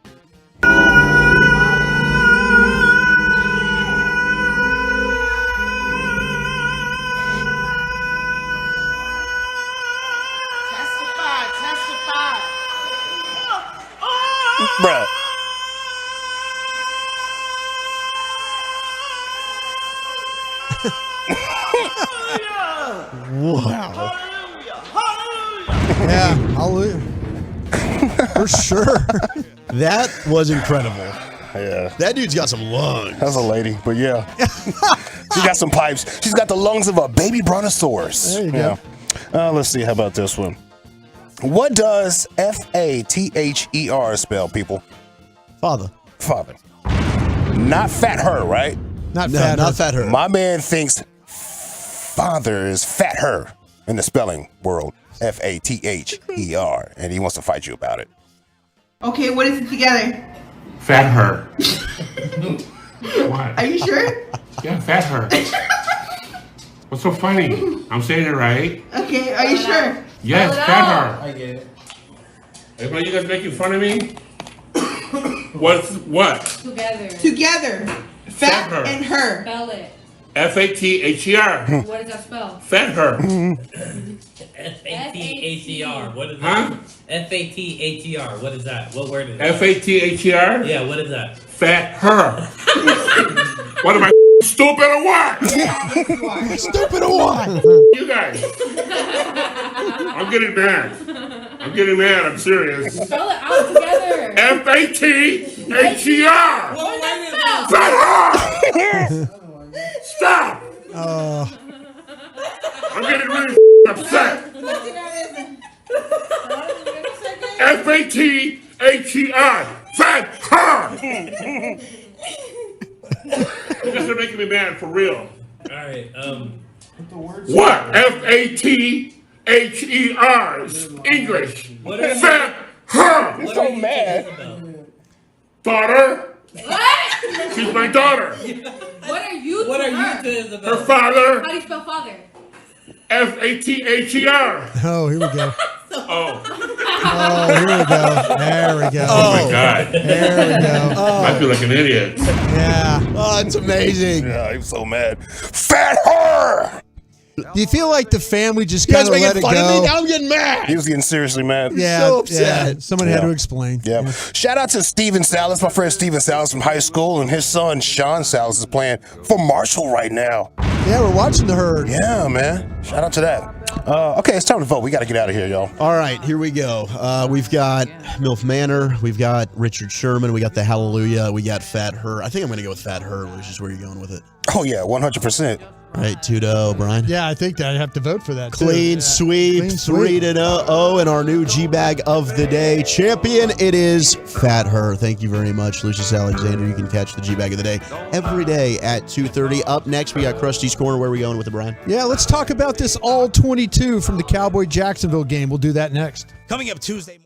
Bruh. Wow. Yeah, hallelujah. For sure. That was incredible. Yeah. That dude's got some lungs. That's a lady, but yeah. She got some pipes. She's got the lungs of a baby brontosaurus. There you go. Let's see. How about this one? What does F-A-T-H-E-R spell, people? Father. Father. Not fat her, right? Not fat her. My man thinks father is fat her in the spelling world. F-A-T-H-E-R. And he wants to fight you about it. Okay, what is it together? Fat her. What? Are you sure? Yeah, fat her. What's so funny? I'm saying it right. Okay, are you sure? Yes, fat her. I get it. Everybody, you guys making fun of me? What's what? Together. Fat her. and her. Spell it. F-A-T-H-E-R. What does that spell? Fat her. F-A-T-H-E-R. What is Huh? that? F-A-T-H-E-R. What is that? What word is that? F-A-T-H-E-R? Yeah, what is that? Fat her. What am I, stupid or what? Stupid or what? You guys. I'm getting mad. I'm serious. Spell it out together. F-A-T-H-E-R. What does that Fat her. Stop. I'm getting really upset. F-A-T-H-E-R. Fat her. You guys are making me mad for real. Alright, What? F-A-T-H-E-R. English. What are you- Fat her. You're so mad. Daughter. What? She's my daughter. What are you to What are her? you to Isabel? Her father. How do you spell father? F-A-T-H-E-R. Oh, here we go. Oh. Oh, here we go. There we go. Oh my God. There we go. I feel like an idiot. Yeah. Oh, it's amazing. Yeah, he was so mad. Fat her! Do you feel like the family just You guys kind of let making it fun of go? me? Now I'm getting mad. He was getting seriously mad. Yeah, so upset. yeah. Someone had to explain. Yeah. Shout out to Steven Salas, my friend Steven Salas from high school, and his son Sean Salas is playing for Marshall right now. Yeah, we're watching the herd. Yeah, man. Shout out to that. Okay, it's time to vote. We got to get out of here, y'all. All right, here we go. We've got MILF Manor. We've got Richard Sherman. We got the Hallelujah. We got Fat Her. I think I'm going to go with Fat Her, which is where you're going with it. Oh, yeah, 100%. All right, 2-0, Brian. Yeah, I think that I have to vote for that. Clean sweep, 3-0, and our new G-Bag of the day champion, it is Fat Her. Thank you very much, Lucius Alexander. You can catch the G-Bag of the day every day at 2:30. Up next, we got Krusty's Corner. Where are we going with it, Brian? Yeah, let's talk about this all 22 from the Cowboy-Jacksonville game. We'll do that next. Coming up Tuesday morning.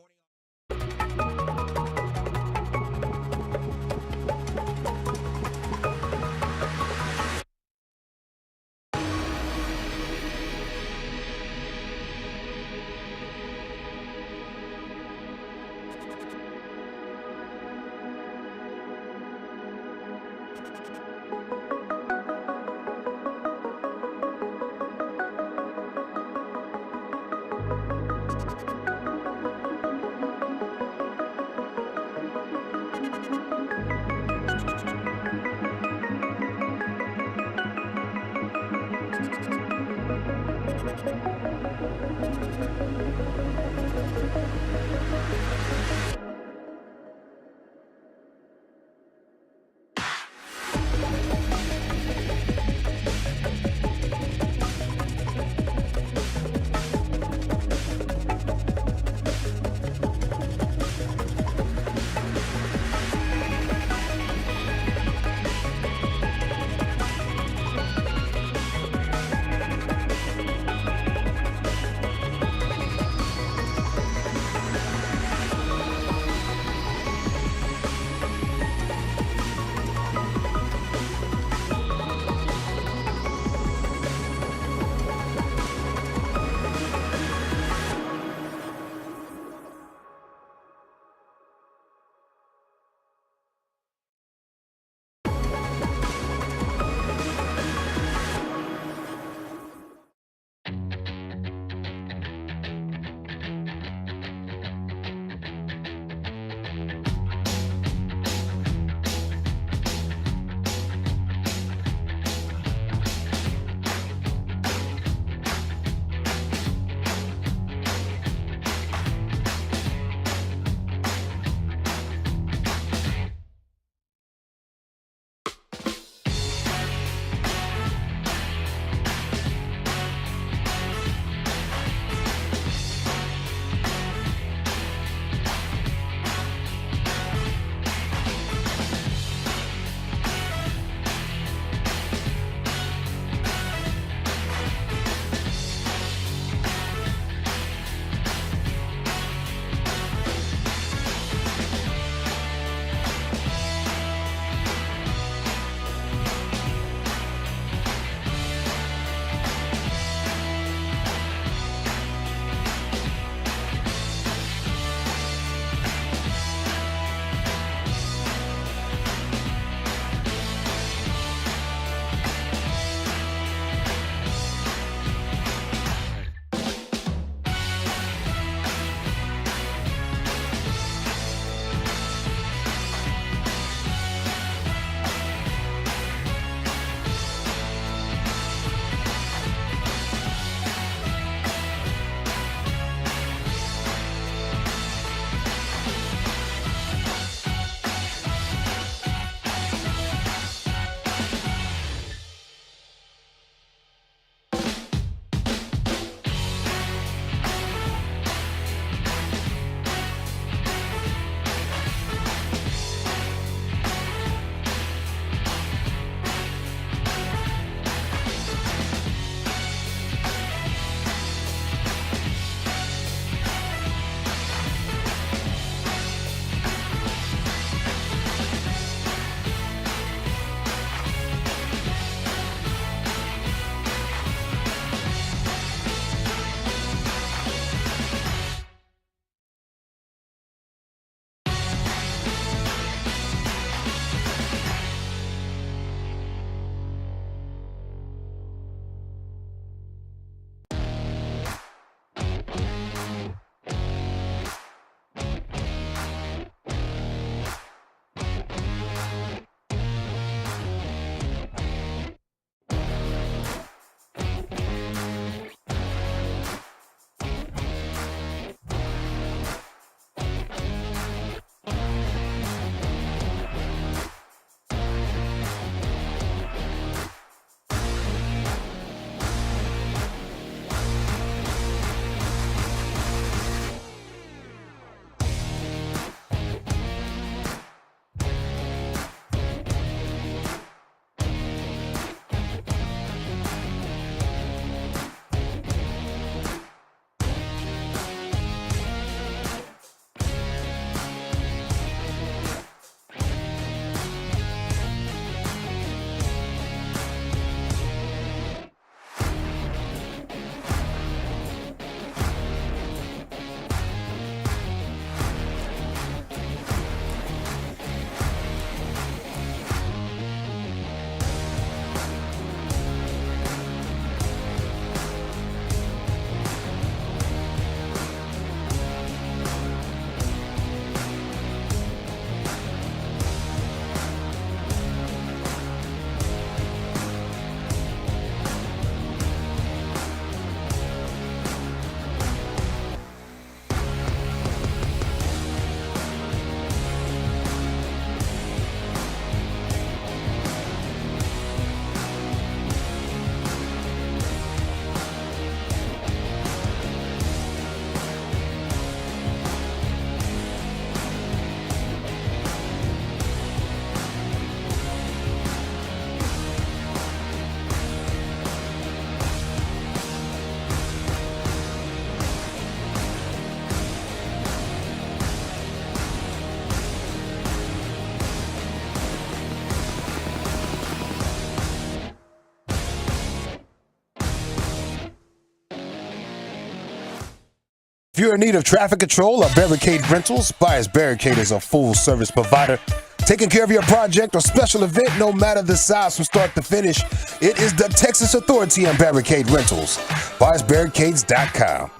you're in need of traffic control or barricade rentals, Buyers Barricade is a full-service provider taking care of your project or special event, no matter the size from start to finish. It is the Texas Authority on Barricade Rentals. BuyersBarricades.com.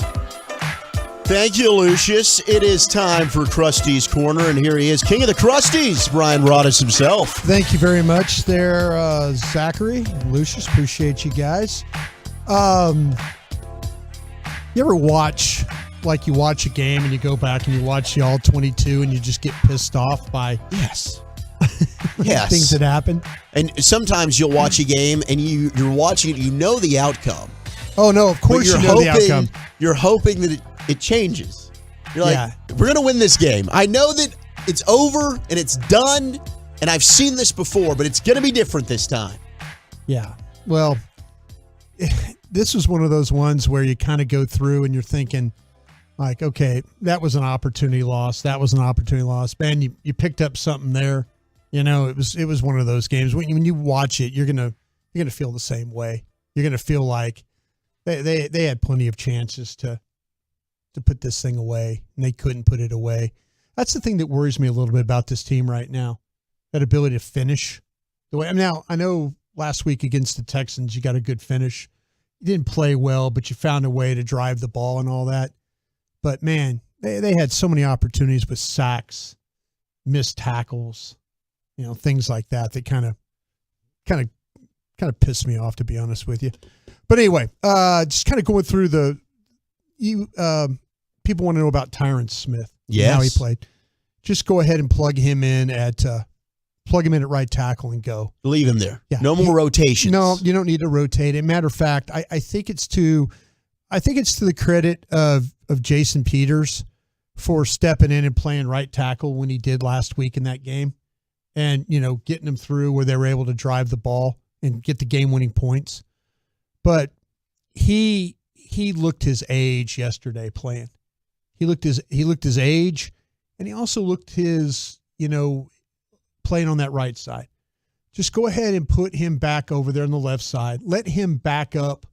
Thank you, Lucius. It is time for Krusty's Corner, and here he is, King of the Krusties, Brian Broaddus himself. Thank you very much there, Zachary and Lucius. Appreciate you guys. You ever watch, like you watch a game and you go back and you watch the All-22 and you just get pissed off by yes things that happen? And sometimes you'll watch a game and you're watching it, you know the outcome. Oh, no, of course you know the outcome. You're hoping that it changes. You're like, we're going to win this game. I know that it's over and it's done, and I've seen this before, but it's going to be different this time. Yeah. Well, this was one of those ones where you kind of go through and you're thinking, like, okay, that was an opportunity loss. That was an opportunity loss. Man, you picked up something there. You know, it was one of those games. When you watch it, you're gonna feel the same way. You're gonna feel like they had plenty of chances to put this thing away, and they couldn't put it away. That's the thing that worries me a little bit about this team right now. That ability to finish the way. Now, I know last week against the Texans, you got a good finish. You didn't play well, but you found a way to drive the ball and all that. But man, they had so many opportunities with sacks, missed tackles, you know, things like that. That kind of pissed me off, to be honest with you. But anyway, just kind of going through people want to know about Tyron Smith. Yes. How he played. Just go ahead and plug him in at right tackle and go. Leave him there. Yeah. No more rotations. No, you don't need to rotate it. Matter of fact, I think it's to the credit of Jason Peters for stepping in and playing right tackle when he did last week in that game, and getting them through where they were able to drive the ball and get the game-winning points. But he looked his age yesterday playing. He looked his age, and he also looked his playing on that right side. Just go ahead and put him back over there on the left side. Let him back up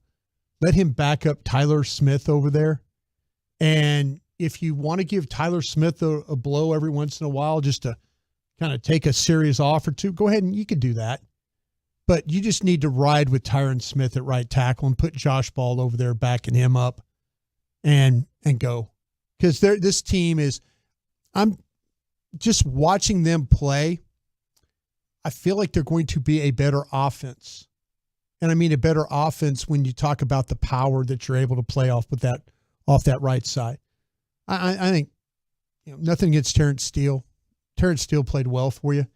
Tyler Smith over there. And if you want to give Tyler Smith a blow every once in a while just to kind of take a series off or two, go ahead and you could do that. But you just need to ride with Tyron Smith at right tackle and put Josh Ball over there backing him up and go. Because this team is, I'm just watching them play, I feel like they're going to be a better offense. And I mean a better offense when you talk about the power that you're able to play off that right side. I think nothing against Terrence Steele. Terrence Steele played well for you,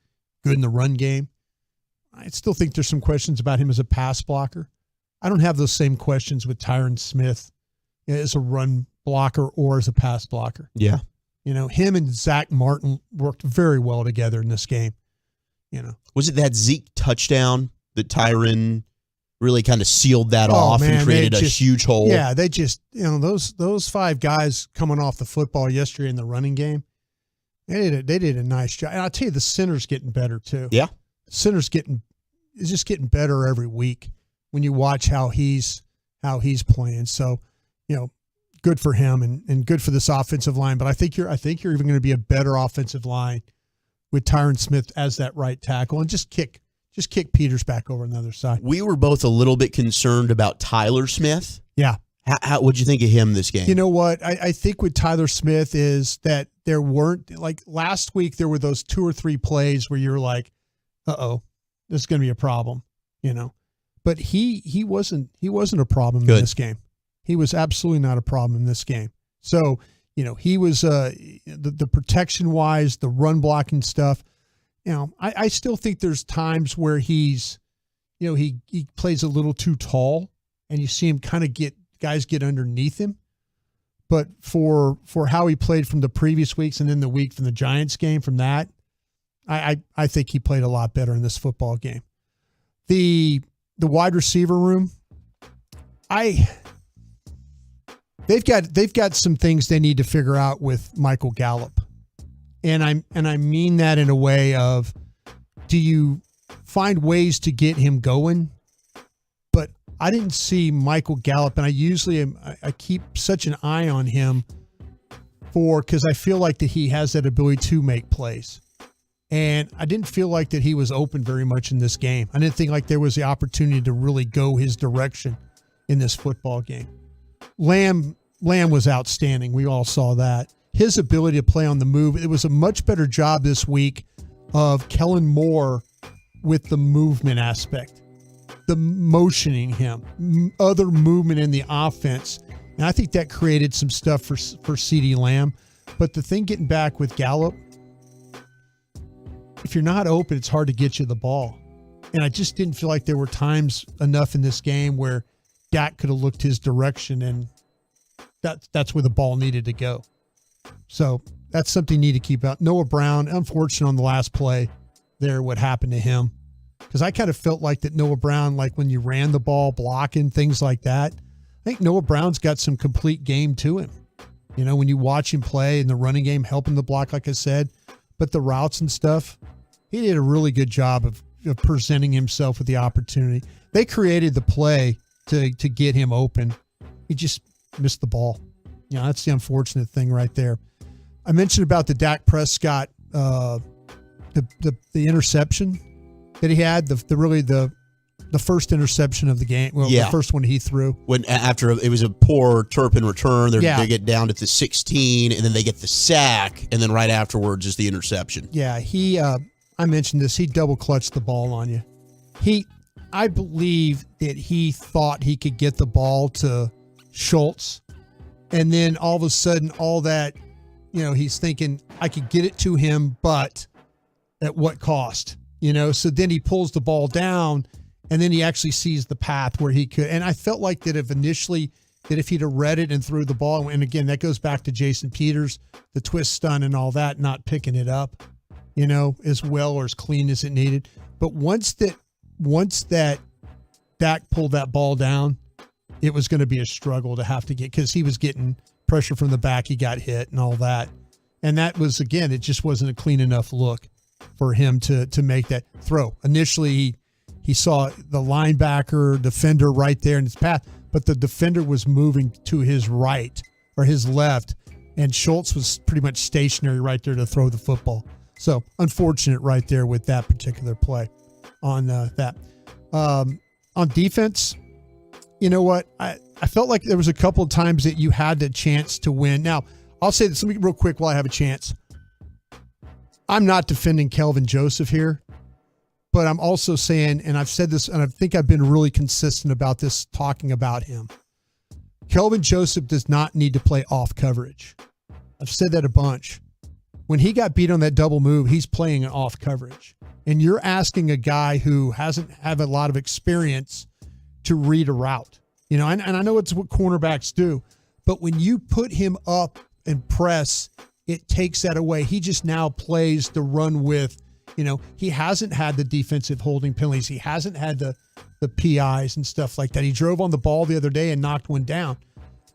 good in the run game. I still think there's some questions about him as a pass blocker. I don't have those same questions with Tyron Smith as a run blocker or as a pass blocker. Yeah. Him and Zach Martin worked very well together in this game. Was it that Zeke touchdown that Tyron really kind of sealed that off and created a huge hole? Yeah, they just, those five guys coming off the football yesterday in the running game, they did a nice job. And I'll tell you, the center's getting better too. Yeah. The center's is just getting better every week when you watch how he's playing. So, good for him and good for this offensive line. But I think you're even going to be a better offensive line with Tyron Smith as that right tackle, and just kick Peters back over on the other side. We were both a little bit concerned about Tyler Smith. Yeah. What'd you think of him this game? You know what? I think with Tyler Smith is that there weren't, like last week, there were those 2 or 3 plays where you're like, uh-oh, this is going to be a problem, But he wasn't a problem in this game. He was absolutely not a problem in this game. So, he was the protection-wise, the run blocking stuff. I still think there's times where he's, he plays a little too tall, and you see him kind of guys get underneath him. But for how he played from the previous weeks and then the week from the Giants game, from that, I think he played a lot better in this football game. The wide receiver room, they've got some things they need to figure out with Michael Gallup. And I mean that in a way of, do you find ways to get him going? But I didn't see Michael Gallup, and I keep such an eye on him because I feel like that he has that ability to make plays. And I didn't feel like that he was open very much in this game. I didn't think like there was the opportunity to really go his direction in this football game. Lamb was outstanding. We all saw that. His ability to play on the move, it was a much better job this week of Kellen Moore with the movement aspect, the motioning him, other movement in the offense. And I think that created some stuff for CeeDee Lamb. But the thing getting back with Gallup, if you're not open, it's hard to get you the ball. And I just didn't feel like there were times enough in this game where Dak could have looked his direction, and that's where the ball needed to go. So that's something you need to keep out. Noah Brown, unfortunate on the last play there, what happened to him. Because I kind of felt like that Noah Brown, like when you ran the ball, blocking, things like that, I think Noah Brown's got some complete game to him. You know, when you watch him play in the running game, helping the block, like I said, but the routes and stuff, he did a really good job of presenting himself with the opportunity. They created the play to get him open. He just missed the ball. You know, that's the unfortunate thing right there. I mentioned about the Dak Prescott, the interception that he had, the first interception of the game. Well, the first one he threw. When after it was a poor Turpin return, they get down to the 16, and then they get the sack, and then right afterwards is the interception. Yeah, I mentioned this. He double clutched the ball on you. I believe that he thought he could get the ball to Schultz, and then all of a sudden, all that, you know, he's thinking I could get it to him, but at what cost? You know, so then he pulls the ball down, and then he actually sees the path where he could. And I felt like that if he'd have read it and threw the ball, and again, that goes back to Jason Peters, the twist stun and all that, not picking it up, you know, as well or as clean as it needed. But once that Dak pulled that ball down, it was going to be a struggle to have to get, because he was getting pressure from the back. He got hit and all that. And that was, again, it just wasn't a clean enough look for him to make that throw. Initially, he saw the linebacker, defender right there in his path, but the defender was moving to his right or his left, and Schultz was pretty much stationary right there to throw the football. So unfortunate right there with that particular play on that. On defense, you know what? I felt like there was a couple of times that you had the chance to win. Now, I'll say this real quick while I have a chance. I'm not defending Kelvin Joseph here, but I'm also saying, and I've said this, and I think I've been really consistent about this, talking about him. Kelvin Joseph does not need to play off coverage. I've said that a bunch. When he got beat on that double move, he's playing an off coverage. And you're asking a guy who hasn't had a lot of experience to read a route. You know, and I know it's what cornerbacks do, but when you put him up and press, it takes that away. He just now plays the run with, you know, he hasn't had the defensive holding penalties. He hasn't had the PIs and stuff like that. He drove on the ball the other day and knocked one down.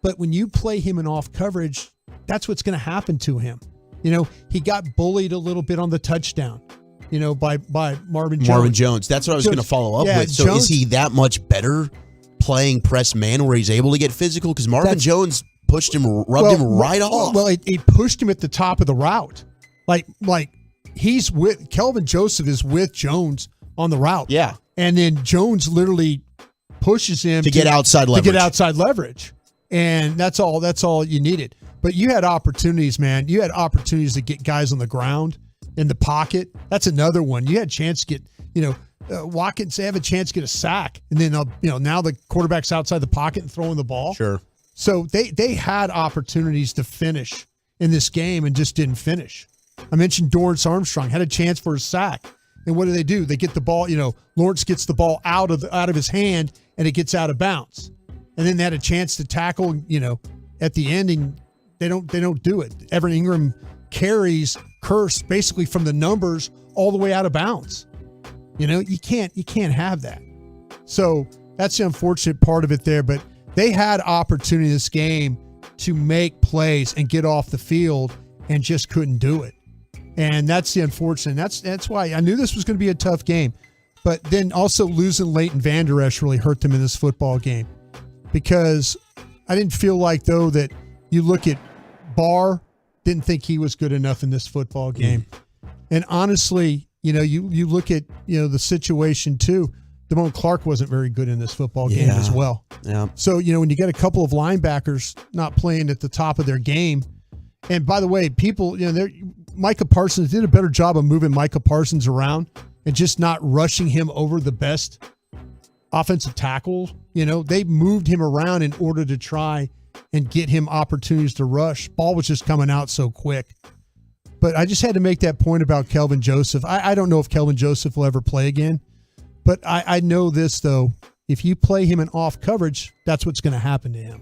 But when you play him in off coverage, that's what's going to happen to him. You know, he got bullied a little bit on the touchdown, you know, by Marvin Jones. Marvin Jones. That's what I was going to follow up with. So Jones, is he that much better playing press man where he's able to get physical? Because Marvin Jones pushed him, rubbed him right off. Well, he pushed him at the top of the route. Like he's with, Kelvin Joseph is with Jones on the route. Yeah. And then Jones literally pushes him to get outside leverage. And that's all you needed. But you had opportunities, man. You had opportunities to get guys on the ground in the pocket. That's another one. You had a chance to get, you know, Watkins, they have a chance to get a sack. And then, you know, now the quarterback's outside the pocket and throwing the ball. Sure. So they had opportunities to finish in this game and just didn't finish. I mentioned Dorrance Armstrong had a chance for a sack. And what do? They get the ball, you know, Lawrence gets the ball out of his hand and it gets out of bounds. And then they had a chance to tackle, you know, at the end, and they don't do it. Evan Ingram carries Curse basically from the numbers all the way out of bounds. You know, you can't have that. So that's the unfortunate part of it there. But they had opportunity in this game to make plays and get off the field and just couldn't do it. And that's the unfortunate. That's why I knew this was going to be a tough game. But then also losing Leighton Vander Esch really hurt them in this football game, because I didn't feel like, though, that you look at Barr didn't think he was good enough in this football game. And honestly, you look at, the situation too. Damone Clark wasn't very good in this football game as well. Yeah. So, when you get a couple of linebackers not playing at the top of their game, and by the way, people, Micah Parsons did a better job of moving Micah Parsons around and just not rushing him over the best offensive tackle. They moved him around in order to try and get him opportunities to rush. Ball was just coming out so quick. But I just had to make that point about Kelvin Joseph. I don't know if Kelvin Joseph will ever play again. But I know this, though. If you play him in off coverage, that's what's going to happen to him.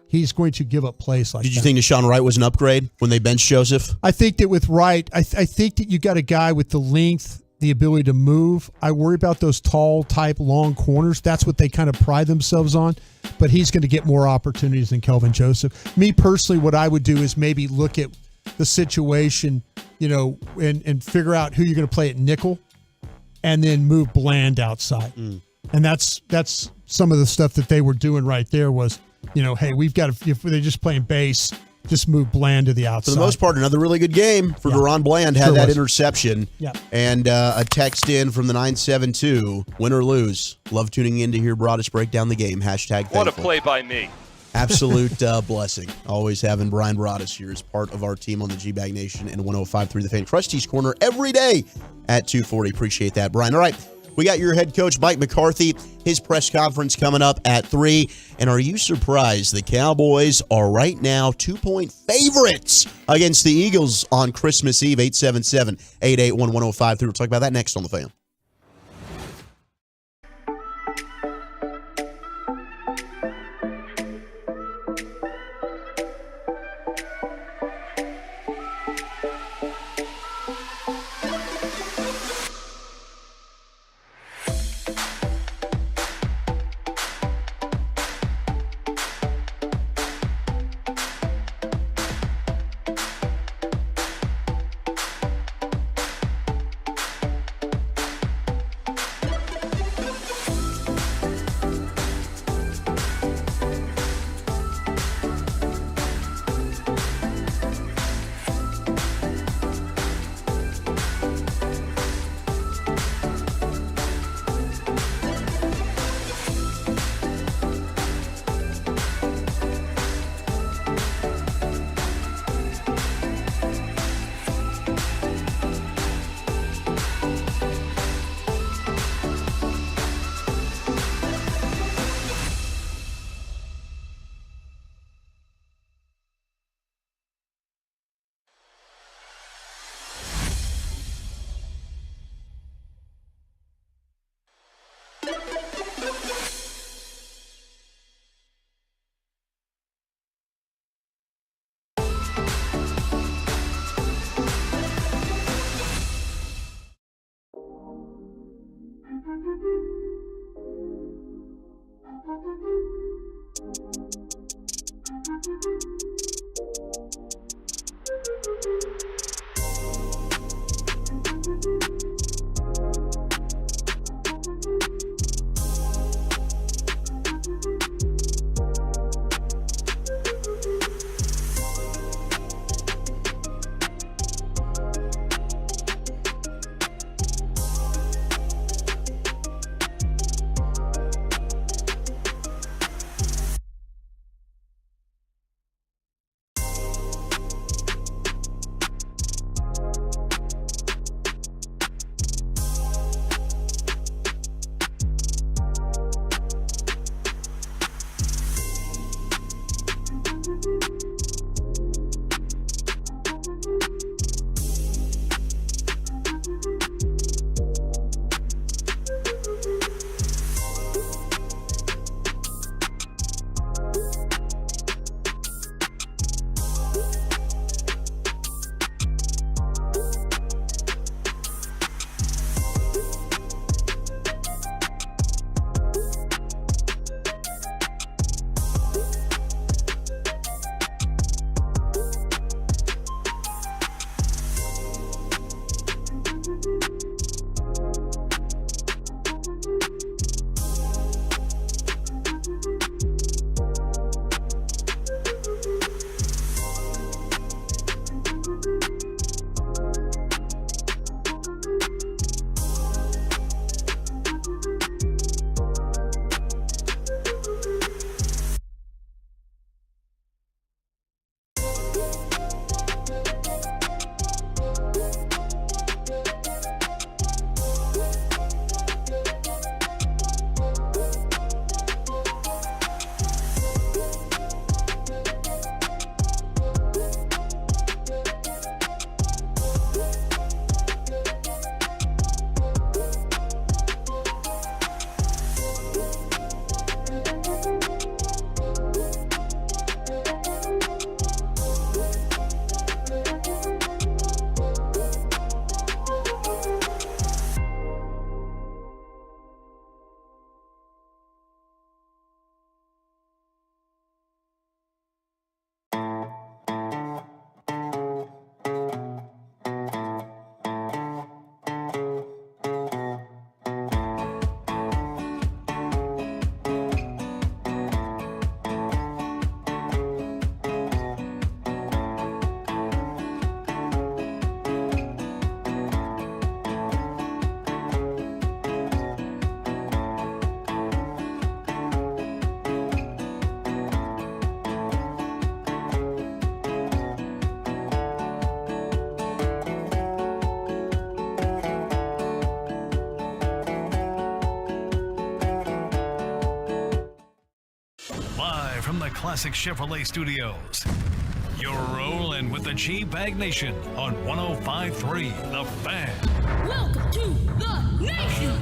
He's going to give up plays like that. Did you think Deshaun Wright was an upgrade when they benched Joseph? I think that with Wright, I think that you got a guy with the length, the ability to move. I worry about those tall type long corners. That's what they kind of pride themselves on. But he's going to get more opportunities than Kelvin Joseph. Me personally, what I would do is maybe look at the situation, and figure out who you're going to play at nickel. And then move Bland outside. And that's some of the stuff that they were doing right there was, hey, we've got to, if they're just playing base, just move Bland to the outside. For the most part, another really good game for Deron Bland. Had that interception. Yeah. And a text in from the 972, win or lose. Love tuning in to hear Broadus break down the game. #thankful. What a play by me. Absolute blessing. Always having Brian Broadus here as part of our team on the G-Bag Nation and 105.3 The Fan. Krusty's Corner every day at 2:40. Appreciate that, Brian. All right, we got your head coach, Mike McCarthy, his press conference coming up at 3. And are you surprised the Cowboys are right now 2-point favorites against the Eagles on Christmas Eve? 877-881-1053. We'll talk about that next on The Fan. from the Classic Chevrolet Studios. You're rolling with the G-Bag Nation on 105.3 The Fan. Welcome to the Nation.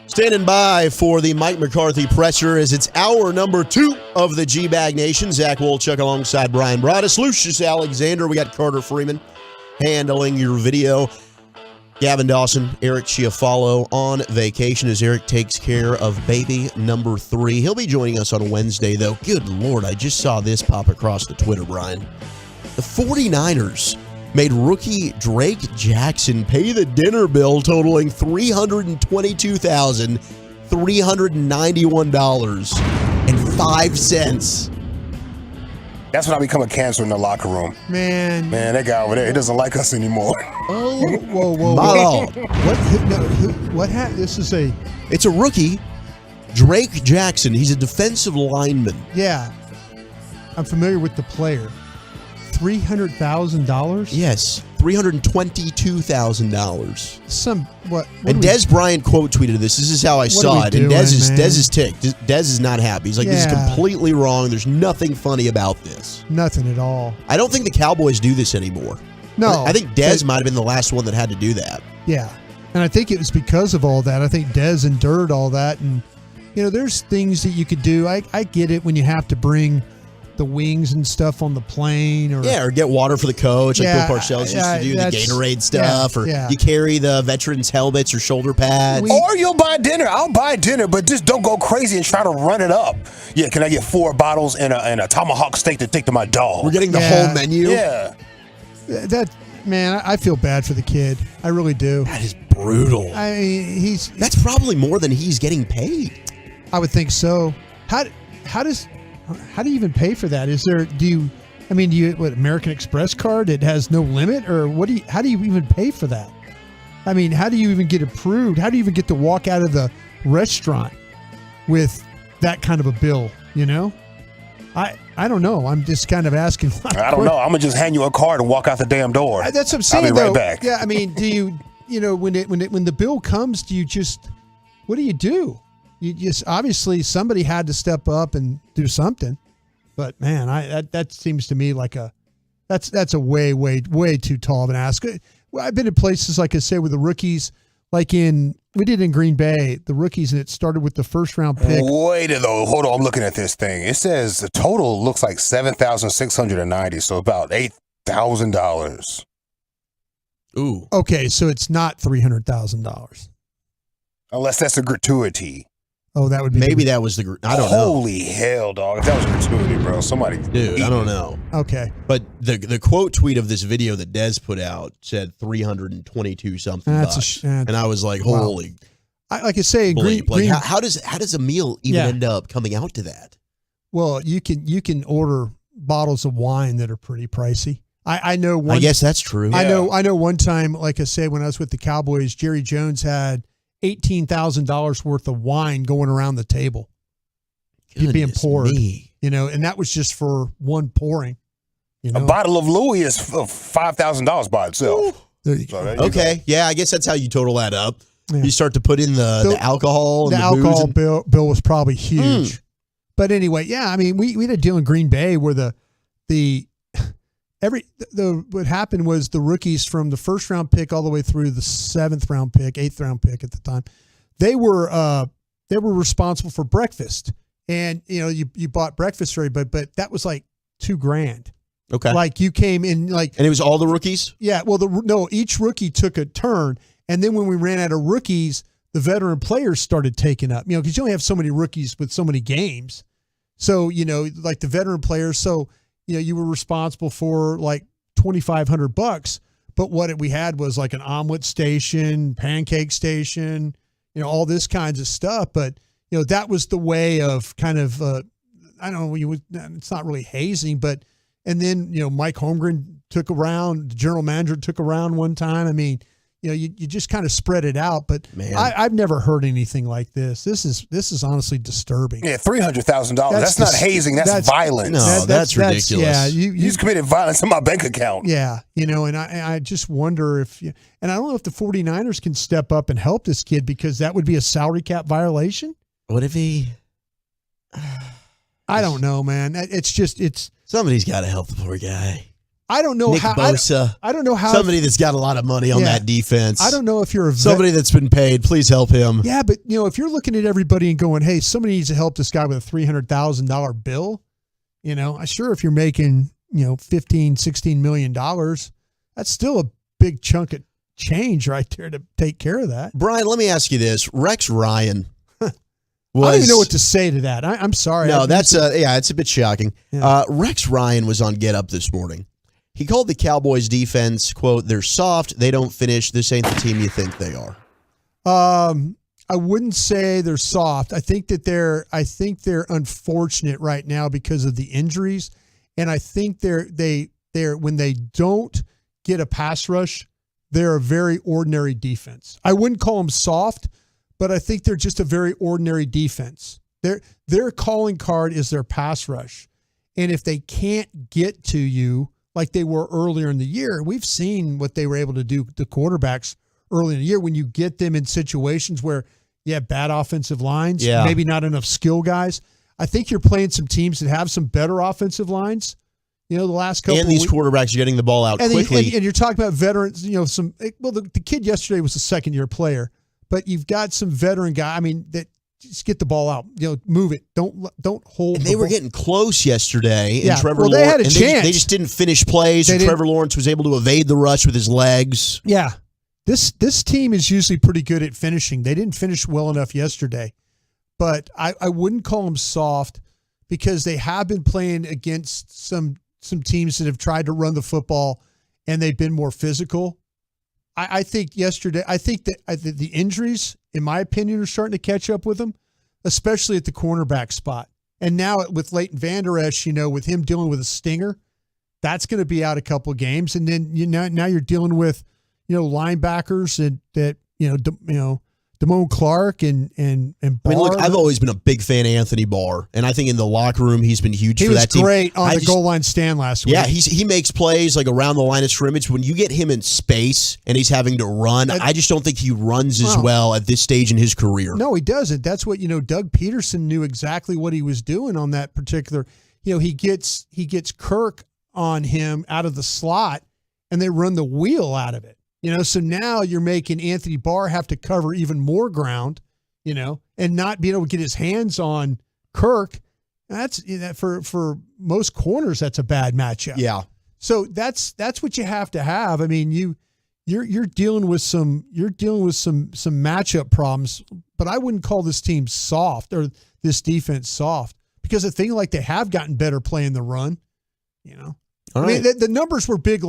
Standing by for the Mike McCarthy presser as it's hour number 2 of the G-Bag Nation. Zach Wolchuk alongside Brian Broaddus, Lucius Alexander. We got Carter Freeman handling your video. Gavin Dawson, Eric Chiafalo on vacation as Eric takes care of baby number 3. He'll be joining us on Wednesday, though. Good Lord, I just saw this pop across the Twitter, Brian. The 49ers made rookie Drake Jackson pay the dinner bill totaling $322,391.05. That's when I become a cancer in the locker room. Man, that guy over there, he doesn't like us anymore. Oh, whoa. My Lord. What happened? It's a rookie, Drake Jackson. He's a defensive lineman. Yeah. I'm familiar with the player. $300,000? Yes, $322,000. And Des Bryant quote tweeted this. This is how I saw it. And Des is ticked. Des is not happy. He's like, this is completely wrong. There's nothing funny about this. Nothing at all. I don't think the Cowboys do this anymore. No. I think Des might have been the last one that had to do that. Yeah. And I think it was because of all that. I think Des endured all that. And, there's things that you could do. I get it when you have to bring the wings and stuff on the plane, or get water for the coach, like Bill Parcells used to do, the Gatorade stuff, or you carry the veterans' helmets or shoulder pads. Or you'll buy dinner. I'll buy dinner, but just don't go crazy and try to run it up. Yeah, can I get 4 bottles and a tomahawk steak to take to my dog? We're getting the whole menu. Yeah, man, I feel bad for the kid. I really do. That is brutal. I mean, that's probably more than he's getting paid. I would think so. How do you even pay for that? Do you American Express card? It has no limit, or how do you even pay for that? I mean, how do you even get approved? How do you even get to walk out of the restaurant with that kind of a bill? I don't know. I'm just kind of asking. I don't know. I'm gonna just hand you a card and walk out the damn door. That's what I'm saying. I'll be right back. Yeah, I mean, do you when the bill comes, what do you do? You just obviously somebody had to step up and do something, but man, that seems to me like that's a way too tall of an ask. I've been in places like I say with the rookies, like we did in Green Bay, the rookies, and it started with the first round pick. Wait though, hold on, I'm looking at this thing. It says the total looks like $7,690, so about $8,000. Ooh. Okay, so it's not $300,000, unless that's a gratuity. Oh, that would be maybe that was the. I don't know. Holy hell, dog! If that was gratuity, bro, somebody. Dude, I don't know. Okay, but the quote tweet of this video that Des put out said 322 something bucks, and I was like, holy. Like I say, how does a meal even end up coming out to that? Well, you can order bottles of wine that are pretty pricey. I know. I guess that's true. I know. One time, like I say, when I was with the Cowboys, Jerry Jones had $18,000 worth of wine going around the table. Being poured, and that was just for one pouring. A bottle of Louis is $5,000 by itself. Okay, yeah, I guess that's how you total that up. Yeah. You start to put in the alcohol. The and alcohol booze bill was probably huge. But anyway, yeah, I mean, we had a deal in Green Bay where what happened was the rookies from the first round pick all the way through the 8th round pick at the time, they were responsible for breakfast, and you bought breakfast for everybody, but that was like $2,000. Okay, like you came in and it was all the rookies. Yeah, well, each rookie took a turn, and then when we ran out of rookies, the veteran players started taking up. Because you only have so many rookies with so many games, so like the veteran players, so. You were responsible for like $2,500, but what we had was like an omelet station, pancake station, all this kinds of stuff. But that was the way of kind of I don't know. It's not really hazing, and then Mike Holmgren took around, the general manager took around one time. I mean, you just kind of spread it out. But I've never heard anything like this. This is honestly disturbing. Yeah, $300,000. That's not hazing. That's violence. No, that's ridiculous. Yeah, you just committed violence in my bank account. Yeah, and I just wonder if and I don't know if the 49ers can step up and help this kid, because that would be a salary cap violation. What if he? I don't know, man. It's somebody's got to help the poor guy. I don't know Nick how. Bosa. I don't know how. Somebody that's got a lot of money on that defense. I don't know if you're somebody that's been paid. Please help him. Yeah, but if you're looking at everybody and going, "Hey, somebody needs to help this guy with a $300,000 bill," sure, if you're making $15-16 million, that's still a big chunk of change right there to take care of that. Brian, let me ask you this: Rex Ryan. I don't even know what to say to that. I'm sorry. No, it's a bit shocking. Yeah. Rex Ryan was on Get Up this morning. He called the Cowboys defense, quote, "They're soft. They don't finish. This ain't the team you think they are." I wouldn't say they're soft. I think they're unfortunate right now because of the injuries, and I think they're when they don't get a pass rush, they're a very ordinary defense. I wouldn't call them soft, but I think they're just a very ordinary defense. Their calling card is their pass rush, and if they can't get to you like they were earlier in the year, we've seen what they were able to do to quarterbacks early in the year when you get them in situations where you have bad offensive lines, maybe not enough skill guys. I think you're playing some teams that have some better offensive lines. The last couple and these quarterbacks are getting the ball out quickly. And you're talking about veterans. The kid yesterday was a second-year player, but you've got some veteran guy. I mean, that just get the ball out. Move it. Don't hold. And they were getting close yesterday. And Trevor Lawrence, they had a chance. They just didn't finish plays. And Trevor Lawrence was able to evade the rush with his legs. Yeah, this team is usually pretty good at finishing. They didn't finish well enough yesterday, but I wouldn't call them soft because they have been playing against some teams that have tried to run the football and they've been more physical. I think yesterday, that the injuries, in my opinion, are starting to catch up with them, especially at the cornerback spot. And now with Leighton Vander Esch, with him dealing with a stinger, that's going to be out a couple of games. And then now you're dealing with linebackers that Damone Clark and Barr. I mean, look, I've always been a big fan of Anthony Barr, and I think in the locker room he's been huge for that team. He was great on the goal line stand last week. Yeah, he makes plays like around the line of scrimmage. When you get him in space and he's having to run, I just don't think he runs as well at this stage in his career. No, he doesn't. That's what Doug Peterson knew exactly what he was doing on that particular. He gets Kirk on him out of the slot, and they run the wheel out of it. So now you're making Anthony Barr have to cover even more ground, and not being able to get his hands on Kirk. That's for most corners, that's a bad matchup. Yeah. So that's what you have to have. I mean, you're dealing with some matchup problems, but I wouldn't call this team soft or this defense soft because I think like they have gotten better playing the run. All right. I mean, the numbers were big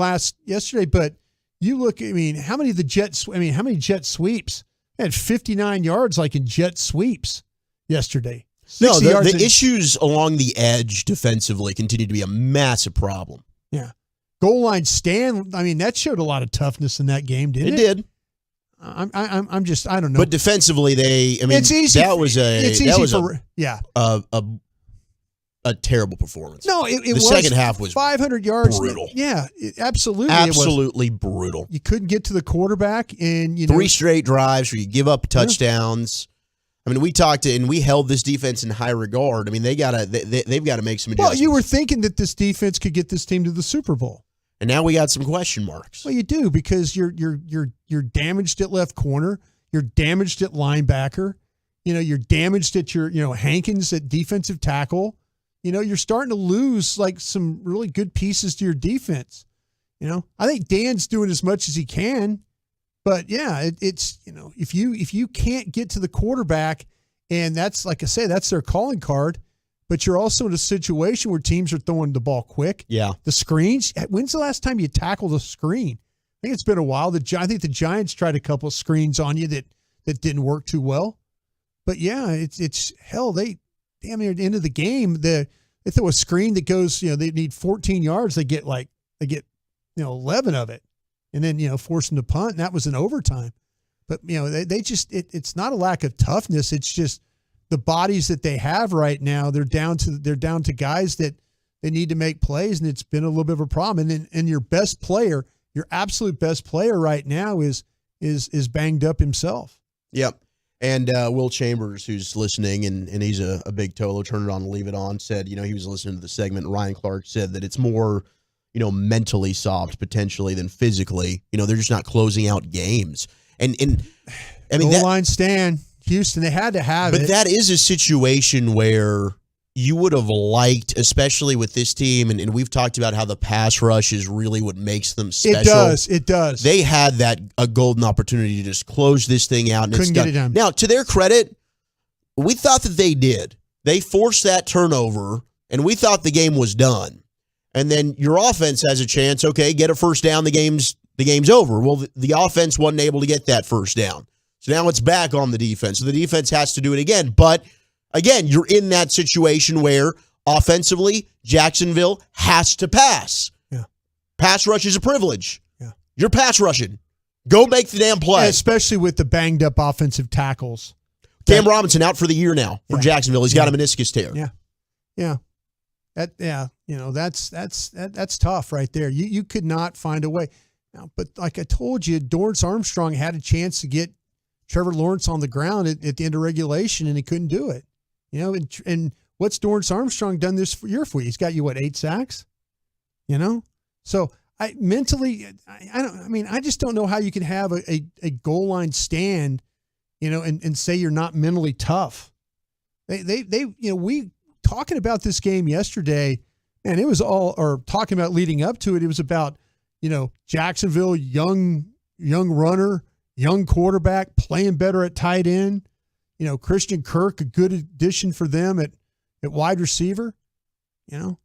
yesterday, but. You look, how many jet sweeps? They had 59 yards like in jet sweeps yesterday. No, the issues along the edge defensively continue to be a massive problem. Yeah. Goal line stand, that showed a lot of toughness in that game, didn't it? It did. I'm just, I don't know. But defensively, it's easy. That was a terrible performance. No, it was. The second half was 500 yards. Brutal. Yeah, absolutely. Absolutely brutal. You couldn't get to the quarterback, and 3 straight drives where you give up touchdowns. Yeah. We talked and we held this defense in high regard. They've got to make some adjustments. Well, you were thinking that this defense could get this team to the Super Bowl, and now we got some question marks. Well, you do because you're damaged at left corner. You're damaged at linebacker. You're damaged at your Hankins at defensive tackle. You're starting to lose like some really good pieces to your defense. I think Dan's doing as much as he can, but yeah, it's if you can't get to the quarterback, and that's like I say, that's their calling card, but you're also in a situation where teams are throwing the ball quick. Yeah, the screens. When's the last time you tackled a screen? I think it's been a while. I think the Giants tried a couple of screens on you that didn't work too well, but yeah, it's hell. At the end of the game, they throw a screen that goes, they need 14 yards. They get 11 of it, and then force them to punt. And that was in overtime. But they just it's not a lack of toughness. It's just the bodies that they have right now. They're down to guys that they need to make plays, and it's been a little bit of a problem. And your best player, your absolute best player right now is banged up himself. Yep. And Will Chambers, who's listening, and he's a big Tolo, turn it on and leave it on, said, he was listening to the segment. Ryan Clark said that it's more, mentally soft potentially than physically. They're just not closing out games. And I mean, goal line stand, Houston, they had to have it. But that is a situation where you would have liked, especially with this team, and we've talked about how the pass rush is really what makes them special. It does. They had a golden opportunity to just close this thing out. And Couldn't get it done. Now, to their credit, we thought that they did. They forced that turnover, and we thought the game was done. And then your offense has a chance, okay, get a first down, the game's over. Well, the offense wasn't able to get that first down. So now it's back on the defense. So the defense has to do it again. But again, you're in that situation where offensively, Jacksonville has to pass. Yeah. Pass rush is a privilege. Yeah. You're pass rushing. Go make the damn play. Yeah, especially with the banged up offensive tackles. Cam Robinson out for the year now for Jacksonville. He's got a meniscus tear. Yeah. Yeah. That's tough right there. You could not find a way. Now, but like I told you, Dorrance Armstrong had a chance to get Trevor Lawrence on the ground at the end of regulation, and he couldn't do it. And what's Dorrance Armstrong done this year for you? He's got you 8 sacks? So I just don't know how you can have a goal line stand, and say you're not mentally tough. We talking about this game yesterday, and it was talking about leading up to it. It was about, Jacksonville, young runner, young quarterback, playing better at tight end. Christian Kirk, a good addition for them at wide receiver. You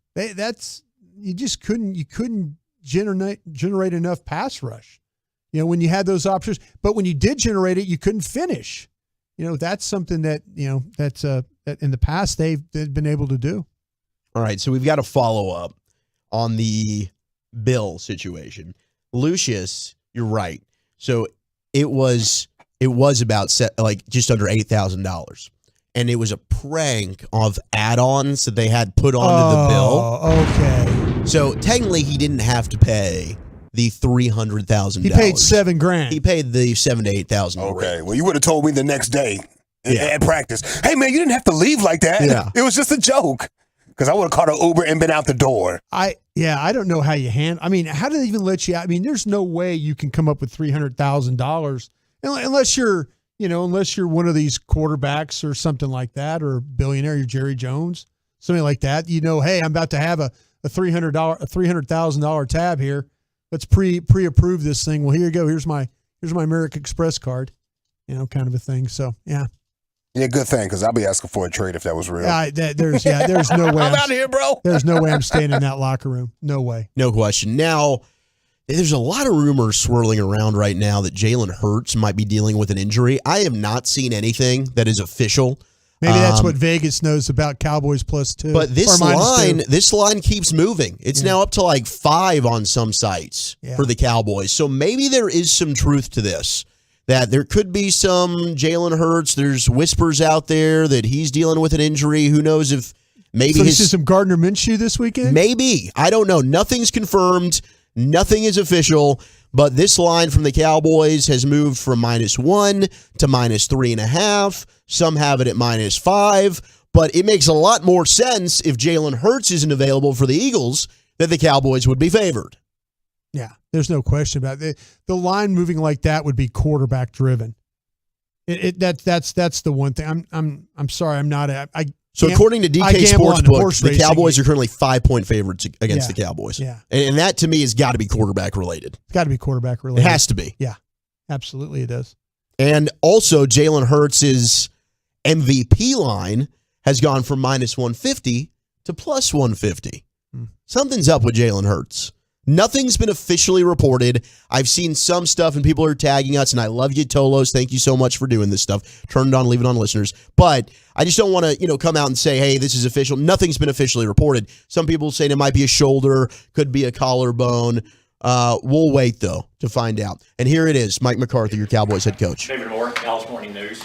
couldn't generate enough pass rush. When you had those options, but when you did generate it, you couldn't finish. That's something that that in the past they've been able to do. All right, so we've got a follow up on the Bill situation. Lucius, you're right. So it was about just under $8,000, and it was a prank of add-ons that they had put onto the bill. Okay. So technically, he didn't have to pay the $300,000. He paid $7,000. He paid the $7,000 to $8,000. Okay. Well, you would have told me the next day at practice. Hey man, you didn't have to leave like that. Yeah. It was just a joke. Because I would have caught an Uber and been out the door. I don't know how you handle. I mean, how do they even let you out? I mean, there's no way you can come up with $300,000 unless you're one of these quarterbacks or something like that, or a billionaire, you're Jerry Jones, something like that. Hey, I'm about to have a $300,000 tab here. Let's pre-approve this thing. Well, here you go. Here's my American Express card, kind of a thing. So yeah. Yeah, good thing, because I'll be asking for a trade if that was real. There's no way. I'm out of here, bro. There's no way I'm staying in that locker room. No way. No question. Now, there's a lot of rumors swirling around right now that Jalen Hurts might be dealing with an injury. I have not seen anything that is official. Maybe that's what Vegas knows about Cowboys +2. But this line keeps moving. It's now up to 5 on some sites for the Cowboys. So maybe there is some truth to this. That there could be some Jalen Hurts. There's whispers out there that he's dealing with an injury. Who knows if maybe so this is some Gardner Minshew this weekend? Maybe. I don't know. Nothing's confirmed. Nothing is official. But this line from the Cowboys has moved from -1 to -3.5. Some have it at -5. But it makes a lot more sense if Jalen Hurts isn't available for the Eagles that the Cowboys would be favored. Yeah, there's no question about it. The line moving like that would be quarterback driven. That's the one thing. I'm sorry, I'm not. So according to DK Sportsbook, the Cowboys are currently 5-point favorites against the Cowboys. Yeah, and that to me has got to be quarterback related. It's got to be quarterback related. It has to be. Yeah, absolutely, it does. And also, Jalen Hurts' MVP line has gone from -150 to +150. Something's up with Jalen Hurts. Nothing's been officially reported. I've seen some stuff and people are tagging us, and I love you, Tolos. Thank you so much for doing this stuff. Turn it on, leave it on, listeners. But I just don't want to, come out and say, hey, this is official. Nothing's been officially reported. Some people saying it might be a shoulder, could be a collarbone. We'll wait, though, to find out. And here it is, Mike McCarthy, your Cowboys head coach. David Moore, Dallas Morning News.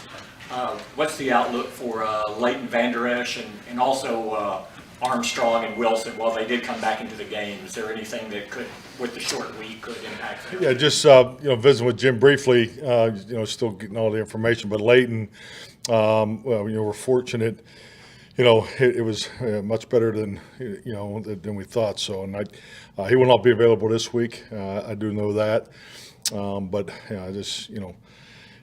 What's the outlook for Leighton Vander Esch and also Armstrong and Wilson, while they did come back into the game, is there anything that could, with the short week, could impact them? Yeah, just visiting with Jim briefly. Still getting all the information, but Leighton, we're fortunate. It was much better than we thought. So, and he will not be available this week. I do know that, but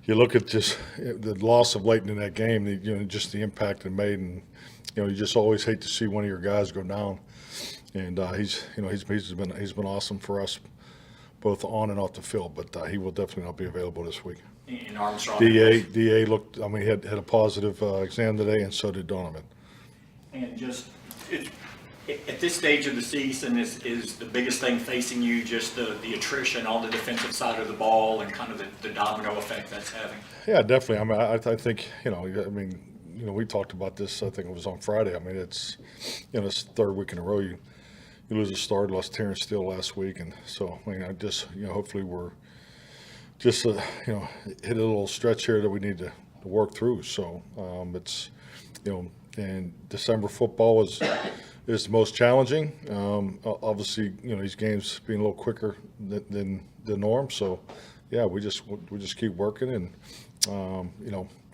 you look at just the loss of Leighton in that game. Just the impact it made, and you just always hate to see one of your guys go down. And he's been awesome for us, both on and off the field. But he will definitely not be available this week. And Armstrong. Da looked. He had a positive exam today, and so did Donovan. And just at this stage of the season, is the biggest thing facing you just the attrition on the defensive side of the ball and kind of the domino effect that's having? Yeah, definitely. I think we talked about this. I think it was on Friday. it's it's the third week in a row you lose a start. Lost Terrence Steele last week, and so hopefully we're just hit a little stretch here that we need to work through. So it's and December football is the most challenging. Obviously, these games being a little quicker than the norm. So, yeah, we just keep working, and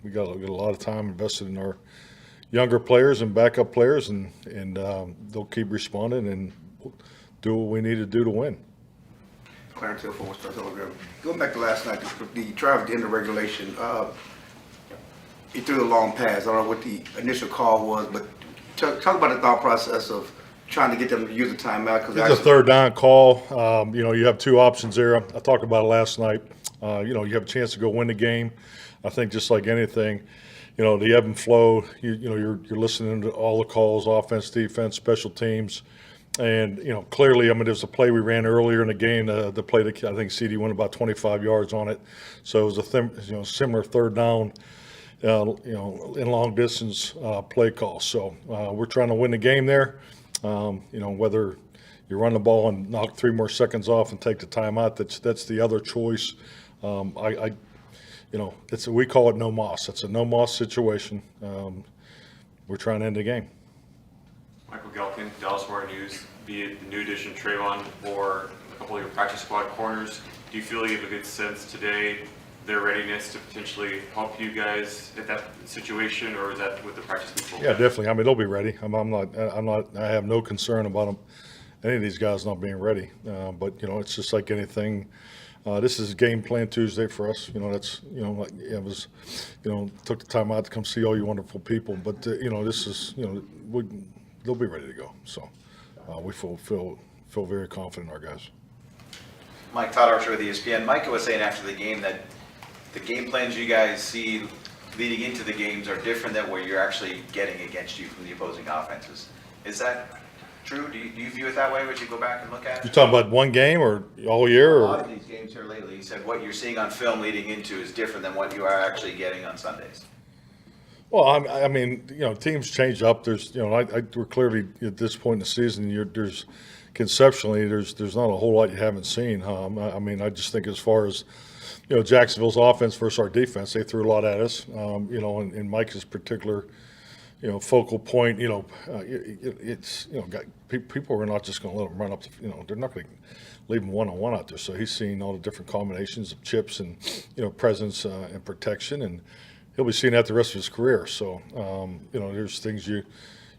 we got a lot of time invested in our younger players and backup players, and they'll keep responding and do what we need to do to win. Clarence Hill, former Star Telegram. Going back to last night, the drive at the end of regulation. He threw the long pass. I don't know what the initial call was, but talk about the thought process of trying to get them to use a timeout. It's a third down call. You have two options there. I talked about it last night. You have a chance to go win the game. I think just like anything, the ebb and flow. You're listening to all the calls, offense, defense, special teams, and clearly, there's a play we ran earlier in the game. The play that I think CD went about 25 yards on it, so it was a similar third down. In long distance play call. So we're trying to win the game there. Whether you run the ball and knock 3 more seconds off and take the timeout, that's the other choice. We call it no moss. It's a no moss situation. We're trying to end the game. Michael Gelkin, Dallas Morning News, be it the new addition Trayvon or a couple of your practice squad corners. Do you feel you have a good sense today their readiness to potentially help you guys at that situation, or is that with the practice people? Yeah, definitely. They'll be ready. I have no concern about them, any of these guys not being ready. But it's just like anything. This is game plan Tuesday for us. It was, took the time out to come see all you wonderful people. But this is, they'll be ready to go. So we feel very confident in our guys. Mike Todd Archer with ESPN. Micah was saying after the game that the game plans you guys see leading into the games are different than what you're actually getting against you from the opposing offenses. Is that true? Do you view it that way when you go back and look at it? You talking about one game or all year? A lot of these games here lately, you said what you're seeing on film leading into is different than what you are actually getting on Sundays. Well, teams change up. There's, we're clearly at this point in the season, there's conceptually, there's not a whole lot you haven't seen. I just think as far as, Jacksonville's offense versus our defense, they threw a lot at us. In Mike's particular, focal point, it's, people are not just going to let them run up. They're not going to leave them one-on-one out there. So he's seeing all the different combinations of chips and, presence and protection, and he'll be seeing that the rest of his career. So, there's things you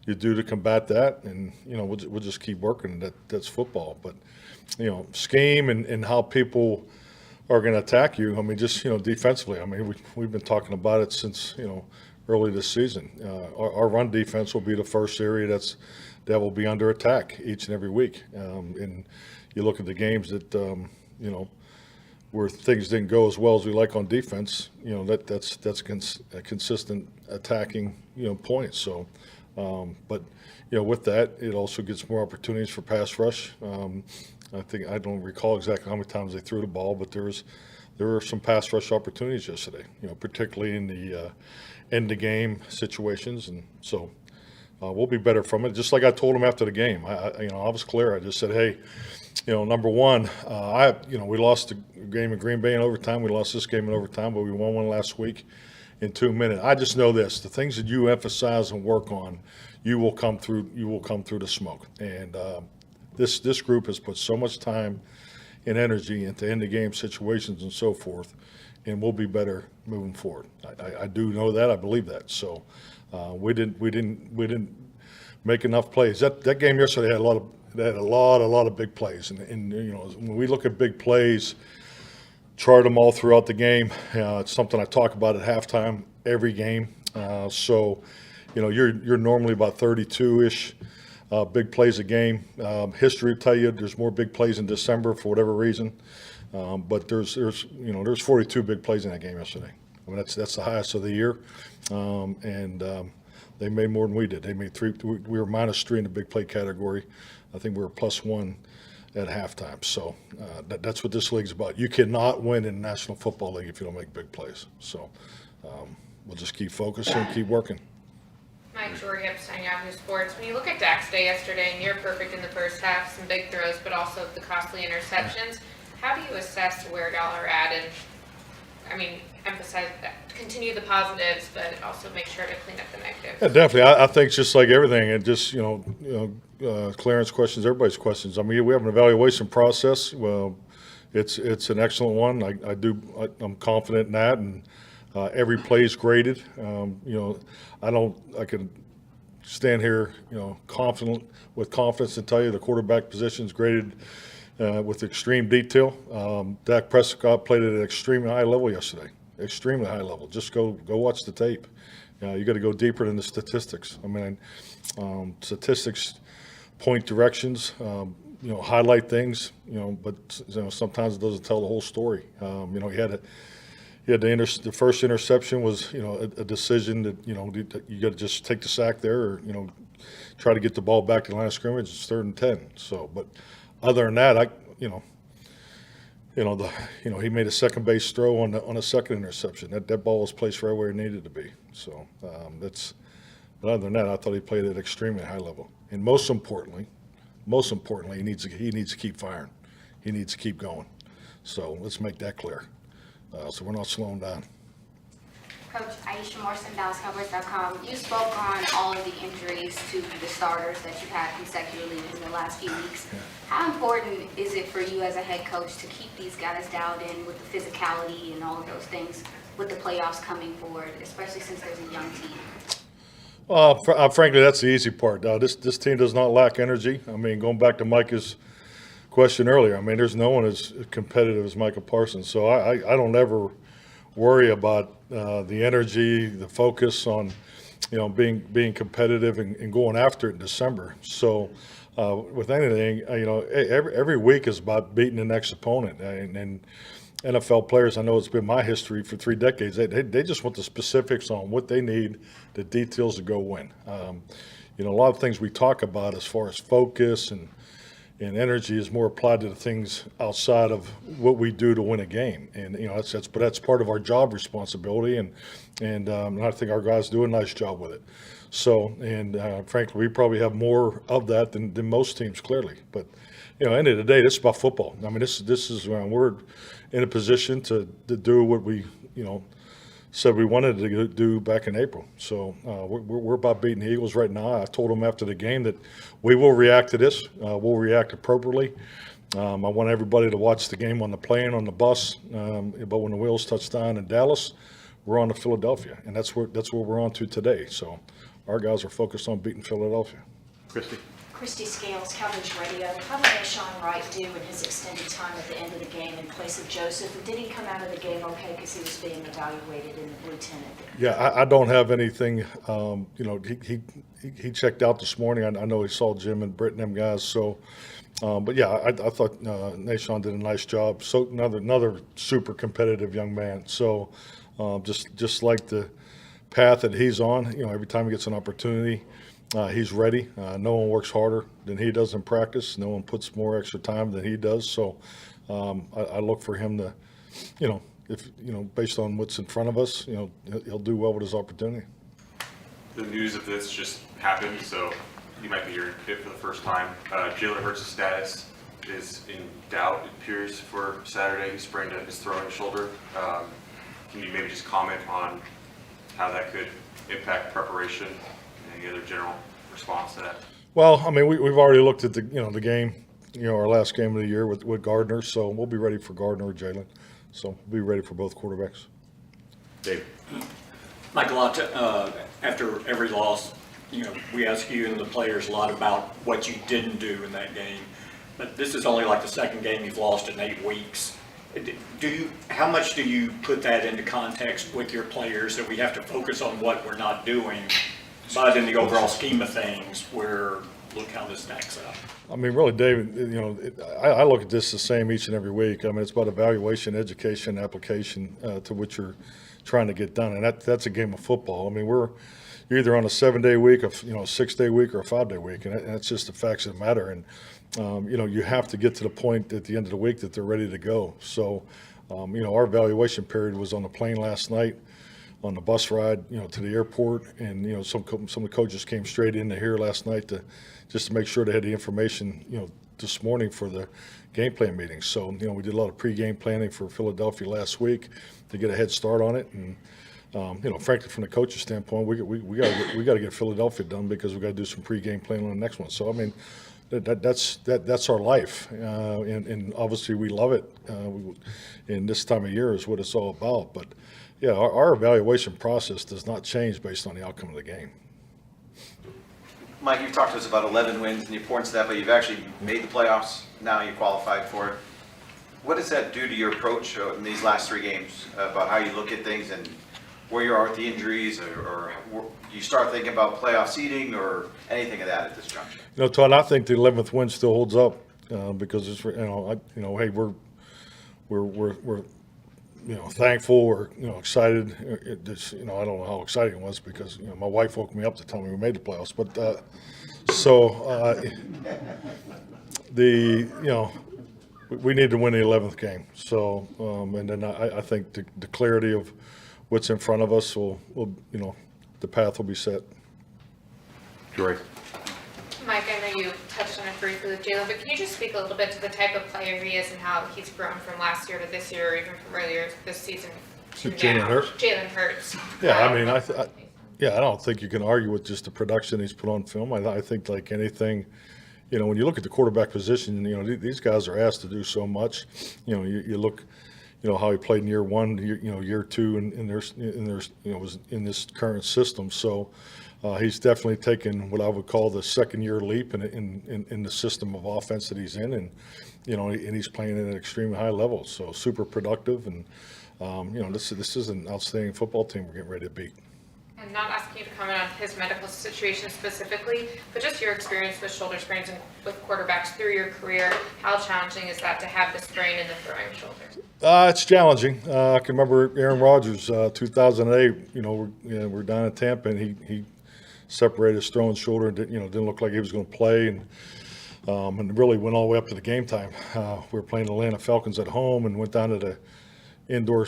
do to combat that, and we'll just keep working. That's football, but scheme and how people are going to attack you. Just defensively. We've been talking about it since early this season. Our run defense will be the first area that will be under attack each and every week. And you look at the games that where things didn't go as well as we like on defense. That's a consistent attacking points. So. But with that, it also gets more opportunities for pass rush. I don't recall exactly how many times they threw the ball, but there were some pass rush opportunities yesterday. Particularly in the end of game situations, and so we'll be better from it. Just like I told them after the game, I was clear. I just said, hey, number one, we lost the game in Green Bay in overtime. We lost this game in overtime, but we won one last week in 2 minutes. I just know this: the things that you emphasize and work on, you will come through the smoke. And this group has put so much time and energy into end of game situations and so forth, and we'll be better moving forward. I do know that. I believe that. So we didn't make enough plays. That game yesterday had a lot of big plays, and you know, when we look at big plays, chart them all throughout the game. It's something I talk about at halftime every game. So, you know, you're normally about 32-ish big plays a game. History will tell you there's more big plays in December for whatever reason, but there's 42 big plays in that game yesterday. I mean, that's the highest of the year, and they made more than we did. They made 3. We were -3 in the big play category. I think we were +1 at halftime. So that's what this league's about. You cannot win in the National Football League if you don't make big plays. So we'll just keep focusing and keep working. Mike Jordy, Epstein, Yahoo Sports. When you look at Dak's day yesterday, and you're perfect in the first half, some big throws, but also the costly interceptions, how do you assess where y'all are at? And, I mean, emphasize that, continue the positives, but also make sure to clean up the negatives. Yeah, definitely. I think just like everything, and just, Clarence questions, everybody's questions. I mean, we have an evaluation process. Well, it's an excellent one. I'm confident in that, and every play is graded. I can stand here, with confidence and tell you the quarterback position is graded with extreme detail. Dak Prescott played at an extremely high level yesterday. Extremely high level. Just go watch the tape. You got to go deeper than the statistics. I mean, statistics point directions, highlight things, but sometimes it doesn't tell the whole story. He had the first interception was a decision that you got to just take the sack there, or try to get the ball back to the line of scrimmage. It's 3rd and 10. So, but other than that, he made a second base throw on a second interception. That ball was placed right where it needed to be. So but other than that, I thought he played at an extremely high level. And most importantly, he needs to keep firing. He needs to keep going. So let's make that clear. So we're not slowing down. Coach Aisha Morrison, DallasCowboys.com. You spoke on all of the injuries to the starters that you've had consecutively in the last few weeks. Yeah. How important is it for you as a head coach to keep these guys dialed in with the physicality and all of those things with the playoffs coming forward, especially since there's a young team? Well, frankly, that's the easy part. This team does not lack energy. I mean, going back to Micah's question earlier, I mean, there's no one as competitive as Micah Parsons. So I don't ever worry about the energy, the focus on, being competitive and going after it in December. So with anything, every week is about beating the next opponent. And NFL players, I know it's been my history for 3 decades, they just want the specifics on what they need, the details to go win. A lot of things we talk about as far as focus and energy is more applied to the things outside of what we do to win a game, and that's part of our job responsibility, and I think our guys do a nice job with it. So, and frankly, we probably have more of that than most teams, clearly. But end of the day, this is about football. I mean, this is we're in a position to do what we said we wanted to do back in April. So we're about beating the Eagles right now. I told them after the game that we will react to this. We'll react appropriately. I want everybody to watch the game on the plane, on the bus. But when the wheels touch down in Dallas, we're on to Philadelphia, and that's where we're on to today. So our guys are focused on beating Philadelphia. Christy Scales, Cowboys Radio. How did Sean Wright do in his extended time at the end of the game in place of Joseph? And did he come out of the game okay because he was being evaluated in the lieutenant? Yeah, I don't have anything. He checked out this morning. I know he saw Jim and Britt and them guys. So, but yeah, I thought Nashawn did a nice job. So another super competitive young man. So just like the path that he's on, every time he gets an opportunity, he's ready. No one works harder than he does in practice. No one puts more extra time than he does. So I look for him to, based on what's in front of us, he'll do well with his opportunity. The news of this just happened, so you might be hearing it for the first time. Jalen Hurts' status is in doubt, it appears, for Saturday. He sprained his throwing shoulder. Can you maybe just comment on how that could impact preparation? Any other general response to that? Well, I mean, we've already looked at the game, our last game of the year with Gardner, so we'll be ready for Gardner or Jalen. So we'll be ready for both quarterbacks. Dave. Michael, after every loss, we ask you and the players a lot about what you didn't do in that game. But this is only like the second game you've lost in 8 weeks. How much do you put that into context with your players that we have to focus on what we're not doing, but in the overall scheme of things, look how this stacks up? I mean, really, David, I look at this the same each and every week. I mean, it's about evaluation, education, application to what you're trying to get done, and that's a game of football. I mean, you're either on a 7-day week, a 6-day week, or a 5-day week, and that's just the facts of the matter. And you have to get to the point at the end of the week that they're ready to go. So, our evaluation period was on the plane last night, on the bus ride, to the airport, and some of the coaches came straight into here last night just to make sure they had the information, this morning for the game plan meetings. So, we did a lot of pre-game planning for Philadelphia last week to get a head start on it, and frankly, from the coach's standpoint, we got to get Philadelphia done because we got to do some pre-game planning on the next one. So, I mean, that's our life, and obviously we love it. And this time of year is what it's all about. But yeah, our evaluation process does not change based on the outcome of the game. Mike, you've talked to us about 11 wins and the importance of that, but you've actually made the playoffs. Now you qualified for it. What does that do to your approach in these last 3 games about how you look at things and where you are with the injuries, or you start thinking about playoff seeding or anything of that at this juncture? Todd, I think the 11th win still holds up because it's hey, we're thankful, we're excited. I don't know how exciting it was because my wife woke me up to tell me we made the playoffs, but we need to win the 11th game. So and then I think the clarity of what's in front of us will the path will be set. Joy. Mike, I know you touched on it briefly with Jalen, but can you just speak a little bit to the type of player he is and how he's grown from last year to this year, or even from earlier this season to now? Jalen Hurts. Yeah, I mean, I don't think you can argue with just the production he's put on film. I think like anything, when you look at the quarterback position, these guys are asked to do so much. You look, how he played in year 1, year 2, and was in this current system. So. He's definitely taken what I would call the second-year leap in the system of offense that he's in, and and he's playing at an extremely high level. So super productive, and this is an outstanding football team we're getting ready to beat. And not asking you to comment on his medical situation specifically, but just your experience with shoulder sprains and with quarterbacks through your career, how challenging is that to have the sprain in the throwing shoulder? It's challenging. I can remember Aaron Rodgers, 2008. We're down in Tampa, and he separated his throwing shoulder and didn't look like he was going to play, and really went all the way up to the game time. We were playing the Atlanta Falcons at home and went down to the indoor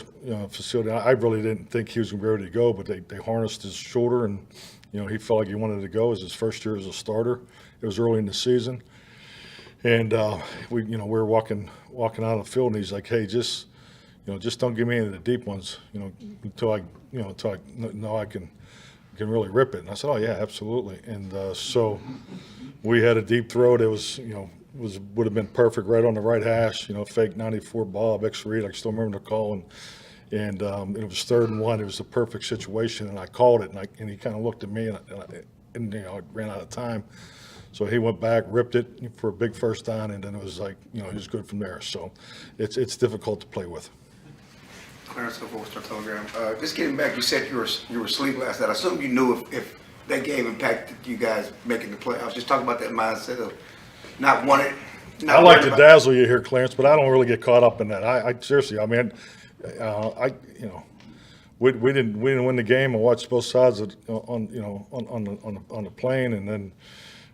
facility. I really didn't think he was going to be ready to go, but they harnessed his shoulder, and he felt like he wanted to go. It was his first year as a starter. It was early in the season, and we were walking out of the field, and he's like, "Hey, just don't give me any of the deep ones, until I know I can really rip it." And I said, "Oh yeah, absolutely." And so we had a deep throw that was would have been perfect right on the right hash, fake 94 Bob X read. I still remember the call, and it was 3rd and 1. It was a perfect situation, and I called it, and he kind of looked at me, and I ran out of time. So he went back, ripped it for a big first down, and then it was like, he was good from there. So it's difficult to play with. Clarence of Star Telegram. Just getting back, you said you were asleep last night. I assume you knew if that game impacted you guys making the playoffs. Just talk about that mindset of not wanting. I like to dazzle you here, Clarence, but I don't really get caught up in that. I seriously, I mean, we didn't win the game. I watched both sides on the plane, and then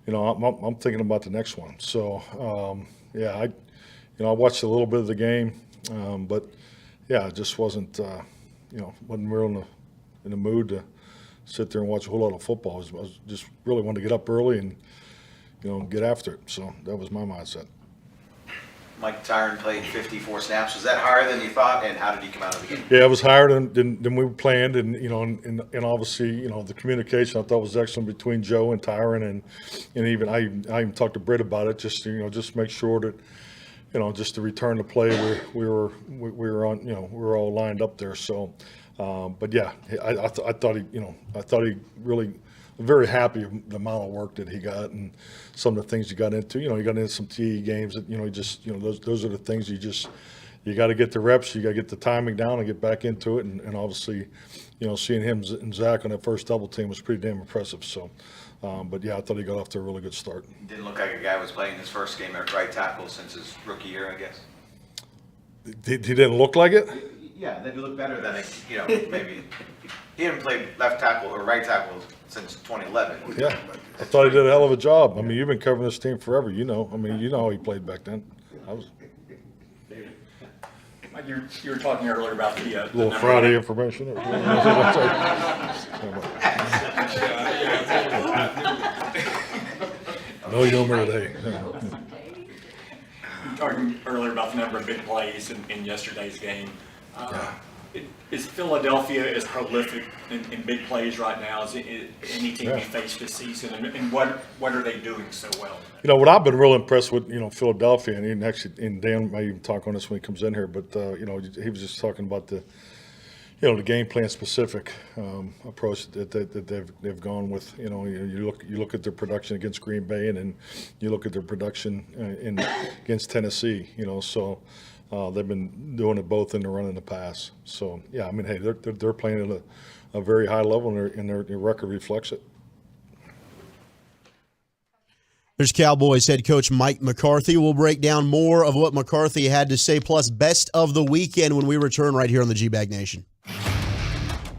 I'm thinking about the next one. So I watched a little bit of the game, but. Yeah, I just wasn't real in the mood to sit there and watch a whole lot of football. I was just really wanted to get up early and, get after it. So that was my mindset. Mike Tyron played 54 snaps. Was that higher than you thought, and how did he come out of the game? Yeah, it was higher than we planned, and and obviously, the communication I thought was excellent between Joe and Tyron, and even I even talked to Britt about it, just just make sure that, just to return the play, we were on, we were all lined up there. So, but yeah, I thought he really. Very happy with the amount of work that he got and some of the things he got into. He got into some TE games that, those are the things you got to get the reps, you got to get the timing down and get back into it. And obviously, seeing him and Zach on that first double team was pretty damn impressive. So, but yeah, I thought he got off to a really good start. Didn't look like a guy was playing his first game at right tackle since his rookie year, I guess. He didn't look like it? Yeah, then he looked better than, maybe. He hadn't played left tackle or right tackle since 2011. Yeah, I thought he did a hell of a job. I mean, you've been covering this team forever. How he played back then. You were talking earlier about the little Friday information. No, you know me today. You were talking earlier about the number of big plays in yesterday's game. Is Philadelphia as prolific in big plays right now as any team we face this season? And what are they doing so well? What I've been real impressed with, Philadelphia, and Dan may even talk on this when he comes in here, but, he was just talking about the game plan specific approach that they've gone with. You look at their production against Green Bay, and then you look at their production against Tennessee. So they've been doing it both in the run and the pass. So yeah, I mean, hey, they're playing at a very high level, and their record reflects it. There's Cowboys head coach Mike McCarthy. We'll break down more of what McCarthy had to say, plus best of the weekend when we return right here on the G-Bag Nation.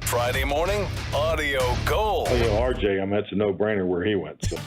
Friday morning, audio gold. RJ, that's a no-brainer where he went. So.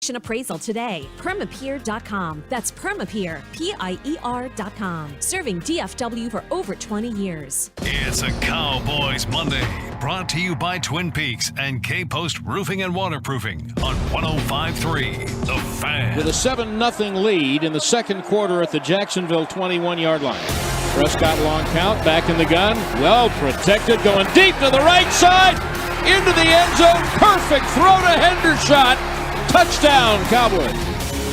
inspection appraisal today. Permapeer.com. That's Permapeer, PIER.com. Serving DFW for over 20 years. It's a Cowboys Monday, brought to you by Twin Peaks and K-Post Roofing and Waterproofing on 105.3 The Fan. With a 7-0 lead in the second quarter at the Jacksonville 21-yard line. Prescott long count, back in the gun, well protected, going deep to the right side, into the end zone, perfect throw to Hendershot, touchdown Cowboys.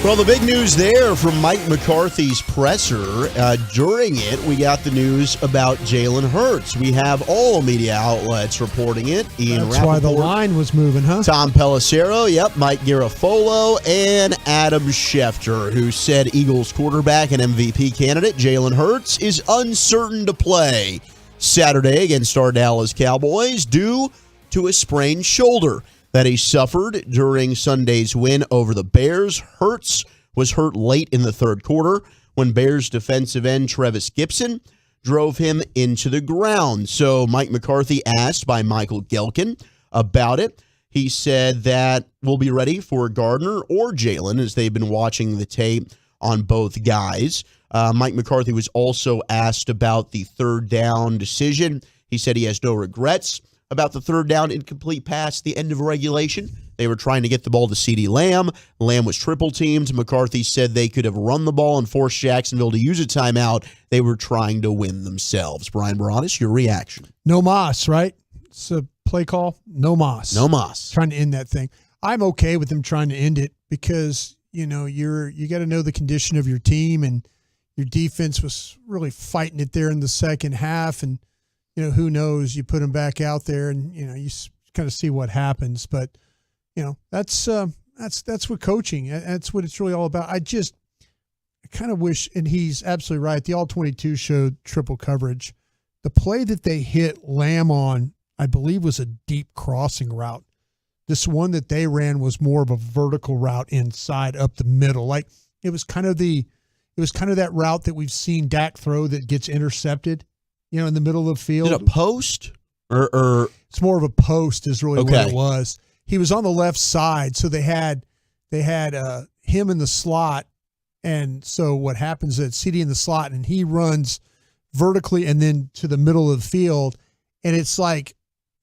Well, the big news there from Mike McCarthy's presser, during it, we got the news about Jalen Hurts. We have all media outlets reporting it. Ian That's why the Rappaport, line was moving, huh? Tom Pelissero, Mike Garafolo, and Adam Schefter, who said Eagles quarterback and MVP candidate Jalen Hurts is uncertain to play Saturday against our Dallas Cowboys due to a sprained shoulder that he suffered during Sunday's win over the Bears. Hurts was hurt late in the third quarter when Bears defensive end Trevis Gipson drove him into the ground. So Mike McCarthy asked by Michael Gelkin about it. He said that we'll be ready for Gardner or Jalen as they've been watching the tape on both guys. Mike McCarthy was also asked about the third down decision. He said he has no regrets about the third down incomplete pass at the end of regulation. They were trying to get the ball to CeeDee Lamb. Lamb was triple teamed. McCarthy said they could have run the ball and forced Jacksonville to use a timeout. They were trying to win themselves. Brian Broaddus, your reaction? No Moss, right? It's a play call. No Moss. No Moss. Trying to end that thing. I'm okay with them trying to end it because, you got to know the condition of your team, and your defense was really fighting it there in the second half, and who knows? You put them back out there, and you kind of see what happens. But that's what coaching. That's what it's really all about. I kind of wish, and he's absolutely right. The All-22 showed triple coverage. The play that they hit Lamb on, I believe, was a deep crossing route. This one that they ran was more of a vertical route inside up the middle. Like it was kind of that route that we've seen Dak throw that gets intercepted. In the middle of the field. Is it a post? Or it's more of a post is really what it was. He was on the left side, so they had him in the slot, and so what happens is CeeDee in the slot, and he runs vertically and then to the middle of the field, and it's like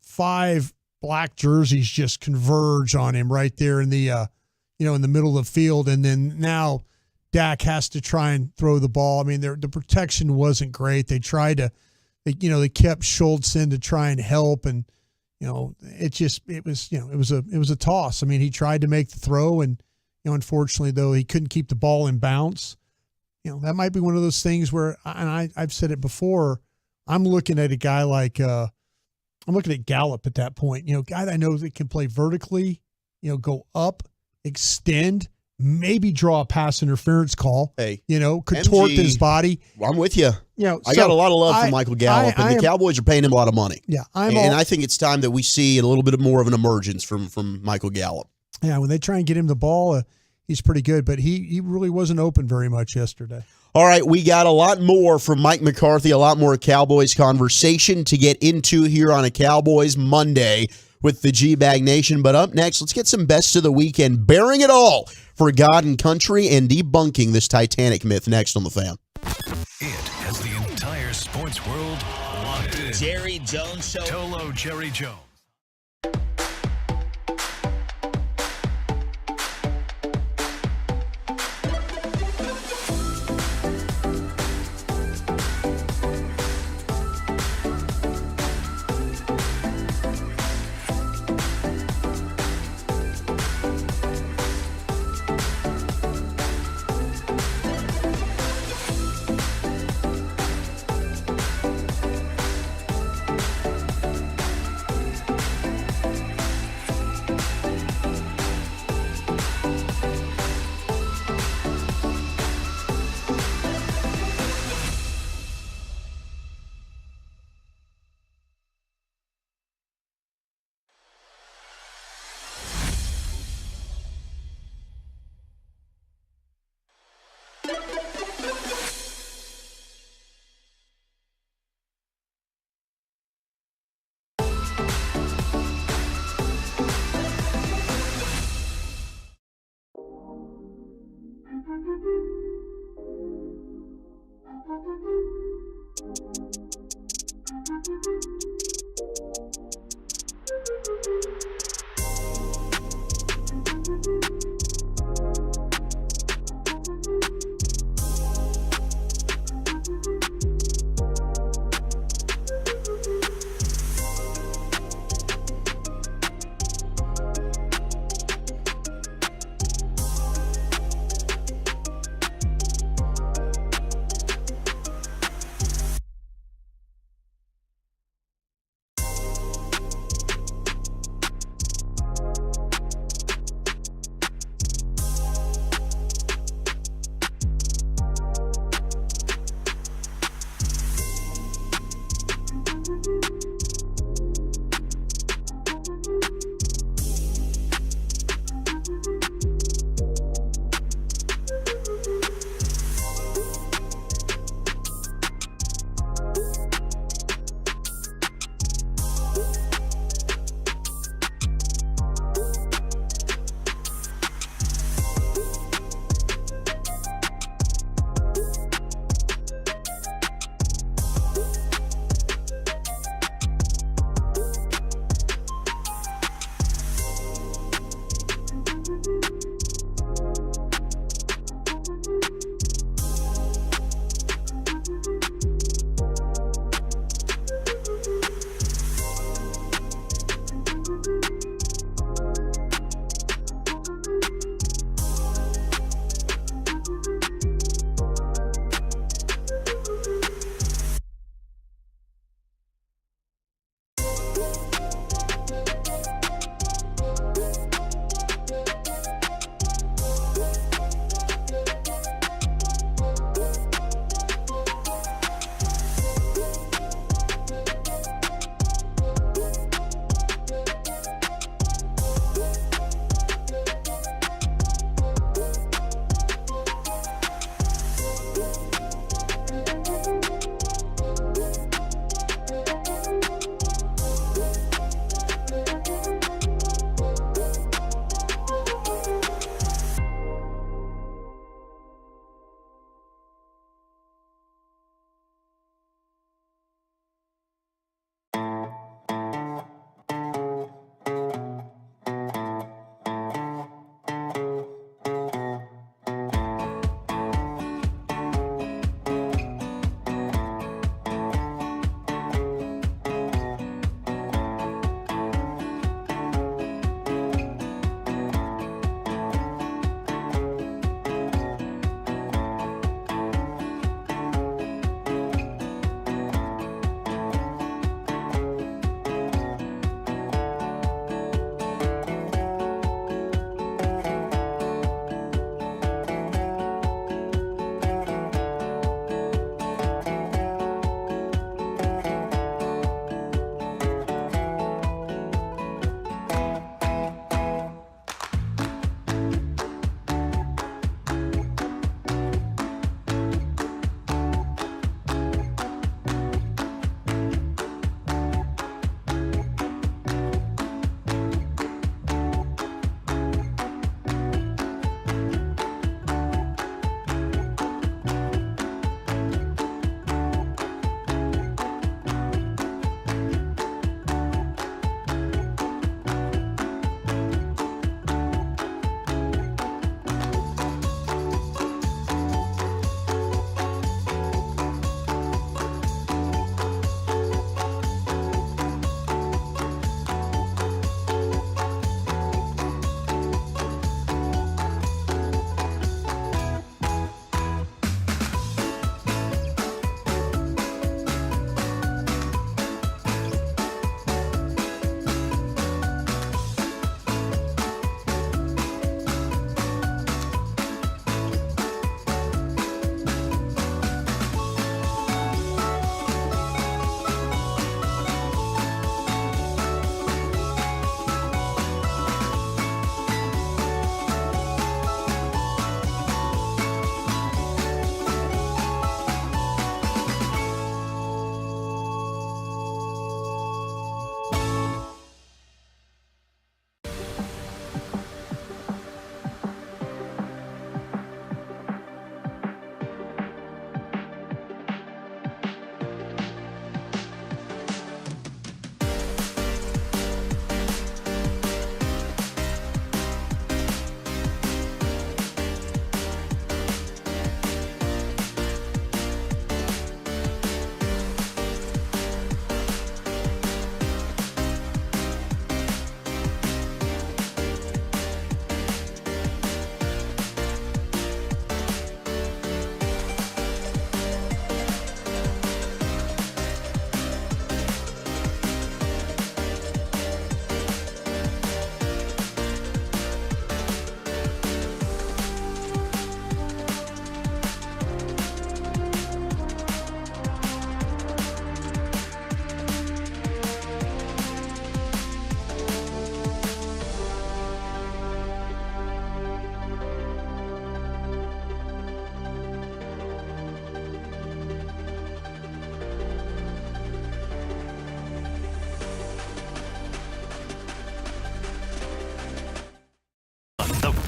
5 black jerseys just converge on him right there in the in the middle of the field, and then now Dak has to try and throw the ball. I mean, the protection wasn't great. They tried to. They kept Schultz in to try and help, and it was a toss. I mean, he tried to make the throw, and unfortunately though he couldn't keep the ball in bounds. That might be one of those things where, and I've said it before, I'm looking at a guy like I'm looking at Gallup at that point. Guy that I know that can play vertically, go up, extend. Maybe draw a pass interference call. Contort his body. I'm with you. I got a lot of love for Michael Gallup, and the Cowboys are paying him a lot of money. Yeah, I think it's time that we see a little bit more of an emergence from Michael Gallup. Yeah, when they try and get him the ball, he's pretty good, but he really wasn't open very much yesterday. All right, we got a lot more from Mike McCarthy, a lot more Cowboys conversation to get into here on a Cowboys Monday with the G-Bag Nation. But up next, let's get some best of the weekend, bearing it all for God and country and debunking this Titanic myth next on The Fan. It has the entire sports world locked in. Jerry Jones Show. Tolo Jerry Jones.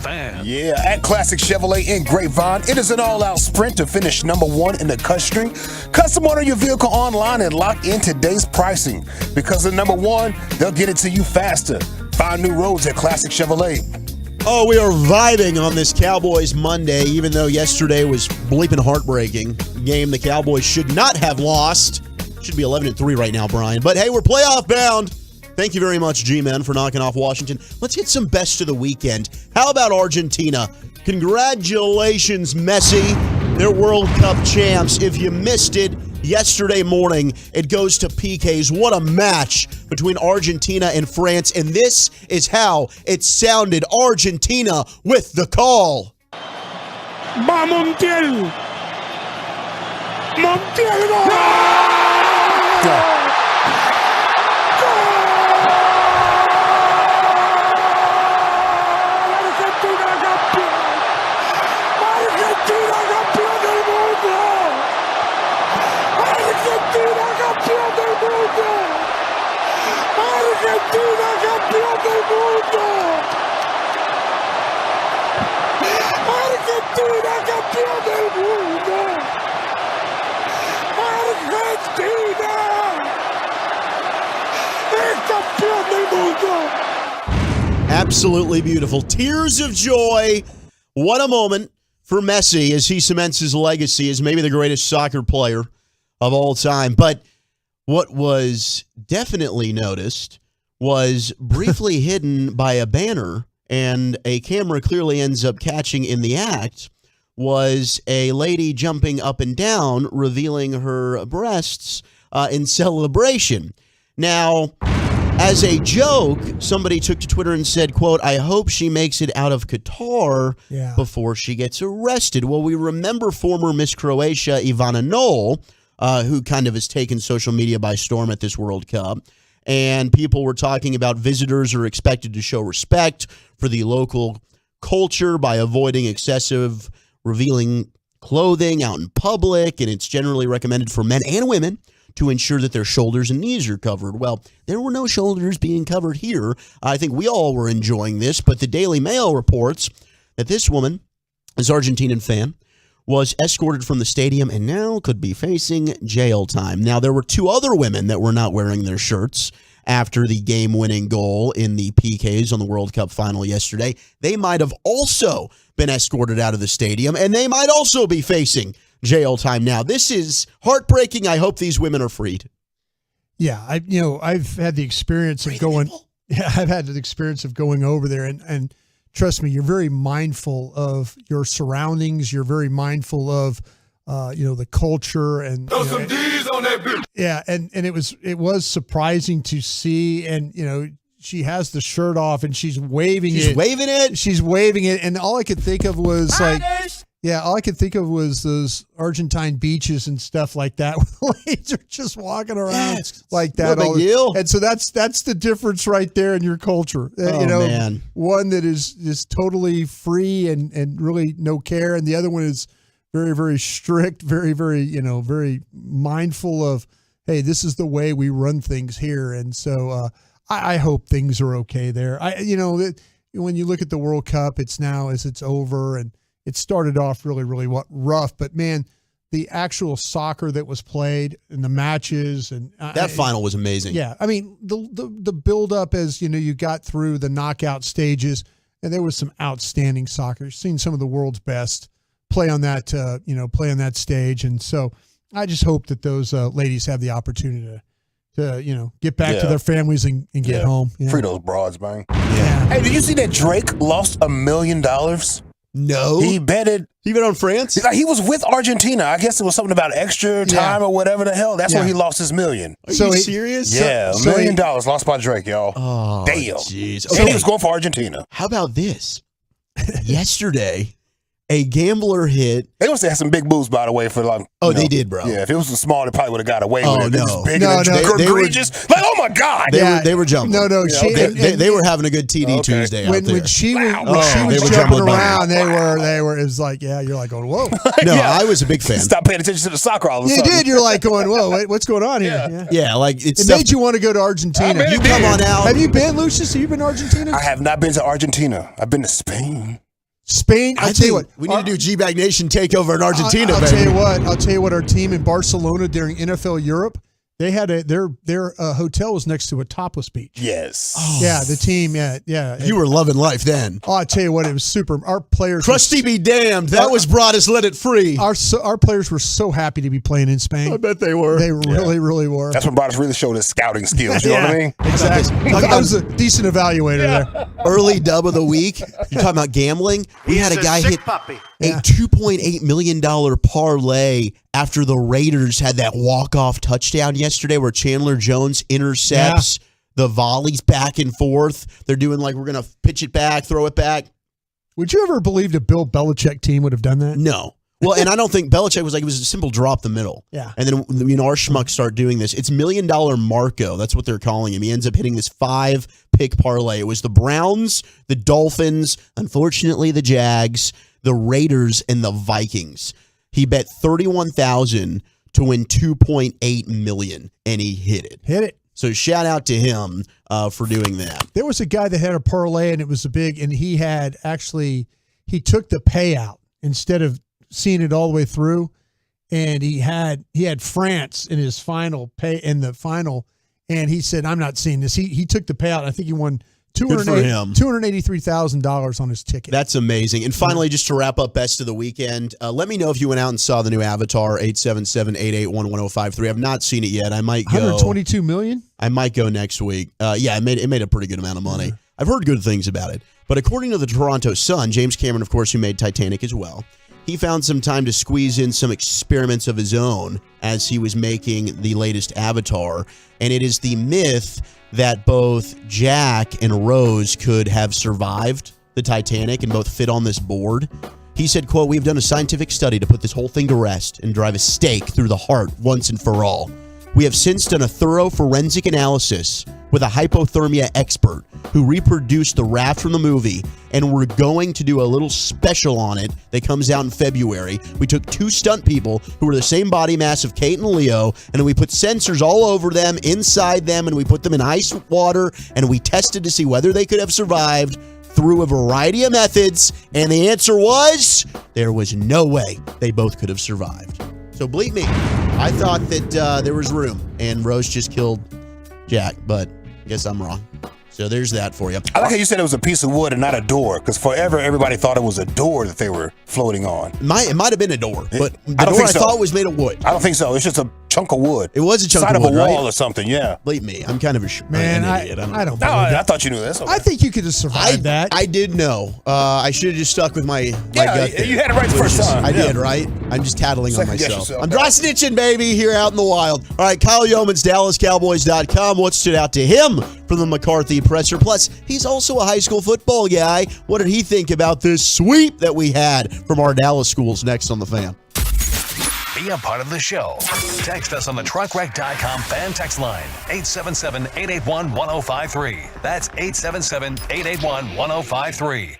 Fan. Yeah, at Classic Chevrolet in Grapevine, it is an all-out sprint to finish #1 in the cut string. Custom order your vehicle online and lock in today's pricing. Because of #1, they'll get it to you faster. Find new roads at Classic Chevrolet. Oh, we are vibing on this Cowboys Monday, even though yesterday was bleeping heartbreaking. Game the Cowboys should not have lost. Should be 11-3 right now, Brian. But hey, we're playoff bound. Thank you very much, G-Men, for knocking off Washington. Let's get some best of the weekend. How about Argentina? Congratulations, Messi. They're World Cup champs. If you missed it yesterday morning, it goes to PKs. What a match between Argentina and France. And this is how it sounded. Argentina with the call. Va Montiel. Montiel. Argentina campeón del mundo. Argentina campeón del mundo. Argentina es campeón del mundo. Absolutely beautiful. Tears of joy. What a moment for Messi as he cements his legacy as maybe the greatest soccer player of all time. But what was definitely noticed was briefly hidden by a banner, and a camera clearly ends up catching in the act, was a lady jumping up and down, revealing her breasts in celebration. Now, as a joke, somebody took to Twitter and said, quote, I hope she makes it out of Qatar before she gets arrested. Well, we remember former Miss Croatia, Ivana Knoll, who kind of has taken social media by storm at this World Cup. And people were talking about visitors are expected to show respect for the local culture by avoiding excessive revealing clothing out in public. And it's generally recommended for men and women to ensure that their shoulders and knees are covered. Well, there were no shoulders being covered here. I think we all were enjoying this, but the Daily Mail reports that this woman, this Argentinian fan, was escorted from the stadium and now could be facing jail time. Now, there were two other women that were not wearing their shirts after the game-winning goal in the PKs on the World Cup final yesterday. They might have also been escorted out of the stadium, and they might also be facing jail time now. This is heartbreaking. I hope these women are freed. Yeah, I've had the experience of going. Yeah, I've had the experience of going over there, and trust me, you're very mindful of your surroundings. You're very mindful of, the culture and. Throw some D's on that bitch. Yeah, and it was surprising to see, and she has the shirt off and she's waving it. She's waving it. She's waving it, and all I could think of was all I could think of was those Argentine beaches and stuff like that, where the ladies are just walking around like that. No big deal. And so that's the difference right there in your culture. Man. One that is totally free and really no care, and the other one is very, very strict, very, very, very mindful of, hey, this is the way we run things here. And so I hope things are okay there. When you look at the World Cup, it's now as it's over, and it started off really, really rough, but man, the actual soccer that was played and the matches and that final was amazing. Yeah, I mean the build up as you got through the knockout stages, and there was some outstanding soccer. Seen some of the world's best play on that stage, and so I just hope that those ladies have the opportunity to get back to their families and get home. Free those broads, man. Yeah. Hey, did you see that Drake lost $1 million? No. He betted. He bet on France? He was with Argentina. I guess it was something about extra time or whatever the hell. That's where he lost his $1 million. Are you serious? Yeah, $1 million lost by Drake, y'all. Oh, damn. Jeez. And he was going for Argentina. How about this? Yesterday, a gambler hit. They must have had some big moves, by the way, for like. They did, bro. Yeah, if it was small, they probably would have got away with it. No. It was big and egregious. Like, oh my God. They were jumping. No. They were having a good TD Tuesday out there. When she was jumping around, they were. It was like, you're like going, whoa. No, I was a big fan. Stop paying attention to the soccer all of a sudden. You did. You're like going, whoa, wait, what's going on here? Yeah, like it made you want to go to Argentina. You come on out. Have you been, Lucius? Have you been to Argentina? I have not been to Argentina. I've been to Spain. Spain, I'll tell you what. We need to do G-Bag Nation takeover in Argentina, I'll baby. tell you what, our team in Barcelona during NFL Europe, they had their hotel was next to a topless beach. Yes. Oh. Yeah, the team, yeah. You were loving life then. Oh, I tell you what, it was super. Our players, Crusty be damned. That was Broadus. Let it free. Our players were so happy to be playing in Spain. I bet they were. They really, really were. That's when Broadus really showed his scouting skills. You know what I mean? Exactly. I was a decent evaluator there. Early dub of the week. You're talking about gambling. We had a guy hit a $2.8 million parlay after the Raiders had that walk-off touchdown yesterday where Chandler Jones intercepts the volleys back and forth. They're doing like, we're going to pitch it back, throw it back. Would you ever believe the Bill Belichick team would have done that? No. Well, and I don't think Belichick was like, it was a simple drop the middle. Yeah. And then, our schmucks start doing this. It's $1 Million Marco. That's what they're calling him. He ends up hitting this 5-pick parlay. It was the Browns, the Dolphins, unfortunately the Jags, the Raiders, and the Vikings. He bet $31,000 to win $2.8 million, and he hit it. So shout out to him for doing that. There was a guy that had a parlay, and it was and he took the payout instead of seeing it all the way through, and he had France in his final and he said, I'm not seeing this. He took the payout. I think he won $283,000 on his ticket. That's amazing. And finally, just to wrap up best of the weekend, let me know if you went out and saw the new Avatar, 877-881-1053. I've not seen it yet. I might go. $122 million? I might go next week. It made a pretty good amount of money. I've heard good things about it. But according to the Toronto Sun, James Cameron, of course, who made Titanic as well, he found some time to squeeze in some experiments of his own as he was making the latest Avatar. And it is the myth that both Jack and Rose could have survived the Titanic and both fit on this board. He said, quote, "We've done a scientific study to put this whole thing to rest and drive a stake through the heart once and for all. We have since done a thorough forensic analysis with a hypothermia expert who reproduced the raft from the movie, and we're going to do a little special on it that comes out in February. We took 2 stunt people who were the same body mass of Kate and Leo, and we put sensors all over them, inside them, and we put them in ice water, and we tested to see whether they could have survived through a variety of methods, and the answer was there was no way they both could have survived. So bleep me. I thought that there was room, and Rose just killed Jack, but I guess I'm wrong. So there's that for you. I like how you said it was a piece of wood and not a door, because forever everybody thought it was a door that they were floating on. It might have been a door, but the I don't door think I so. thought was made of wood. I don't think so. It's just a chunk of wood. It was a chunk side of wood, a wall right? or something. Yeah. Bleep me. I'm kind of an idiot. I don't No, believe that. I thought you knew this. Okay. I think you could have survived that. I did know. I should have just stuck with my gut there. you had it right the first time. I Yeah. did, right? I'm just tattling on Second guess myself. yourself. I'm dry snitching, baby, here out in the wild. All right, Kyle Yeomans, DallasCowboys.com. What stood out to him from the McCarthy presser? Plus, he's also a high school football guy. What did he think about this sweep that we had from our Dallas schools? Next on The Fan. Be a part of the show. Text us on the truckwreck.com fan text line, 877-881-1053. That's 877-881-1053.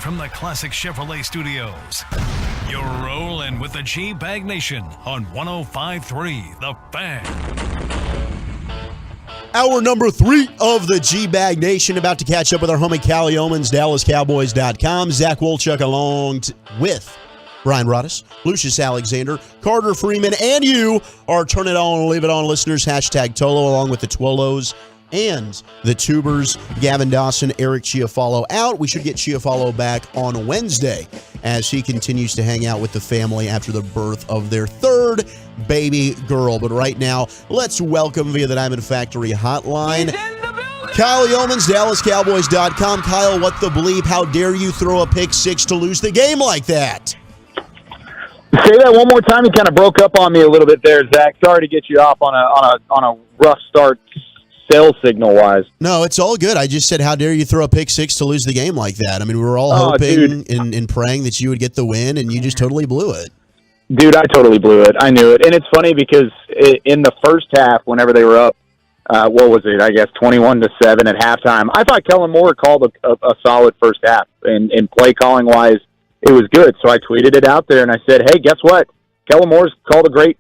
from the Classic Chevrolet Studios. You're rolling with the G-Bag Nation on 105.3 The Fan. Hour number 3 of the G-Bag Nation, about to catch up with our homie Callie Omans, DallasCowboys.com. Zach Wolchuk along with Brian Broaddus, Lucius Alexander, Carter Freeman, and you are Turn It On, Leave It On listeners. Hashtag Tolo, along with the Twolos and the Tubers. Gavin Dawson, Eric Chiafalo out. We should get Chiafalo back on Wednesday as he continues to hang out with the family after the birth of their third baby girl. But right now, let's welcome via the Diamond Factory hotline, Kyle Yeomans, DallasCowboys.com. Kyle, what the bleep? How dare you throw a pick six to lose the game like that? Say that one more time. You kind of broke up on me a little bit there, Zach. Sorry to get you off on a rough start, sales signal wise. No, it's all good. I just said, how dare you throw a pick six to lose the game like that? I mean, we were all hoping and praying that you would get the win, and you just totally blew it. Dude, I totally blew it. I knew it. And it's funny because in the first half, whenever they were up, what was it? I guess 21-7 at halftime. I thought Kellen Moore called a solid first half, and play calling wise, it was good. So I tweeted it out there, and I said, hey, guess what? Kellen Moore's called a great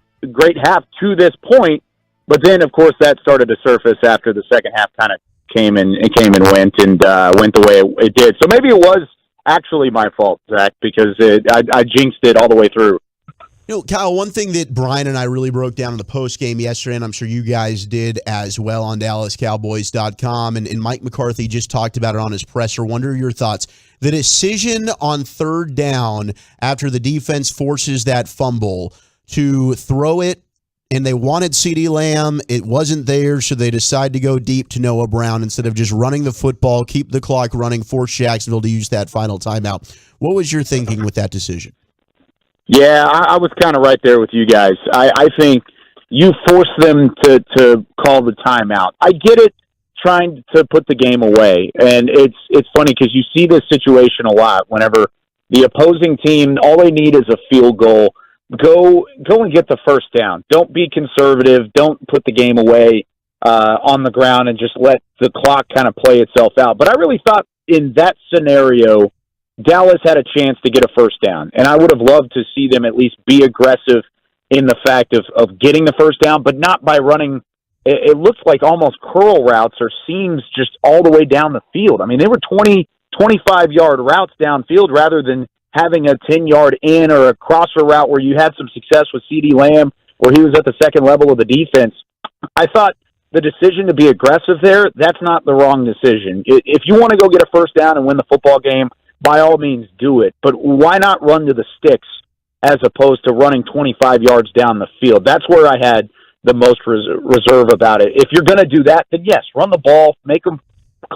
half to this point. But then, of course, that started to surface after the second half kind of came and went the way it did. So maybe it was actually my fault, Zach, because I jinxed it all the way through. You know, Kyle, one thing that Brian and I really broke down in the post game yesterday, and I'm sure you guys did as well on DallasCowboys.com, and Mike McCarthy just talked about it on his presser. Wonder your thoughts. The decision on third down after the defense forces that fumble to throw it, and they wanted CeeDee Lamb. It wasn't there, so they decided to go deep to Noah Brown instead of just running the football, keep the clock running, force Jacksonville to use that final timeout. What was your thinking with that decision? Yeah, I was kind of right there with you guys. I think you force them to call the timeout. I get it, trying to put the game away, and it's funny because you see this situation a lot. Whenever the opposing team, all they need is a field goal. Go and get the first down. Don't be conservative. Don't put the game away on the ground and just let the clock kind of play itself out. But I really thought in that scenario, Dallas had a chance to get a first down, and I would have loved to see them at least be aggressive in the fact of getting the first down, but not by running. It looks like almost curl routes or seams just all the way down the field. I mean, they were 20, 25-yard routes downfield rather than having a 10-yard in or a crosser route where you had some success with CeeDee Lamb where he was at the second level of the defense. I thought the decision to be aggressive there, that's not the wrong decision. If you want to go get a first down and win the football game, by all means do it. But why not run to the sticks as opposed to running 25 yards down the field? That's where I had the most reserve about it. If you're going to do that, then yes, run the ball, make them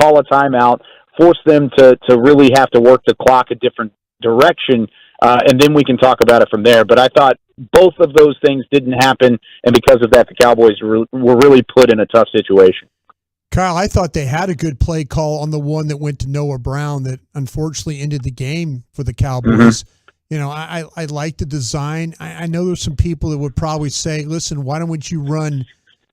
call a timeout, force them to really have to work the clock a different direction, and then we can talk about it from there. But I thought both of those things didn't happen, and because of that, the Cowboys were really put in a tough situation. Kyle, I thought they had a good play call on the one that went to Noah Brown that unfortunately ended the game for the Cowboys. Mm-hmm. You know, I like the design. I know there's some people that would probably say, listen, why don't you run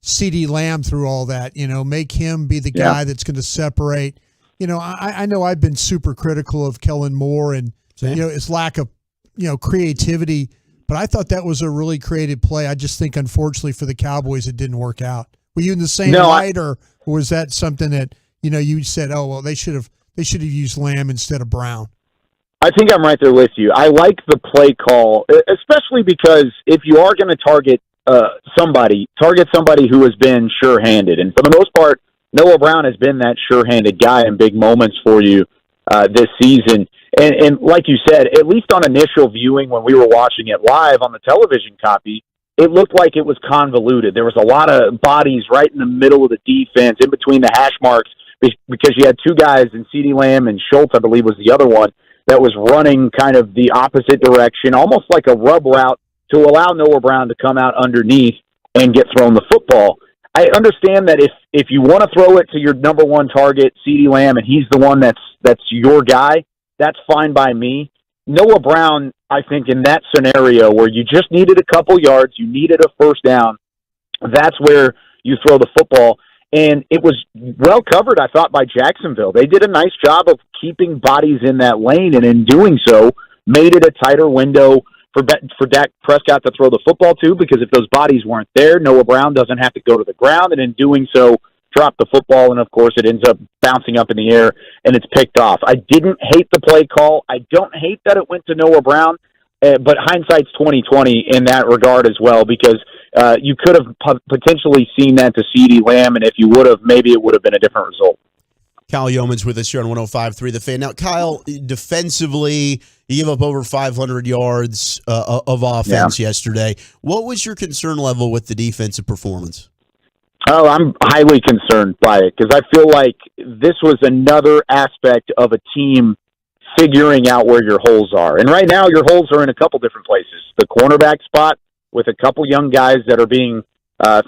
CeeDee Lamb through all that? You know, make him be the guy that's going to separate. You know, I know I've been super critical of Kellen Moore and, you know, his lack of, you know, creativity, but I thought that was a really creative play. I just think, unfortunately, for the Cowboys, it didn't work out. Were you in the same light, or was that something that, you know, you said, oh, well, they should have used Lamb instead of Brown? I think I'm right there with you. I like the play call, especially because if you are going to target somebody who has been sure-handed. And for the most part, Noah Brown has been that sure-handed guy in big moments for you this season. And like you said, at least on initial viewing when we were watching it live on the television copy, it looked like it was convoluted. There was a lot of bodies right in the middle of the defense, in between the hash marks, because you had two guys in CeeDee Lamb and Schultz, I believe was the other one, that was running kind of the opposite direction, almost like a rub route to allow Noah Brown to come out underneath and get thrown the football. I understand that if you want to throw it to your number one target, CeeDee Lamb, and he's the one that's your guy, that's fine by me. Noah Brown, I think in that scenario where you just needed a couple yards, you needed a first down, that's where you throw the football. And it was well covered, I thought, by Jacksonville. They did a nice job of keeping bodies in that lane, and in doing so, made it a tighter window for Dak Prescott to throw the football to, because if those bodies weren't there, Noah Brown doesn't have to go to the ground, and in doing so, drop the football, and of course it ends up bouncing up in the air, and it's picked off. I didn't hate the play call. I don't hate that it went to Noah Brown, but hindsight's 20/20 in that regard as well, because you could have potentially seen that to CeeDee Lamb, and if you would have, maybe it would have been a different result. Kyle Yeoman's with us here on 105.3 The Fan. Now, Kyle, defensively, you gave up over 500 yards of offense yesterday. What was your concern level with the defensive performance? Oh, I'm highly concerned by it, because I feel like this was another aspect of a team figuring out where your holes are. And right now, your holes are in a couple different places. The cornerback spot, with a couple young guys that are being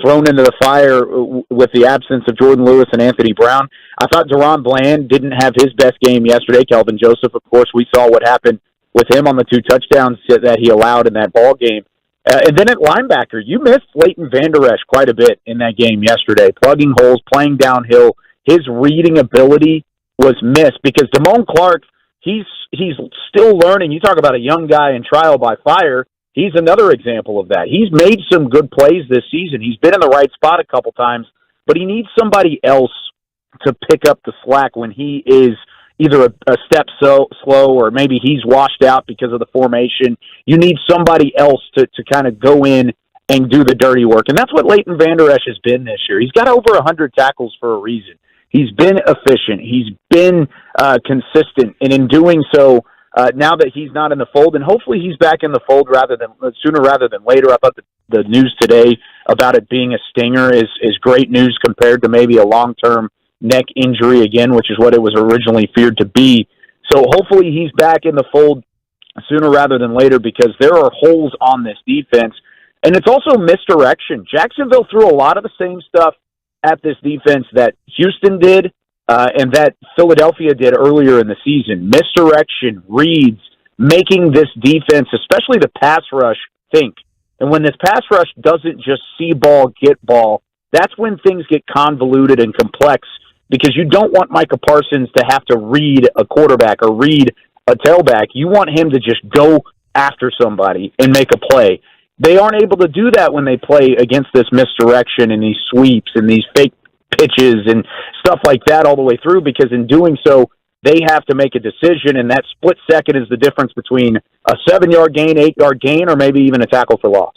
thrown into the fire with the absence of Jordan Lewis and Anthony Brown. I thought Deron Bland didn't have his best game yesterday. Kelvin Joseph, of course, we saw what happened with him on the 2 touchdowns that he allowed in that ball game. And then at linebacker, you missed Leighton Vander Esch quite a bit in that game yesterday, plugging holes, playing downhill. His reading ability was missed because Damone Clark, he's still learning. You talk about a young guy in trial by fire. He's another example of that. He's made some good plays this season. He's been in the right spot a couple times, but he needs somebody else to pick up the slack when he is either a step slow or maybe he's washed out because of the formation. You need somebody else to kind of go in and do the dirty work. And that's what Leighton Vander Esch has been this year. He's got over 100 tackles for a reason. He's been efficient. He's been consistent. And in doing so, now that he's not in the fold, and hopefully he's back in the fold sooner rather than later. I thought the news today about it being a stinger is great news compared to maybe a long-term neck injury again, which is what it was originally feared to be. So hopefully he's back in the fold sooner rather than later, because there are holes on this defense. And it's also misdirection. Jacksonville threw a lot of the same stuff at this defense that Houston did, and that Philadelphia did earlier in the season. Misdirection, reads, making this defense, especially the pass rush, think. And when this pass rush doesn't just see ball, get ball, that's when things get convoluted and complex, because you don't want Micah Parsons to have to read a quarterback or read a tailback. You want him to just go after somebody and make a play. They aren't able to do that when they play against this misdirection and these sweeps and these fake pitches and stuff like that all the way through, because in doing so, they have to make a decision, and that split second is the difference between a 7-yard gain, 8-yard gain, or maybe even a tackle for loss.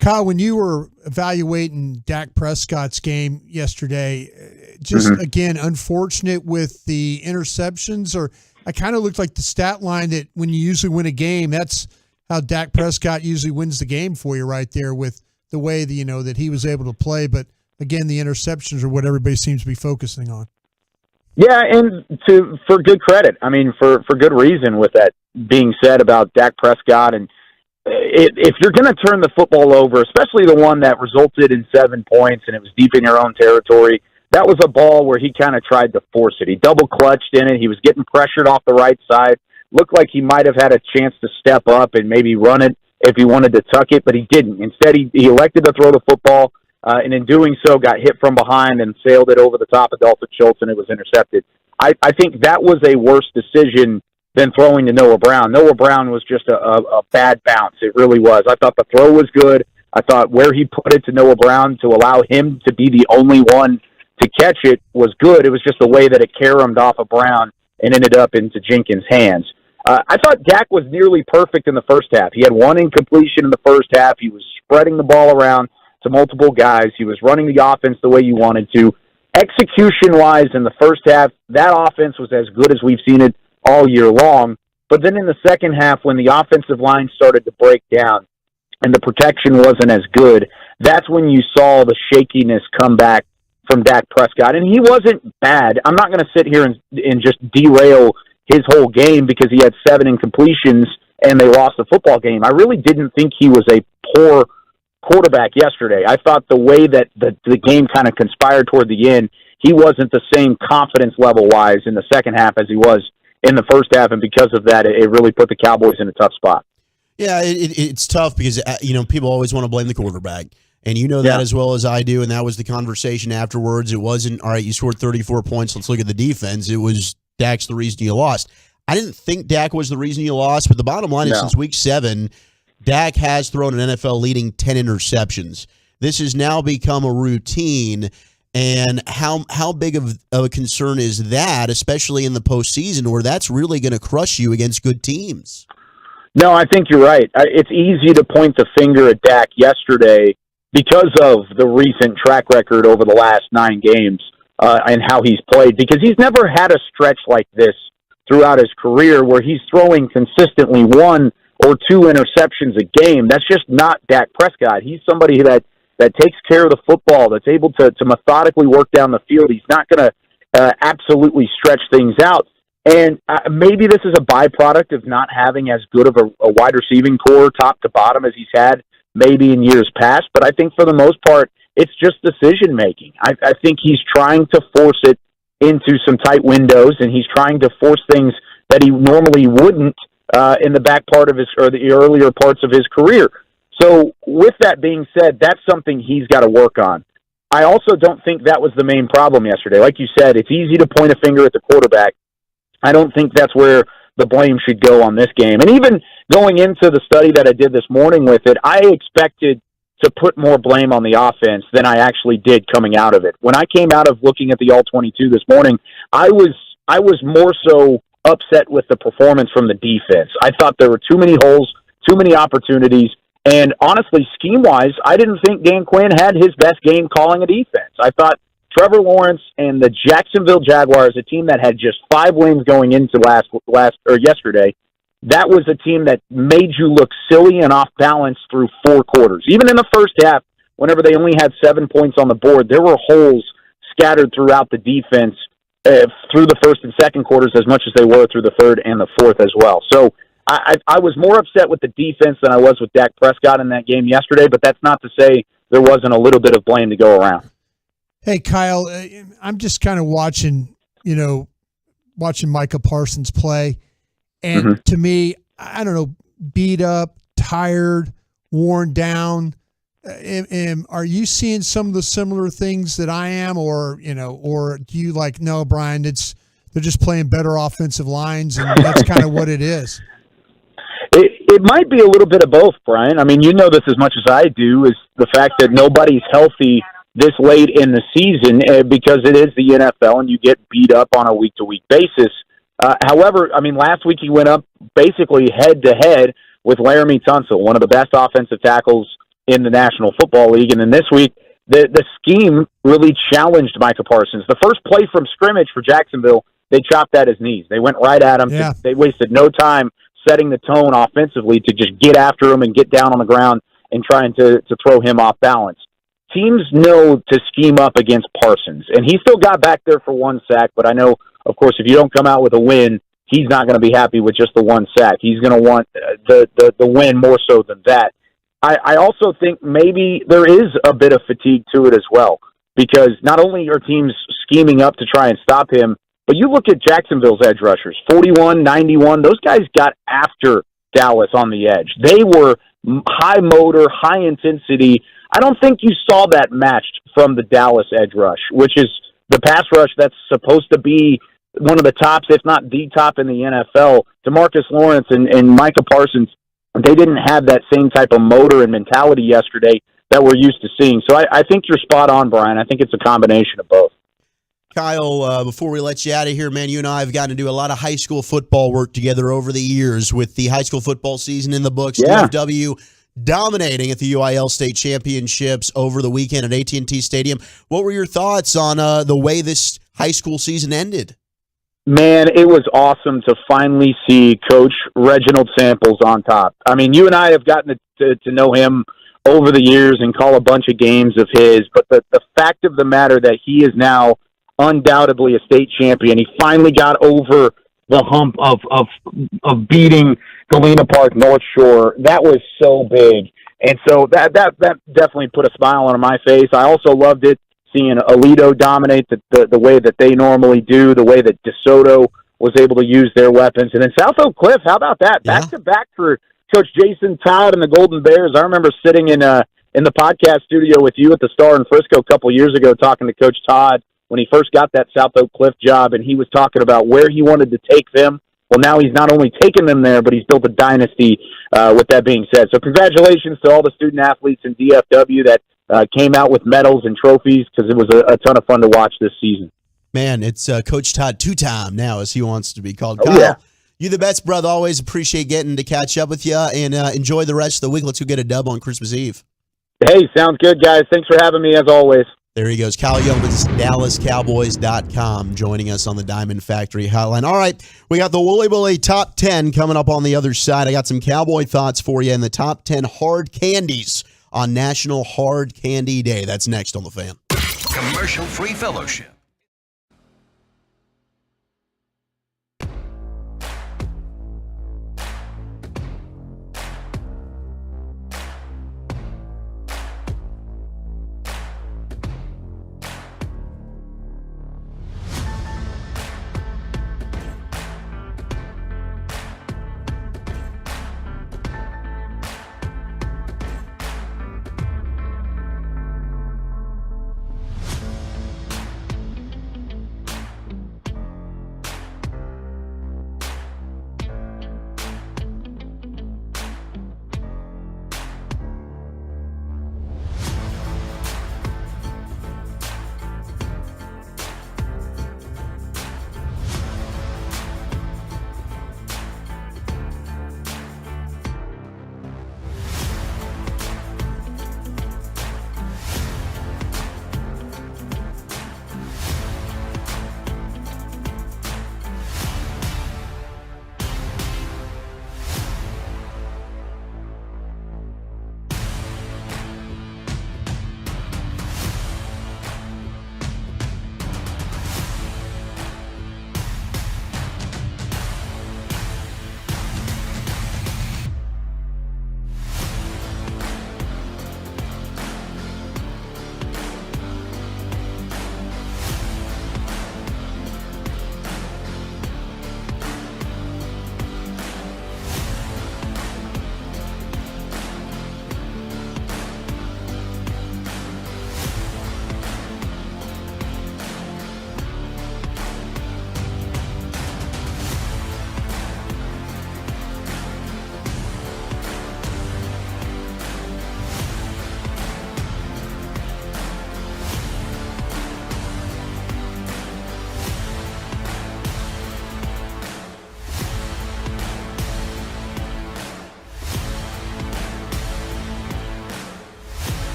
Kyle, when you were evaluating Dak Prescott's game yesterday, just again, unfortunate with the interceptions, or I kind of looked like the stat line that when you usually win a game, that's how Dak Prescott usually wins the game for you right there, with the way that, that he was able to play. But again, the interceptions are what everybody seems to be focusing on. Yeah, and for good credit. I mean, for good reason with that being said about Dak Prescott. And if you're going to turn the football over, especially the one that resulted in 7 points and it was deep in your own territory, that was a ball where he kind of tried to force it. He double clutched in it. He was getting pressured off the right side. Looked like he might have had a chance to step up and maybe run it if he wanted to tuck it, but he didn't. Instead, he elected to throw the football, and in doing so, got hit from behind and sailed it over the top of Dalton Schultz, and it was intercepted. I think that was a worse decision than throwing to Noah Brown. Noah Brown was just a bad bounce. It really was. I thought the throw was good. I thought where he put it to Noah Brown to allow him to be the only one to catch it was good. It was just the way that it caromed off of Brown and ended up into Jenkins' hands. I thought Dak was nearly perfect in the first half. He had one incompletion in the first half. He was spreading the ball around to multiple guys. He was running the offense the way you wanted to. Execution-wise, in the first half, that offense was as good as we've seen it all year long. But then in the second half, when the offensive line started to break down and the protection wasn't as good, that's when you saw the shakiness come back from Dak Prescott. And he wasn't bad. I'm not going to sit here and just derail his whole game because he had 7 incompletions and they lost the football game. I really didn't think he was a poor quarterback yesterday. I thought the way that the game kind of conspired toward the end, he wasn't the same confidence level-wise in the second half as he was in the first half, and because of that, it really put the Cowboys in a tough spot. Yeah, it's tough because, people always want to blame the quarterback. And you know that as well as I do, and that was the conversation afterwards. It wasn't, all right, you scored 34 points, let's look at the defense. It was, Dak's the reason you lost. I didn't think Dak was the reason you lost, but the bottom line is since week 7, Dak has thrown an NFL-leading 10 interceptions. This has now become a routine, and how big of a concern is that, especially in the postseason, where that's really going to crush you against good teams? No, I think you're right. It's easy to point the finger at Dak yesterday because of the recent track record over the last 9 games and how he's played, because he's never had a stretch like this throughout his career where he's throwing consistently 1 or 2 interceptions a game. That's just not Dak Prescott. He's somebody that takes care of the football, that's able to methodically work down the field. He's not going to absolutely stretch things out. And maybe this is a byproduct of not having as good of a wide receiving core top to bottom as he's had maybe in years past. But I think for the most part, it's just decision-making. I think he's trying to force it into some tight windows, and he's trying to force things that he normally wouldn't in the back part of his, or the earlier parts of his career. So with that being said, that's something he's got to work on. I also don't think that was the main problem yesterday. Like you said, it's easy to point a finger at the quarterback. I don't think that's where the blame should go on this game. And even going into the study that I did this morning with it, I expected to put more blame on the offense than I actually did coming out of it. When I came out of looking at the All-22 this morning, I was more so upset with the performance from the defense. I thought there were too many holes, too many opportunities, and honestly, scheme-wise, I didn't think Dan Quinn had his best game calling a defense. I thought Trevor Lawrence and the Jacksonville Jaguars, a team that had just 5 wins going into yesterday, that was a team that made you look silly and off balance through 4 quarters. Even in the first half, whenever they only had 7 points on the board, there were holes scattered throughout the defense through the first and second quarters as much as they were through the third and the fourth as well. So I was more upset with the defense than I was with Dak Prescott in that game yesterday, but that's not to say there wasn't a little bit of blame to go around. Hey, Kyle, I'm just kind of watching Micah Parsons play. And to me, I don't know, beat up, tired, worn down. Are you seeing some of the similar things that I am, or do you no, Brian? They're just playing better offensive lines, and that's kind of what it is. It might be a little bit of both, Brian. I mean, you know this as much as I do, is the fact that nobody's healthy this late in the season because it is the NFL and you get beat up on a week-to-week basis. However, I mean, last week he went up basically head-to-head with Laramie Tunsil, one of the best offensive tackles in the National Football League. And then this week, the scheme really challenged Micah Parsons. The first play from scrimmage for Jacksonville, they chopped at his knees. They went right at him. Yeah. They wasted no time setting the tone offensively to just get after him and get down on the ground and trying to throw him off balance. Teams know to scheme up against Parsons, and he still got back there for 1 sack, but I know, of course, if you don't come out with a win, he's not going to be happy with just the 1 sack. He's going to want the win more so than that. I also think maybe there is a bit of fatigue to it as well, because not only are teams scheming up to try and stop him, but you look at Jacksonville's edge rushers, 41, 91, those guys got after Dallas on the edge. They were high motor, high intensity. I don't think you saw that matched from the Dallas edge rush, which is the pass rush that's supposed to be one of the tops, if not the top in the NFL. DeMarcus Lawrence and Micah Parsons, they didn't have that same type of motor and mentality yesterday that we're used to seeing. So I think you're spot on, Brian. I think it's a combination of both. Kyle, before we let you out of here, man, you and I have gotten to do a lot of high school football work together over the years with the high school football season in the books. Yeah. DFW dominating at the UIL State Championships over the weekend at AT&T Stadium. What were your thoughts on the way this high school season ended? Man, it was awesome to finally see Coach Reginald Samples on top. I mean, you and I have gotten to know him over the years and call a bunch of games of his, but the fact of the matter that he is now undoubtedly a state champion. He finally got over the hump of beating Galena Park North Shore. That was so big. And so that definitely put a smile on my face. I also loved it, seeing Alito dominate the way that they normally do, the way that DeSoto was able to use their weapons. And then South Oak Cliff, how about that? Back-to-back for Coach Jason Todd and the Golden Bears. I remember sitting in in the podcast studio with you at the Star in Frisco a couple years ago talking to Coach Todd when he first got that South Oak Cliff job, and he was talking about where he wanted to take them. Well, now he's not only taken them there, but he's built a dynasty with that being said. So congratulations to all the student-athletes in DFW that came out with medals and trophies, because it was a ton of fun to watch this season. Man, it's Coach Todd two-time now, as he wants to be called. Oh, Kyle, yeah. you the best, brother. Always appreciate getting to catch up with you, and enjoy the rest of the week. Let's go get a dub on Christmas Eve. Hey, sounds good, guys. Thanks for having me, as always. There he goes. Kyle Young with DallasCowboys.com joining us on the Diamond Factory Hotline. All right, we got the Wooly Bully Top 10 coming up on the other side. I got some Cowboy thoughts for you in the Top 10 hard candies on National Hard Candy Day. That's next on The Fan. Commercial-free fellowship.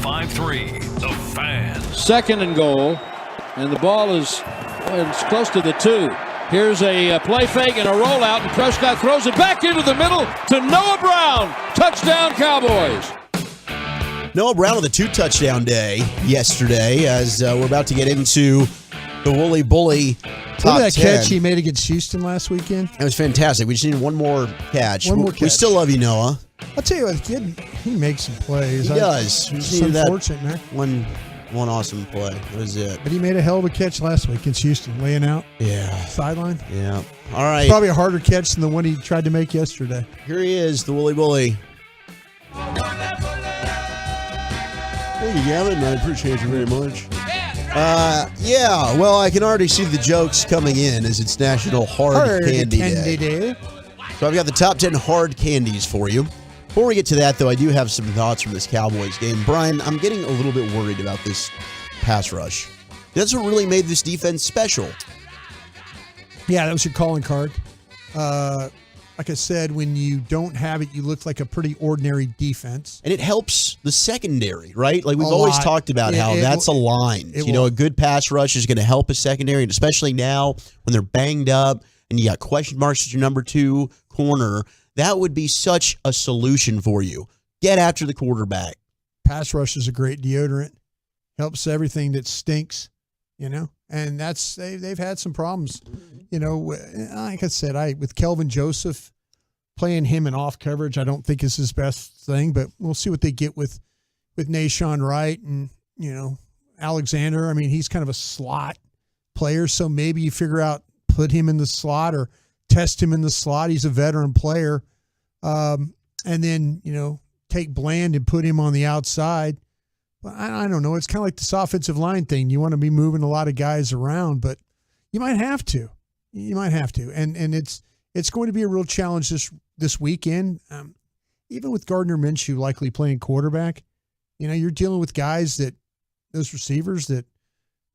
105.3 The Fan. 2nd and goal, and the ball is it's close to the 2. Here's a play fake and a rollout, and Prescott throws it back into the middle to Noah Brown. Touchdown, Cowboys. Noah Brown with a 2-touchdown day yesterday, as we're about to get into the Wooly Bully top that 10. catch he made against Houston last weekend? It was fantastic. We just need one more catch. We still love you, Noah. I'll tell you what, he makes some plays. He does. It's unfortunate, man. One awesome play. That was it. But he made a hell of a catch last week against Houston, laying out. Yeah. Sideline. Yeah. All right. Probably a harder catch than the one he tried to make yesterday. Here he is, the Wooly Bully. Thank you, Gavin. I appreciate you very much. Yeah, well, I can already see the jokes coming in as it's National Hard Candy Day. So I've got the top 10 hard candies for you. Before we get to that, though, I do have some thoughts from this Cowboys game. Brian, I'm getting a little bit worried about this pass rush. That's what really made this defense special. Yeah, that was your calling card. Like I said, when you don't have it, you look like a pretty ordinary defense. And it helps the secondary, right? Like we've always talked about how that's aligned. You know, a good pass rush is going to help a secondary, and especially now when they're banged up and you got question marks at your number 2 corner, that would be such a solution for you. Get after the quarterback. Pass rush is a great deodorant. Helps everything that stinks, you know. And they've had some problems, you know. Like I said, with Kelvin Joseph playing him in off coverage, I don't think is his best thing. But we'll see what they get with Nashawn Wright and Alexander. I mean, he's kind of a slot player, so maybe you figure out put him in the slot or test him in the slot. He's a veteran player, and then take Bland and put him on the outside. Well, I don't know. It's kind of like this offensive line thing. You want to be moving a lot of guys around, but you might have to. And it's going to be a real challenge this weekend. Even with Gardner Minshew likely playing quarterback, you're dealing with guys those receivers that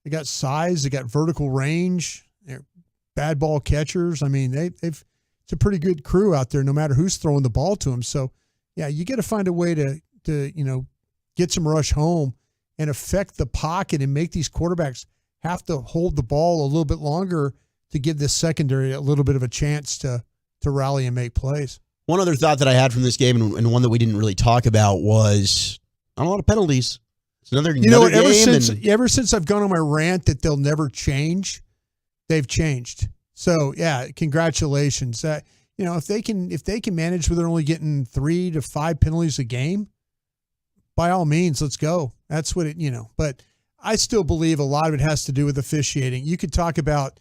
they got size, they got vertical range, they're bad ball catchers. I mean, it's a pretty good crew out there, no matter who's throwing the ball to them. So, yeah, you got to find a way to get some rush home and affect the pocket and make these quarterbacks have to hold the ball a little bit longer to give this secondary a little bit of a chance to rally and make plays. One other thought that I had from this game, and one that we didn't really talk about, was not a lot of penalties. It's another game. Ever since I've gone on my rant that they'll never change, they've changed. So, yeah, congratulations. If they can manage where they're only getting 3 to 5 penalties a game, by all means, let's go. That's what but I still believe a lot of it has to do with officiating. You could talk about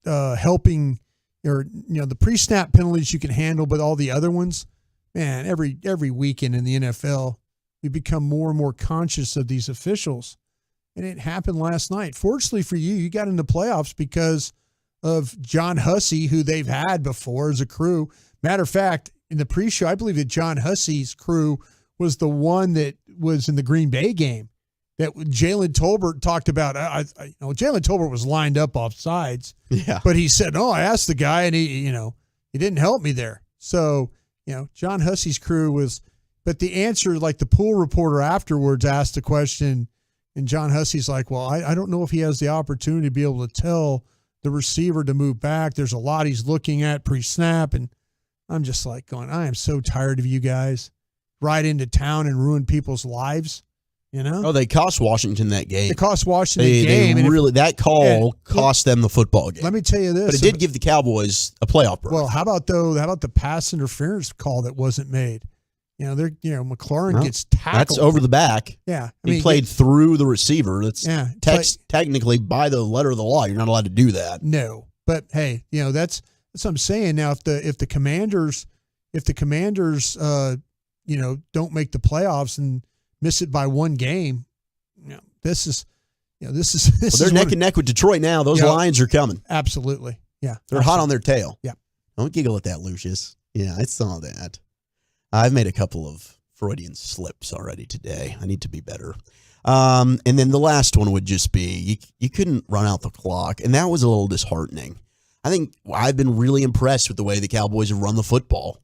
helping, or the pre-snap penalties you can handle, but all the other ones, man, every weekend in the NFL, we become more and more conscious of these officials. And it happened last night. Fortunately for you, you got in the playoffs because of John Hussey, who they've had before as a crew. Matter of fact, in the pre-show, I believe that John Hussey's crew was the one that was in the Green Bay game that Jalen Tolbert talked about. Jalen Tolbert was lined up off sides, but he said, "No, I asked the guy, and he didn't help me there." So, John Hussey's crew was, but the answer, like the pool reporter afterwards asked the question, and John Hussey's like, "Well, I don't know if he has the opportunity to be able to tell the receiver to move back. There's a lot he's looking at pre-snap," and I'm just like going, I am so tired of you guys. Ride into town and ruin people's lives, Oh, they cost Washington that game. They cost Washington the game. That call cost them the football game. Let me tell you this. But it did give the Cowboys a playoff berth. Well, how about the pass interference call that wasn't made? McLaurin gets tackled. That's over the back. Yeah. He played through the receiver. That's technically by the letter of the law. You're not allowed to do that. No. But hey, that's what I'm saying. Now, if the Commanders don't make the playoffs and miss it by one game, this is they're neck and neck with Detroit now. Those Lions are coming. Absolutely. Yeah. They're hot on their tail. Yeah. Don't giggle at that, Lucius. Yeah, I saw that. I've made a couple of Freudian slips already today. I need to be better. And then the last one would just be you couldn't run out the clock, and that was a little disheartening. I think I've been really impressed with the way the Cowboys have run the football.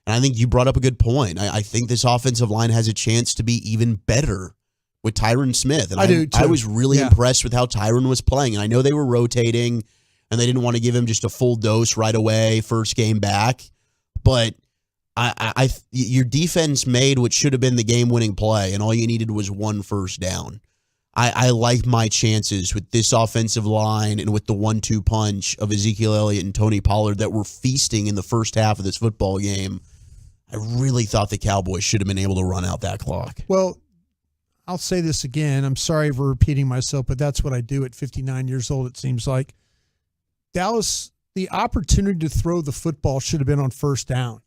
And I think you brought up a good point. I think this offensive line has a chance to be even better with Tyron Smith. And I do, too. I was really impressed with how Tyron was playing. And I know they were rotating, and they didn't want to give him just a full dose right away, first game back. But your defense made what should have been the game-winning play, and all you needed was one first down. I like my chances with this offensive line and with the 1-2 punch of Ezekiel Elliott and Tony Pollard that were feasting in the first half of this football game. I really thought the Cowboys should have been able to run out that clock. Well, I'll say this again. I'm sorry for repeating myself, but that's what I do at 59 years old, it seems like. Dallas, the opportunity to throw the football should have been on first down.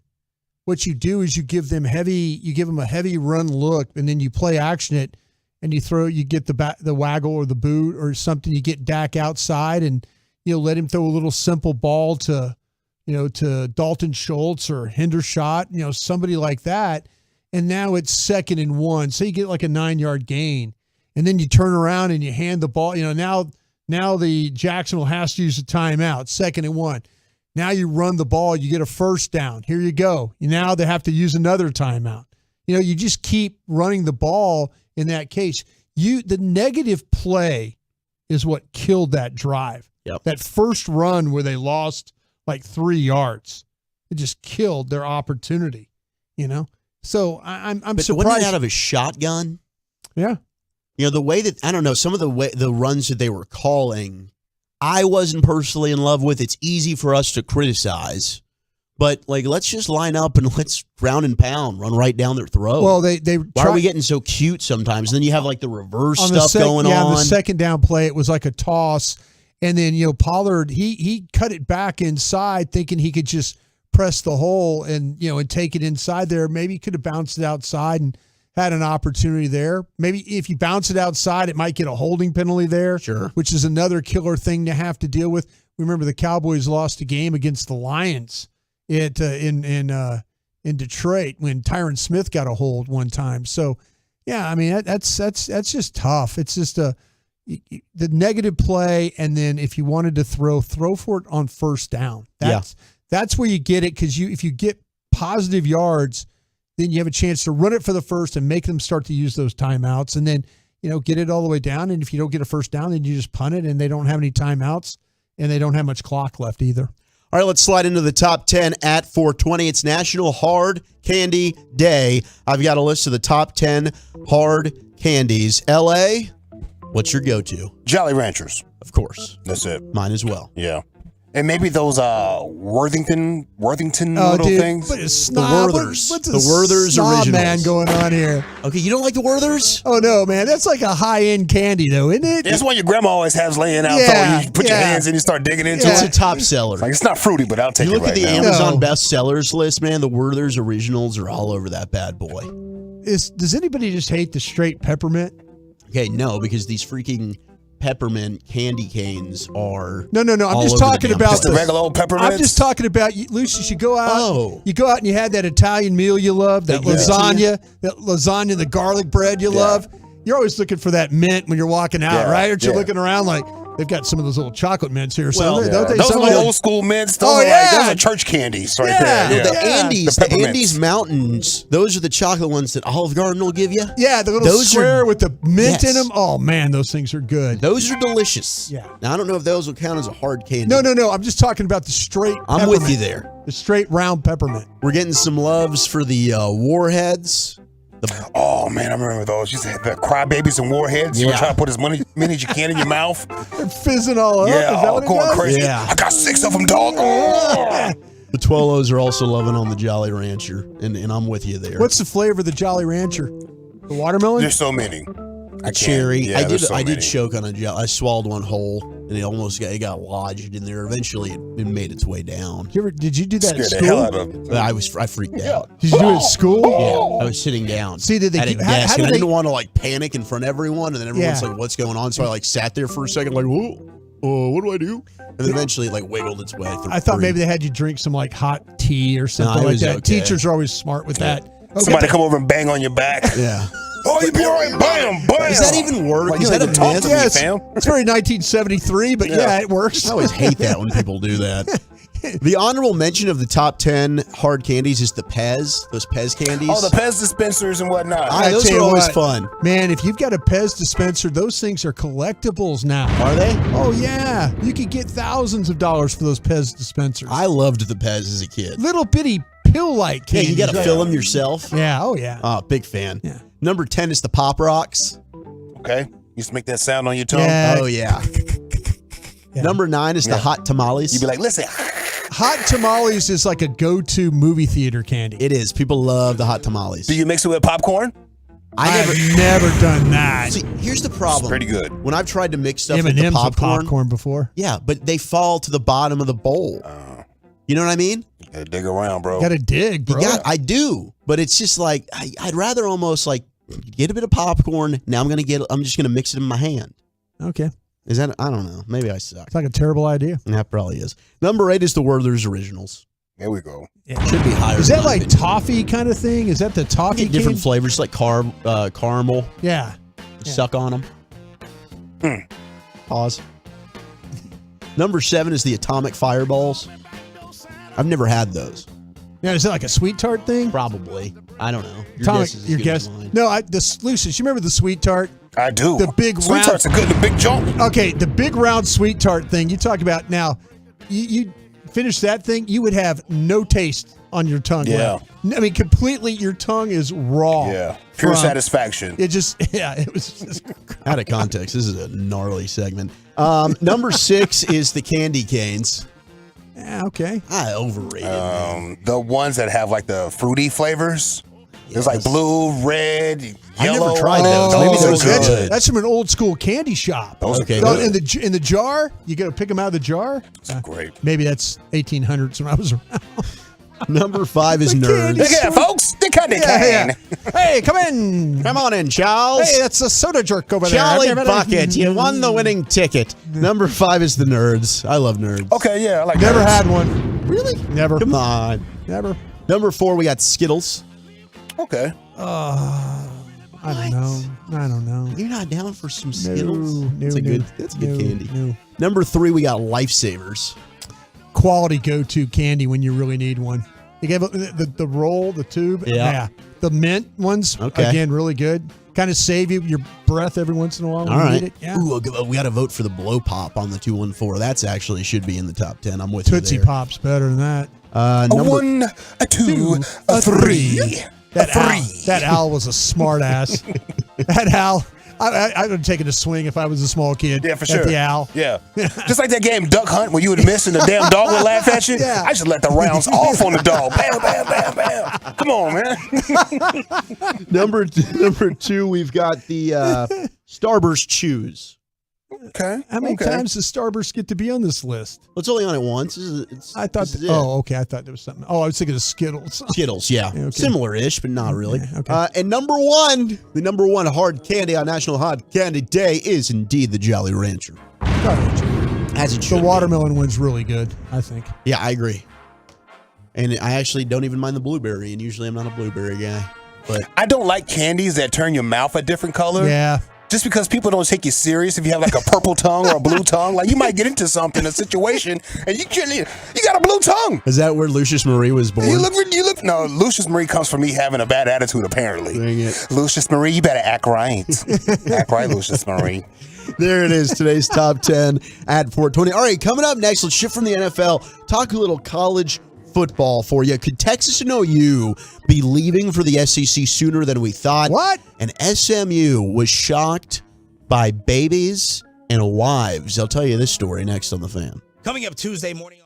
What you do is you give them a heavy run look, and then you play action it, and you get the waggle or the boot or something. You get Dak outside, and let him throw a little simple ball to Dalton Schultz or Hendershot, somebody like that. And now it's 2nd and 1, so you get like a 9-yard gain, and then you turn around and you hand the ball. Now the Jacksonville has to use a timeout, 2nd and 1. Now you run the ball, you get a first down. Here you go. Now they have to use another timeout. You just keep running the ball. In that case, the negative play is what killed that drive. Yep. That first run where they lost like 3 yards, it just killed their opportunity. So I'm but surprised. Wasn't it out of a shotgun? Yeah. The way that I don't know some of the runs that they were calling, I wasn't personally in love with. It's easy for us to criticize. But, let's just line up and let's ground and pound, run right down their throat. Well, why are we getting so cute sometimes? And then you have, the reverse on stuff going on. Yeah, on the second down play, it was like a toss. And then, Pollard, he cut it back inside thinking he could just press the hole and take it inside there. Maybe he could have bounced it outside and had an opportunity there. Maybe if you bounce it outside, it might get a holding penalty there. Sure. Which is another killer thing to have to deal with. Remember, the Cowboys lost a game against the Lions in Detroit when Tyron Smith got a hold one time. So, yeah, I mean that's just tough. It's just the negative play, and then if you wanted to throw for it on first down. That's where you get it, because if you get positive yards, then you have a chance to run it for the first and make them start to use those timeouts, and then get it all the way down. And if you don't get a first down, then you just punt it, and they don't have any timeouts, and they don't have much clock left either. All right, let's slide into the top 10 at 420. It's National Hard Candy Day. I've got a list of the top 10 hard candies. L.A., what's your go-to? Jolly Ranchers. Of course. That's it. Mine as well. Yeah. And maybe those Worthington little things. But it's snob. The Werthers. What's a the Werthers snob originals. Man going on here? Okay, you don't like the Werthers? Oh, no, man. That's like a high-end candy, though, isn't it? It's what your grandma always has laying out. Yeah, So you put your hands in, you start digging into It's it. a top seller. It's not fruity, but I'll take it You look right at the now. Amazon bestsellers list, man, the Werther's originals are all over that bad boy. Does anybody just hate the straight peppermint? Okay, no, because these freaking peppermint candy canes are No. I'm just talking about just the regular old peppermints. I'm just talking about Lucius. You go out. Oh. You go out and you had that Italian meal you love, that lasagna, the garlic bread you love. You're always looking for that mint when you're walking out, right? Aren't you looking around like they've got some of those little chocolate mints here? Well, Don't they? Those are Some the old school mints. Those are church candies right there. The Andes Mountains, those are the chocolate ones that Olive Garden will give you. Yeah, the little square with the mint in them. Oh, man, those things are good. Those are delicious. Yeah. Now, I don't know if those will count as a hard candy. No. I'm just talking about the straight I'm peppermint. with you there. The straight round peppermint. We're getting some loves for the Warheads. Oh, man, I remember those. You used to have the crybabies and warheads. You were trying to put as many as you can in your mouth. They're fizzing all up. Yeah, Is that what it going does? crazy. Yeah. I got 6 of them, dog. Oh. The Twolos are also loving on the Jolly Rancher, and I'm with you there. What's the flavor of the Jolly Rancher? The watermelon? There's so many. Cherry. Yeah, I did choke on a Jolly. I swallowed one whole, and it got lodged in there. Eventually, it made its way down. Did you do that at Scared the school? hell out of them. I freaked out. Did you do it at school? Yeah, I was sitting down. See, did they at a keep- how desk, do and I they- didn't want to panic in front of everyone, and then everyone's Yeah. like, "What's going on?" So I sat there for a second, what do I do? And then eventually, it wiggled its way through. I thought maybe they had you drink some hot tea or something it like was that. okay. Teachers are always smart with that. Okay. Somebody come over and bang on your back. Yeah. Oh, you be all right. Bam, bam. Does that even work? Like, Is you that a don't even talk myth? to me, Yeah, fam. it's very 1973, but yeah, it works. I always hate that when people do that. The honorable mention of the top 10 hard candies is the Pez, those Pez candies. Oh, the Pez dispensers and whatnot. Those tell are you always what, fun. Man, if you've got a Pez dispenser, those things are collectibles now. Are they? Oh, yeah. You could get thousands of dollars for those Pez dispensers. I loved the Pez as a kid. Little bitty pill-like Yeah, candies. you got to fill them yourself. Yeah, oh, yeah. Oh, big fan. Yeah. Number 10 is the Pop Rocks. Okay. Used to make that sound on your tongue. Yeah. Oh, yeah. Number 9 is the Hot Tamales. You'd be like, listen. Hot tamales is like a go-to movie theater candy. It is. People love the Hot Tamales. Do you mix it with popcorn? I've never done that. See, here's the problem. It's pretty good. When I've tried to mix stuff with M&M's the with popcorn before. Yeah, but they fall to the bottom of the bowl. You know what I mean? You gotta dig around, bro. You gotta dig, bro. I do, but it's just like I'd rather almost like get a bit of popcorn. Now I'm just gonna mix it in my hand. Okay. Is that? I don't know. Maybe I suck. It's like a terrible idea. That probably is. Number 8 is the Werther's Originals. There we go. Yeah. Should be higher. Is that in my like opinion. toffee kind of thing? Is that the toffee Get different candy? flavors like caramel. Yeah. Suck on them. Pause. Number 7 is the Atomic Fireballs. I've never had those. Yeah, is it like a sweet tart thing? Probably. I don't know. Your guess. No, Lucius, you remember the sweet tart? I do. The big Sweet round. tarts are good. The big jump. Okay, the big round sweet tart thing you talk about now. You finish that thing, you would have no taste on your tongue. Yeah. left. I mean, completely. Your tongue is raw. Yeah. Pure satisfaction. It was just out of context. This is a gnarly segment. Number 6 is the candy canes. Yeah, okay. Overrated. The ones that have like the fruity flavors. There's like blue, red, yellow. I never tried those. Maybe those are good. That's from an old school candy shop. Those are Okay, good. in the jar, you got to pick them out of the jar. That's great. Maybe that's 1800s when I was around. Number 5 is nerds. Look at it, folks. The candy cane. Hey, come in. Come on in, Charles. Hey, that's a soda jerk over there. Charlie Bucket, you won the winning ticket. Number 5 is the nerds. I love nerds. Okay, yeah, I like Never nerds. had one. Really? Never. Come on. Never. Number 4, we got Skittles. Okay. I don't know. You're not down for some Skittles? No, That's a good candy. No. Number 3, we got Lifesavers. Quality go-to candy when you really need one. You gave the roll, the tube. Yeah. The mint ones, Okay. again, really good. Kind of save you your breath every once in a while when All you right. need it. Yeah. Ooh, we got to vote for the Blow Pop on the 214. That's actually should be in the top 10. I'm with Tootsie you there. Pop's better than that. A Number 1, a 2, a 3. That Al was a smart ass. That Al, I would have taken a swing if I was a small kid. Yeah, for sure. At the Al. Yeah. Just like that game Duck Hunt where you would miss and the damn dog would laugh at you. Yeah. I just let the rounds off on the dog. Bam, bam, bam, bam. Come on, man. Number 2, we've got the Starburst Chews. Okay. How many times does Starburst get to be on this list? Well, it's only on it once. I thought. this is it. Okay. I thought there was something. Oh, I was thinking of Skittles. Skittles, yeah. Okay. Similar-ish, but not really. Yeah, okay. And number 1, the number 1 hard candy on National Hard Candy Day is indeed the Jolly Rancher. As it should The be. watermelon one's really good, I think. Yeah, I agree. And I actually don't even mind the blueberry, and usually I'm not a blueberry guy. But I don't like candies that turn your mouth a different color. Yeah. Just because people don't take you serious if you have like a purple tongue or a blue tongue. Like you might get into something, a situation, and you got a blue tongue. is that where Lucius Marie was born? You look. No, Lucius Marie comes from me having a bad attitude, apparently. Dang it. Lucius Marie, you better act right. Act right, Lucius Marie. There it is, today's top 10 at 420. All right, coming up next, let's shift from the NFL, talk a little college football for you. Could Texas and OU be leaving for the SEC sooner than we thought? What? And SMU was shocked by babies and wives. I'll tell you this story next on The Fan. Coming up Tuesday morning.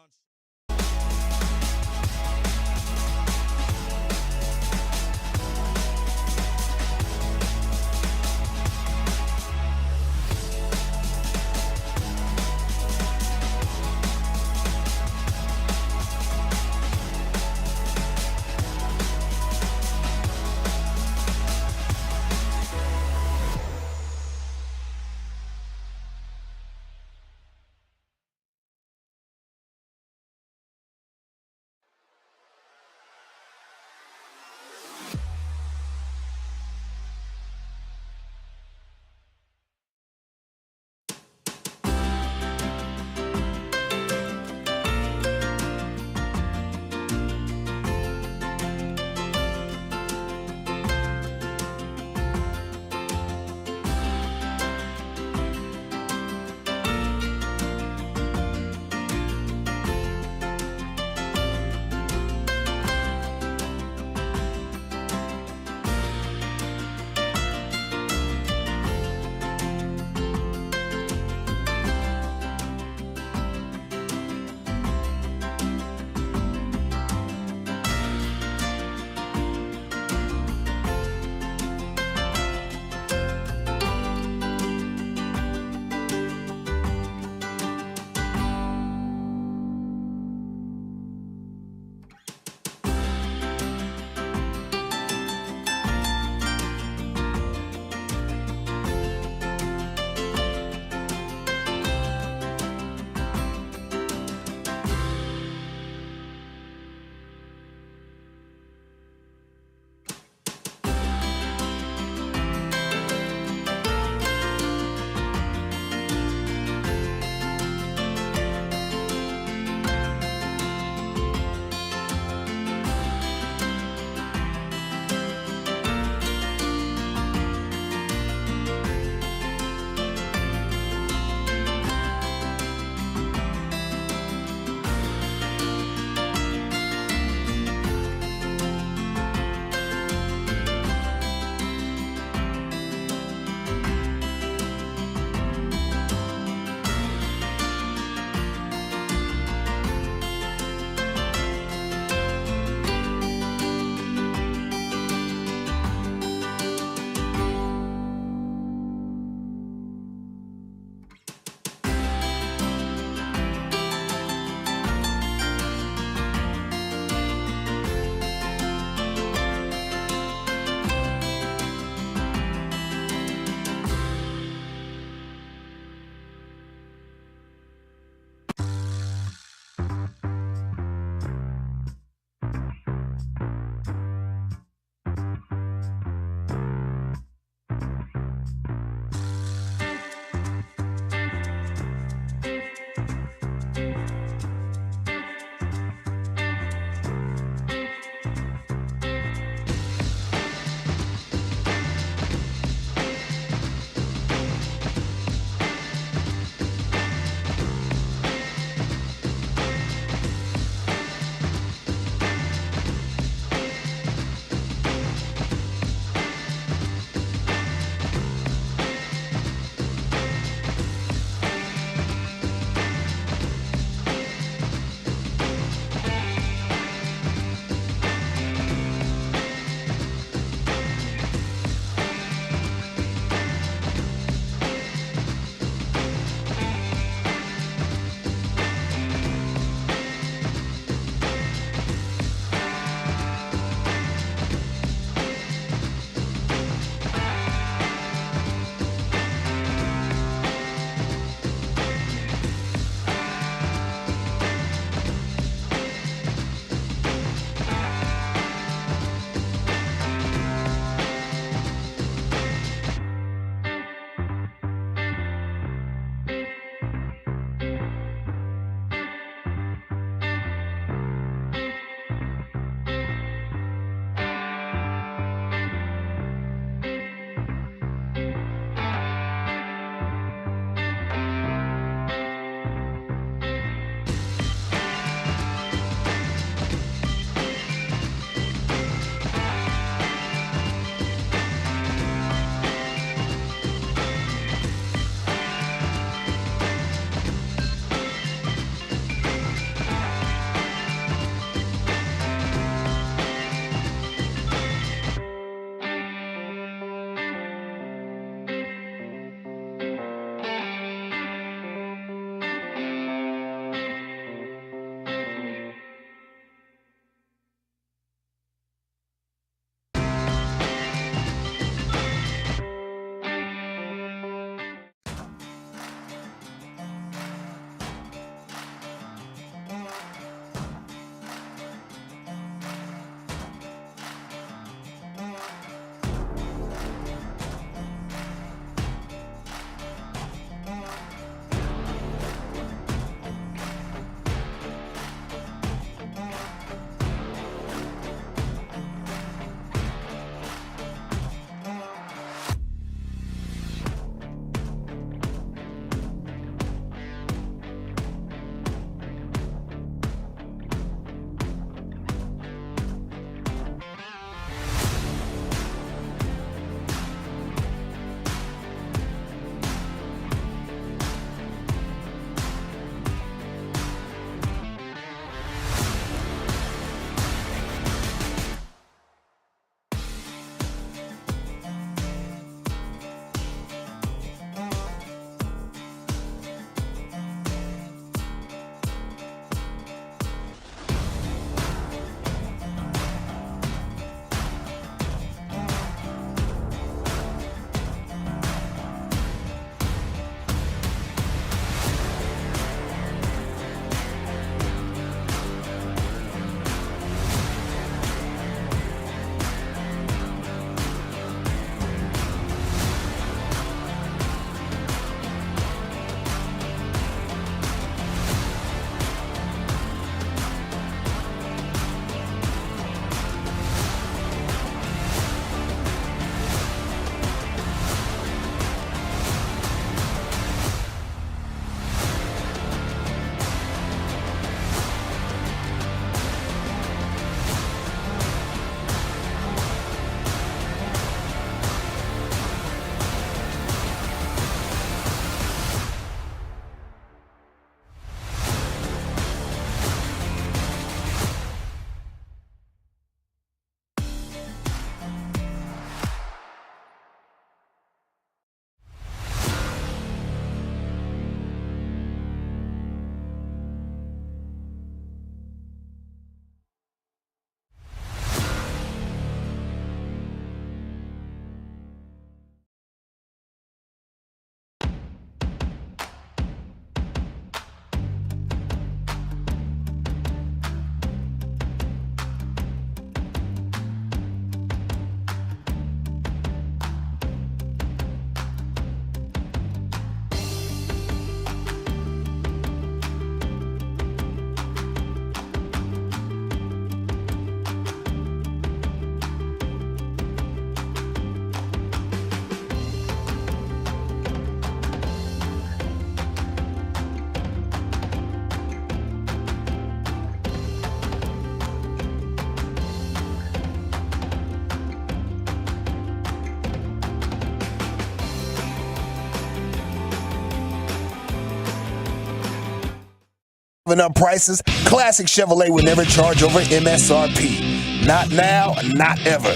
driving up prices? Classic Chevrolet will never charge over MSRP. Not now, not ever.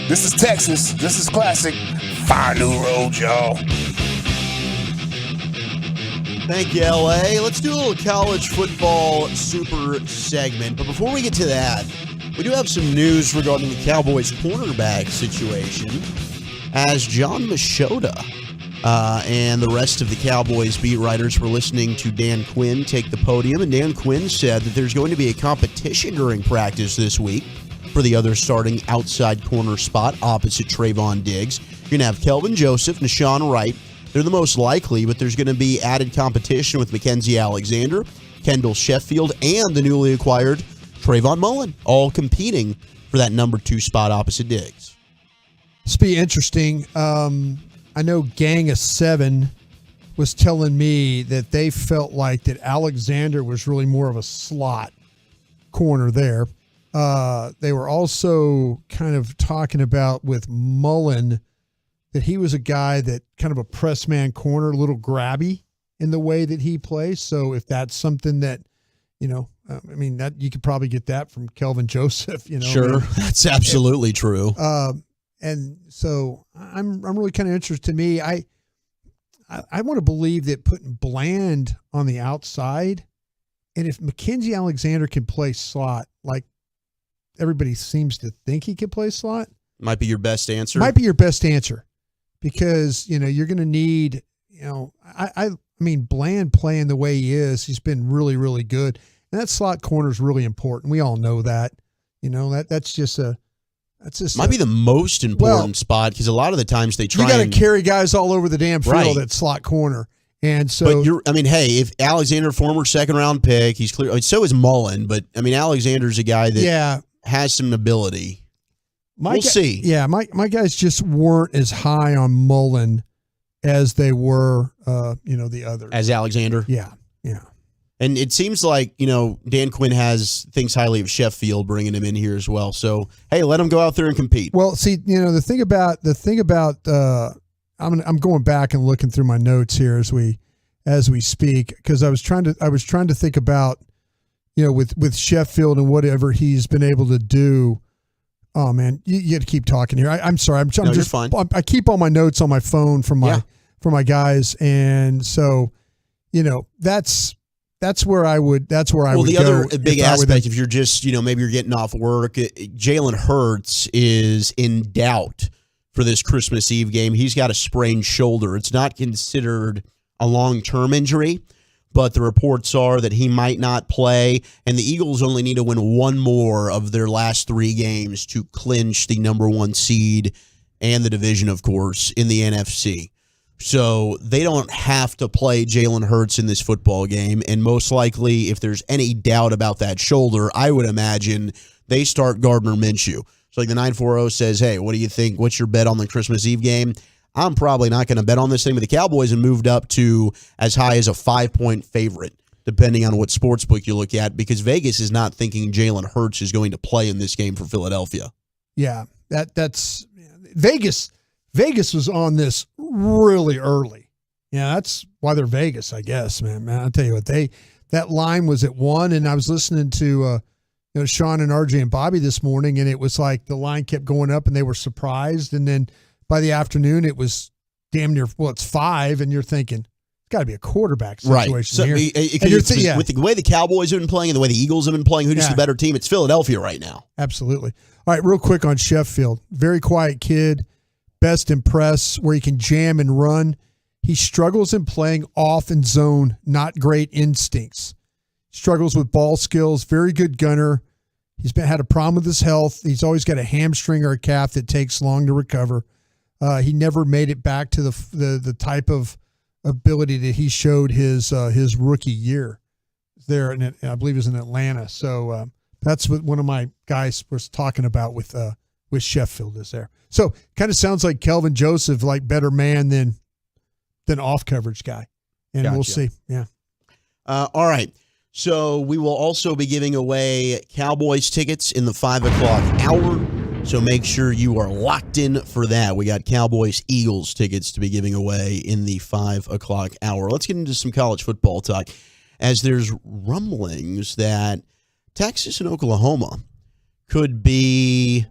This is Texas. This is Classic. Fire new road, y'all. Thank you, LA. Let's do a little college football super segment. But before we get to that, we do have some news regarding the Cowboys cornerback situation. As John Machota and the rest of the Cowboys beat writers were listening to Dan Quinn take the podium, and Dan Quinn said that there's going to be a competition during practice this week for the other starting outside corner spot opposite Trayvon Diggs. You're going to have Kelvin Joseph, Nashawn Wright. They're the most likely, but there's going to be added competition with Mackenzie Alexander, Kendall Sheffield, and the newly acquired Trayvon Mullen, all competing for that number 2 spot opposite Diggs. This will be interesting. I know Gang of 7 was telling me that they felt like that Alexander was really more of a slot corner there. They were also kind of talking about with Mullen that he was a guy that kind of a press man corner, a little grabby in the way that he plays. So if that's something that, that you could probably get that from Kelvin Joseph, Sure, that's absolutely true. And so I'm really kind of interested. To me, I want to believe that putting Bland on the outside, and if Mackenzie Alexander can play slot, like everybody seems to think he can play slot, might be your best answer. Might be your best answer. Because, you're going to need, I mean, Bland playing the way he is, he's been really, really good. And that slot corner is really important. We all know that. That's just might be the most important spot because a lot of the times they try. You got to carry guys all over the damn field at slot corner. And so, but if Alexander, former 2nd round pick, he's clear. So is Mullen, but Alexander's a guy that has some ability. We'll see. Yeah, my guys just weren't as high on Mullen as they were, the others. As Alexander? Yeah. And it seems like, Dan Quinn thinks highly of Sheffield, bringing him in here as well. So, hey, let him go out there and compete. Well, see, the thing about I'm going back and looking through my notes here as we speak, because I was trying to think about, with Sheffield and whatever he's been able to do. Oh man, you got to keep talking here. I'm sorry. I'm just fine. I keep all my notes on my phone from my guys, and so that's where I would. Well, the other big aspect, if you're just maybe you're getting off work, Jalen Hurts is in doubt for this Christmas Eve game. He's got a sprained shoulder. It's not considered a long-term injury, but the reports are that he might not play, and the Eagles only need to win one more of their last 3 games to clinch the number 1 seed and the division, of course, in the NFC. So they don't have to play Jalen Hurts in this football game, and most likely, if there's any doubt about that shoulder, I would imagine they start Gardner Minshew. So like the 940 says, hey, what do you think? What's your bet on the Christmas Eve game? I'm probably not going to bet on this thing, but the Cowboys have moved up to as high as a 5-point favorite, depending on what sportsbook you look at, because Vegas is not thinking Jalen Hurts is going to play in this game for Philadelphia. Yeah, that's Vegas. Vegas was on this really early. Yeah, that's why they're Vegas, I guess, man. I'll tell you what, that line was at 1, and I was listening to Sean and RJ and Bobby this morning, and it was like the line kept going up, and they were surprised, and then by the afternoon, it was damn near, it's 5, and you're thinking, it's got to be a quarterback situation right. So here. With the way the Cowboys have been playing and the way the Eagles have been playing, who's the better team? It's Philadelphia right now. Absolutely. All right, real quick on Sheffield. Very quiet kid, best in press, where he can jam and run. He struggles in playing off and zone, not great instincts. Struggles with ball skills, very good gunner. He's had a problem with his health. He's always got a hamstring or a calf that takes long to recover. He never made it back to the type of ability that he showed his rookie year there, I believe it was in Atlanta. So that's what one of my guys was talking about with Sheffield is there. So kind of sounds like Kelvin Joseph, like better man than off coverage guy, and Gotcha. We'll see. Yeah. All right. So we will also be giving away Cowboys tickets in the 5 o'clock hour. So make sure you are locked in for that. We got Cowboys-Eagles tickets to be giving away in the 5 o'clock hour. Let's get into some college football talk. as there's rumblings that Texas and Oklahoma could be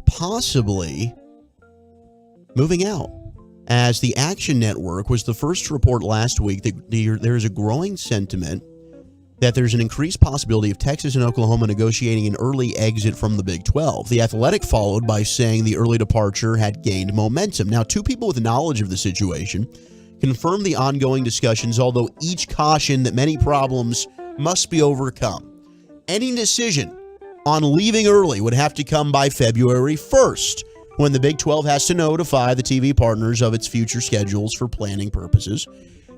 possibly moving out. As the Action Network was the first to report last week that there is a growing sentiment that there's an increased possibility of Texas and Oklahoma negotiating an early exit from the Big 12. The Athletic followed by saying the early departure had gained momentum. Now, two people with knowledge of the situation confirmed the ongoing discussions, although each cautioned that many problems must be overcome. Any decision on leaving early would have to come by February 1st, when the Big 12 has to notify the TV partners of its future schedules for planning purposes.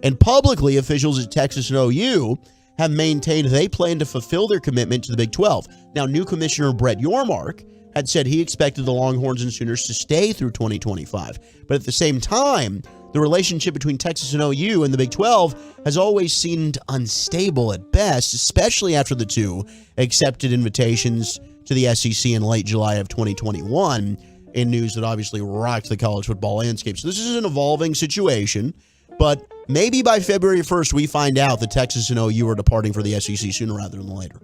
And publicly, officials at Texas and OU have maintained they plan to fulfill their commitment to the Big 12. Now, new Commissioner Brett Yormark had said he expected the Longhorns and Sooners to stay through 2025. But at the same time, the relationship between Texas and OU and the Big 12 has always seemed unstable at best, especially after the two accepted invitations to the SEC in late July of 2021, in news that obviously rocked the college football landscape. So this is an evolving situation, but maybe by February 1st, we find out that Texas and OU are departing for the SEC sooner rather than later.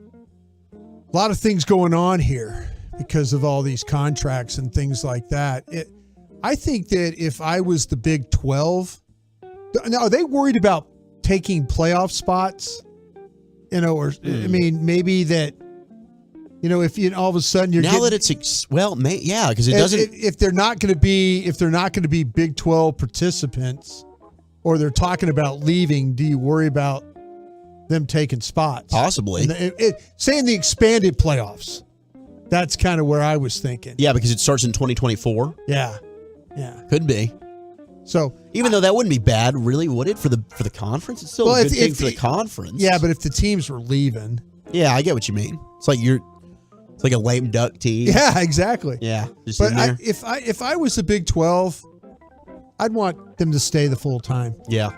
A lot of things going on here because of all these contracts and things like that. I think that if I was the Big 12, now are they worried about taking playoff spots? I mean, maybe that, if you all of a sudden you're now that it's because it doesn't. If they're not going to be Big 12 participants, or they're talking about leaving, do you worry about them taking spots? Possibly. Saying the expanded playoffs. That's kind of where I was thinking. Yeah, because it starts in 2024. Yeah. Could be. So even though that wouldn't be bad, really, would it for the conference? It's still a good thing for the conference. Yeah, but if the teams were leaving. Yeah, I get what you mean. It's like a lame duck team. Yeah, exactly. Yeah. But if I was the Big 12, I'd want them to stay the full time. Yeah.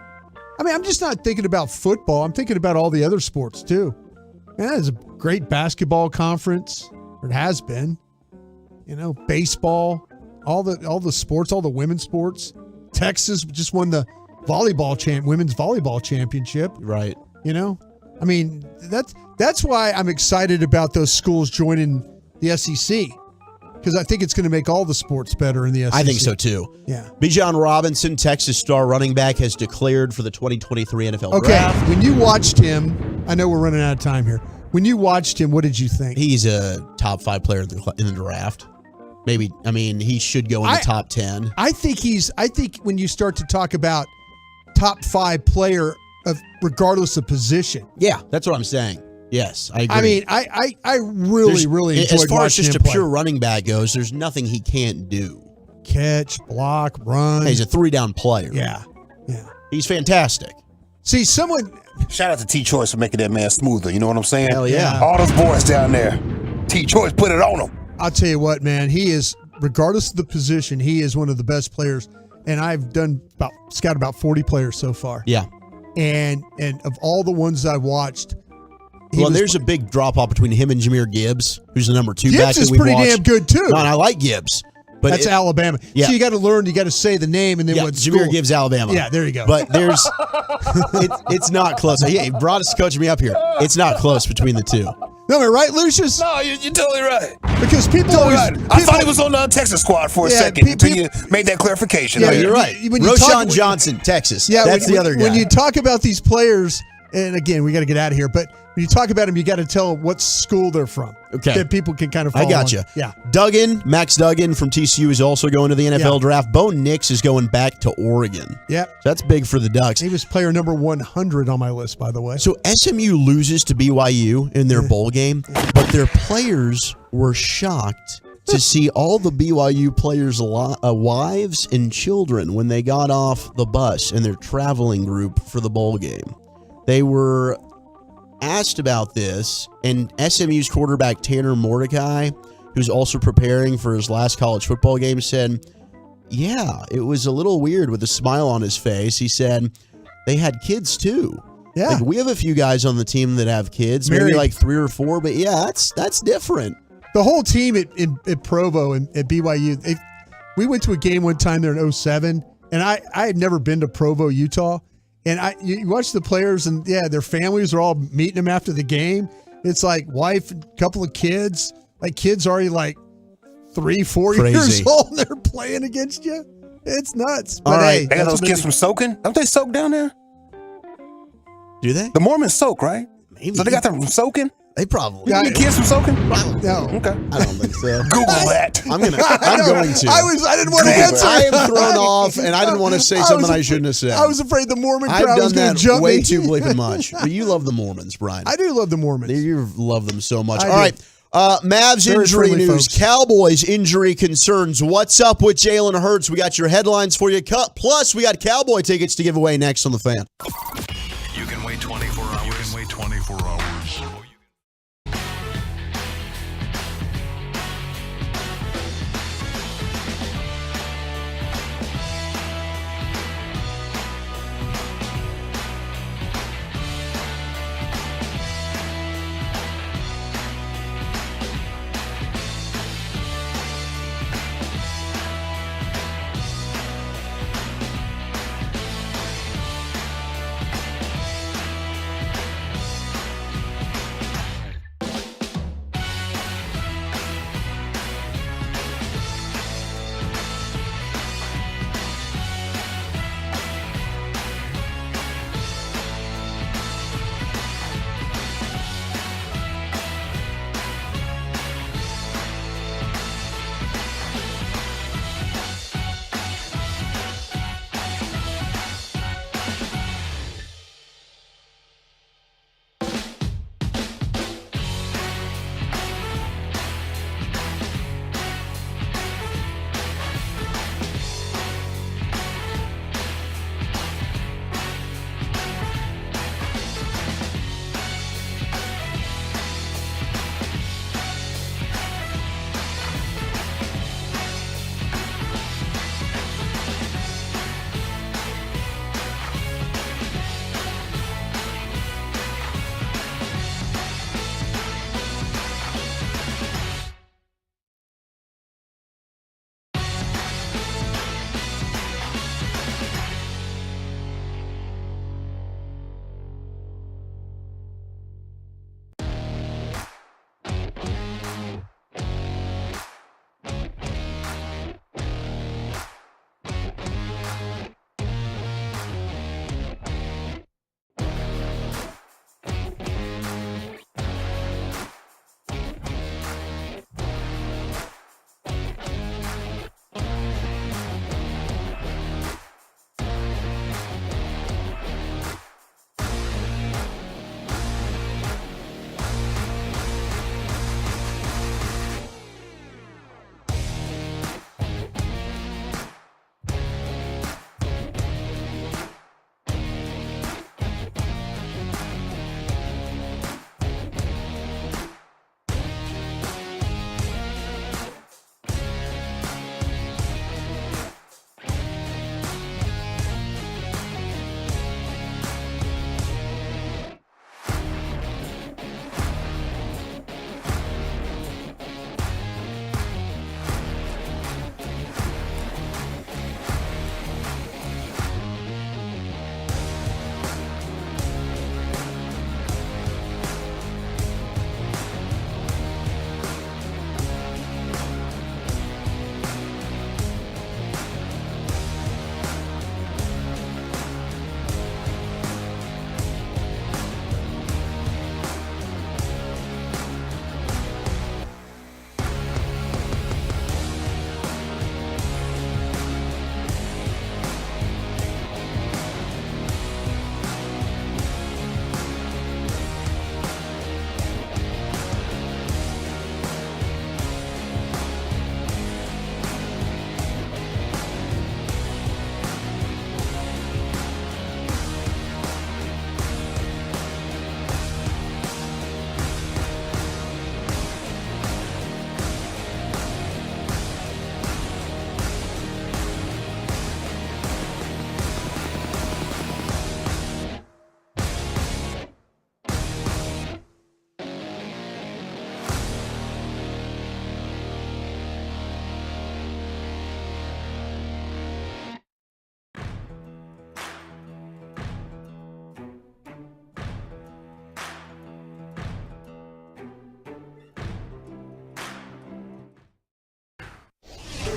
I mean, I'm just not thinking about football. I'm thinking about all the other sports too. Man, that is a great basketball conference. Or it has been. Baseball, all the sports, all the women's sports. Texas just won the women's volleyball championship. Right. I mean, that's why I'm excited about those schools joining the SEC, because I think it's going to make all the sports better in the SEC. I think so too. Yeah. Bijan Robinson, Texas star running back, has declared for the 2023 NFL Draft. Okay, when you watched him, I know we're running out of time here. When you watched him, what did you think? He's a top 5 player in the draft. Maybe, he should go in the top 10. I think when you start to talk about top 5 player regardless of position. Yeah, that's what I'm saying. Yes, I agree. I mean, I really enjoyed watching him as far as just a play. pure running back goes, there's nothing he can't do. Catch, block, run. He's a 3-down player. Yeah. He's fantastic. See, shout out to T-Choice for making that man smoother. You know what I'm saying? Hell yeah. All those boys down there. T-Choice put it on them. I'll tell you what, man. He is, regardless of the position, he is one of the best players. And I've scouted about 40 players so far. Yeah. And of all the ones I watched, there's a big drop off between him and Jahmyr Gibbs, who's the number 2 Gibbs back. Gibbs is pretty damn good too. No, and I like Gibbs. But that's Alabama. Yeah. So you got to learn. You got to say the name and then what school. Jahmyr Gibbs, Alabama. Yeah, there you go. But there's, it's not close. Yeah, Broadus coaching me up here. It's not close between the two. No, am I right, Lucius? No, you're totally right. Because people always. I thought he was on the Texas squad for a second until you made that clarification. Yeah, you're right. Roshan Johnson, Texas. Yeah, that's the other guy. When you talk about these players, and again, we got to get out of here, but when you talk about them, you got to tell what school they're from. Okay. That people can kind of follow. I got you. Yeah. Max Duggan from TCU is also going to the NFL draft. Bo Nix is going back to Oregon. Yeah. So that's big for the Ducks. He was player number 100 on my list, by the way. So SMU loses to BYU in their bowl game, but their players were shocked to see all the BYU players' wives and children when they got off the bus in their traveling group for the bowl game. They were asked about this, and SMU's quarterback Tanner Mordecai, who's also preparing for his last college football game, said, yeah, it was a little weird with a smile on his face. He said they had kids too. Yeah. Like, we have a few guys on the team that have kids, maybe like 3 or 4, but yeah, that's different. The whole team at Provo and at BYU, we went to a game one time there in 2007, and I had never been to Provo, Utah. And you watch the players, and their families are all meeting them after the game. It's like wife, couple of kids. Like kids already like 3-4 years old, and they're playing against you. It's nuts. But All right, hey, they got those kids from soaking. Don't they soak down there? Do they? The Mormons soak, right? Maybe. So they got them from soaking. They probably. You get kids from soaking? No. Okay. I don't think so. Google that. I'm going to. I didn't want to answer. I am thrown off, and I didn't want to say something I shouldn't have said. I was afraid the Mormon crowd I've was done going that to jump way me. too bleeping much. But you love the Mormons, Brian. I do love the Mormons. You love them so much. I All do. right. Mavs Very injury friendly news. folks. Cowboys injury concerns. What's up with Jalen Hurts? We got your headlines for you. Plus, we got Cowboy tickets to give away next on The Fan. You can wait 24 hours. You can wait 24 hours.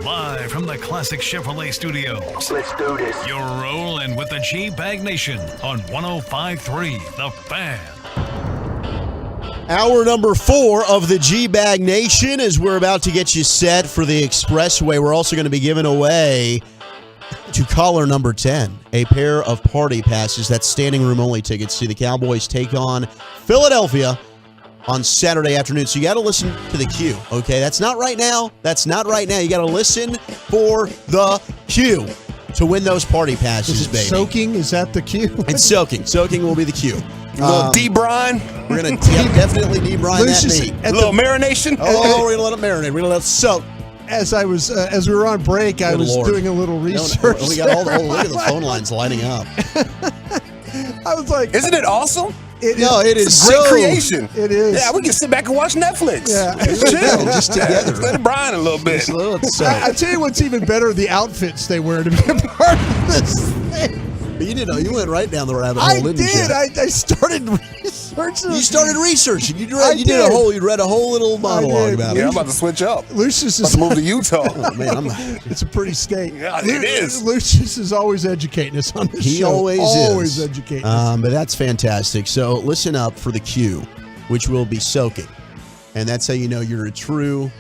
Live from the Classic Chevrolet Studios. Let's do this. You're rolling with the G-Bag Nation on 105.3 The Fan. Hour number 4 of the G-Bag Nation as we're about to get you set for the Expressway. We're also going to be giving away to caller number 10 a pair of party passes. That's standing room only tickets to the Cowboys take on Philadelphia on Saturday afternoon. So you got to listen to the cue, okay? That's not right now. That's not right now. You got to listen for the cue to win those party passes, Is it baby. soaking? Is that the cue? It's soaking. Soaking will be the cue. A little debrine. We're going to definitely debrine that meat. A little marination. Oh, we're going to let it marinate. We're going to let it soak. As we were on break, I was doing a little research. We got look at the phone lines lining up. I was like, isn't it awesome? It is great creation. It is. Yeah, we can sit back and watch Netflix. Yeah. Just chill. Just together. Let it brine a little bit. I tell you what's even better, the outfits they wear to be a part of this thing. But you went right down the rabbit hole, didn't you? I did. I started researching. You started researching. You read a whole little monologue about it. Yeah, I'm about to switch up. Lucius is move to Utah. Oh, man, it's a pretty state. Yeah, it is. Lucius is always educating us on this show. He always is. Educating us. But that's fantastic. So listen up for the cue, which will be soaking. And that's how you know you're a true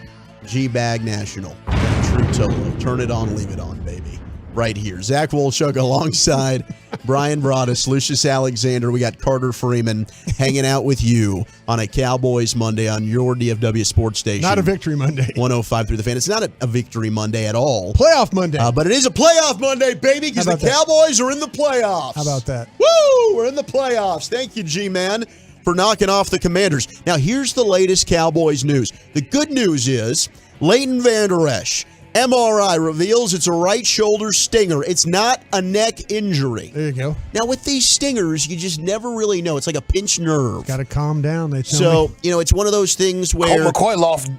G-Bag national. A true Tolo. Turn it on, leave it on, baby. Right here. Zach Wolchuk alongside Brian Broaddus, Lucius Alexander. We got Carter Freeman hanging out with you on a Cowboys Monday on your DFW sports station. Not a victory Monday. 105 through the fan. It's not a victory Monday at all. Playoff Monday. But it is a playoff Monday, baby, because the Cowboys are in the playoffs. How about that? Woo! We're in the playoffs. Thank you, G-Man, for knocking off the Commanders. Now, here's the latest Cowboys news. The good news is Leighton Vander Esch, MRI reveals it's a right shoulder stinger. It's not a neck injury. There you go. Now, with these stingers, you just never really know. It's like a pinched nerve. Got to calm down, they tell me. So, it's one of those things where... Colt McCoy lost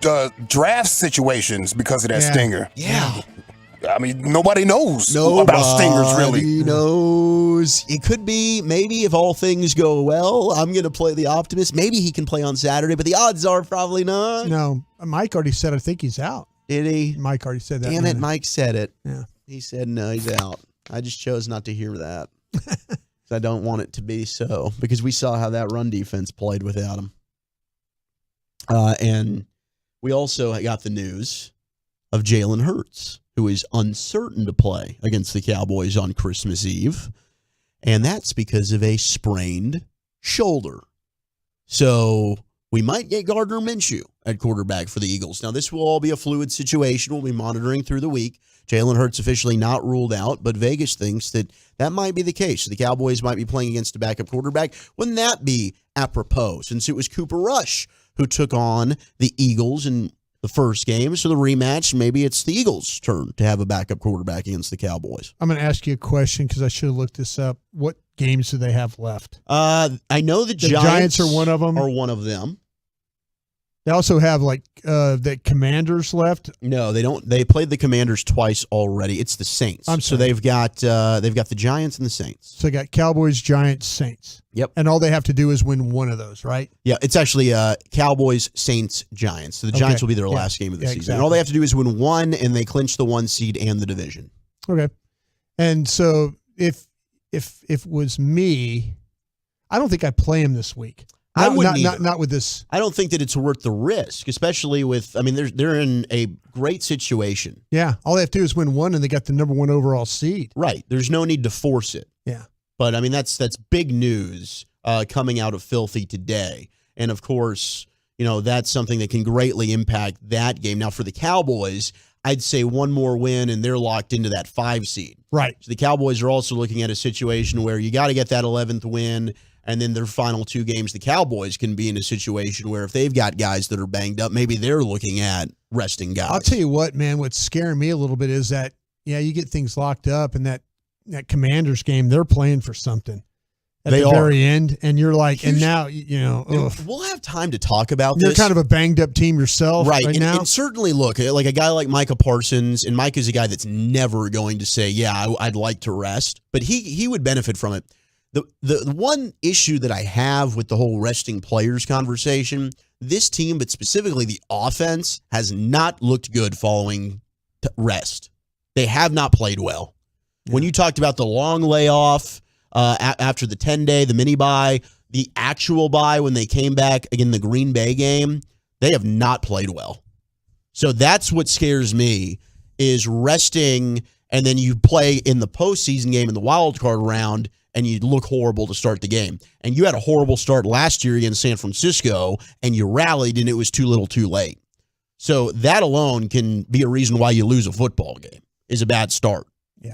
draft situations because of that stinger. Yeah. I mean, nobody knows about stingers, really. Nobody knows. It could be, maybe if all things go well, I'm going to play the optimist. Maybe he can play on Saturday, but the odds are probably not. No, Mike already said I think he's out. Did he? Mike already said that. Damn it, Mike said it. Yeah. He said no, he's out. I just chose not to hear that. I don't want it to be so, because we saw how that run defense played without him. And we also got the news of Jalen Hurts, who is uncertain to play against the Cowboys on Christmas Eve. And that's because of a sprained shoulder. So we might get Gardner Minshew at quarterback for the Eagles. Now, this will all be a fluid situation. We'll be monitoring through the week. Jalen Hurts officially not ruled out, but Vegas thinks that might be the case. The Cowboys might be playing against a backup quarterback. Wouldn't that be apropos, since it was Cooper Rush who took on the Eagles in the first game? So the rematch, maybe it's the Eagles' turn to have a backup quarterback against the Cowboys. I'm going to ask you a question because I should have looked this up. What games do they have left? I know the Giants are one of them. Are one of them. They also have the Commanders left. No, they don't. They played the Commanders twice already. It's the Saints. So they've got the Giants and the Saints. So they got Cowboys, Giants, Saints. Yep. And all they have to do is win one of those, right? Yeah, it's actually Cowboys, Saints, Giants. So the Giants will be their last game of the season. Exactly. And all they have to do is win one, and they clinch the 1 seed and the division. Okay. And so if it was me, I don't think I'd play him this week. I wouldn't not with this. I don't think that it's worth the risk, especially with. I mean, they're in a great situation. Yeah, all they have to do is win one, and they got the number 1 overall seed. Right. There's no need to force it. Yeah. But I mean, that's big news coming out of Filthy today, and of course, that's something that can greatly impact that game. Now, for the Cowboys, I'd say one more win, and they're locked into that 5 seed. Right. So the Cowboys are also looking at a situation where you got to get that 11th win. And then their final 2 games, the Cowboys can be in a situation where if they've got guys that are banged up, maybe they're looking at resting guys. I'll tell you what, man, what's scaring me a little bit is that, you get things locked up, and that Commanders game, they're playing for something at the very end. And you're like, and now, we'll have time to talk about you're this. You're kind of a banged up team yourself right now. And certainly, look, like a guy like Micah Parsons, and Mike is a guy that's never going to say, I'd like to rest, but he would benefit from it. The one issue that I have with the whole resting players conversation, this team, but specifically the offense, has not looked good following rest. They have not played well. When you talked about the long layoff after the 10-day, the mini bye, the actual bye when they came back again, the Green Bay game, they have not played well. So that's what scares me is resting, and then you play in the postseason game in the wild card round, and you look horrible to start the game. And you had a horrible start last year against San Francisco, and you rallied, and it was too little too late. So that alone can be a reason why you lose a football game, is a bad start. Yeah.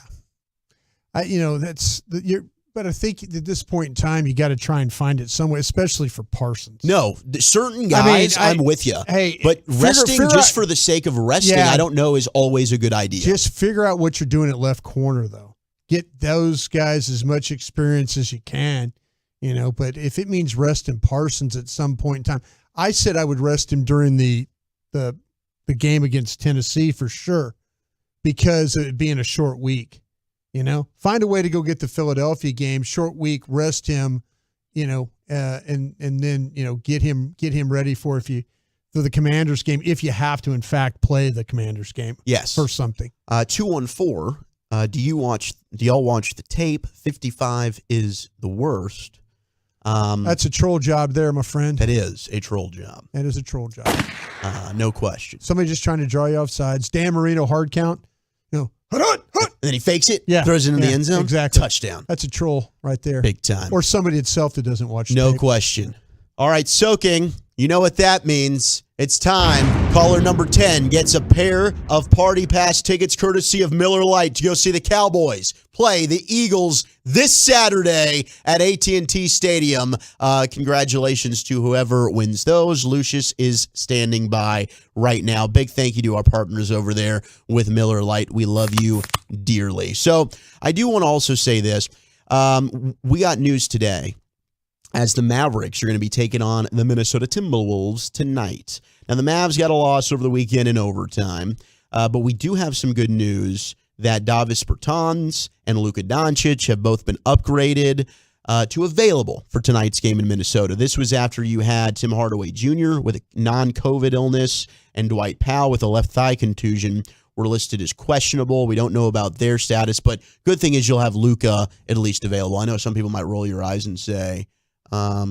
But I think at this point in time, you got to try and find it somewhere, especially for Parsons. No, certain guys, I'm with you. Hey, but resting figure just out, for the sake of resting, I don't know, is always a good idea. Just figure out what you're doing at left corner, though. Get those guys as much experience as you can, But if it means resting Parsons at some point in time, I said I would rest him during the game against Tennessee for sure, because of it being a short week. Find a way to go get the Philadelphia game, short week, rest him, and then get him ready for the Commanders game if you have to in fact play the Commanders game. Yes, for something. 214. Do y'all watch the tape? 55 is the worst. That's a troll job there, my friend. That is a troll job. That is a troll job. No question. Somebody just trying to draw you off sides. Dan Marino hard count. And then he fakes it, throws it in the end zone. Exactly. Touchdown. That's a troll right there. Big time. Or somebody itself that doesn't watch No tape. question. All right, soaking. You know what that means. It's time. Caller number 10 gets a pair of Party Pass tickets courtesy of Miller Lite to go see the Cowboys play the Eagles this Saturday at AT&T Stadium. Congratulations to whoever wins those. Lucius is standing by right now. Big thank you to our partners over there with Miller Lite. We love you dearly. So I do want to also say this. We got news today as the Mavericks are going to be taking on the Minnesota Timberwolves tonight. Now, the Mavs got a loss over the weekend in overtime, but we do have some good news that Davis Bertans and Luka Doncic have both been upgraded to available for tonight's game in Minnesota. This was after you had Tim Hardaway Jr. with a non-COVID illness and Dwight Powell with a left thigh contusion were listed as questionable. We don't know about their status, but good thing is you'll have Luka at least available. I know some people might roll your eyes and say, I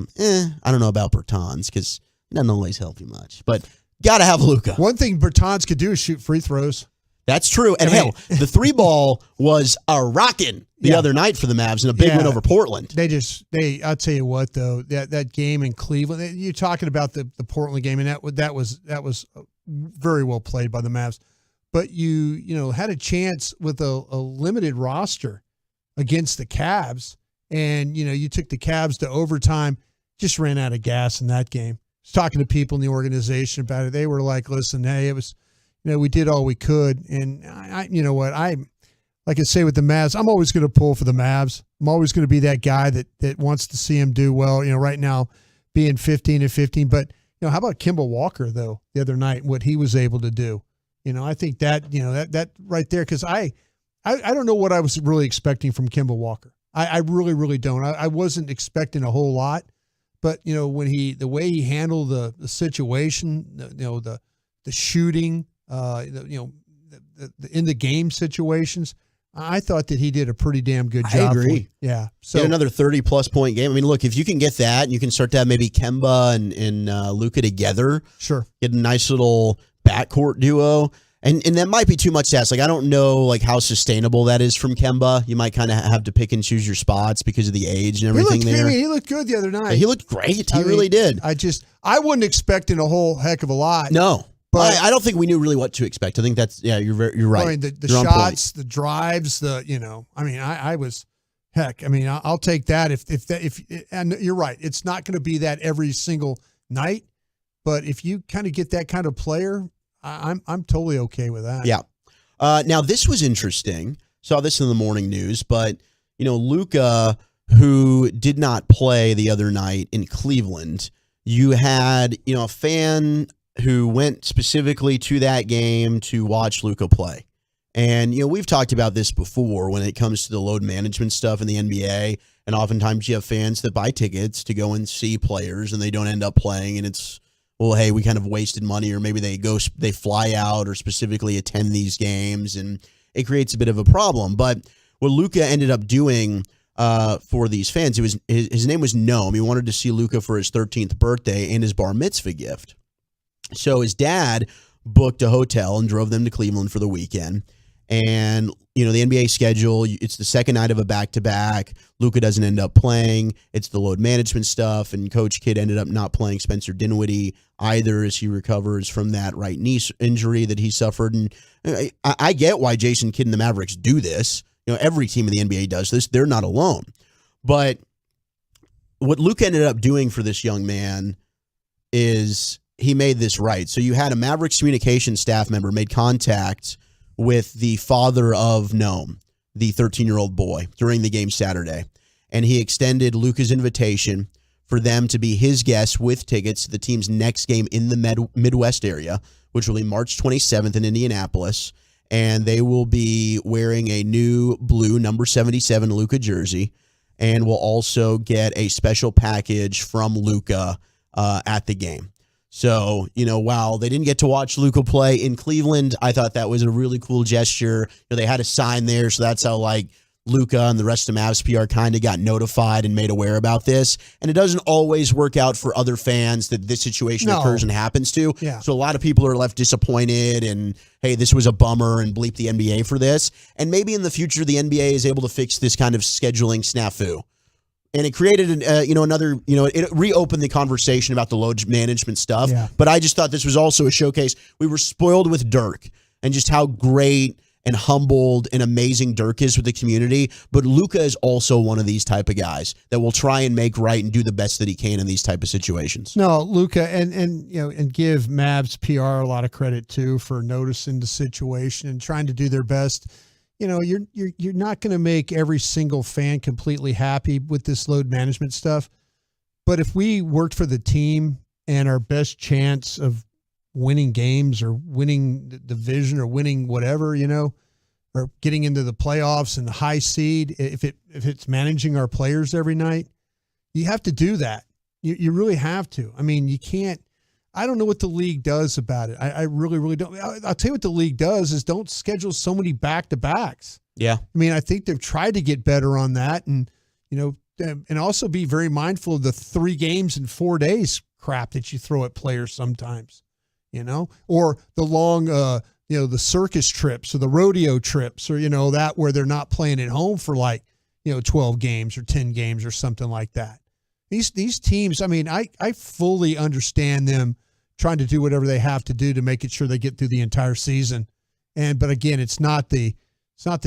don't know about Bertans because it doesn't always help you much, but got to have Luka. One thing Bertans could do is shoot free throws. That's true. And hell, the three ball was a rockin' the other night for the Mavs and a big win over Portland. I'll tell you what though, that game in Cleveland, you're talking about the Portland game, and that was very well played by the Mavs. But you had a chance with a limited roster against the Cavs. And, you took the Cavs to overtime, just ran out of gas in that game. I was talking to people in the organization about it. They were like, listen, hey, it was, we did all we could. And like I say with the Mavs, I'm always going to pull for the Mavs. I'm always going to be that guy that wants to see them do well, right now being 15-15. But, how about Kemba Walker, though, the other night, what he was able to do? I think that, that right there, because I don't know what I was really expecting from Kemba Walker. I really, really don't. I wasn't expecting a whole lot, but when the way he handled the situation, the shooting, the in the game situations, I thought that he did a pretty damn good job. I agree. Yeah. So get another 30-plus point game. I mean, look, if you can get that, you can start to have maybe Kemba and Luka together. Sure. Get a nice little backcourt duo. And that might be too much to ask. Like, I don't know how sustainable that is from Kemba. You might kind of have to pick and choose your spots because of the age and everything there. He looked good the other night. Yeah, he looked great. He really did. I wasn't expecting a whole heck of a lot. No. But I don't think we knew really what to expect. I think you're right. I mean, the shots, the drives, I was, heck, I'll take that and you're right. It's not going to be that every single night, but if you kind of get that kind of player, I'm totally okay with that. Yeah. Now, this was interesting. Saw this in the morning news, but, Luka, who did not play the other night in Cleveland, you had, a fan who went specifically to that game to watch Luka play. And, we've talked about this before when it comes to the load management stuff in the NBA. And oftentimes you have fans that buy tickets to go and see players and they don't end up playing. And it's well, hey, we kind of wasted money, or maybe they fly out or specifically attend these games, and it creates a bit of a problem. But what Luka ended up doing for these fans, his name was Noam. He wanted to see Luka for his 13th birthday and his bar mitzvah gift. So his dad booked a hotel and drove them to Cleveland for the weekend. And, the NBA schedule, it's the second night of a back-to-back. Luka doesn't end up playing. It's the load management stuff, and Coach Kidd ended up not playing Spencer Dinwiddie either as he recovers from that right knee injury that he suffered. And I get why Jason Kidd and the Mavericks do this. Every team in the NBA does this. They're not alone. But what Luka ended up doing for this young man is he made this right. So you had a Mavericks communications staff member made contact with the father of Noam, the 13-year-old boy, during the game Saturday. And he extended Luka's invitation for them to be his guests with tickets to the team's next game in the Midwest area, which will be March 27th in Indianapolis. And they will be wearing a new blue number 77 Luka jersey, and will also get a special package from Luka at the game. So, while they didn't get to watch Luka play in Cleveland, I thought that was a really cool gesture. They had a sign there, so that's how Luka and the rest of Mavs PR kind of got notified and made aware about this. And it doesn't always work out for other fans that this situation occurs and happens to. Yeah. So a lot of people are left disappointed and, hey, this was a bummer, and bleep the NBA for this. And maybe in the future the NBA is able to fix this kind of scheduling snafu. And it created, it reopened the conversation about the load management stuff. Yeah. But I just thought this was also a showcase. We were spoiled with Dirk and just how great and humbled and amazing Dirk is with the community. But Luka is also one of these type of guys that will try and make right and do the best that he can in these type of situations. No, Luka, and give Mavs PR a lot of credit too for noticing the situation and trying to do their best. You're not going to make every single fan completely happy with this load management stuff. But if we worked for the team and our best chance of winning games or winning the division or winning whatever, or getting into the playoffs and the high seed, if it's managing our players every night, you have to do that. You really have to. I mean, you can't. I don't know what the league does about it. I really, really don't. I'll tell you what the league does is don't schedule so many back-to-backs. Yeah. I mean, I think they've tried to get better on that, and and also be very mindful of the 3 games in 4 days crap that you throw at players sometimes, or the long, the circus trips or the rodeo trips, or that where they're not playing at home for 12 games or 10 games or something like that. These teams, I mean, I fully understand them trying to do whatever they have to do to make it sure they get through the entire season. But again, it's not the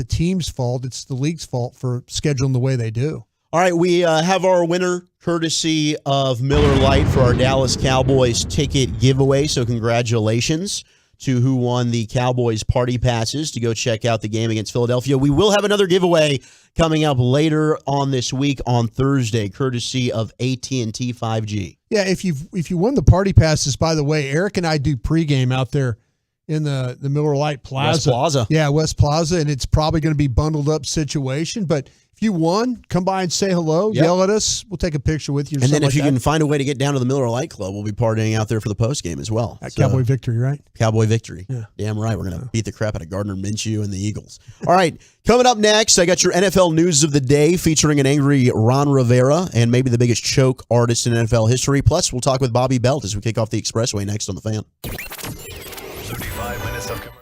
team's fault. It's the league's fault for scheduling the way they do. All right, we have our winner courtesy of Miller Lite for our Dallas Cowboys ticket giveaway. So congratulations to who won the Cowboys party passes to go check out the game against Philadelphia. We will have another giveaway coming up later on this week on Thursday, courtesy of AT&T 5G. Yeah, if you won the party passes, by the way, Eric and I do pregame out there in the Miller Lite Plaza. West Plaza. Yeah, West Plaza, and it's probably going to be bundled up situation, but if you won, come by and say hello, yell at us. We'll take a picture with you. And then if you can find a way to get down to the Miller Lite Club, we'll be partying out there for the post game as well. Cowboy victory, right? Cowboy victory. Yeah. Damn right. We're going to beat the crap out of Gardner Minshew and the Eagles. All right. Coming up next, I got your NFL news of the day featuring an angry Ron Rivera and maybe the biggest choke artist in NFL history. Plus, we'll talk with Bobby Belt as we kick off the Expressway next on The Fan. 35 minutes of commercial.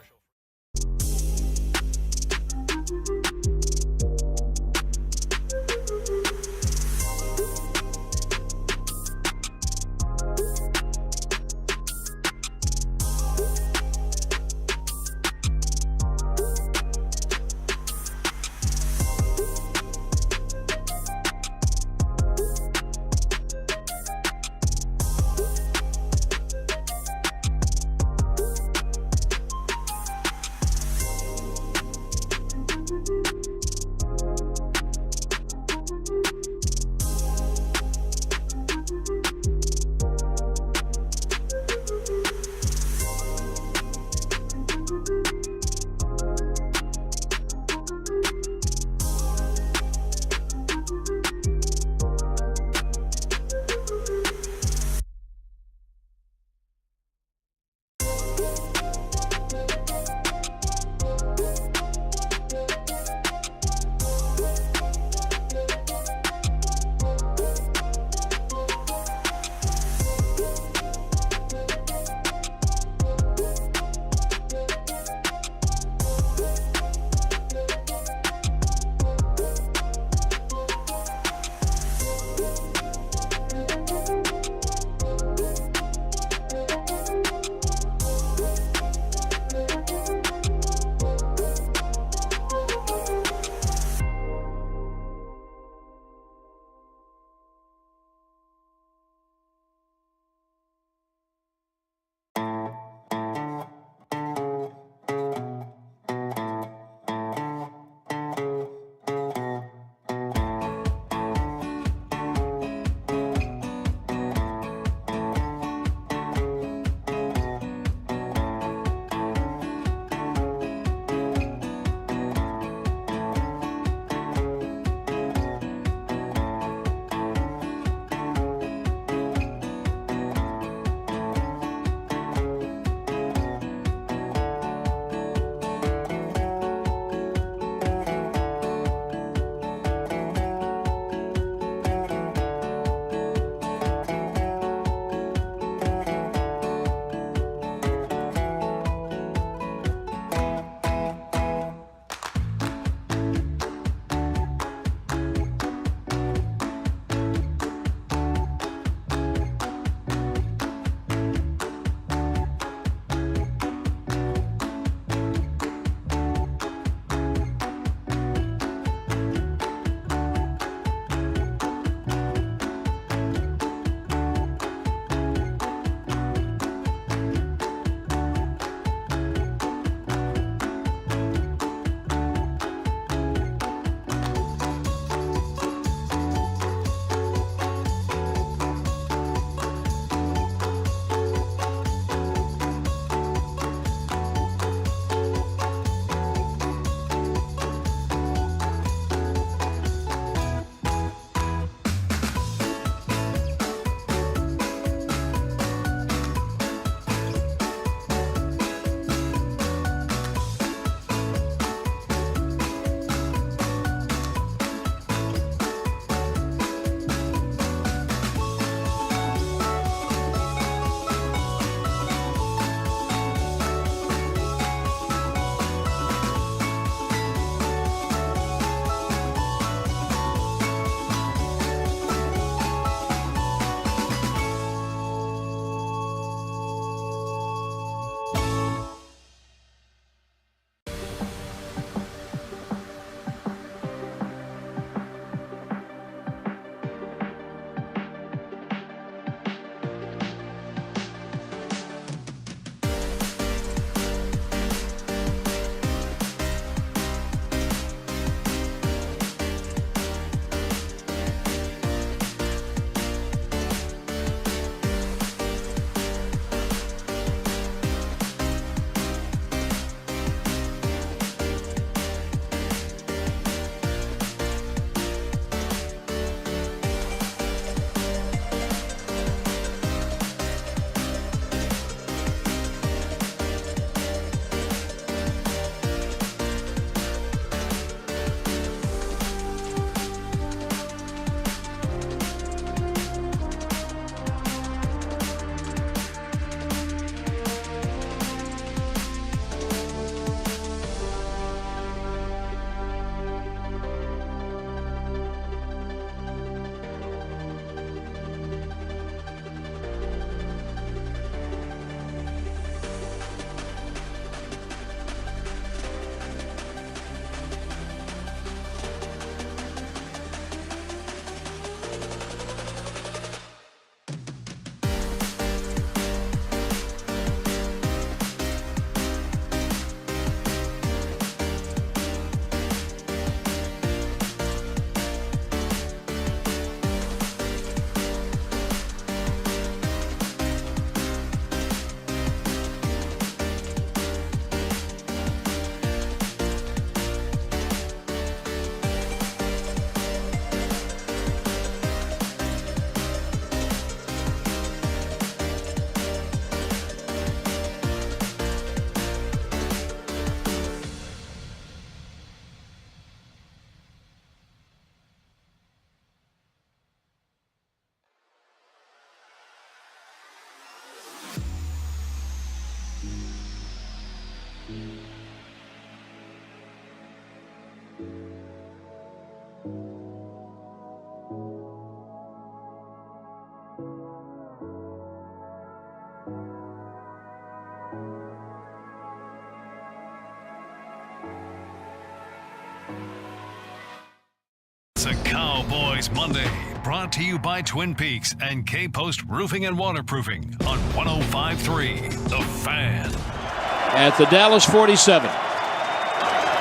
It's a Cowboys Monday, brought to you by Twin Peaks and K-Post Roofing and Waterproofing on 105.3 The Fan. At the Dallas 47.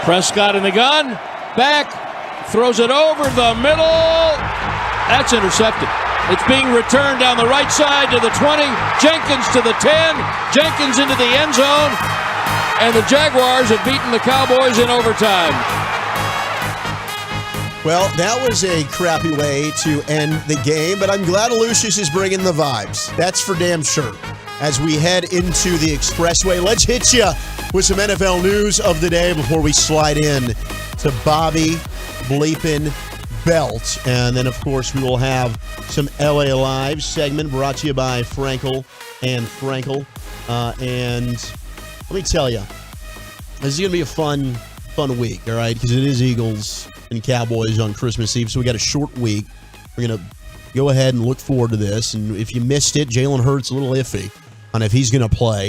Prescott in the gun. Back. Throws it over the middle. That's intercepted. It's being returned down the right side to the 20. Jenkins to the 10. Jenkins into the end zone. And the Jaguars have beaten the Cowboys in overtime. Well, that was a crappy way to end the game, but I'm glad Lucius is bringing the vibes. That's for damn sure. As we head into the expressway, let's hit you with some NFL news of the day before we slide in to Bobby Bleepin' Belt. And then, of course, we will have some LA Live segment brought to you by Frankel and Frankel. And let me tell you, this is going to be a fun week, all right? Because it is Eagles and Cowboys on Christmas Eve, so we got a short week. We're going to go ahead and look forward to this. And if you missed it, Jalen Hurts a little iffy on if he's going to play.